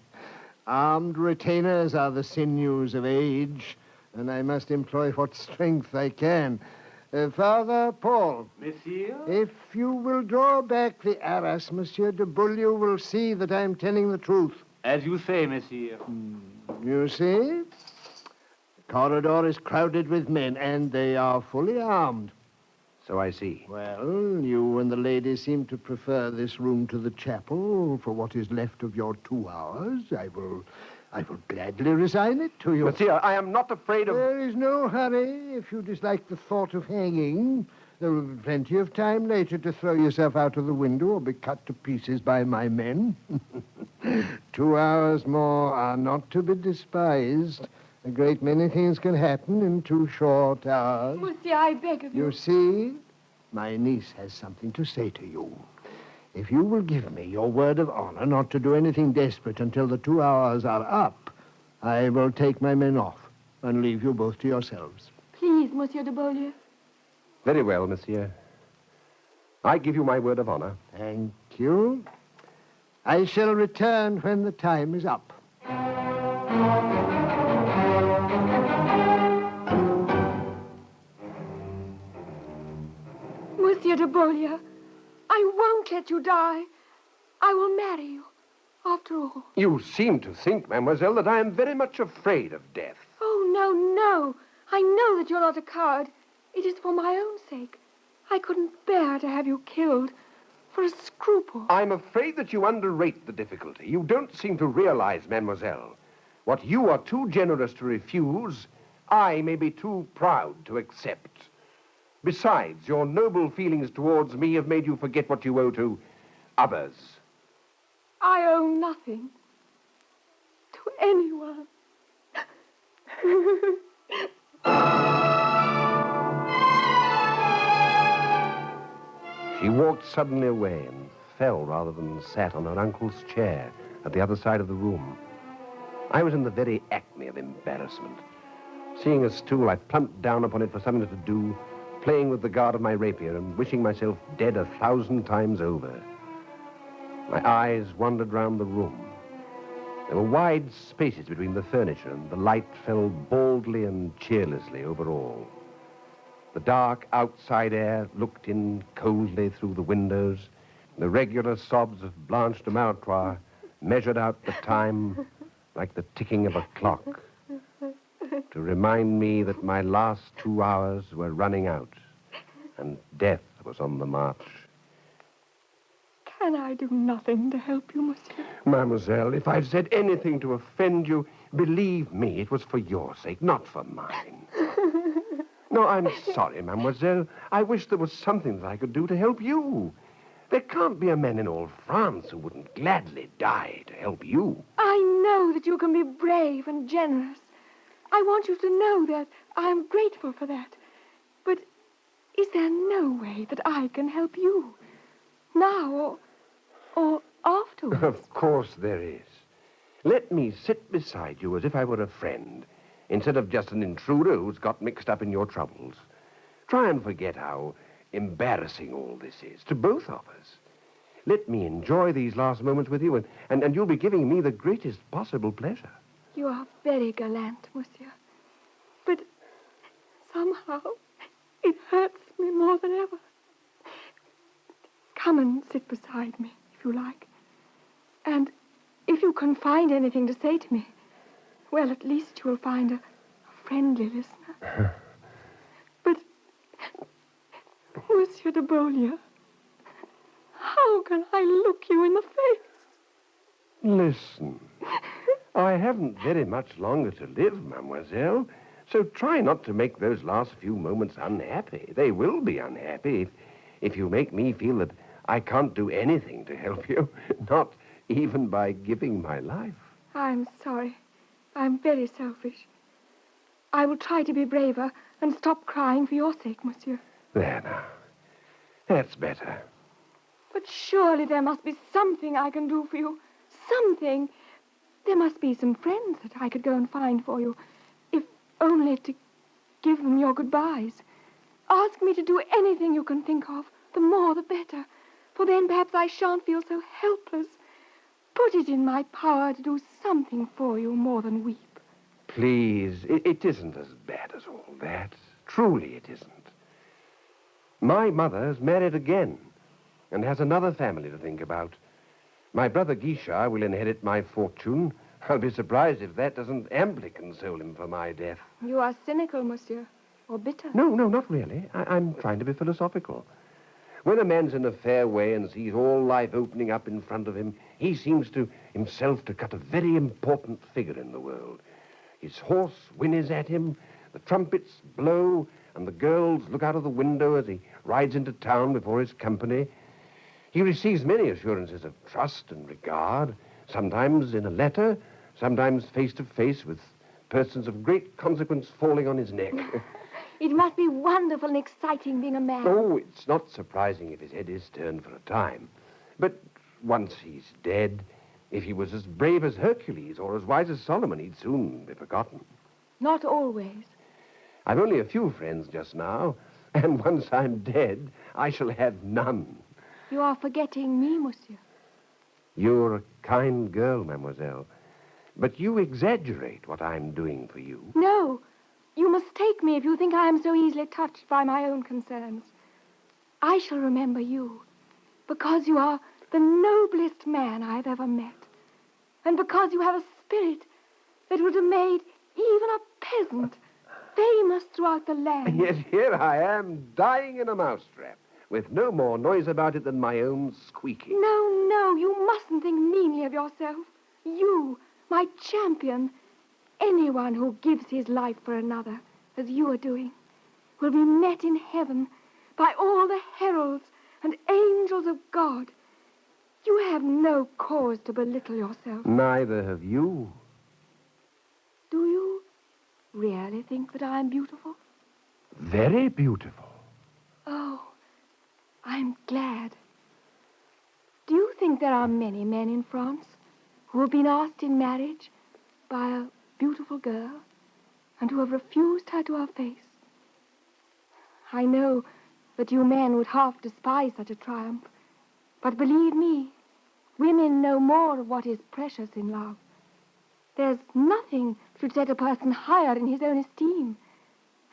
Armed retainers are the sinews of age, and I must employ what strength I can. Father Paul. Monsieur? If you will draw back the arras, Monsieur de Beaulieu will see that I'm telling the truth. As you say, monsieur. You see? The corridor is crowded with men, and they are fully armed. So I see. Well, you and the ladies seem to prefer this room to the chapel for what is left of your 2 hours. I will gladly resign it to you. Monsieur, I am not afraid of... There is no hurry. If you dislike the thought of hanging, there will be plenty of time later to throw yourself out of the window or be cut to pieces by my men. 2 hours more are not to be despised. A great many things can happen in 2 short hours. Monsieur, I beg of you. You see, my niece has something to say to you. If you will give me your word of honor not to do anything desperate until the 2 hours are up, I will take my men off and leave you both to yourselves. Please, Monsieur de Beaulieu. Very well, monsieur. I give you my word of honor. Thank you. I shall return when the time is up. Monsieur de Beaulieu, I won't let you die. I will marry you, after all. You seem to think, mademoiselle, that I am very much afraid of death. Oh, no, no. I know that you're not a coward. It is for my own sake. I couldn't bear to have you killed for a scruple. I'm afraid that you underrate the difficulty. You don't seem to realize, mademoiselle. What you are too generous to refuse, I may be too proud to accept. Besides, your noble feelings towards me have made you forget what you owe to others. I owe nothing to anyone. She walked suddenly away and fell rather than sat on her uncle's chair at the other side of the room. I was in the very acme of embarrassment. Seeing a stool, I plumped down upon it for something to do, playing with the guard of my rapier and wishing myself dead 1,000 times over. My eyes wandered round the room. There were wide spaces between the furniture, and the light fell baldly and cheerlessly over all. The dark outside air looked in coldly through the windows. The regular sobs of Blanche de Maltroit measured out the time like the ticking of a clock, to remind me that my last 2 hours were running out and death was on the march. Can I do nothing to help you, monsieur? Mademoiselle, if I've said anything to offend you, believe me, it was for your sake, not for mine. No, I'm sorry, mademoiselle. I wish there was something that I could do to help you. There can't be a man in all France who wouldn't gladly die to help you. I know that you can be brave and generous. I want you to know that I am grateful for that. But is there no way that I can help you? Now or afterwards? Of course there is. Let me sit beside you as if I were a friend, instead of just an intruder who's got mixed up in your troubles. Try and forget how embarrassing all this is to both of us. Let me enjoy these last moments with you, and you'll be giving me the greatest possible pleasure. You are very gallant, monsieur. But somehow it hurts me more than ever. Come and sit beside me, if you like. And if you can find anything to say to me, Well, at least you will find a friendly listener. But, Monsieur de Beaulieu, how can I look you in the face? Listen, I haven't very much longer to live, mademoiselle, so try not to make those last few moments unhappy. They will be unhappy if you make me feel that I can't do anything to help you, not even by giving my life. I'm sorry. I'm very selfish. I will try to be braver and stop crying for your sake, monsieur. There now. That's better. But surely there must be something I can do for you. Something. There must be some friends that I could go and find for you, if only to give them your goodbyes. Ask me to do anything you can think of. The more, the better. For then perhaps I shan't feel so helpless. Put it in my power to do something for you more than weep. Please, it isn't as bad as all that. Truly it isn't. My mother has married again and has another family to think about. My brother Guichard will inherit my fortune. I'll be surprised if that doesn't amply console him for my death. You are cynical, monsieur, or bitter. No, not really. I'm trying to be philosophical. When a man's in a fair way and sees all life opening up in front of him, he seems to himself to cut a very important figure in the world. His horse whinnies at him, the trumpets blow, and the girls look out of the window as he rides into town before his company. He receives many assurances of trust and regard, sometimes in a letter, sometimes face to face with persons of great consequence falling on his neck. It must be wonderful and exciting being a man. Oh, it's not surprising if his head is turned for a time. But once he's dead, if he was as brave as Hercules or as wise as Solomon, he'd soon be forgotten. Not always. I've only a few friends just now, and once I'm dead, I shall have none. You are forgetting me, monsieur. You're a kind girl, mademoiselle, but you exaggerate what I'm doing for you. No, you mistake me if you think I am so easily touched by my own concerns. I shall remember you, because you are the noblest man I've ever met, and because you have a spirit that would have made even a peasant famous throughout the land. And yet here I am, dying in a mousetrap, with no more noise about it than my own squeaking. No, you mustn't think meanly of yourself. You, my champion, anyone who gives his life for another, as you are doing, will be met in heaven by all the heralds and angels of God. You have no cause to belittle yourself. Neither have you. Do you really think that I am beautiful? Very beautiful. Oh, I'm glad. Do you think there are many men in France who have been asked in marriage by a beautiful girl and who have refused her to her face? I know that you men would half despise such a triumph, but believe me, women know more of what is precious in love. There's nothing should set a person higher in his own esteem,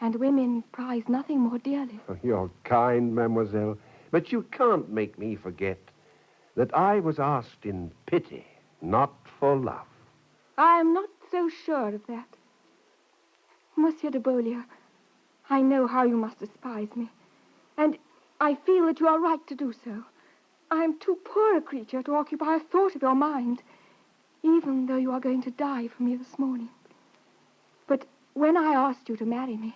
and women prize nothing more dearly. Oh, you're kind, mademoiselle, but you can't make me forget that I was asked in pity, not for love. I am not so sure of that. Monsieur de Beaulieu, I know how you must despise me, and I feel that you are right to do so. I am too poor a creature to occupy a thought of your mind, even though you are going to die for me this morning. But when I asked you to marry me,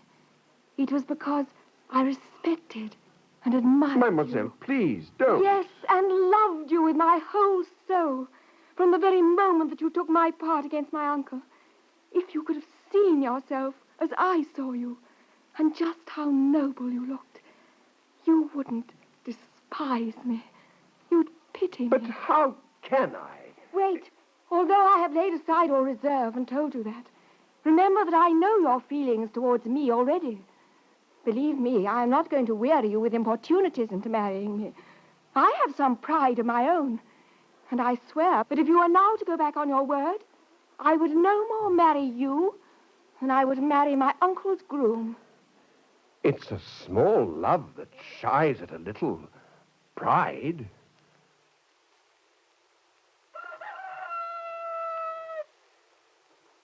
it was because I respected and admired Mademoiselle, you. Please, don't. Yes, and loved you with my whole soul, from the very moment that you took my part against my uncle. If you could have seen yourself as I saw you, and just how noble you looked, you wouldn't despise me. You'd pity me. But how can I? Wait. Although I have laid aside all reserve and told you that, remember that I know your feelings towards me already. Believe me, I am not going to weary you with importunities into marrying me. I have some pride of my own, and I swear that if you are now to go back on your word, I would no more marry you than I would marry my uncle's groom. It's a small love that shies at a little pride.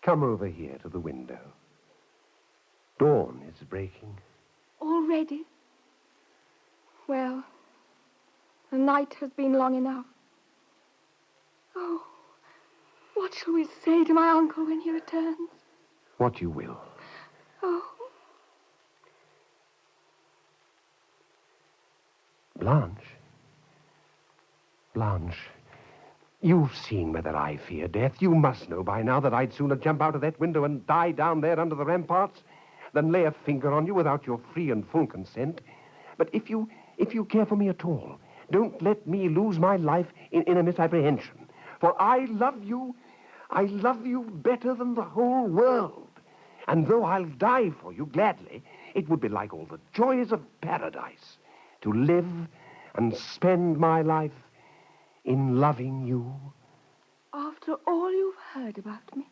Come over here to the window. Dawn is breaking. Already? Well, the night has been long enough. Oh, what shall we say to my uncle when he returns? What you will. Oh. Blanche, you've seen whether I fear death. You must know by now that I'd sooner jump out of that window and die down there under the ramparts than lay a finger on you without your free and full consent. But if you care for me at all, don't let me lose my life in a misapprehension. For I love you better than the whole world. And though I'll die for you gladly, it would be like all the joys of paradise to live and spend my life in loving you. After all you've heard about me?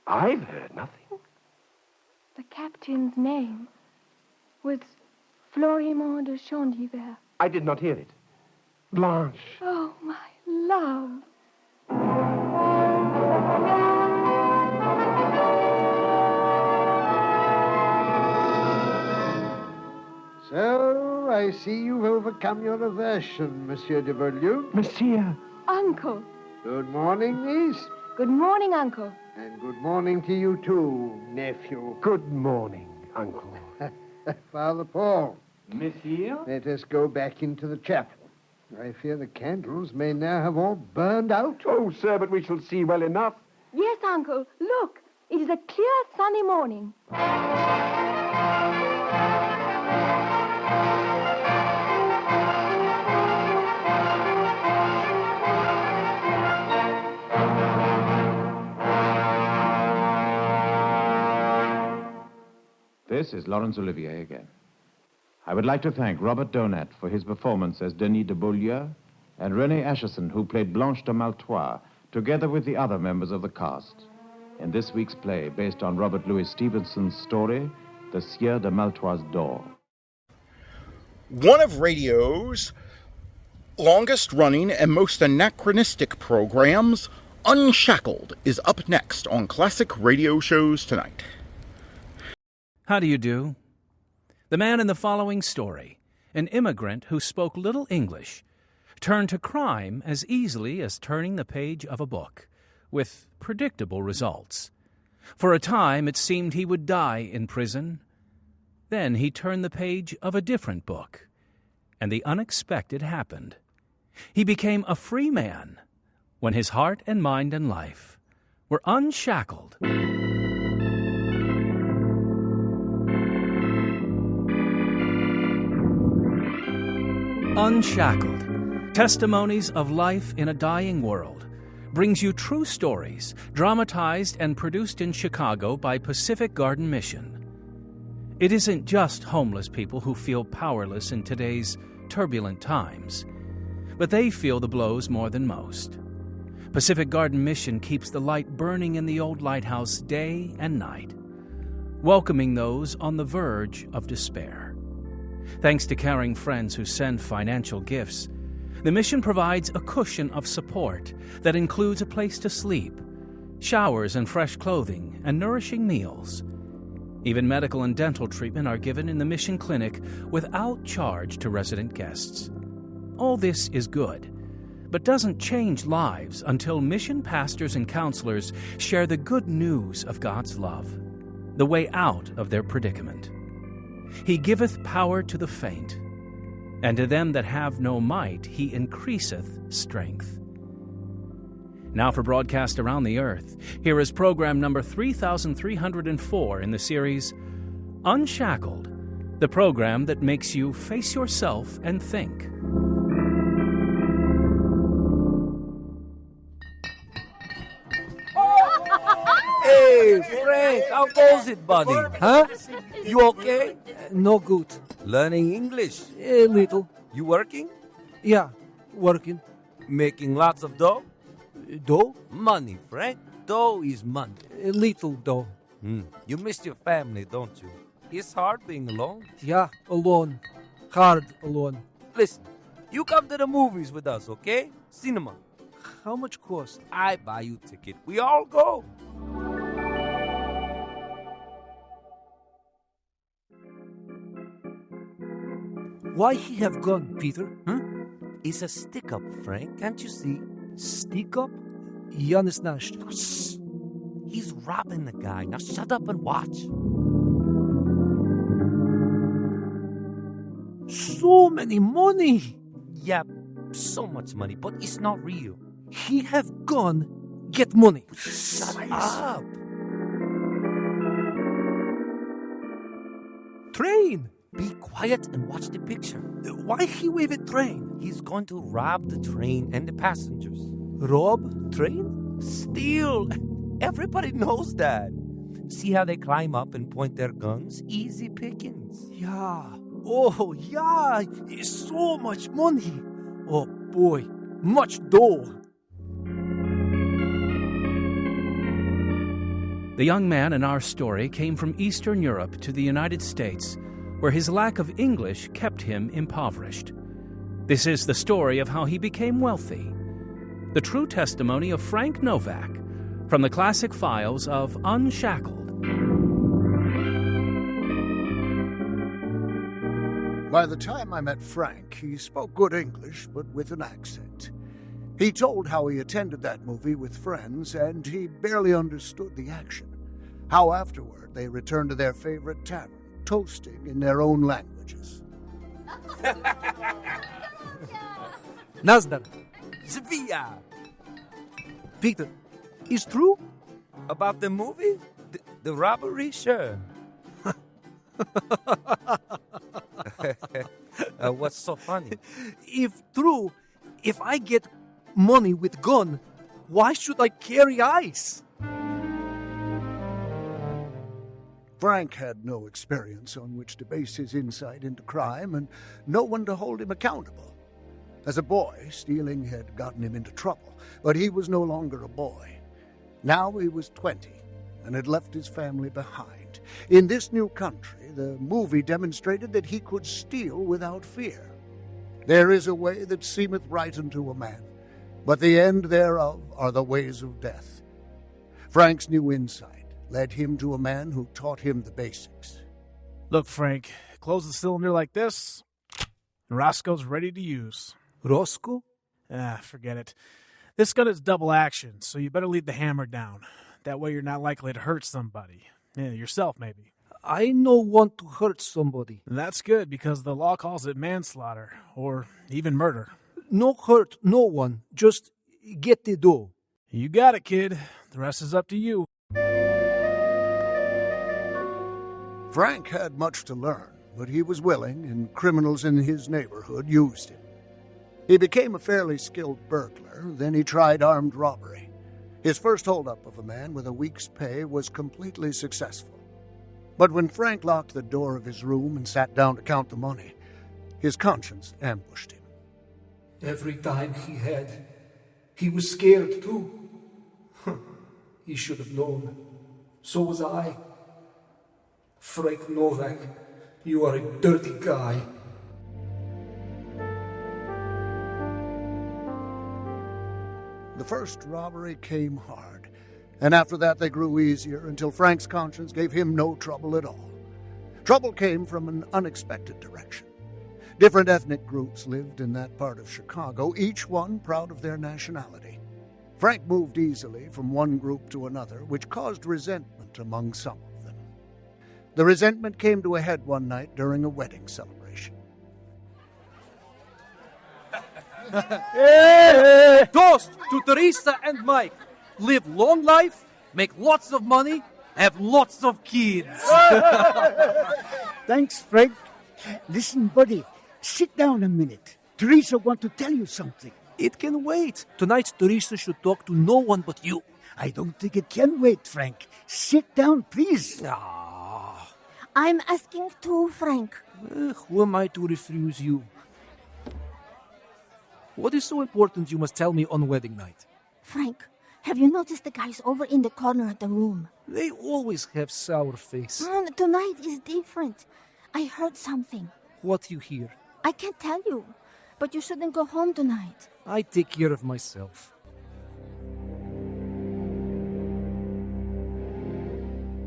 I've heard nothing. The captain's name was Florimond de Chandivert. I did not hear it. Blanche. Oh, my love. So, I see you've overcome your aversion, Monsieur de Beaulieu. Monsieur. Uncle. Good morning, niece. Good morning, Uncle. And good morning to you, too, nephew. Good morning, Uncle. Father Paul. Monsieur? Let us go back into the chapel. I fear the candles may now have all burned out. Oh, sir, but we shall see well enough. Yes, Uncle. Look, it is a clear, sunny morning. This is Laurence Olivier again. I would like to thank Robert Donat for his performance as Denis de Beaulieu and Renée Acheson, who played Blanche de Maltois, together with the other members of the cast, in this week's play based on Robert Louis Stevenson's story, The Sieur de Maltois' Door. One of radio's longest-running and most anachronistic programs, Unshackled, is up next on Classic Radio Shows tonight. How do you do? The man in the following story, an immigrant who spoke little English, turned to crime as easily as turning the page of a book, with predictable results. For a time, it seemed he would die in prison. Then he turned the page of a different book, and the unexpected happened. He became a free man when his heart and mind and life were unshackled. Unshackled, Testimonies of Life in a Dying World, brings you true stories dramatized and produced in Chicago by Pacific Garden Mission. It isn't just homeless people who feel powerless in today's turbulent times, but they feel the blows more than most. Pacific Garden Mission keeps the light burning in the old lighthouse day and night, welcoming those on the verge of despair. Thanks to caring friends who send financial gifts, the mission provides a cushion of support that includes a place to sleep, showers and fresh clothing, and nourishing meals. Even medical and dental treatment are given in the mission clinic without charge to resident guests. All this is good, but doesn't change lives until mission pastors and counselors share the good news of God's love, the way out of their predicament. He giveth power to the faint, and to them that have no might he increaseth strength. Now for broadcast around the earth, here is program number 3304 in the series Unshackled, the program that makes you face yourself and think. Hey, Frank, how goes it, buddy? Huh? You okay? No good. Learning English? A little. You working? Yeah, working. Making lots of dough? Dough? Money, Frank. Dough is money. A little dough. You miss your family, don't you? It's hard being alone. Yeah, alone. Hard alone. Listen, you come to the movies with us, okay? Cinema. How much cost? I buy you ticket. We all go. Why he have gun, Peter? Huh? It's a stick-up, Frank. Can't you see? Stick up? Janis Nash. Shh. He's robbing the guy. Now shut up and watch. So many money. Yeah, so much money, but it's not real. He have gun, get money. Shut up. Train. Be quiet and watch the picture. Why he wave a train? He's going to rob the train and the passengers. Rob train? Steal. Everybody knows that. See how they climb up and point their guns? Easy pickings. Yeah. Oh, yeah. It's so much money. Oh, boy. Much dough. The young man in our story came from Eastern Europe to the United States, where his lack of English kept him impoverished. This is the story of how he became wealthy. The true testimony of Frank Novak from the classic files of Unshackled. By the time I met Frank, he spoke good English, but with an accent. He told how he attended that movie with friends, and he barely understood the action. How afterward they returned to their favorite tavern, toasting in their own languages. Nazdar. Sevilla. Peter, is true? About the movie? The robbery? Sure. What's so funny? If true, if I get money with gun, why should I carry ice? Frank had no experience on which to base his insight into crime and no one to hold him accountable. As a boy, stealing had gotten him into trouble, but he was no longer a boy. Now he was 20 and had left his family behind. In this new country, the movie demonstrated that he could steal without fear. There is a way that seemeth right unto a man, but the end thereof are the ways of death. Frank's new insight led him to a man who taught him the basics. Look, Frank, close the cylinder like this, and Roscoe's ready to use. Roscoe? Forget it. This gun is double action, so you better leave the hammer down. That way you're not likely to hurt somebody. Yeah, yourself, maybe. I no want to hurt somebody. That's good, because the law calls it manslaughter, or even murder. No hurt no one. Just get the dough. You got it, kid. The rest is up to you. Frank had much to learn, but he was willing, and criminals in his neighborhood used him. He became a fairly skilled burglar, then he tried armed robbery. His first holdup of a man with a week's pay was completely successful. But when Frank locked the door of his room and sat down to count the money, his conscience ambushed him. Every time he was scared too. He should have known. So was I. Frank Novak, you are a dirty guy. The first robbery came hard, and after that they grew easier until Frank's conscience gave him no trouble at all. Trouble came from an unexpected direction. Different ethnic groups lived in that part of Chicago, each one proud of their nationality. Frank moved easily from one group to another, which caused resentment among some of them. The resentment came to a head one night during a wedding celebration. Hey! Toast to Teresa and Mike. Live long life, make lots of money, have lots of kids. Thanks, Frank. Listen, buddy, sit down a minute. Teresa wants to tell you something. It can wait. Tonight, Teresa should talk to no one but you. I don't think it can wait, Frank. Sit down, please. I'm asking too, Frank. Who am I to refuse you? What is so important you must tell me on wedding night? Frank, have you noticed the guys over in the corner of the room? They always have sour face. Tonight is different. I heard something. What you hear? I can't tell you, but you shouldn't go home tonight. I take care of myself.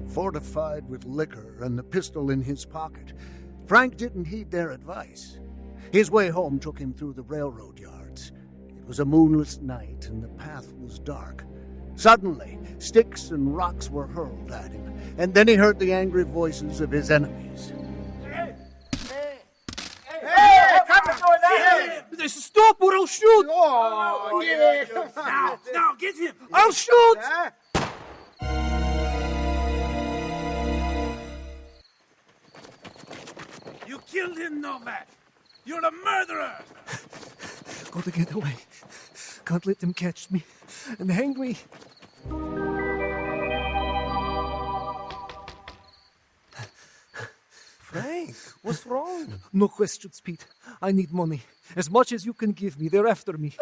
Fortified with liquor and the pistol in his pocket, Frank didn't heed their advice. His way home took him through the railroad yards. It was a moonless night, and the path was dark. Suddenly, sticks and rocks were hurled at him, and then he heard the angry voices of his enemies. Hey, come on, there! Stop or I'll shoot! Oh, yeah. Now, get him! I'll shoot! You killed him, Novak! You're a murderer! Gotta get away. Can't let them catch me and hang me. Frank, what's wrong? No questions, Pete. I need money. As much as you can give me. They're after me.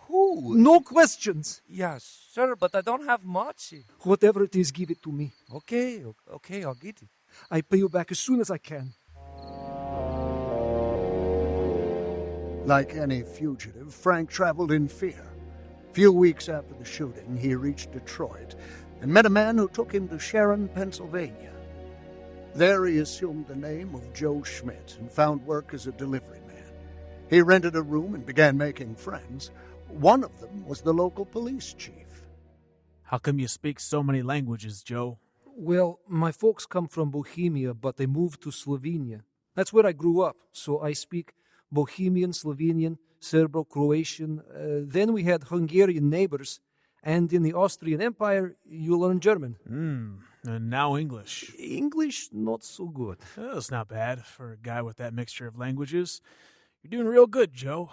Who? No questions. Yes, sure, but I don't have much. Whatever it is, give it to me. Okay, I'll get it. I pay you back as soon as I can. Like any fugitive, Frank traveled in fear. Few weeks after the shooting, he reached Detroit and met a man who took him to Sharon, Pennsylvania. There he assumed the name of Joe Schmidt and found work as a delivery man. He rented a room and began making friends. One of them was the local police chief. How come you speak so many languages, Joe? Well, my folks come from Bohemia, but they moved to Slovenia. That's where I grew up, so I speak Bohemian, Slovenian, Serbo-Croatian. Then we had Hungarian neighbors, and in the Austrian Empire, you learn German. And now English. English, not so good. That's not bad for a guy with that mixture of languages. You're doing real good, Joe.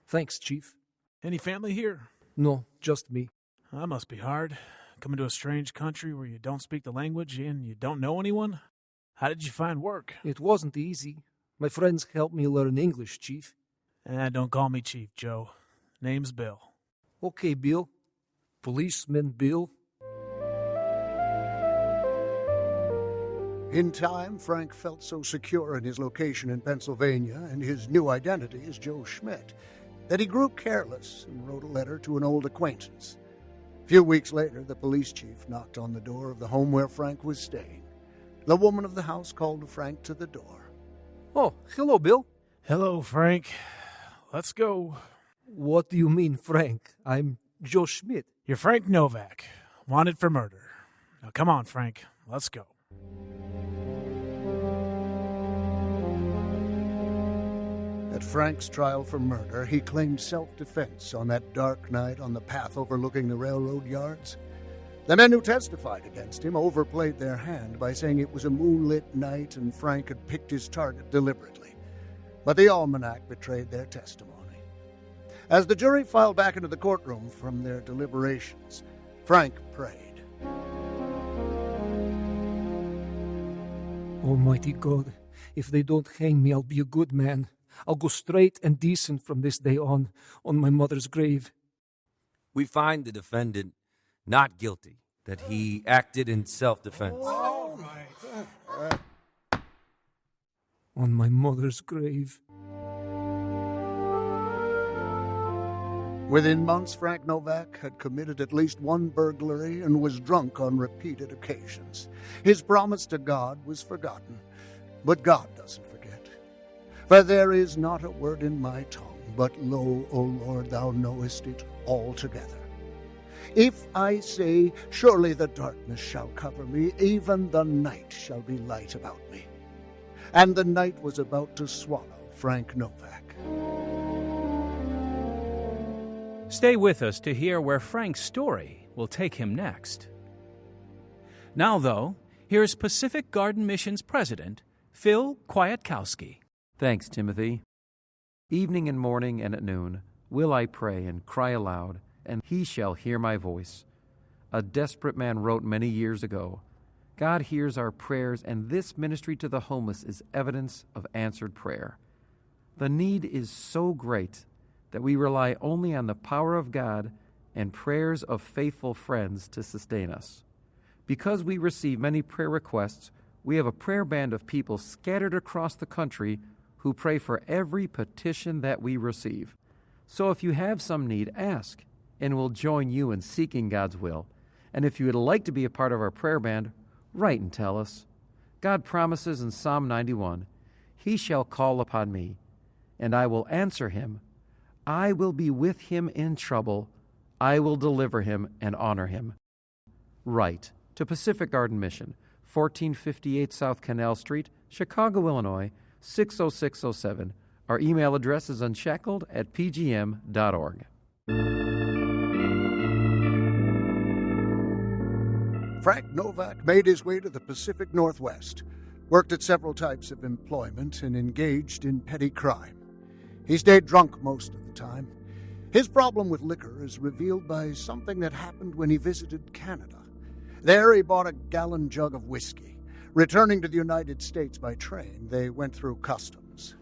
Thanks, Chief. Any family here? No, just me. That must be hard. Coming to a strange country where you don't speak the language and you don't know anyone? How did you find work? It wasn't easy. My friends helped me learn English, Chief. Don't call me Chief, Joe. Name's Bill. Okay, Bill. Policeman Bill. In time, Frank felt so secure in his location in Pennsylvania and his new identity as Joe Schmidt that he grew careless and wrote a letter to an old acquaintance. A few weeks later, the police chief knocked on the door of the home where Frank was staying. The woman of the house called Frank to the door. Oh, hello, Bill. Hello, Frank. Let's go. What do you mean, Frank? I'm Joe Schmidt. You're Frank Novak, wanted for murder. Now, come on, Frank. Let's go. At Frank's trial for murder, he claimed self-defense on that dark night on the path overlooking the railroad yards. The men who testified against him overplayed their hand by saying it was a moonlit night and Frank had picked his target deliberately. But the almanac betrayed their testimony. As the jury filed back into the courtroom from their deliberations, Frank prayed. Almighty God, if they don't hang me, I'll be a good man. I'll go straight and decent from this day on my mother's grave. We find the defendant not guilty, that he acted in self-defense. All right. On my mother's grave. Within months, Frank Novak had committed at least one burglary and was drunk on repeated occasions. His promise to God was forgotten, but God doesn't forget. For there is not a word in my tongue, but lo, O Lord, thou knowest it altogether. If I say, surely the darkness shall cover me, even the night shall be light about me. And the night was about to swallow Frank Novak. Stay with us to hear where Frank's story will take him next. Now, though, here's Pacific Garden Mission's president, Phil Kwiatkowski. Thanks, Timothy. Evening and morning and at noon will I pray and cry aloud, and he shall hear my voice. A desperate man wrote many years ago, God hears our prayers, and this ministry to the homeless is evidence of answered prayer. The need is so great that we rely only on the power of God and prayers of faithful friends to sustain us. Because we receive many prayer requests, we have a prayer band of people scattered across the country who pray for every petition that we receive. So if you have some need, ask, and we'll join you in seeking God's will. And if you would like to be a part of our prayer band, write and tell us. God promises in Psalm 91, He shall call upon me, and I will answer him. I will be with him in trouble. I will deliver him and honor him. Write to Pacific Garden Mission, 1458 South Canal Street, Chicago, Illinois, 60607. Our email address is unshackled@pgm.org. Frank Novak made his way to the Pacific Northwest, worked at several types of employment, and engaged in petty crime. He stayed drunk most of the time. His problem with liquor is revealed by something that happened when he visited Canada. There he bought a gallon jug of whiskey. Returning to the United States by train, they went through customs.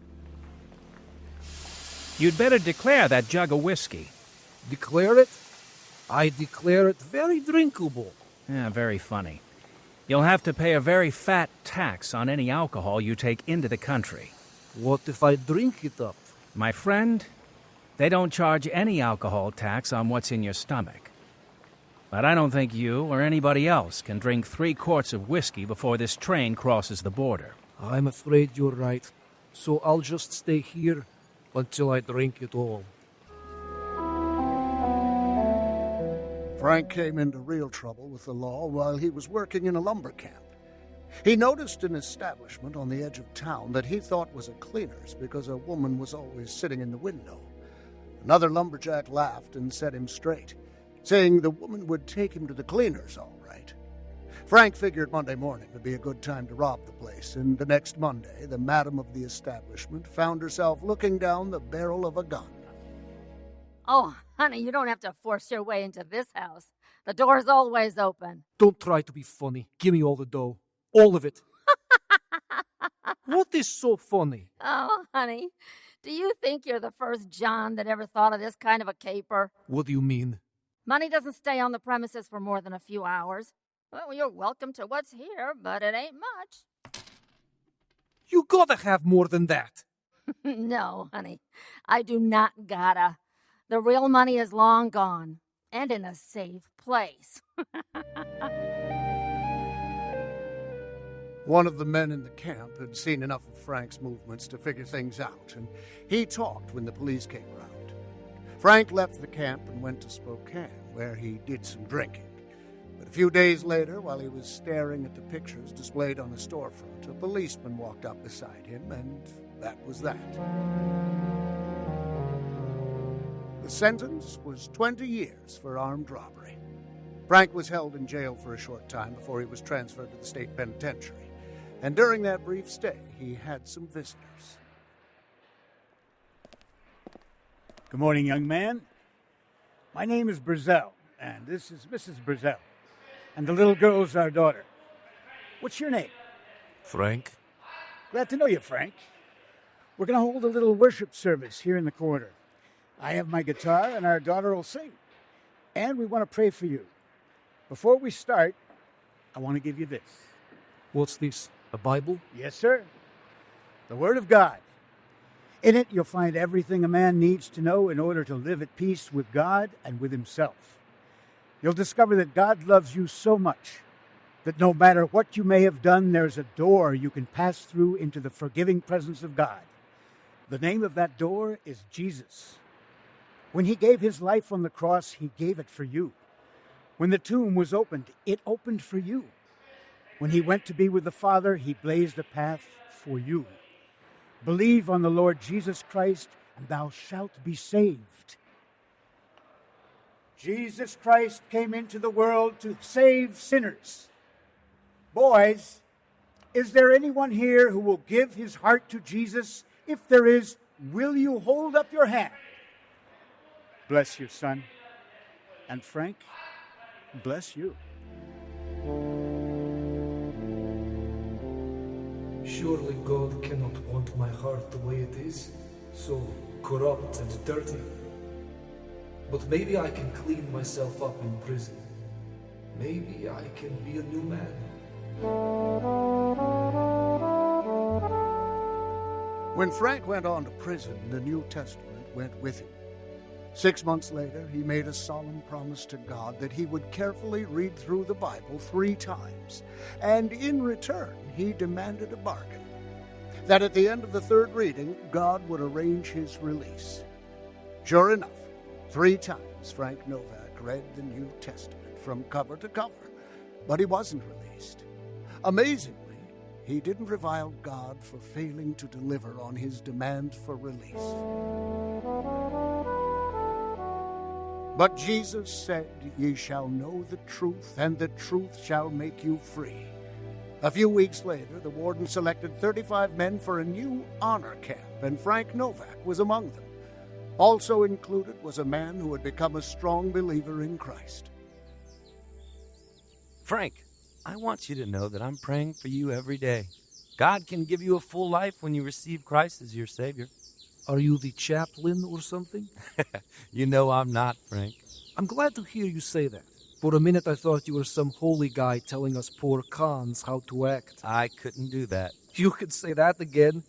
You'd better declare that jug of whiskey. Declare it? I declare it very drinkable. Yeah, very funny. You'll have to pay a very fat tax on any alcohol you take into the country. What if I drink it up? My friend, they don't charge any alcohol tax on what's in your stomach. But I don't think you or anybody else can drink 3 quarts of whiskey before this train crosses the border. I'm afraid you're right. So I'll just stay here until I drink it all. Frank came into real trouble with the law while he was working in a lumber camp. He noticed an establishment on the edge of town that he thought was a cleaner's because a woman was always sitting in the window. Another lumberjack laughed and set him straight, saying the woman would take him to the cleaner's all right. Frank figured Monday morning would be a good time to rob the place, and the next Monday, the madam of the establishment found herself looking down the barrel of a gun. Oh, honey, you don't have to force your way into this house. The door's always open. Don't try to be funny. Give me all the dough. All of it. What is so funny? Oh, honey, do you think you're the first John that ever thought of this kind of a caper? What do you mean? Money doesn't stay on the premises for more than a few hours. Well, you're welcome to what's here, but it ain't much. You gotta have more than that. No, honey, I do not gotta. The real money is long gone, and in a safe place. One of the men in the camp had seen enough of Frank's movements to figure things out, and he talked when the police came around. Frank left the camp and went to Spokane, where he did some drinking. But a few days later, while he was staring at the pictures displayed on a storefront, a policeman walked up beside him, and that was that. The sentence was 20 years for armed robbery. Frank was held in jail for a short time before he was transferred to the state penitentiary. And during that brief stay, he had some visitors. Good morning, young man. My name is Brazel, and this is Mrs. Brazel. And the little girl's our daughter. What's your name? Frank. Glad to know you, Frank. We're going to hold a little worship service here in the corner. I have my guitar, and our daughter will sing. And we want to pray for you. Before we start, I want to give you this. What's this? A Bible? Yes, sir. The Word of God. In it, you'll find everything a man needs to know in order to live at peace with God and with himself. You'll discover that God loves you so much that no matter what you may have done, there's a door you can pass through into the forgiving presence of God. The name of that door is Jesus. When he gave his life on the cross, he gave it for you. When the tomb was opened, it opened for you. When he went to be with the Father, he blazed a path for you. Believe on the Lord Jesus Christ, and thou shalt be saved. Jesus Christ came into the world to save sinners. Boys, is there anyone here who will give his heart to Jesus? If there is, will you hold up your hand? Bless you, son. And Frank, bless you. Surely God cannot want my heart the way it is, so corrupt and dirty. But maybe I can clean myself up in prison. Maybe I can be a new man. When Frank went on to prison, the New Testament went with him. 6 months later, he made a solemn promise to God that he would carefully read through the Bible 3 times, and in return, he demanded a bargain. that at the end of the third reading, God would arrange his release. Sure enough, 3 times Frank Novak read the New Testament from cover to cover, but he wasn't released. Amazingly, he didn't revile God for failing to deliver on his demand for release. But Jesus said, "Ye shall know the truth, and the truth shall make you free." A few weeks later, the warden selected 35 men for a new honor camp, and Frank Novak was among them. Also included was a man who had become a strong believer in Christ. Frank, I want you to know that I'm praying for you every day. God can give you a full life when you receive Christ as your Savior. Are you the chaplain or something? You know I'm not, Frank. I'm glad to hear you say that. For a minute I thought you were some holy guy telling us poor cons how to act. I couldn't do that. You could say that again.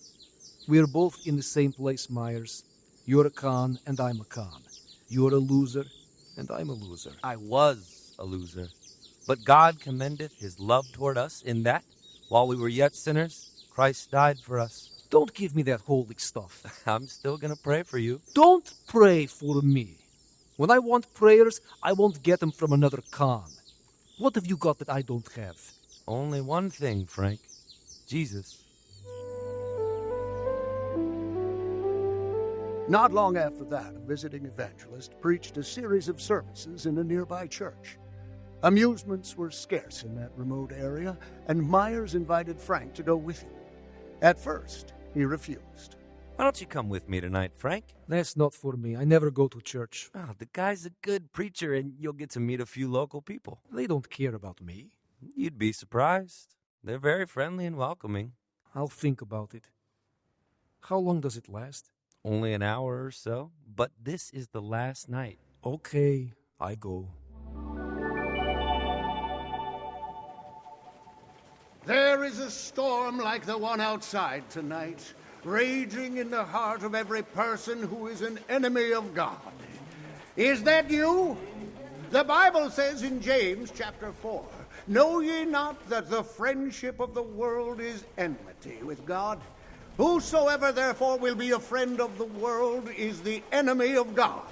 We're both in the same place, Myers. You're a con and I'm a con. You're a loser and I'm a loser. I was a loser. But God commendeth his love toward us in that, while we were yet sinners, Christ died for us. Don't give me that holy stuff. I'm still going to pray for you. Don't pray for me. When I want prayers, I won't get them from another con. What have you got that I don't have? Only one thing, Frank. Jesus. Not long after that, a visiting evangelist preached a series of services in a nearby church. Amusements were scarce in that remote area, and Myers invited Frank to go with him. At first, he refused. Why don't you come with me tonight, Frank? That's not for me. I never go to church. Oh, the guy's a good preacher, and you'll get to meet a few local people. They don't care about me. You'd be surprised. They're very friendly and welcoming. I'll think about it. How long does it last? Only an hour or so, but this is the last night. Okay, I go. There is a storm like the one outside tonight, raging in the heart of every person who is an enemy of God. Is that you? The Bible says in James chapter 4, "Know ye not that the friendship of the world is enmity with God? Whosoever therefore will be a friend of the world is the enemy of God."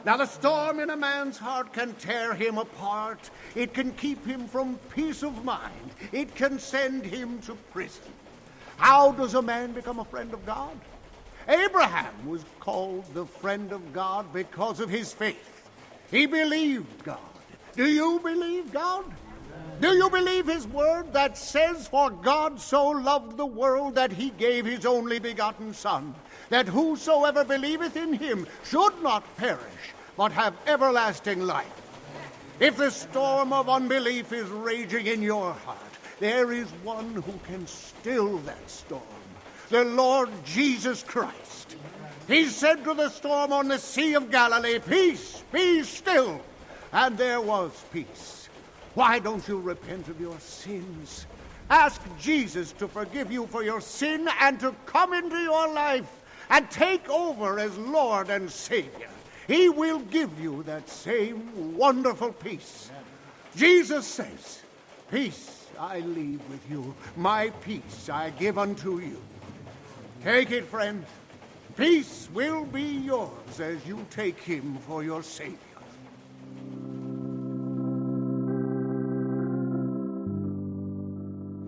Now the storm in a man's heart can tear him apart. It can keep him from peace of mind. It can send him to prison. How does a man become a friend of God? Abraham was called the friend of God because of his faith. He believed God. Do you believe God? Do you believe his word that says, "For God so loved the world that he gave his only begotten Son, that whosoever believeth in him should not perish, but have everlasting life"? If the storm of unbelief is raging in your heart, there is one who can still that storm, the Lord Jesus Christ. He said to the storm on the Sea of Galilee, "Peace, be still," and there was peace. Why don't you repent of your sins? Ask Jesus to forgive you for your sin and to come into your life and take over as Lord and Savior. He will give you that same wonderful peace. Jesus says, "Peace I leave with you, my peace I give unto you." Take it, friend. Peace will be yours as you take him for your Savior.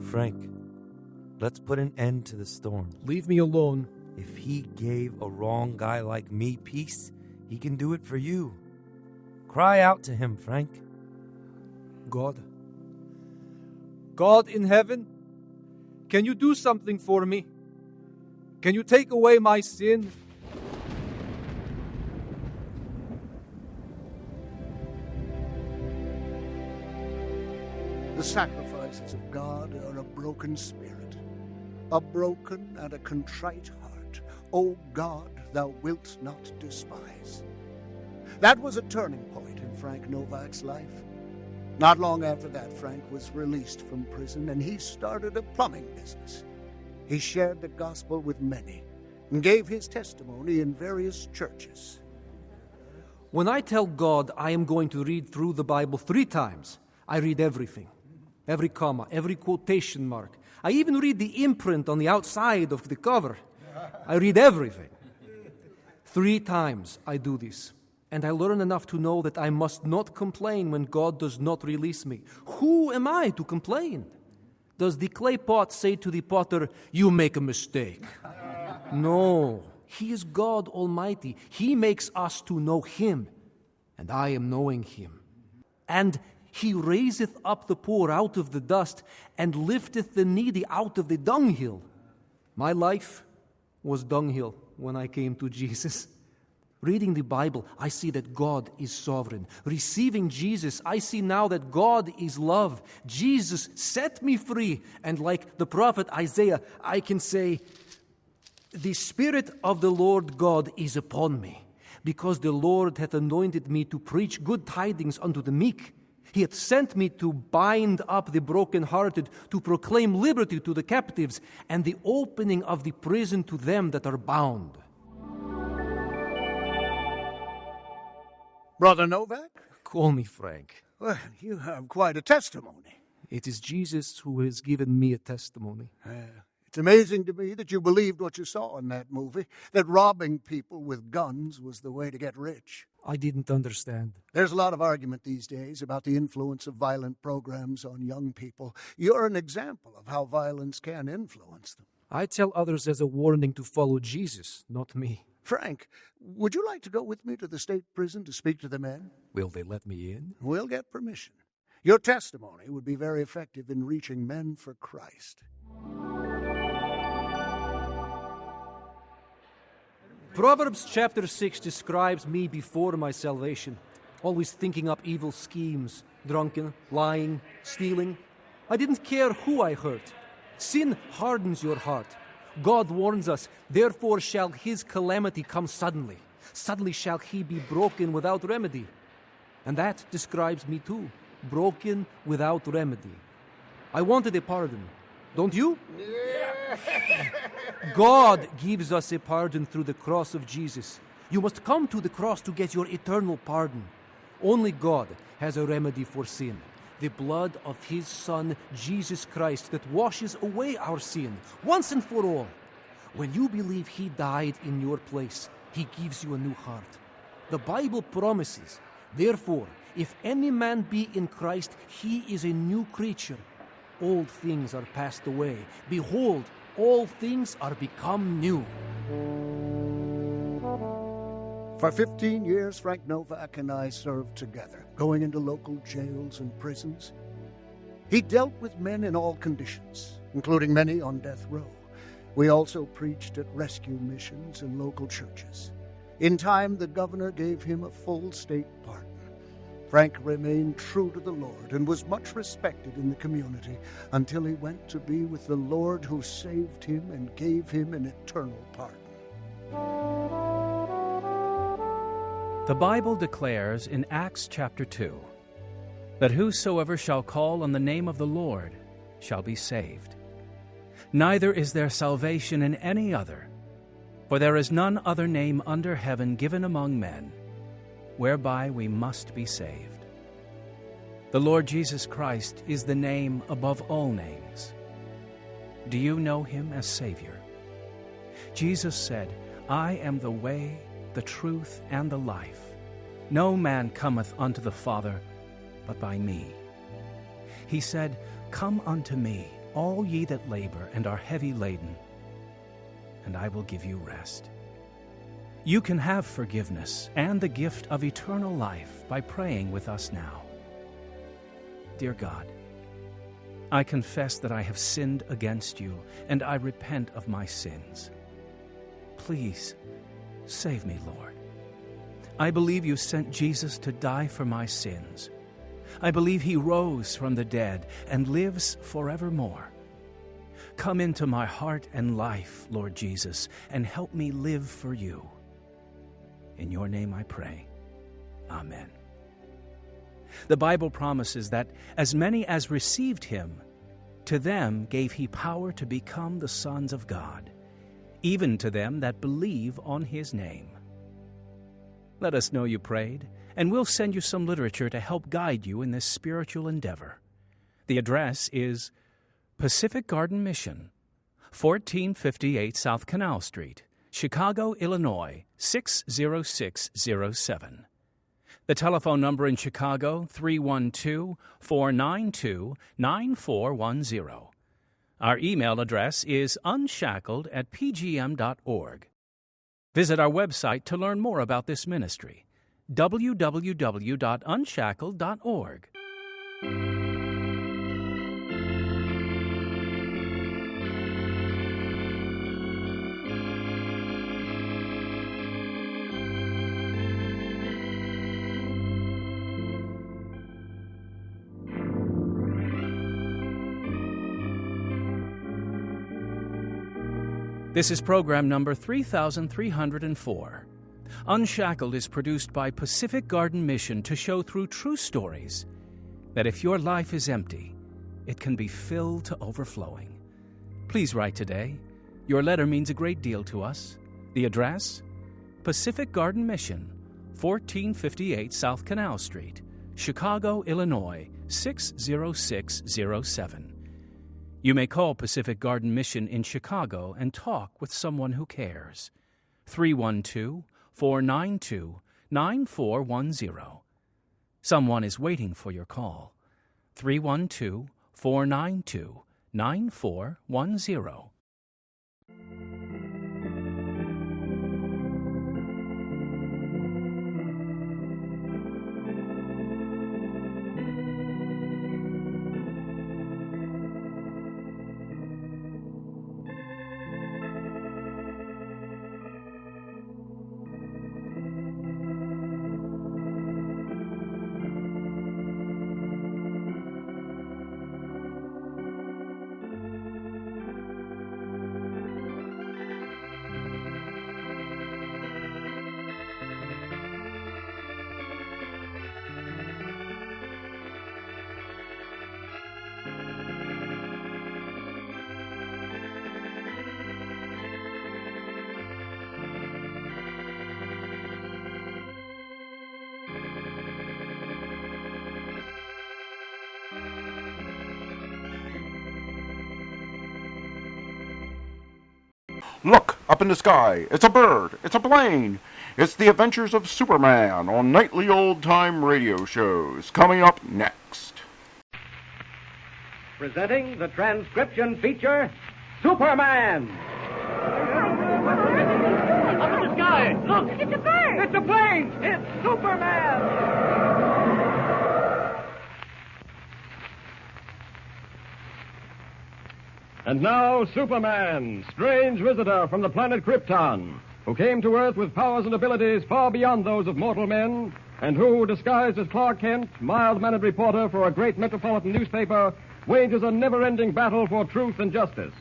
Frank, let's put an end to the storm. Leave me alone. If he gave a wrong guy like me peace, he can do it for you. Cry out to him, Frank. God. God in heaven, can you do something for me? Can you take away my sin? The sacrifices of God are a broken spirit, a broken and a contrite heart. O God, thou wilt not despise. That was a turning point in Frank Novak's life. Not long after that, Frank was released from prison, and he started a plumbing business. He shared the gospel with many and gave his testimony in various churches. When I tell God I am going to read through the Bible 3 times, I read everything. every comma, every quotation mark. I even read the imprint on the outside of the cover. I read everything. 3 times I do this, and I learn enough to know that I must not complain when God does not release me. Who am I to complain? Does the clay pot say to the potter, "You make a mistake"? No, He is God Almighty. He makes us to know Him, and I am knowing Him. And He raiseth up the poor out of the dust, and lifteth the needy out of the dunghill. My life was dunghill when I came to Jesus. Reading the Bible, I see that God is sovereign. Receiving Jesus, I see now that God is love. Jesus set me free, and like the prophet Isaiah, I can say, "The Spirit of the Lord God is upon me, because the Lord hath anointed me to preach good tidings unto the meek. He hath sent me to bind up the brokenhearted, to proclaim liberty to the captives, and the opening of the prison to them that are bound." Brother Novak? Call me Frank. Well, you have quite a testimony. It is Jesus who has given me a testimony. It's amazing to me that you believed what you saw in that movie, that robbing people with guns was the way to get rich. I didn't understand. There's a lot of argument these days about the influence of violent programs on young people. You're an example of how violence can influence them. I tell others as a warning to follow Jesus, not me. Frank, would you like to go with me to the state prison to speak to the men? Will they let me in? We'll get permission. Your testimony would be very effective in reaching men for Christ. Proverbs chapter 6 describes me before my salvation, always thinking up evil schemes, drunken, lying, stealing. I didn't care who I hurt. Sin hardens your heart. God warns us, therefore shall his calamity come suddenly. Suddenly shall he be broken without remedy. And that describes me too, broken without remedy. I wanted a pardon. Don't you? God gives us a pardon through the cross of Jesus. You must come to the cross to get your eternal pardon. Only God has a remedy for sin. The blood of his Son, Jesus Christ, that washes away our sin once and for all. When you believe he died in your place, he gives you a new heart. The Bible promises, therefore, if any man be in Christ, he is a new creature. Old things are passed away. Behold, all things are become new. For 15 years, Frank Novak and I served together, going into local jails and prisons. He dealt with men in all conditions, including many on death row. We also preached at rescue missions and local churches. In time, the governor gave him a full state pardon. Frank remained true to the Lord and was much respected in the community until he went to be with the Lord who saved him and gave him an eternal pardon. The Bible declares in Acts chapter 2 that whosoever shall call on the name of the Lord shall be saved. Neither is there salvation in any other, for there is none other name under heaven given among men, whereby we must be saved. The Lord Jesus Christ is the name above all names. Do you know him as Savior? Jesus said, I am the way, the truth, and the life. No man cometh unto the Father but by me. He said, Come unto me, all ye that labor and are heavy laden, and I will give you rest. You can have forgiveness and the gift of eternal life by praying with us now. Dear God, I confess that I have sinned against you, and I repent of my sins. Please, save me, Lord. I believe you sent Jesus to die for my sins. I believe he rose from the dead and lives forevermore. Come into my heart and life, Lord Jesus, and help me live for you. In your name I pray. Amen. The Bible promises that as many as received him, to them gave he power to become the sons of God, even to them that believe on his name. Let us know you prayed, and we'll send you some literature to help guide you in this spiritual endeavor. The address is Pacific Garden Mission, 1458 South Canal Street, Chicago, Illinois, 60607. The telephone number in Chicago, 312-492-9410. Our email address is unshackled@pgm.org. Visit our website to learn more about this ministry, www.unshackled.org. This is program number 3304. Unshackled is produced by Pacific Garden Mission to show through true stories that if your life is empty, it can be filled to overflowing. Please write today. Your letter means a great deal to us. The address? Pacific Garden Mission, 1458 South Canal Street, Chicago, Illinois, 60607. You may call Pacific Garden Mission in Chicago and talk with someone who cares. 312-492-9410. Someone is waiting for your call. 312-492-9410. Look, up in the sky. It's a bird. It's a plane. It's the adventures of Superman on nightly old-time radio shows. Coming up next. Presenting the transcription feature, Superman. Up in the sky. Look. It's a bird. It's a plane. It's Superman. And now, Superman, strange visitor from the planet Krypton, who came to Earth with powers and abilities far beyond those of mortal men, and who, disguised as Clark Kent, mild-mannered reporter for a great metropolitan newspaper, wages a never-ending battle for truth and justice.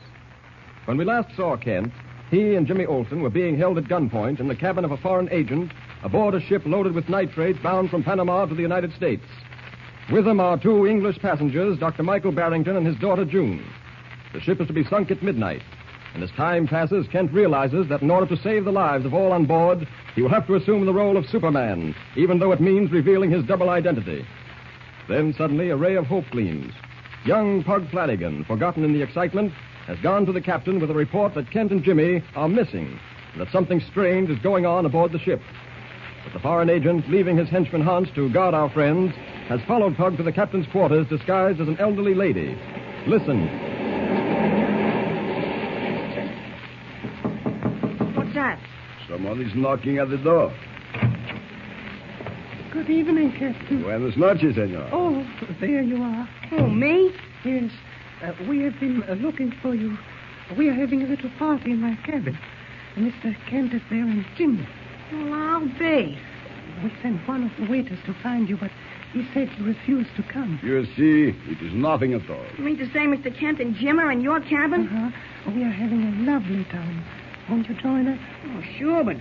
When we last saw Kent, he and Jimmy Olsen were being held at gunpoint in the cabin of a foreign agent aboard a ship loaded with nitrate bound from Panama to the United States. With them are two English passengers, Dr. Michael Barrington and his daughter June. The ship is to be sunk at midnight, and as time passes, Kent realizes that in order to save the lives of all on board, he will have to assume the role of Superman, even though it means revealing his double identity. Then suddenly a ray of hope gleams. Young Pug Flanagan, forgotten in the excitement, has gone to the captain with a report that Kent and Jimmy are missing, and that something strange is going on aboard the ship. But the foreign agent, leaving his henchman Hans to guard our friends, has followed Pug to the captain's quarters disguised as an elderly lady. Listen. What's that? Someone is knocking at the door. Good evening, Captain. Buenas noches, senor. Oh, there you are. Oh, me? Yes. We have been looking for you. We are having a little party in my cabin. Mr. Kent is there and Jimmy. Well, I'll be. We sent one of the waiters to find you, but he said you refused to come. You see, it is nothing at all. You mean to say Mr. Kent and Jim are in your cabin? Uh-huh. We are having a lovely time. Won't you join us? Oh, sure, but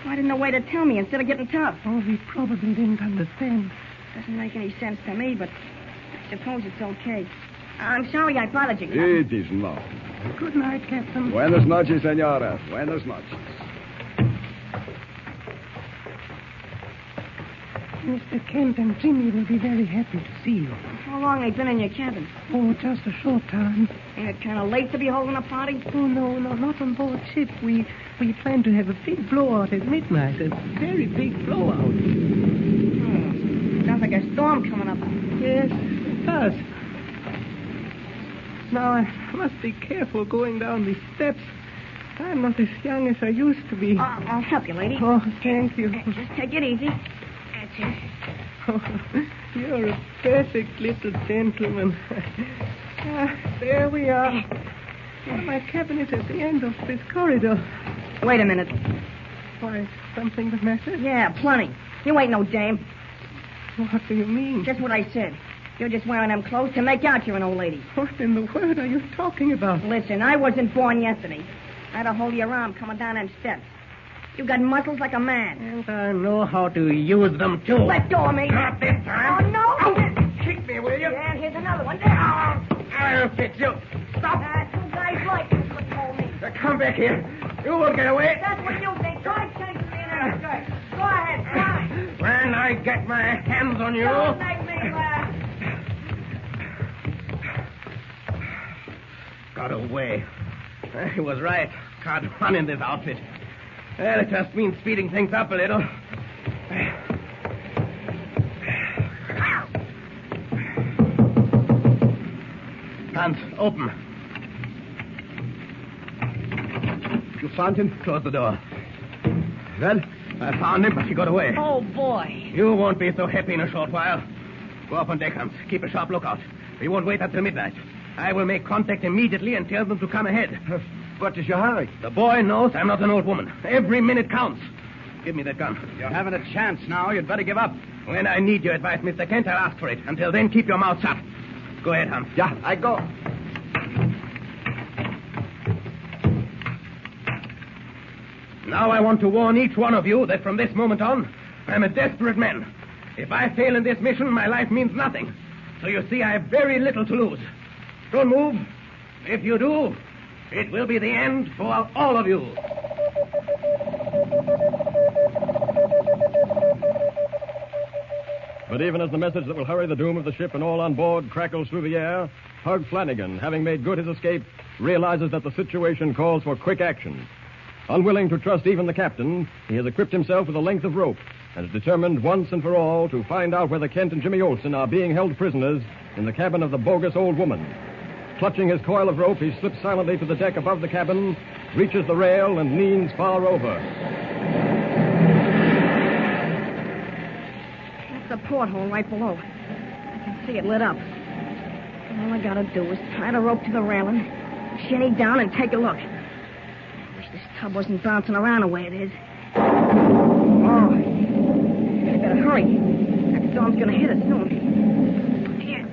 why didn't the waiter tell me instead of getting tough? Oh, we probably didn't understand. Doesn't make any sense to me, but I suppose it's okay. I'm sorry I bothered you. It is not. Good night, Captain. Buenas noches, senora. Buenas noches. Mr. Kent and Jimmy will be very happy to see you. How long they been in your cabin? Oh, just a short time. Ain't it kind of late to be holding a party? Oh, no, not on board ship. We plan to have a big blowout at midnight. A very big blowout. Sounds like a storm coming up. Yes, it does. Now, I must be careful going down these steps. I'm not as young as I used to be. I'll help you, lady. Oh, thank you. Just take it easy. That's it. Oh, you're a perfect little gentleman. There we are. Well, my cabin is at the end of this corridor. Wait a minute. Why, is something the matter? Yeah, plenty. You ain't no dame. What do you mean? Just what I said. You're just wearing them clothes to make out you're an old lady. What in the world are you talking about? Listen, I wasn't born yesterday. I had a hold of your arm coming down them steps. You got muscles like a man. And I know how to use them, too. Let go of me. Not this time. Oh, no. Kick me, will you? Yeah, here's another one. There. I'll fix you. Stop. Two guys like you couldn't hold me. Come back here. You won't get away. That's what you think. Try chasing me in that skirt. Go ahead, try. When I get my hands on you... Don't make me laugh. Got away. He was right. Can't run in this outfit. Well, it just means speeding things up a little. Hands, open. You found him? Close the door. Well, I found him, but he got away. Oh, boy. You won't be so happy in a short while. Go up on deck, Hans. Keep a sharp lookout. We won't wait until midnight. I will make contact immediately and tell them to come ahead. What is your hurry? The boy knows I'm not an old woman. Every minute counts. Give me that gun. You haven't a chance now. You'd better give up. When I need your advice, Mr. Kent, I'll ask for it. Until then, keep your mouth shut. Go ahead, Hans. Yeah, I go. Now I want to warn each one of you that from this moment on, I'm a desperate man. If I fail in this mission, my life means nothing. So you see, I have very little to lose. Don't move. If you do, it will be the end for all of you. But even as the message that will hurry the doom of the ship and all on board crackles through the air, Hug Flanagan, having made good his escape, realizes that the situation calls for quick action. Unwilling to trust even the captain, he has equipped himself with a length of rope and is determined once and for all to find out whether Kent and Jimmy Olsen are being held prisoners in the cabin of the bogus old woman. Clutching his coil of rope, he slips silently to the deck above the cabin, reaches the rail, and leans far over. That's the porthole right below. I can see it lit up. All I gotta do is tie the rope to the railing, shinny down, and take a look. I wish this tub wasn't bouncing around the way it is. Oh, I better hurry. That storm's gonna hit us soon. Here.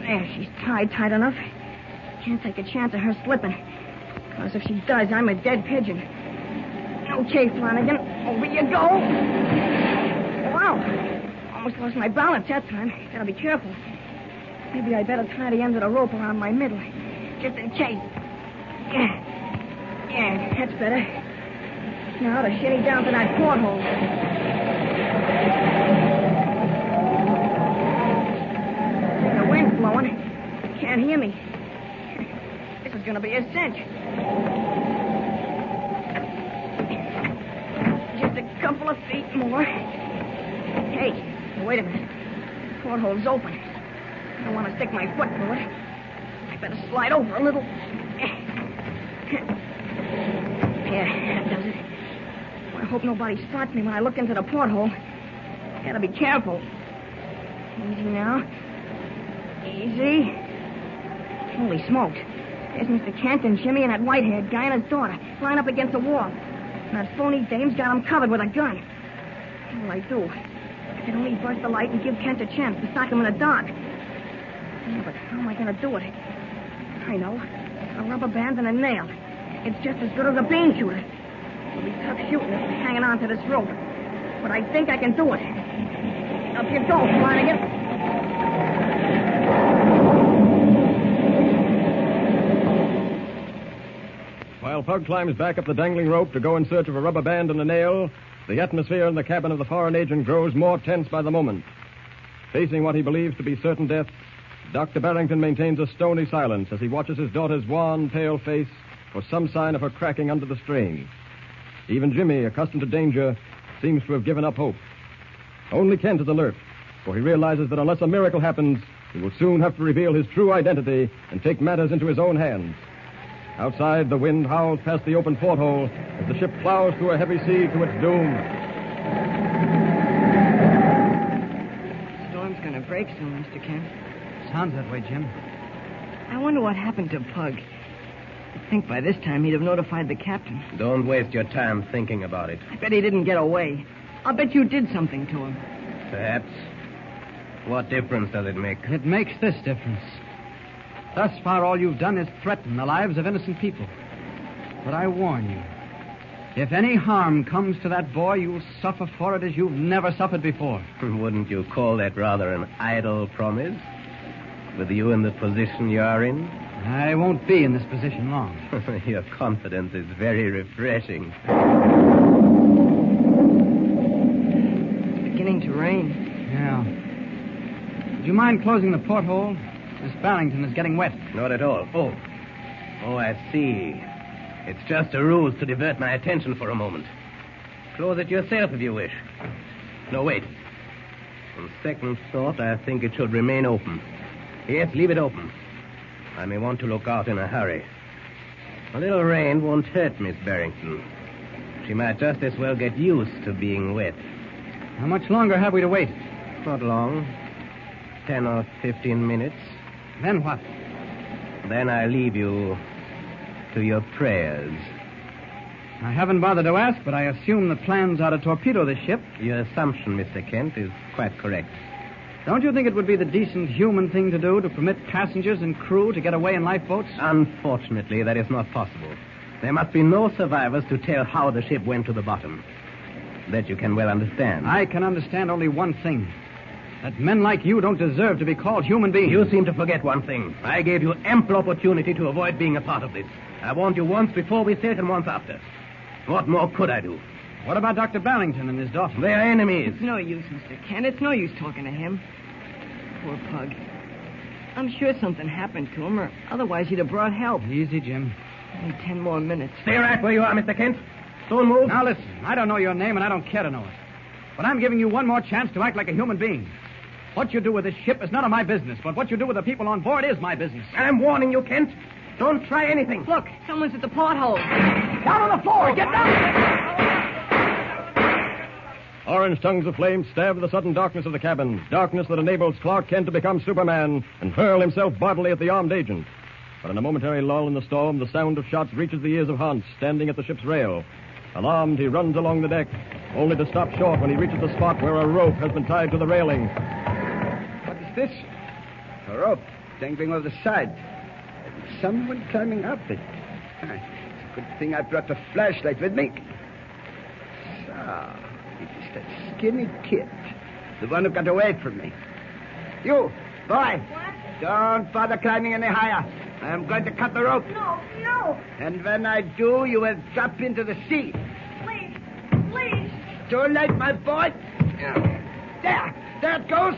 There, she's tied enough. Can't take a chance of her slipping. Because if she does, I'm a dead pigeon. Okay, Flanagan, over you go. Wow, almost lost my balance that time. Gotta be careful. Maybe I better tie the end of the rope around my middle, just in case. Yeah, that's better. Now to shinny down to that porthole. The wind's blowing. Can't hear me. This is gonna be a cinch. Just a couple of feet more. Hey, wait a minute. The porthole's open. I don't want to stick my foot through it. I better slide over a little. Yeah, that does it. I hope nobody spots me when I look into the porthole. Gotta be careful. Easy now. Easy. Holy smokes. There's Mr. Kent and Jimmy and that white-haired guy and his daughter lying up against the wall. And that phony dame's got them covered with a gun. What'll I do? I can only burst the light and give Kent a chance to sock him in the dark. Yeah, but how am I going to do it? I know. A rubber band and a nail. It's just as good as a bean shooter. It'll be tough shooting if I'm hanging on to this rope. But I think I can do it. Up you go, Flanagan. While Pug climbs back up the dangling rope to go in search of a rubber band and a nail, The atmosphere in the cabin of the foreign agent grows more tense by the moment. Facing what he believes to be certain death, Dr. Barrington maintains a stony silence as he watches his daughter's wan, pale face for some sign of her cracking under the strain. Even Jimmy, accustomed to danger, seems to have given up hope. Only Kent is alert, for he realizes that unless a miracle happens, he will soon have to reveal his true identity and take matters into his own hands. Outside, the wind howls past the open porthole as the ship plows through a heavy sea to its doom. The storm's going to break soon, Mr. Kent. Sounds that way, Jim. I wonder what happened to Pug. I think by this time he'd have notified the captain. Don't waste your time thinking about it. I bet he didn't get away. I'll bet you did something to him. Perhaps. What difference does it make? It makes this difference. Thus far, all you've done is threaten the lives of innocent people. But I warn you, if any harm comes to that boy, you'll suffer for it as you've never suffered before. Wouldn't you call that rather an idle promise? With you in the position you are in? I won't be in this position long. Your confidence is very refreshing. It's beginning to rain. Yeah. Would you mind closing the porthole? Miss Barrington is getting wet. Not at all. Oh, I see. It's just a ruse to divert my attention for a moment. Close it yourself if you wish. No, wait. On second thought, I think it should remain open. Yes, leave it open. I may want to look out in a hurry. A little rain won't hurt Miss Barrington. She might just as well get used to being wet. How much longer have we to wait? Not long. 10 or 15 minutes. Then what? Then I leave you to your prayers. I haven't bothered to ask, but I assume the plans are to torpedo the ship. Your assumption, Mr. Kent, is quite correct. Don't you think it would be the decent human thing to do to permit passengers and crew to get away in lifeboats? Unfortunately, that is not possible. There must be no survivors to tell how the ship went to the bottom. That you can well understand. I can understand only one thing. That men like you don't deserve to be called human beings. You seem to forget one thing. I gave you ample opportunity to avoid being a part of this. I warned you once before we sailed and once after. What more could I do? What about Dr. Barrington and his daughter? They are enemies. It's no use, Mr. Kent. It's no use talking to him. Poor Pug. I'm sure something happened to him, or otherwise he'd have brought help. Easy, Jim. Only 10 more minutes. Stay right where you are, Mr. Kent. Don't move. Now listen, I don't know your name and I don't care to know it. But I'm giving you one more chance to act like a human being. What you do with this ship is none of my business, but what you do with the people on board is my business. I'm warning you, Kent. Don't try anything. Look, someone's at the porthole. Down on the floor. Get down. Orange tongues of flame stab the sudden darkness of the cabin, darkness that enables Clark Kent to become Superman and hurl himself bodily at the armed agent. But in a momentary lull in the storm, the sound of shots reaches the ears of Hans, standing at the ship's rail. Alarmed, he runs along the deck, only to stop short when he reaches the spot where a rope has been tied to the railing. What is this? A rope dangling over the side. Someone climbing up it. It's a good thing I brought the flashlight with me. So, it is that skinny kid. The one who got away from me. You, boy. What? Don't bother climbing any higher. I'm going to cut the rope. No. And when I do, you will drop into the sea. Please. Too late, my boy. There it goes.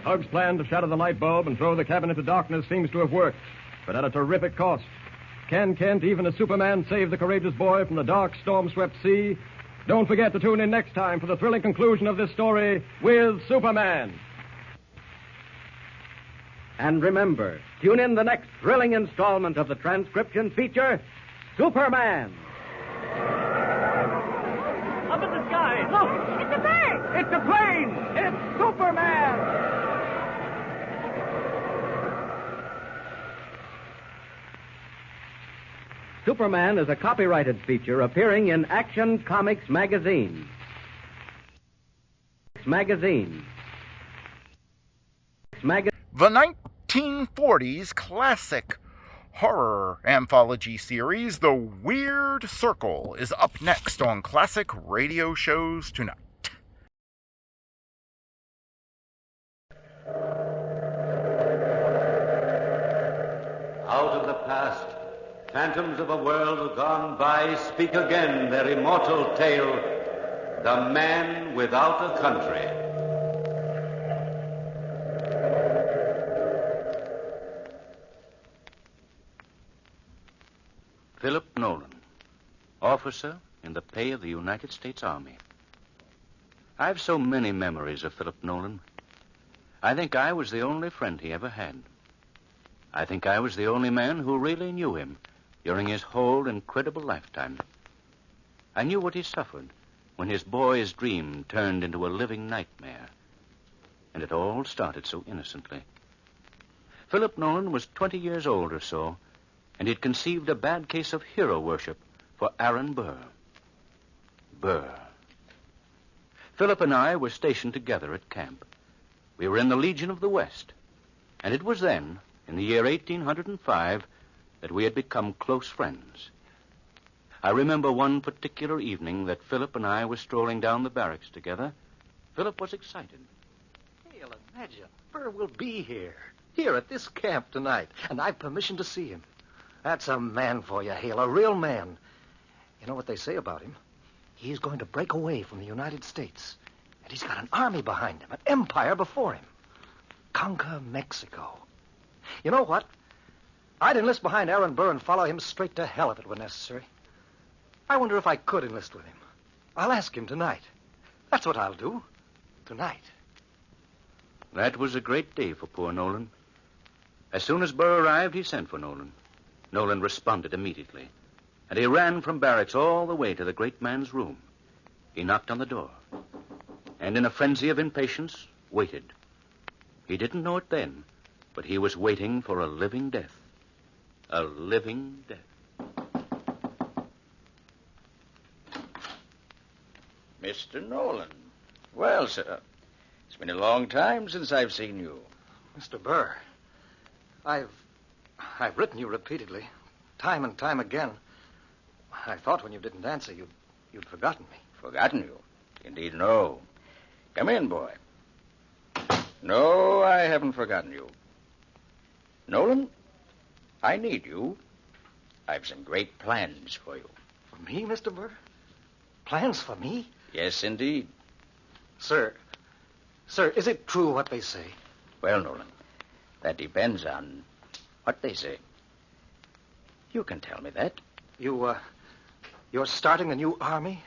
Hug's plan to shatter the light bulb and throw the cabin into darkness seems to have worked, but at a terrific cost. Can Kent, even as Superman, save the courageous boy from the dark, storm-swept sea? Don't forget to tune in next time for the thrilling conclusion of this story with Superman. And remember, tune in the next thrilling installment of the transcription feature, Superman. Up in the sky. Look, it's a bird. It's a plane. It's Superman. Superman is a copyrighted feature appearing in Action Comics magazine. The 1940s classic horror anthology series, The Weird Circle, is up next on Classic Radio Shows tonight. Out of the past, phantoms of a world gone by speak again their immortal tale, The Man Without a Country. Philip Nolan, officer in the pay of the United States Army. I've so many memories of Philip Nolan. I think I was the only friend he ever had. I think I was the only man who really knew him during his whole incredible lifetime. I knew what he suffered when his boy's dream turned into a living nightmare. And it all started so innocently. Philip Nolan was 20 years old or so, and he'd conceived a bad case of hero worship for Aaron Burr. Burr. Philip and I were stationed together at camp. We were in the Legion of the West, and it was then, in the year 1805, that we had become close friends. I remember one particular evening that Philip and I were strolling down the barracks together. Philip was excited. Hale, imagine, Burr will be here at this camp tonight, and I've permission to see him. That's a man for you, Hale, a real man. You know what they say about him? He's going to break away from the United States, and he's got an army behind him, an empire before him. Conquer Mexico. You know what? I'd enlist behind Aaron Burr and follow him straight to hell if it were necessary. I wonder if I could enlist with him. I'll ask him tonight. That's what I'll do. Tonight. That was a great day for poor Nolan. As soon as Burr arrived, he sent for Nolan. Nolan responded immediately, and he ran from barracks all the way to the great man's room. He knocked on the door, and in a frenzy of impatience, waited. He didn't know it then, but he was waiting for a living death. A living death. Mr. Nolan. Well, sir, it's been a long time since I've seen you. Mr. Burr, I've written you repeatedly, time and time again. I thought when you didn't answer, you'd forgotten me. Forgotten you? Indeed, no. Come in, boy. No, I haven't forgotten you. Nolan, I need you. I've some great plans for you. For me, Mr. Burr? Plans for me? Yes, indeed. Sir, is it true what they say? Well, Nolan, that depends on what they say. You can tell me that. You're starting a new army?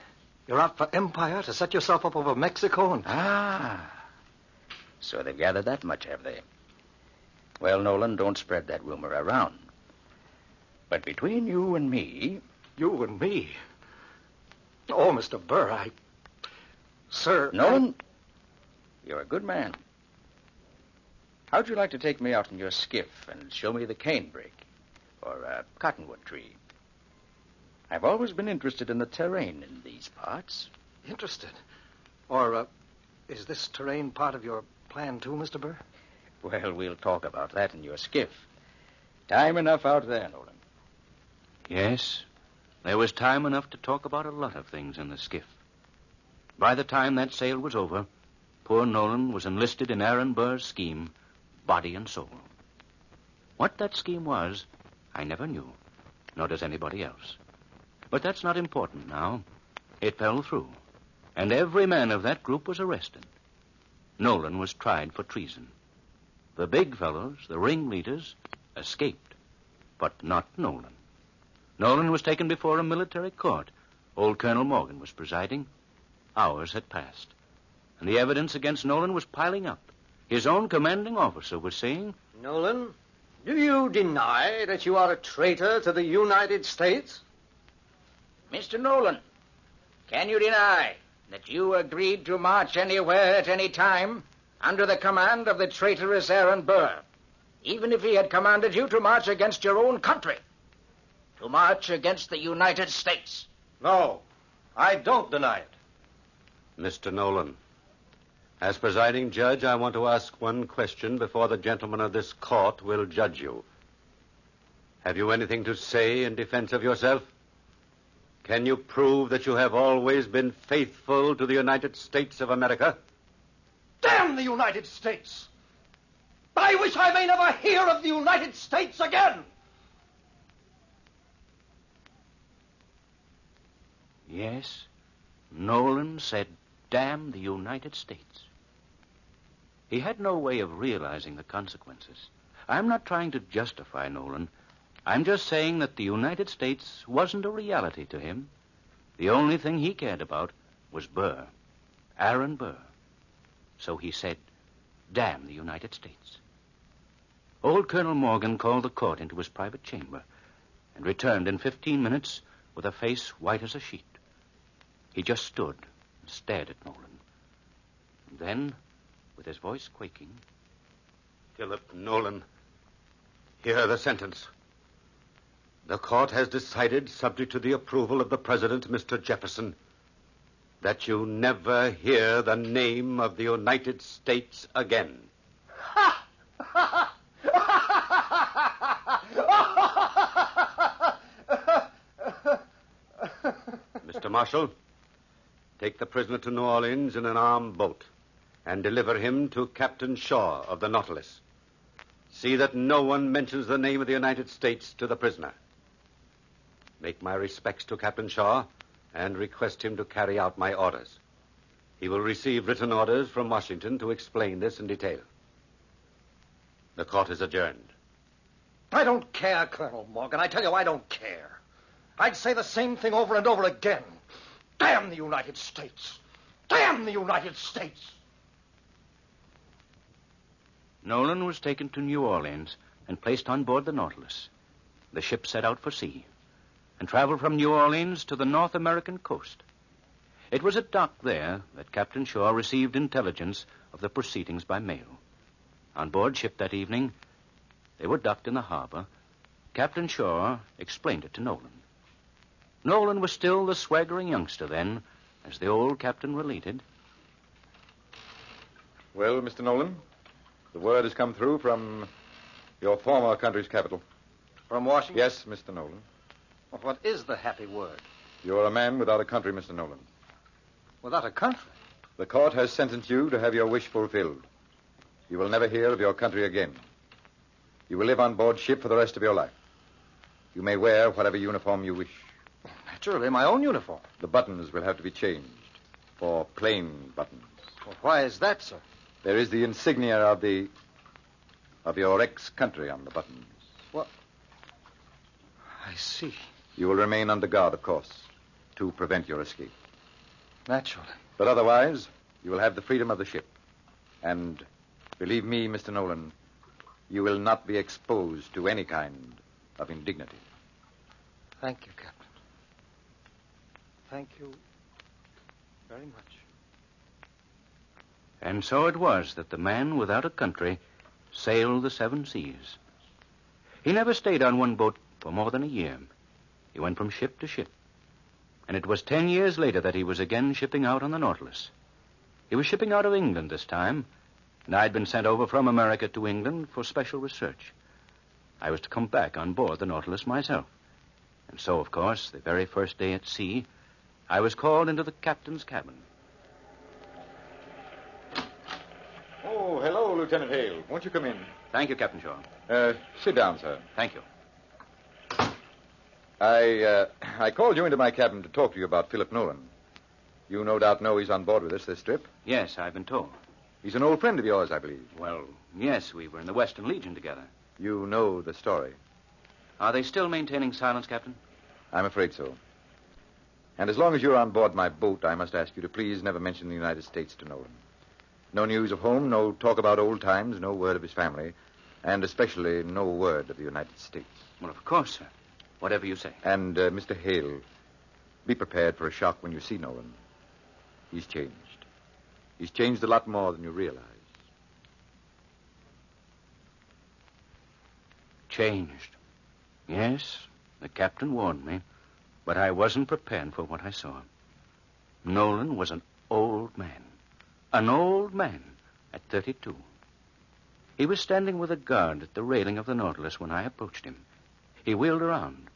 You're out for empire to set yourself up over Mexico and... Ah, so they've gathered that much, have they? Well, Nolan, don't spread that rumor around. But between you and me... You and me? Oh, Mr. Burr, Sir... Nolan, you're a good man. How'd you like to take me out in your skiff and show me the canebrake or a cottonwood tree? I've always been interested in the terrain in these parts. Interested? Or, is this terrain part of your plan, too, Mr. Burr? Well, we'll talk about that in your skiff. Time enough out there, Nolan. Yes, there was time enough to talk about a lot of things in the skiff. By the time that sail was over, poor Nolan was enlisted in Aaron Burr's scheme, body and soul. What that scheme was, I never knew, nor does anybody else. But that's not important now. It fell through, and every man of that group was arrested. Nolan was tried for treason. The big fellows, the ringleaders, escaped, but not Nolan. Nolan was taken before a military court. Old Colonel Morgan was presiding. Hours had passed, and the evidence against Nolan was piling up. His own commanding officer was saying, Nolan, do you deny that you are a traitor to the United States? Mr. Nolan, can you deny that you agreed to march anywhere at any time under the command of the traitorous Aaron Burr, even if he had commanded you to march against your own country, to march against the United States? No, I don't deny it. Mr. Nolan, as presiding judge, I want to ask one question before the gentlemen of this court will judge you. Have you anything to say in defense of yourself? Can you prove that you have always been faithful to the United States of America? Damn the United States! I wish I may never hear of the United States again! Yes, Nolan said, "Damn the United States." He had no way of realizing the consequences. I'm not trying to justify Nolan. I'm just saying that the United States wasn't a reality to him. The only thing he cared about was Burr, Aaron Burr. So he said, "Damn the United States." Old Colonel Morgan called the court into his private chamber and returned in 15 minutes with a face white as a sheet. He just stood and stared at Nolan. And then, with his voice quaking, Philip Nolan, hear the sentence. The court has decided, subject to the approval of the President, Mr. Jefferson, that you never hear the name of the United States again. Mr. Marshal, take the prisoner to New Orleans in an armed boat and deliver him to Captain Shaw of the Nautilus. See that no one mentions the name of the United States to the prisoner. Make my respects to Captain Shaw and request him to carry out my orders. He will receive written orders from Washington to explain this in detail. The court is adjourned. I don't care, Colonel Morgan. I tell you, I don't care. I'd say the same thing over and over again. Damn the United States. Damn the United States. Nolan was taken to New Orleans and placed on board the Nautilus. The ship set out for sea and traveled from New Orleans to the North American coast. It was at dock there that Captain Shaw received intelligence of the proceedings by mail. On board ship that evening, they were docked in the harbor. Captain Shaw explained it to Nolan. Nolan was still the swaggering youngster then, as the old captain related. Well, Mr. Nolan, the word has come through from your former country's capital. From Washington? Yes, Mr. Nolan. Well, what is the happy word? You're a man without a country, Mr. Nolan. Without a country? The court has sentenced you to have your wish fulfilled. You will never hear of your country again. You will live on board ship for the rest of your life. You may wear whatever uniform you wish. Naturally, my own uniform. The buttons will have to be changed for plain buttons. Well, why is that, sir? There is the insignia of your ex-country on the buttons. What? I see. You will remain under guard, of course, to prevent your escape. Naturally. But otherwise, you will have the freedom of the ship. And believe me, Mr. Nolan, you will not be exposed to any kind of indignity. Thank you, Captain. Thank you very much. And so it was that the man without a country sailed the 7 seas. He never stayed on one boat for more than a year. He went from ship to ship. And it was 10 years later that he was again shipping out on the Nautilus. He was shipping out of England this time, and I'd been sent over from America to England for special research. I was to come back on board the Nautilus myself. And so, of course, the very first day at sea, I was called into the captain's cabin. Oh, hello, Lieutenant Hale. Won't you come in? Thank you, Captain Shaw. Sit down, sir. Thank you. I called you into my cabin to talk to you about Philip Nolan. You no doubt know he's on board with us this trip. Yes, I've been told. He's an old friend of yours, I believe. Well, yes, we were in the Western Legion together. You know the story. Are they still maintaining silence, Captain? I'm afraid so. And as long as you're on board my boat, I must ask you to please never mention the United States to Nolan. No news of home, no talk about old times, no word of his family, and especially no word of the United States. Well, of course, sir. Whatever you say. And, Mr. Hale, be prepared for a shock when you see Nolan. He's changed. He's changed a lot more than you realize. Changed. Yes, the captain warned me, but I wasn't prepared for what I saw. Nolan was an old man. An old man at 32. He was standing with a guard at the railing of the Nautilus when I approached him. He wheeled around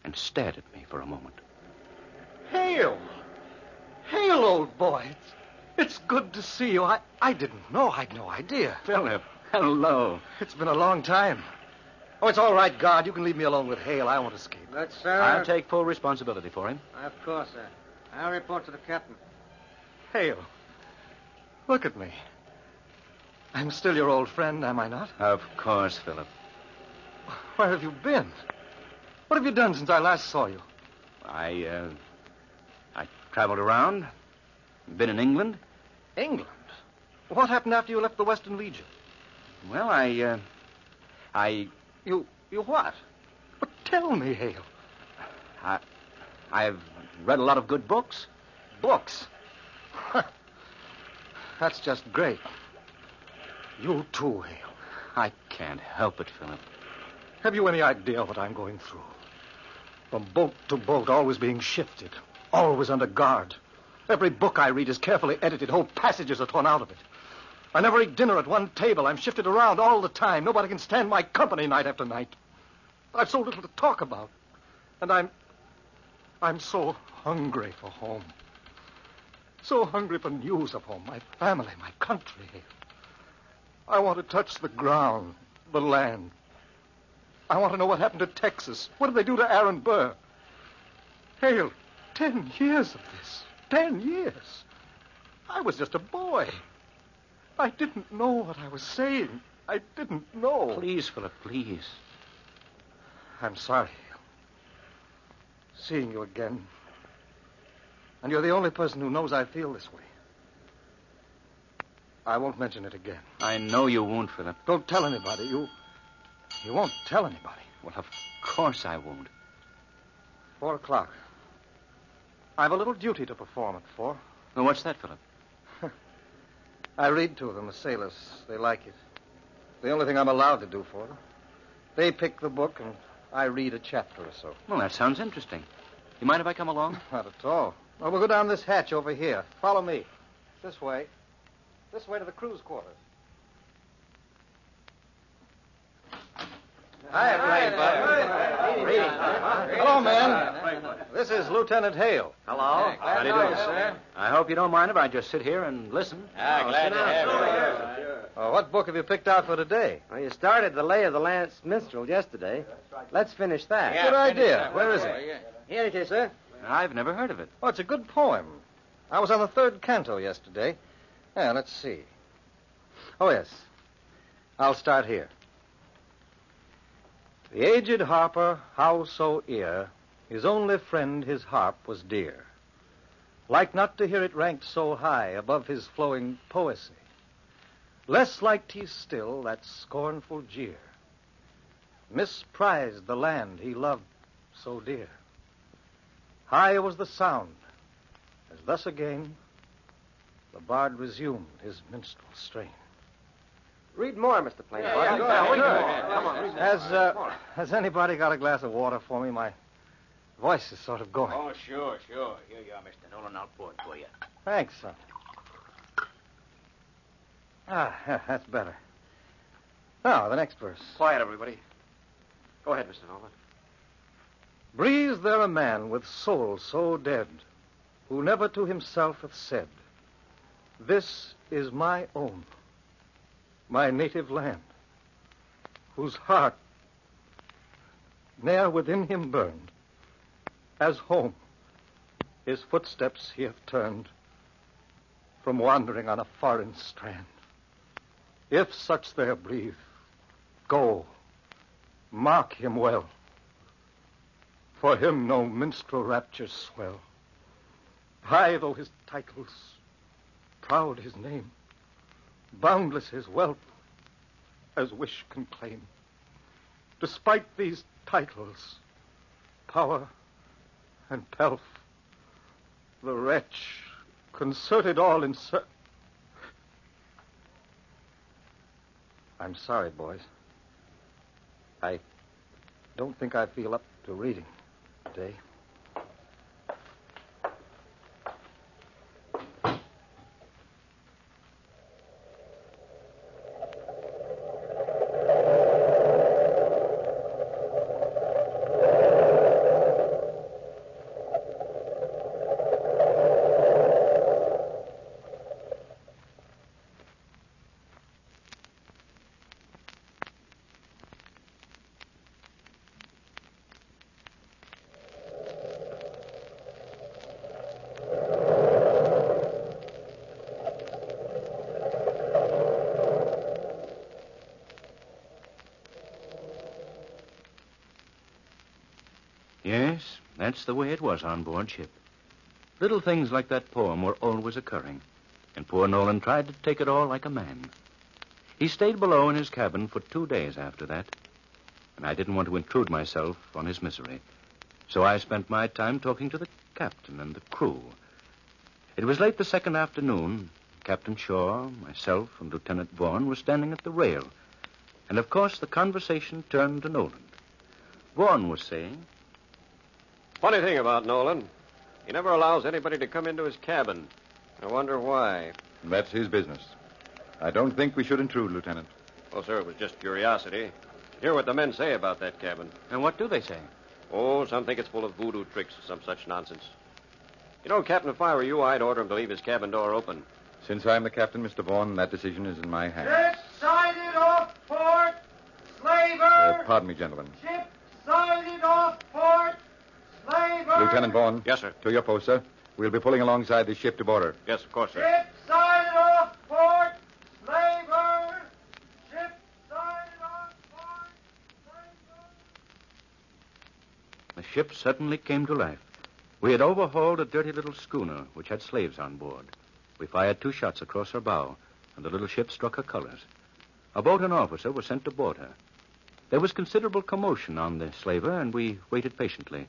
and stared at me for a moment. Hale! Hale, old boy. It's good to see you. I didn't know. I'd no idea. Philip, hello. It's been a long time. Oh, it's all right, guard. You can leave me alone with Hale. I won't escape. But, sir... I'll take full responsibility for him. Of course, sir. I'll report to the captain. Hale, look at me. I'm still your old friend, am I not? Of course, Philip. Where have you been? What have you done since I last saw you? I traveled around. Been in England. England? What happened after you left the Western Legion? Well, You what? But tell me, Hale. I've read a lot of good books. Books? That's just great. You too, Hale. I can't help it, Philip. Have you any idea what I'm going through? From boat to boat, always being shifted. Always under guard. Every book I read is carefully edited. Whole passages are torn out of it. I never eat dinner at one table. I'm shifted around all the time. Nobody can stand my company night after night. I've so little to talk about. And I'm so hungry for home. So hungry for news of home, my family, my country. I want to touch the ground, the land. I want to know what happened to Texas. What did they do to Aaron Burr? Hale, 10 years of this. 10 years. I was just a boy. I didn't know what I was saying. I didn't know. Please, Philip, please. I'm sorry. Seeing you again. And you're the only person who knows I feel this way. I won't mention it again. I know you won't, Philip. Don't tell anybody. You won't tell anybody. Well, of course I won't. 4 o'clock. I have a little duty to perform at 4. Well, what's that, Philip? I read to them, the sailors. They like it. The only thing I'm allowed to do for them. They pick the book, and I read a chapter or so. Well, that sounds interesting. You mind if I come along? Not at all. Well, we'll go down this hatch over here. Follow me. This way. This way to the crew's quarters. Hi, hello, man. This is Lieutenant Hale. Hello. How do you do, sir? I hope you don't mind if I just sit here and listen. Glad to have you. What book have you picked out for today? Well, you started The Lay of the Lance Minstrel yesterday. Let's finish that. Good idea. Where is it? Here it is, sir. I've never heard of it. Oh, it's a good poem. I was on the 3rd canto yesterday. Yeah, let's see. Oh, yes. I'll start here. The aged harper, how so ear, his only friend his harp was dear. Like not to hear it ranked so high above his flowing poesy. Less liked he still that scornful jeer. Misprized the land he loved so dear. High was the sound, as thus again the bard resumed his minstrel strain. Read more, Mr. Plain. Has anybody got a glass of water for me? My voice is sort of going. Oh, sure. Here you are, Mr. Nolan. I'll pour it for you. Thanks, son. Yeah, that's better. Now, the next verse. Quiet, everybody. Go ahead, Mr. Nolan. Breathes there a man with soul so dead, who never to himself hath said, this is my own, my native land, whose heart ne'er within him burned, as home his footsteps he hath turned from wandering on a foreign strand. If such there breathe, go, mark him well. For him no minstrel raptures swell. High though his titles, proud his name, boundless his wealth, as wish can claim. Despite these titles, power and pelf, the wretch concerted all in I'm sorry, boys. I don't think I feel up to reading today. Yes, that's the way it was on board ship. Little things like that poem were always occurring, and poor Nolan tried to take it all like a man. He stayed below in his cabin for 2 days after that, and I didn't want to intrude myself on his misery, so I spent my time talking to the captain and the crew. It was late the second afternoon. Captain Shaw, myself, and Lieutenant Vaughn were standing at the rail, and of course the conversation turned to Nolan. Vaughn was saying, Funny thing about Nolan. He never allows anybody to come into his cabin. I wonder why. That's his business. I don't think we should intrude, Lieutenant. Well, sir, it was just curiosity. Hear what the men say about that cabin. And what do they say? Oh, some think it's full of voodoo tricks or some such nonsense. You know, Captain, if I were you, I'd order him to leave his cabin door open. Since I'm the captain, Mr. Vaughn, that decision is in my hands. Ship sighted off port. Slaver. Pardon me, gentlemen. Ship sighted off port. Slaver. Lieutenant Vaughn. Yes, sir. To your post, sir. We'll be pulling alongside this ship to board her. Yes, of course, sir. Ship sighted off port. Slaver. Ship sighted off port. The ship suddenly came to life. We had overhauled a dirty little schooner which had slaves on board. We fired 2 shots across her bow, and the little ship struck her colors. A boat and officer were sent to board her. There was considerable commotion on the slaver, and we waited patiently.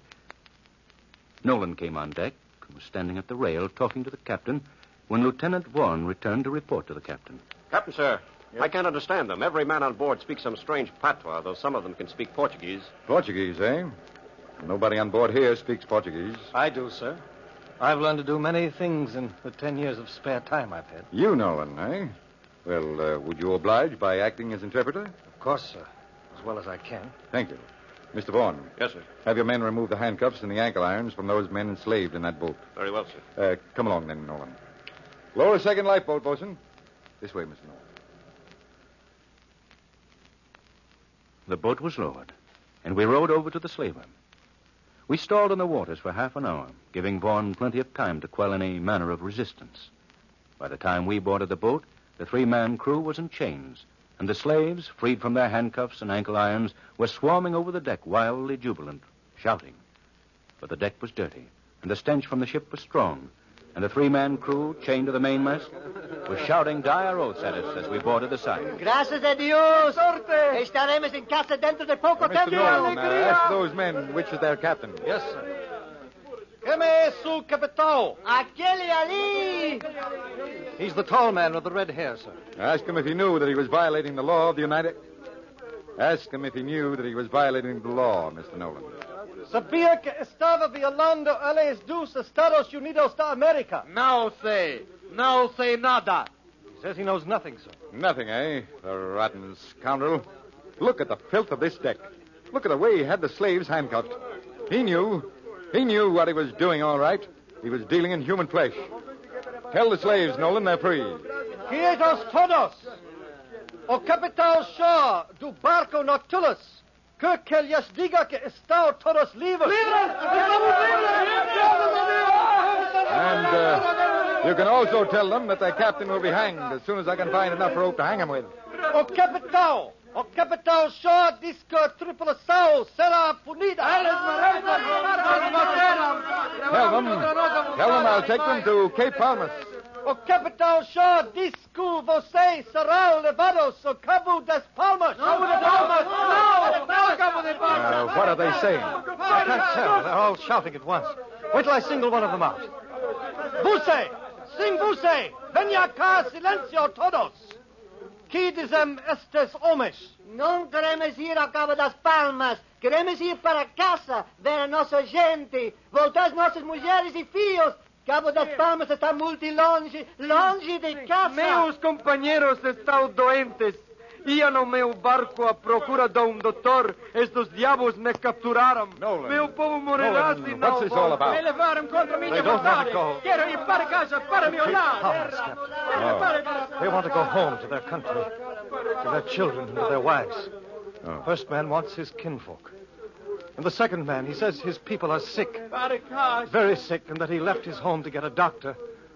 Nolan came on deck and was standing at the rail talking to the captain when Lieutenant Vaughn returned to report to the captain. Captain, sir, I can't understand them. Every man on board speaks some strange patois, though some of them can speak Portuguese. Portuguese, eh? Nobody on board here speaks Portuguese. I do, sir. I've learned to do many things in the 10 years of spare time I've had. You, Nolan, eh? Well, would you oblige by acting as interpreter? Of course, sir. As well as I can. Thank you. Mr. Vaughn. Yes, sir. Have your men remove the handcuffs and the ankle irons from those men enslaved in that boat. Very well, sir. Come along, then, Nolan. Lower a second lifeboat, bosun. This way, Mr. Nolan. The boat was lowered, and we rowed over to the slaver. We stalled in the waters for half an hour, giving Vaughn plenty of time to quell any manner of resistance. By the time we boarded the boat, the 3-man crew was in chains, and the slaves, freed from their handcuffs and ankle irons, were swarming over the deck, wildly jubilant, shouting. But the deck was dirty, and the stench from the ship was strong, and the 3-man crew, chained to the mainmast, was shouting dire oaths at us as we boarded the side. Gracias a Dios. Sorte. Estaremos en casa dentro de poco Mr. tiempo. Nolan, ask those men which is their captain. Yes, sir. Quem é su capitão? Aquele ali. He's the tall man with the red hair, sir. Ask him if he knew that he was violating the law of the United... Ask him if he knew that he was violating the law, Mr. Nolan. Sabia que estava violando a leis dos Estados Unidos da América. No say nada. He says he knows nothing, sir. Nothing, eh? The rotten scoundrel. Look at the filth of this deck. Look at the way he had the slaves handcuffed. He knew what he was doing, all right. He was dealing in human flesh. Tell the slaves, Nolan, they're free. Quietos todos. O Capitão Shaw do barco Nautilus. Que lhes diga que estão todos livres. And you can also tell them that their captain will be hanged as soon as I can find enough rope to hang him with. O Capitão Shaw diz que a tripulação será punida. Tell them I'll take them to Cape Palmas. O Capitão Shaw diz que vocês serão levados ao Cabo das Palmas. What are they saying? I can't tell. They're all shouting at once. Wait till I single one of them out. Você! Sing você! Venha cá, silencio todos! Que dizem estes homens? Não queremos ir ao Cabo das Palmas. Queremos ir para casa, ver a nossa gente, voltar as nossas mulheres e filhos. Cabo das Palmas está muito longe de casa. Meus companheiros estão doentes. Ia no meu barco à procura de doutor. Estes diabos me capturaram. Nolan. Meu povo morrerá se não... What's this all about? Me levaram contra minha They don't want vontade. to go. Quero ir para casa, para me olhar. They want to go home to their country, to their children and to their wives. Oh. First man wants his kinfolk. And the second man, he says his people are sick. Very sick, and that he left his home to get a doctor,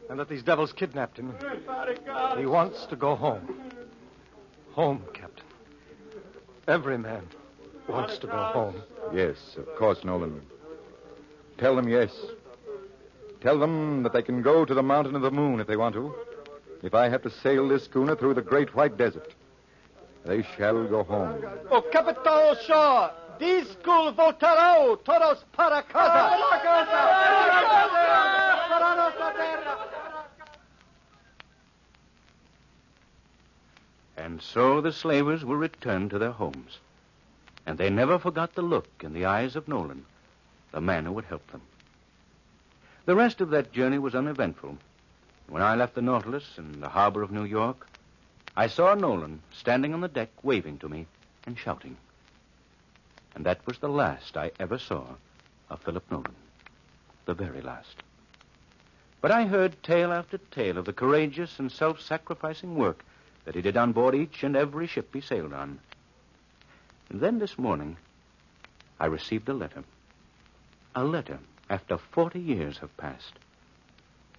and that these devils kidnapped him. He wants to go home. Home, Captain. Every man wants to go home. Yes, of course, Nolan. Tell them yes. Tell them that they can go to the Mountain of the Moon if they want to. If I have to sail this schooner through the Great White Desert, they shall go home. O Capitão Shaw, disco voltarão todos para casa. Para nossa terra. And so the slavers were returned to their homes. And they never forgot the look in the eyes of Nolan, the man who would help them. The rest of that journey was uneventful. When I left the Nautilus in the harbor of New York, I saw Nolan standing on the deck waving to me and shouting. And that was the last I ever saw of Philip Nolan. The very last. But I heard tale after tale of the courageous and self-sacrificing work that he did on board each and every ship he sailed on. And then this morning, I received a letter. A letter after 40 years have passed.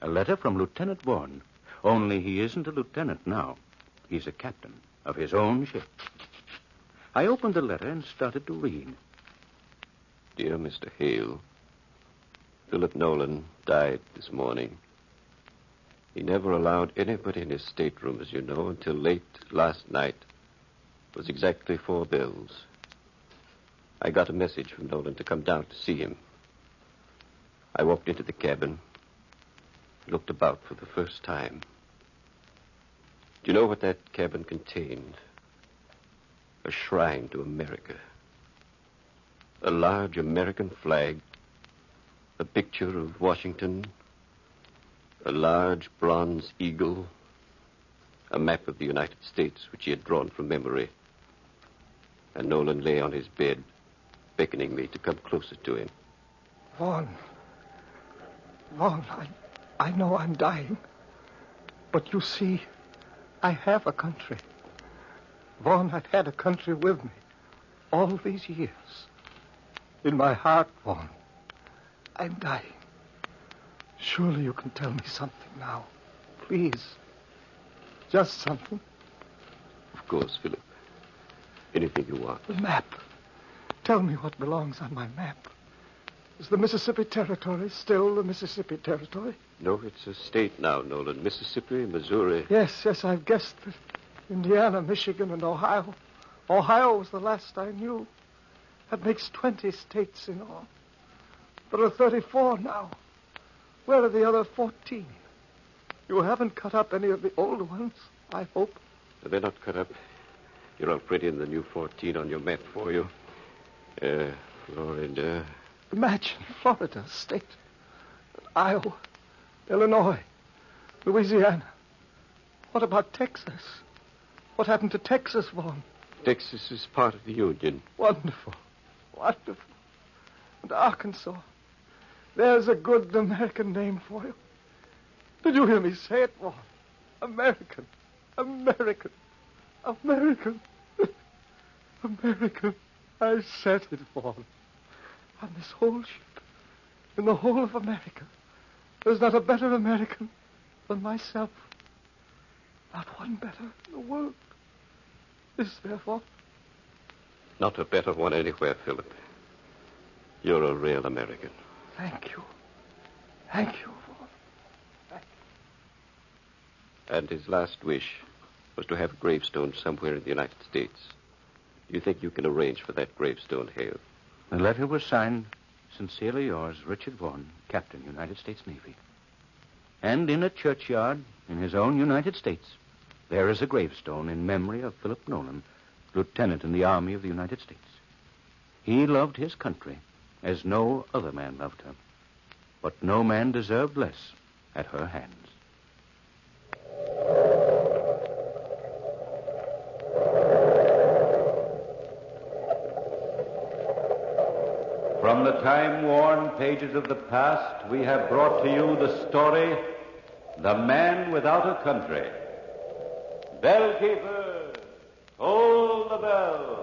A letter from Lieutenant Vaughan. Only he isn't a lieutenant now. He's a captain of his own ship. I opened the letter and started to read. Dear Mr. Hale, Philip Nolan died this morning. He never allowed anybody in his stateroom, as you know, until late last night. It was exactly 4 bells. I got a message from Nolan to come down to see him. I walked into the cabin, looked about for the first time. Do you know what that cabin contained? A shrine to America. A large American flag, a picture of Washington, a large bronze eagle, a map of the United States, which he had drawn from memory. And Nolan lay on his bed, beckoning me to come closer to him. Vaughn, I know I'm dying. But you see, I have a country. Vaughn, I've had a country with me all these years. In my heart, Vaughn, I'm dying. Surely you can tell me something now. Please. Just something. Of course, Philip. Anything you want. The map. Tell me what belongs on my map. Is the Mississippi Territory still the Mississippi Territory? No, it's a state now, Nolan. Mississippi, Missouri. Yes, I've guessed that. Indiana, Michigan, and Ohio. Ohio was the last I knew. That makes 20 states in all. There are 34 now. Where are the other 14? You haven't cut up any of the old ones, I hope. They're not cut up. You're all pretty in the new 14 on your map for you. Florida. Imagine Florida state. Iowa, Illinois, Louisiana. What about Texas? What happened to Texas, Vaughn? Texas is part of the Union. Wonderful. Wonderful. And Arkansas. There's a good American name for you. Did you hear me say it, Vaughn? American. American. American. American. I said it, Vaughn. On this whole ship, in the whole of America, there's not a better American than myself. Not one better in the world. Is there, Vaughn? Not a better one anywhere, Philip. You're a real American. Thank you. Thank you, Vaughn. Thank you. And his last wish was to have a gravestone somewhere in the United States. Do you think you can arrange for that gravestone, Hale? The letter was signed, Sincerely yours, Richard Vaughan, Captain, United States Navy. And in a churchyard in his own United States, there is a gravestone in memory of Philip Nolan, Lieutenant in the Army of the United States. He loved his country as no other man loved her. But no man deserved less at her hands. From the time-worn pages of the past, we have brought to you the story, The Man Without a Country. Bellkeeper, toll the bell.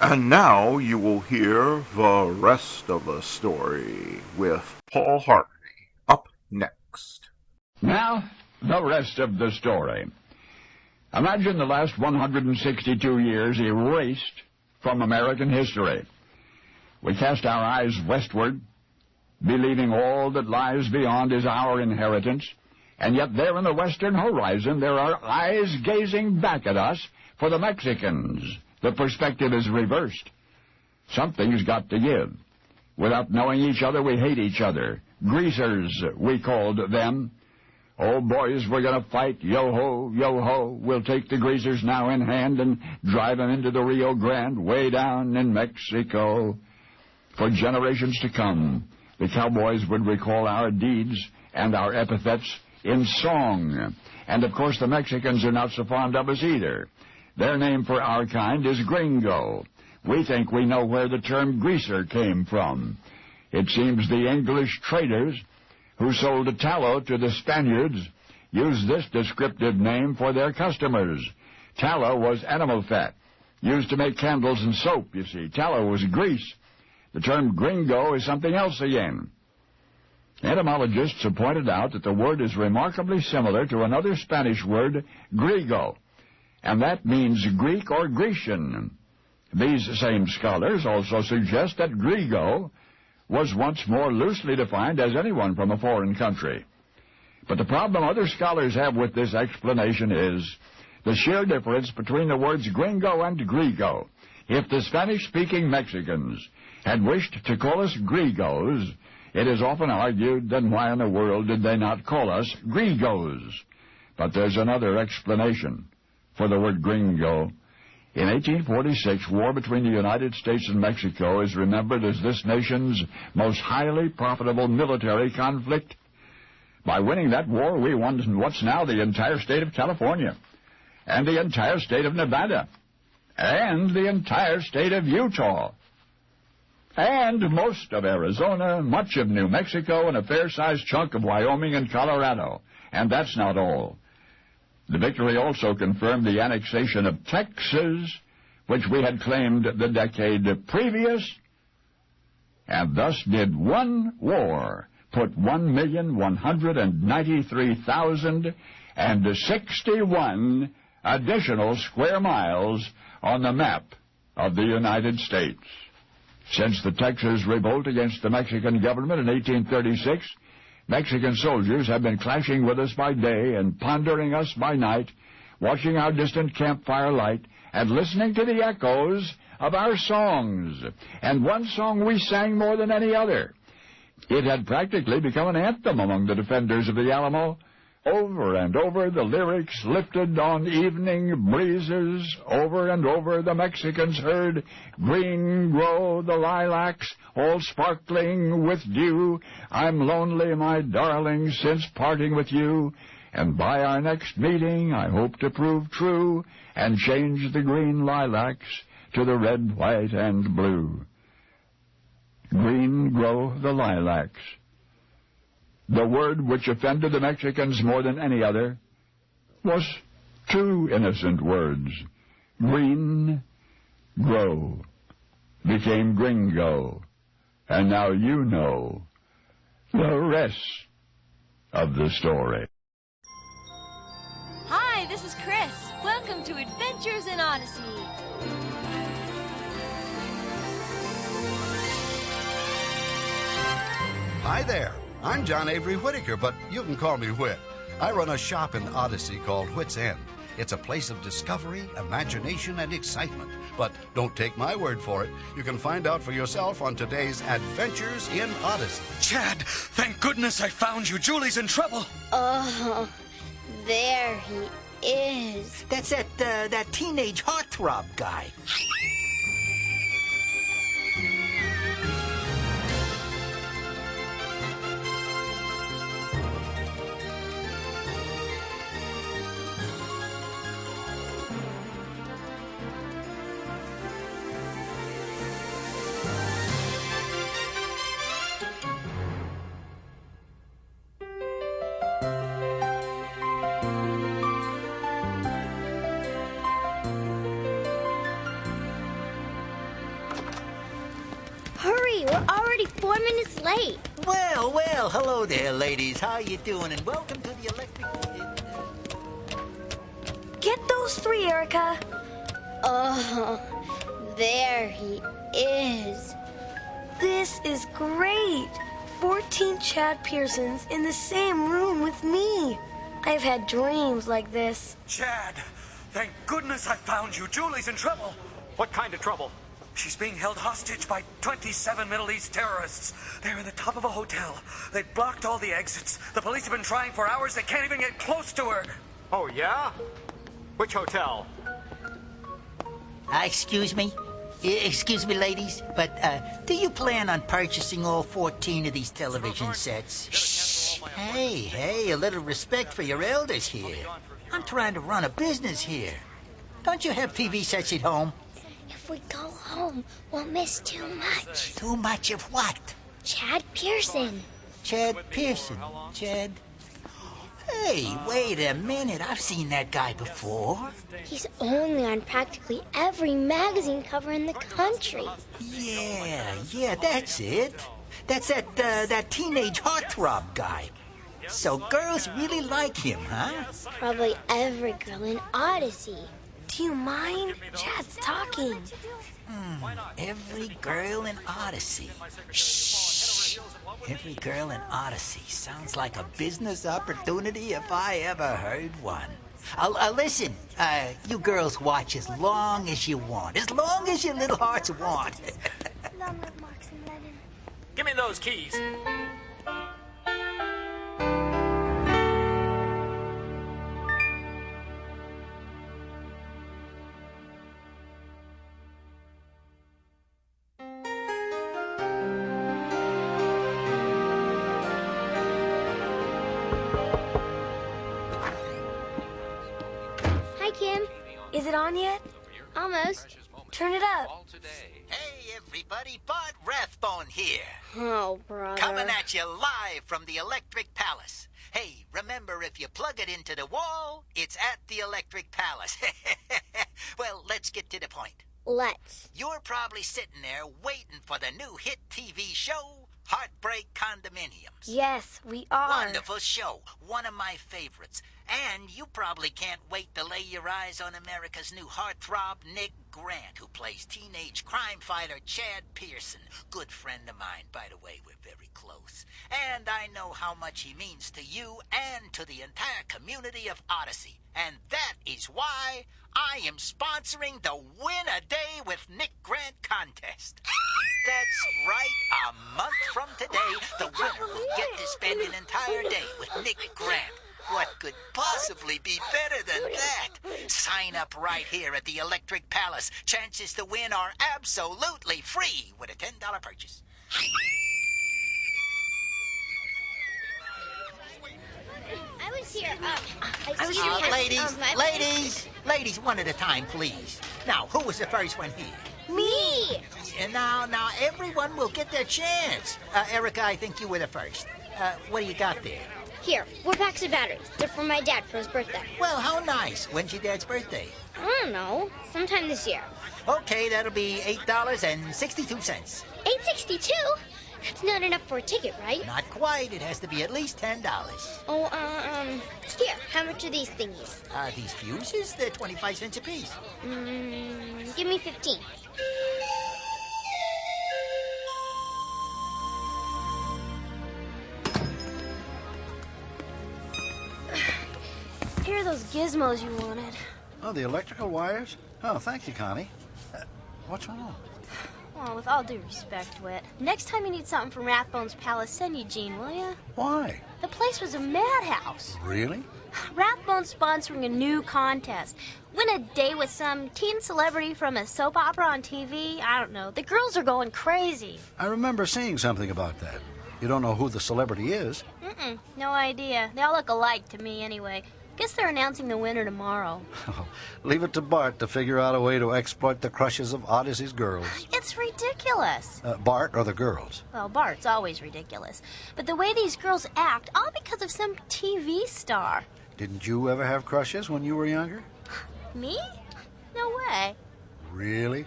And now you will hear the rest of the story with Paul Harvey up next. Now, the rest of the story. Imagine the last 162 years erased from American history. We cast our eyes westward, believing all that lies beyond is our inheritance, and yet there in the western horizon there are eyes gazing back at us for the Mexicans. The perspective is reversed. Something's got to give. Without knowing each other, we hate each other. Greasers, we called them. Oh, boys, we're going to fight. Yo-ho, yo-ho. We'll take the greasers now in hand and drive them into the Rio Grande, way down in Mexico. For generations to come, the cowboys would recall our deeds and our epithets in song. And, of course, the Mexicans are not so fond of us either. Their name for our kind is gringo. We think we know where the term greaser came from. It seems the English traders who sold tallow to the Spaniards used this descriptive name for their customers. Tallow was animal fat, used to make candles and soap, you see. Tallow was grease. The term gringo is something else again. Etymologists have pointed out that the word is remarkably similar to another Spanish word, griego, and that means Greek or Grecian. These same scholars also suggest that griego was once more loosely defined as anyone from a foreign country. But the problem other scholars have with this explanation is the sheer difference between the words gringo and griego. If the Spanish-speaking Mexicans had wished to call us grigos, it is often argued, then why in the world did they not call us grigos? But there's another explanation for the word gringo. In 1846, war between the United States and Mexico is remembered as this nation's most highly profitable military conflict. By winning that war, we won what's now the entire state of California, and the entire state of Nevada, and the entire state of Utah, and most of Arizona, much of New Mexico, and a fair-sized chunk of Wyoming and Colorado. And that's not all. The victory also confirmed the annexation of Texas, which we had claimed the decade previous, and thus did one war put 1,193,061 additional square miles on the map of the United States. Since the Texas revolt against the Mexican government in 1836, Mexican soldiers have been clashing with us by day and pondering us by night, watching our distant campfire light and listening to the echoes of our songs. And one song we sang more than any other. It had practically become an anthem among the defenders of the Alamo. Over and over the lyrics lifted on evening breezes. Over and over the Mexicans heard, green grow the lilacs, all sparkling with dew. I'm lonely, my darling, since parting with you. And by our next meeting I hope to prove true and change the green lilacs to the red, white, and blue. Green grow the lilacs. The word which offended the Mexicans more than any other was two innocent words. Green, grow, became gringo. And now you know the rest of the story. Hi, this is Chris. Welcome to Adventures in Odyssey. Hi there. I'm John Avery Whittaker, but you can call me Whit. I run a shop in Odyssey called Whit's End. It's a place of discovery, imagination, and excitement. But don't take my word for it. You can find out for yourself on today's Adventures in Odyssey. Chad, thank goodness I found you. Julie's in trouble. Oh, there he is. That's that teenage heartthrob guy. hurry. We're already 4 minutes late. Well, hello there, ladies. How you doing? And welcome to the electric... Get those 3, Erica. Oh, there he is. This is great. 14 Chad Pearsons in the same room with me. I've had dreams like this. Chad, thank goodness I found you. Julie's in trouble. What kind of trouble? She's being held hostage by 27 Middle East terrorists. They're in the top of a hotel. They've blocked all the exits. The police have been trying for hours. They can't even get close to her. Oh, yeah? Which hotel? Excuse me? Excuse me, ladies, but do you plan on purchasing all 14 of these television sets? Shh! Hey, a little respect for your elders here. I'm trying to run a business here. Don't you have TV sets at home? If we go home, we'll miss too much. Too much of what? Chad Pearson. Chad Pearson? Chad... Hey, wait a minute. I've seen that guy before. He's only on practically every magazine cover in the country. Yeah, that's it. That's that teenage heartthrob guy. So girls really like him, huh? Probably every girl in Odyssey. Do you mind? Chad's talking. Every girl in Odyssey. Shh. Every girl in Odyssey sounds like a business opportunity if I ever heard one. Listen, you girls watch as long as you want. As long as your little hearts want. Give me those keys. Is it on yet? Almost. Turn it up. Hey, everybody, Bart Rathbone here. Oh, brother. Coming at you live from the Electric Palace. Hey, remember, if you plug it into the wall, it's at the Electric Palace. Well, let's get to the point. Let's. You're probably sitting there waiting for the new hit TV show, Heartbreak Condominiums. Yes, we are. Wonderful show. One of my favorites. And you probably can't wait to lay your eyes on America's new heartthrob, Nick Grant, who plays teenage crime fighter Chad Pearson. Good friend of mine, by the way. We're very close. And I know how much he means to you and to the entire community of Odyssey. And that is why I am sponsoring the Win a Day with Nick Grant contest. That's right. A month from today, the winner will get to spend an entire day with Nick Grant. What could possibly be better than that? Sign up right here at the Electric Palace. Chances to win are absolutely free with a $10 purchase. I was here. Ladies, one at a time, please. Now, who was the first one here? Me! And now, everyone will get their chance. Erica, I think you were the first. What do you got there? Here, 4 packs of batteries. They're for my dad for his birthday. Well, how nice. When's your dad's birthday? I don't know. Sometime this year. Okay, that'll be $8.62. $8.62? That's not enough for a ticket, right? Not quite. It has to be at least $10. Oh, here. How much are these thingies? These fuses? They're 25 cents apiece. Give me 15. Here are those gizmos you wanted. Oh, the electrical wires? Oh, thank you, Connie. What's wrong? Well, with all due respect, Whit, next time you need something from Rathbone's Palace, send Eugene, will you? Why? The place was a madhouse. Really? Rathbone's sponsoring a new contest. Win a day with some teen celebrity from a soap opera on TV. I don't know. The girls are going crazy. I remember seeing something about that. You don't know who the celebrity is? No idea. They all look alike to me anyway. Guess they're announcing the winner tomorrow. Leave it to Bart to figure out a way to exploit the crushes of Odyssey's girls. It's ridiculous. Bart or the girls? Well, Bart's always ridiculous. But the way these girls act, all because of some TV star. Didn't you ever have crushes when you were younger? Me? No way. Really?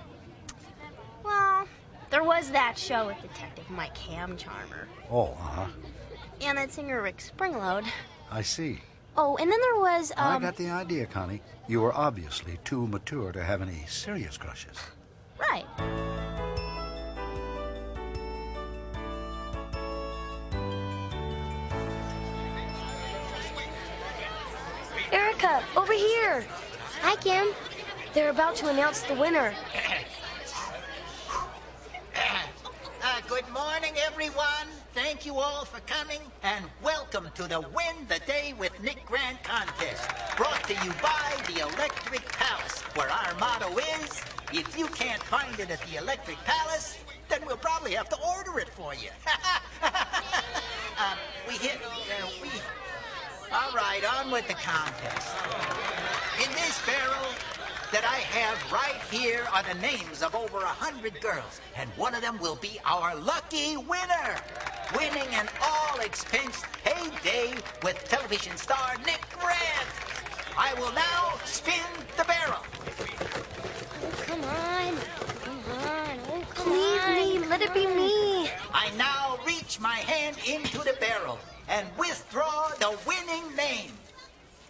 Well, There was that show with Detective Mike Hamcharmer. Oh, uh-huh. And that singer Rick Springload. I see. Oh, and then there was, I got the idea, Connie. You were obviously too mature to have any serious crushes. Right. Erica, over here. Hi, Kim. They're about to announce the winner. Good morning, everyone. Thank you all for coming, and welcome to the Win the Day with Nick Grant contest, brought to you by the Electric Palace, where our motto is, if you can't find it at the Electric Palace, then we'll probably have to order it for you. All right, on with the contest. In this barrel that I have right here are the names of over 100 girls, and one of them will be our lucky winner, winning an all-expense paid day with television star Nick Grant. I will now spin the barrel. Oh, come on. Come on. Oh, come Please, on. me. Let it be me. I now reach my hand into the barrel and withdraw the winning name.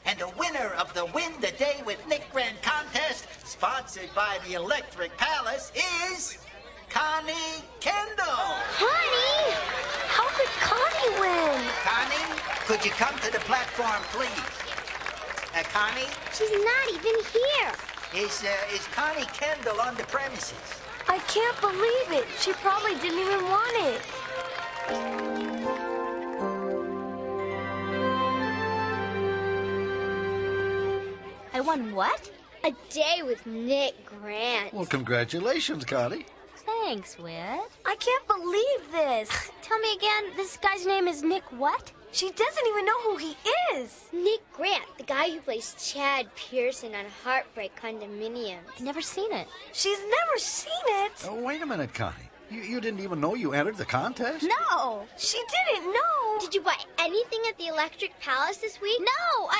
And the winner of the Win the Day with Nick Grant contest, sponsored by the Electric Palace, is Connie Kendall. Connie? How could Connie win? Connie, could you come to the platform, please? Connie? She's not even here. Is Connie Kendall on the premises? I can't believe it. She probably didn't even want it. I won what? A day with Nick Grant. Well, congratulations, Connie. Thanks, Whit. I can't believe this. Tell me again, this guy's name is Nick what? She doesn't even know who he is. Nick Grant, the guy who plays Chad Pearson on Heartbreak Condominiums. I've never seen it. She's never seen it. Oh, wait a minute, Connie. You didn't even know you entered the contest? No, she didn't know. Did you buy anything at the Electric Palace this week? No,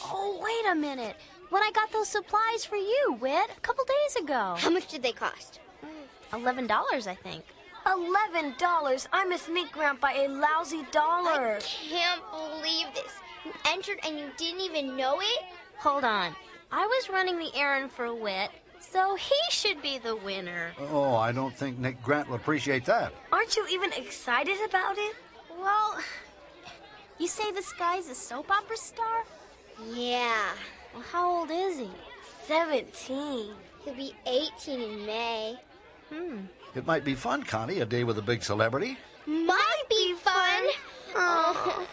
Oh, wait a minute. When I got those supplies for you, Whit, a couple days ago. How much did they cost? $11, I think. $11. I missed Nick Grant by a lousy dollar. I can't believe this. You entered and you didn't even know it? Hold on. I was running the errand for Whit, so he should be the winner. Oh, I don't think Nick Grant will appreciate that. Aren't you even excited about it? Well, you say this guy's a soap opera star? Yeah. Well, how old is he? 17. He'll be 18 in May. It might be fun, Connie, a day with a big celebrity. Might be fun. Oh.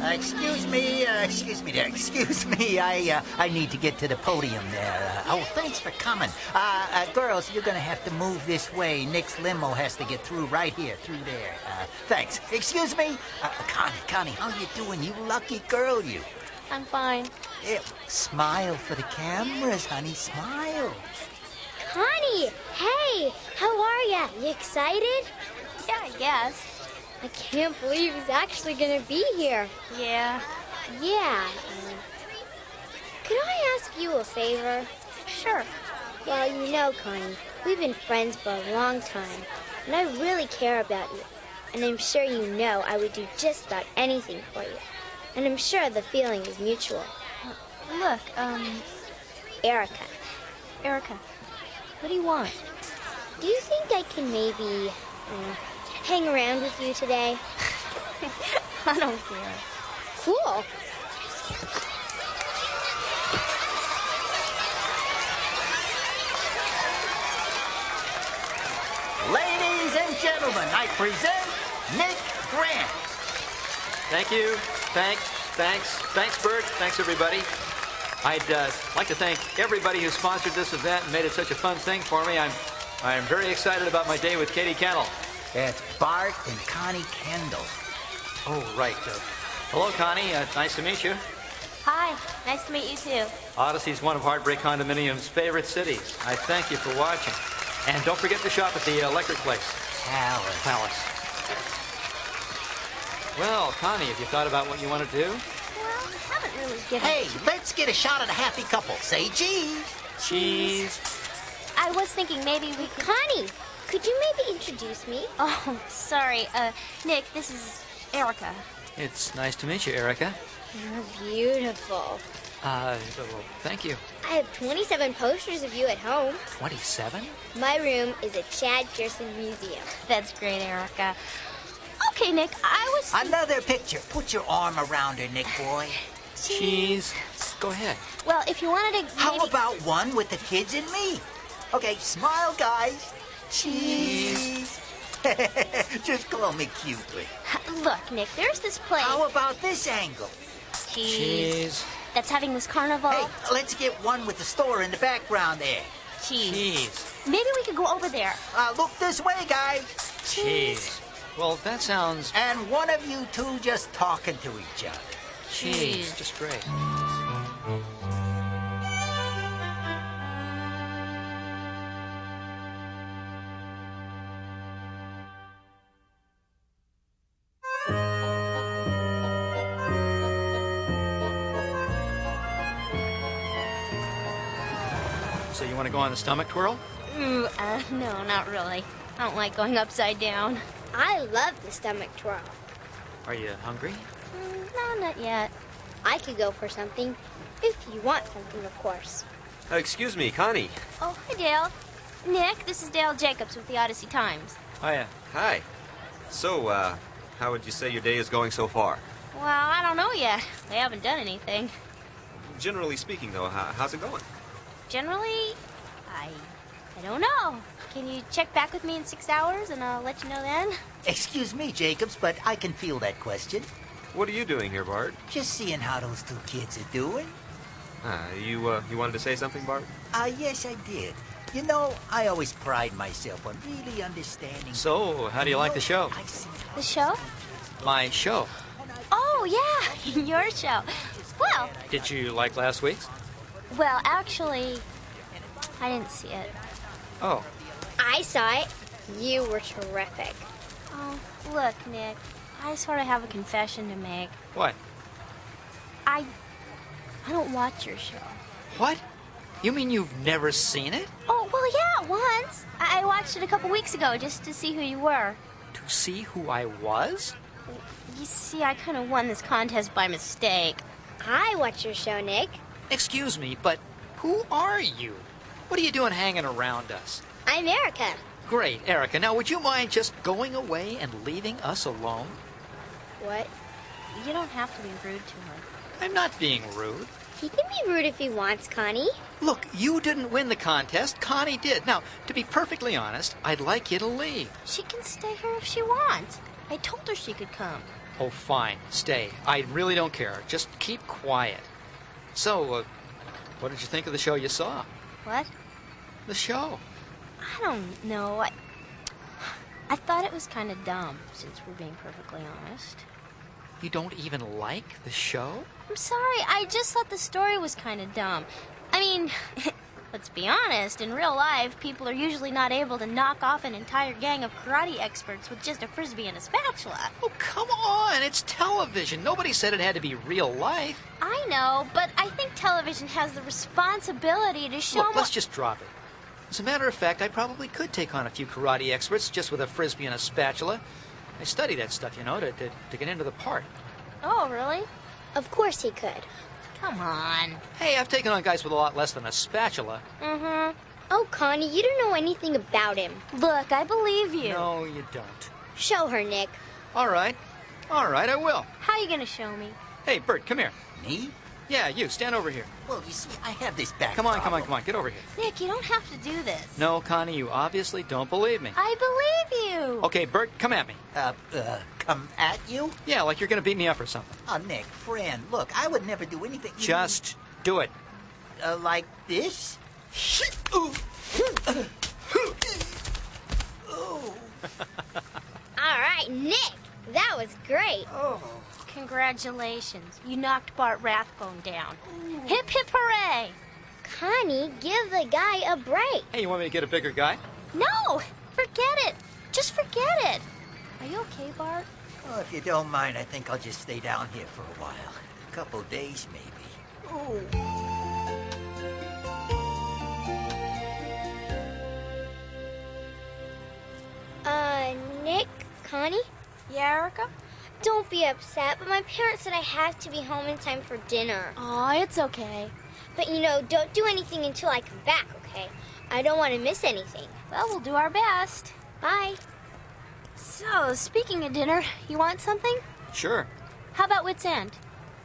Excuse me. I need to get to the podium there. Thanks for coming. Girls, you're gonna have to move this way. Nick's limo has to get through right here, through there. Thanks. Excuse me. Connie, how you doing? You lucky girl, you. I'm fine. Smile for the cameras, honey. Smile. Connie, hey, how are ya? You excited? Yeah, I guess. I can't believe he's actually gonna be here. Yeah. Yeah. Could I ask you a favor? Sure. Well, you know, Connie, we've been friends for a long time, and I really care about you. And I'm sure you know I would do just about anything for you. And I'm sure the feeling is mutual. Look, Erica. Erica, what do you want? Do you think I can maybe hang around with you today? I don't care. Cool. Ladies and gentlemen, I present Nick Grant. Thank you. Thanks, Bert. Thanks, everybody. I'd like to thank everybody who sponsored this event and made it such a fun thing for me. I'm very excited about my day with Katie Kendall. That's Bart and Connie Kendall. Oh, right. Hello, Connie. Nice to meet you. Hi. Nice to meet you, too. Odyssey's one of Heartbreak Condominium's favorite cities. I thank you for watching. And don't forget to shop at the Electric Place. Palace. Well, Connie, have you thought about what you want to do? Well, I haven't really given... Hey, let's get a shot at a happy couple. Say cheese. Cheese. I was thinking maybe we could... Connie, could you maybe introduce me? Oh, sorry. Nick, this is Erica. It's nice to meet you, Erica. You're beautiful. Well, thank you. I have 27 posters of you at home. 27? My room is a Chad Pearson museum. That's great, Erica. Okay, Nick, I was... Another picture. Put your arm around her, Nick boy. Cheese. Go ahead. Well, if you wanted to... How about one with the kids and me? Okay, smile, guys. Cheese. Just call me cutely. Look, Nick, there's this place... How about this angle? Cheese. That's having this carnival. Hey, let's get one with the store in the background there. Cheese. Maybe we could go over there. Look this way, guys. Cheese. Well, that sounds... And one of you two just talking to each other. Cheese. Just great. So you want to go on the stomach twirl? No, not really. I don't like going upside down. I love the stomach twirl. Are you hungry? No, not yet. I could go for something, if you want something, of course. Excuse me, Connie. Oh, hi, Dale. Nick, this is Dale Jacobs with the Odyssey Times. Oh, yeah. Hi. So, how would you say your day is going so far? Well, I don't know yet. We haven't done anything. Generally speaking, though, how's it going? Generally, I don't know. Can you check back with me in 6 hours and I'll let you know then? Excuse me, Jacobs, but I can feel that question. What are you doing here, Bart? Just seeing how those two kids are doing. You wanted to say something, Bart? Yes, I did. You know, I always pride myself on really understanding... So, how do you like the show? The show? My show. Oh, yeah, your show. Well... Did you like last week's? Well, actually, I didn't see it. Oh. I saw it. You were terrific. Oh, look, Nick, I sort of have a confession to make. What? I don't watch your show. What? You mean you've never seen it? Oh, well, yeah, once. I watched it a couple weeks ago just to see who you were. To see who I was? You see, I kind of won this contest by mistake. I watch your show, Nick. Excuse me, but who are you? What are you doing hanging around us? I'm Erica. Great, Erica. Now, would you mind just going away and leaving us alone? What? You don't have to be rude to her. I'm not being rude. He can be rude if he wants, Connie. Look, you didn't win the contest. Connie did. Now, to be perfectly honest, I'd like you to leave. She can stay here if she wants. I told her she could come. Oh, fine. Stay. I really don't care. Just keep quiet. So, what did you think of the show you saw? What? The show. I don't know. I thought it was kind of dumb, since we're being perfectly honest. You don't even like the show? I'm sorry. I just thought the story was kind of dumb. I mean, let's be honest. In real life, people are usually not able to knock off an entire gang of karate experts with just a frisbee and a spatula. Oh, come on. It's television. Nobody said it had to be real life. I know, but I think television has the responsibility to show... Look, let's just drop it. As a matter of fact, I probably could take on a few karate experts just with a frisbee and a spatula. I study that stuff, you know, to get into the part. Oh, really? Of course he could. Come on. Hey, I've taken on guys with a lot less than a spatula. Mm-hmm. Oh, Connie, you don't know anything about him. Look, I believe you. No, you don't. Show her, Nick. All right, I will. How are you going to show me? Hey, Bert, come here. Me? Yeah, you. Stand over here. Well, you see, I have this back Come on. Get over here. Nick, you don't have to do this. No, Connie, you obviously don't believe me. I believe you. Okay, Bert, come at me. Come at you? Yeah, like you're going to beat me up or something. Oh, Nick, friend, look, I would never do anything... Just do it. Like this? All right, Nick. That was great. Oh. Congratulations. You knocked Bart Rathbone down. Hip, hip, hooray. Connie, give the guy a break. Hey, you want me to get a bigger guy? No, forget it. Just forget it. Are you okay, Bart? Oh, if you don't mind, I think I'll just stay down here for a while. A couple days, maybe. Oh. Nick, Connie? Yeah, Erica? Don't be upset, but my parents said I have to be home in time for dinner. Aw, it's okay. But, don't do anything until I come back, okay? I don't want to miss anything. Well, we'll do our best. Bye. So, speaking of dinner, you want something? Sure. How about Wits End?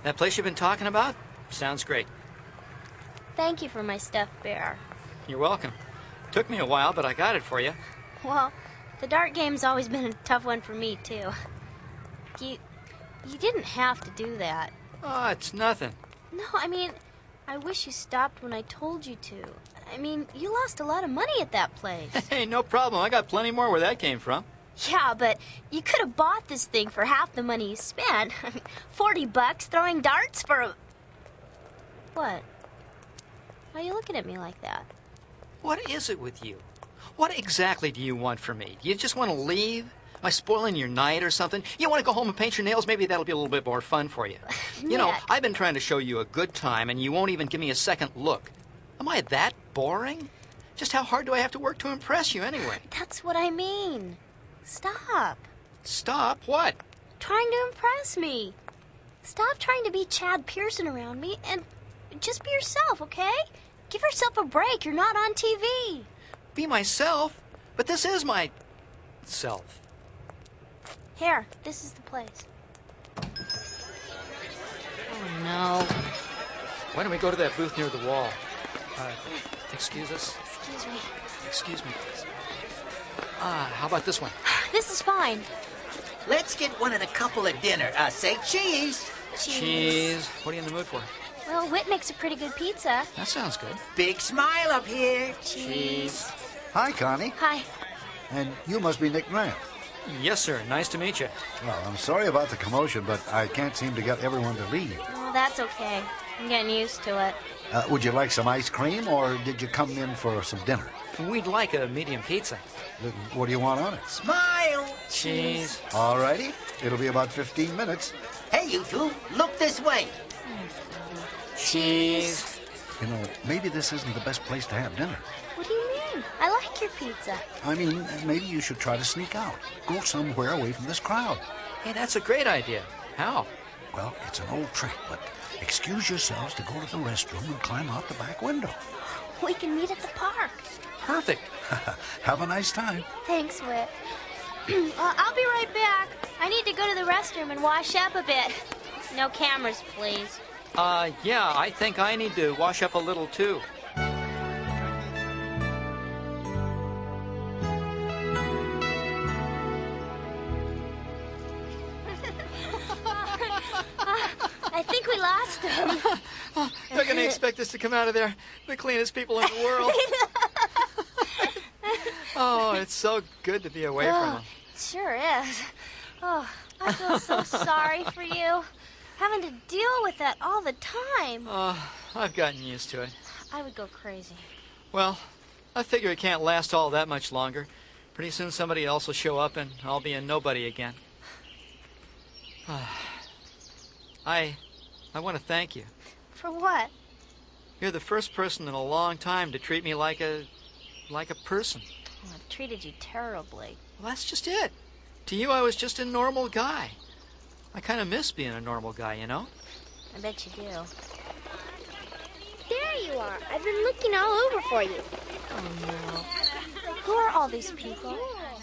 That place you've been talking about? Sounds great. Thank you for my stuffed bear. You're welcome. Took me a while, but I got it for you. Well, the dart game's always been a tough one for me, too. You didn't have to do that. Oh, it's nothing. No, I wish you stopped when I told you to. You lost a lot of money at that place. Hey, no problem. I got plenty more where that came from. Yeah, but you could have bought this thing for half the money you spent. $40 throwing darts for a... What? Why are you looking at me like that? What is it with you? What exactly do you want from me? Do you just want to leave? Am I spoiling your night or something? You want to go home and paint your nails? Maybe that'll be a little bit more fun for you. You know, I've been trying to show you a good time, and you won't even give me a second look. Am I that boring? Just how hard do I have to work to impress you anyway? That's what I mean. Stop. Stop? What? Trying to impress me. Stop trying to be Chad Pearson around me and just be yourself, okay? Give yourself a break. You're not on TV. Be myself? But this is my... self. Here, this is the place. Oh, no. Why don't we go to that booth near the wall? Excuse us? Excuse me. Excuse me. How about this one? This is fine. Let's get one and a couple at dinner. Say cheese. Cheese. What are you in the mood for? Well, Whit makes a pretty good pizza. That sounds good. Big smile up here. Cheese. Hi, Connie. Hi. And you must be Nick Grant. Yes, sir. Nice to meet you. Well, I'm sorry about the commotion, but I can't seem to get everyone to leave. Oh, that's okay. I'm getting used to it. Would you like some ice cream, or did you come in for some dinner? We'd like a medium pizza. What do you want on it? Smile. Cheese. All righty. It'll be about 15 minutes. Hey, you two, look this way. Cheese. You know, maybe this isn't the best place to have dinner. What do you mean? I like your pizza. I mean, maybe you should try to sneak out. Go somewhere away from this crowd. Hey, that's a great idea. How? Well, it's an old trick, but excuse yourselves to go to the restroom and climb out the back window. We can meet at the park. Perfect. Have a nice time. Thanks, Whit. I'll be right back. I need to go to the restroom and wash up a bit. No cameras, please. Yeah, I think I need to wash up a little, too. I think we lost him. They're going to expect us to come out of there the cleanest people in the world. Oh, it's so good to be away from them. It sure is. Oh, I feel so sorry for you. Having to deal with that all the time. Oh, I've gotten used to it. I would go crazy. Well, I figure it can't last all that much longer. Pretty soon somebody else will show up and I'll be a nobody again. I want to thank you. For what? You're the first person in a long time to treat me like a person. Well, I've treated you terribly. Well, that's just it. To you, I was just a normal guy. I kind of miss being a normal guy, you know? I bet you do. There you are. I've been looking all over for you. Oh, no. Who are all these people?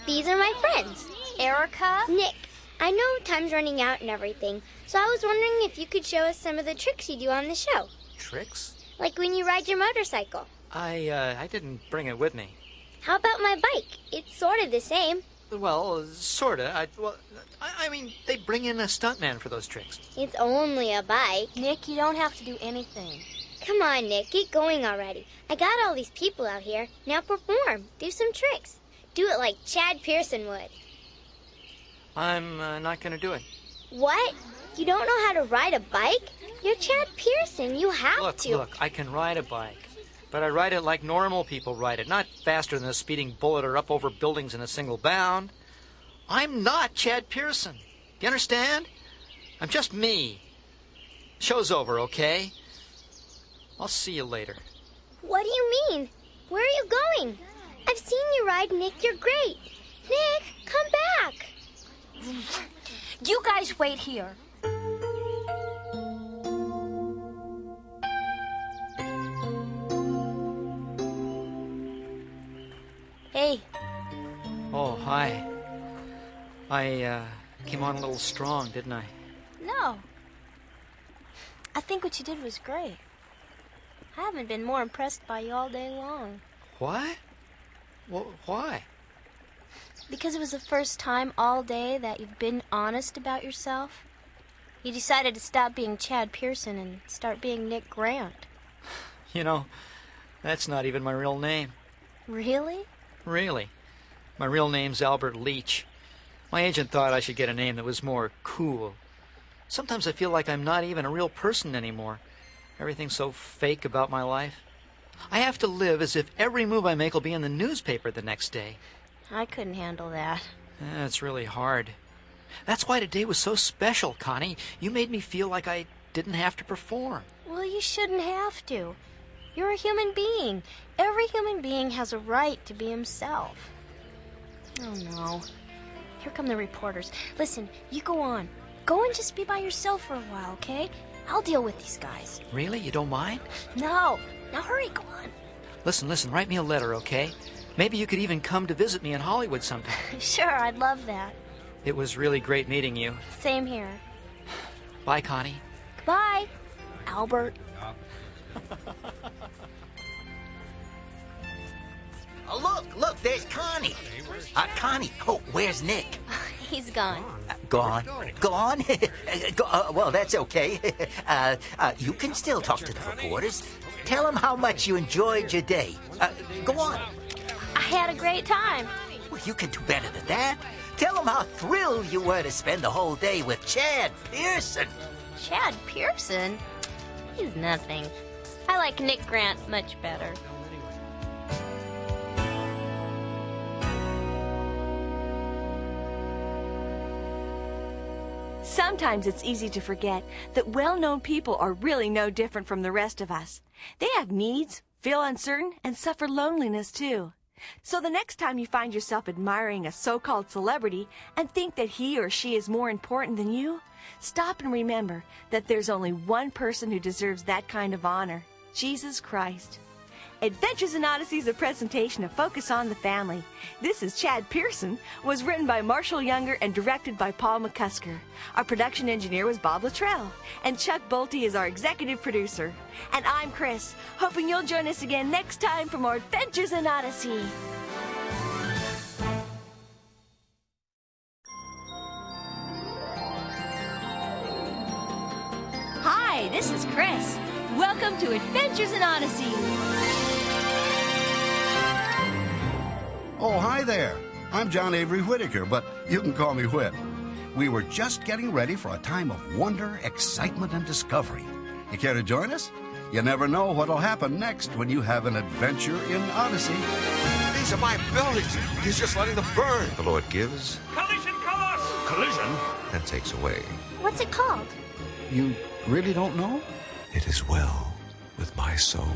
These are my friends. Erica? Nick. I know time's running out and everything, so I was wondering if you could show us some of the tricks you do on the show. Tricks? Like when you ride your motorcycle. I didn't bring it with me. How about my bike? It's sort of the same. Well, sorta. I mean, they bring in a stuntman for those tricks. It's only a bike. Nick, you don't have to do anything. Come on, Nick. Get going already. I got all these people out here. Now perform. Do some tricks. Do it like Chad Pearson would. I'm not going to do it. What? You don't know how to ride a bike? You're Chad Pearson. You have to. Look, I can ride a bike. But I ride it like normal people ride it, not faster than a speeding bullet or up over buildings in a single bound. I'm not Chad Pearson. you understand? I'm just me. Show's over, okay? I'll see you later. What do you mean? Where are you going? I've seen you ride, Nick. You're great. Nick, come back. You guys wait here. Hey. Oh, hi. I came on a little strong, didn't I? No. I think what you did was great. I haven't been more impressed by you all day long. What? Well, why? Because it was the first time all day that you've been honest about yourself. You decided to stop being Chad Pearson and start being Nick Grant. You know, that's not even my real name. Really? Really. My real name's Albert Leach. My agent thought I should get a name that was more cool. Sometimes I feel like I'm not even a real person anymore. Everything's so fake about my life. I have to live as if every move I make will be in the newspaper the next day. I couldn't handle that. It's really hard. That's why today was so special, Connie. You made me feel like I didn't have to perform. Well, you shouldn't have to. You're a human being. Every human being has a right to be himself. Oh, no. Here come the reporters. Listen, you go on. Go and just be by yourself for a while, okay? I'll deal with these guys. Really? You don't mind? No. Now hurry, go on. Listen, write me a letter, okay? Maybe you could even come to visit me in Hollywood sometime. Sure, I'd love that. It was really great meeting you. Same here. Bye, Connie. Goodbye, Albert. Oh, look, there's Connie. Connie, oh, where's Nick? He's gone. Gone? Well, that's okay. You can still talk to the reporters. Tell them how much you enjoyed your day. Go on. I had a great time. Well, you can do better than that. Tell them how thrilled you were to spend the whole day with Chad Pearson. Chad Pearson? He's nothing. I like Nick Grant much better. Sometimes it's easy to forget that well-known people are really no different from the rest of us. They have needs, feel uncertain, and suffer loneliness too. So the next time you find yourself admiring a so-called celebrity and think that he or she is more important than you, stop and remember that there's only one person who deserves that kind of honor, Jesus Christ. Adventures in Odyssey is a presentation of Focus on the Family. This is Chad Pearson, was written by Marshall Younger and directed by Paul McCusker. Our production engineer was Bob Luttrell, and Chuck Bolte is our executive producer. And I'm Chris, hoping you'll join us again next time for more Adventures in Odyssey. Hi, this is Chris. Welcome to Adventures in Odyssey. Oh, hi there. I'm John Avery Whittaker, but you can call me Whit. We were just getting ready for a time of wonder, excitement, and discovery. You care to join us? You never know what'll happen next when you have an adventure in Odyssey. These are my buildings. He's just letting them burn. The Lord gives. Collision course! Collision? And takes away. What's it called? You really don't know? It is well with my soul.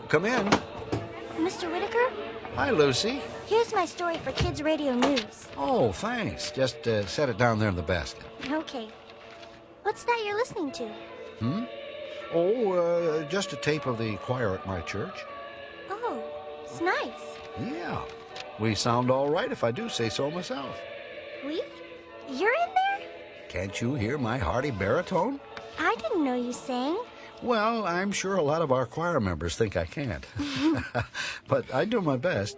Come in. Mr. Whittaker, Hi, Lucy. here's my story for Kids Radio News. Oh, thanks. Just set it down there in the basket. Okay. What's that you're listening to? Oh, just a tape of the choir at my church. Oh, it's nice. Yeah. We sound all right if I do say so myself. We? You're in there? Can't you hear my hearty baritone? I didn't know you sang. Well, I'm sure a lot of our choir members think I can't. But I do my best.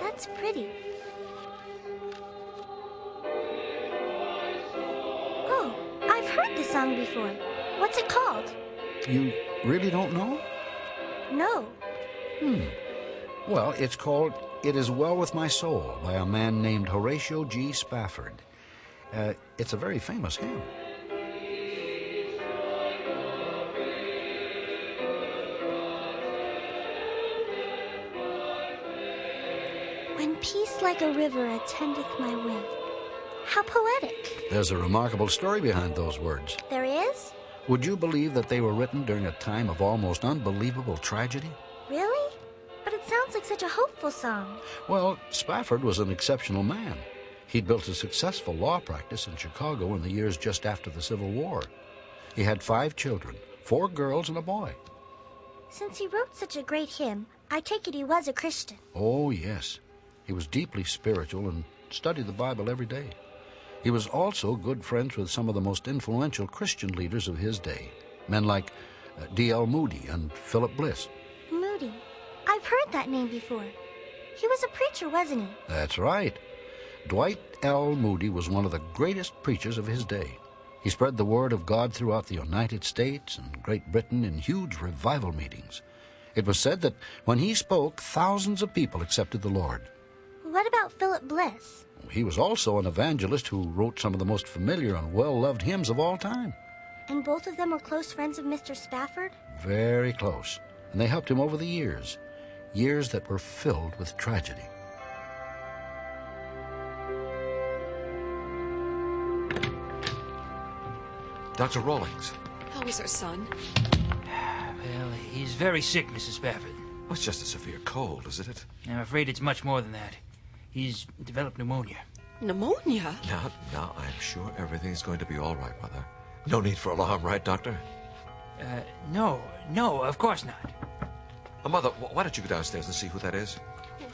That's pretty. Oh, I've heard this song before. What's it called? You really don't know? No. Well, it's called It Is Well With My Soul by a man named Horatio G. Spafford. It's a very famous hymn. When peace like a river attendeth my way. How poetic. There's a remarkable story behind those words. There is? Would you believe that they were written during a time of almost unbelievable tragedy? Really? But it sounds like such a hopeful song. Well, Spafford was an exceptional man. He'd built a successful law practice in Chicago in the years just after the Civil War. He had 5 children, 4 girls and a boy. Since he wrote such a great hymn, I take it he was a Christian. Oh, yes. He was deeply spiritual and studied the Bible every day. He was also good friends with some of the most influential Christian leaders of his day, men like D.L. Moody and Philip Bliss. Moody. I've heard that name before. He was a preacher, wasn't he? That's right. Dwight L. Moody was one of the greatest preachers of his day. He spread the word of God throughout the United States and Great Britain in huge revival meetings. It was said that when he spoke, thousands of people accepted the Lord. What about Philip Bliss? He was also an evangelist who wrote some of the most familiar and well-loved hymns of all time. And both of them were close friends of Mr. Spafford? Very close. And they helped him over the years. Years that were filled with tragedy. Dr. Rawlings. How is our son? Well, he's very sick, Mrs. Spafford. Well, it's just a severe cold, isn't it? I'm afraid it's much more than that. He's developed pneumonia. Pneumonia? Now, I'm sure everything's going to be all right, Mother. No need for alarm, right, Doctor? No, of course not. Mother, why don't you go downstairs and see who that is?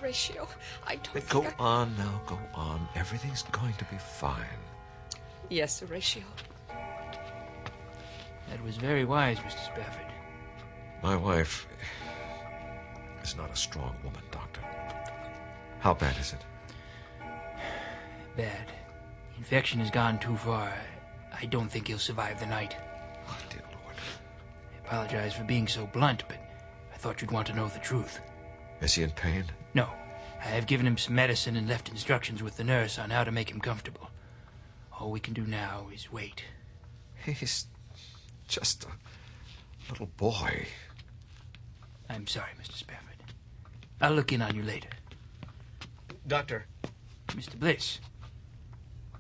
Horatio, I don't Go on now, go on. Everything's going to be fine. Yes, Horatio. That was very wise, Mr. Spafford. My wife is not a strong woman, Doctor. How bad is it? Bad. The infection has gone too far. I don't think he'll survive the night. Oh, dear Lord. I apologize for being so blunt, but I thought you'd want to know the truth. Is he in pain? No. I have given him some medicine and left instructions with the nurse on how to make him comfortable. All we can do now is wait. He's just a little boy. I'm sorry, Mr. Spafford. I'll look in on you later. Doctor. Mr. Bliss.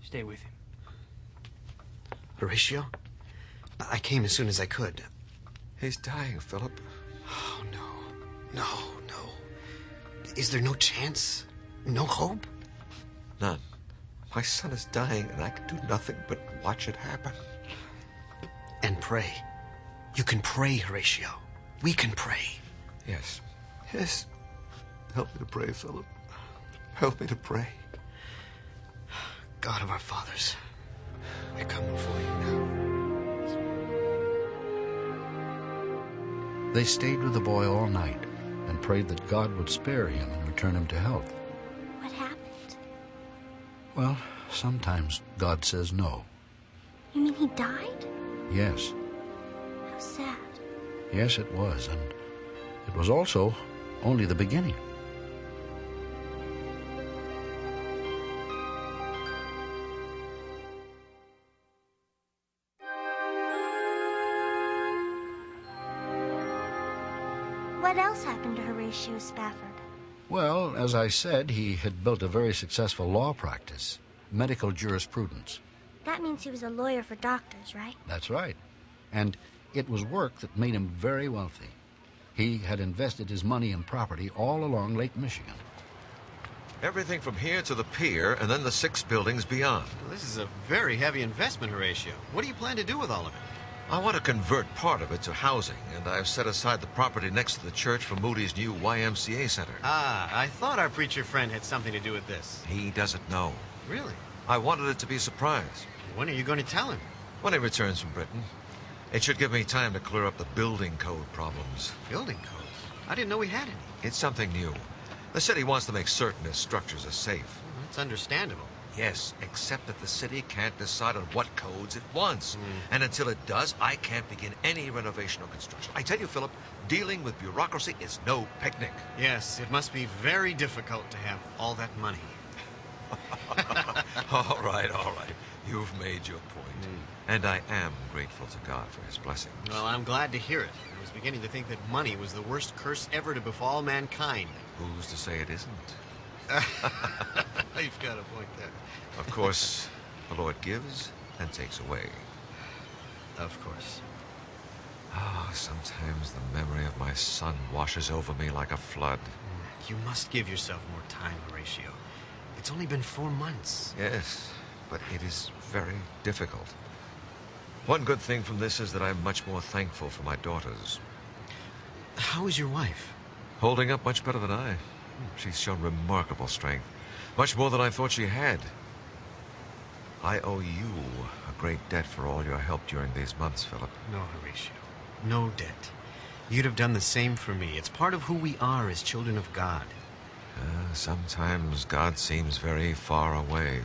Stay with him. Horatio? I came as soon as I could. He's dying, Philip. Oh, no. Is there no chance? No hope? None. My son is dying, and I can do nothing but watch it happen. And pray. You can pray, Horatio. We can pray. Yes. Help me to pray, Philip. Help me to pray. God of our fathers, I come before you now. They stayed with the boy all night and prayed that God would spare him and return him to health. What happened? Well, sometimes God says no. You mean he died? Yes. How sad. Yes, it was, and it was also only the beginning. What else happened to Horatio Spafford? Well, as I said, he had built a very successful law practice, medical jurisprudence. That means he was a lawyer for doctors, right? That's right. And it was work that made him very wealthy. He had invested his money and property all along Lake Michigan. Everything from here to the pier, and then the 6 buildings beyond. Well, this is a very heavy investment, Horatio. What do you plan to do with all of it? I want to convert part of it to housing, and I've set aside the property next to the church for Moody's new YMCA center. Ah, I thought our preacher friend had something to do with this. He doesn't know. Really? I wanted it to be a surprise. When are you going to tell him? When he returns from Britain. It should give me time to clear up the building code problems. Building codes? I didn't know we had any. It's something new. The city wants to make certain its structures are safe. That's understandable. Yes, except that the city can't decide on what codes it wants. And until it does, I can't begin any renovation or construction. I tell you, Philip, dealing with bureaucracy is no picnic. Yes, it must be very difficult to have all that money. All right. You've made your point. And I am grateful to God for his blessings. Well, I'm glad to hear it. I was beginning to think that money was the worst curse ever to befall mankind. Who's to say it isn't? You've got a point there. Of course, the Lord gives and takes away. Of course. Sometimes the memory of my son washes over me like a flood. You must give yourself more time, Horatio. It's only been 4 months. Yes, but it is very difficult. One good thing from this is that I'm much more thankful for my daughters. How is your wife? Holding up much better than I. She's shown remarkable strength. Much more than I thought she had. I owe you a great debt for all your help during these months, Philip. No, Horatio. No debt. You'd have done the same for me. It's part of who we are as children of God. Sometimes God seems very far away.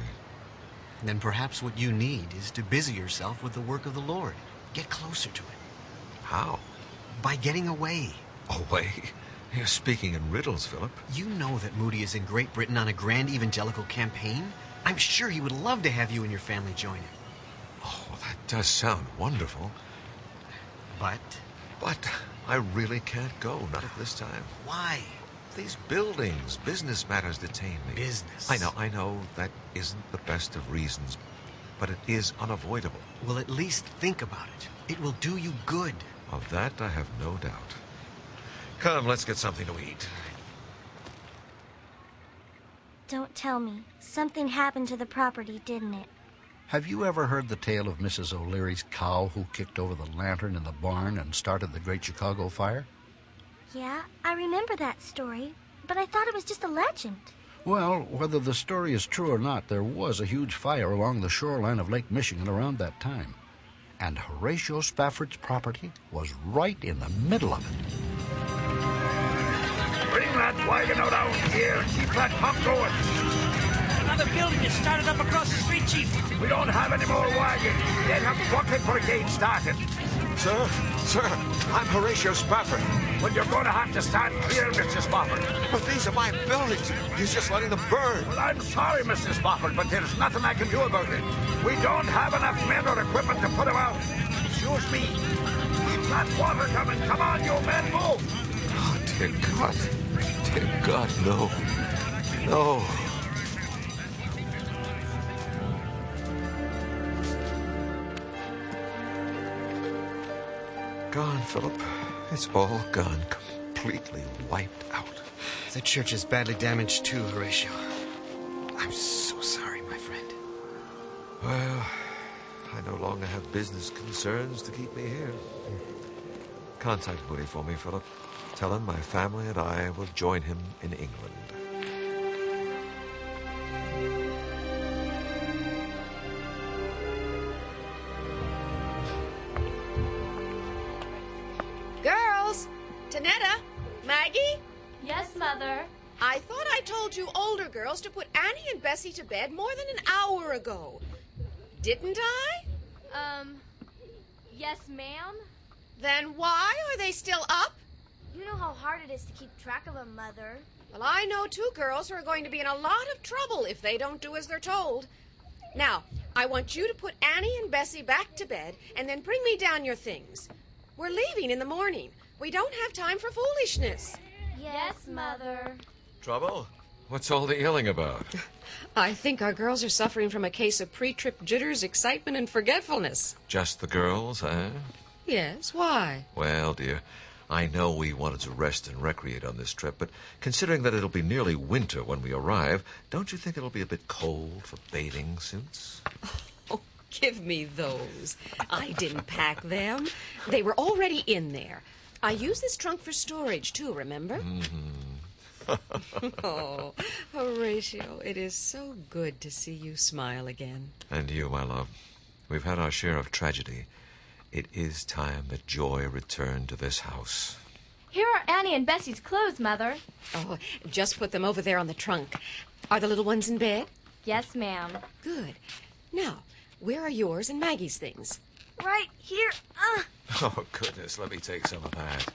Then perhaps what you need is to busy yourself with the work of the Lord. Get closer to it. How? By getting away. Away? You're speaking in riddles, Philip. You know that Moody is in Great Britain on a grand evangelical campaign? I'm sure he would love to have you and your family join him. Oh, that does sound wonderful. But I really can't go, not at this time. Why? These buildings, business matters detain me. Business? I know that isn't the best of reasons, but it is unavoidable. Well, at least think about it. It will do you good. Of that I have no doubt. Come, let's get something to eat. Don't tell me. Something happened to the property, didn't it? Have you ever heard the tale of Mrs. O'Leary's cow who kicked over the lantern in the barn and started the Great Chicago Fire? Yeah, I remember that story, but I thought it was just a legend. Well, whether the story is true or not, there was a huge fire along the shoreline of Lake Michigan around that time. And Horatio Spafford's property was right in the middle of it. Bring that wagon out here. Keep that pump going. Another building is started up across the street, Chief. We don't have any more wagons. Get a bucket brigade started. Sir, I'm Horatio Spafford. Well, you're going to have to stand clear, Mr. Spofford. But these are my buildings. He's just letting them burn. Well, I'm sorry, Mr. Spofford, but there's nothing I can do about it. We don't have enough men or equipment to put them out. Excuse me. Keep that water coming. Come on, you men, move. Oh, dear God. Dear God, no. No. Gone, Philip. It's all gone. Completely wiped out. The church is badly damaged too, Horatio. I'm so sorry, my friend. Well, I no longer have business concerns to keep me here. Contact Moody for me, Philip. Tell him my family and I will join him in England. Girls! Tanetta? Maggie? Yes, Mother. I thought I told you older girls to put Annie and Bessie to bed more than an hour ago. Didn't I? Yes, ma'am. Then why are they still up? You know how hard it is to keep track of them, Mother. Well, I know two girls who are going to be in a lot of trouble if they don't do as they're told. Now, I want you to put Annie and Bessie back to bed and then bring me down your things. We're leaving in the morning. We don't have time for foolishness. Yes, Mother. Trouble? What's all the yelling about? I think our girls are suffering from a case of pre-trip jitters, excitement, and forgetfulness. Just the girls, eh? Yes, why? Well, dear, I know we wanted to rest and recreate on this trip, but considering that it'll be nearly winter when we arrive, don't you think it'll be a bit cold for bathing suits? Oh, give me those. I didn't pack them. They were already in there. I use this trunk for storage, too, remember? Mm-hmm. Oh, Horatio, it is so good to see you smile again. And you, my love. We've had our share of tragedy. It is time that joy returned to this house. Here are Annie and Bessie's clothes, Mother. Oh, just put them over there on the trunk. Are the little ones in bed? Yes, ma'am. Good. Now, where are yours and Maggie's things? Right here. Oh, goodness, let me take some of that.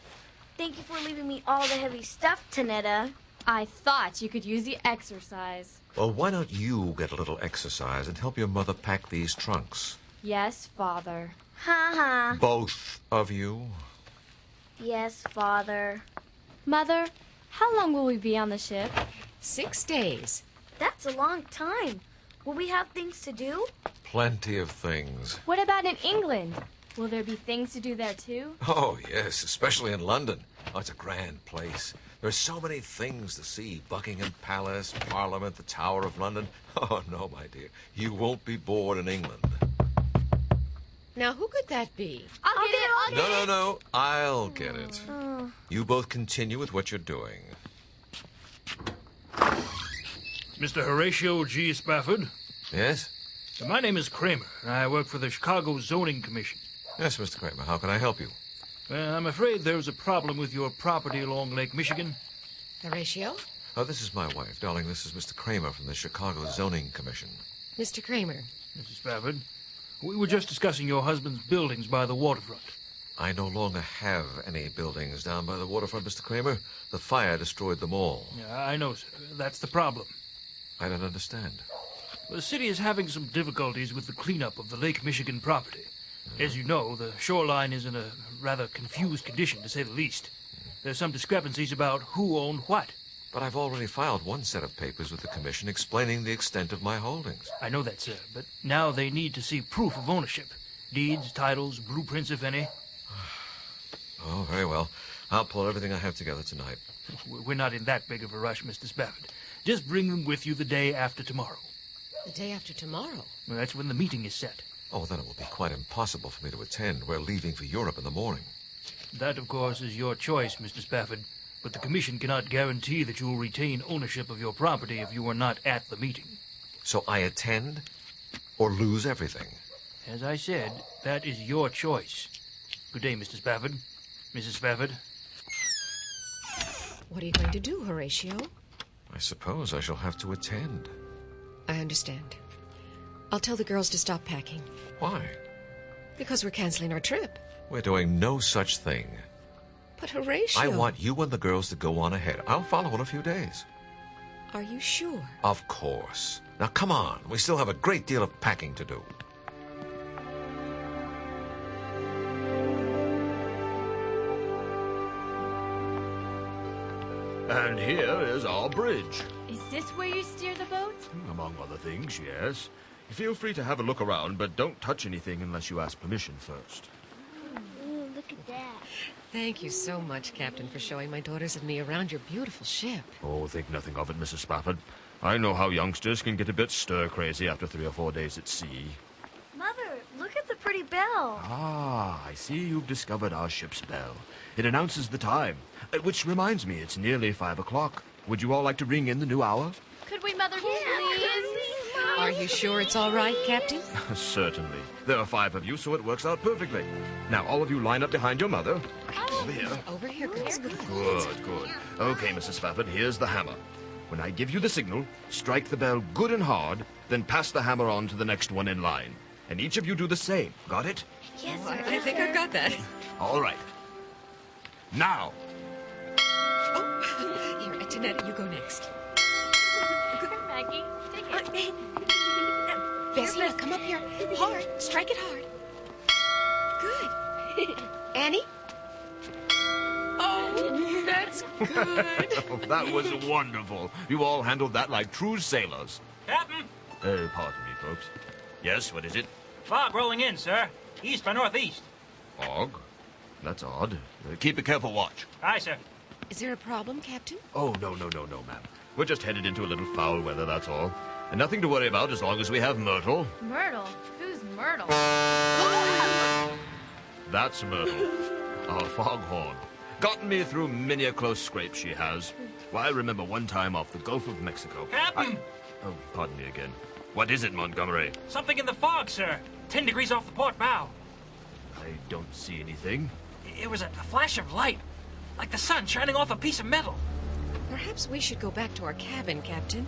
Thank you for leaving me all the heavy stuff, Tanetta. I thought you could use the exercise. Well, why don't you get a little exercise and help your mother pack these trunks? Yes, Father. Ha. Both of you? Yes, Father. Mother, how long will we be on the ship? 6 days. That's a long time. Will we have things to do? Plenty of things. What about in England? Will there be things to do there, too? Oh, yes, especially in London. Oh, it's a grand place. There's so many things to see. Buckingham Palace, Parliament, the Tower of London. Oh, no, my dear. You won't be bored in England. Now, who could that be? I'll get it. No. I'll get it. You both continue with what you're doing. Mr. Horatio G. Spafford? Yes? My name is Kramer, and I work for the Chicago Zoning Commission. Yes, Mr. Kramer. How can I help you? Well, I'm afraid there's a problem with your property along Lake Michigan. Horatio? Oh, this is my wife. Darling, this is Mr. Kramer from the Chicago Zoning Commission. Mr. Kramer. Mrs. Spafford, we were just discussing your husband's buildings by the waterfront. I no longer have any buildings down by the waterfront, Mr. Kramer. The fire destroyed them all. Yeah, I know, sir. That's the problem. I don't understand. The city is having some difficulties with the cleanup of the Lake Michigan property. As you know, the shoreline is in a rather confused condition, to say the least. There's some discrepancies about who owned what. But I've already filed one set of papers with the commission explaining the extent of my holdings. I know that, sir, but now they need to see proof of ownership. Deeds, titles, blueprints, if any. Oh, very well. I'll pull everything I have together tonight. We're not in that big of a rush, Mr. Spafford. Just bring them with you the day after tomorrow. The day after tomorrow? Well, that's when the meeting is set. Oh, then it will be quite impossible for me to attend. We're leaving for Europe in the morning. That, of course, is your choice, Mr. Spafford. But the commission cannot guarantee that you will retain ownership of your property if you are not at the meeting. So I attend or lose everything? As I said, that is your choice. Good day, Mr. Spafford. Mrs. Spafford. What are you going to do, Horatio? I suppose I shall have to attend. I understand. I'll tell the girls to stop packing. Why? Because we're canceling our trip. We're doing no such thing. But Horatio... I want you and the girls to go on ahead. I'll follow in a few days. Are you sure? Of course. Now, come on. We still have a great deal of packing to do. And here is our bridge. Is this where you steer the boat? Among other things, yes. Feel free to have a look around, but don't touch anything unless you ask permission first. Ooh, look at that. Thank you so much, Captain, for showing my daughters and me around your beautiful ship. Oh, think nothing of it, Mrs. Spafford. I know how youngsters can get a bit stir-crazy after 3 or 4 days at sea. Mother, look at the pretty bell. Ah, I see you've discovered our ship's bell. It announces the time. Which reminds me, it's nearly 5 o'clock. Would you all like to ring in the new hour? Could we, Mother, please? Are you sure it's all right, Captain? Certainly. There are 5 of you, so it works out perfectly. Now, all of you line up behind your mother. Over here. Over here, girls. Good. Okay, Mrs. Spafford, here's the hammer. When I give you the signal, strike the bell good and hard, then pass the hammer on to the next one in line. And each of you do the same. Got it? Yes, sir. I think I've got that. All right. Now. Oh, here, Antoinette, you go next. Maggie, take it. Bessie, now come up here. Hard. Strike it hard. Good. Annie? Oh, that's good. That was wonderful. You all handled that like true sailors. Captain! Pardon me, folks. Yes, what is it? Fog rolling in, sir. East by northeast. Fog? That's odd. Keep a careful watch. Aye, sir. Is there a problem, Captain? Oh, no, ma'am. We're just headed into a little foul weather, that's all. And nothing to worry about as long as we have Myrtle. Myrtle? Who's Myrtle? That's Myrtle, our foghorn. Gotten me through many a close scrape she has. Well, I remember one time off the Gulf of Mexico. Captain! Oh, pardon me again. What is it, Montgomery? Something in the fog, sir. 10 degrees off the port bow. I don't see anything. It was a flash of light, like the sun shining off a piece of metal. Perhaps we should go back to our cabin, Captain.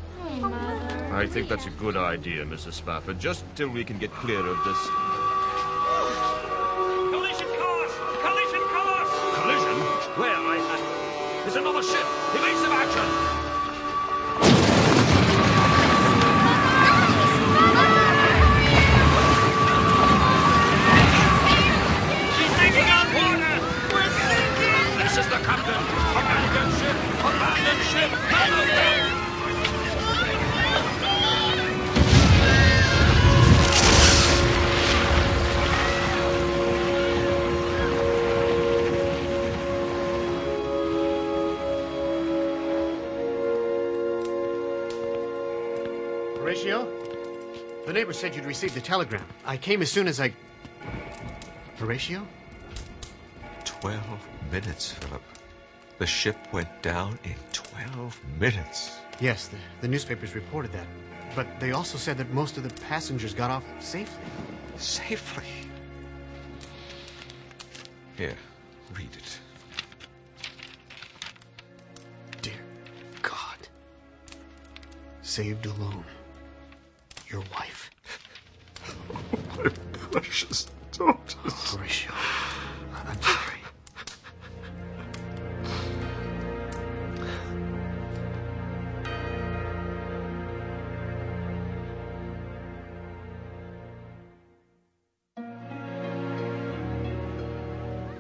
I think that's a good idea, Mrs. Spafford, just till we can get clear of this. Collision course! Collision course! Collision? Where? There's another ship! Evasive action! She's taking on water! We're sinking! This is the captain! Abandon ship! Abandon ship! Abandon! Horatio? The neighbor said you'd received the telegram. I came as soon as I... Horatio? 12 minutes, Philip. The ship went down in 12 minutes. Yes, the newspapers reported that. But they also said that most of the passengers got off safely. Safely? Here, read it. Dear God. Saved alone. Your wife. My precious daughters. Horatio, I'm sorry.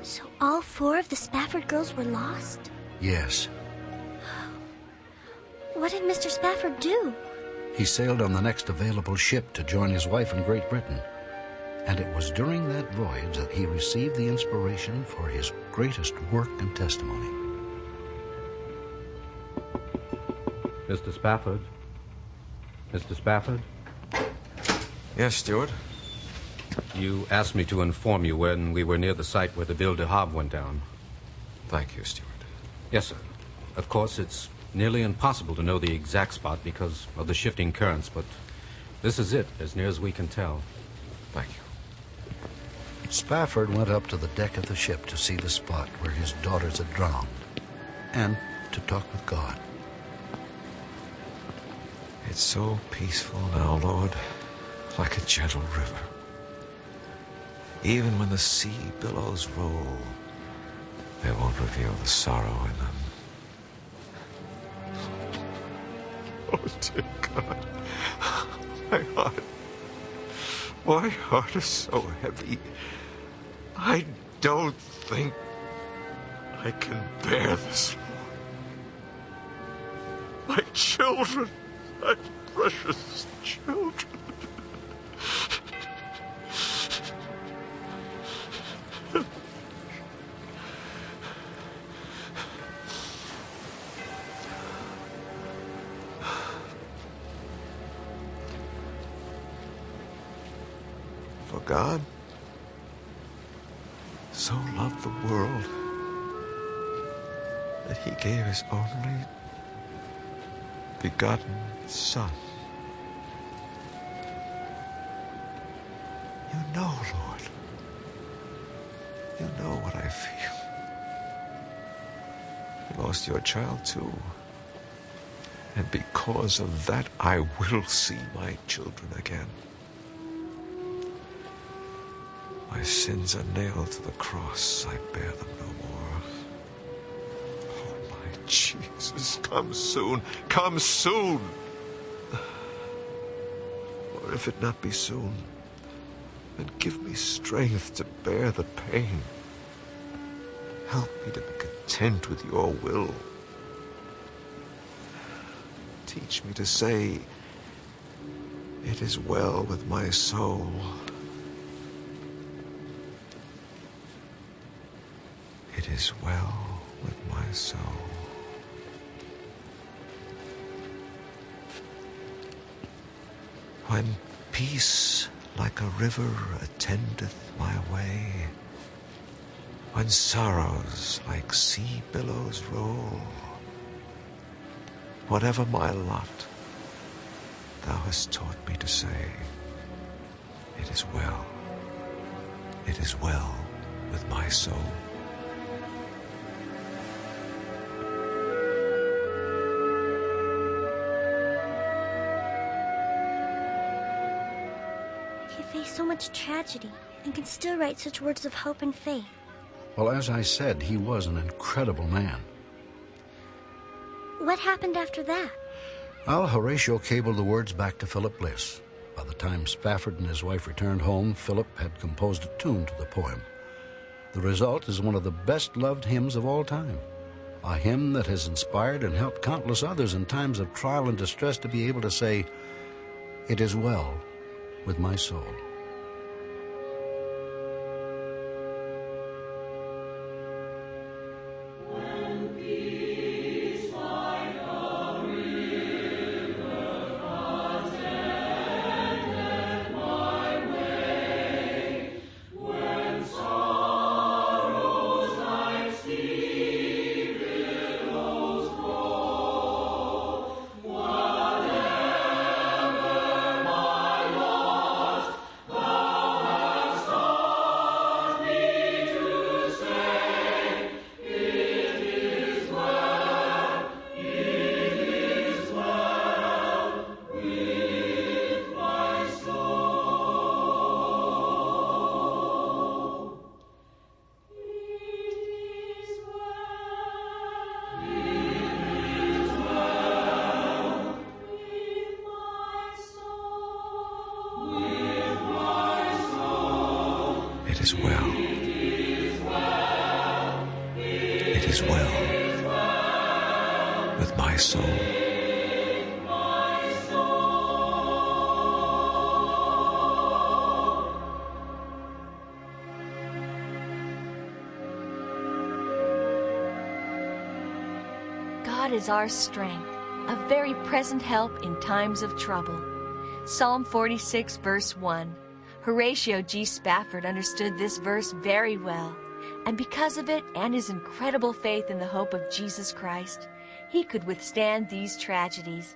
So all 4 of the Spafford girls were lost? Yes. What did Mr. Spafford do? He sailed on the next available ship to join his wife in Great Britain. And it was during that voyage that he received the inspiration for his greatest work and testimony. Mr. Spafford? Mr. Spafford? Yes, Steward? You asked me to inform you when we were near the site where the Ville de Havre went down. Thank you, Steward. Yes, sir. Of course, it's nearly impossible to know the exact spot because of the shifting currents, but this is it, as near as we can tell. Thank you. Spafford went up to the deck of the ship to see the spot where his daughters had drowned and to talk with God. It's so peaceful now, Lord, like a gentle river. Even when the sea billows roll, they won't reveal the sorrow in them. Oh, dear God. My heart is so heavy. I don't think I can bear this more. My children, my precious children. For God so loved the world that he gave his only begotten Son. You know, Lord. You know what I feel. You lost your child, too. And because of that, I will see my children again. My sins are nailed to the cross. I bear them no more. Oh, my Jesus, come soon. Come soon. Or if it not be soon, then give me strength to bear the pain. Help me to be content with your will. Teach me to say, it is well with my soul. It is well with my soul. When peace like a river attendeth my way, when sorrows like sea billows roll, whatever my lot, thou hast taught me to say, It is well. It is well with my soul. He faced so much tragedy and can still write such words of hope and faith. Well, as I said, he was an incredible man. What happened after that? Well, Horatio cabled the words back to Philip Bliss. By the time Spafford and his wife returned home, Philip had composed a tune to the poem. The result is one of the best-loved hymns of all time. A hymn that has inspired and helped countless others in times of trial and distress to be able to say, "It is well with my soul." It is well. It is well with my soul. God is our strength, a very present help in times of trouble. Psalm 46, verse 1. Horatio G. Spafford understood this verse very well, and because of it and his incredible faith in the hope of Jesus Christ, he could withstand these tragedies.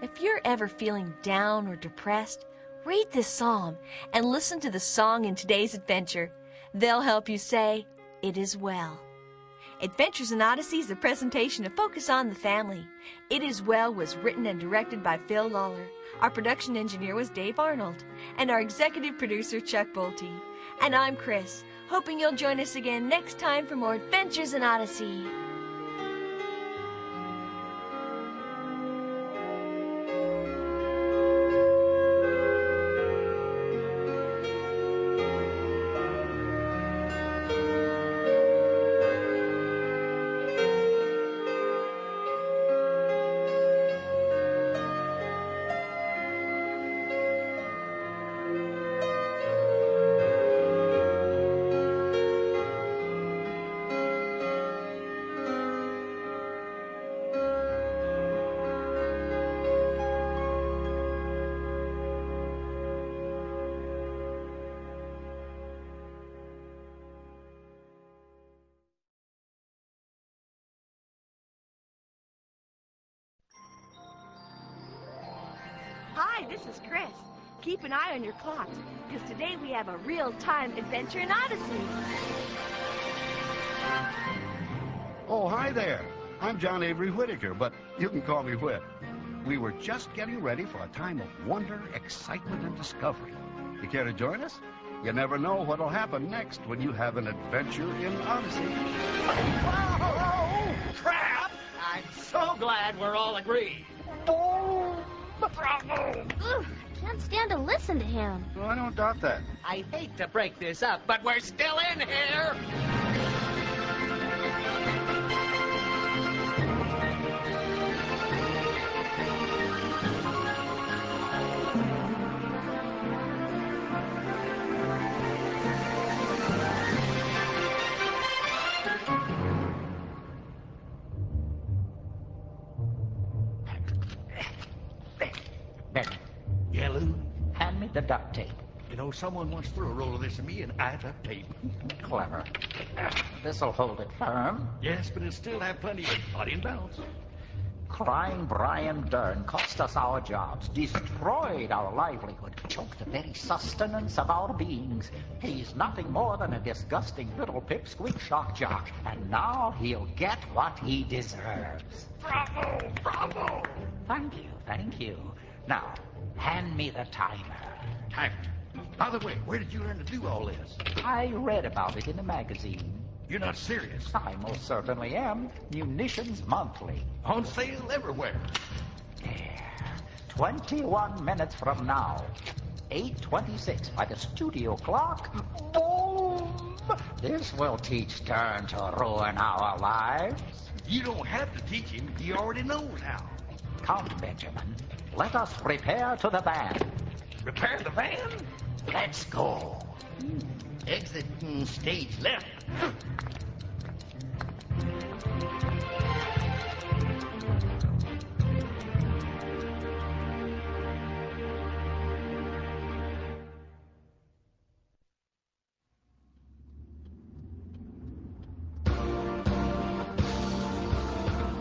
If you're ever feeling down or depressed, read this psalm and listen to the song in today's adventure. They'll help you say, "It is well." Adventures in Odyssey is a presentation of Focus on the Family. It Is Well was written and directed by Phil Lawler. Our production engineer was Dave Arnold, and our executive producer, Chuck Bolte. And I'm Chris, hoping you'll join us again next time for more Adventures in Odyssey. Hi, this is Chris. Keep an eye on your clocks, because today we have a real-time adventure in Odyssey. Oh, hi there. I'm John Avery Whittaker, but you can call me Whit. We were just getting ready for a time of wonder, excitement, and discovery. You care to join us? You never know what'll happen next when you have an adventure in Odyssey. Whoa! Crap! I'm so glad we're all agreed. Ugh, can't stand to listen to him. Well, I don't doubt that. I hate to break this up, but we're still in here. Bergen. Yeah, Lou? Hand me the duct tape. You know, someone once threw a roll of this at me, and I duct tape. Clever. This'll hold it firm. Yes, but it'll still have plenty of body and balance. Crying Brian Dern cost us our jobs, destroyed our livelihood, choked the very sustenance of our beings. He's nothing more than a disgusting little pipsqueak shock jock, and now he'll get what he deserves. Bravo! Bravo! Thank you. Now, hand me the timer. Timer? By the way, where did you learn to do all this? I read about it in a magazine. You're not serious. I most certainly am. Munitions Monthly. On sale everywhere. 21 minutes from now. 8:26 by the studio clock. Boom! This will teach Dern to ruin our lives. You don't have to teach him. He already knows how. Come, Benjamin. Let us repair to the van. Repair the van? Let's go. Exit stage left.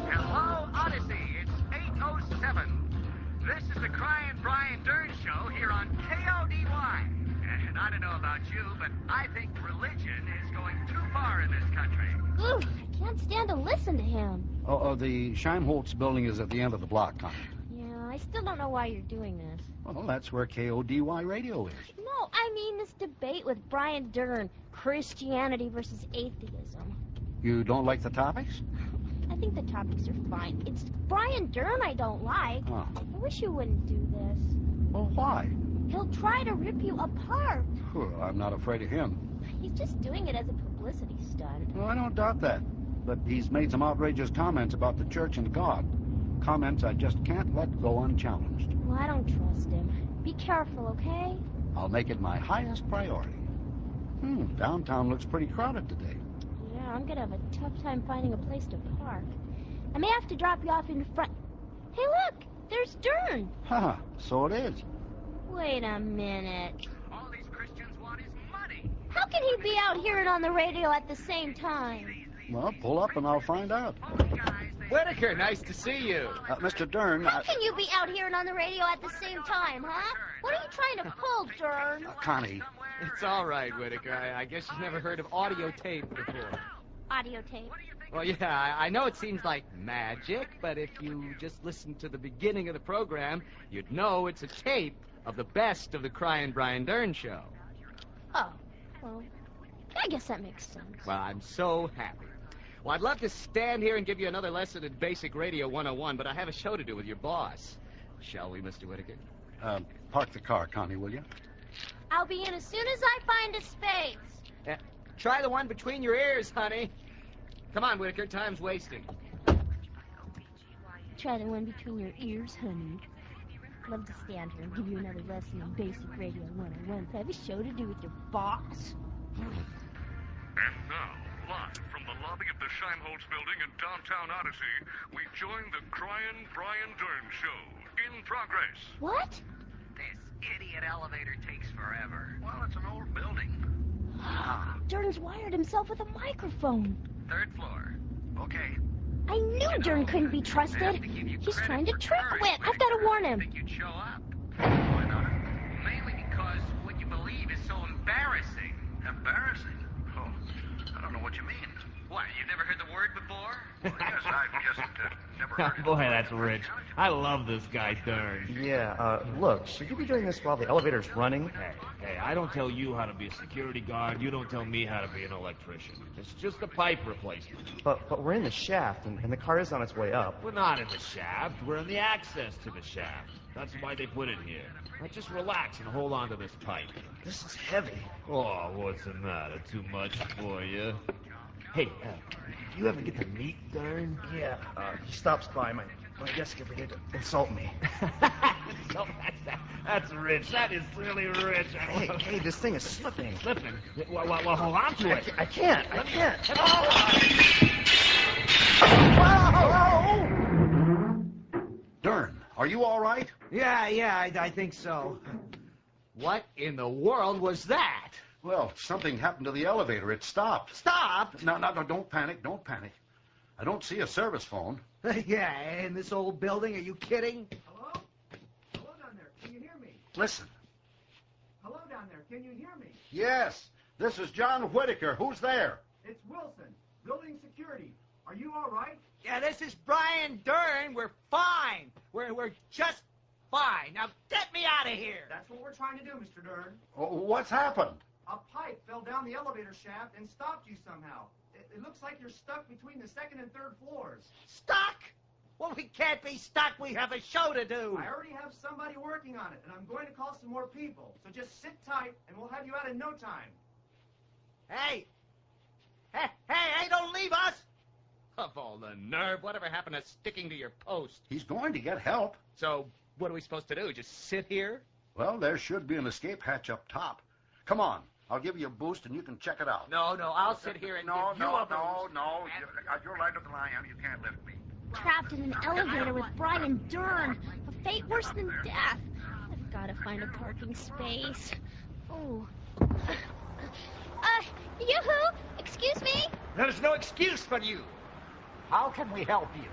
Hello, Odyssey. It's 8:07. This is the Crying Brian Dern Show here on KODY. And I don't know about you, but I think religion is going too far in this country. Ooh, I can't stand to listen to him. The Scheimholz building is at the end of the block, Connie. Yeah, I still don't know why you're doing this. Well, that's where KODY radio is. No, I mean this debate with Brian Dern, Christianity versus atheism. You don't like the topics? I think the topics are fine. It's Brian Dern I don't like. Oh. I wish you wouldn't do this. Well, why? He'll try to rip you apart. Well, I'm not afraid of him. He's just doing it as a publicity stunt. Well, I don't doubt that. But he's made some outrageous comments about the church and God. Comments I just can't let go unchallenged. Well, I don't trust him. Be careful, okay? I'll make it my highest priority. Downtown looks pretty crowded today. Yeah, I'm gonna have a tough time finding a place to park. I may have to drop you off in front. Hey, look! There's Dern! Haha, so it is. Wait a minute. All these Christians want is money. How can he be out here and on the radio at the same time? Well, pull up and I'll find out. Whitaker, nice to see you. Mr. Dern, How can you be out here and on the radio at the same time, huh? What are you trying to pull, Dern? Connie. It's all right, Whitaker. I guess you've never heard of audio tape before. Audio tape. Well, yeah, I know it seems like magic, but if you just listen to the beginning of the program, you'd know it's a tape of the best of the Crying Brian Dern Show. Oh, well, I guess that makes sense. Well, I'm so happy. Well, I'd love to stand here and give you another lesson in Basic Radio 101, but I have a show to do with your boss. Shall we, Mr. Whitaker? Park the car, Connie, will you? I'll be in as soon as I find a space. Try the one between your ears, honey. Come on, Whitaker, time's wasting. Try the one between your ears, honey. Love to stand here and give you another lesson in Basic Radio 101. I have a show to do with your boss. And now, live from the lobby of the Scheimholz building in downtown Odyssey, we join the Crying Brian Dern Show. In progress. What? This idiot elevator takes forever. Well, it's an old building. Dern's wired himself with a microphone. 3rd floor. Okay. I knew Dern couldn't be trusted. He's trying to trick Whit. I've got to warn him. I think you'd show up. Why not? Mainly because what you believe is so embarrassing. Embarrassing? Oh, I don't know what you mean. What, you've never heard the word before? Well, yes, I've just never heard it. Boy, that's rich. I love this guy, Dern. Yeah, look, should you be doing this while the elevator's running? Hey, I don't tell you how to be a security guard. You don't tell me how to be an electrician. It's just a pipe replacement. But we're in the shaft, and the car is on its way up. We're not in the shaft. We're in the access to the shaft. That's why they put it here. Now just relax and hold on to this pipe. This is heavy. Oh, what's the matter? Too much for you? Hey, you ever get to meet Dern? Yeah, he stops by my desk every day to insult me. So that's rich. That is really rich. Hey, this thing is slipping. Slipping? Well, hold on to it. I can't. Dern, are you all right? Yeah, I think so. What in the world was that? Well, something happened to the elevator. It stopped. Stopped? No, don't panic. Don't panic. I don't see a service phone. Yeah, in this old building? Are you kidding? Hello? Hello down there. Can you hear me? Listen. Hello down there. Can you hear me? Yes, this is John Whitaker. Who's there? It's Wilson, building security. Are you all right? Yeah, this is Brian Dern. We're fine. We're just fine. Now get me out of here. That's what we're trying to do, Mr. Dern. What's happened? A pipe fell down the elevator shaft and stopped you somehow. It looks like you're stuck between the second and third floors. Stuck? Well, we can't be stuck. We have a show to do. I already have somebody working on it, and I'm going to call some more people. So just sit tight, and we'll have you out in no time. Hey, don't leave us! Of all the nerve, whatever happened to sticking to your post? He's going to get help. So, what are we supposed to do? Just sit here? Well, there should be an escape hatch up top. Come on. I'll give you a boost, and you can check it out. No, I'll sit here and give you a boost. No. You're right up the line. You can't lift me. Trapped in an elevator with Brian Dern. A fate worse than death. I've got to find a parking space. Oh. Yoo-hoo! Excuse me? There's no excuse for you. How can we help you?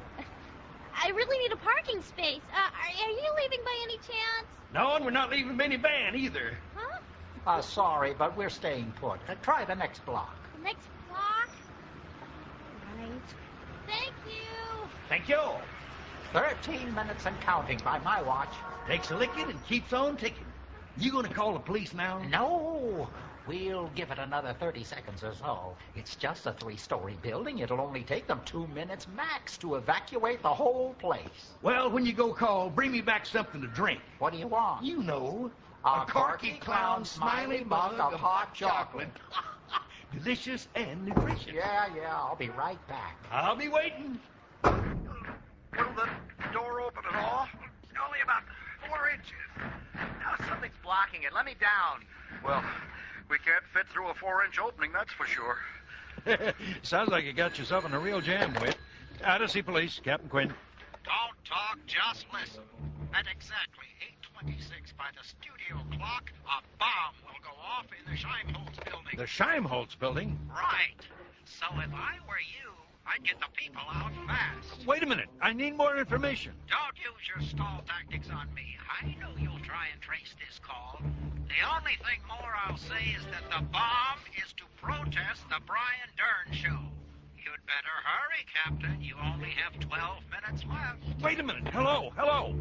I really need a parking space. Are you leaving by any chance? No, and we're not leaving minivan either. Huh? Sorry, but we're staying put. Try the next block. The next block? Right. Thank you. Thank you. 13 minutes and counting by my watch. Takes a licking and keeps on ticking. You gonna call the police now? No. We'll give it another 30 seconds or so. It's just a 3-story building. It'll only take them 2 minutes max to evacuate the whole place. Well, when you go call, bring me back something to drink. What do you want? You know. A corky clown smiley mug of hot chocolate. Delicious and nutritious. Yeah, I'll be right back. I'll be waiting. Will the door open at all? Only about 4 inches. Now something's blocking it. Let me down. Well, we can't fit through a 4-inch opening, that's for sure. Sounds like you got yourself in a real jam, Whit. Odyssey Police, Captain Quinn. Don't talk, just listen. At exactly 8:26 by the studio clock, a bomb will go off in the Scheimholz building. The Scheimholz building? Right. So if I were you, I'd get the people out fast. Wait a minute. I need more information. Don't use your stall tactics on me. I know you'll try and trace this call. The only thing more I'll say is that the bomb is to protest the Brian Dern Show. You'd better hurry, Captain. You only have 12 minutes left. Wait a minute. Hello.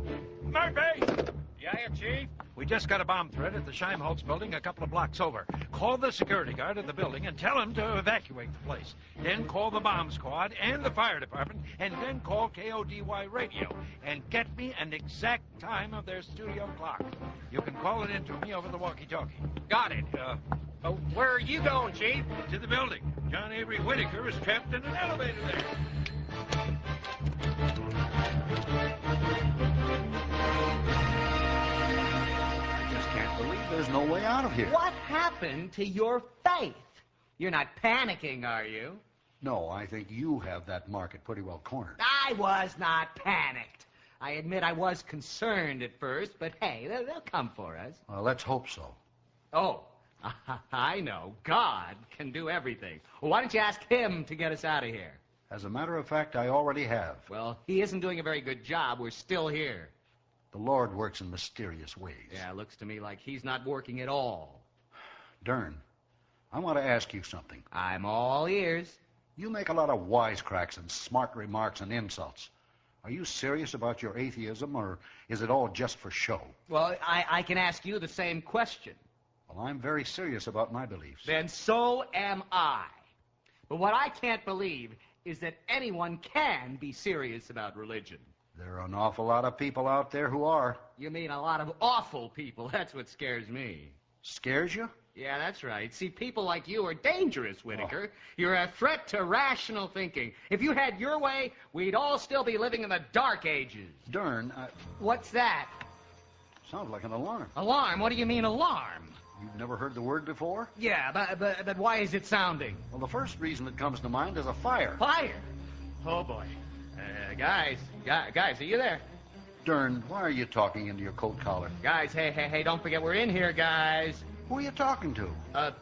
Murphy! Yeah, Chief? We just got a bomb threat at the Scheimholz building a couple of blocks over. Call the security guard at the building and tell him to evacuate the place. Then call the bomb squad and the fire department, and then call KODY radio. And get me an exact time of their studio clock. You can call it in to me over the walkie-talkie. Got it. Where are you going, Chief? To the building. John Avery Whitaker is trapped in an elevator there. There's no way out of here. What happened to your faith? You're not panicking, are you? No, I think you have that market pretty well cornered. I was not panicked. I admit I was concerned at first, but hey, they'll come for us. Well, let's hope so. Oh, I know. God can do everything. Well, why don't you ask him to get us out of here? As a matter of fact, I already have. Well, he isn't doing a very good job. We're still here. The Lord works in mysterious ways. Yeah, it looks to me like he's not working at all. Dern, I want to ask you something. I'm all ears. You make a lot of wisecracks and smart remarks and insults. Are you serious about your atheism, or is it all just for show? Well, I can ask you the same question. Well, I'm very serious about my beliefs. Then so am I. But what I can't believe is that anyone can be serious about religion. There are an awful lot of people out there who are. You mean a lot of awful people. That's what scares me. Scares you? Yeah, that's right. See, people like you are dangerous, Whitaker. You're a threat to rational thinking. If you had your way, we'd all still be living in the Dark Ages. Dern, What's that? Sounds like an alarm. Alarm? What do you mean, alarm? You've never heard the word before? Yeah, but why is it sounding? Well, the first reason that comes to mind is a fire. Fire? Oh, boy. Guys, are you there? Dern, why are you talking into your coat collar? Guys, hey, don't forget we're in here, guys. Who are you talking to? The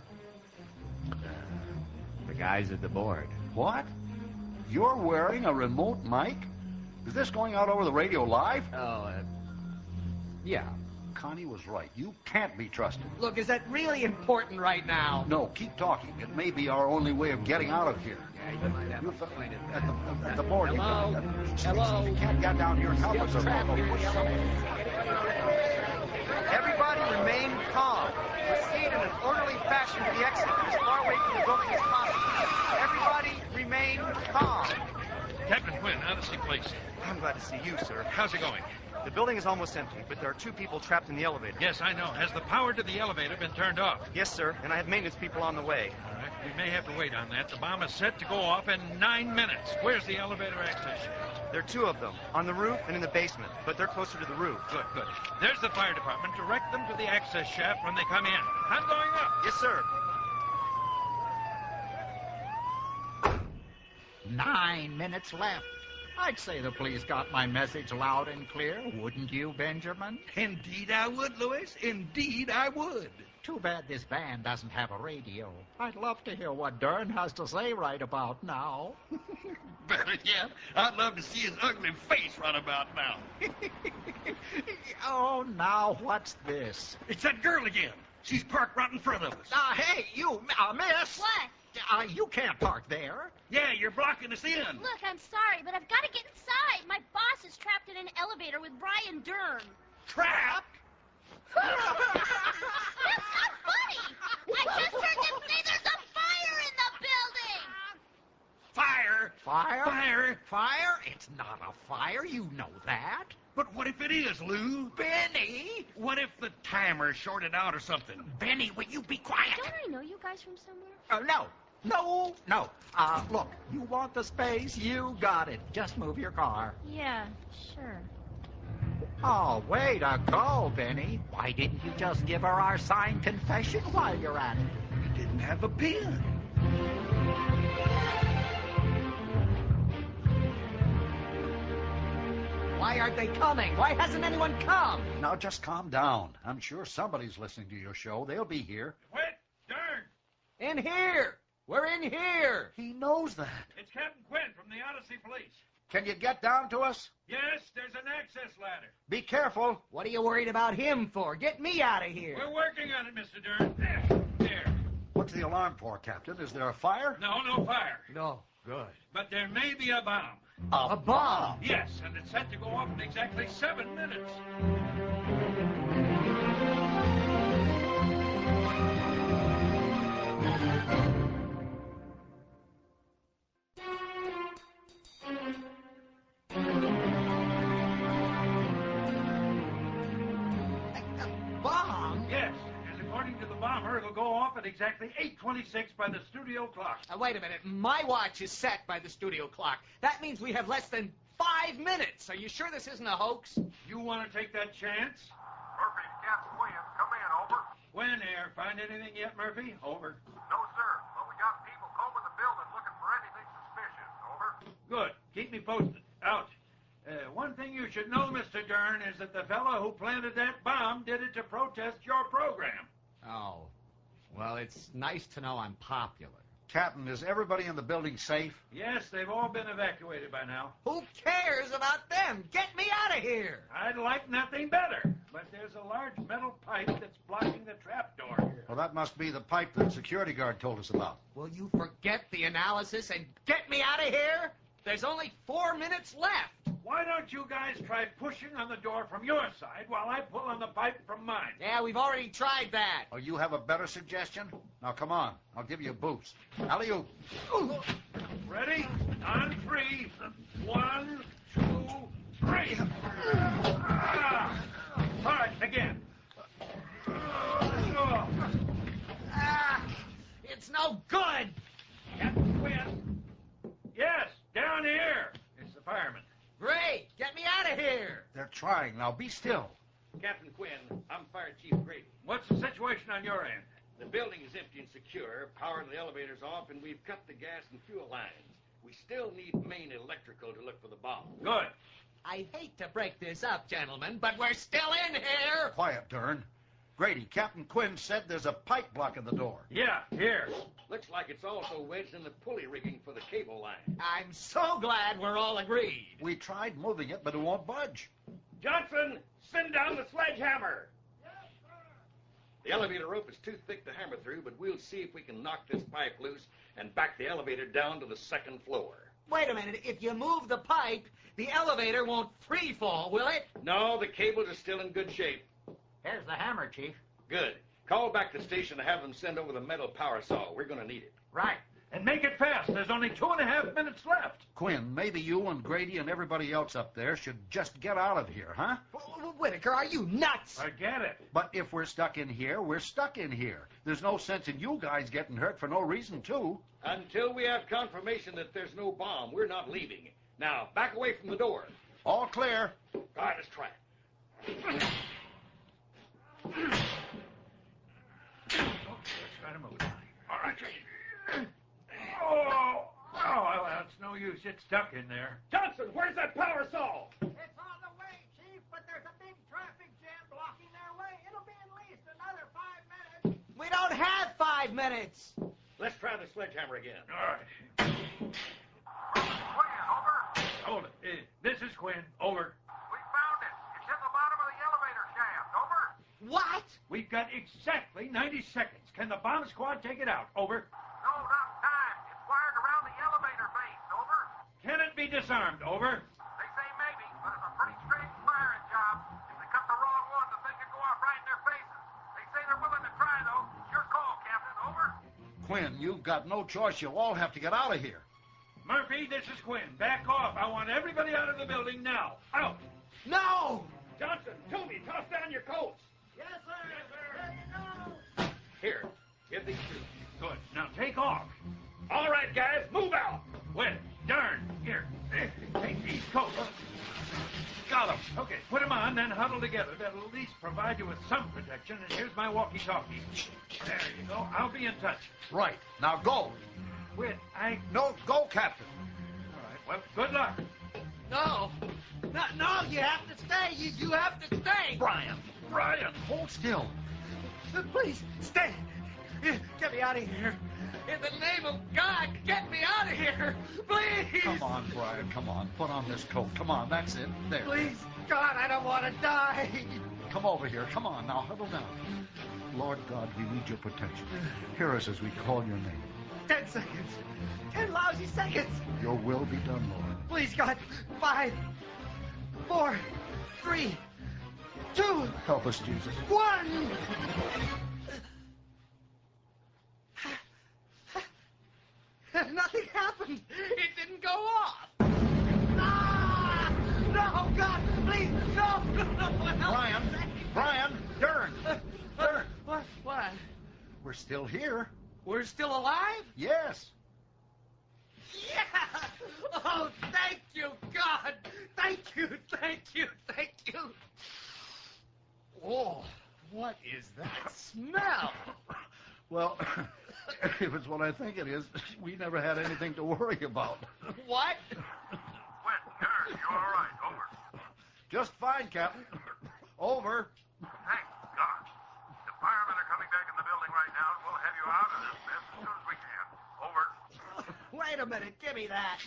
guys at the board. What? You're wearing a remote mic? Is this going out over the radio live? Yeah. Connie was right. You can't be trusted. Look, is that really important right now? No, keep talking. It may be our only way of getting out of here. Yeah, you might have to explain it. At the board. Hello? Hello? You can't get down here and help us. Everybody remain calm. Proceed in an orderly fashion to the exit as far away from the building as possible. Everybody remain calm. Captain Quinn, Odyssey Place. I'm glad to see you, sir. How's it going? The building is almost empty, but there are 2 people trapped in the elevator. Yes, I know. Has the power to the elevator been turned off? Yes, sir, and I have maintenance people on the way. All right. We may have to wait on that. The bomb is set to go off in 9 minutes. Where's the elevator access shaft? There are 2 of them, on the roof and in the basement, but they're closer to the roof. Good, good. There's the fire department. Direct them to the access shaft when they come in. I'm going up. Yes, sir. 9 minutes left. I'd say the police got my message loud and clear, wouldn't you, Benjamin? Indeed I would, Louis. Indeed I would. Too bad this van doesn't have a radio. I'd love to hear what Dern has to say right about now. Better yet, I'd love to see his ugly face right about now. Oh, now what's this? It's that girl again. She's parked right in front of us. Hey, you, miss. What? You can't park there. Yeah, you're blocking us in. Look, I'm sorry, but I've got to get inside. My boss is trapped in an elevator with Brian Dern. Trapped? That's not funny! I just heard them say there's a fire in the building! Fire? Fire? Fire? Fire? It's not a fire, you know that. But what if it is, Lou? Benny! What if the timer shorted out or something? Benny, will you be quiet? Don't I know you guys from somewhere? No. Look, you want the space? You got it. Just move your car. Yeah, sure. Oh, way to go, Benny. Why didn't you just give her our signed confession while you're at it? We didn't have a pen. Why aren't they coming? Why hasn't anyone come? Now just calm down. I'm sure somebody's listening to your show. They'll be here. Quit! Dern! In here! We're in here! He knows that. It's Captain Quinn from the Odyssey Police. Can you get down to us? Yes, there's an access ladder. Be careful. What are you worried about him for? Get me out of here. We're working on it, Mr. Dern. There. What's the alarm for, Captain? Is there a fire? No fire. No, good. But there may be a bomb. A bomb? Yes, and it's set to go off in exactly 7 minutes. Bomb? Yes, and according to the bomber, it'll go off at exactly 8:26 by the studio clock. Wait a minute. My watch is set by the studio clock. That means we have less than 5 minutes. Are you sure this isn't a hoax? You want to take that chance? Murphy, Captain Williams, come in, over. When, Air? Find anything yet, Murphy? Over. No, sir, but we got people combing the building looking for anything suspicious, over. Good. Keep me posted. Out. One thing you should know, Mr. Dern, is that the fellow who planted that bomb did it to protest your program. Oh. Well, it's nice to know I'm popular. Captain, is everybody in the building safe? Yes, they've all been evacuated by now. Who cares about them? Get me out of here! I'd like nothing better, but there's a large metal pipe that's blocking the trapdoor here. Well, that must be the pipe that the security guard told us about. Will you forget the analysis and get me out of here? There's only 4 minutes left. Why don't you guys try pushing on the door from your side while I pull on the pipe from mine? Yeah, we've already tried that. Oh, you have a better suggestion? Now, come on. I'll give you a boost. Alley-oop. Ready? On 3. 1, 2, 3. All right, again. It's no good. Captain Quinn. Yes, down here. It's the fireman. Great! Get me out of here! They're trying. Now, be still. Captain Quinn, I'm Fire Chief Grady. What's the situation on your end? The building is empty and secure, power to the elevator's off, and we've cut the gas and fuel lines. We still need main electrical to look for the bomb. Good. I hate to break this up, gentlemen, but we're still in here! Quiet, Dern. Grady, Captain Quinn said there's a pipe blocking the door. Yeah, here. Looks like it's also wedged in the pulley rigging for the cable line. I'm so glad we're all agreed. We tried moving it, but it won't budge. Johnson, send down the sledgehammer. The elevator rope is too thick to hammer through, but we'll see if we can knock this pipe loose and back the elevator down to the second floor. Wait a minute. If you move the pipe, the elevator won't free fall, will it? No, the cables are still in good shape. Here's the hammer, Chief. Good. Call back to the station to have them send over the metal power saw. We're going to need it. Right. And make it fast. There's only 2.5 minutes left. Quinn, maybe you and Grady and everybody else up there should just get out of here, huh? Whitaker, are you nuts? Forget it. But if we're stuck in here, we're stuck in here. There's no sense in you guys getting hurt for no reason, too. Until we have confirmation that there's no bomb, we're not leaving. Now, back away from the door. All clear. All right, let's try it. Okay, let's try to move it. All right. Oh, well, it's no use. It's stuck in there. Johnson, where's that power saw? It's on the way, Chief, but there's a big traffic jam blocking their way. It'll be at least another 5 minutes. We don't have 5 minutes. Let's try the sledgehammer again. All right. Quinn, over. Hold it. This is Quinn. Over. We found it. It's in the bottom of the elevator shaft. Over. What? We've got exactly 90 seconds. Can the bomb squad take it out? Over. No, not in time. It's wired around the elevator base. Over. Can it be disarmed? Over. They say maybe, but it's a pretty strange firing job. If they cut the wrong one, the thing could go off right in their faces. They say they're willing to try, though. It's your call, Captain. Over. Quinn, you've got no choice. You'll all have to get out of here. Murphy, this is Quinn. Back off. I want everybody out of the building now. Out. No! Johnson, Toby, toss down your coats. Yes, sir. Yes, sir. Here, give these to me. Good. Now take off. All right, guys, move out. Wait. Darn. Here. Take these coats. Got 'em. Okay, put 'em on, then huddle together. That'll at least provide you with some protection. And here's my walkie-talkie. There you go. I'll be in touch. Right. Now go. Wait, No, go, Captain. All right, well, good luck. No. No, you have to stay. You have to stay. Brian, hold still. Please, stay. Get me out of here. In the name of God, get me out of here. Please. Come on, Brian, come on. Put on this coat. Come on, that's it. There. Please, God, I don't want to die. Come over here. Come on, now, huddle down. Lord God, we need your protection. Hear us as we call your name. 10 seconds. 10 lousy seconds. Your will be done, Lord. Please, God. 5, 4, 3, 2. Help us, Jesus. 1. Nothing happened. It didn't go off. Ah! No, God, please, no. Brian, Dern. What? We're still here. We're still alive? Yes. Yeah! Oh, thank you, God! Thank you! Oh, what is that smell? Well, if it's what I think it is, we never had anything to worry about. What? Quinn, Darn, you all right? Over. Just fine, Captain. Over. Thank God. The firemen are coming back in the building right now, and we'll have you out of this mess as soon as we can. Over. Wait a minute, give me that.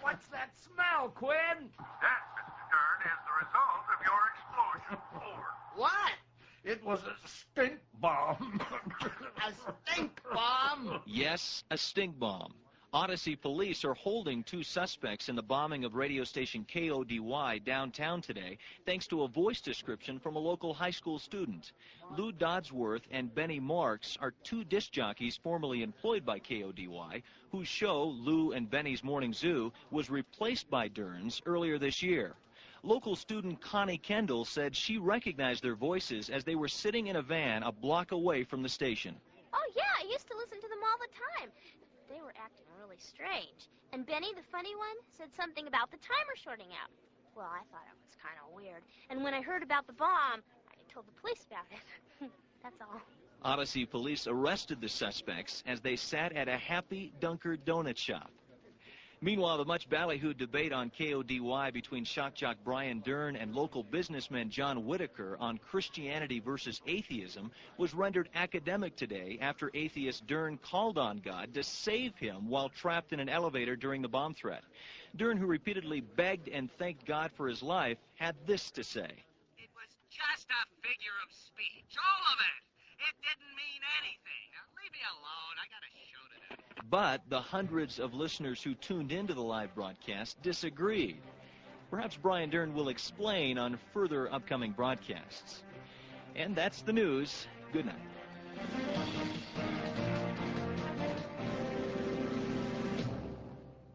What's that smell, Quinn? That, Mr. Dern, is the result of your explosion. Over. What? It was a stink bomb. A stink bomb? Yes, a stink bomb. Odyssey police are holding 2 suspects in the bombing of radio station KODY downtown today, thanks to a voice description from a local high school student. Lou Dodsworth and Benny Marks are 2 disc jockeys formerly employed by KODY, whose show, Lou and Benny's Morning Zoo, was replaced by Dern's earlier this year. Local student Connie Kendall said she recognized their voices as they were sitting in a van a block away from the station. Oh, yeah, I used to listen to them all the time. They were acting really strange. And Benny, the funny one, said something about the timer shorting out. Well, I thought it was kind of weird. And when I heard about the bomb, I told the police about it. That's all. Odyssey police arrested the suspects as they sat at a Happy Dunker donut shop. Meanwhile, the much ballyhooed debate on KODY between shock jock Brian Dern and local businessman John Whitaker on Christianity versus atheism was rendered academic today after atheist Dern called on God to save him while trapped in an elevator during the bomb threat. Dern, who repeatedly begged and thanked God for his life, had this to say. It was just a figure of speech, all of it. It didn't mean anything. Now, leave me alone. I got a show to do. But the hundreds of listeners who tuned into the live broadcast disagreed. Perhaps Brian Dern will explain on further upcoming broadcasts. And that's the news. Good night.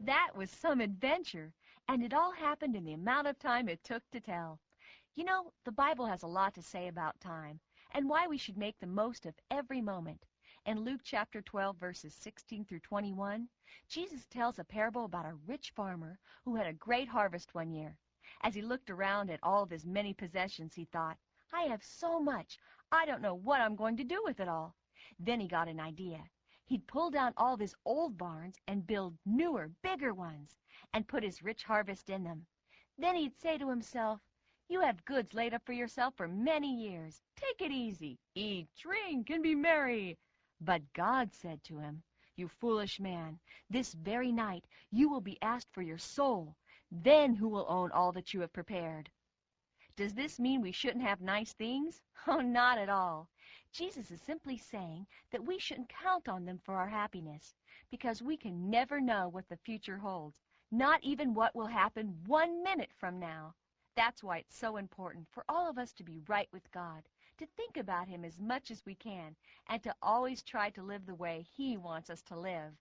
That was some adventure, and it all happened in the amount of time it took to tell. You know, the Bible has a lot to say about time, and why we should make the most of every moment. In Luke chapter 12, verses 16 through 21, Jesus tells a parable about a rich farmer who had a great harvest one year. As he looked around at all of his many possessions, he thought, I have so much, I don't know what I'm going to do with it all. Then he got an idea. He'd pull down all of his old barns and build newer, bigger ones, and put his rich harvest in them. Then he'd say to himself, you have goods laid up for yourself for many years. Take it easy. Eat, drink, and be merry. But God said to him, you foolish man, this very night you will be asked for your soul. Then who will own all that you have prepared? Does this mean we shouldn't have nice things? Oh, not at all. Jesus is simply saying that we shouldn't count on them for our happiness, because we can never know what the future holds, not even what will happen 1 minute from now. That's why it's so important for all of us to be right with God, to think about Him as much as we can, and to always try to live the way He wants us to live.